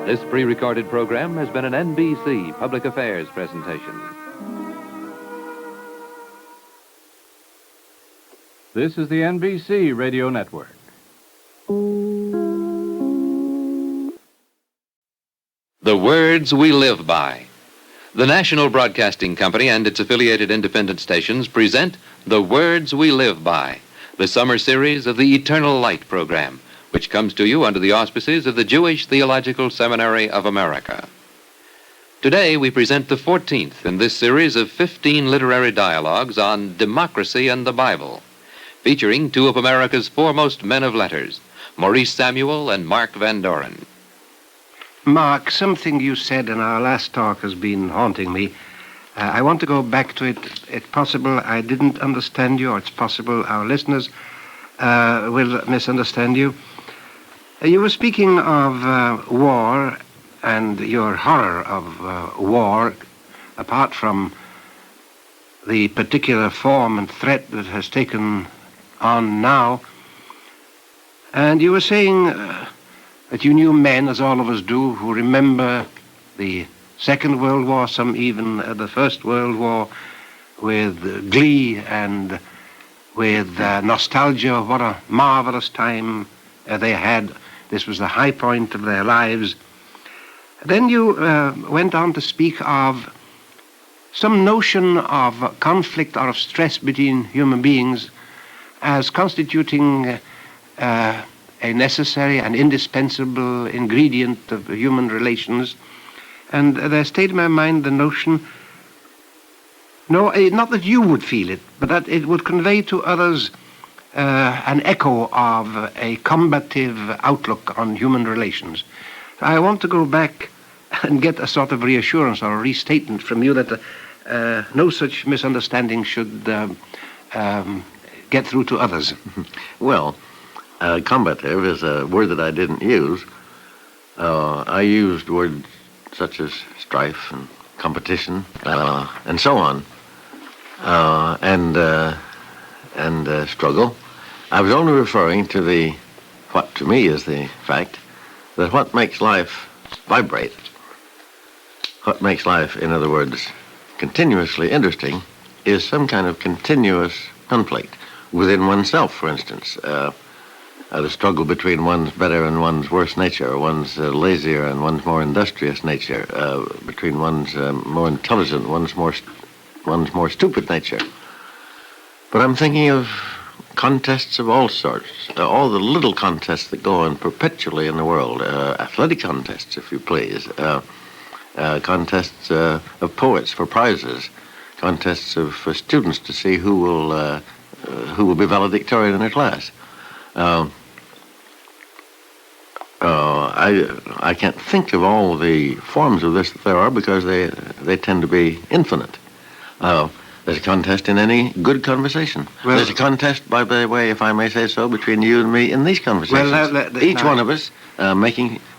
This pre-recorded program has been an NBC Public Affairs presentation. This is the NBC Radio Network. The Words We Live By. The National Broadcasting Company and its affiliated independent stations present The Words We Live By, the summer series of the Eternal Light program, which comes to you under the auspices of the Jewish Theological Seminary of America. Today we present the 14th in this series of 15 literary dialogues on democracy and the Bible, featuring two of America's foremost men of letters, Maurice Samuel and Mark Van Doren. Mark, something you said in our last talk has been haunting me. I want to go back to it. It's possible I didn't understand you, or it's possible our listeners will misunderstand you. You were speaking of war and your horror of war, apart from the particular form and threat that has taken on now. And you were saying that you knew men, as all of us do, who remember the Second World War, some even the First World War, with glee and with nostalgia of what a marvelous time they had. This was the high point of their lives. Then you went on to speak of some notion of conflict or of stress between human beings as constituting a necessary and indispensable ingredient of human relations. And there stayed in my mind the notion, no, not that you would feel it, but that it would convey to others an echo of a combative outlook on human relations. I want to go back and get a sort of reassurance or a restatement from you that no such misunderstanding should get through to others. Well, combative is a word that I didn't use. I used words such as strife and competition and so on, and struggle. I was only referring to what to me is the fact that what makes life vibrate, what makes life, in other words, continuously interesting, is some kind of continuous conflict within oneself, for instance. The struggle between one's better and one's worse nature, one's lazier and one's more industrious nature, between one's more intelligent, one's more stupid nature. But I'm thinking of contests of all sorts, all the little contests that go on perpetually in the world, athletic contests, if you please, contests of poets for prizes, contests for students to see who will be valedictorian in their class. I can't think of all the forms of this that there are because they tend to be infinite. There's a contest in any good conversation. Well, there's a contest, by the way, if I may say so, between you and me in these conversations. Well, each one of us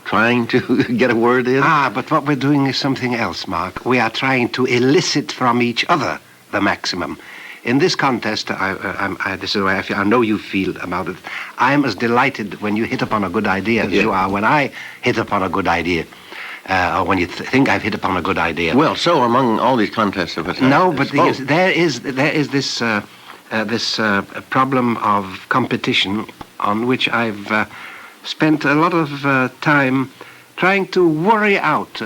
trying to get a word in. But what we're doing is something else, Mark. We are trying to elicit from each other the maximum. In this contest, this is the way I feel. I know you feel about it. I'm as delighted when you hit upon a good idea as you are when I hit upon a good idea. Or when you think I've hit upon a good idea. Well, so among all these contests of it. No, but there is this problem of competition on which I've spent a lot of time trying to worry out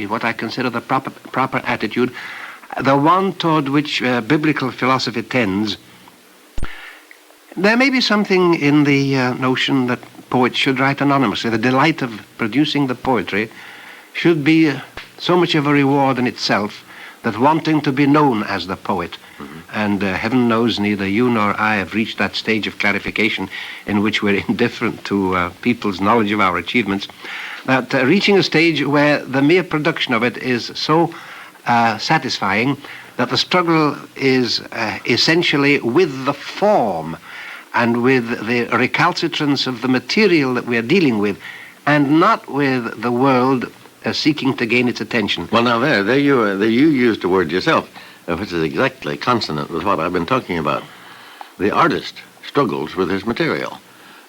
what I consider the proper attitude, the one toward which biblical philosophy tends. There may be something in the notion that poets should write anonymously. The delight of producing the poetry should be so much of a reward in itself that wanting to be known as the poet, and heaven knows neither you nor I have reached that stage of clarification in which we're indifferent to people's knowledge of our achievements, that reaching a stage where the mere production of it is so satisfying that the struggle is essentially with the form and with the recalcitrance of the material that we are dealing with, and not with the world seeking to gain its attention. Well, now there you used a word yourself, which is exactly consonant with what I've been talking about. The artist struggles with his material.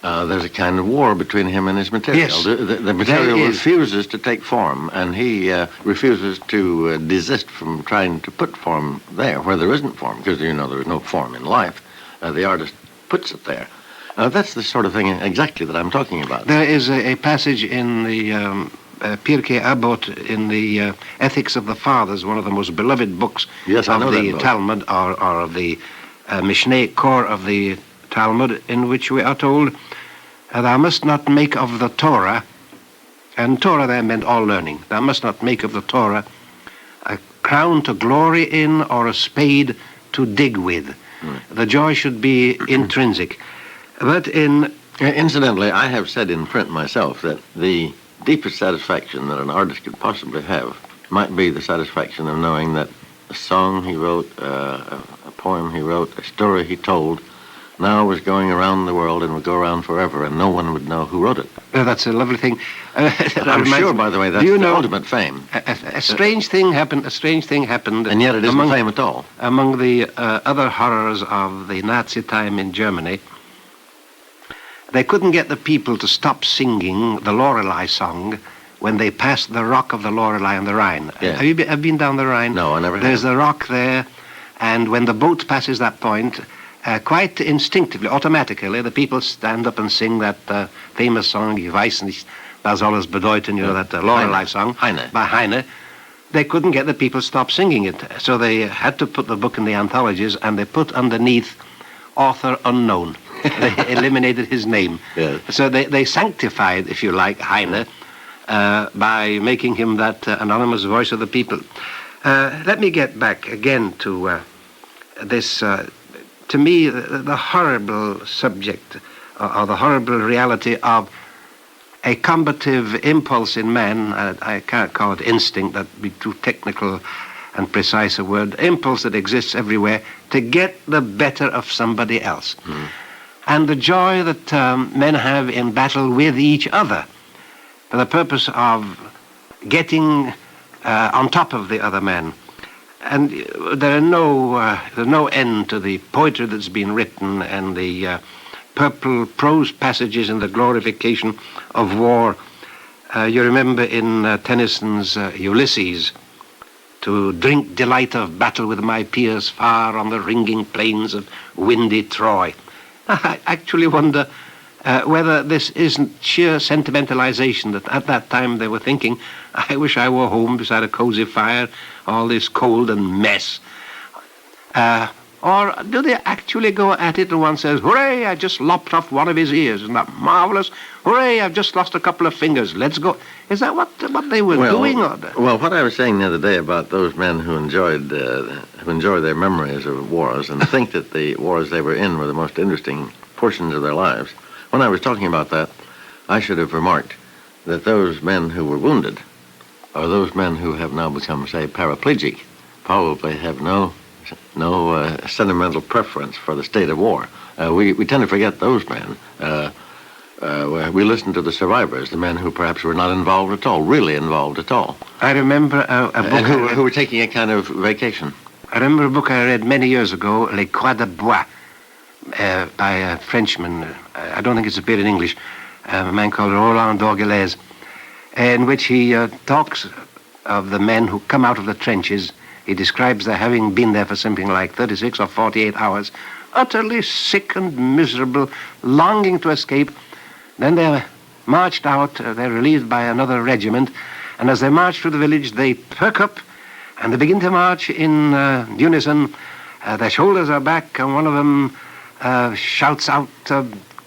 There's a kind of war between him and his material. Yes, the material refuses to take form, and he refuses to desist from trying to put form there where there isn't form, because, you know, there is no form in life. The artist puts it there. That's the sort of thing exactly that I'm talking about. There is a passage in the Pirkei Avot in the Ethics of the Fathers, one of the most beloved books of the Talmud, or of the Mishneh core of the Talmud, in which we are told, thou must not make of the Torah, and Torah there meant all learning, thou must not make of the Torah a crown to glory in or a spade to dig with. The joy should be intrinsic. But incidentally, I have said in print myself that the deepest satisfaction that an artist could possibly have might be the satisfaction of knowing that a song he wrote, a poem he wrote, a story he told, now was going around the world and would go around forever, and no one would know who wrote it. That's a lovely thing. I'm sure, by the way, that's the ultimate fame. A strange thing happened. And yet it isn't fame at all. Among the other horrors of the Nazi time in Germany, they couldn't get the people to stop singing the Lorelei song when they passed the rock of the Lorelei on the Rhine. Yeah. Have you been down the Rhine? No, I never have. There's a rock there, and when the boat passes that point, quite instinctively, automatically, the people stand up and sing that famous song, Ich weiß nicht, das alles bedeuten, you know, that Lorelei song by Heine. They couldn't get the people to stop singing it, so they had to put the book in the anthologies, and they put underneath author unknown. They eliminated his name. Yes. So they sanctified, if you like, Heine by making him that anonymous voice of the people. Let me get back again to this, to me, the horrible subject or the horrible reality of a combative impulse in man. I can't call it instinct, that'd be too technical and precise a word. Impulse that exists everywhere to get the better of somebody else. And the joy that men have in battle with each other for the purpose of getting on top of the other man. And there's no end to the poetry that's been written and the purple prose passages in the glorification of war. You remember in Tennyson's Ulysses, to drink delight of battle with my peers far on the ringing plains of windy Troy. I actually wonder whether this isn't sheer sentimentalization that at that time they were thinking, I wish I were home beside a cozy fire, all this cold and mess. Or do they actually go at it and one says, hooray, I just lopped off one of his ears, isn't that marvelous? Hooray, I've just lost a couple of fingers, let's go. Is that what they were doing? Well, what I was saying the other day about those men who enjoy their memories of wars and think that the wars they were in were the most interesting portions of their lives, when I was talking about that, I should have remarked that those men who were wounded, or those men who have now become, say, paraplegic, probably have no sentimental preference for the state of war. We tend to forget those men. We listen to the survivors, the men who perhaps were not involved at all, really involved at all. I remember a book... who were taking a kind of vacation. I remember a book I read many years ago, Les Croix de Bois, by a Frenchman. I don't think it's appeared in English, a man called Roland d'Orgelès, in which he talks of the men who come out of the trenches. He describes their having been there for something like 36 or 48 hours, utterly sick and miserable, longing to escape. Then they're marched out, they're relieved by another regiment, and as they march through the village, they perk up, and they begin to march in unison. Their shoulders are back, and one of them shouts out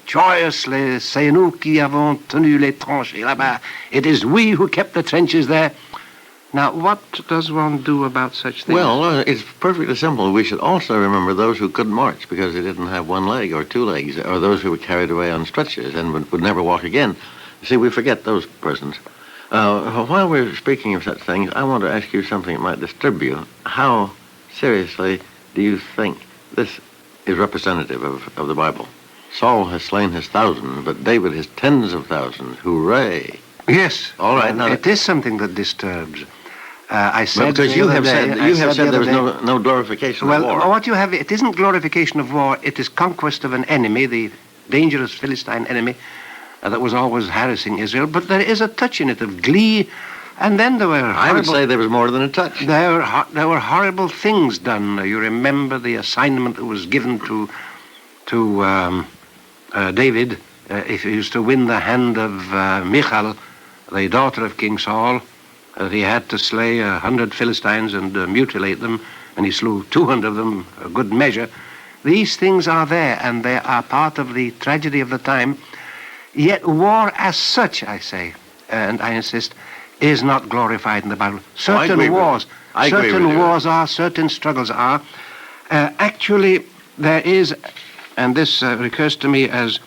joyously, c'est nous qui avons tenu les tranchées là-bas. It is we who kept the trenches there. Now, what does one do about such things? Well, it's perfectly simple. We should also remember those who couldn't march because they didn't have one leg or two legs, or those who were carried away on stretchers and would never walk again. See, we forget those persons. While we're speaking of such things, I want to ask you something that might disturb you. How seriously do you think this is representative of the Bible? Saul has slain his thousands, but David his tens of thousands. Hooray! Yes. All right. Now it is something that disturbs. I said because you have said there was no glorification of war. What you have, it isn't glorification of war. It is conquest of an enemy, the dangerous Philistine enemy that was always harassing Israel. But there is a touch in it of glee, and then there were. I would say there was more than a touch. There were horrible things done. You remember the assignment that was given to David if he was to win the hand of Michal, the daughter of King Saul. He had to slay 100 Philistines and mutilate them, and he slew 200 of them, a good measure. These things are there, and they are part of the tragedy of the time. Yet war as such, I say, and I insist, is not glorified in the Bible. Certain wars are, certain struggles are. Actually, there is, and this recurs to me as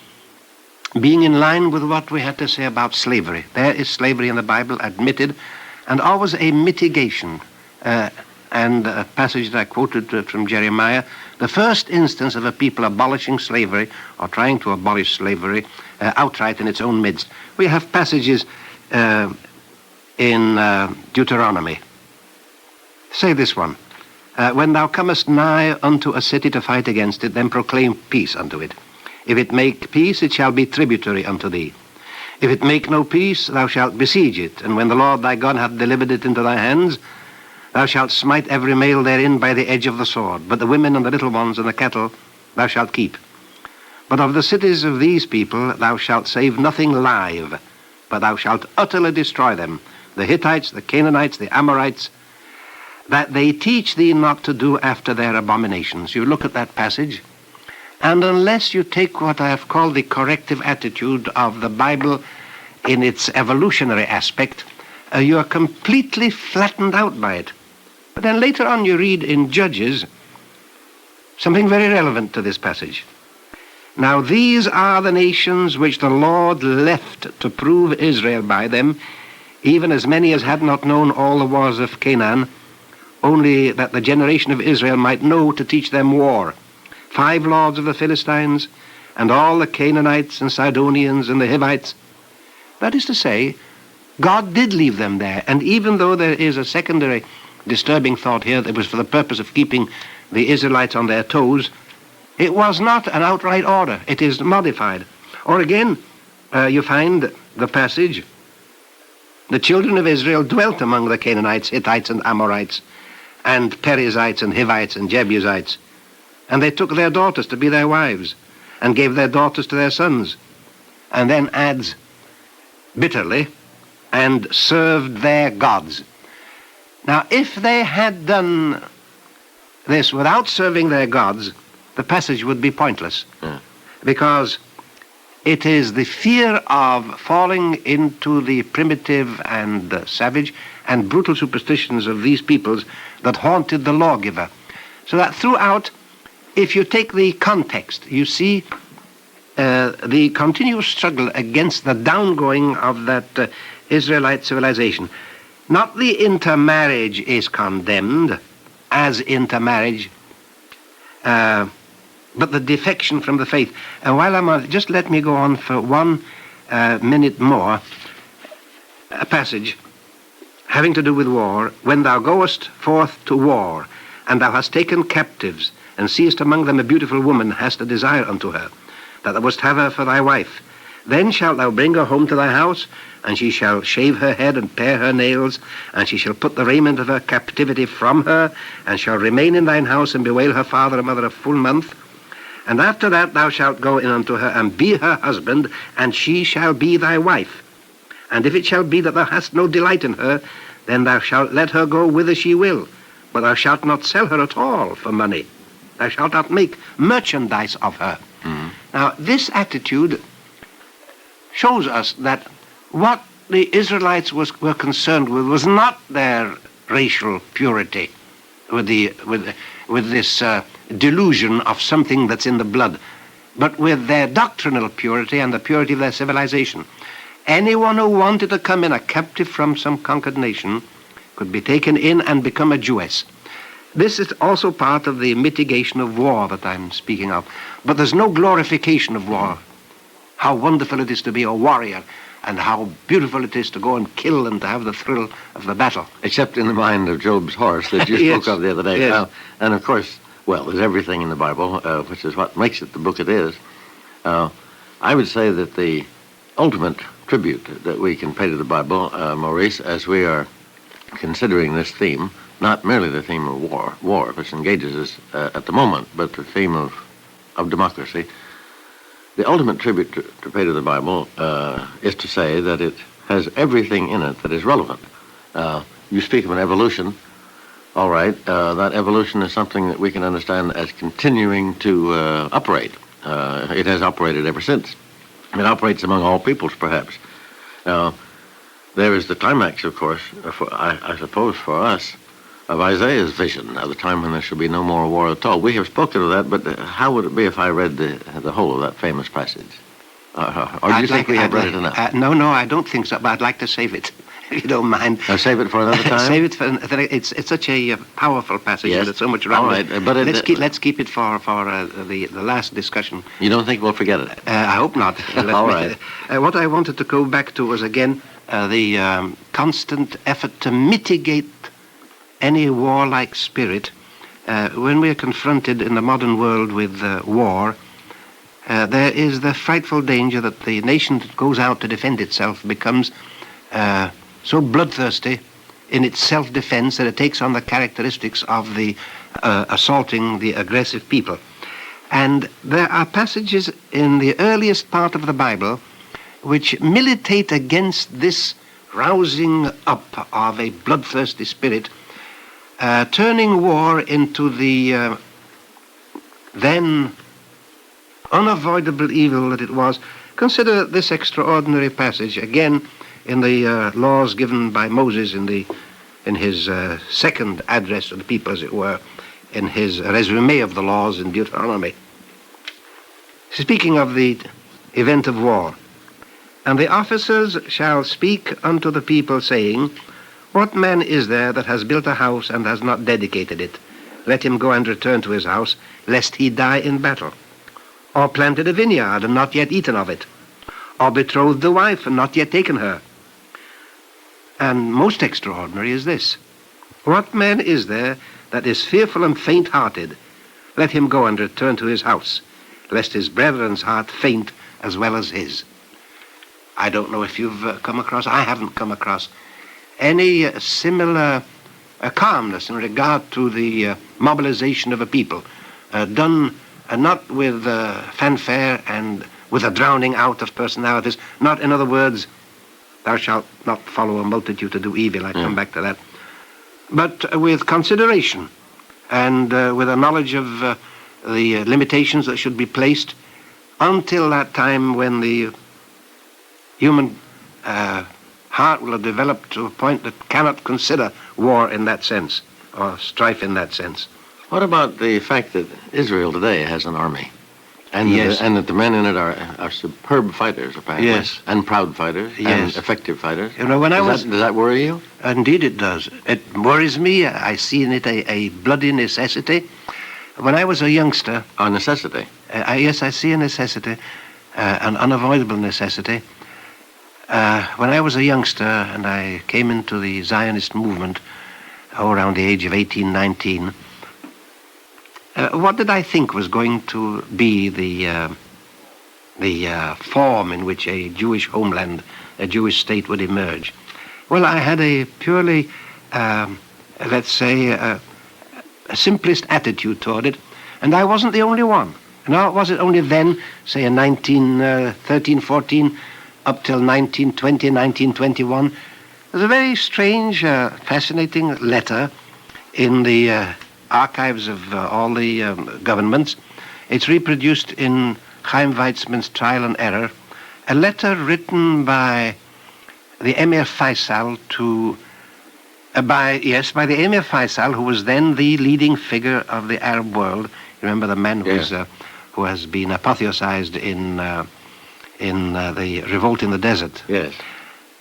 being in line with what we had to say about slavery. There is slavery in the Bible, admitted, and always a mitigation. And a passage that I quoted from Jeremiah, the first instance of a people abolishing slavery or trying to abolish slavery outright in its own midst. We have passages in Deuteronomy. Say this one. When thou comest nigh unto a city to fight against it, then proclaim peace unto it. If it make peace, it shall be tributary unto thee. If it make no peace, thou shalt besiege it. And when the Lord thy God hath delivered it into thy hands, thou shalt smite every male therein by the edge of the sword. But the women and the little ones and the cattle thou shalt keep. But of the cities of these people thou shalt save nothing live, but thou shalt utterly destroy them, the Hittites, the Canaanites, the Amorites, that they teach thee not to do after their abominations. You look at that passage, And unless you take what I have called the corrective attitude of the Bible in its evolutionary aspect, you are completely flattened out by it. But then later on you read in Judges something very relevant to this passage. Now these are the nations which the Lord left to prove Israel by them, even as many as had not known all the wars of Canaan, only that the generation of Israel might know to teach them war. 5 lords of the Philistines, and all the Canaanites and Sidonians and the Hivites. That is to say, God did leave them there, and even though there is a secondary disturbing thought here that it was for the purpose of keeping the Israelites on their toes, it was not an outright order. It is modified. Or again, you find the passage, the children of Israel dwelt among the Canaanites, Hittites, and Amorites, and Perizzites, and Hivites, and Jebusites. And they took their daughters to be their wives, and gave their daughters to their sons. And then adds bitterly, and served their gods. Now, if they had done this without serving their gods, the passage would be pointless. Because it is the fear of falling into the primitive and savage and brutal superstitions of these peoples that haunted the lawgiver. So that throughout, if you take the context, you see the continuous struggle against the downgoing of that Israelite civilization. Not the intermarriage is condemned as intermarriage, but the defection from the faith. And while I'm on, just let me go on for 1 minute more. A passage having to do with war. When thou goest forth to war, and thou hast taken captives, and seest among them a beautiful woman, hast a desire unto her, that thou wouldst have her for thy wife, then shalt thou bring her home to thy house, and she shall shave her head and pare her nails, and she shall put the raiment of her captivity from her, and shall remain in thine house, and bewail her father and mother a full month. And after that thou shalt go in unto her, and be her husband, and she shall be thy wife. And if it shall be that thou hast no delight in her, then thou shalt let her go whither she will, but thou shalt not sell her at all for money. Thou shalt not make merchandise of her. Now, this attitude shows us that what the Israelites were concerned with was not their racial purity, with this delusion of something that's in the blood, but with their doctrinal purity and the purity of their civilization. Anyone who wanted to come in a captive from some conquered nation could be taken in and become a Jewess. This is also part of the mitigation of war that I'm speaking of. But there's no glorification of war. How wonderful it is to be a warrior, and how beautiful it is to go and kill and to have the thrill of the battle. Except in the mind of Job's horse that you Yes. spoke of the other day. Yes. And of course, well, there's everything in the Bible, which is what makes it the book it is. I would say that the ultimate tribute that we can pay to the Bible, Maurice, as we are considering this theme, not merely the theme of war, which engages us at the moment, but the theme of democracy. The ultimate tribute to pay to the Bible is to say that it has everything in it that is relevant. You speak of an evolution. All right, that evolution is something that we can understand as continuing to operate. It has operated ever since. It operates among all peoples, perhaps. Now, there is the climax, of course, I suppose for us, of Isaiah's vision of the time when there shall be no more war at all. We have spoken of that, but how would it be if I read the whole of that famous passage? Or do you think we have read it enough? No, I don't think so, but I'd like to save it, if you don't mind. Save it for another time? Save it for... It's such a powerful passage, Yes. and there's so much around All right, it. but let's keep it for the last discussion. You don't think we'll forget it? I hope not. All right. What I wanted to go back to was, again, the constant effort to mitigate any warlike spirit. When we are confronted in the modern world with war, there is the frightful danger that the nation that goes out to defend itself becomes so bloodthirsty in its self-defense that it takes on the characteristics of the assaulting the aggressive people. And there are passages in the earliest part of the Bible which militate against this rousing up of a bloodthirsty spirit, turning war into the then unavoidable evil that it was, consider this extraordinary passage, again, in the laws given by Moses in his second address to the people, as it were, in his resume of the laws in Deuteronomy. Speaking of the event of war, "And the officers shall speak unto the people, saying, What man is there that has built a house and has not dedicated it? Let him go and return to his house, lest he die in battle. Or planted a vineyard and not yet eaten of it? Or betrothed a wife and not yet taken her?" And most extraordinary is this: "What man is there that is fearful and faint-hearted? Let him go and return to his house, lest his brethren's heart faint as well as his." I don't know if you've come across, I haven't come across any similar calmness in regard to the mobilization of a people, done not with fanfare and with a drowning out of personalities, not, in other words, "Thou shalt not follow a multitude to do evil," I come back to that, but with consideration and with a knowledge of the limitations that should be placed until that time when the human heart will have developed to a point that cannot consider war in that sense, or strife in that sense. What about the fact that Israel today has an army? And, Yes. and that the men in it are superb fighters, apparently. Yes. And proud fighters. Yes. And effective fighters. You know, when does that worry you? Indeed it does. It worries me. I see in it a bloody necessity. When I was a youngster... A necessity? Yes, I see a necessity, an unavoidable necessity. When I was a youngster and I came into the Zionist movement around the age of 18, 19, what did I think was going to be the form in which a Jewish homeland, a Jewish state would emerge? Well, I had a purely, let's say, a simplist attitude toward it, and I wasn't the only one. Nor was it only then, say in 1913, 14, up till 1920, 1921. There's a very strange, fascinating letter in the archives of all the governments. It's reproduced in Chaim Weizmann's Trial and Error, a letter written by the Emir Faisal to, by the Emir Faisal, who was then the leading figure of the Arab world. You remember the man who has been apotheosized in the revolt in the desert. Yes.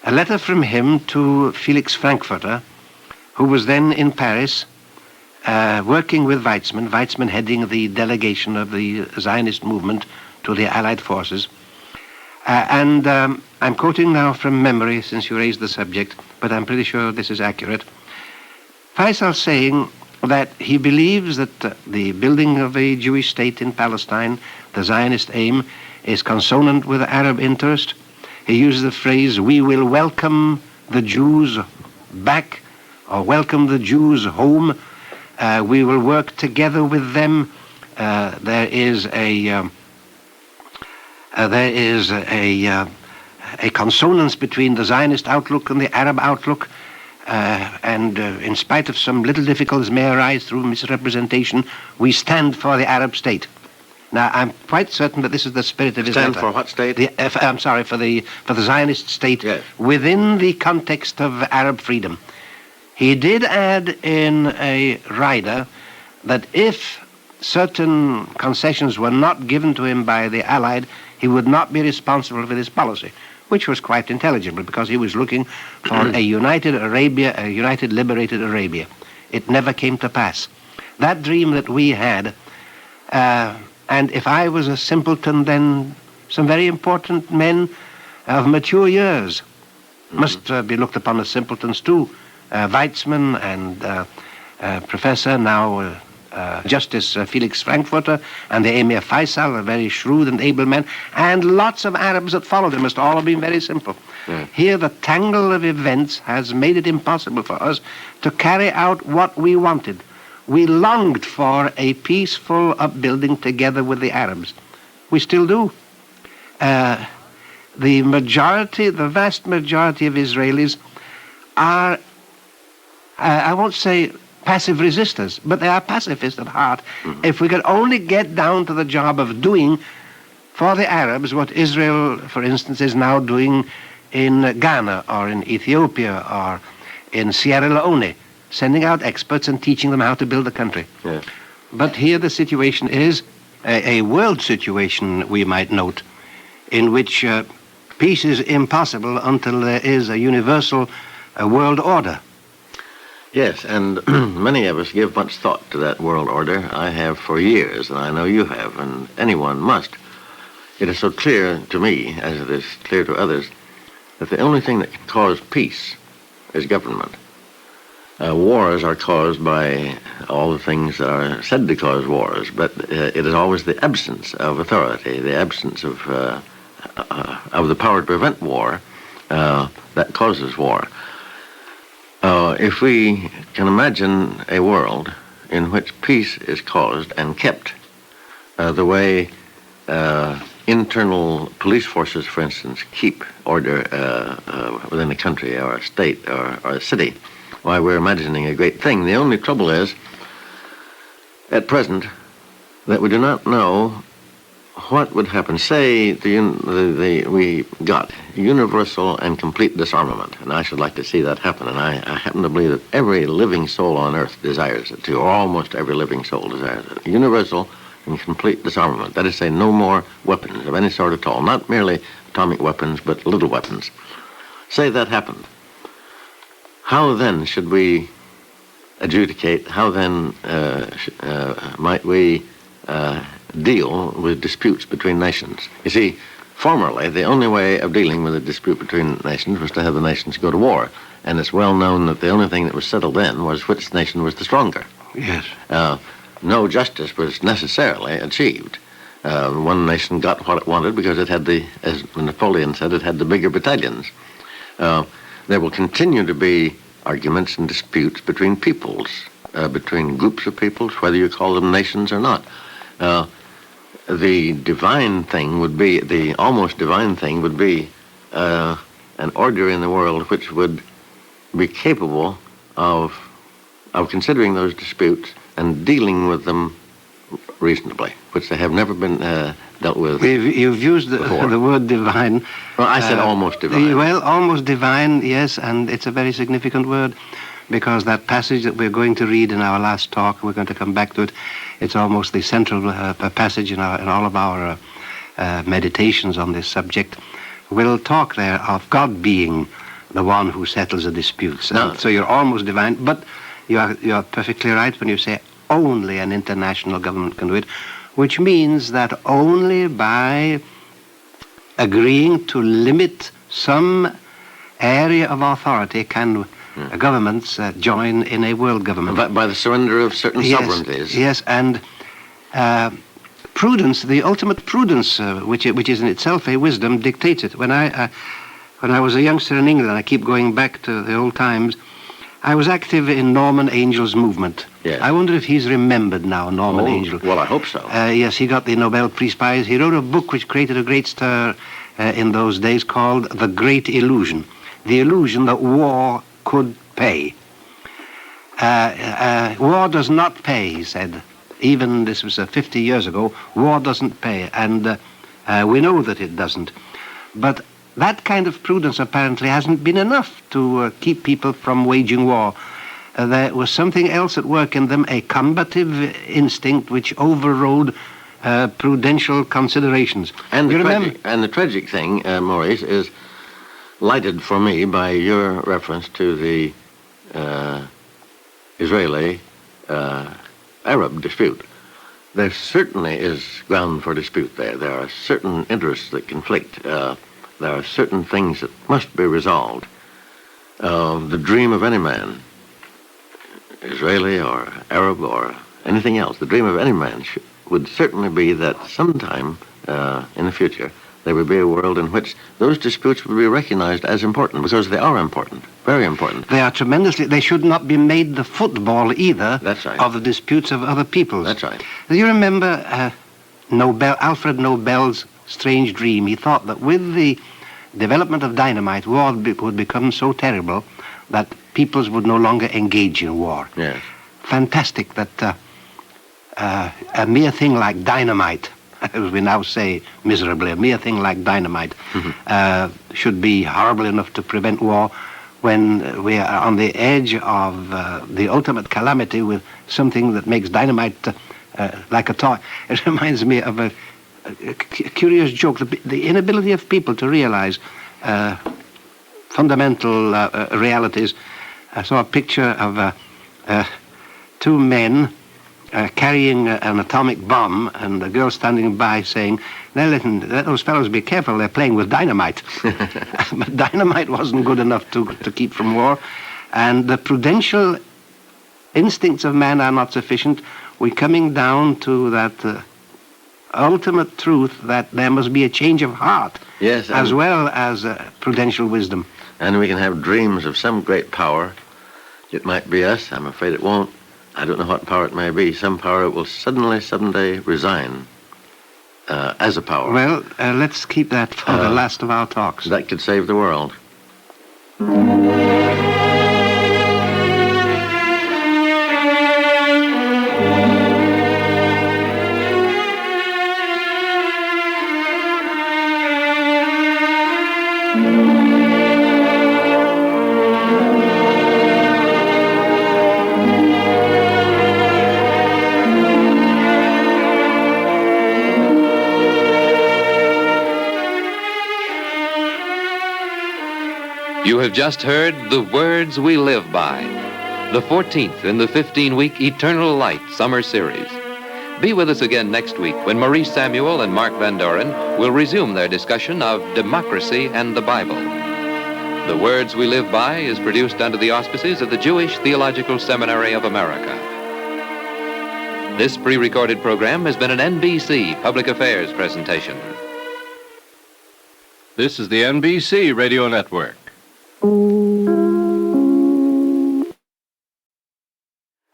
A letter from him to Felix Frankfurter, who was then in Paris, working with Weizmann, Weizmann heading the delegation of the Zionist movement to the Allied forces. And I'm quoting now from memory, since you raised the subject, but I'm pretty sure this is accurate. Faisal saying that he believes that the building of a Jewish state in Palestine, the Zionist aim, is consonant with Arab interest. He uses the phrase, "We will welcome the Jews back," or "welcome the Jews home. We will work together with them." There is a consonance between the Zionist outlook and the Arab outlook, and in spite of some little difficulties may arise through misrepresentation, we stand for the Arab state. Now, I'm quite certain that this is the spirit of his letter. Stand for what state? I'm sorry, for the Zionist state, yes, within the context of Arab freedom. He did add in a rider that if certain concessions were not given to him by the Allied, he would not be responsible for this policy, which was quite intelligible because he was looking for a united Arabia, a united liberated Arabia. It never came to pass. That dream that we had, and if I was a simpleton, then some very important men of mature years must be looked upon as simpletons too. Weizmann and Professor, now Justice Felix Frankfurter, and the Emir Faisal, a very shrewd and able man, and lots of Arabs that followed him must all have been very simple. Yeah. Here the tangle of events has made it impossible for us to carry out what we wanted. We longed for a peaceful upbuilding together with the Arabs. We still do. The majority, the vast majority of Israelis are, I won't say passive resistors, but they are pacifists at heart. If we could only get down to the job of doing for the Arabs what Israel, for instance, is now doing in Ghana or in Ethiopia or in Sierra Leone, sending out experts and teaching them how to build a country. Yes. But here the situation is a world situation, we might note, in which peace is impossible until there is a universal world order. Yes, and many of us give much thought to that world order. I have for years, and I know you have, and anyone must. It is so clear to me, as it is clear to others, that the only thing that can cause peace is government. Wars are caused by all the things that are said to cause wars, but it is always the absence of authority, the absence of the power to prevent war that causes war. If we can imagine a world in which peace is caused and kept the way internal police forces, for instance, keep order within a country or a state or a city, why, we're imagining a great thing. The only trouble is, at present, that we do not know what would happen. Say we got universal and complete disarmament, and I should like to see that happen, and I happen to believe that every living soul on earth desires it too, or almost every living soul desires it. Universal and complete disarmament. That is to say, no more weapons of any sort at all, not merely atomic weapons, but little weapons. Say that happened. How then should we adjudicate, how then might we deal with disputes between nations? You see, formerly, the only way of dealing with a dispute between nations was to have the nations go to war. And it's well known that the only thing that was settled then was which nation was the stronger. Yes. No justice was necessarily achieved. One nation got what it wanted because it had as Napoleon said, it had the bigger battalions. There will continue to be arguments and disputes between peoples, between groups of peoples, whether you call them nations or not. The divine thing would be, the almost divine thing would be an order in the world which would be capable of considering those disputes and dealing with them reasonably, which they have never been dealt with. You've used the word divine. Well, I said almost divine. Well, almost divine, yes, and it's a very significant word, because that passage that we're going to read in our last talk, we're going to come back to it, it's almost the central passage in all of our meditations on this subject. We'll talk there of God being the one who settles the disputes. No. So you're almost divine, but you are perfectly right when you say only an international government can do it, which means that only by agreeing to limit some area of authority can governments join in a world government. By the surrender of certain sovereignties. Yes, and prudence, the ultimate prudence, which is in itself a wisdom, dictates it. When I was a youngster in England, I keep going back to the old times, I was active in Norman Angel's movement. Yes. I wonder if he's remembered now, Norman Angel. Well, I hope so. Yes, he got the Nobel Peace Prize. He wrote a book which created a great stir in those days called The Great Illusion. The illusion that war could pay. War does not pay, he said. Even, this was 50 years ago, war doesn't pay, and we know that it doesn't. But that kind of prudence apparently hasn't been enough to keep people from waging war. There was something else at work in them, a combative instinct which overrode prudential considerations. And the tragic thing, Maurice, is lighted for me by your reference to the Israeli-Arab dispute. There certainly is ground for dispute there. There are certain interests that conflict. There are certain things that must be resolved. The dream of any man, Israeli or Arab or anything else, the dream of any man would certainly be that sometime in the future there would be a world in which those disputes would be recognized as important, because they are important, very important. They are tremendously, they should not be made the football either. That's right. Of the disputes of other peoples. That's right. Do you remember Alfred Nobel's strange dream? He thought that with the development of dynamite, war would become so terrible that peoples would no longer engage in war. Yes. Fantastic that a mere thing like dynamite as we now say miserably, a mere thing like dynamite, should be horrible enough to prevent war when we are on the edge of the ultimate calamity with something that makes dynamite like a toy. It reminds me of a curious joke, the inability of people to realize fundamental realities. I saw a picture of two men carrying an atomic bomb, and a girl standing by saying, "Now listen, let those fellows be careful, they're playing with dynamite." But dynamite wasn't good enough to keep from war, and the prudential instincts of man are not sufficient. We're coming down to that ultimate truth that there must be a change of heart, yes, as well as prudential wisdom. And we can have dreams of some great power. It might be us. I'm afraid it won't. I don't know what power it may be. Some power will suddenly, someday resign as a power. Well, let's keep that for the last of our talks. That could save the world. You have just heard The Words We Live By, the 14th in the 15-week Eternal Light Summer Series. Be with us again next week when Maurice Samuel and Mark Van Doren will resume their discussion of democracy and the Bible. The Words We Live By is produced under the auspices of the Jewish Theological Seminary of America. This pre-recorded program has been an NBC Public Affairs presentation. This is the NBC Radio Network.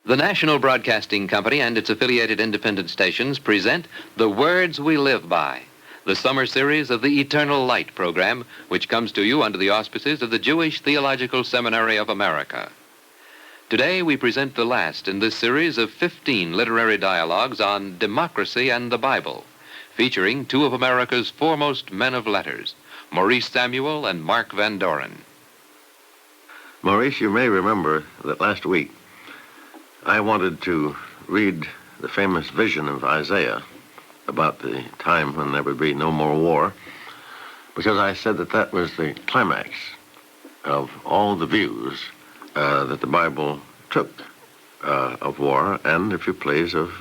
The National Broadcasting Company and its affiliated independent stations present The Words We Live By, the summer series of the Eternal Light program, which comes to you under the auspices of the Jewish Theological Seminary of America. Today we present the last in this series of 15 literary dialogues on democracy and the Bible, featuring two of America's foremost men of letters, Maurice Samuel and Mark Van Doren. Maurice, you may remember that last week I wanted to read the famous vision of Isaiah about the time when there would be no more war, because I said that that was the climax of all the views that the Bible took of war, and, if you please, of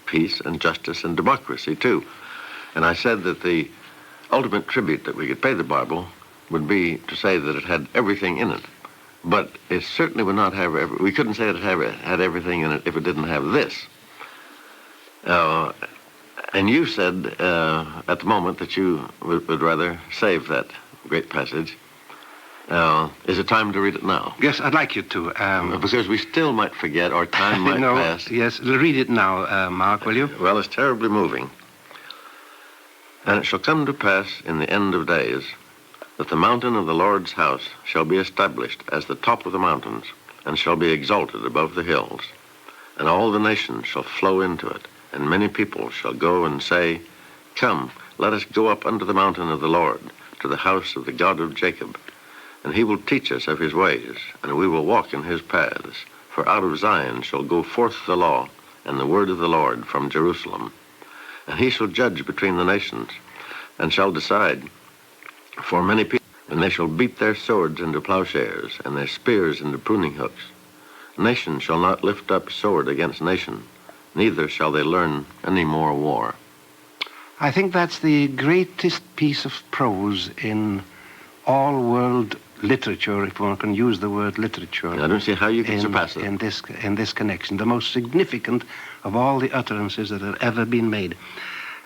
peace and justice and democracy, too. And I said that the ultimate tribute that we could pay the Bible would be to say that it had everything in it. But it certainly would not have, we couldn't say it had everything in it if it didn't have this. And you said at the moment that you would rather save that great passage. Is it time to read it now? Yes, I'd like you to. Because we still might forget, or time might pass. Yes, read it now, Mark, will you? Well, it's terribly moving. And it shall come to pass in the end of days that the mountain of the Lord's house shall be established as the top of the mountains, and shall be exalted above the hills. And all the nations shall flow into it, and many people shall go and say, Come, let us go up unto the mountain of the Lord, to the house of the God of Jacob. And he will teach us of his ways, and we will walk in his paths. For out of Zion shall go forth the law, and the word of the Lord from Jerusalem. And he shall judge between the nations, and shall decide for many people, and they shall beat their swords into plowshares, and their spears into pruning hooks. Nation shall not lift up sword against nation, neither shall they learn any more war. I think that's the greatest piece of prose in all world literature, if one can use the word literature. I don't see how you can surpass it. In this connection, the most significant of all the utterances that have ever been made.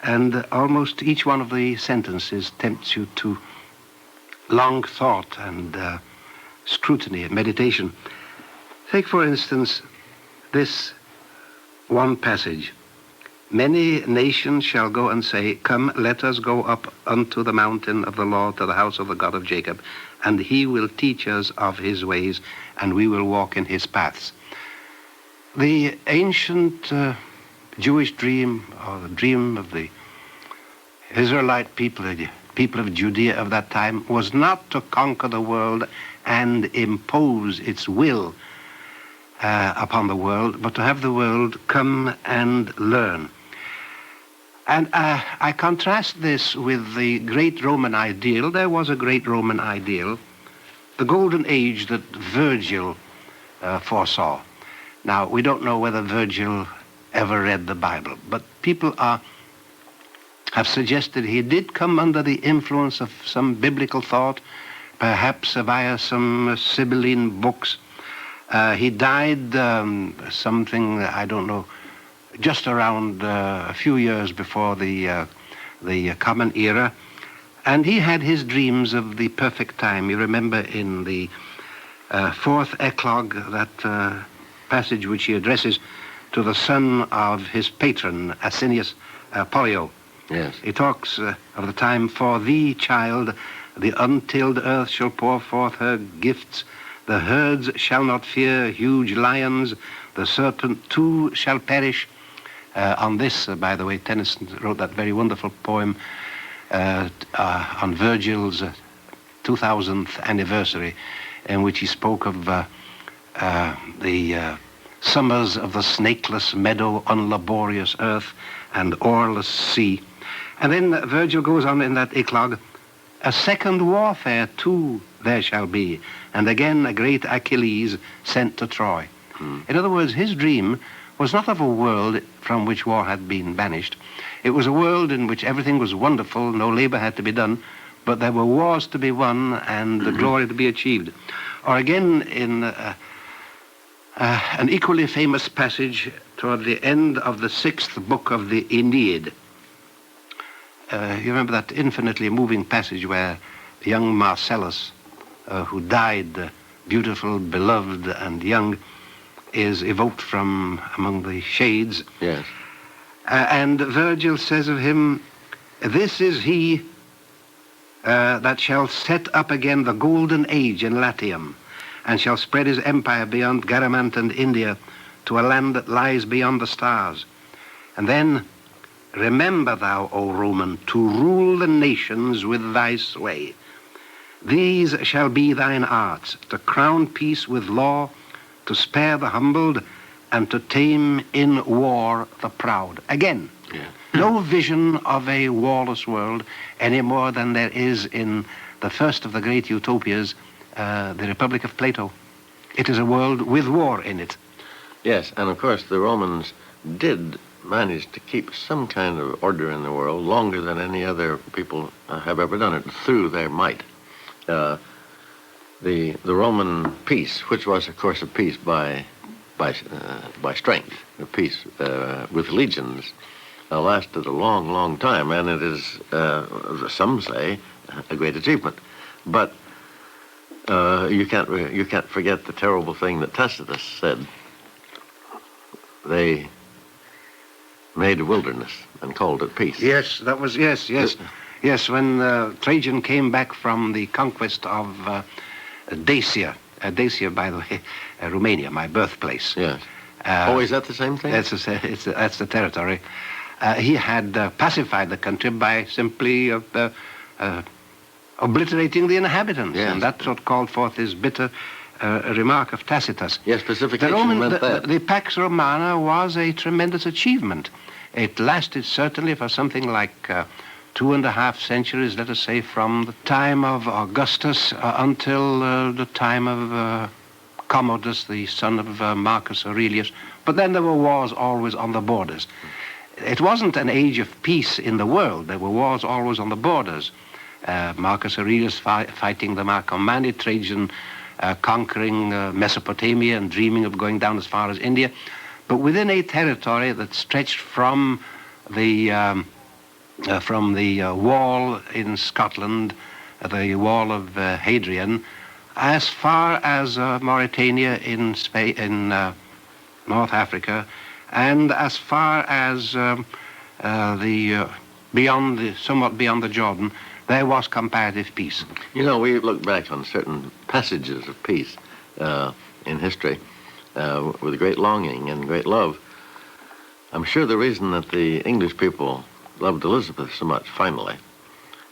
And almost each one of the sentences tempts you to long thought and scrutiny and meditation. Take, for instance, this one passage. Many nations shall go and say, Come, let us go up unto the mountain of the Lord, to the house of the God of Jacob, and he will teach us of his ways, and we will walk in his paths. The ancient Jewish dream, or the dream of the Israelite people, the people of Judea of that time, was not to conquer the world and impose its will upon the world, but to have the world come and learn. And I contrast this with the great Roman ideal. There was a great Roman ideal, the golden age that Virgil foresaw. Now, we don't know whether Virgil ever read the Bible, but people have suggested he did come under the influence of some biblical thought, perhaps via some Sibylline books. He died something, I don't know, just around a few years before the Common Era, and he had his dreams of the perfect time. You remember in the fourth eclogue, that passage which he addresses to the son of his patron, Asinius Pollio. Yes. He talks of the time, for thee, child, the untilled earth shall pour forth her gifts, the herds shall not fear huge lions, the serpent too shall perish. On this, by the way, Tennyson wrote that very wonderful poem on Virgil's 2000th anniversary, in which he spoke of the summers of the snakeless meadow on laborious earth and oarless sea. And then Virgil goes on in that eclogue, a second warfare too there shall be, and again a great Achilles sent to Troy. In other words, his dream was not of a world from which war had been banished. It was a world in which everything was wonderful, no labor had to be done, but there were wars to be won and the glory to be achieved. Or again, in an equally famous passage toward the end of the 6th book of the Aeneid. You remember that infinitely moving passage where young Marcellus, who died beautiful, beloved, and young, is evoked from among the shades. Yes. And Virgil says of him, this is he that shall set up again the golden age in Latium, and shall spread his empire beyond Garamant and India to a land that lies beyond the stars. And then, remember thou, O Roman, to rule the nations with thy sway. These shall be thine arts, to crown peace with law, to spare the humbled, and to tame in war the proud. Again, no vision of a warless world any more than there is in the first of the great utopias, the Republic of Plato. It is a world with war in it. Yes, and of course the Romans did manage to keep some kind of order in the world longer than any other people have ever done it, through their might. The Roman peace, which was, of course, a peace by strength, a peace with legions, lasted a long, long time, and it is, some say, a great achievement. But you can't forget the terrible thing that Tacitus said. They made a wilderness and called it peace. Yes, that was, yes. Yes, when Trajan came back from the conquest of Dacia, by the way, Romania, my birthplace. Yes. Is that the same thing? That's the territory. He had pacified the country by simply obliterating the inhabitants, and that's what called forth his bitter remark of Tacitus. Yes, pacification meant that. The Pax Romana was a tremendous achievement. It lasted certainly for something like 2.5 centuries, let us say, from the time of Augustus until the time of Commodus, the son of Marcus Aurelius. But then there were wars always on the borders. It wasn't an age of peace in the world. There were wars always on the borders. Marcus Aurelius fighting the Marcomanni, Trajan conquering Mesopotamia and dreaming of going down as far as India. But within a territory that stretched from the wall in Scotland, the wall of Hadrian, as far as Mauritania in Spain, in North Africa, and as far as somewhat beyond the Jordan, there was comparative peace. You know, we look back on certain passages of peace in history with great longing and great love. I'm sure the reason that the English people loved Elizabeth so much, finally,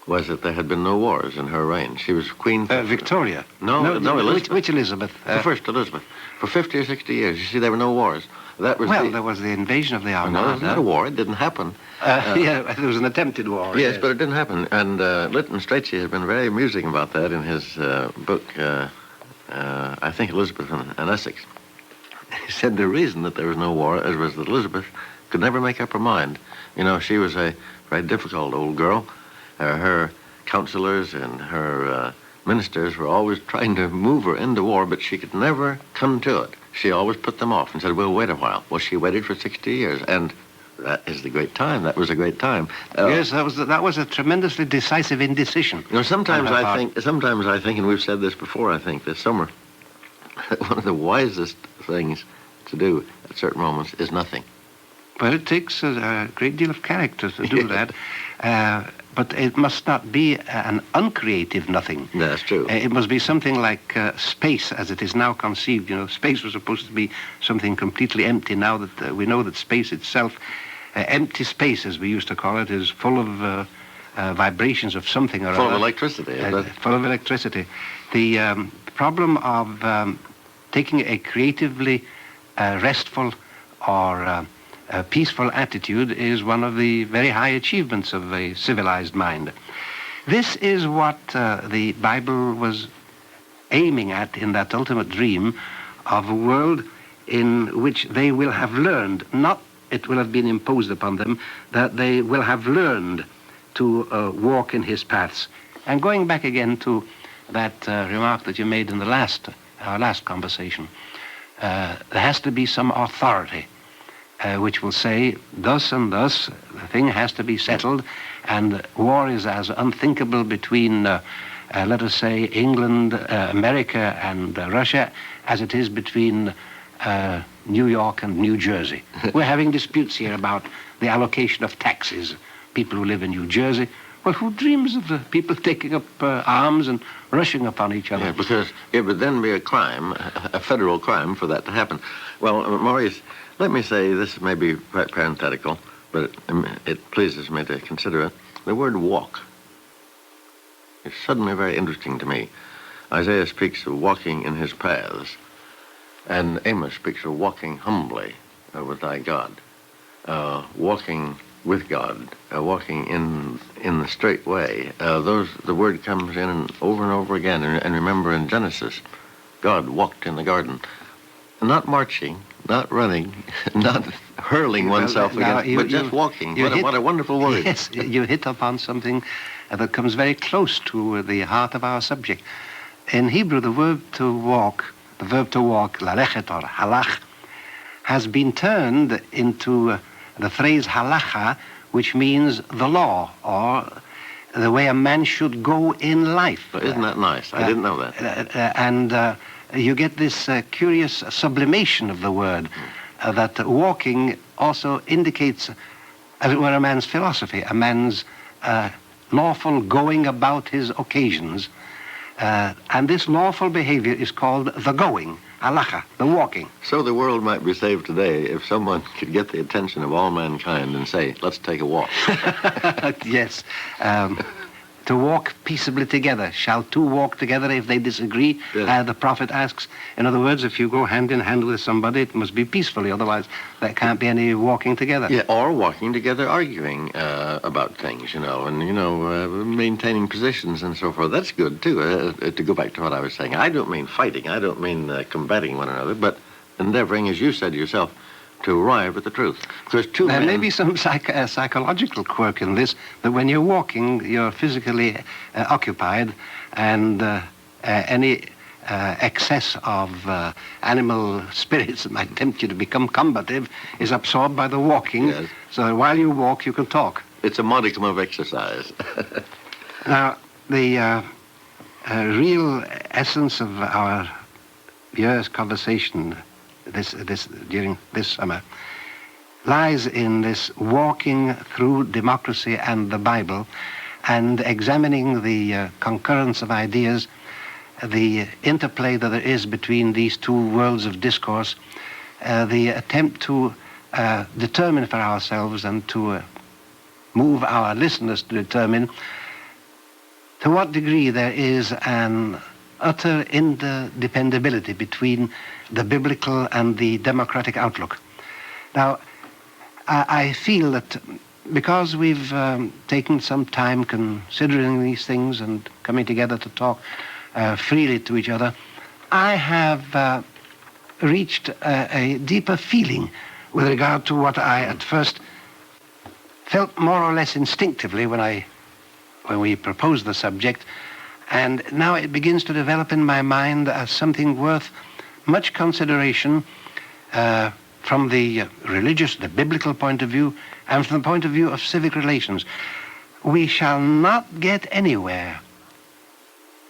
was that there had been no wars in her reign. She was queen... Victoria. No, Elizabeth. Which Elizabeth? The first Elizabeth. For 50 or 60 years, you see, there were no wars. That was there was the invasion of the Armada. No, there was not a war. It didn't happen. Yeah, there was an attempted war. Yes, but it didn't happen. And Lytton Strachey has been very amusing about that in his book, I think, Elizabeth and Essex. He said the reason that there was no war was that Elizabeth could never make up her mind. You know, she was a very difficult old girl. Her counselors and her ministers were always trying to move her into war, but she could never come to it. She always put them off and said, we'll wait a while. Well, she waited for 60 years, and that is the great time. That was a great time. Yes, that was a tremendously decisive indecision. You know, sometimes I think, and we've said this before, I think, this summer, that one of the wisest things to do at certain moments is nothing. Well, it takes a great deal of character to do that. But it must not be an uncreative nothing. That's true. It must be something like space as it is now conceived. You know, space was supposed to be something completely empty. Now that we know that space itself, empty space as we used to call it, is full of vibrations of something or other. Full of electricity. Full of electricity. The problem of taking a creatively restful or a peaceful attitude is one of the very high achievements of a civilized mind. This is what the Bible was aiming at in that ultimate dream of a world in which they will have learned, not it will have been imposed upon them, that they will have learned to walk in his paths. And going back again to that remark that you made in our last conversation, there has to be some authority which will say, thus and thus, the thing has to be settled, and war is as unthinkable between, let us say, England, America, and Russia, as it is between New York and New Jersey. We're having disputes here about the allocation of taxes. People who live in New Jersey, well, who dreams of the people taking up arms and rushing upon each other? Yeah, because it would then be a crime, a federal crime, for that to happen. Well, Maurice, let me say, this may be quite parenthetical, but it pleases me to consider it. The word walk is suddenly very interesting to me. Isaiah speaks of walking in his paths, and Amos speaks of walking humbly with thy God, walking with God, walking in the straight way. The word comes in over and over again. And remember in Genesis, God walked in the garden, not marching, not running, not hurling oneself against, but just walking. What a wonderful word. Yes, you hit upon something that comes very close to the heart of our subject. In Hebrew, the verb to walk, lalechet or halach, has been turned into the phrase halacha, which means the law, or the way a man should go in life. Isn't that nice? I didn't know that. And you get this curious sublimation of the word, that walking also indicates, as it were, a man's philosophy, a man's lawful going about his occasions. And this lawful behavior is called the going, halacha, the walking. So the world might be saved today if someone could get the attention of all mankind and say, let's take a walk. Yes. To walk peaceably together. Shall two walk together if they disagree? Yes. The prophet asks. In other words, if you go hand in hand with somebody, it must be peacefully. Otherwise, there can't be any walking together. Yeah, or walking together, arguing about things, and, maintaining positions and so forth. That's good, too, to go back to what I was saying. I don't mean fighting. I don't mean combating one another, but endeavoring, as you said yourself, to arrive at the truth. Because there may be some psychological quirk in this, that when you're walking, you're physically occupied, and any excess of animal spirits that might tempt you to become combative is absorbed by the walking. Yes. So while you walk, you can talk. It's a modicum of exercise. Now, the real essence of our year's conversation during this summer lies in this walking through democracy and the Bible, and examining the concurrence of ideas, the interplay that there is between these two worlds of discourse, the attempt to determine for ourselves and to move our listeners to determine to what degree there is an utter interdependability between the biblical and the democratic outlook. Now, I feel that because we've taken some time considering these things and coming together to talk freely to each other, I have reached a deeper feeling with regard to what I at first felt more or less instinctively when we proposed the subject, and now it begins to develop in my mind as something worth much consideration from the religious, the biblical point of view, and from the point of view of civic relations. We shall not get anywhere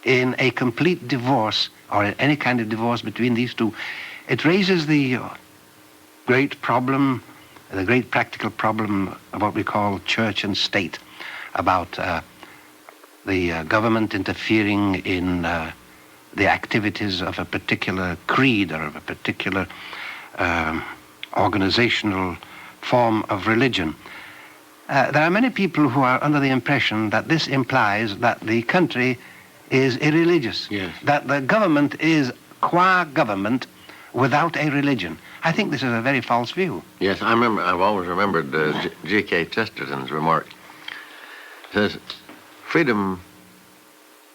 in a complete divorce or in any kind of divorce between these two. It raises the great problem, the great practical problem of what we call church and state, about the government interfering in the activities of a particular creed or of a particular organizational form of religion. There are many people who are under the impression that this implies that the country is irreligious, that the government is qua government without a religion. I think this is a very false view. Yes, I've always remembered G.K. Chesterton's remark. It says, freedom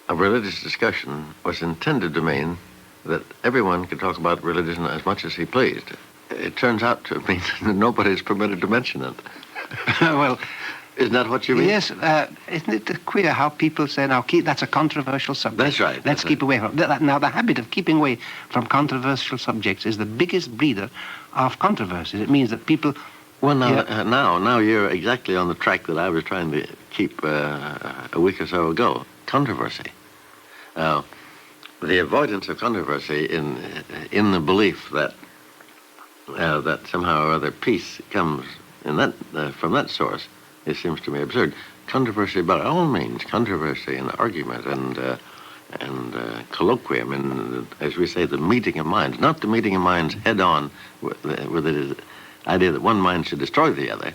of religious discussion was intended to mean that everyone could talk about religion as much as he pleased. It turns out to mean that nobody's permitted to mention it. Well, isn't that what you mean? Yes. Isn't it queer how people say, now, that's a controversial subject. That's right. Let's keep away from it. Now, the habit of keeping away from controversial subjects is the biggest breeder of controversies. It means that people... Well, now you're exactly on the track that I was trying to keep a week or so ago. Controversy. The avoidance of controversy in the belief that that somehow or other peace comes in that from that source, it seems to me absurd. Controversy, by all means, controversy and argument and colloquium, and as we say, the meeting of minds, not the meeting of minds head on with the idea that one mind should destroy the other,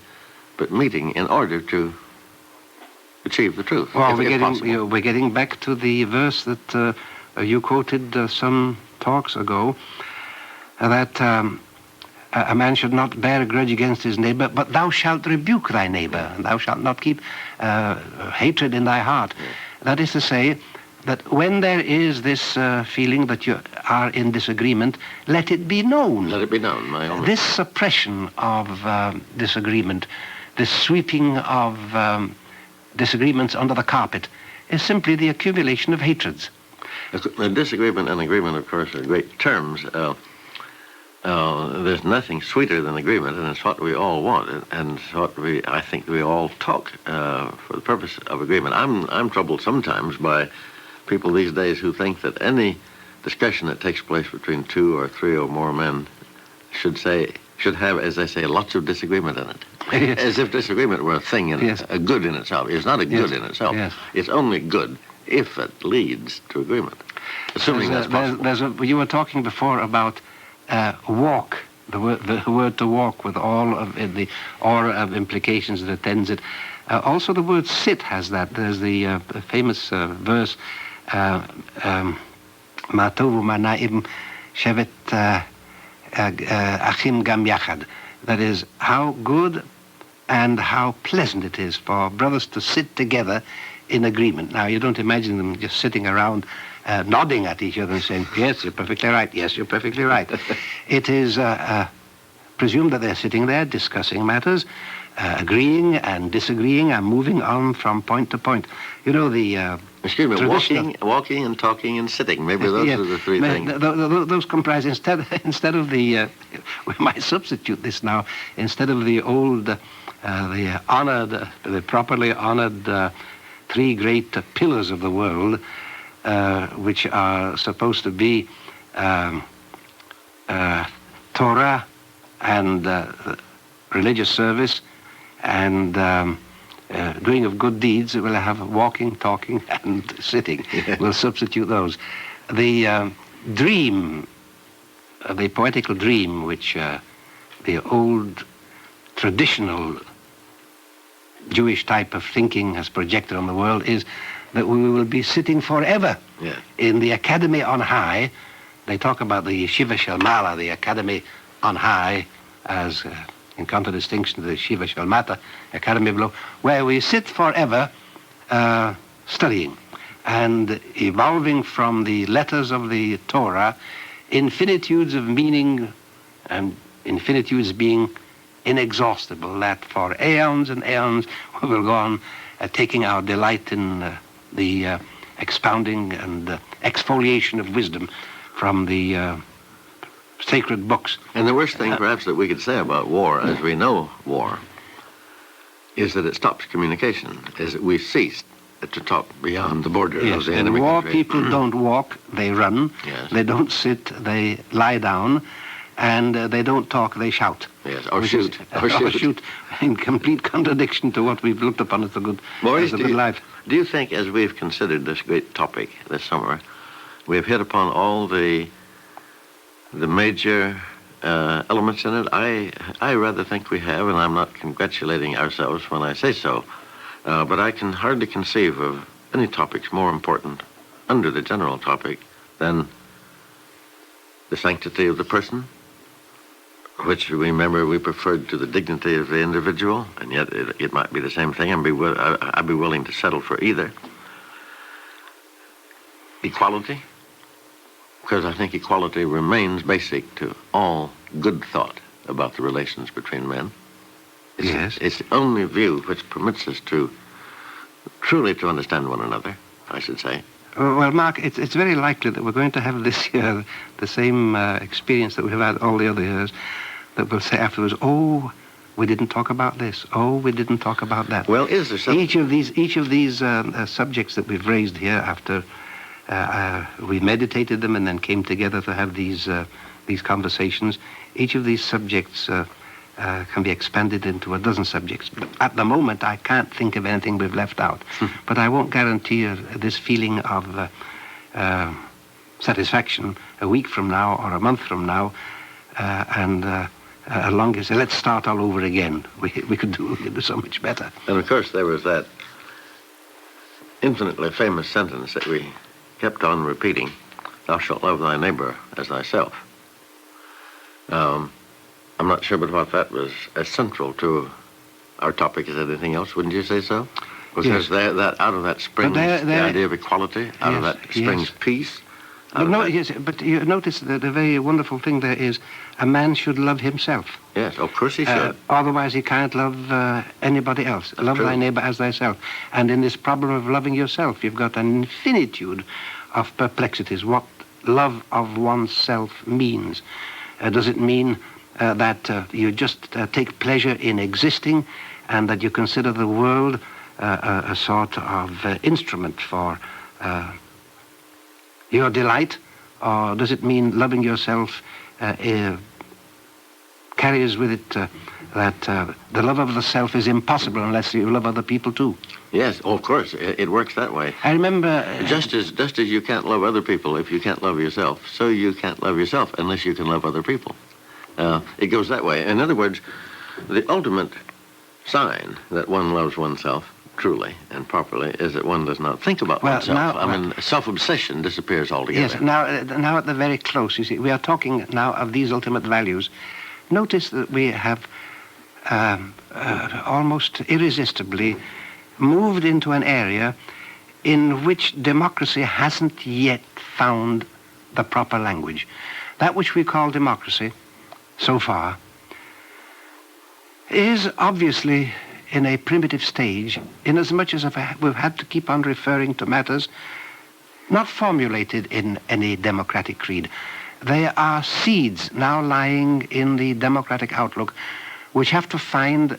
but meeting in order to achieve the truth. Well, we're getting back to the verse that you quoted some talks ago, that a man should not bear a grudge against his neighbor, but thou shalt rebuke thy neighbor, and thou shalt not keep hatred in thy heart. Yes. That is to say, that when there is this feeling that you are in disagreement, let it be known. Let it be known, my own. This suppression of disagreement, this sweeping of disagreements under the carpet, is simply the accumulation of hatreds. Disagreement and agreement, of course, are great terms. There's nothing sweeter than agreement, and it's what we all want, and it's what I think we all talk for the purpose of agreement. I'm troubled sometimes by people these days who think that any discussion that takes place between 2 or 3 or more men should have, as they say, lots of disagreement in it. Yes. As if disagreement were a thing, a good in itself. It's not a good in itself. Yes. It's only good if it leads to agreement, assuming that's possible. You were talking before about walk, the word to walk, with all of the aura of implications that attends it. Also, the word sit has that. There's the famous verse, Ma tovu ma na'im shevet achim gam yachad. That is, how good and how pleasant it is for brothers to sit together in agreement. Now, you don't imagine them just sitting around nodding at each other and saying, yes, you're perfectly right, yes, you're perfectly right. It is presumed that they're sitting there discussing matters, agreeing and disagreeing and moving on from point to point. You know, the excuse me, walking and talking and sitting. Maybe those are the three things. Those comprise, instead of the, we might substitute this now, instead of the old, the honored, the properly honored 3 great pillars of the world, which are supposed to be Torah and religious service and doing of good deeds. We'll have walking, talking, and sitting. We'll substitute those. The dream, the poetical dream, which the old traditional Jewish type of thinking has projected on the world is that we will be sitting forever in the academy on high. They talk about the Yeshiva Shel Mala, the academy on high, as in contradistinction to the Yeshiva Shel Mata, academy below, where we sit forever studying and evolving from the letters of the Torah infinitudes of meaning, and infinitudes being inexhaustible, that for aeons and aeons we will go on taking our delight in the expounding and exfoliation of wisdom from the sacred books. And the worst thing perhaps that we could say about war, as we know war, is that it stops communication, is that we've ceased to talk beyond the border of the enemy In war, country. people don't walk, they run. Yes. They don't sit, they lie down. And they don't talk, they shout. Yes, or shoot. Or shoot, in complete contradiction to what we've looked upon as a good, Maurice, life. Do you think, as we've considered this great topic this summer, we have hit upon all the major elements in it? I rather think we have, and I'm not congratulating ourselves when I say so. But I can hardly conceive of any topics more important under the general topic than the sanctity of the person, which, remember, we preferred to the dignity of the individual, and yet it might be the same thing, and I'd be willing to settle for either. Equality, because I think equality remains basic to all good thought about the relations between men. It's the only view which permits us to truly to understand one another, I should say. Well, Mark, it's very likely that we're going to have this year the same experience that we've had all the other years, that we'll say afterwards, oh, we didn't talk about this. Oh, we didn't talk about that. Well, is there something? Each of these subjects that we've raised here after we meditated them and then came together to have these conversations, each of these subjects can be expanded into a dozen subjects. But at the moment, I can't think of anything we've left out. But I won't guarantee you this feeling of satisfaction a week from now or a month from now, as long as let's start all over again. We could do so much better. And of course, there was that infinitely famous sentence that we kept on repeating: "Thou shalt love thy neighbor as thyself." I'm not sure but what that was as central to our topic as anything else. Wouldn't you say so? Because that out of that springs the idea of equality, out of that springs peace. But you notice that the very wonderful thing there is a man should love himself. Yes, of course he should. Otherwise he can't love anybody else. That's love true. Thy neighbor as thyself. And in this problem of loving yourself, you've got an infinitude of perplexities. What love of oneself means. Does it mean that you just take pleasure in existing and that you consider the world a sort of instrument for your delight? Or does it mean loving yourself carries with it that the love of the self is impossible unless you love other people too? Yes, of course, it works that way. I remember... Just as you can't love other people if you can't love yourself, so you can't love yourself unless you can love other people. It goes that way. In other words, the ultimate sign that one loves oneself truly and properly is that one does not think about oneself. Self-obsession disappears altogether. Yes, now at the very close, you see, we are talking now of these ultimate values. Notice that we have almost irresistibly moved into an area in which democracy hasn't yet found the proper language. That which we call democracy, so far, is obviously in a primitive stage, inasmuch as we've had to keep on referring to matters not formulated in any democratic creed. They are seeds now lying in the democratic outlook, which have to find,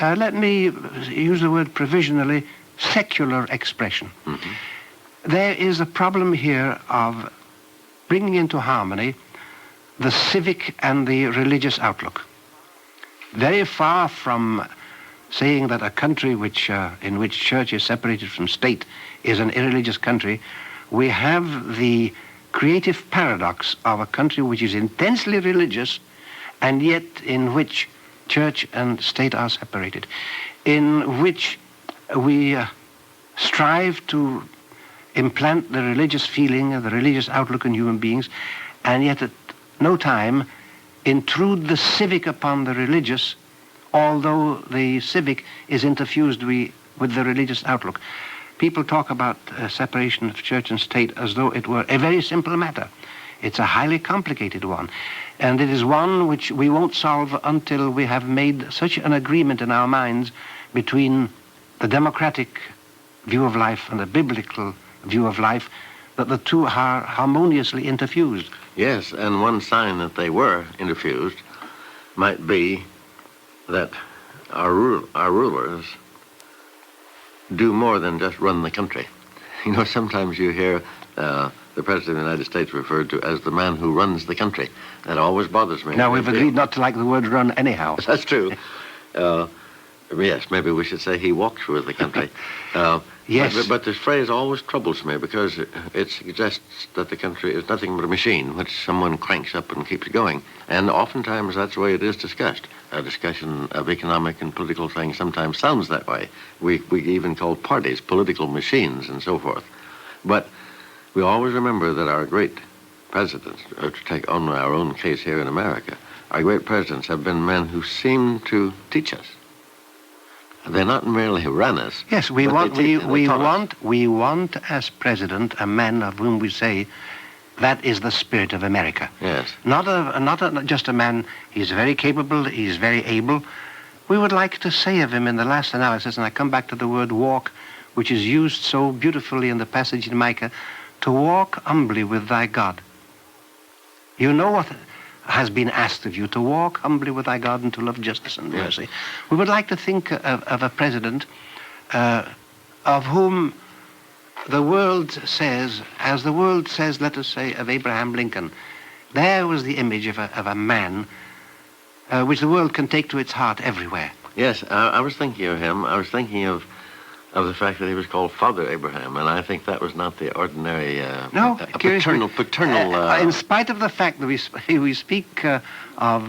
let me use the word provisionally, secular expression. Mm-hmm. There is a problem here of bringing into harmony the civic and the religious outlook. Very far from saying that a country in which church is separated from state is an irreligious country, we have the creative paradox of a country which is intensely religious and yet in which church and state are separated. in which we strive to implant the religious feeling and the religious outlook in human beings, and yet at no time intrude the civic upon the religious, although the civic is interfused with the religious outlook. People talk about separation of church and state as though it were a very simple matter. It's a highly complicated one, and it is one which we won't solve until we have made such an agreement in our minds between the democratic view of life and the biblical view of life that the two are harmoniously interfused. Yes, and one sign that they were interfused might be that our rulers do more than just run the country. You know, sometimes you hear the President of the United States referred to as the man who runs the country. That always bothers me. Now, we've agreed not to like the word run anyhow. That's true. Yes, maybe we should say he walks with the country. Yes. But this phrase always troubles me because it suggests that the country is nothing but a machine which someone cranks up and keeps going. And oftentimes that's the way it is discussed. A discussion of economic and political things sometimes sounds that way. We even call parties political machines and so forth. But we always remember that our great presidents, or to take on our own case here in America, our great presidents have been men who seem to teach us. They're not merely ran us. Yes, we want as president a man of whom we say that is the spirit of America. Yes. Not just a man. He's very capable. He's very able. We would like to say of him in the last analysis, and I come back to the word walk, which is used so beautifully in the passage in Micah, to walk humbly with thy God. You know what has been asked of you, to walk humbly with thy God and to love justice and mercy. We would like to think of a president of whom the world says, as the world says, let us say, of Abraham Lincoln, there was the image of a man which the world can take to its heart everywhere. Yes, I was thinking of him. I was thinking of the fact that he was called Father Abraham, and I think that was not the ordinary paternal. In spite of the fact that we speak of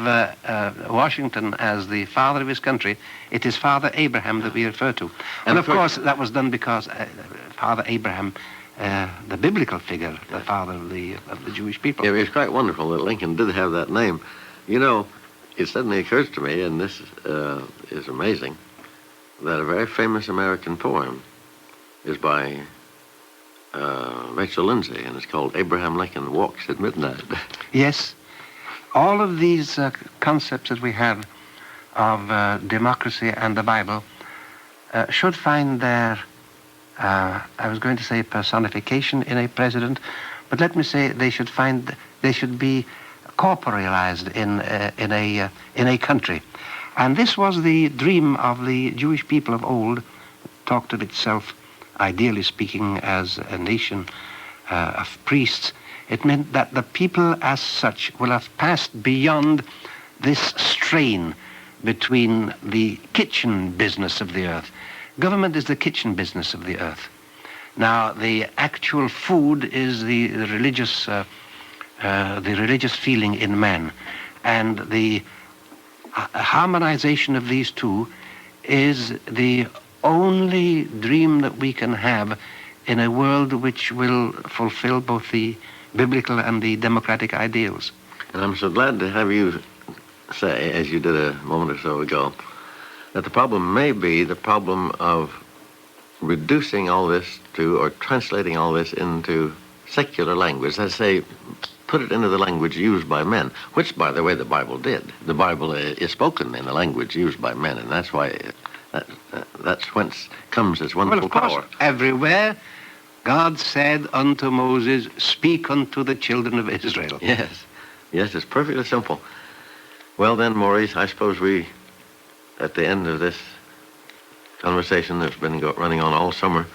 Washington as the father of his country, it is Father Abraham that we refer to. And of course, that was done because Father Abraham, the biblical figure, the father of the Jewish people. Yeah, it's quite wonderful that Lincoln did have that name. You know, it suddenly occurs to me, and this is amazing, that a very famous American poem is by Rachel Lindsay, and it's called Abraham Lincoln Walks at Midnight. Yes. All of these concepts that we have of democracy and the Bible should find their, I was going to say personification in a president, but let me say they should be corporealized in a country. And this was the dream of the Jewish people of old. It talked of itself, ideally speaking, as a nation of priests. It meant that the people as such will have passed beyond this strain between the kitchen business of the earth. Government is the kitchen business of the earth. Now, the actual food is the religious feeling in man. And the harmonization of these two is the only dream that we can have in a world which will fulfill both the biblical and the democratic ideals. And I'm so glad to have you say, as you did a moment or so ago, that the problem may be the problem of reducing all this to, or translating all this into secular language. Let's say, put it into the language used by men, which, by the way, the Bible did. The Bible is spoken in the language used by men, and that's why that's whence comes its wonderful power. Everywhere, God said unto Moses, speak unto the children of Israel. Yes, it's perfectly simple. Well then, Maurice, I suppose we, at the end of this conversation that's been running on all summer,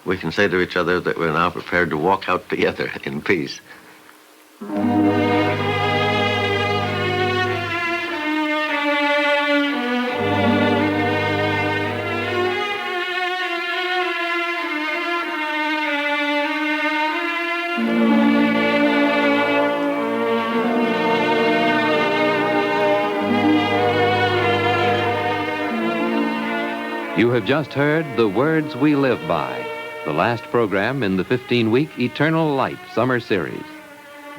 we can say to each other that we're now prepared to walk out together in peace. You have just heard The Words We Live By, the last program in the 15-week Eternal Light summer series.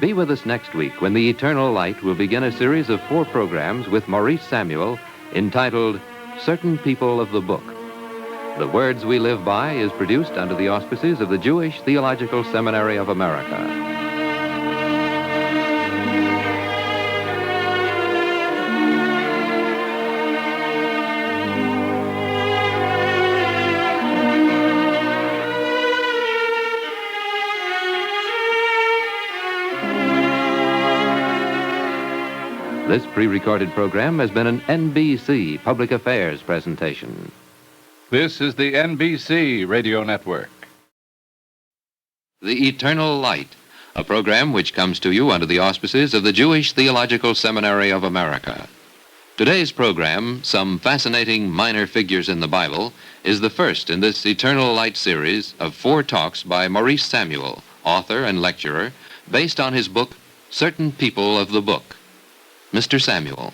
Be with us next week when the Eternal Light will begin a series of 4 programs with Maurice Samuel entitled Certain People of the Book. The Words We Live By is produced under the auspices of the Jewish Theological Seminary of America. This pre-recorded program has been an NBC Public Affairs presentation. This is the NBC Radio Network. The Eternal Light, a program which comes to you under the auspices of the Jewish Theological Seminary of America. Today's program, Some Fascinating Minor Figures in the Bible, is the first in this Eternal Light series of 4 talks by Maurice Samuel, author and lecturer, based on his book, Certain People of the Book. Mr. Samuel.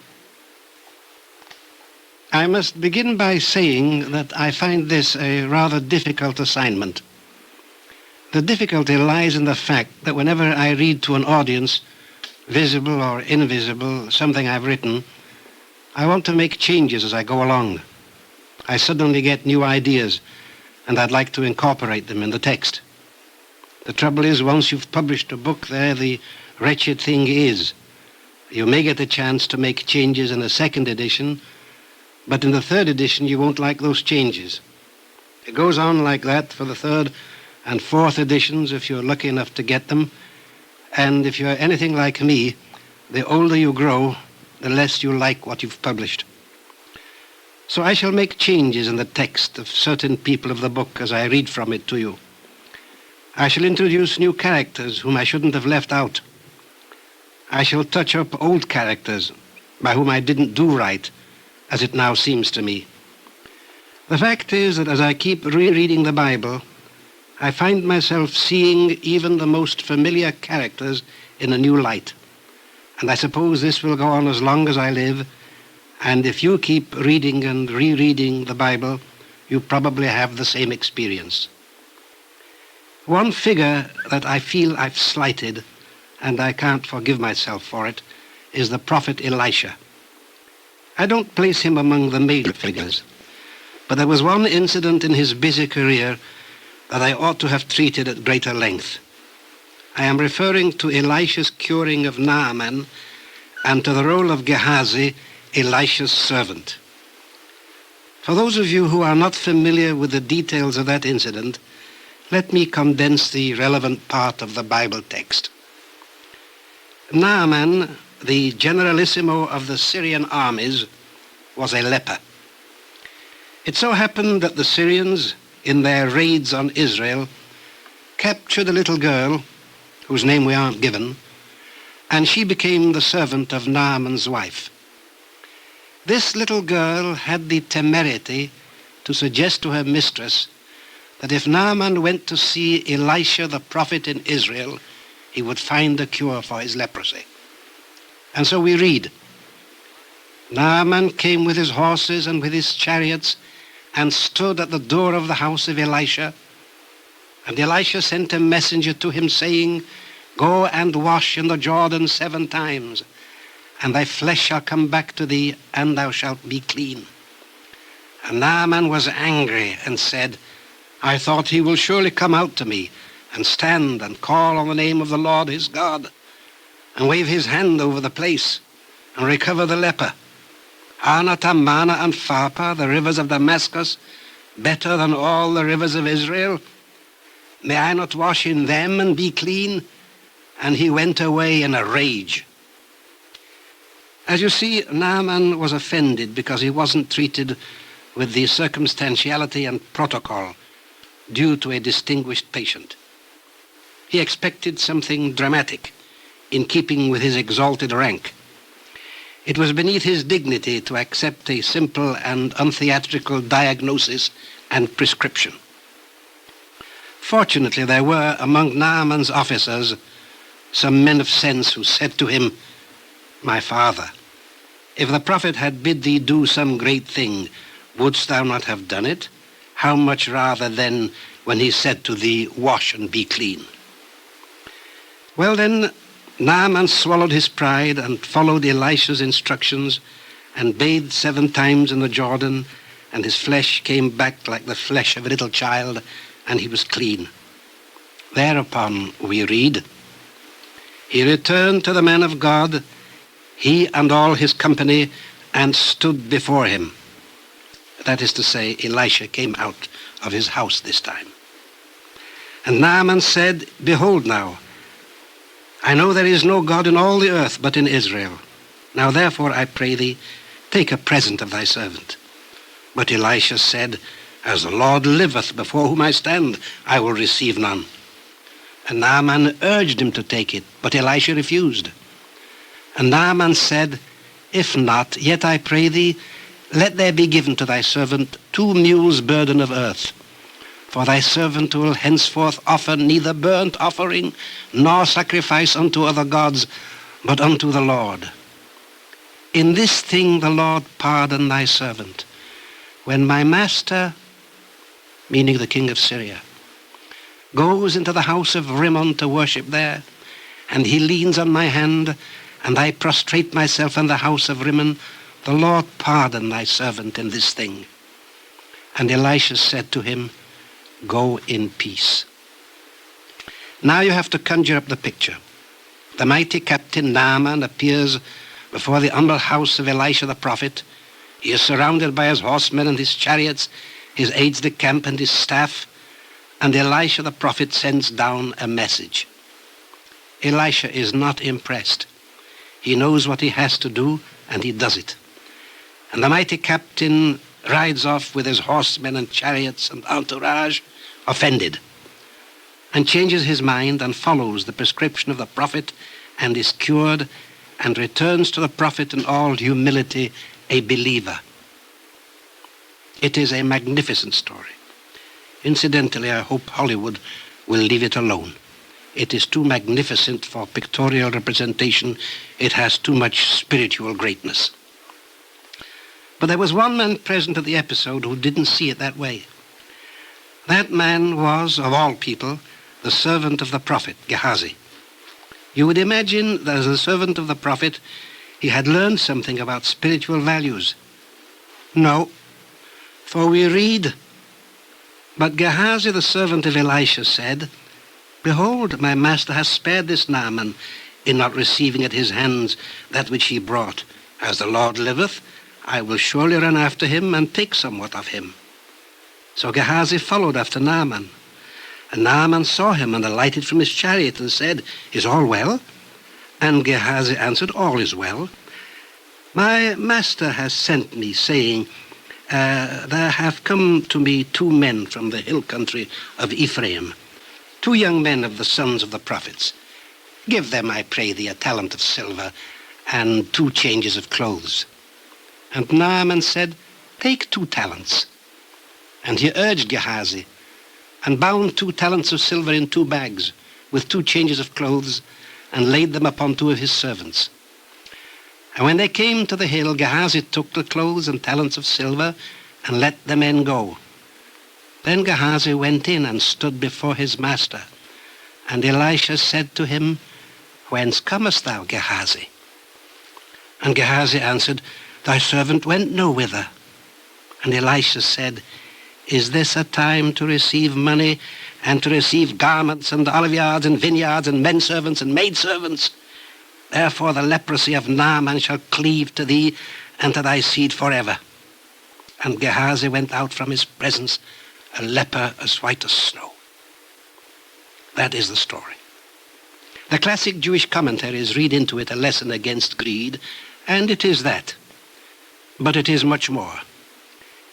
I must begin by saying that I find this a rather difficult assignment. The difficulty lies in the fact that whenever I read to an audience, visible or invisible, something I've written, I want to make changes as I go along. I suddenly get new ideas, and I'd like to incorporate them in the text. The trouble is, once you've published a book there, the wretched thing is, you may get a chance to make changes in the 2nd edition, but in the 3rd edition you won't like those changes. It goes on like that for the 3rd and 4th editions if you're lucky enough to get them, and if you're anything like me, the older you grow, the less you like what you've published. So I shall make changes in the text of certain people of the book as I read from it to you. I shall introduce new characters whom I shouldn't have left out. I shall touch up old characters by whom I didn't do right, as it now seems to me. The fact is that as I keep rereading the Bible, I find myself seeing even the most familiar characters in a new light. And I suppose this will go on as long as I live, and if you keep reading and rereading the Bible, you probably have the same experience. One figure that I feel I've slighted, and I can't forgive myself for it, is the prophet Elisha. I don't place him among the major figures, but there was one incident in his busy career that I ought to have treated at greater length. I am referring to Elisha's curing of Naaman and to the role of Gehazi, Elisha's servant. For those of you who are not familiar with the details of that incident, let me condense the relevant part of the Bible text. Naaman, the generalissimo of the Syrian armies, was a leper. It so happened that the Syrians, in their raids on Israel, captured a little girl, whose name we aren't given, and she became the servant of Naaman's wife. This little girl had the temerity to suggest to her mistress that if Naaman went to see Elisha the prophet in Israel, he would find a cure for his leprosy. And so we read, Naaman came with his horses and with his chariots and stood at the door of the house of Elisha. And Elisha sent a messenger to him, saying, Go and wash in the Jordan 7 times, and thy flesh shall come back to thee, and thou shalt be clean. And Naaman was angry and said, I thought he will surely come out to me and stand and call on the name of the Lord his God, and wave his hand over the place, and recover the leper. Are not Amana and Pharpar, the rivers of Damascus, better than all the rivers of Israel? May I not wash in them and be clean? And he went away in a rage. As you see, Naaman was offended because he wasn't treated with the circumstantiality and protocol due to a distinguished patient. He expected something dramatic, in keeping with his exalted rank. It was beneath his dignity to accept a simple and untheatrical diagnosis and prescription. Fortunately, there were among Naaman's officers some men of sense who said to him, My father, if the prophet had bid thee do some great thing, Wouldst thou not have done it? How much rather then when he said to thee, wash and be clean? Well then, Naaman swallowed his pride and followed Elisha's instructions and bathed 7 times in the Jordan, and his flesh came back like the flesh of a little child, and he was clean. Thereupon we read, he returned to the man of God, he and all his company, and stood before him. That is to say, Elisha came out of his house this time. And Naaman said, behold now, I know there is no God in all the earth but in Israel. Now therefore, I pray thee, take a present of thy servant. But Elisha said, as the Lord liveth, before whom I stand, I will receive none. And Naaman urged him to take it, but Elisha refused. And Naaman said, if not, yet I pray thee, let there be given to thy servant 2 mules' burden of earth. For thy servant will henceforth offer neither burnt offering nor sacrifice unto other gods, but unto the Lord. In this thing the Lord pardon thy servant. When my master, meaning the king of Syria, goes into the house of Rimmon to worship there, and he leans on my hand, and I prostrate myself in the house of Rimmon, the Lord pardon thy servant in this thing. And Elisha said to him, go in peace. Now you have to conjure up the picture. The mighty captain Naaman appears before the humble house of Elisha the prophet. He is surrounded by his horsemen and his chariots, his aides-de-camp and his staff, and Elisha the prophet sends down a message. Elisha is not impressed. He knows what he has to do, and he does it. And the mighty captain rides off with his horsemen and chariots and entourage, offended, and changes his mind and follows the prescription of the prophet and is cured and returns to the prophet in all humility a believer. It is a magnificent story. Incidentally, I hope Hollywood will leave it alone. It is too magnificent for pictorial representation. It has too much spiritual greatness. But there was one man present at the episode who didn't see it that way. That man was, of all people, the servant of the prophet, Gehazi. You would imagine that as a servant of the prophet, he had learned something about spiritual values. No, for we read, but Gehazi, the servant of Elisha, said, behold, my master has spared this Naaman in not receiving at his hands that which he brought. As the Lord liveth, I will surely run after him and take somewhat of him. So Gehazi followed after Naaman. And Naaman saw him and alighted from his chariot and said, is all well? And Gehazi answered, all is well. My master has sent me, saying, there have come to me 2 men from the hill country of Ephraim, 2 young men of the sons of the prophets. Give them, I pray thee, a talent of silver and 2 changes of clothes. And Naaman said, take 2 talents. And he urged Gehazi, and bound 2 talents of silver in 2 bags, with 2 changes of clothes, and laid them upon 2 of his servants. And when they came to the hill, Gehazi took the clothes and talents of silver, and let the men go. Then Gehazi went in and stood before his master. And Elisha said to him, whence comest thou, Gehazi? And Gehazi answered, thy servant went no whither. And Elisha said, is this a time to receive money, and to receive garments, and oliveyards, and vineyards, and menservants, and maidservants? Therefore the leprosy of Naaman shall cleave to thee, and to thy seed forever. And Gehazi went out from his presence, a leper as white as snow. That is the story. The classic Jewish commentaries read into it a lesson against greed, and it is that. But it is much more.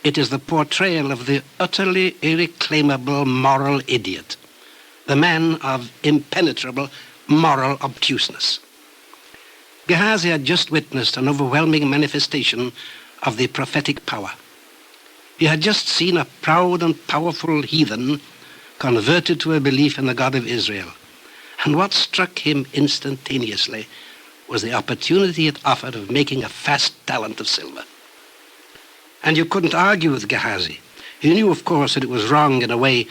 It is the portrayal of the utterly irreclaimable moral idiot, the man of impenetrable moral obtuseness. Gehazi had just witnessed an overwhelming manifestation of the prophetic power. He had just seen a proud and powerful heathen converted to a belief in the God of Israel. And what struck him instantaneously was the opportunity it offered of making a fast talent of silver. And you couldn't argue with Gehazi. He knew, of course, that it was wrong in a way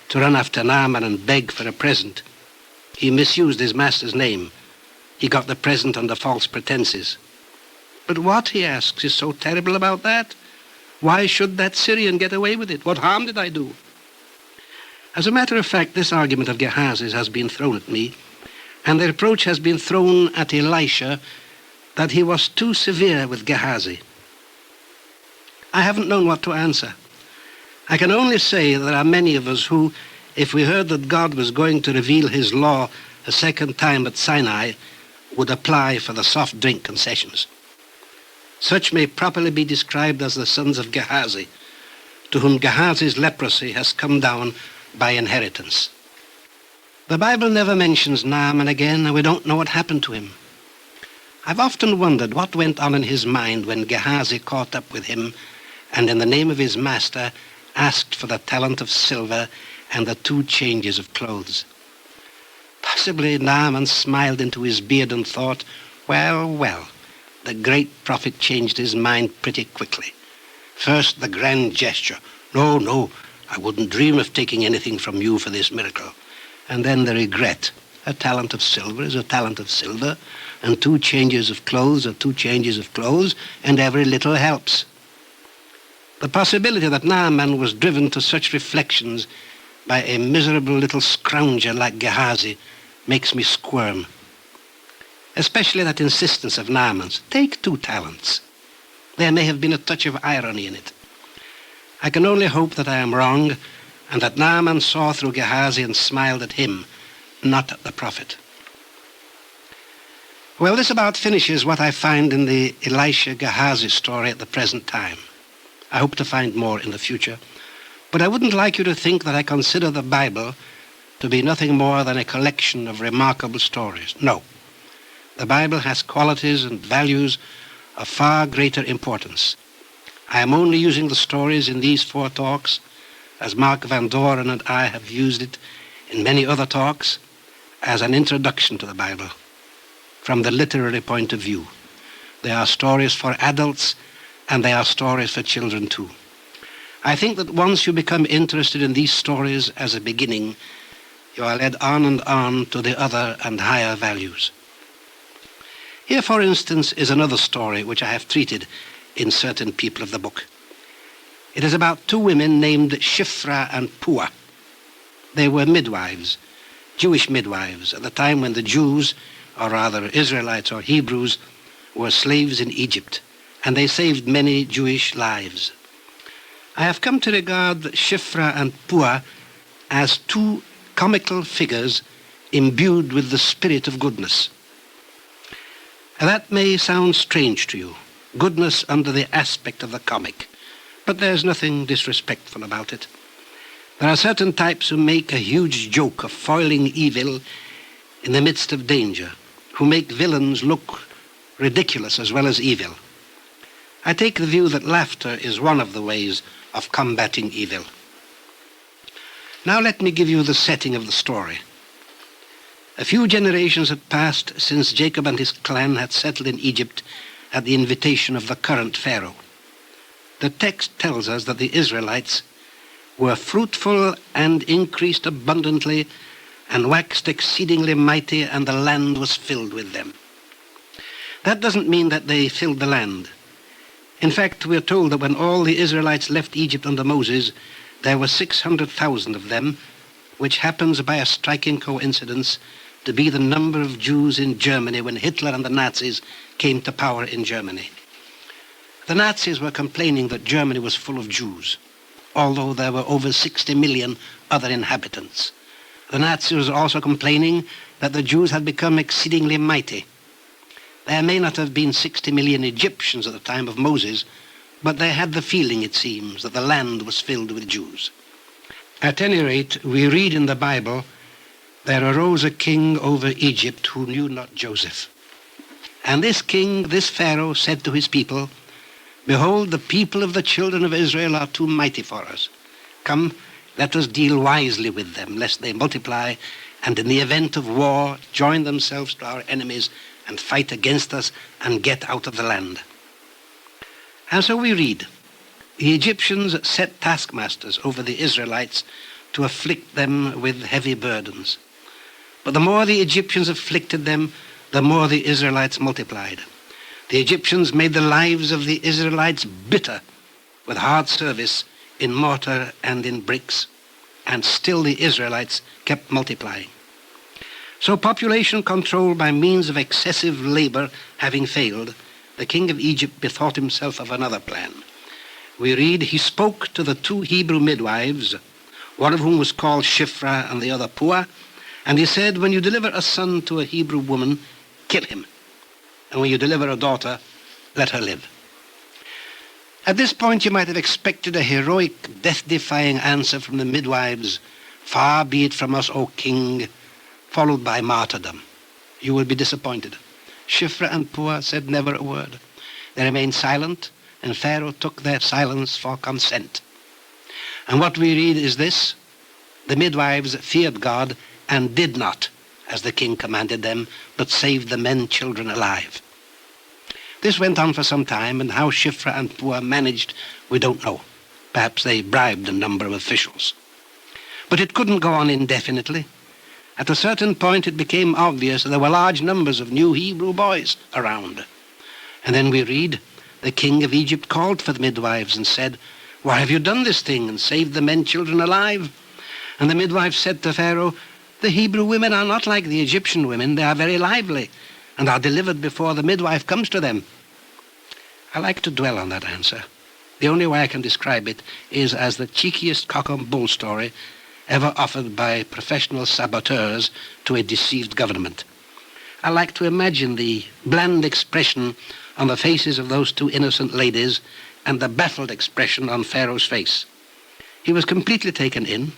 to run after Naaman and beg for a present. He misused his master's name. He got the present under false pretenses. But what, he asks, is so terrible about that? Why should that Syrian get away with it? What harm did I do? As a matter of fact, this argument of Gehazi's has been thrown at me, and the reproach has been thrown at Elisha that he was too severe with Gehazi. I haven't known what to answer. I can only say there are many of us who, if we heard that God was going to reveal his law a second time at Sinai, would apply for the soft drink concessions. Such may properly be described as the sons of Gehazi, to whom Gehazi's leprosy has come down by inheritance. The Bible never mentions Naaman again, and we don't know what happened to him. I've often wondered what went on in his mind when Gehazi caught up with him and in the name of his master asked for the talent of silver and the 2 changes of clothes. Possibly Naaman smiled into his beard and thought, well, well, the great prophet changed his mind pretty quickly. First, the grand gesture. No, I wouldn't dream of taking anything from you for this miracle. And then the regret. A talent of silver is a talent of silver, and 2 changes of clothes are 2 changes of clothes, and every little helps. The possibility that Naaman was driven to such reflections by a miserable little scrounger like Gehazi makes me squirm. Especially that insistence of Naaman's. Take 2 talents. There may have been a touch of irony in it. I can only hope that I am wrong, and that Naaman saw through Gehazi and smiled at him, not at the prophet. Well, this about finishes what I find in the Elisha-Gehazi story at the present time. I hope to find more in the future, but I wouldn't like you to think that I consider the Bible to be nothing more than a collection of remarkable stories. No. The Bible has qualities and values of far greater importance. I am only using the stories in these 4 talks, as Mark Van Doren and I have used it in many other talks, as an introduction to the Bible, from the literary point of view. They are stories for adults, and they are stories for children too. I think that once you become interested in these stories as a beginning, you are led on and on to the other and higher values. Here, for instance, is another story which I have treated in certain people of the book. It is about 2 women named Shifra and Puah. They were midwives, Jewish midwives, at the time when the Jews, or rather Israelites or Hebrews, were slaves in Egypt, and they saved many Jewish lives. I have come to regard Shifra and Puah as 2 comical figures imbued with the spirit of goodness. That may sound strange to you, goodness under the aspect of the comic, but there's nothing disrespectful about it. There are certain types who make a huge joke of foiling evil in the midst of danger, who make villains look ridiculous as well as evil. I take the view that laughter is one of the ways of combating evil. Now let me give you the setting of the story. A few generations had passed since Jacob and his clan had settled in Egypt at the invitation of the current Pharaoh. The text tells us that the Israelites were fruitful and increased abundantly and waxed exceedingly mighty, and the land was filled with them. That doesn't mean that they filled the land. In fact, we are told that when all the Israelites left Egypt under Moses, there were 600,000 of them, which happens by a striking coincidence to be the number of Jews in Germany when Hitler and the Nazis came to power in Germany. The Nazis were complaining that Germany was full of Jews, although there were over 60 million other inhabitants. The Nazis were also complaining that the Jews had become exceedingly mighty. There may not have been 60 million Egyptians at the time of Moses, but they had the feeling, it seems, that the land was filled with Jews. At any rate, we read in the Bible, there arose a king over Egypt who knew not Joseph. And this king, this Pharaoh, said to his people, behold, the people of the children of Israel are too mighty for us. Come, let us deal wisely with them, lest they multiply, and in the event of war, join themselves to our enemies and fight against us and get out of the land. And so we read, The Egyptians set taskmasters over the Israelites to afflict them with heavy burdens. But the more the Egyptians afflicted them, the more the Israelites multiplied. The Egyptians made the lives of the Israelites bitter with hard service in mortar and in bricks, and still the Israelites kept multiplying. So population control by means of excessive labor having failed, the king of Egypt bethought himself of another plan. We read, he spoke to the two Hebrew midwives, one of whom was called Shiphrah and the other Puah, and he said, when you deliver a son to a Hebrew woman, kill him. And when you deliver a daughter, let her live. At this point, you might have expected a heroic, death-defying answer from the midwives, far be it from us, O king, followed by martyrdom. You will be disappointed. Shiphrah and Puah said never a word. They remained silent, and Pharaoh took their silence for consent. And what we read is this: the midwives feared God and did not, as the king commanded them, but saved the men children alive. This went on for some time, and how Shiphrah and Puah managed, we don't know. Perhaps they bribed a number of officials. But it couldn't go on indefinitely. At a certain point, it became obvious that there were large numbers of new Hebrew boys around. And then we read, the king of Egypt called for the midwives and said, why have you done this thing and saved the men children alive? And the midwives said to Pharaoh, the Hebrew women are not like the Egyptian women. They are very lively and are delivered before the midwife comes to them. I like to dwell on that answer. The only way I can describe it is as the cheekiest cock and bull story ever offered by professional saboteurs to a deceived government. I like to imagine the bland expression on the faces of those two innocent ladies and the baffled expression on Pharaoh's face. He was completely taken in.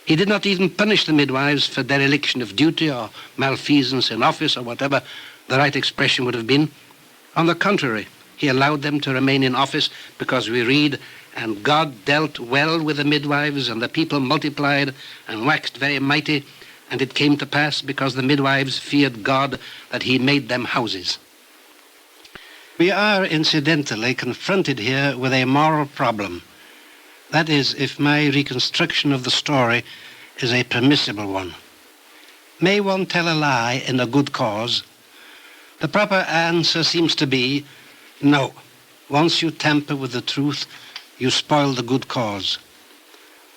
He did not even punish the midwives for dereliction of duty or malfeasance in office or whatever the right expression would have been. On the contrary, he allowed them to remain in office because we read, and God dealt well with the midwives, and the people multiplied and waxed very mighty, and it came to pass because the midwives feared God that he made them houses. We are incidentally confronted here with a moral problem. That is, if my reconstruction of the story is a permissible one. May one tell a lie in a good cause? The proper answer seems to be no. Once you tamper with the truth, you spoil the good cause.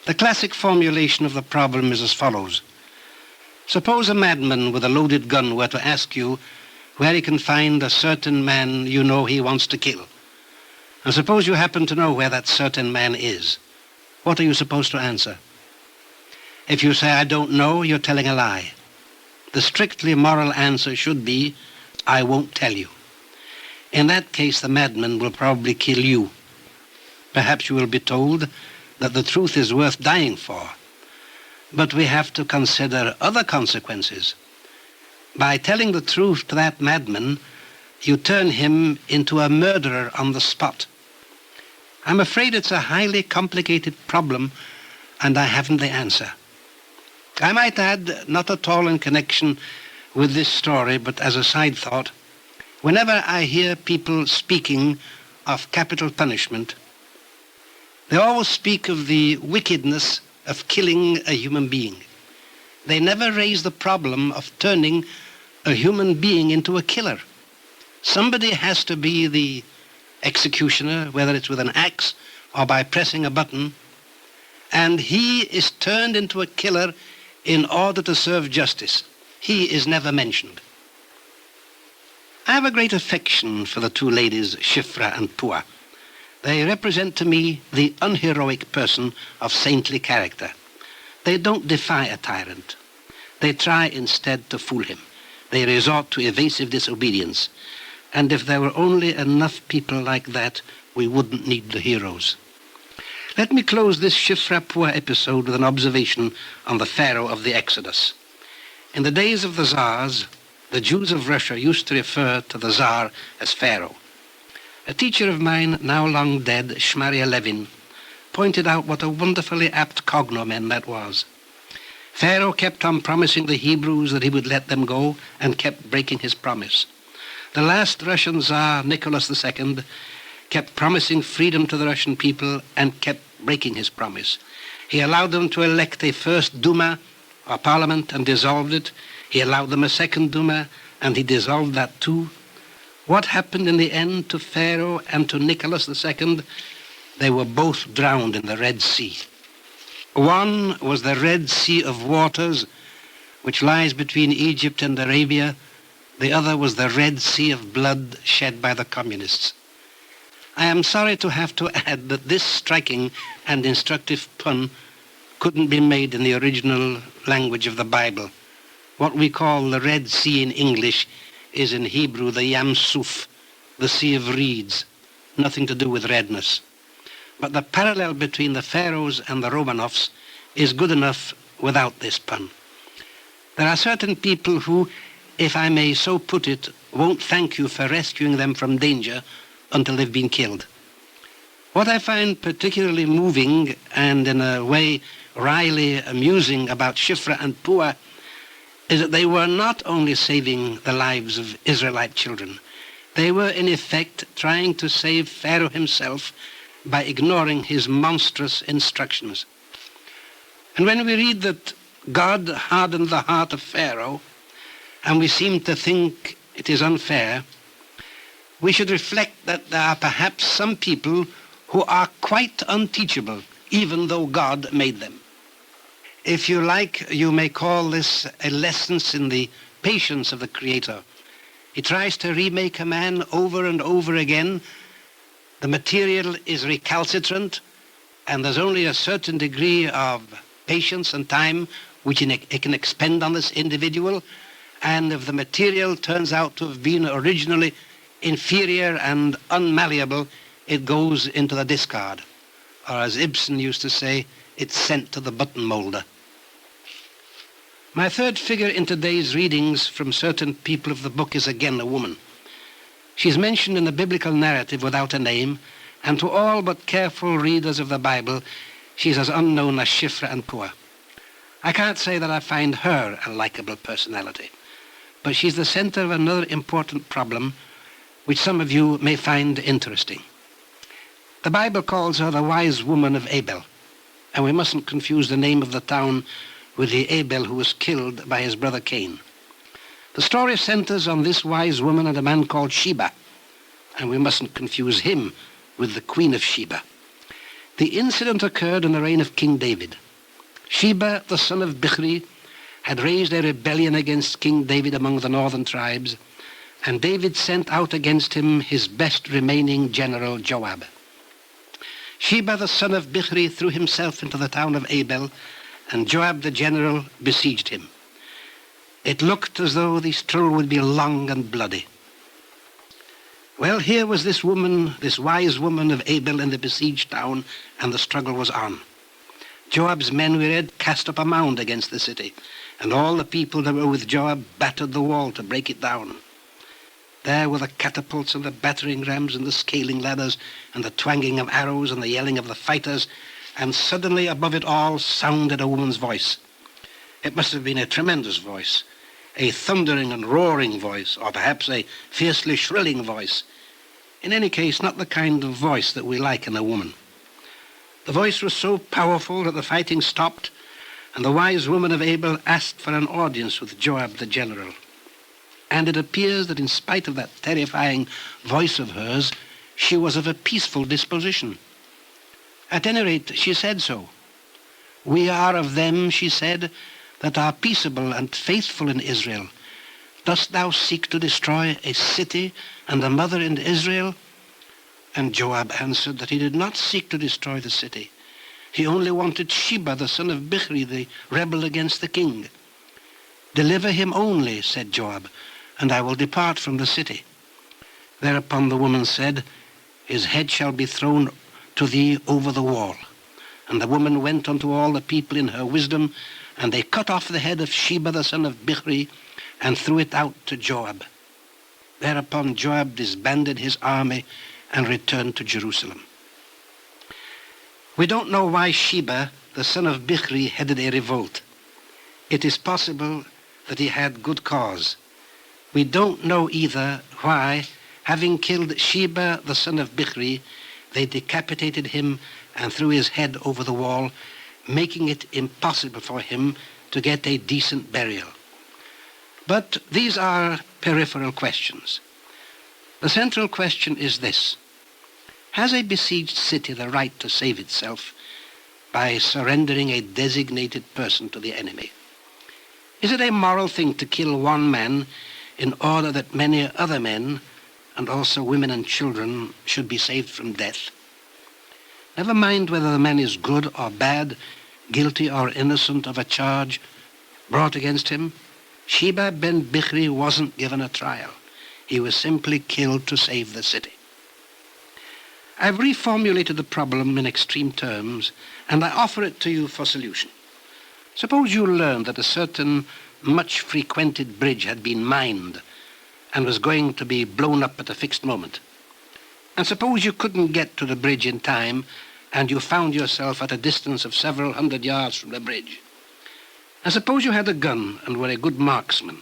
The classic formulation of the problem is as follows. Suppose a madman with a loaded gun were to ask you where he can find a certain man you know he wants to kill. And suppose you happen to know where that certain man is. What are you supposed to answer? If you say, I don't know, you're telling a lie. The strictly moral answer should be, I won't tell you. In that case, the madman will probably kill you. Perhaps you will be told that the truth is worth dying for. But we have to consider other consequences. By telling the truth to that madman, you turn him into a murderer on the spot. I'm afraid it's a highly complicated problem, and I haven't the answer. I might add, not at all in connection with this story, but as a side thought, whenever I hear people speaking of capital punishment, they always speak of the wickedness of killing a human being. They never raise the problem of turning a human being into a killer. Somebody has to be the executioner, whether it's with an axe or by pressing a button, and he is turned into a killer in order to serve justice. He is never mentioned. I have a great affection for the two ladies, Shiphrah and Puah. They represent to me the unheroic person of saintly character. They don't defy a tyrant. They try instead to fool him. They resort to evasive disobedience. And if there were only enough people like that, we wouldn't need the heroes. Let me close this Shiphrah-Puah episode with an observation on the Pharaoh of the Exodus. In the days of the Tsars, the Jews of Russia used to refer to the Tsar as Pharaoh. A teacher of mine, now long dead, Shmaria Levin, pointed out what a wonderfully apt cognomen that was. Pharaoh kept on promising the Hebrews that he would let them go and kept breaking his promise. The last Russian Tsar, Nicholas II, kept promising freedom to the Russian people and kept breaking his promise. He allowed them to elect a first Duma, or parliament, and dissolved it. He allowed them a second Duma, and he dissolved that too. What happened in the end to Pharaoh and to Nicholas II? They were both drowned in the Red Sea. One was the Red Sea of waters, which lies between Egypt and Arabia. The other was the Red Sea of blood shed by the communists. I am sorry to have to add that this striking and instructive pun couldn't be made in the original language of the Bible. What we call the Red Sea in English is in Hebrew the Yam Suf, the Sea of Reeds, nothing to do with redness. But the parallel between the Pharaohs and the Romanovs is good enough without this pun. There are certain people who, if I may so put it, won't thank you for rescuing them from danger until they've been killed. What I find particularly moving and in a way wryly amusing about Shifra and Puah is that they were not only saving the lives of Israelite children, they were in effect trying to save Pharaoh himself by ignoring his monstrous instructions. And when we read that God hardened the heart of Pharaoh, and we seem to think it is unfair, we should reflect that there are perhaps some people who are quite unteachable, even though God made them. If you like, you may call this a lesson in the patience of the Creator. He tries to remake a man over and over again. The material is recalcitrant, and there's only a certain degree of patience and time which it can expend on this individual. And if the material turns out to have been originally inferior and unmalleable, it goes into the discard. Or as Ibsen used to say, it's sent to the button molder. My third figure in today's readings from certain people of the book is again a woman. She's mentioned in the biblical narrative without a name, and to all but careful readers of the Bible, she's as unknown as Shifra and Puah. I can't say that I find her a likable personality, but she's the center of another important problem which some of you may find interesting. The Bible calls her the wise woman of Abel, and we mustn't confuse the name of the town with the Abel who was killed by his brother Cain. The story centers on this wise woman and a man called Sheba, and we mustn't confuse him with the Queen of Sheba. The incident occurred in the reign of King David. Sheba, the son of Bichri, had raised a rebellion against King David among the northern tribes, and David sent out against him his best remaining general, Joab. Sheba, the son of Bichri, threw himself into the town of Abel, and Joab the general besieged him. It looked as though the struggle would be long and bloody. Well, here was this woman, this wise woman of Abel in the besieged town, and the struggle was on. Joab's men, we read, cast up a mound against the city, and all the people that were with Joab battered the wall to break it down. There were the catapults and the battering rams and the scaling ladders and the twanging of arrows and the yelling of the fighters, and suddenly above it all sounded a woman's voice. It must have been a tremendous voice, a thundering and roaring voice, or perhaps a fiercely shrilling voice. In any case, not the kind of voice that we like in a woman. The voice was so powerful that the fighting stopped, and the wise woman of Abel asked for an audience with Joab the general. And it appears that in spite of that terrifying voice of hers, she was of a peaceful disposition. At any rate, she said so. "We are of them," she said, "that are peaceable and faithful in Israel. Dost thou seek to destroy a city and a mother in Israel?" And Joab answered that he did not seek to destroy the city. He only wanted Sheba, the son of Bichri, the rebel against the king. "Deliver him only," said Joab, "and I will depart from the city." Thereupon the woman said, "His head shall be thrown to thee over the wall." And the woman went unto all the people in her wisdom, and they cut off the head of Sheba, the son of Bichri, and threw it out to Joab. Thereupon Joab disbanded his army and returned to Jerusalem. We don't know why Sheba, the son of Bichri, headed a revolt. It is possible that he had good cause. We don't know either why, Having killed Sheba, the son of Bichri, they decapitated him and threw his head over the wall, making it impossible for him to get a decent burial. But these are peripheral questions. The central question is this: has a besieged city the right to save itself by surrendering a designated person to the enemy? Is it a moral thing to kill one man in order that many other men, and also women and children, should be saved from death? Never mind whether the man is good or bad, guilty or innocent of a charge brought against him, Sheba ben Bichri wasn't given a trial. He was simply killed to save the city. I've reformulated the problem in extreme terms, and I offer it to you for solution. Suppose you learned that a certain much-frequented bridge had been mined and was going to be blown up at a fixed moment. And suppose you couldn't get to the bridge in time, and you found yourself at a distance of several hundred yards from the bridge. And suppose you had a gun and were a good marksman,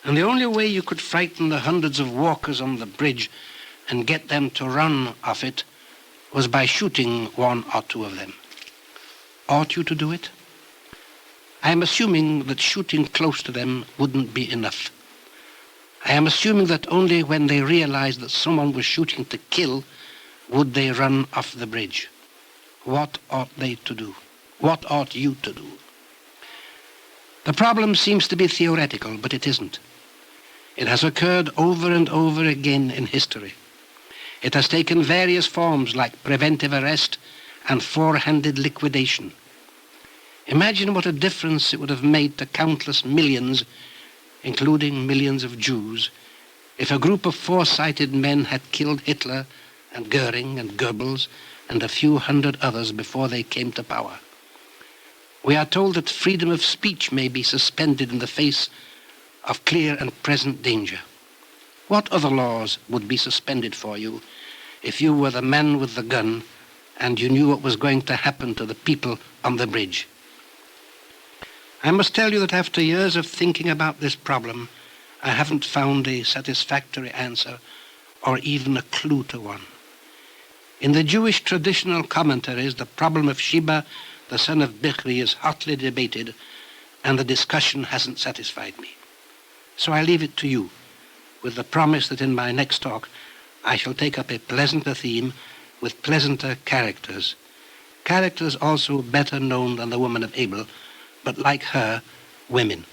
and the only way you could frighten the hundreds of walkers on the bridge and get them to run off it was by shooting one or two of them. Ought you to do it? I am assuming that shooting close to them wouldn't be enough. I am assuming that only when they realized that someone was shooting to kill would they run off the bridge. What ought they to do? What ought you to do? The problem seems to be theoretical, but it isn't. It has occurred over and over again in history. It has taken various forms like preventive arrest and four-handed liquidation. Imagine what a difference it would have made to countless millions, including millions of Jews, if a group of foresighted men had killed Hitler and Goering and Goebbels and a few hundred others before they came to power. We are told that freedom of speech may be suspended in the face of clear and present danger. What other laws would be suspended for you if you were the man with the gun and you knew what was going to happen to the people on the bridge? I must tell you that after years of thinking about this problem, I haven't found a satisfactory answer or even a clue to one. In the Jewish traditional commentaries, the problem of Sheba, the son of Bichri, is hotly debated, and the discussion hasn't satisfied me. So I leave it to you, with the promise that in my next talk I shall take up a pleasanter theme with pleasanter characters. Characters also better known than the woman of Abel, but like her, women.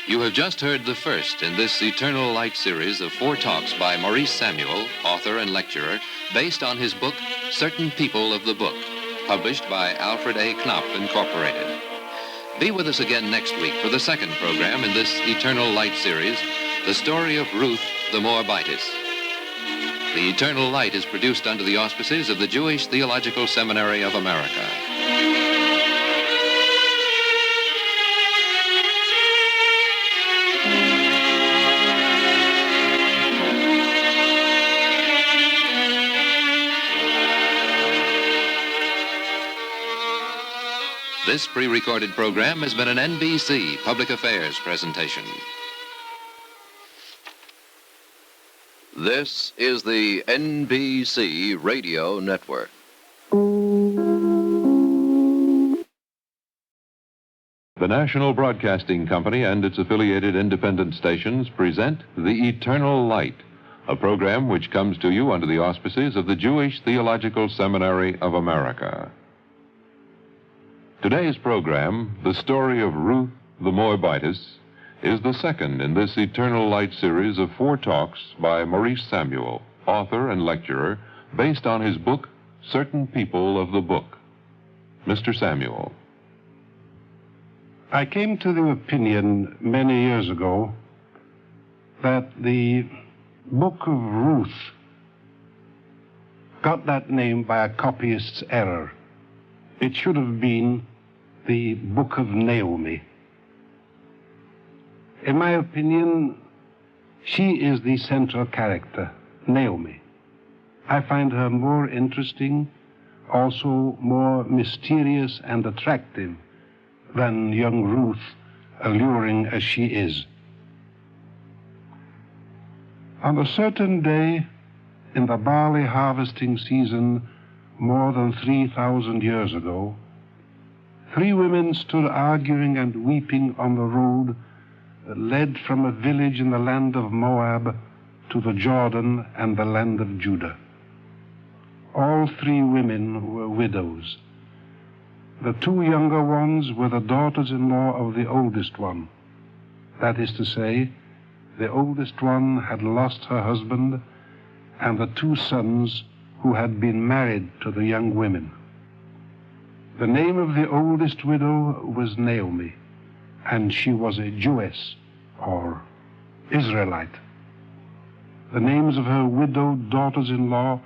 You have just heard the first in this Eternal Light series of 4 talks by Maurice Samuel, author and lecturer, based on his book, Certain People of the Book, published by Alfred A. Knopf, Incorporated. Be with us again next week for the second program in this Eternal Light series, the story of Ruth the Moabitess. The Eternal Light is produced under the auspices of the Jewish Theological Seminary of America. This pre-recorded program has been an NBC Public Affairs presentation. This is the NBC Radio Network. The National Broadcasting Company and its affiliated independent stations present The Eternal Light, a program which comes to you under the auspices of the Jewish Theological Seminary of America. Today's program, The Story of Ruth the Moabitess, is the second in this Eternal Light series of 4 talks by Maurice Samuel, author and lecturer, based on his book, Certain People of the Book. Mr. Samuel. I came to the opinion many years ago that the Book of Ruth got that name by a copyist's error. It should have been the Book of Naomi. In my opinion, she is the central character, Naomi. I find her more interesting, also more mysterious and attractive than young Ruth, alluring as she is. On a certain day in the barley harvesting season more than 3,000 years ago, 3 women stood arguing and weeping on the road that led from a village in the land of Moab to the Jordan and the land of Judah. All 3 women were widows. The 2 younger ones were the daughters-in-law of the oldest one. That is to say, the oldest one had lost her husband, and the 2 sons who had been married to the young women. The name of the oldest widow was Naomi, and she was a Jewess, or Israelite. The names of her widowed daughters-in-law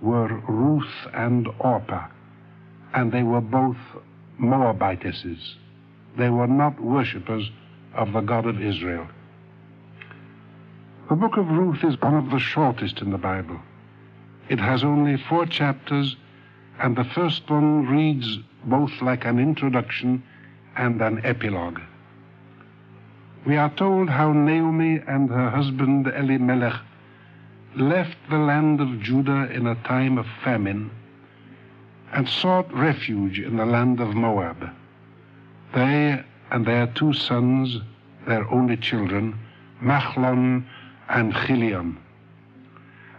were Ruth and Orpah, and they were both Moabitesses. They were not worshippers of the God of Israel. The book of Ruth is one of the shortest in the Bible. It has only 4 chapters, and the first one reads both like an introduction and an epilogue. We are told how Naomi and her husband Elimelech left the land of Judah in a time of famine and sought refuge in the land of Moab. They and their 2 sons, their only children, Machlon and Chilion.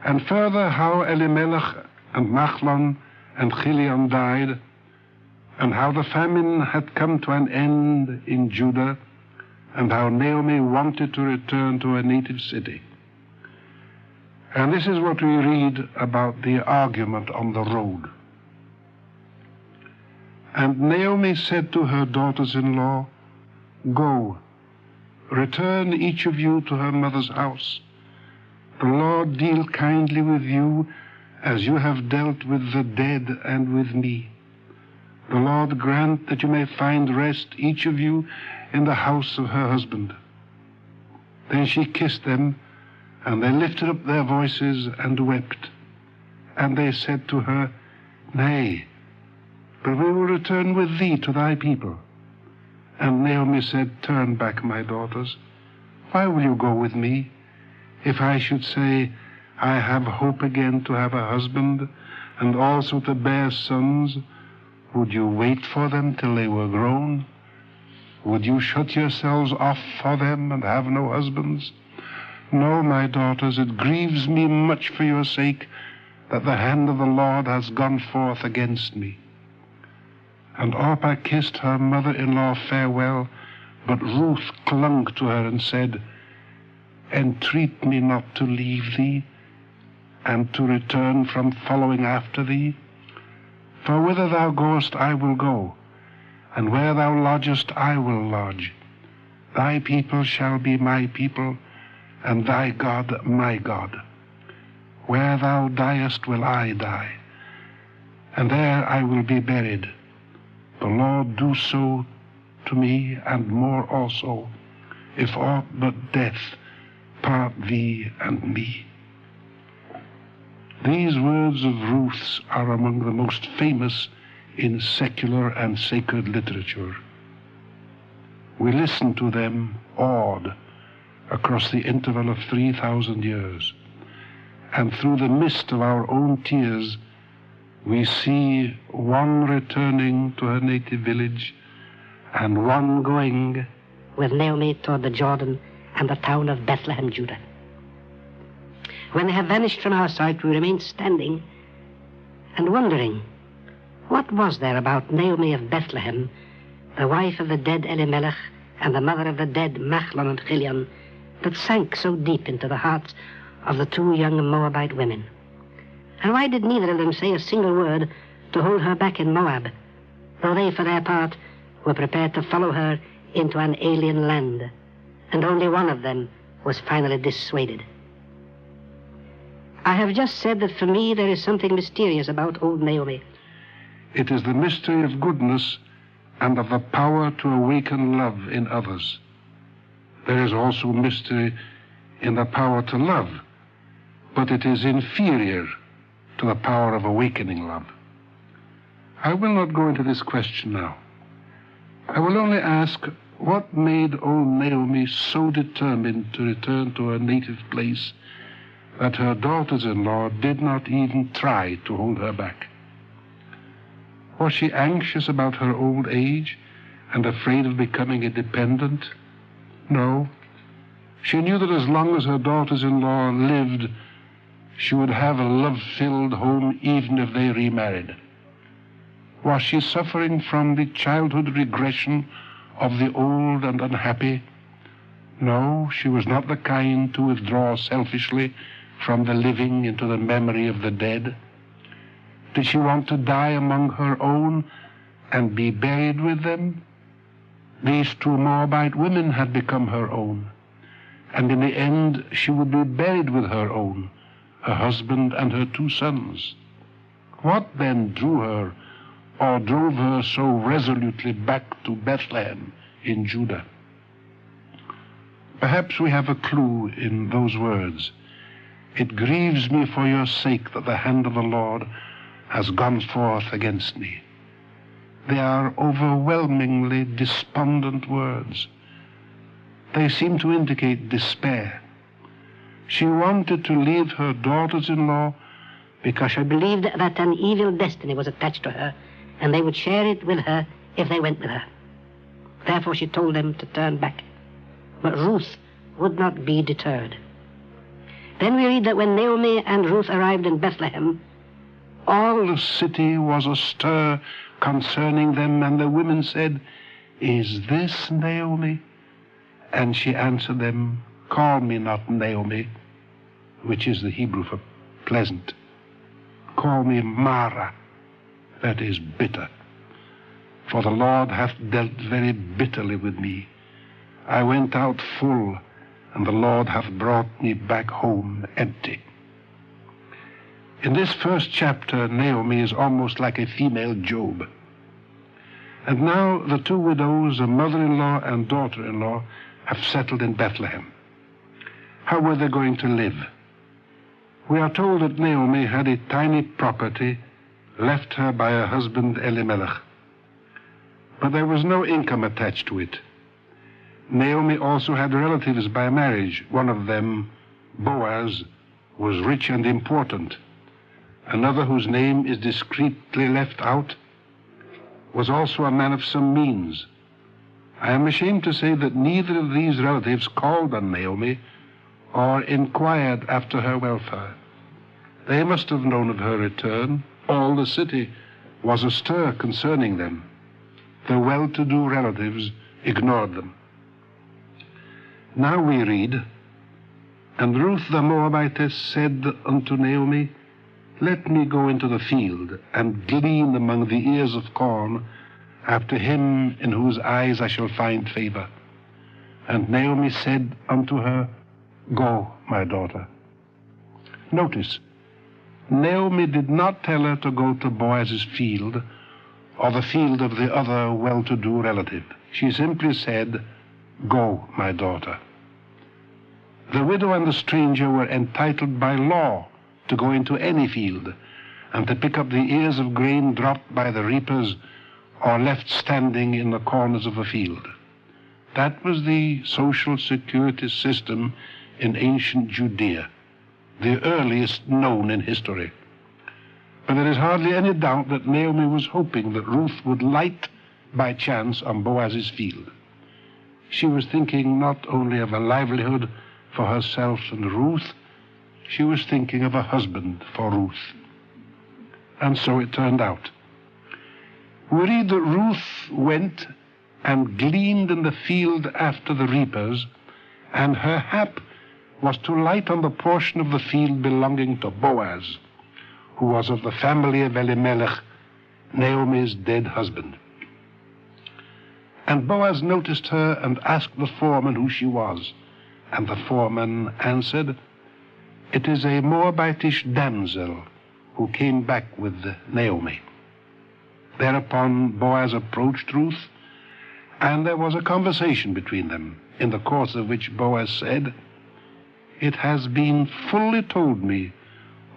And further how Elimelech and Machlon and Chilion died, and how the famine had come to an end in Judah, and how Naomi wanted to return to her native city. And this is what we read about the argument on the road. And Naomi said to her daughters-in-law, "Go, return each of you to her mother's house. The Lord deal kindly with you as you have dealt with the dead and with me. The Lord grant that you may find rest, each of you, in the house of her husband." Then she kissed them, and they lifted up their voices and wept. And they said to her, "Nay, but we will return with thee to thy people." And Naomi said, "Turn back, my daughters. Why will you go with me? If I should say, I have hope again to have a husband, and also to bear sons, would you wait for them till they were grown? Would you shut yourselves off for them and have no husbands? No, my daughters, it grieves me much for your sake that the hand of the Lord has gone forth against me." And Orpah kissed her mother-in-law farewell, but Ruth clung to her and said, "Entreat me not to leave thee, and to return from following after thee. For whither thou goest I will go, and where thou lodgest I will lodge. Thy people shall be my people, and thy God my God. Where thou diest will I die, and there I will be buried. The Lord do so to me, and more also, if aught but death part thee and me." These words of Ruth's are among the most famous in secular and sacred literature. We listen to them awed across the interval of 3,000 years, and through the mist of our own tears we see one returning to her native village and one going with Naomi toward the Jordan and the town of Bethlehem, Judah. When they have vanished from our sight, we remain standing and wondering, what was there about Naomi of Bethlehem, the wife of the dead Elimelech and the mother of the dead Machlon and Chilion, that sank so deep into the hearts of the 2 young Moabite women? And why did neither of them say a single word to hold her back in Moab, though they, for their part, were prepared to follow her into an alien land, and only one of them was finally dissuaded? I have just said that for me there is something mysterious about old Naomi. It is the mystery of goodness and of the power to awaken love in others. There is also mystery in the power to love, but it is inferior to the power of awakening love. I will not go into this question now. I will only ask, what made old Naomi so determined to return to her native place that her daughters-in-law did not even try to hold her back? Was she anxious about her old age and afraid of becoming a dependent? No. She knew that as long as her daughters-in-law lived, she would have a love-filled home even if they remarried. Was she suffering from the childhood regression of the old and unhappy? No, she was not the kind to withdraw selfishly from the living into the memory of the dead. Did she want to die among her own and be buried with them? These two Moabite women had become her own, and in the end she would be buried with her own, her husband and her two sons. What then drew her or drove her so resolutely back to Bethlehem in Judah? Perhaps we have a clue in those words. It grieves me for your sake that the hand of the Lord has gone forth against me. They are overwhelmingly despondent words. They seem to indicate despair. She wanted to leave her daughters-in-law because she believed that an evil destiny was attached to her, and they would share it with her if they went with her. Therefore she told them to turn back. But Ruth would not be deterred. Then we read that when Naomi and Ruth arrived in Bethlehem, all the city was astir concerning them, and the women said, "Is this Naomi?" And she answered them, "Call me not Naomi," which is the Hebrew for pleasant. "Call me Mara," that is bitter. For the Lord hath dealt very bitterly with me. I went out full, and the Lord hath brought me back home empty. In this first chapter, Naomi is almost like a female Job. And now the two widows, a mother-in-law and daughter-in-law, have settled in Bethlehem. How were they going to live? We are told that Naomi had a tiny property left her by her husband Elimelech, but there was no income attached to it. Naomi also had relatives by marriage. One of them, Boaz, was rich and important. Another, whose name is discreetly left out, was also a man of some means. I am ashamed to say that neither of these relatives called on Naomi or inquired after her welfare. They must have known of her return. All the city was astir concerning them. The well-to-do relatives ignored them. Now we read, "And Ruth the Moabitess said unto Naomi, Let me go into the field and glean among the ears of corn after him in whose eyes I shall find favor. And Naomi said unto her, Go, my daughter." Notice, Naomi did not tell her to go to Boaz's field or the field of the other well-to-do relative. She simply said, "Go, my daughter." The widow and the stranger were entitled by law to go into any field and to pick up the ears of grain dropped by the reapers or left standing in the corners of a field. That was the social security system in ancient Judea, the earliest known in history. But there is hardly any doubt that Naomi was hoping that Ruth would light by chance on Boaz's field. She was thinking not only of a livelihood for herself and Ruth, she was thinking of a husband for Ruth. And so it turned out. We read that Ruth went and gleaned in the field after the reapers, and her hap was to light on the portion of the field belonging to Boaz, who was of the family of Elimelech, Naomi's dead husband. And Boaz noticed her and asked the foreman who she was, and the foreman answered, It is a Moabitish damsel who came back with Naomi. Thereupon Boaz approached Ruth, and there was a conversation between them, in the course of which Boaz said, "It has been fully told me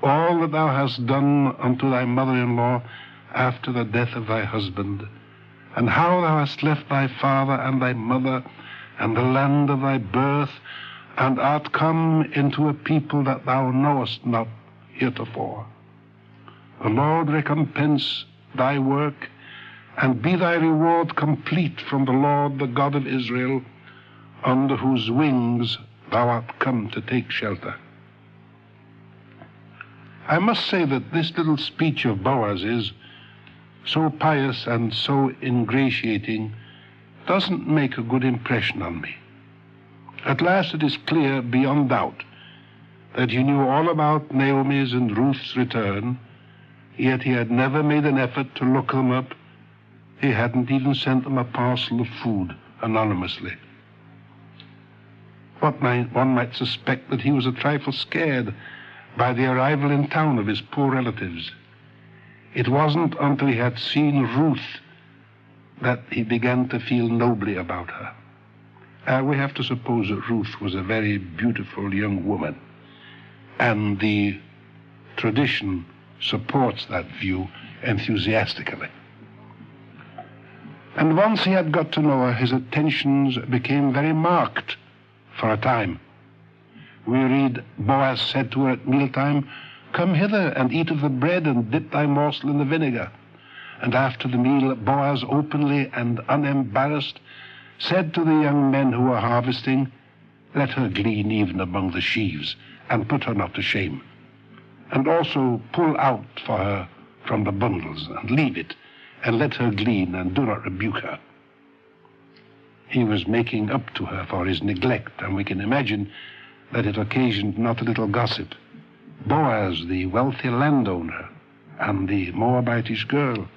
all that thou hast done unto thy mother-in-law after the death of thy husband, and how thou hast left thy father and thy mother and the land of thy birth, and art come into a people that thou knowest not heretofore. The Lord recompense thy work, and be thy reward complete from the Lord, the God of Israel, under whose wings thou art come to take shelter." I must say that this little speech of Boaz's, so pious and so ingratiating, doesn't make a good impression on me. At last it is clear beyond doubt that he knew all about Naomi's and Ruth's return, yet he had never made an effort to look them up. He hadn't even sent them a parcel of food anonymously. One might suspect that he was a trifle scared by the arrival in town of his poor relatives. It wasn't until he had seen Ruth that he began to feel nobly about her. We have to suppose that Ruth was a very beautiful young woman, and the tradition supports that view enthusiastically. And once he had got to know her, his attentions became very marked for a time. We read, Boaz said to her at mealtime, "Come hither and eat of the bread and dip thy morsel in the vinegar." And after the meal, Boaz openly and unembarrassed said to the young men who were harvesting, "Let her glean even among the sheaves, and put her not to shame. And also pull out for her from the bundles, and leave it, and let her glean, and do not rebuke her." He was making up to her for his neglect, and we can imagine that it occasioned not a little gossip. Boaz, the wealthy landowner, and the Moabitish girl.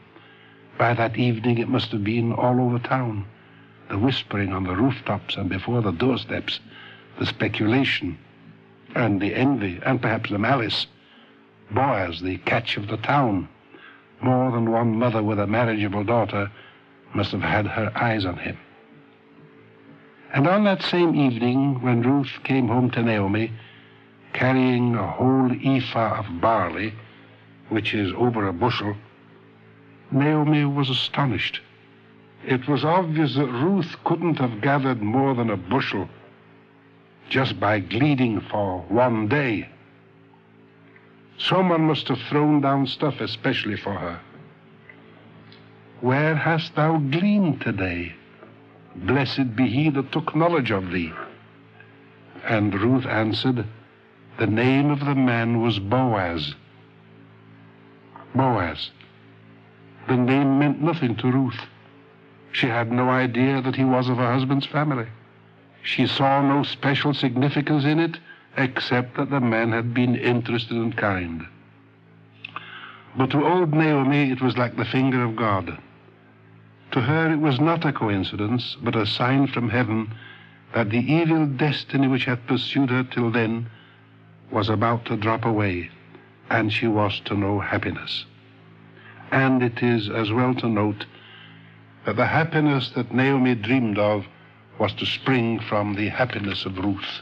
By that evening it must have been all over town. The whispering on the rooftops and before the doorsteps, the speculation, and the envy, and perhaps the malice. Boaz, the catch of the town. More than one mother with a marriageable daughter must have had her eyes on him. And on that same evening, when Ruth came home to Naomi, carrying a whole ephah of barley, which is over a bushel, Naomi was astonished. It was obvious that Ruth couldn't have gathered more than a bushel just by gleaning for one day. Someone must have thrown down stuff especially for her. "Where hast thou gleaned today? Blessed be he that took knowledge of thee." And Ruth answered, "The name of the man was Boaz." Boaz. The name meant nothing to Ruth. She had no idea that he was of her husband's family. She saw no special significance in it, except that the man had been interested and kind. But to old Naomi it was like the finger of God. To her it was not a coincidence, but a sign from heaven that the evil destiny which had pursued her till then was about to drop away, and she was to know happiness. And it is as well to note that the happiness that Naomi dreamed of was to spring from the happiness of Ruth.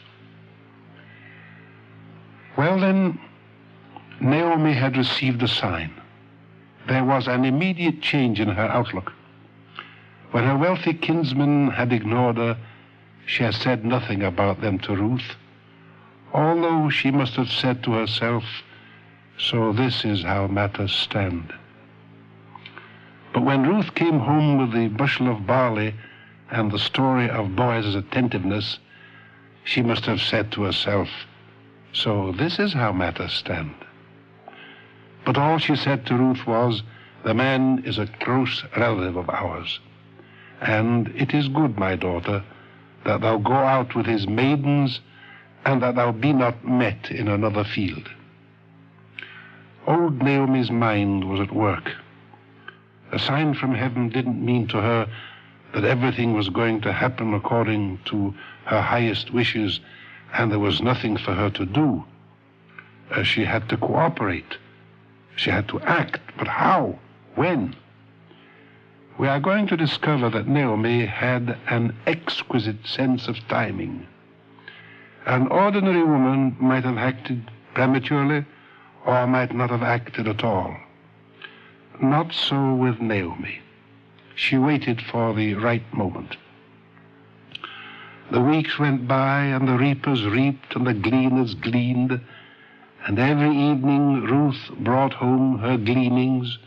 Well then, Naomi had received a sign. There was an immediate change in her outlook. When her wealthy kinsmen had ignored her, she had said nothing about them to Ruth, although she must have said to herself, "So this is how matters stand." But when Ruth came home with the bushel of barley and the story of Boaz's attentiveness, she must have said to herself, "So this is how matters stand." But all she said to Ruth was, "The man is a close relative of ours, and it is good, my daughter, that thou go out with his maidens, and that thou be not met in another field." Old Naomi's mind was at work. A sign from heaven didn't mean to her that everything was going to happen according to her highest wishes, and there was nothing for her to do. She had to cooperate. She had to act. But how? When? We are going to discover that Naomi had an exquisite sense of timing. An ordinary woman might have acted prematurely or might not have acted at all. Not so with Naomi. She waited for the right moment. The weeks went by, and the reapers reaped, and the gleaners gleaned, and every evening Ruth brought home her gleanings,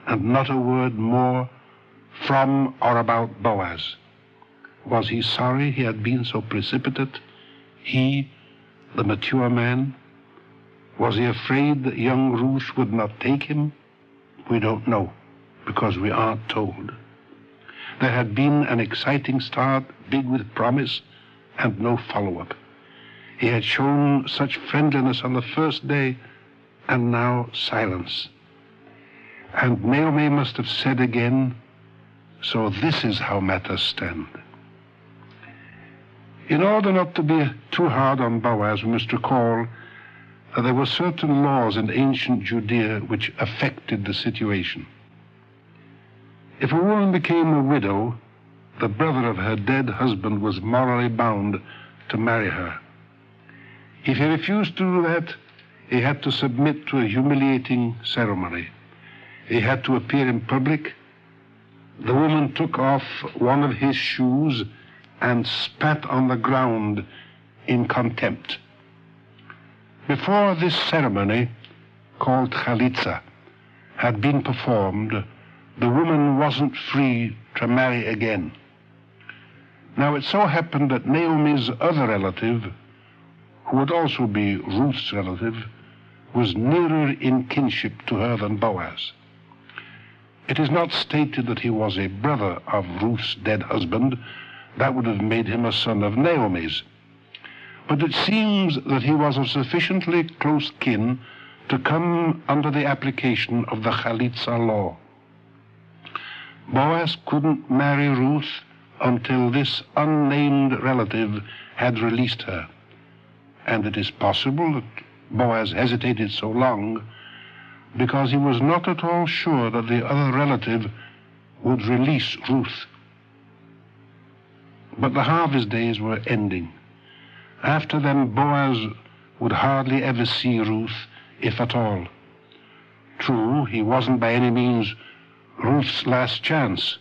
and not a word more from or about Boaz. Was he sorry he had been so precipitate? He, the mature man? Was he afraid that young Ruth would not take him? We don't know, because we aren't told. There had been an exciting start, big with promise, and no follow-up. He had shown such friendliness on the first day, and now silence. And Naomi must have said again, so this is how matters stand. In order not to be too hard on Boaz, we must recall that there were certain laws in ancient Judea which affected the situation. If a woman became a widow, the brother of her dead husband was morally bound to marry her. If he refused to do that, he had to submit to a humiliating ceremony. He had to appear in public. The woman took off one of his shoes and spat on the ground in contempt. Before this ceremony, called chalitza, had been performed, the woman wasn't free to marry again. Now it so happened that Naomi's other relative, who would also be Ruth's relative, was nearer in kinship to her than Boaz. It is not stated that he was a brother of Ruth's dead husband. That would have made him a son of Naomi's. But it seems that he was of sufficiently close kin to come under the application of the chalitza law. Boaz couldn't marry Ruth until this unnamed relative had released her. And it is possible that Boaz hesitated so long because he was not at all sure that the other relative would release Ruth. But the harvest days were ending. After them, Boaz would hardly ever see Ruth, if at all. True, he wasn't by any means Ruth's last chance,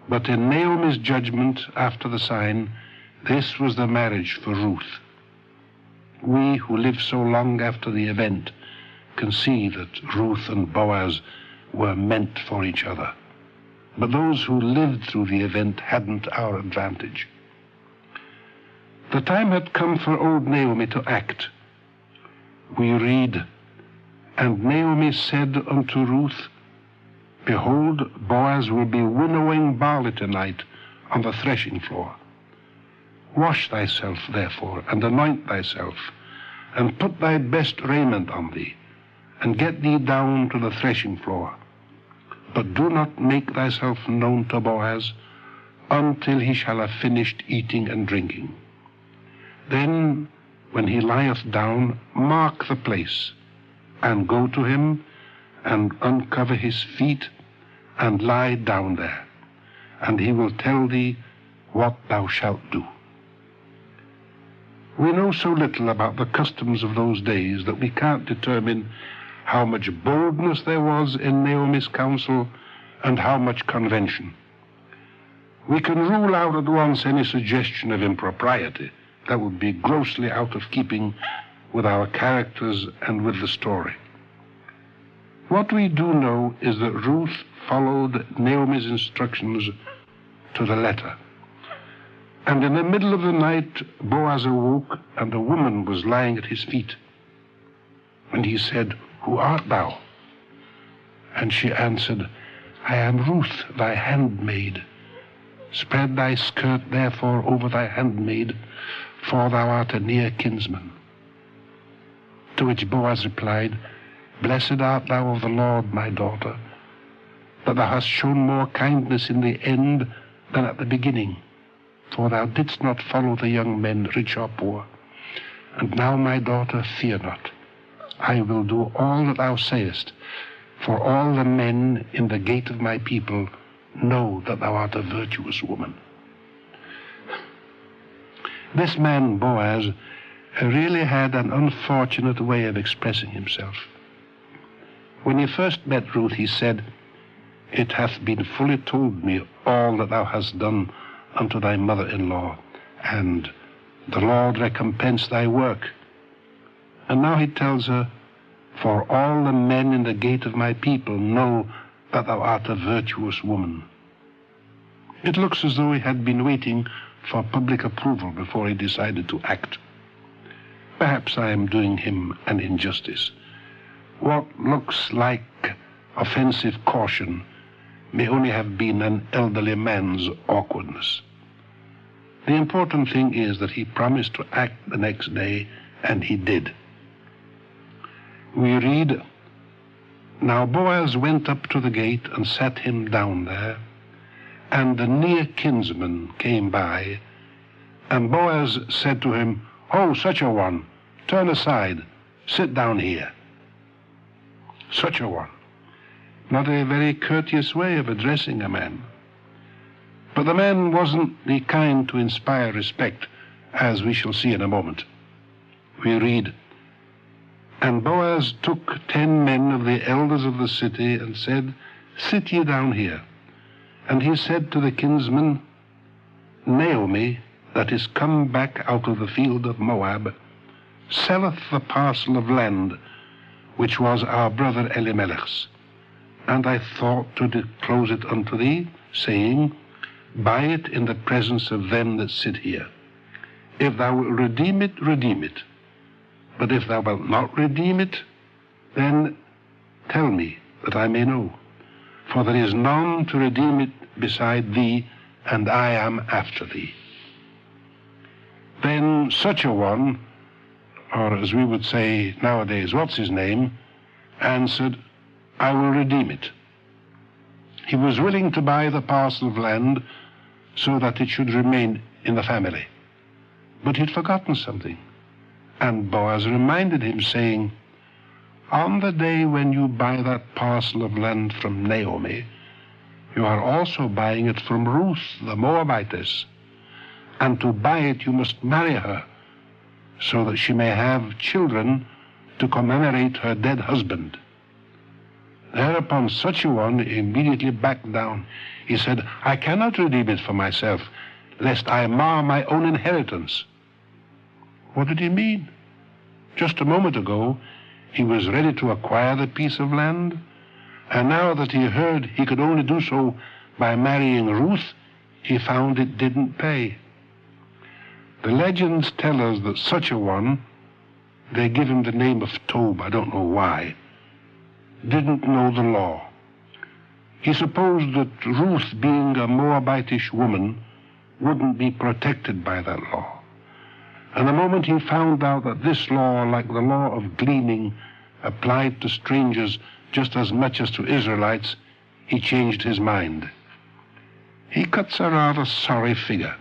but in Naomi's judgment after the sign, this was the marriage for Ruth. We who live so long after the event can see that Ruth and Boaz were meant for each other. But those who lived through the event hadn't our advantage. The time had come for old Naomi to act. We read, "And Naomi said unto Ruth, Behold, Boaz will be winnowing barley tonight on the threshing floor. Wash thyself, therefore, and anoint thyself, and put thy best raiment on thee, and get thee down to the threshing floor. But do not make thyself known to Boaz until he shall have finished eating and drinking. Then, when he lieth down, mark the place, and go to him, and uncover his feet, and lie down there, and he will tell thee what thou shalt do." We know so little about the customs of those days that we can't determine how much boldness there was in Naomi's counsel and how much convention. We can rule out at once any suggestion of impropriety. That would be grossly out of keeping with our characters and with the story. What we do know is that Ruth followed Naomi's instructions to the letter. And in the middle of the night, Boaz awoke, and a woman was lying at his feet. And he said, "Who art thou?" And she answered, "I am Ruth, thy handmaid. Spread thy skirt therefore over thy handmaid, for thou art a near kinsman." To which Boaz replied, "Blessed art thou of the Lord, my daughter, that thou hast shown more kindness in the end than at the beginning. For thou didst not follow the young men, rich or poor, And now, my daughter, fear not. I will do all that thou sayest, for all the men in the gate of my people know that thou art a virtuous woman. This man, Boaz, really had an unfortunate way of expressing himself. When he first met Ruth, he said, "It hath been fully told me all that thou hast done unto thy mother-in-law, and the Lord recompense thy work." And now he tells her, "For all the men in the gate of my people know that thou art a virtuous woman." It looks as though he had been waiting for public approval before he decided to act. Perhaps I am doing him an injustice. What looks like offensive caution may only have been an elderly man's awkwardness. The important thing is that he promised to act the next day, and he did. We read, "Now Boaz went up to the gate and sat him down there, and the near kinsman came by, and Boaz said to him, 'Oh, such a one, turn aside, sit down here.'" Such a one. Not a very courteous way of addressing a man. But the man wasn't the kind to inspire respect, as we shall see in a moment. We read, "And Boaz took 10 men of the elders of the city and said, 'Sit ye down here.' And he said to the kinsman, 'Naomi, that is come back out of the field of Moab, selleth the parcel of land which was our brother Elimelech's. And I thought to disclose it unto thee, saying, Buy it in the presence of them that sit here. If thou wilt redeem it, redeem it. But if thou wilt not redeem it, then tell me, that I may know. For there is none to redeem it beside thee, and I am after thee.' Then such a one, or as we would say nowadays, what's his name, answered, 'I will redeem it.' He was willing to buy the parcel of land so that it should remain in the family. But he'd forgotten something. And Boaz reminded him, saying, 'On the day when you buy that parcel of land from Naomi, you are also buying it from Ruth, the Moabitess. And to buy it you must marry her, so that she may have children to commemorate her dead husband.' Thereupon such a one immediately backed down. He said, 'I cannot redeem it for myself, lest I mar my own inheritance.' What did he mean? Just a moment ago, he was ready to acquire the piece of land, and now that he heard he could only do so by marrying Ruth, he found it didn't pay. The legends tell us that such a one, they give him the name of Tob, I don't know why, didn't know the law. He supposed that Ruth, being a Moabitish woman, wouldn't be protected by that law. And the moment he found out that this law, like the law of gleaning, applied to strangers just as much as to Israelites, he changed his mind. He cuts a rather sorry figure.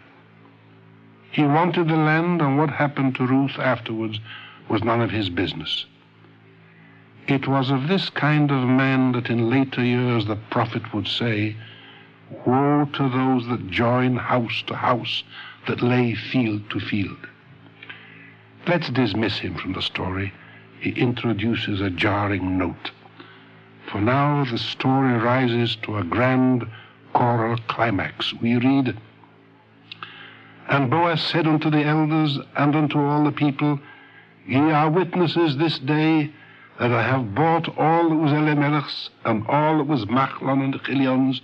He wanted the land, and what happened to Ruth afterwards was none of his business. It was of this kind of man that in later years the prophet would say, "Woe to those that join house to house, that lay field to field." Let's dismiss him from the story. He introduces a jarring note. For now the story rises to a grand choral climax. We read, "And Boaz said unto the elders and unto all the people, Ye are witnesses this day that I have bought all that was Elimelech's and all that was Machlon and Chilion's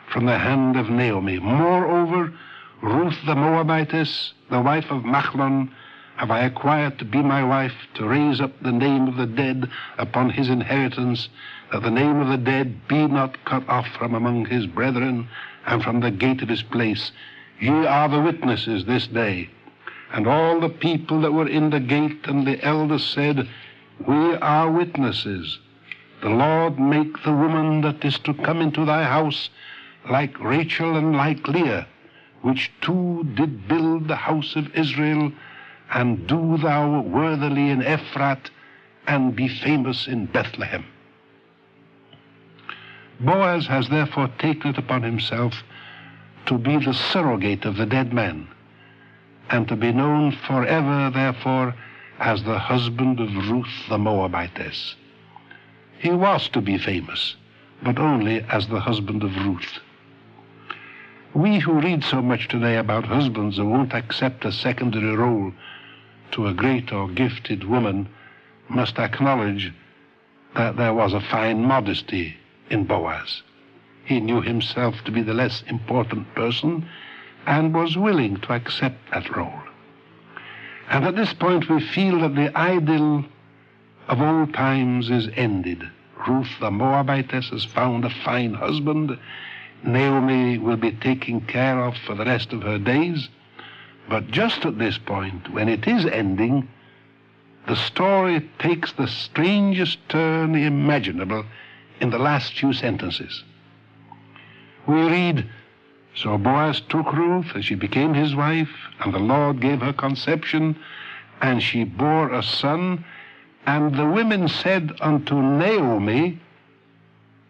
from the hand of Naomi. Moreover, Ruth the Moabitess, the wife of Machlon, have I acquired to be my wife, to raise up the name of the dead upon his inheritance, that the name of the dead be not cut off from among his brethren and from the gate of his place. Ye are the witnesses this day. And all the people that were in the gate and the elders said, We are witnesses. The Lord make the woman that is to come into thy house like Rachel and like Leah, which two did build the house of Israel, and do thou worthily in Ephrat, and be famous in Bethlehem. Boaz has therefore taken it upon himself to be the surrogate of the dead man, and to be known forever, therefore, as the husband of Ruth the Moabitess. He was to be famous, but only as the husband of Ruth. We who read so much today about husbands who won't accept a secondary role to a great or gifted woman must acknowledge that there was a fine modesty in Boaz. He knew himself to be the less important person and was willing to accept that role. And at this point we feel that the idyll of old times is ended. Ruth the Moabitess has found a fine husband. Naomi will be taken care of for the rest of her days. But just at this point, when it is ending, the story takes the strangest turn imaginable in the last few sentences. We read, "So Boaz took Ruth, and she became his wife, and the Lord gave her conception, and she bore a son. And the women said unto Naomi,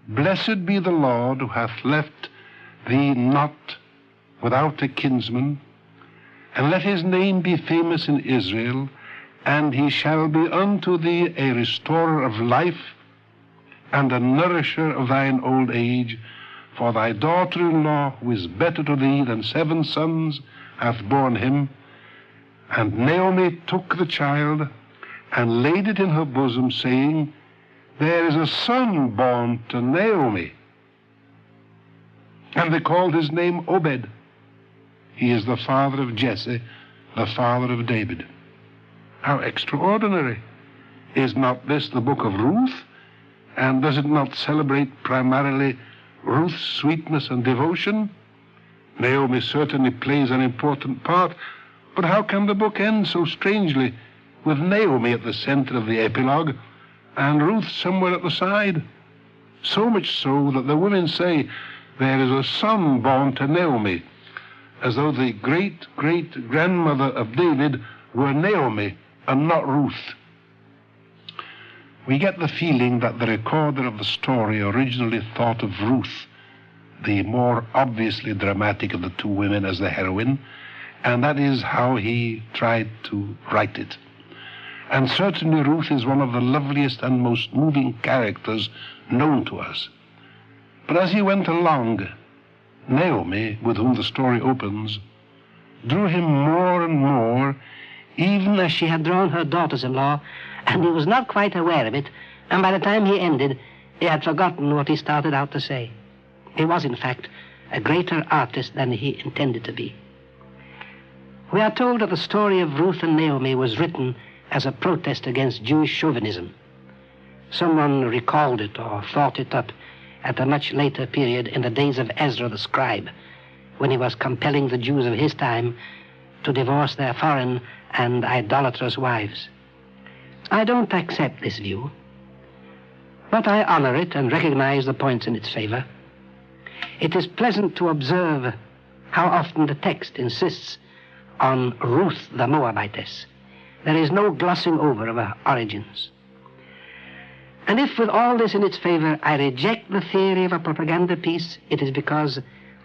Blessed be the Lord, who hath left thee not without a kinsman, and let his name be famous in Israel, and he shall be unto thee a restorer of life, and a nourisher of thine old age. For thy daughter-in-law, who is better to thee than 7 sons, hath borne him. And Naomi took the child, and laid it in her bosom, saying, There is a son born to Naomi. And they called his name Obed. He is the father of Jesse, the father of David." How extraordinary! Is not this the book of Ruth? And does it not celebrate primarily Ruth's sweetness and devotion? Naomi certainly plays an important part, but how can the book end so strangely, with Naomi at the center of the epilogue and Ruth somewhere at the side? So much so that the women say, "There is a son born to Naomi," as though the great-great-grandmother of David were Naomi and not Ruth. We get the feeling that the recorder of the story originally thought of Ruth, the more obviously dramatic of the 2 women, as the heroine, and that is how he tried to write it. And certainly Ruth is one of the loveliest and most moving characters known to us. But as he went along, Naomi, with whom the story opens, drew him more and more, even as she had drawn her daughters-in-law, and he was not quite aware of it, and by the time he ended, he had forgotten what he started out to say. He was, in fact, a greater artist than he intended to be. We are told that the story of Ruth and Naomi was written as a protest against Jewish chauvinism. Someone recalled it or thought it up at a much later period in the days of Ezra the scribe, when he was compelling the Jews of his time to divorce their foreign and idolatrous wives. I don't accept this view, but I honor it and recognize the points in its favor. It is pleasant to observe how often the text insists on Ruth the Moabitess. There is no glossing over of her origins. And if with all this in its favor I reject the theory of a propaganda piece, it is because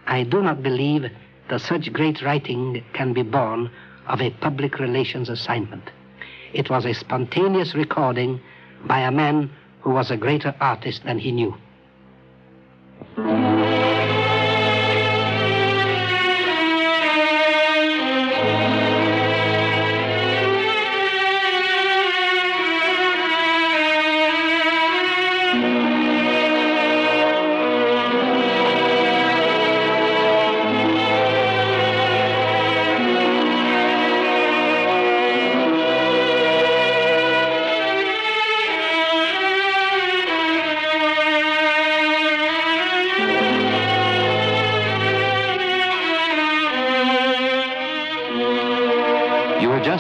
I do not believe that such great writing can be born of a public relations assignment. It was a spontaneous recording by a man who was a greater artist than he knew.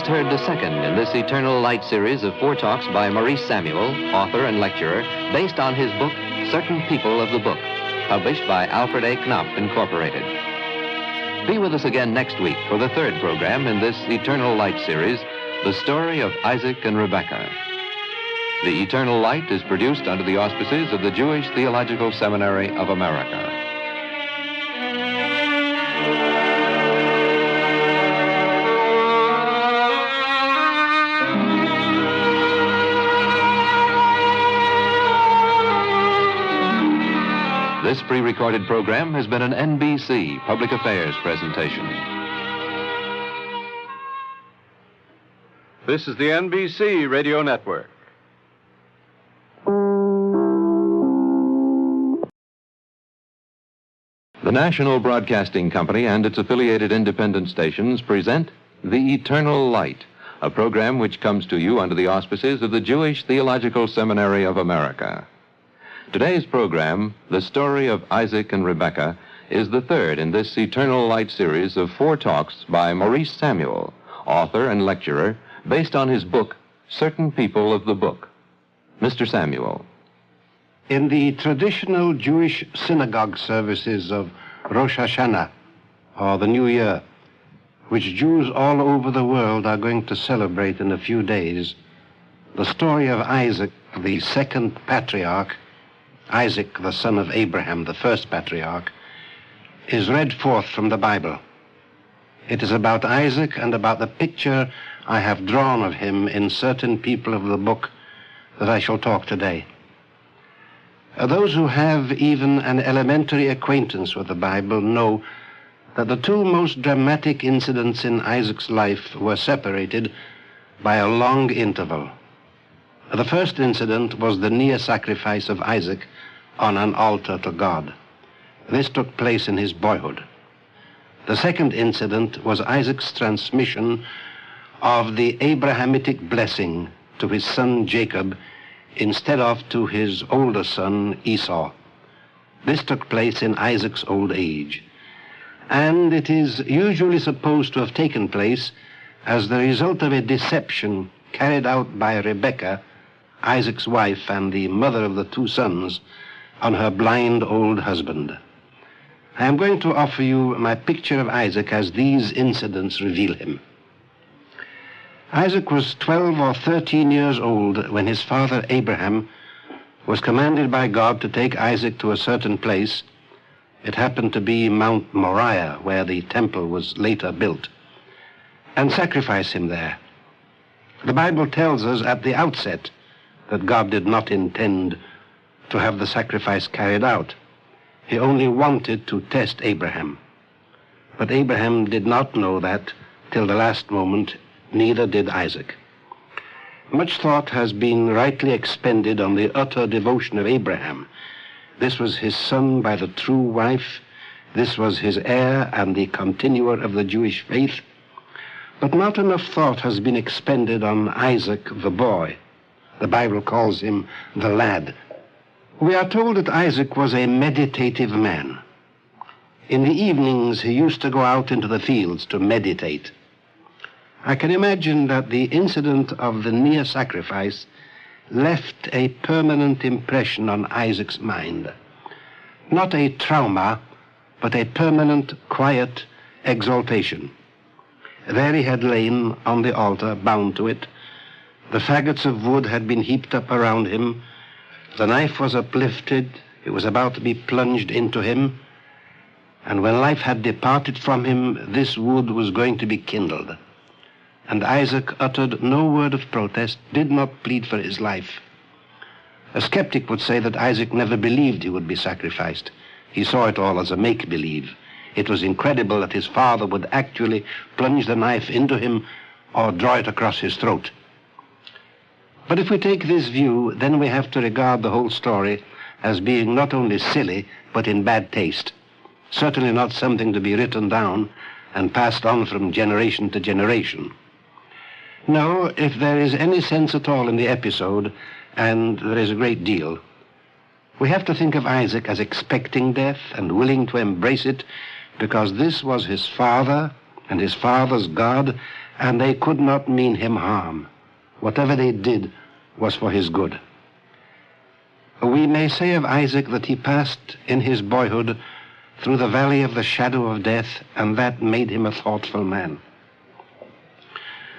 Heard the second in this Eternal Light series of 4 talks by Maurice Samuel, author and lecturer, based on his book, Certain People of the Book, published by Alfred A. Knopf, Incorporated. Be with us again next week for the 3rd program in this Eternal Light series, The Story of Isaac and Rebekah. The Eternal Light is produced under the auspices of the Jewish Theological Seminary of America. This pre-recorded program has been an NBC Public Affairs presentation. This is the NBC Radio Network. The National Broadcasting Company and its affiliated independent stations present The Eternal Light, a program which comes to you under the auspices of the Jewish Theological Seminary of America. Today's program, The Story of Isaac and Rebekah, is the third in this Eternal Light series of 4 talks by Maurice Samuel, author and lecturer, based on his book, Certain People of the Book. Mr. Samuel. In the traditional Jewish synagogue services of Rosh Hashanah, or the New Year, which Jews all over the world are going to celebrate in a few days, the story of Isaac, the second patriarch, Isaac, the son of Abraham, the first patriarch, is read forth from the Bible. It is about Isaac and about the picture I have drawn of him in Certain People of the Book that I shall talk today. Those who have even an elementary acquaintance with the Bible know that the 2 most dramatic incidents in Isaac's life were separated by a long interval. The first incident was the near sacrifice of Isaac on an altar to God. This took place in his boyhood. The second incident was Isaac's transmission of the Abrahamic blessing to his son Jacob instead of to his older son Esau. This took place in Isaac's old age, and it is usually supposed to have taken place as the result of a deception carried out by Rebekah, Isaac's wife and the mother of the 2 sons, on her blind old husband. I am going to offer you my picture of Isaac as these incidents reveal him. Isaac was 12 or 13 years old when his father Abraham was commanded by God to take Isaac to a certain place. It happened to be Mount Moriah, where the temple was later built, and sacrifice him there. The Bible tells us at the outset that God did not intend to have the sacrifice carried out. He only wanted to test Abraham. But Abraham did not know that till the last moment, neither did Isaac. Much thought has been rightly expended on the utter devotion of Abraham. This was his son by the true wife. This was his heir and the continuer of the Jewish faith. But not enough thought has been expended on Isaac the boy. The Bible calls him the lad. We are told that Isaac was a meditative man. In the evenings, he used to go out into the fields to meditate. I can imagine that the incident of the near sacrifice left a permanent impression on Isaac's mind. Not a trauma, but a permanent, quiet exaltation. There he had lain on the altar, bound to it. The faggots of wood had been heaped up around him. The knife was uplifted. It was about to be plunged into him. And when life had departed from him, this wood was going to be kindled. And Isaac uttered no word of protest, did not plead for his life. A skeptic would say that Isaac never believed he would be sacrificed. He saw it all as a make-believe. It was incredible that his father would actually plunge the knife into him or draw it across his throat. But if we take this view, then we have to regard the whole story as being not only silly, but in bad taste. Certainly not something to be written down and passed on from generation to generation. No, if there is any sense at all in the episode, and there is a great deal, we have to think of Isaac as expecting death and willing to embrace it, because this was his father and his father's God, and they could not mean him harm. Whatever they did was for his good. We may say of Isaac that he passed in his boyhood through the valley of the shadow of death, and that made him a thoughtful man.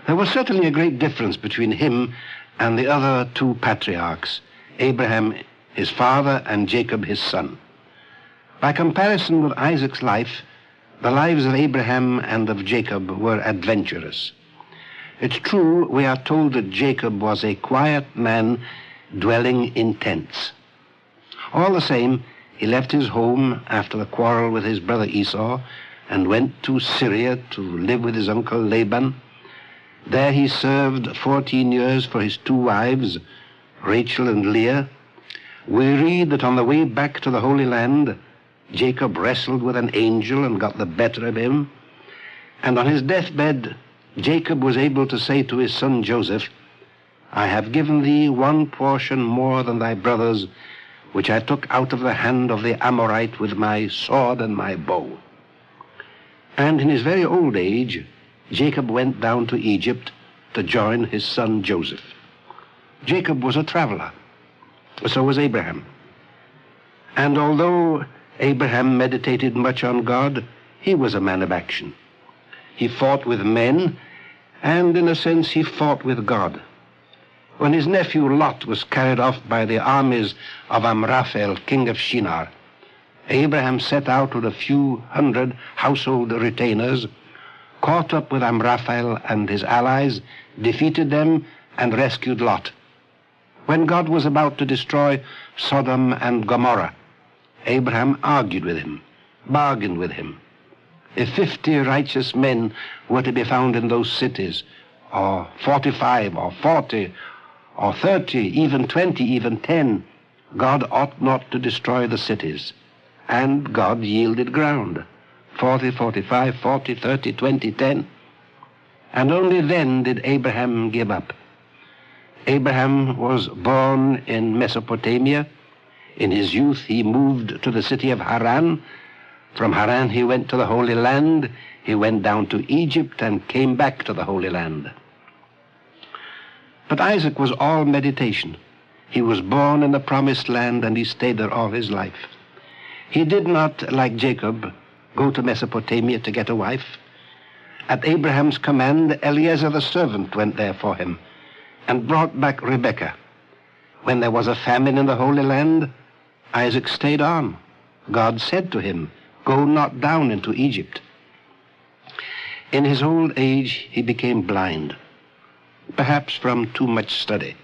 There was certainly a great difference between him and the other two patriarchs, Abraham his father and Jacob his son. By comparison with Isaac's life, the lives of Abraham and of Jacob were adventurous. It's true, we are told that Jacob was a quiet man dwelling in tents. All the same, he left his home after the quarrel with his brother Esau and went to Syria to live with his uncle Laban. There he served 14 years for his two wives, Rachel and Leah. We read that on the way back to the Holy Land, Jacob wrestled with an angel and got the better of him. And on his deathbed, Jacob was able to say to his son Joseph, "I have given thee one portion more than thy brothers, which I took out of the hand of the Amorite with my sword and my bow." And in his very old age, Jacob went down to Egypt to join his son Joseph. Jacob was a traveler. So was Abraham. And although Abraham meditated much on God, he was a man of action. He fought with men, and in a sense he fought with God. When his nephew Lot was carried off by the armies of Amraphel, king of Shinar, Abraham set out with a few hundred household retainers, caught up with Amraphel and his allies, defeated them, and rescued Lot. When God was about to destroy Sodom and Gomorrah, Abraham argued with him, bargained with him. If 50 righteous men were to be found in those cities, or 45, or 40, or 30, even 20, even 10, God ought not to destroy the cities. And God yielded ground. 40, 45, 40, 30, 20, 10. And only then did Abraham give up. Abraham was born in Mesopotamia. In his youth he moved to the city of Haran. From Haran he went to the Holy Land. He went down to Egypt and came back to the Holy Land. But Isaac was all meditation. He was born in the Promised Land and he stayed there all his life. He did not, like Jacob, go to Mesopotamia to get a wife. At Abraham's command, Eliezer the servant went there for him and brought back Rebekah. When there was a famine in the Holy Land, Isaac stayed on. God said to him, "Go not down into Egypt." In his old age, he became blind, perhaps from too much study,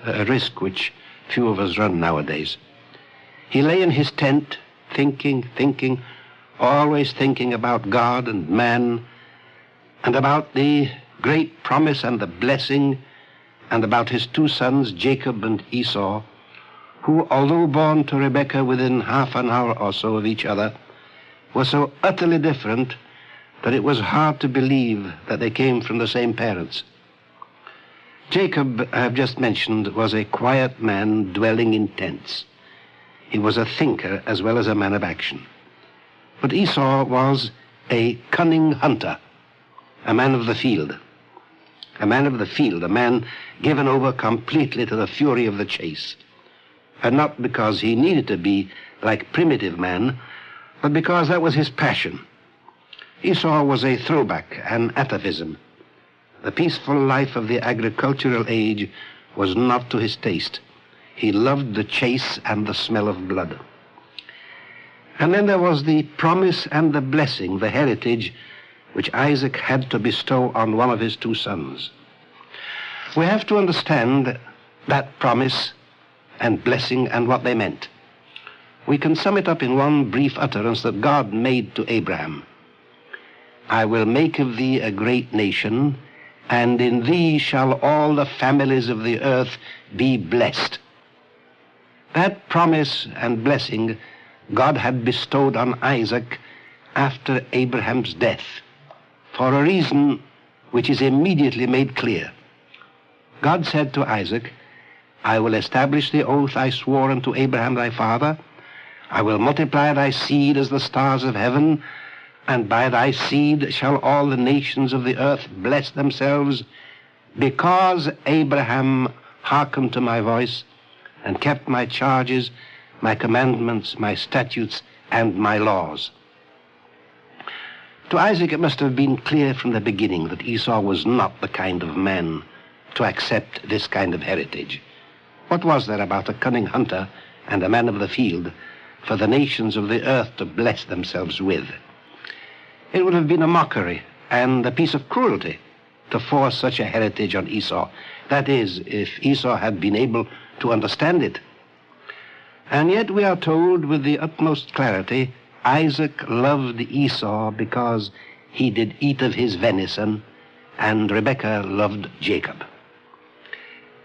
a risk which few of us run nowadays. He lay in his tent, thinking, always thinking about God and man, and about the great promise and the blessing, and about his two sons, Jacob and Esau, who, although born to Rebekah within half an hour or so of each other, were so utterly different that it was hard to believe that they came from the same parents. Jacob, I have just mentioned, was a quiet man dwelling in tents. He was a thinker as well as a man of action. But Esau was a cunning hunter, a man of the field. A man of the field, a man given over completely to the fury of the chase. And not because he needed to be like primitive man, but because that was his passion. Esau was a throwback, an atavism. The peaceful life of the agricultural age was not to his taste. He loved the chase and the smell of blood. And then there was the promise and the blessing, the heritage, which Isaac had to bestow on one of his two sons. We have to understand that promise and blessing and what they meant. We can sum it up in one brief utterance that God made to Abraham. "I will make of thee a great nation, and in thee shall all the families of the earth be blessed." That promise and blessing God had bestowed on Isaac after Abraham's death, for a reason which is immediately made clear. God said to Isaac, "I will establish the oath I swore unto Abraham thy father. I will multiply thy seed as the stars of heaven, and by thy seed shall all the nations of the earth bless themselves, because Abraham hearkened to my voice and kept my charges, my commandments, my statutes, and my laws." To Isaac, it must have been clear from the beginning that Esau was not the kind of man to accept this kind of heritage. What was there about a cunning hunter and a man of the field for the nations of the earth to bless themselves with? It would have been a mockery and a piece of cruelty to force such a heritage on Esau. That is, if Esau had been able to understand it. And yet we are told with the utmost clarity, Isaac loved Esau because he did eat of his venison, and Rebekah loved Jacob.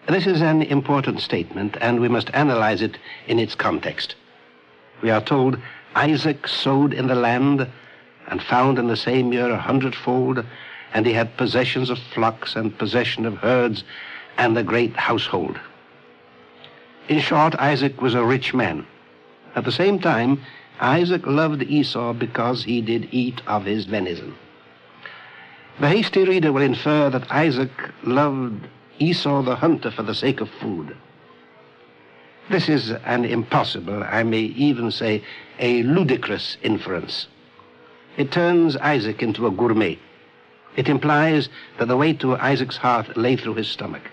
This is an important statement, and we must analyze it in its context. We are told Isaac sowed in the land and found in the same year 100-fold, and he had possessions of flocks and possession of herds and a great household. In short, Isaac was a rich man. At the same time, Isaac loved Esau because he did eat of his venison. The hasty reader will infer that Isaac loved Esau the hunter for the sake of food. This is an impossible, I may even say, a ludicrous inference. It turns Isaac into a gourmet. It implies that the way to Isaac's heart lay through his stomach.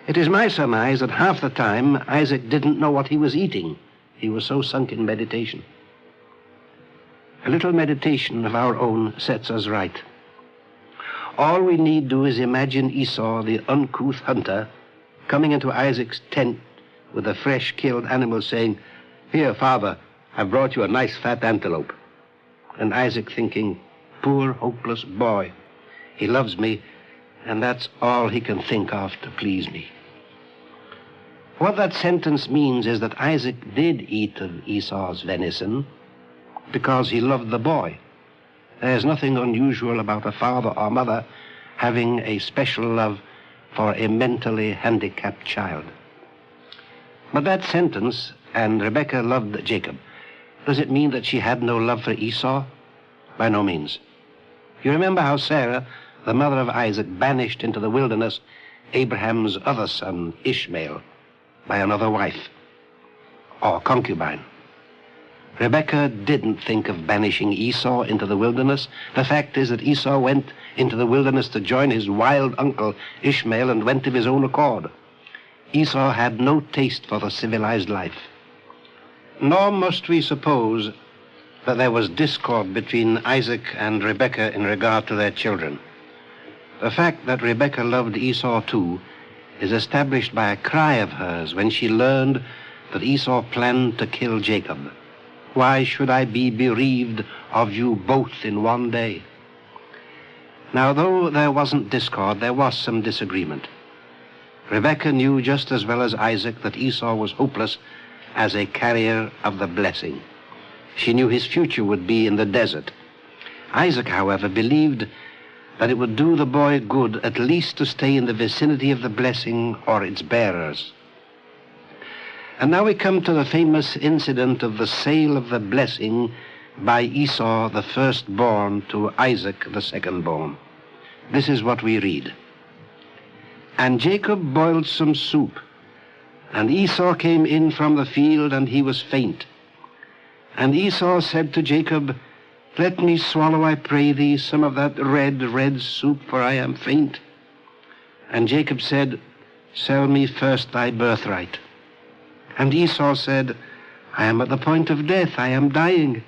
It is my surmise that half the time Isaac didn't know what he was eating. He was so sunk in meditation. A little meditation of our own sets us right. All we need do is imagine Esau, the uncouth hunter, coming into Isaac's tent with a fresh killed animal, saying, "Here, father, I've brought you a nice fat antelope." And Isaac thinking, "Poor, hopeless boy. He loves me, and that's all he can think of to please me." What that sentence means is that Isaac did eat of Esau's venison because he loved the boy. There's nothing unusual about a father or mother having a special love for a mentally handicapped child. But that sentence, "and Rebekah loved Jacob," does it mean that she had no love for Esau? By no means. You remember how Sarah, the mother of Isaac, banished into the wilderness Abraham's other son, Ishmael, by another wife, or concubine. Rebekah didn't think of banishing Esau into the wilderness. The fact is that Esau went into the wilderness to join his wild uncle Ishmael and went of his own accord. Esau had no taste for the civilized life. Nor must we suppose that there was discord between Isaac and Rebekah in regard to their children. The fact that Rebekah loved Esau too is established by a cry of hers when she learned that Esau planned to kill Jacob. "Why should I be bereaved of you both in one day?" Now, though there wasn't discord, there was some disagreement. Rebekah knew just as well as Isaac that Esau was hopeless as a carrier of the blessing. She knew his future would be in the desert. Isaac, however, believed that it would do the boy good at least to stay in the vicinity of the blessing or its bearers. And now we come to the famous incident of the sale of the blessing by Esau, the firstborn, to Isaac, the secondborn. This is what we read. "And Jacob boiled some soup, and Esau came in from the field, and he was faint. And Esau said to Jacob, 'Let me swallow, I pray thee, some of that red soup, for I am faint.' And Jacob said, 'Sell me first thy birthright.' And Esau said, 'I am at the point of death, I am dying,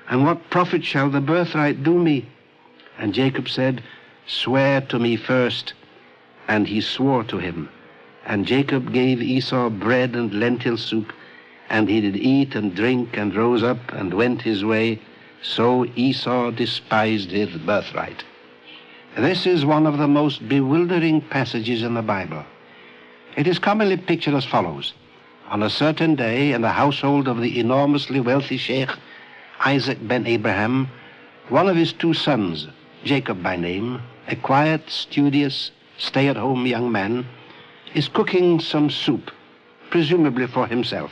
and what profit shall the birthright do me?' And Jacob said, 'Swear to me first.' And he swore to him. And Jacob gave Esau bread and lentil soup, and he did eat and drink, and rose up and went his way. So Esau despised his birthright." This is one of the most bewildering passages in the Bible. It is commonly pictured as follows. On a certain day, in the household of the enormously wealthy Sheikh Isaac ben Abraham, one of his two sons, Jacob by name, a quiet, studious, stay-at-home young man, is cooking some soup, presumably for himself.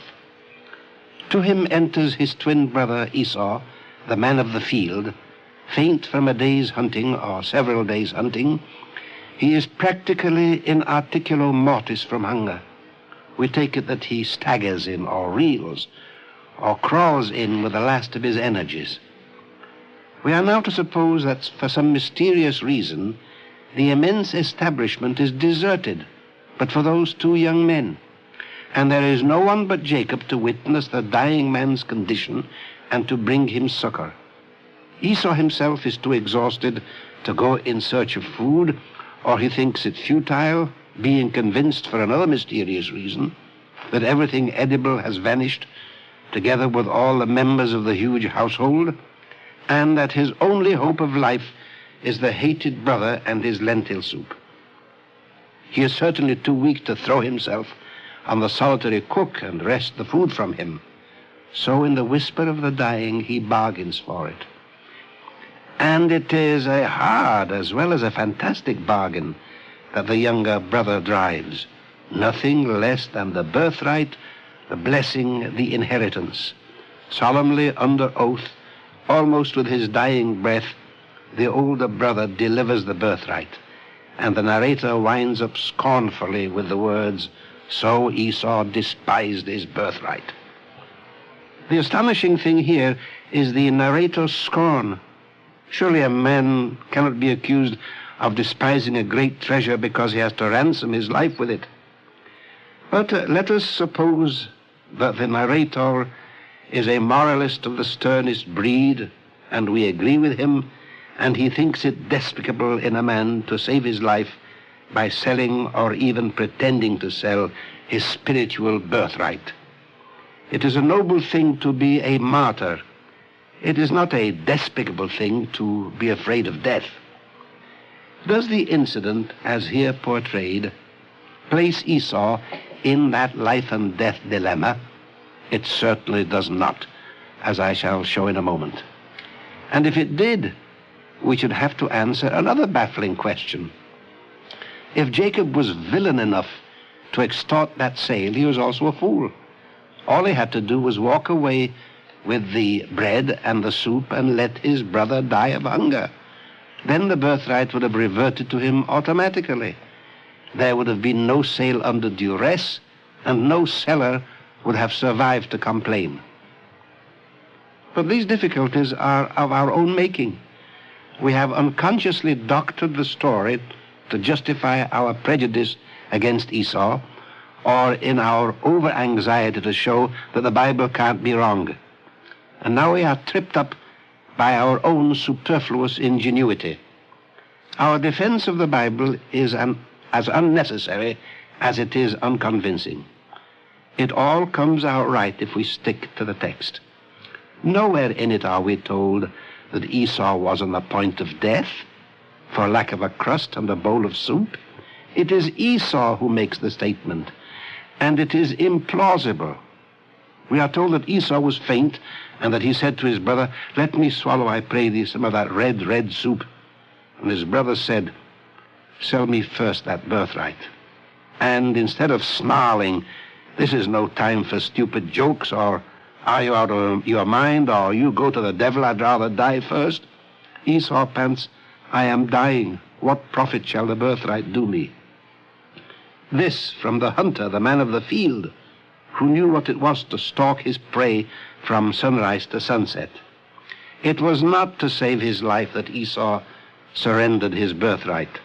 To him enters his twin brother Esau, the man of the field, faint from a day's hunting or several days' hunting. He is practically in articulo mortis from hunger. We take it that he staggers in or reels or crawls in with the last of his energies. We are now to suppose that for some mysterious reason, the immense establishment is deserted, but for those two young men. And there is no one but Jacob to witness the dying man's condition and to bring him succor. Esau himself is too exhausted to go in search of food, or he thinks it futile, being convinced for another mysterious reason that everything edible has vanished, together with all the members of the huge household, and that his only hope of life is the hated brother and his lentil soup. He is certainly too weak to throw himself on the solitary cook and wrest the food from him. So in the whisper of the dying, he bargains for it. And it is a hard as well as a fantastic bargain that the younger brother drives. Nothing less than the birthright, the blessing, the inheritance. Solemnly, under oath, almost with his dying breath, the older brother delivers the birthright, and the narrator winds up scornfully with the words, "So Esau despised his birthright." The astonishing thing here is the narrator's scorn. Surely a man cannot be accused of despising a great treasure because he has to ransom his life with it. But let us suppose that the narrator is a moralist of the sternest breed, and we agree with him, and he thinks it despicable in a man to save his life by selling or even pretending to sell his spiritual birthright. It is a noble thing to be a martyr. It is not a despicable thing to be afraid of death. Does the incident, as here portrayed, place Esau in that life and death dilemma? It certainly does not, as I shall show in a moment. And if it did, we should have to answer another baffling question. If Jacob was villain enough to extort that sale, he was also a fool. All he had to do was walk away with the bread and the soup and let his brother die of hunger. Then the birthright would have reverted to him automatically. There would have been no sale under duress, and no seller would have survived to complain. But these difficulties are of our own making. We have unconsciously doctored the story to justify our prejudice against Esau, or in our over-anxiety to show that the Bible can't be wrong. And now we are tripped up by our own superfluous ingenuity. Our defense of the Bible is as unnecessary as it is unconvincing. It all comes out right if we stick to the text. Nowhere in it are we told that Esau was on the point of death for lack of a crust and a bowl of soup. It is Esau who makes the statement, and it is implausible. We are told that Esau was faint, and that he said to his brother, "Let me swallow, I pray thee, some of that red soup." And his brother said, "Sell me first that birthright." And instead of snarling, "This is no time for stupid jokes," or "Are you out of your mind?" or "You go to the devil, I'd rather die first," Esau pants, "I am dying. What profit shall the birthright do me?" This from the hunter, the man of the field, who knew what it was to stalk his prey from sunrise to sunset. It was not to save his life that Esau surrendered his birthright.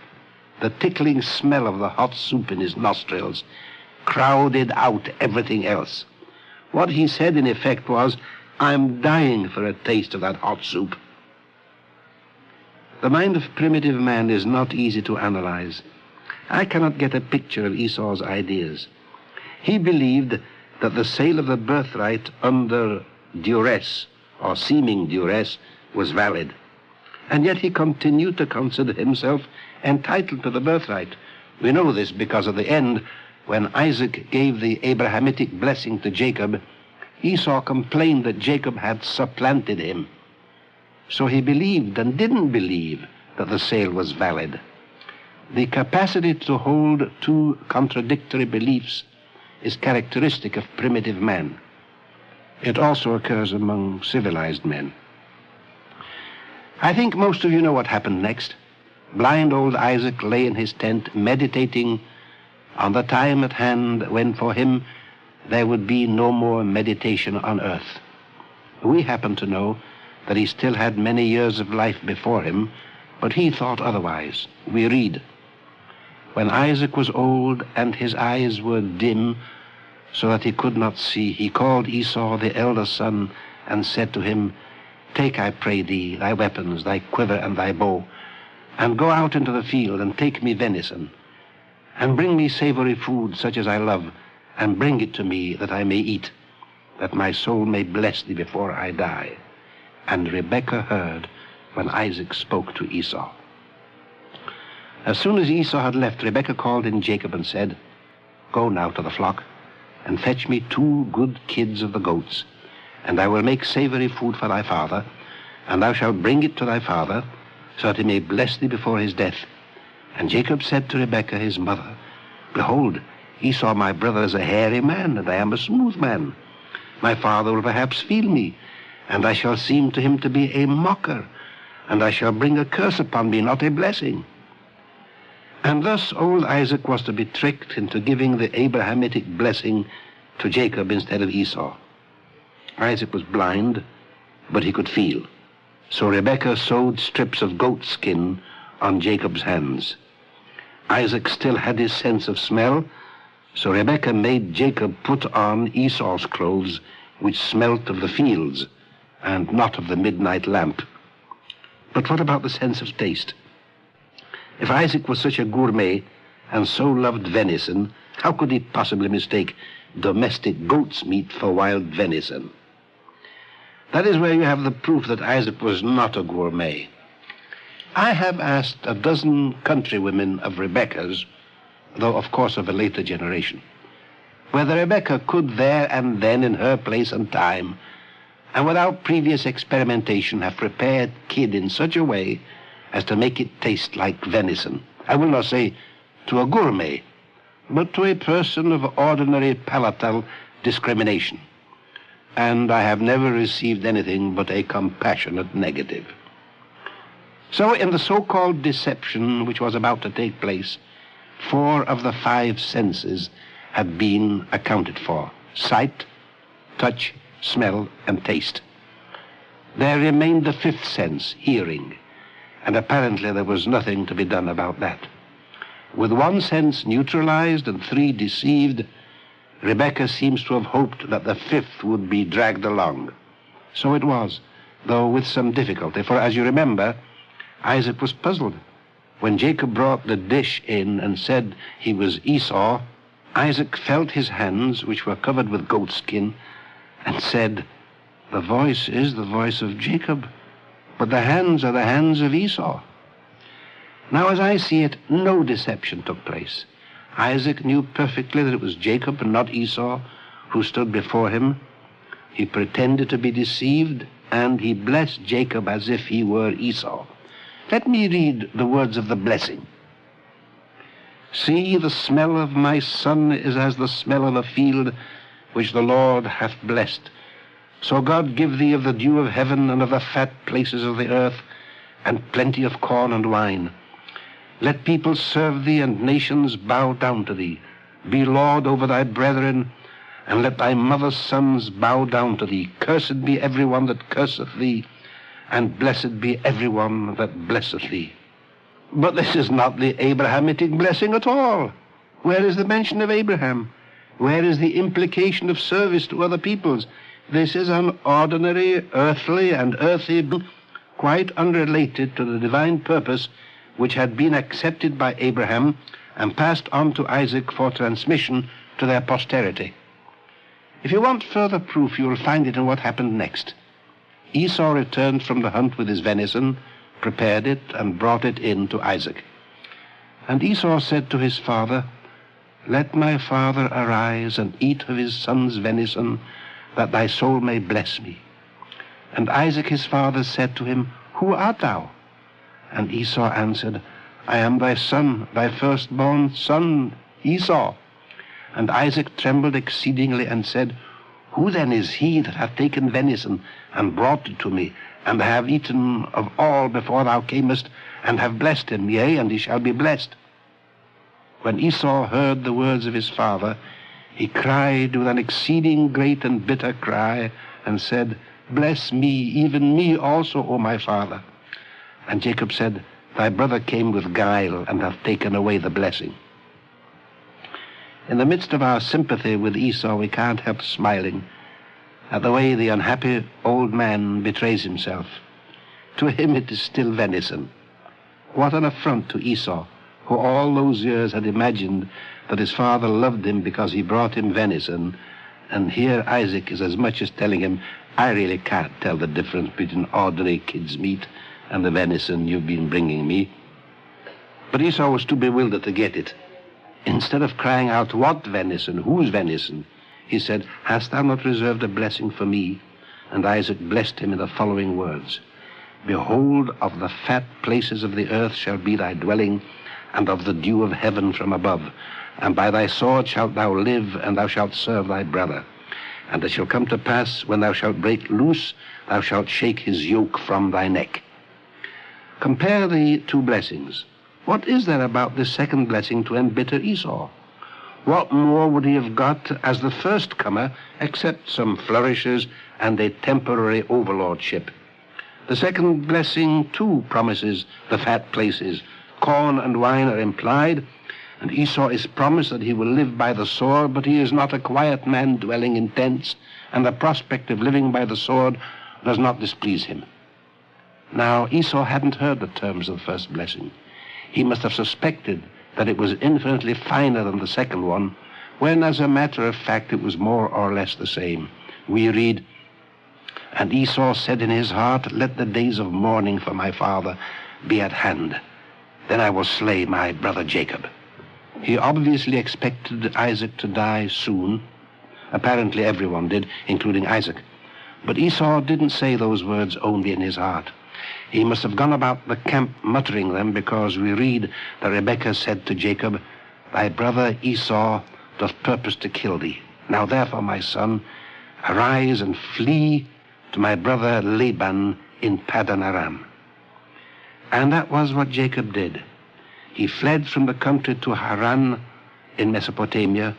The tickling smell of the hot soup in his nostrils crowded out everything else. What he said in effect was, "I'm dying for a taste of that hot soup." The mind of primitive man is not easy to analyze. I cannot get a picture of Esau's ideas. He believed that the sale of the birthright under duress, or seeming duress, was valid. And yet he continued to consider himself entitled to the birthright. We know this because at the end, when Isaac gave the Abrahamic blessing to Jacob, Esau complained that Jacob had supplanted him. So he believed and didn't believe that the sale was valid. The capacity to hold two contradictory beliefs is characteristic of primitive man. It also occurs among civilized men. I think most of you know what happened next. Blind old Isaac lay in his tent meditating on the time at hand when for him there would be no more meditation on earth. We happen to know that he still had many years of life before him, but he thought otherwise. We read, "When Isaac was old and his eyes were dim, so that he could not see, he called Esau the elder son and said to him, Take, I pray thee, thy weapons, thy quiver and thy bow, and go out into the field and take me venison, and bring me savory food such as I love, and bring it to me that I may eat, that my soul may bless thee before I die." And Rebekah heard when Isaac spoke to Esau. As soon as Esau had left, Rebekah called in Jacob and said, "Go now to the flock, and fetch me 2 good kids of the goats, and I will make savory food for thy father, and thou shalt bring it to thy father, so that he may bless thee before his death." And Jacob said to Rebekah his mother, "Behold, Esau my brother is a hairy man, and I am a smooth man. My father will perhaps feel me, and I shall seem to him to be a mocker, and I shall bring a curse upon me, not a blessing." And thus old Isaac was to be tricked into giving the Abrahamitic blessing to Jacob instead of Esau. Isaac was blind, but he could feel. So Rebekah sewed strips of goat skin on Jacob's hands. Isaac still had his sense of smell, so Rebekah made Jacob put on Esau's clothes, which smelt of the fields and not of the midnight lamp. But what about the sense of taste? If Isaac was such a gourmet and so loved venison, how could he possibly mistake domestic goat's meat for wild venison? That is where you have the proof that Isaac was not a gourmet. I have asked a dozen countrywomen of Rebekah's, though of course of a later generation, whether Rebekah could there and then in her place and time, and without previous experimentation, have prepared kid in such a way as to make it taste like venison. I will not say to a gourmet, but to a person of ordinary palatal discrimination. And I have never received anything but a compassionate negative. So in the so-called deception which was about to take place, 4 of the 5 senses had been accounted for: sight, touch, smell, and taste. There remained the 5th sense, hearing, and apparently there was nothing to be done about that. With 1 sense neutralized and 3 deceived, Rebekah seems to have hoped that the 5th would be dragged along. So it was, though with some difficulty, for as you remember, Isaac was puzzled. When Jacob brought the dish in and said he was Esau, Isaac felt his hands, which were covered with goatskin, and said, "The voice is the voice of Jacob, but the hands are the hands of Esau." Now, as I see it, no deception took place. Isaac knew perfectly that it was Jacob and not Esau who stood before him. He pretended to be deceived, and he blessed Jacob as if he were Esau. Let me read the words of the blessing. "See, the smell of my son is as the smell of a field which the Lord hath blessed. So God give thee of the dew of heaven and of the fat places of the earth, and plenty of corn and wine. Let people serve thee, and nations bow down to thee. Be Lord over thy brethren, and let thy mother's sons bow down to thee. Cursed be every one that curseth thee, and blessed be every one that blesseth thee." But this is not the Abrahamic blessing at all. Where is the mention of Abraham? Where is the implication of service to other peoples? This is an ordinary, earthly, and earthy, quite unrelated to the divine purpose which had been accepted by Abraham and passed on to Isaac for transmission to their posterity. If you want further proof, you will find it in what happened next. Esau returned from the hunt with his venison, prepared it, and brought it in to Isaac. And Esau said to his father, "Let my father arise and eat of his son's venison, that thy soul may bless me." And Isaac his father said to him, "Who art thou?" And Esau answered, "I am thy son, thy firstborn son, Esau." And Isaac trembled exceedingly and said, "Who then is he that hath taken venison and brought it to me, and I have eaten of all before thou camest, and have blessed him, yea, and he shall be blessed?" When Esau heard the words of his father, he cried with an exceeding great and bitter cry, and said, Bless me, even me also, O my father. And Jacob said, Thy brother came with guile and hath taken away the blessing. In the midst of our sympathy with Esau, we can't help smiling at the way the unhappy old man betrays himself. To him it is still venison. What an affront to Esau, who all those years had imagined that his father loved him because he brought him venison, and here Isaac is as much as telling him, I really can't tell the difference between ordinary kid's meat and the venison you've been bringing me. But Esau was too bewildered to get it. Instead of crying out, what venison, whose venison, he said, Hast thou not reserved a blessing for me? And Isaac blessed him in the following words, Behold, of the fat places of the earth shall be thy dwelling, and of the dew of heaven from above. And by thy sword shalt thou live, and thou shalt serve thy brother. And it shall come to pass, when thou shalt break loose, thou shalt shake his yoke from thy neck. Compare the two blessings. What is there about this second blessing to embitter Esau? What more would he have got as the first comer, except some flourishes and a temporary overlordship? The second blessing, too, promises the fat places. Corn and wine are implied, and Esau is promised that he will live by the sword, but he is not a quiet man dwelling in tents, and the prospect of living by the sword does not displease him. Now, Esau hadn't heard the terms of the first blessing. He must have suspected that it was infinitely finer than the second one, when, as a matter of fact, it was more or less the same. We read, And Esau said in his heart, Let the days of mourning for my father be at hand. Then I will slay my brother Jacob. He obviously expected Isaac to die soon. Apparently everyone did, including Isaac. But Esau didn't say those words only in his heart. He must have gone about the camp muttering them, because we read that Rebekah said to Jacob, Thy brother Esau doth purpose to kill thee. Now therefore, my son, arise and flee to my brother Laban in Paddan Aram. And that was what Jacob did. He fled from the country to Haran in Mesopotamia,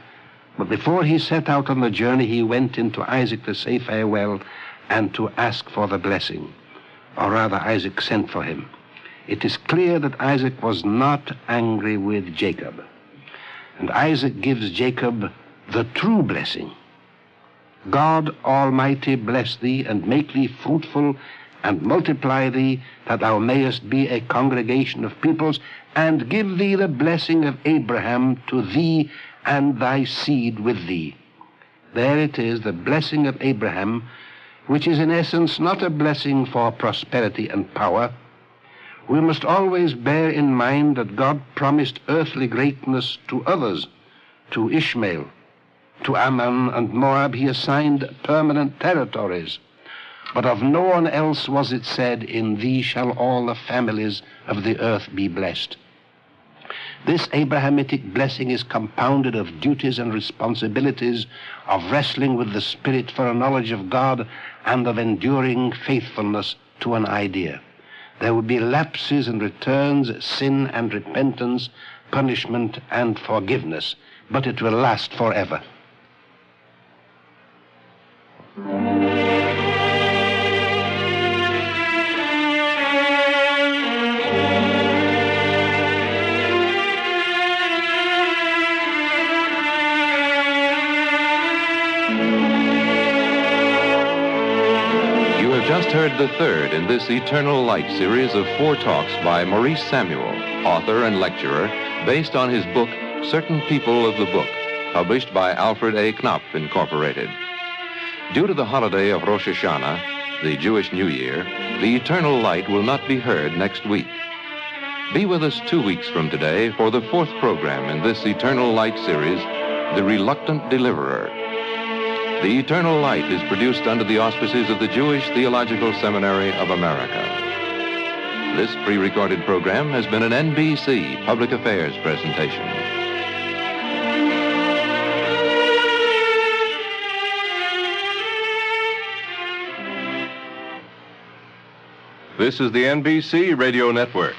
but before he set out on the journey, he went into Isaac to say farewell and to ask for the blessing. Or rather, Isaac sent for him. It is clear that Isaac was not angry with Jacob. And Isaac gives Jacob the true blessing. God Almighty bless thee, and make thee fruitful, and multiply thee, that thou mayest be a congregation of peoples, and give thee the blessing of Abraham to thee and thy seed with thee. There it is, the blessing of Abraham, which is in essence not a blessing for prosperity and power. We must always bear in mind that God promised earthly greatness to others, to Ishmael. To Ammon and Moab he assigned permanent territories. But of no one else was it said, In thee shall all the families of the earth be blessed. This Abrahamic blessing is compounded of duties and responsibilities, of wrestling with the Spirit for a knowledge of God, and of enduring faithfulness to an idea. There will be lapses and returns, sin and repentance, punishment and forgiveness, but it will last forever. Just heard the third in this Eternal Light series of 4 talks by Maurice Samuel, author and lecturer, based on his book, Certain People of the Book, published by Alfred A. Knopf, Incorporated. Due to the holiday of Rosh Hashanah, the Jewish New Year, the Eternal Light will not be heard next week. Be with us 2 weeks from today for the 4th program in this Eternal Light series, The Reluctant Deliverer. The Eternal Light is produced under the auspices of the Jewish Theological Seminary of America. This pre-recorded program has been an NBC Public Affairs presentation. This is the NBC Radio Network.